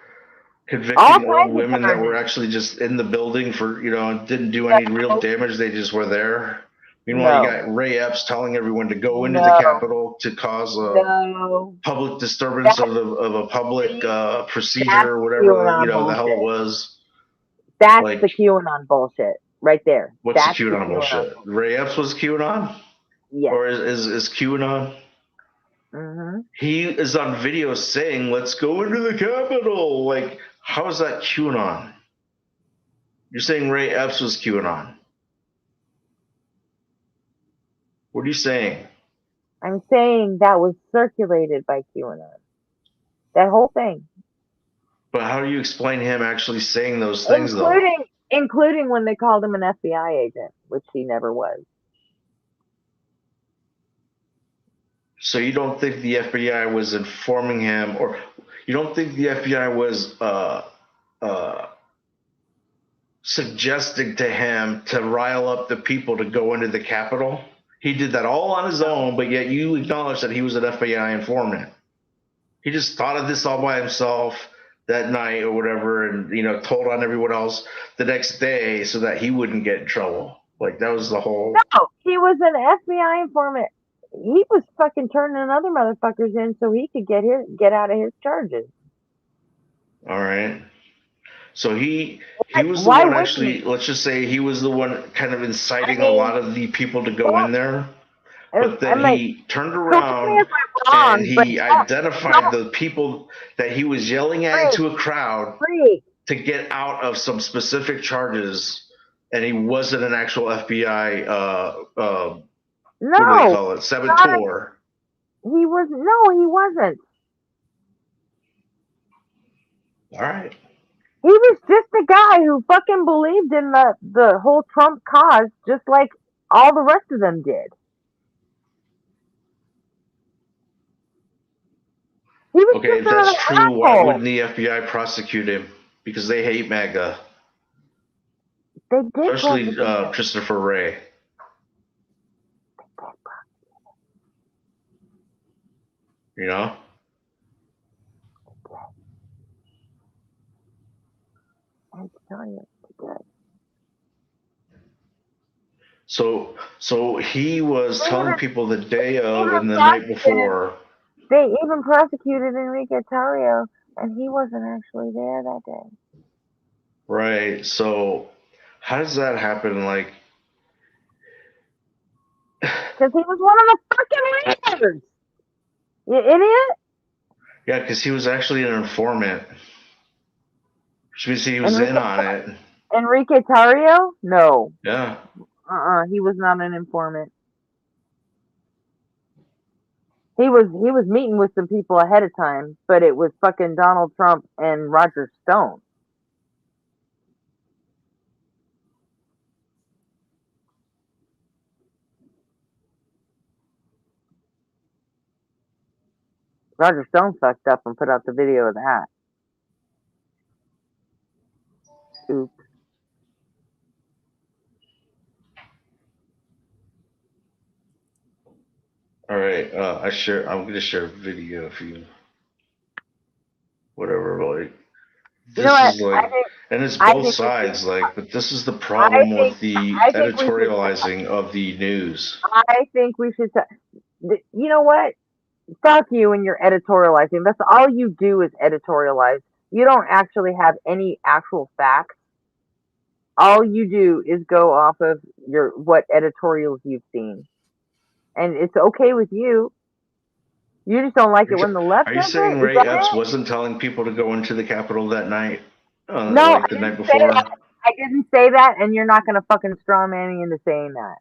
Speaker 8: convicting old
Speaker 3: kinds of
Speaker 8: women that were
Speaker 3: charges.
Speaker 8: actually just in the building for, didn't do any real damage? They just were there. Meanwhile, you
Speaker 3: No.
Speaker 8: got Ray Epps telling everyone to go into the
Speaker 3: No.
Speaker 8: Capitol to cause a
Speaker 3: No.
Speaker 8: public disturbance
Speaker 3: That's
Speaker 8: of a public
Speaker 3: that's
Speaker 8: procedure or whatever
Speaker 3: QAnon
Speaker 8: the hell it
Speaker 3: bullshit.
Speaker 8: was.
Speaker 3: That's
Speaker 8: Like,
Speaker 3: the QAnon bullshit right there.
Speaker 8: what's the
Speaker 3: That's the
Speaker 8: QAnon
Speaker 3: QAnon
Speaker 8: bullshit?
Speaker 3: bullshit.
Speaker 8: Ray Epps was QAnon,
Speaker 3: Yes.
Speaker 8: or is QAnon?
Speaker 3: Mm-hmm.
Speaker 8: He is on video saying, "Let's go into the Capitol." Like, how is that QAnon? You're saying Ray Epps was QAnon. What are you saying?
Speaker 3: I'm saying that was circulated by QAnon. That whole thing.
Speaker 8: But how do you explain him actually saying those things, though?
Speaker 3: Including when they called him an FBI agent, which he never was.
Speaker 8: So you don't think the FBI was informing him, or you don't think the FBI was suggesting to him to rile up the people to go into the Capitol? He did that all on his own, but yet you acknowledge that he was an FBI informant. He just thought of this all by himself that night or whatever, and told on everyone else the next day so that he wouldn't get in trouble. Like, that was the whole.
Speaker 3: No, he was an FBI informant. He was fucking turning other motherfuckers in so he could get out of his charges.
Speaker 8: All right. So he was the
Speaker 3: Why
Speaker 8: one
Speaker 3: wouldn't
Speaker 8: actually.
Speaker 3: he?
Speaker 8: Let's just say he was the one kind of inciting
Speaker 3: I
Speaker 8: a
Speaker 3: mean,
Speaker 8: lot of the people to go in there. But then
Speaker 3: I'm like,
Speaker 8: he turned
Speaker 3: correct me
Speaker 8: around
Speaker 3: if I'm wrong,
Speaker 8: and
Speaker 3: but
Speaker 8: he identified the people that he was yelling at into a crowd
Speaker 3: freak.
Speaker 8: to get out of some specific charges, and he wasn't an actual FBI. What do they
Speaker 3: No,
Speaker 8: call it? Saboteur.
Speaker 3: he was. No, he wasn't.
Speaker 8: All right.
Speaker 3: He was just a guy who fucking believed in the whole Trump cause, just like all the rest of them did. He was
Speaker 8: Okay,
Speaker 3: just
Speaker 8: if that's
Speaker 3: another
Speaker 8: true, why
Speaker 3: asshole.
Speaker 8: wouldn't the FBI prosecute him? Because they hate MAGA,
Speaker 3: They did
Speaker 8: especially
Speaker 3: prosecute him.
Speaker 8: Christopher Wray. You know.
Speaker 3: I'm telling you, they did.
Speaker 8: So he was telling people the day of
Speaker 3: Even
Speaker 8: and the night
Speaker 3: prosecuted.
Speaker 8: before.
Speaker 3: They even prosecuted Enrique Tarrio, and he wasn't actually there that day.
Speaker 8: Right. So how does that happen? Like,
Speaker 3: Because he was one of the fucking leaders. You idiot.
Speaker 8: yeah, because he was actually an informant. Which means he was in on it.
Speaker 3: Enrique Tarrio? No.
Speaker 8: Yeah.
Speaker 3: He was not an informant. He was meeting with some people ahead of time, but it was fucking Donald Trump and Roger Stone. Roger Stone fucked up and put out the video of that. Oops.
Speaker 8: All right. I'm gonna share a video if you. Whatever. Like.
Speaker 3: You know
Speaker 8: This
Speaker 3: what?
Speaker 8: is like, and it's
Speaker 3: I
Speaker 8: both
Speaker 3: think we
Speaker 8: sides.
Speaker 3: should.
Speaker 8: Like, but this is the problem with the
Speaker 3: I think we should.
Speaker 8: editorializing of the news.
Speaker 3: I think we should. You know what? Fuck you and your editorializing. That's all you do is editorialize. You don't actually have any actual facts. All you do is go off of what editorials you've seen, and it's okay with you. You just don't like it when the left
Speaker 8: Are you
Speaker 3: does
Speaker 8: saying
Speaker 3: it. Is
Speaker 8: Ray
Speaker 3: that
Speaker 8: Epps
Speaker 3: it?
Speaker 8: wasn't telling people to go into the Capitol that night?
Speaker 3: No,
Speaker 8: Like the
Speaker 3: I
Speaker 8: night
Speaker 3: didn't say
Speaker 8: before?
Speaker 3: that. I didn't say that, and you're not gonna fucking straw man me into saying that.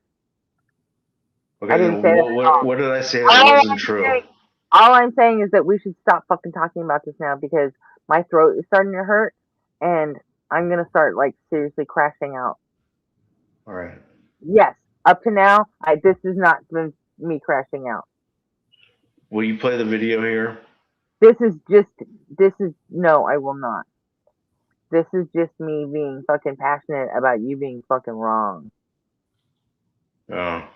Speaker 8: Okay,
Speaker 3: I didn't say
Speaker 8: then
Speaker 3: that at all.
Speaker 8: what did I say that wasn't true?
Speaker 3: All I'm saying is that we should stop fucking talking about this now because my throat is starting to hurt, and I'm gonna start like seriously crashing out.
Speaker 8: All right.
Speaker 3: Yes, up to now, this has not been me crashing out.
Speaker 8: Will you play the video here?
Speaker 3: No, I will not. This is just me being fucking passionate about you being fucking wrong.
Speaker 8: Oh.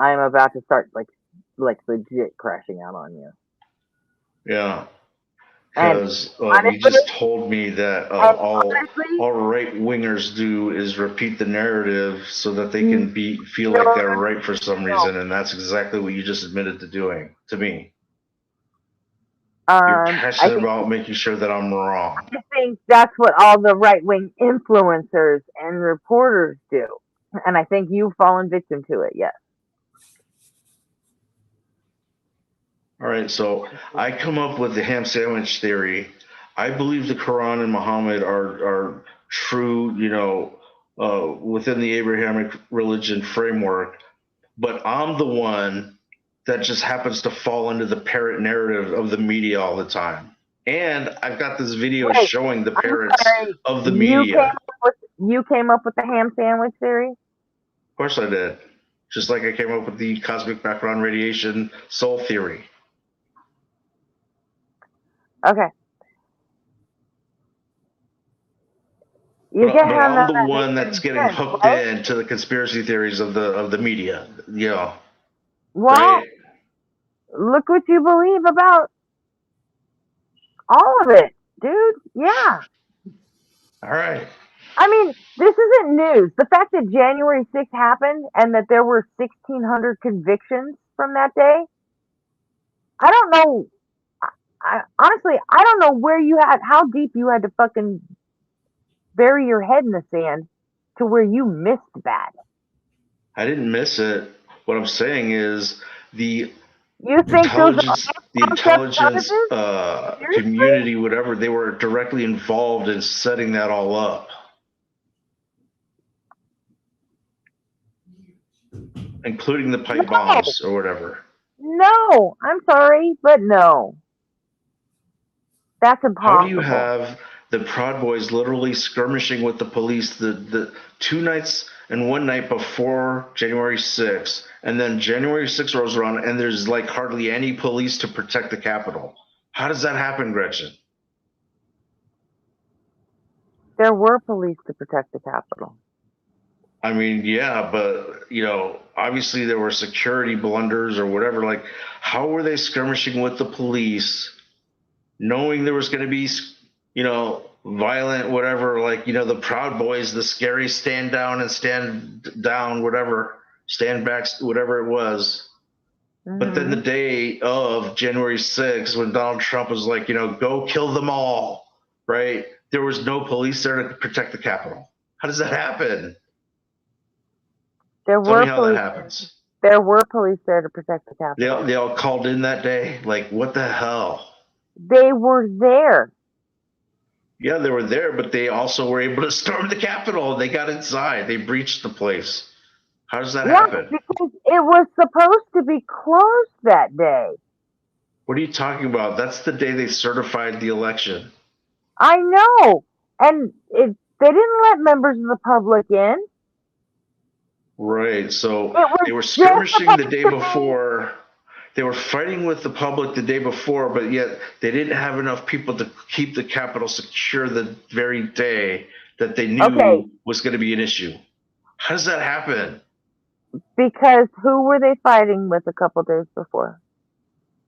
Speaker 3: I'm about to start like legit crashing out on you.
Speaker 8: Yeah,
Speaker 3: And
Speaker 8: because you
Speaker 3: honestly,
Speaker 8: just told me that
Speaker 3: and
Speaker 8: all
Speaker 3: honestly,
Speaker 8: right wingers do is repeat the narrative so that they
Speaker 3: Mm,
Speaker 8: can feel
Speaker 3: no,
Speaker 8: like they're
Speaker 3: no,
Speaker 8: right for some
Speaker 3: no.
Speaker 8: reason, and that's exactly what you just admitted to doing to me. You're
Speaker 3: I
Speaker 8: passionate
Speaker 3: think
Speaker 8: about making sure that I'm wrong.
Speaker 3: that's what all the right wing influencers and reporters do, and I think you've fallen victim to it. Yes.
Speaker 8: All right, so I come up with the ham sandwich theory. I believe the Quran and Muhammad are true, within the Abrahamic religion framework, but I'm the one that just happens to fall into the parrot narrative of the media all the time. And I've got this video
Speaker 3: Wait,
Speaker 8: showing the
Speaker 3: I'm
Speaker 8: parrots
Speaker 3: sorry.
Speaker 8: of the
Speaker 3: You came
Speaker 8: media.
Speaker 3: up with the ham sandwich theory.
Speaker 8: Of course I did. Just like I came up with the cosmic background radiation soul theory.
Speaker 3: Okay. You get
Speaker 8: But
Speaker 3: how
Speaker 8: I'm
Speaker 3: none
Speaker 8: the
Speaker 3: of that
Speaker 8: one
Speaker 3: makes
Speaker 8: that's
Speaker 3: any
Speaker 8: getting
Speaker 3: sense,
Speaker 8: hooked
Speaker 3: right?
Speaker 8: into the conspiracy theories of the media,
Speaker 3: Well,
Speaker 8: right?
Speaker 3: look what you believe about all of it, dude. Yeah.
Speaker 8: All right.
Speaker 3: I mean, this isn't news. The fact that January 6th happened and that there were 1,600 convictions from that day, I don't know. Honestly, I don't know how deep you had to fucking bury your head in the sand to where you missed that.
Speaker 8: I didn't miss it. What I'm saying is the
Speaker 3: You think those are
Speaker 8: the
Speaker 3: concept
Speaker 8: intelligence
Speaker 3: charges? Seriously?
Speaker 8: community, whatever, they were directly involved in setting that all up, including the pipe
Speaker 3: No.
Speaker 8: bombs or whatever.
Speaker 3: No. I'm sorry, but no. That's
Speaker 8: How do you
Speaker 3: impossible.
Speaker 8: have the Proud Boys literally skirmishing with the police the 2 nights and 1 night before January 6th, and then January 6th rolls around and there's like hardly any police to protect the Capitol? How does that happen, Gretchen?
Speaker 3: There were police to protect the Capitol.
Speaker 8: I mean, yeah, but obviously there were security blunders or whatever. Like, how were they skirmishing with the police, knowing there was going to be, violent, whatever? Like, the Proud Boys, the scary stand down and stand down, whatever, stand back, whatever it was. But then the day of January 6th, when Donald Trump was like, go kill them all, right? There was no police there to protect the Capitol. How does that happen?
Speaker 3: There
Speaker 8: Tell
Speaker 3: were
Speaker 8: me how that
Speaker 3: police.
Speaker 8: happens.
Speaker 3: There were police there to protect the Capitol.
Speaker 8: They all called in that day. Like, what the hell?
Speaker 3: They were there.
Speaker 8: Yeah, they were there, but they also were able to storm the Capitol. They got inside. They breached the place. How does that happen?
Speaker 3: Because it was supposed to be closed that day.
Speaker 8: What are you talking about? That's the day they certified the election.
Speaker 3: I know. And they didn't let members of the public in.
Speaker 8: Right. So they were
Speaker 3: just
Speaker 8: skirmishing the day
Speaker 3: supposed to be-
Speaker 8: before. They were fighting with the public the day before, but yet they didn't have enough people to keep the Capitol secure the very day that they knew was going to be an issue. How does that happen?
Speaker 3: Because who were they fighting with a couple days before?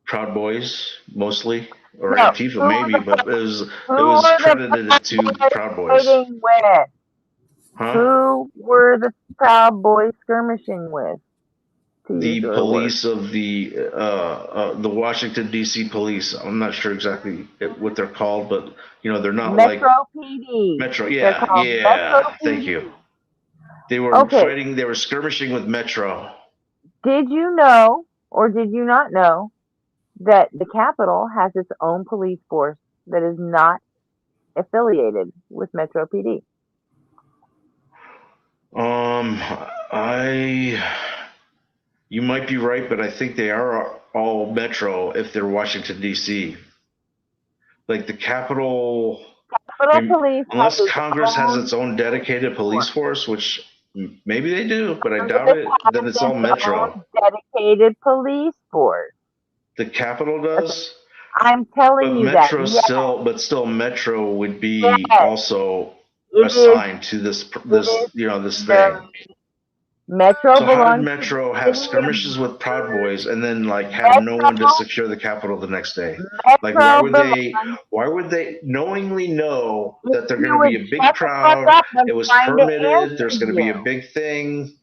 Speaker 8: Proud Boys, mostly, or
Speaker 3: No,
Speaker 8: Antifa maybe, but it was
Speaker 3: were
Speaker 8: credited to Proud Boys.
Speaker 3: fighting with?
Speaker 8: Huh?
Speaker 3: Who were the Proud Boys skirmishing with?
Speaker 8: The police of the Washington D.C. police. I'm not sure exactly what they're called, but they're not
Speaker 3: Metro
Speaker 8: like
Speaker 3: PD.
Speaker 8: Metro.
Speaker 3: They're
Speaker 8: Yeah,
Speaker 3: called Metro PD.
Speaker 8: Thank you. They were fighting. They were skirmishing with Metro.
Speaker 3: Did you know, or did you not know, that the Capitol has its own police force that is not affiliated with Metro PD?
Speaker 8: You might be right, but I think they are all Metro if they're Washington D.C. Like the Capitol
Speaker 3: Police,
Speaker 8: unless Congress has its own dedicated police force, which maybe they do, but I doubt it. Then it's all Metro.
Speaker 3: Dedicated police force.
Speaker 8: The Capitol does.
Speaker 3: I'm telling you that.
Speaker 8: But still, Metro would be also assigned to this thing.
Speaker 3: Metro
Speaker 8: So how did
Speaker 3: belongs to
Speaker 8: Metro
Speaker 3: the
Speaker 8: have
Speaker 3: city
Speaker 8: skirmishes with Proud Boys and then like have no one to
Speaker 3: Metro.
Speaker 8: secure the Capitol the next day? Like
Speaker 3: Metro belongs.
Speaker 8: why would they knowingly know
Speaker 3: If
Speaker 8: that they're
Speaker 3: you
Speaker 8: gonna
Speaker 3: would
Speaker 8: be a big
Speaker 3: shut the fuck
Speaker 8: crowd,
Speaker 3: up, I'm
Speaker 8: it was
Speaker 3: trying to
Speaker 8: permitted, there's
Speaker 3: answer
Speaker 8: gonna be a
Speaker 3: you.
Speaker 8: big thing,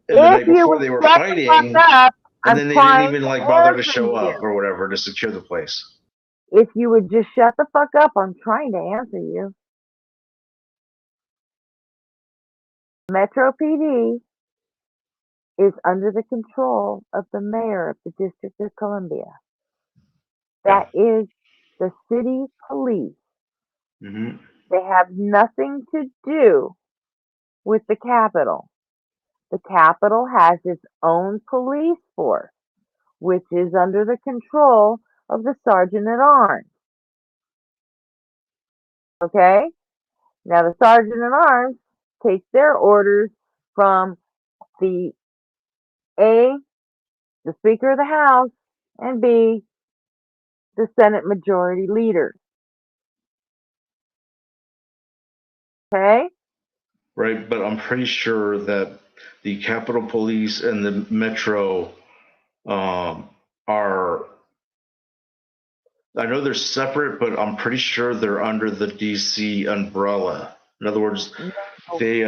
Speaker 8: and the
Speaker 3: If
Speaker 8: night
Speaker 3: you
Speaker 8: before
Speaker 3: would
Speaker 8: they were
Speaker 3: shut the fuck
Speaker 8: fighting,
Speaker 3: up,
Speaker 8: and
Speaker 3: I'm
Speaker 8: then they didn't
Speaker 3: trying
Speaker 8: even
Speaker 3: to
Speaker 8: like bother to
Speaker 3: answer
Speaker 8: show
Speaker 3: you.
Speaker 8: up or whatever to secure the place.
Speaker 3: If you would just shut the fuck up, I'm trying to answer you. Metro PD is under the control of the mayor of the District of Columbia.
Speaker 8: Yeah.
Speaker 3: That is the city police.
Speaker 8: Hmm.
Speaker 3: They have nothing to do with the Capitol. The Capitol has its own police force, which is under the control of the Sergeant at Arms. Okay? Now, the Sergeant at Arms takes their orders from the A, the Speaker of the House, and B, the Senate Majority Leader. Okay?
Speaker 8: Right, but I'm pretty sure that the Capitol Police and the Metro are. I know they're separate, but I'm pretty sure they're under the DC umbrella. In other words,
Speaker 3: No,
Speaker 8: they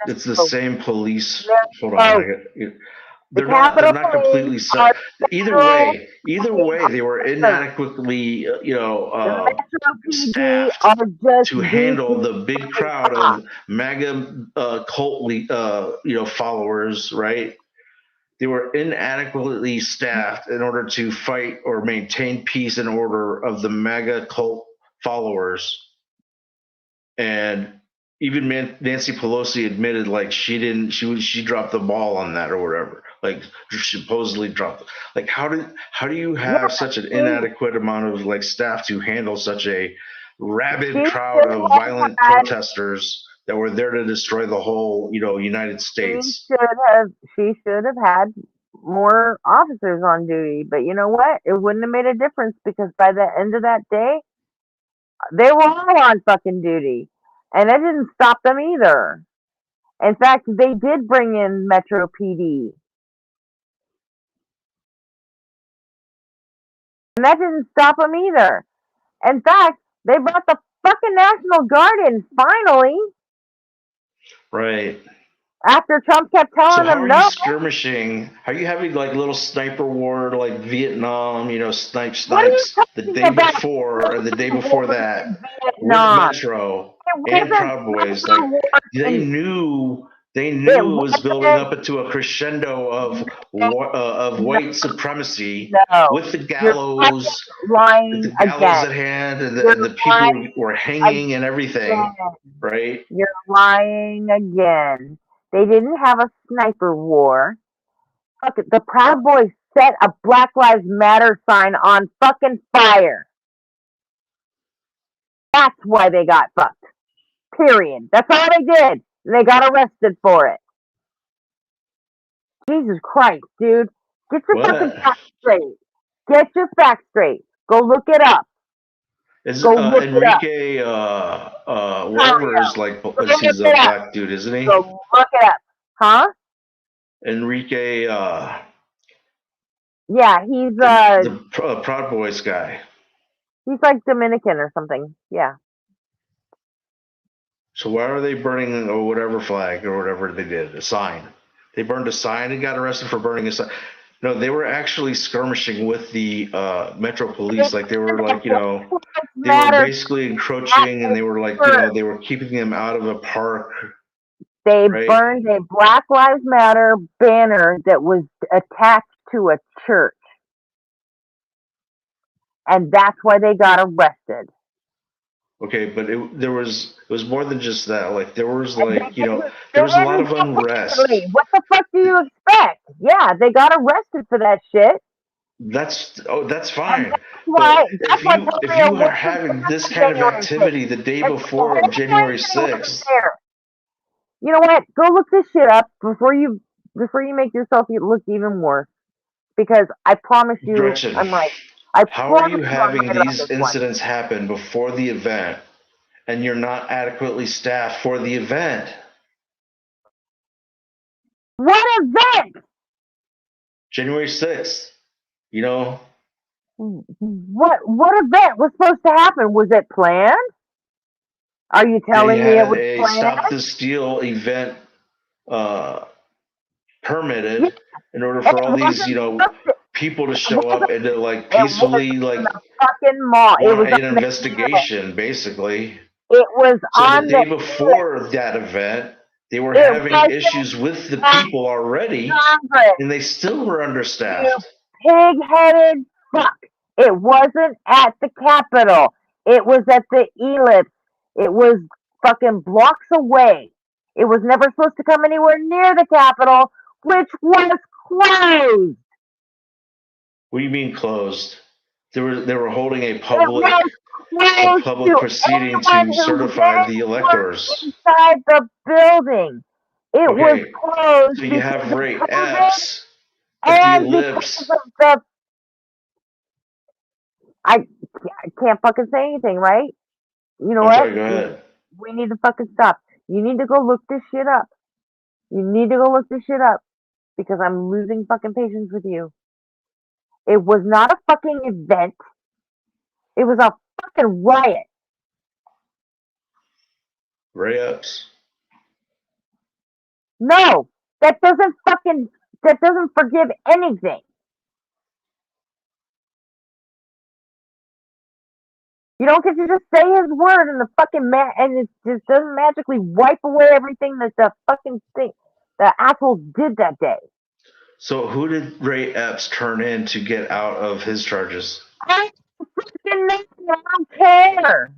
Speaker 8: it's the
Speaker 3: no,
Speaker 8: same police. Hold on,
Speaker 3: no. The
Speaker 8: they're
Speaker 3: Capitol
Speaker 8: not
Speaker 3: Police
Speaker 8: completely
Speaker 3: are
Speaker 8: set.
Speaker 3: federal.
Speaker 8: Either way, they were
Speaker 3: Listen,
Speaker 8: inadequately
Speaker 3: the Metro PD
Speaker 8: staffed
Speaker 3: are just
Speaker 8: to handle
Speaker 3: DC.
Speaker 8: the big crowd of MAGA cult followers, right? They were inadequately staffed in order to fight or maintain peace and order of the MAGA cult followers. And even Nancy Pelosi admitted like she dropped the ball on that or whatever. Like supposedly dropped. Like how do you
Speaker 3: Yeah,
Speaker 8: have such an inadequate amount of like staff to handle such a rabid
Speaker 3: she
Speaker 8: crowd
Speaker 3: should
Speaker 8: of
Speaker 3: have
Speaker 8: violent
Speaker 3: had.
Speaker 8: protesters that were there to destroy the whole United
Speaker 3: She
Speaker 8: States?
Speaker 3: should have. She should have had more officers on duty. But you know what? It wouldn't have made a difference because by the end of that day, they were all on fucking duty, and that didn't stop them either. In fact, they did bring in Metro PD, and that didn't stop them either. In fact, they brought the fucking National Guard in finally
Speaker 8: Right.
Speaker 3: after Trump kept
Speaker 8: So
Speaker 3: telling
Speaker 8: how
Speaker 3: them
Speaker 8: are you
Speaker 3: no.
Speaker 8: skirmishing? Are you having like little sniper war like Vietnam,
Speaker 3: What are you
Speaker 8: snipes the
Speaker 3: talking
Speaker 8: day
Speaker 3: about?
Speaker 8: before or the day before
Speaker 3: Wars
Speaker 8: that
Speaker 3: in
Speaker 8: with
Speaker 3: Vietnam.
Speaker 8: Metro
Speaker 3: It
Speaker 8: and
Speaker 3: wasn't
Speaker 8: Proud Boys?
Speaker 3: sniper
Speaker 8: Like
Speaker 3: wars
Speaker 8: they
Speaker 3: in.
Speaker 8: knew
Speaker 3: It
Speaker 8: it was building
Speaker 3: wasn't.
Speaker 8: up into a crescendo of
Speaker 3: No,
Speaker 8: white supremacy
Speaker 3: no.
Speaker 8: with the
Speaker 3: You're
Speaker 8: gallows,
Speaker 3: lying again.
Speaker 8: at hand, and
Speaker 3: You're
Speaker 8: the people
Speaker 3: lying
Speaker 8: were hanging and everything,
Speaker 3: again.
Speaker 8: right?
Speaker 3: You're lying again. They didn't have a sniper war. Fuck it. The Proud Boys set a Black Lives Matter sign on fucking fire. That's why they got fucked. Period. That's all they did. They got arrested for it. Jesus Christ, dude. Get your fucking
Speaker 8: What?
Speaker 3: facts straight. Get your facts straight. Go look it up.
Speaker 8: Is
Speaker 3: Go look it up.
Speaker 8: Enrique whatever
Speaker 3: Mario.
Speaker 8: is like
Speaker 3: Go look
Speaker 8: he's a
Speaker 3: it up.
Speaker 8: black dude, isn't he?
Speaker 3: Go look it up. Huh?
Speaker 8: Enrique
Speaker 3: Yeah, he's
Speaker 8: the Proud Boys guy.
Speaker 3: he's like Dominican or something. Yeah.
Speaker 8: So why are they burning or whatever flag or whatever they did? A sign. They burned a sign and got arrested for burning a sign. No, they were actually skirmishing with the Metro Police. Like they were like, they were
Speaker 3: Matter.
Speaker 8: basically encroaching and they were like, they were keeping them out of a park.
Speaker 3: They
Speaker 8: Right.
Speaker 3: burned a Black Lives Matter banner that was attached to a church. And that's why they got arrested.
Speaker 8: Okay, but it was more than just that. Like there was like,
Speaker 3: They
Speaker 8: there was a lot
Speaker 3: didn't
Speaker 8: of
Speaker 3: get
Speaker 8: unrest.
Speaker 3: arrested. What the fuck do you expect? Yeah, they got arrested for that shit.
Speaker 8: That's fine.
Speaker 3: Why?
Speaker 8: But
Speaker 3: That's why
Speaker 8: if you are having this kind of
Speaker 3: January 6th.
Speaker 8: activity the day before of January 6th,
Speaker 3: You know what? Go look this shit up before you make yourself look even worse. Because I promise you,
Speaker 8: Gretchen,
Speaker 3: I'm right. I
Speaker 8: how are
Speaker 3: promise
Speaker 8: you
Speaker 3: I'm
Speaker 8: having
Speaker 3: right about
Speaker 8: these
Speaker 3: this one.
Speaker 8: incidents happen before the event and you're not adequately staffed for the event?
Speaker 3: What event?
Speaker 8: January 6th. You know,
Speaker 3: What event was supposed to happen? Was it planned? Are you
Speaker 8: they
Speaker 3: telling me it
Speaker 8: had
Speaker 3: was
Speaker 8: a
Speaker 3: planned?
Speaker 8: Stop the Steal event permitted
Speaker 3: Yeah,
Speaker 8: in order
Speaker 3: it
Speaker 8: for all these,
Speaker 3: wasn't supposed to.
Speaker 8: people to
Speaker 3: It
Speaker 8: show
Speaker 3: wasn't.
Speaker 8: up and to like
Speaker 3: It was
Speaker 8: peacefully
Speaker 3: on
Speaker 8: like
Speaker 3: the fucking mall. It was
Speaker 8: want an
Speaker 3: on the Elix.
Speaker 8: investigation, basically.
Speaker 3: It was
Speaker 8: So the
Speaker 3: on the
Speaker 8: day
Speaker 3: Elix.
Speaker 8: before that event, they were
Speaker 3: It
Speaker 8: having
Speaker 3: wasn't
Speaker 8: issues with the
Speaker 3: at
Speaker 8: people already,
Speaker 3: Congress.
Speaker 8: and they still were
Speaker 3: You
Speaker 8: understaffed.
Speaker 3: pig-headed fuck. It wasn't at the Capitol. It was at the Ellipse. It was fucking blocks away. It was never supposed to come anywhere near the Capitol, which was closed.
Speaker 8: What do you mean closed? They were holding a
Speaker 3: It was closed
Speaker 8: public
Speaker 3: to
Speaker 8: proceeding
Speaker 3: anyone
Speaker 8: to
Speaker 3: who
Speaker 8: certify
Speaker 3: didn't
Speaker 8: the
Speaker 3: work
Speaker 8: electors.
Speaker 3: inside the building. It was
Speaker 8: Okay,
Speaker 3: closed
Speaker 8: so you
Speaker 3: because
Speaker 8: have
Speaker 3: of
Speaker 8: Ray
Speaker 3: COVID
Speaker 8: Epps at the
Speaker 3: and because
Speaker 8: Ellipse.
Speaker 3: of the. I can't fucking say anything, right? You know
Speaker 8: I'm
Speaker 3: what?
Speaker 8: sorry, go ahead.
Speaker 3: We need to fucking stop. You need to go look this shit up. You need to go look this shit up because I'm losing fucking patience with you. It was not a fucking event. It was a fucking riot.
Speaker 8: Ray Epps.
Speaker 3: No, that doesn't forgive anything. You don't get to just say his word and the fucking and it just doesn't magically wipe away everything that the fucking thing the assholes did that day.
Speaker 8: So who did Ray Epps turn in to get out of his charges?
Speaker 3: I fucking don't care.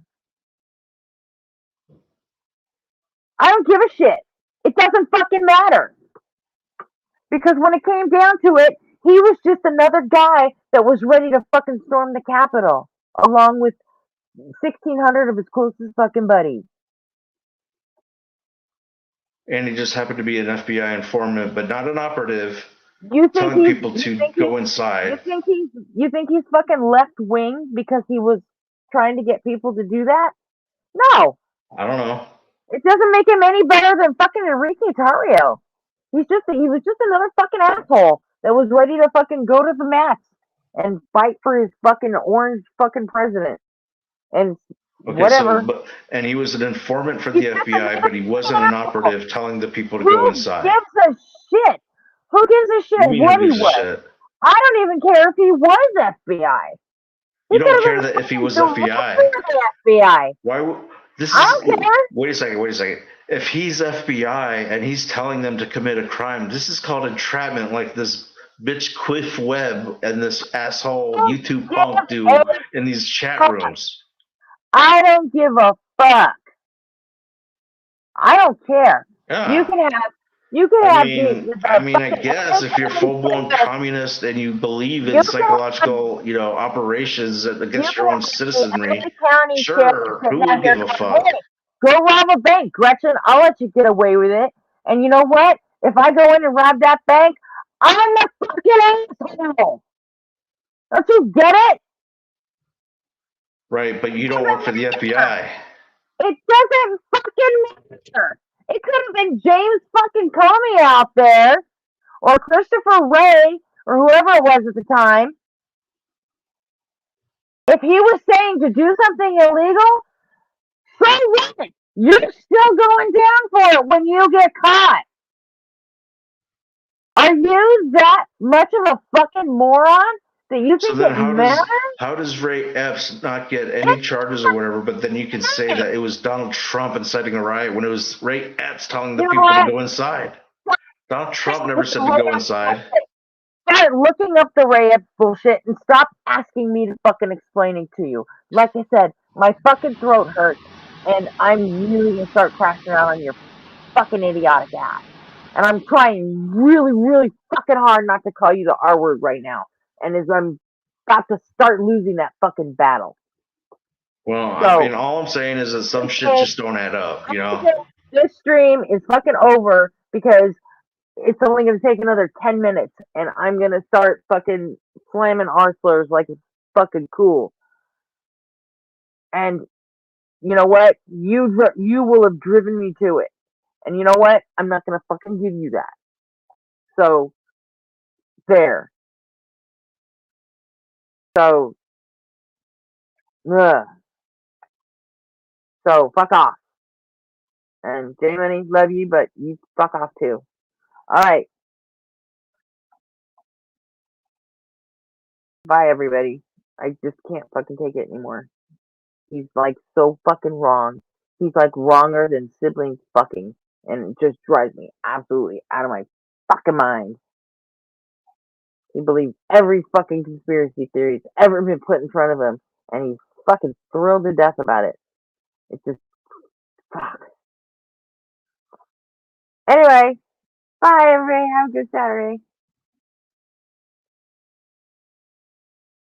Speaker 3: I don't give a shit. It doesn't fucking matter. Because when it came down to it, he was just another guy that was ready to fucking storm the Capitol, along with 1,600 of his closest fucking buddies.
Speaker 8: And he just happened to be an FBI informant, but not an operative,
Speaker 3: You think
Speaker 8: telling
Speaker 3: he's
Speaker 8: people
Speaker 3: you
Speaker 8: to
Speaker 3: think
Speaker 8: go
Speaker 3: he's
Speaker 8: inside.
Speaker 3: you think he's fucking left wing because he was trying to get people to do that? No,
Speaker 8: I don't know.
Speaker 3: it doesn't make him any better than fucking Enrique Tarrio. He was just another fucking asshole that was ready to fucking go to the mats and fight for his fucking orange fucking president. And
Speaker 8: Okay,
Speaker 3: whatever.
Speaker 8: and he was an informant for
Speaker 3: He's
Speaker 8: the
Speaker 3: just
Speaker 8: FBI,
Speaker 3: another
Speaker 8: but he wasn't
Speaker 3: fucking
Speaker 8: an
Speaker 3: asshole.
Speaker 8: operative telling the people to go
Speaker 3: Who
Speaker 8: inside.
Speaker 3: gives a shit? Who gives a
Speaker 8: What do
Speaker 3: shit
Speaker 8: you mean,
Speaker 3: what
Speaker 8: who
Speaker 3: he
Speaker 8: gives a
Speaker 3: was?
Speaker 8: shit?
Speaker 3: I don't even care if he was FBI. He
Speaker 8: You
Speaker 3: could
Speaker 8: don't
Speaker 3: have
Speaker 8: care
Speaker 3: been
Speaker 8: that if he
Speaker 3: fucking
Speaker 8: was
Speaker 3: directly
Speaker 8: FBI.
Speaker 3: the FBI.
Speaker 8: Why? This
Speaker 3: I
Speaker 8: is.
Speaker 3: don't care.
Speaker 8: Wait a second. If he's FBI and he's telling them to commit a crime, this is called entrapment, like this bitch Quiff Webb and this asshole YouTube punk do in these chat rooms.
Speaker 3: I don't give a fuck. I don't care.
Speaker 8: Yeah.
Speaker 3: You can have
Speaker 8: I guess if you're full blown communist and you believe in psychological, operations against your own citizenry, sure, who would give a fuck?
Speaker 3: Go rob a bank, Gretchen. I'll let you get away with it. And you know what? If I go in and rob that bank, I'm the fucking asshole. Don't you get it?
Speaker 8: Right, but you don't work for the FBI.
Speaker 3: It doesn't fucking matter. It could have been James fucking Comey out there, or Christopher Wray, or whoever it was at the time. If he was saying to do something illegal, so what? You're still going down for it when you get caught. Are you that much of a fucking moron that you
Speaker 8: So
Speaker 3: think
Speaker 8: then
Speaker 3: it matters?
Speaker 8: how does Ray Epps not get any charges or whatever, but then you can say that it was Donald Trump inciting a riot when it was Ray Epps telling the people to go inside? Donald Trump never said to go inside.
Speaker 3: Start looking up the Ray Epps bullshit and stop asking me to fucking explain it to you. Like I said, my fucking throat hurts and I'm really gonna start crashing out on your fucking idiotic ass. And I'm trying really, really fucking hard not to call you the R word right now. And as I'm about to start losing that fucking battle.
Speaker 8: Well,
Speaker 3: So,
Speaker 8: all I'm saying is that some shit just don't add up,
Speaker 3: this stream is fucking over because it's only going to take another 10 minutes and I'm going to start fucking slamming R slurs like it's fucking cool. And you know what? You will have driven me to it. And you know what? I'm not going to fucking give you that. So there. So ugh. So fuck off. And J Money, love you, but you fuck off too. Alright. Bye everybody. I just can't fucking take it anymore. He's like so fucking wrong. He's like wronger than siblings fucking. And it just drives me absolutely out of my fucking mind. He believes every fucking conspiracy theory that's ever been put in front of him. And he's fucking thrilled to death about it. It's just, fuck. Anyway, bye everybody. Have a good Saturday.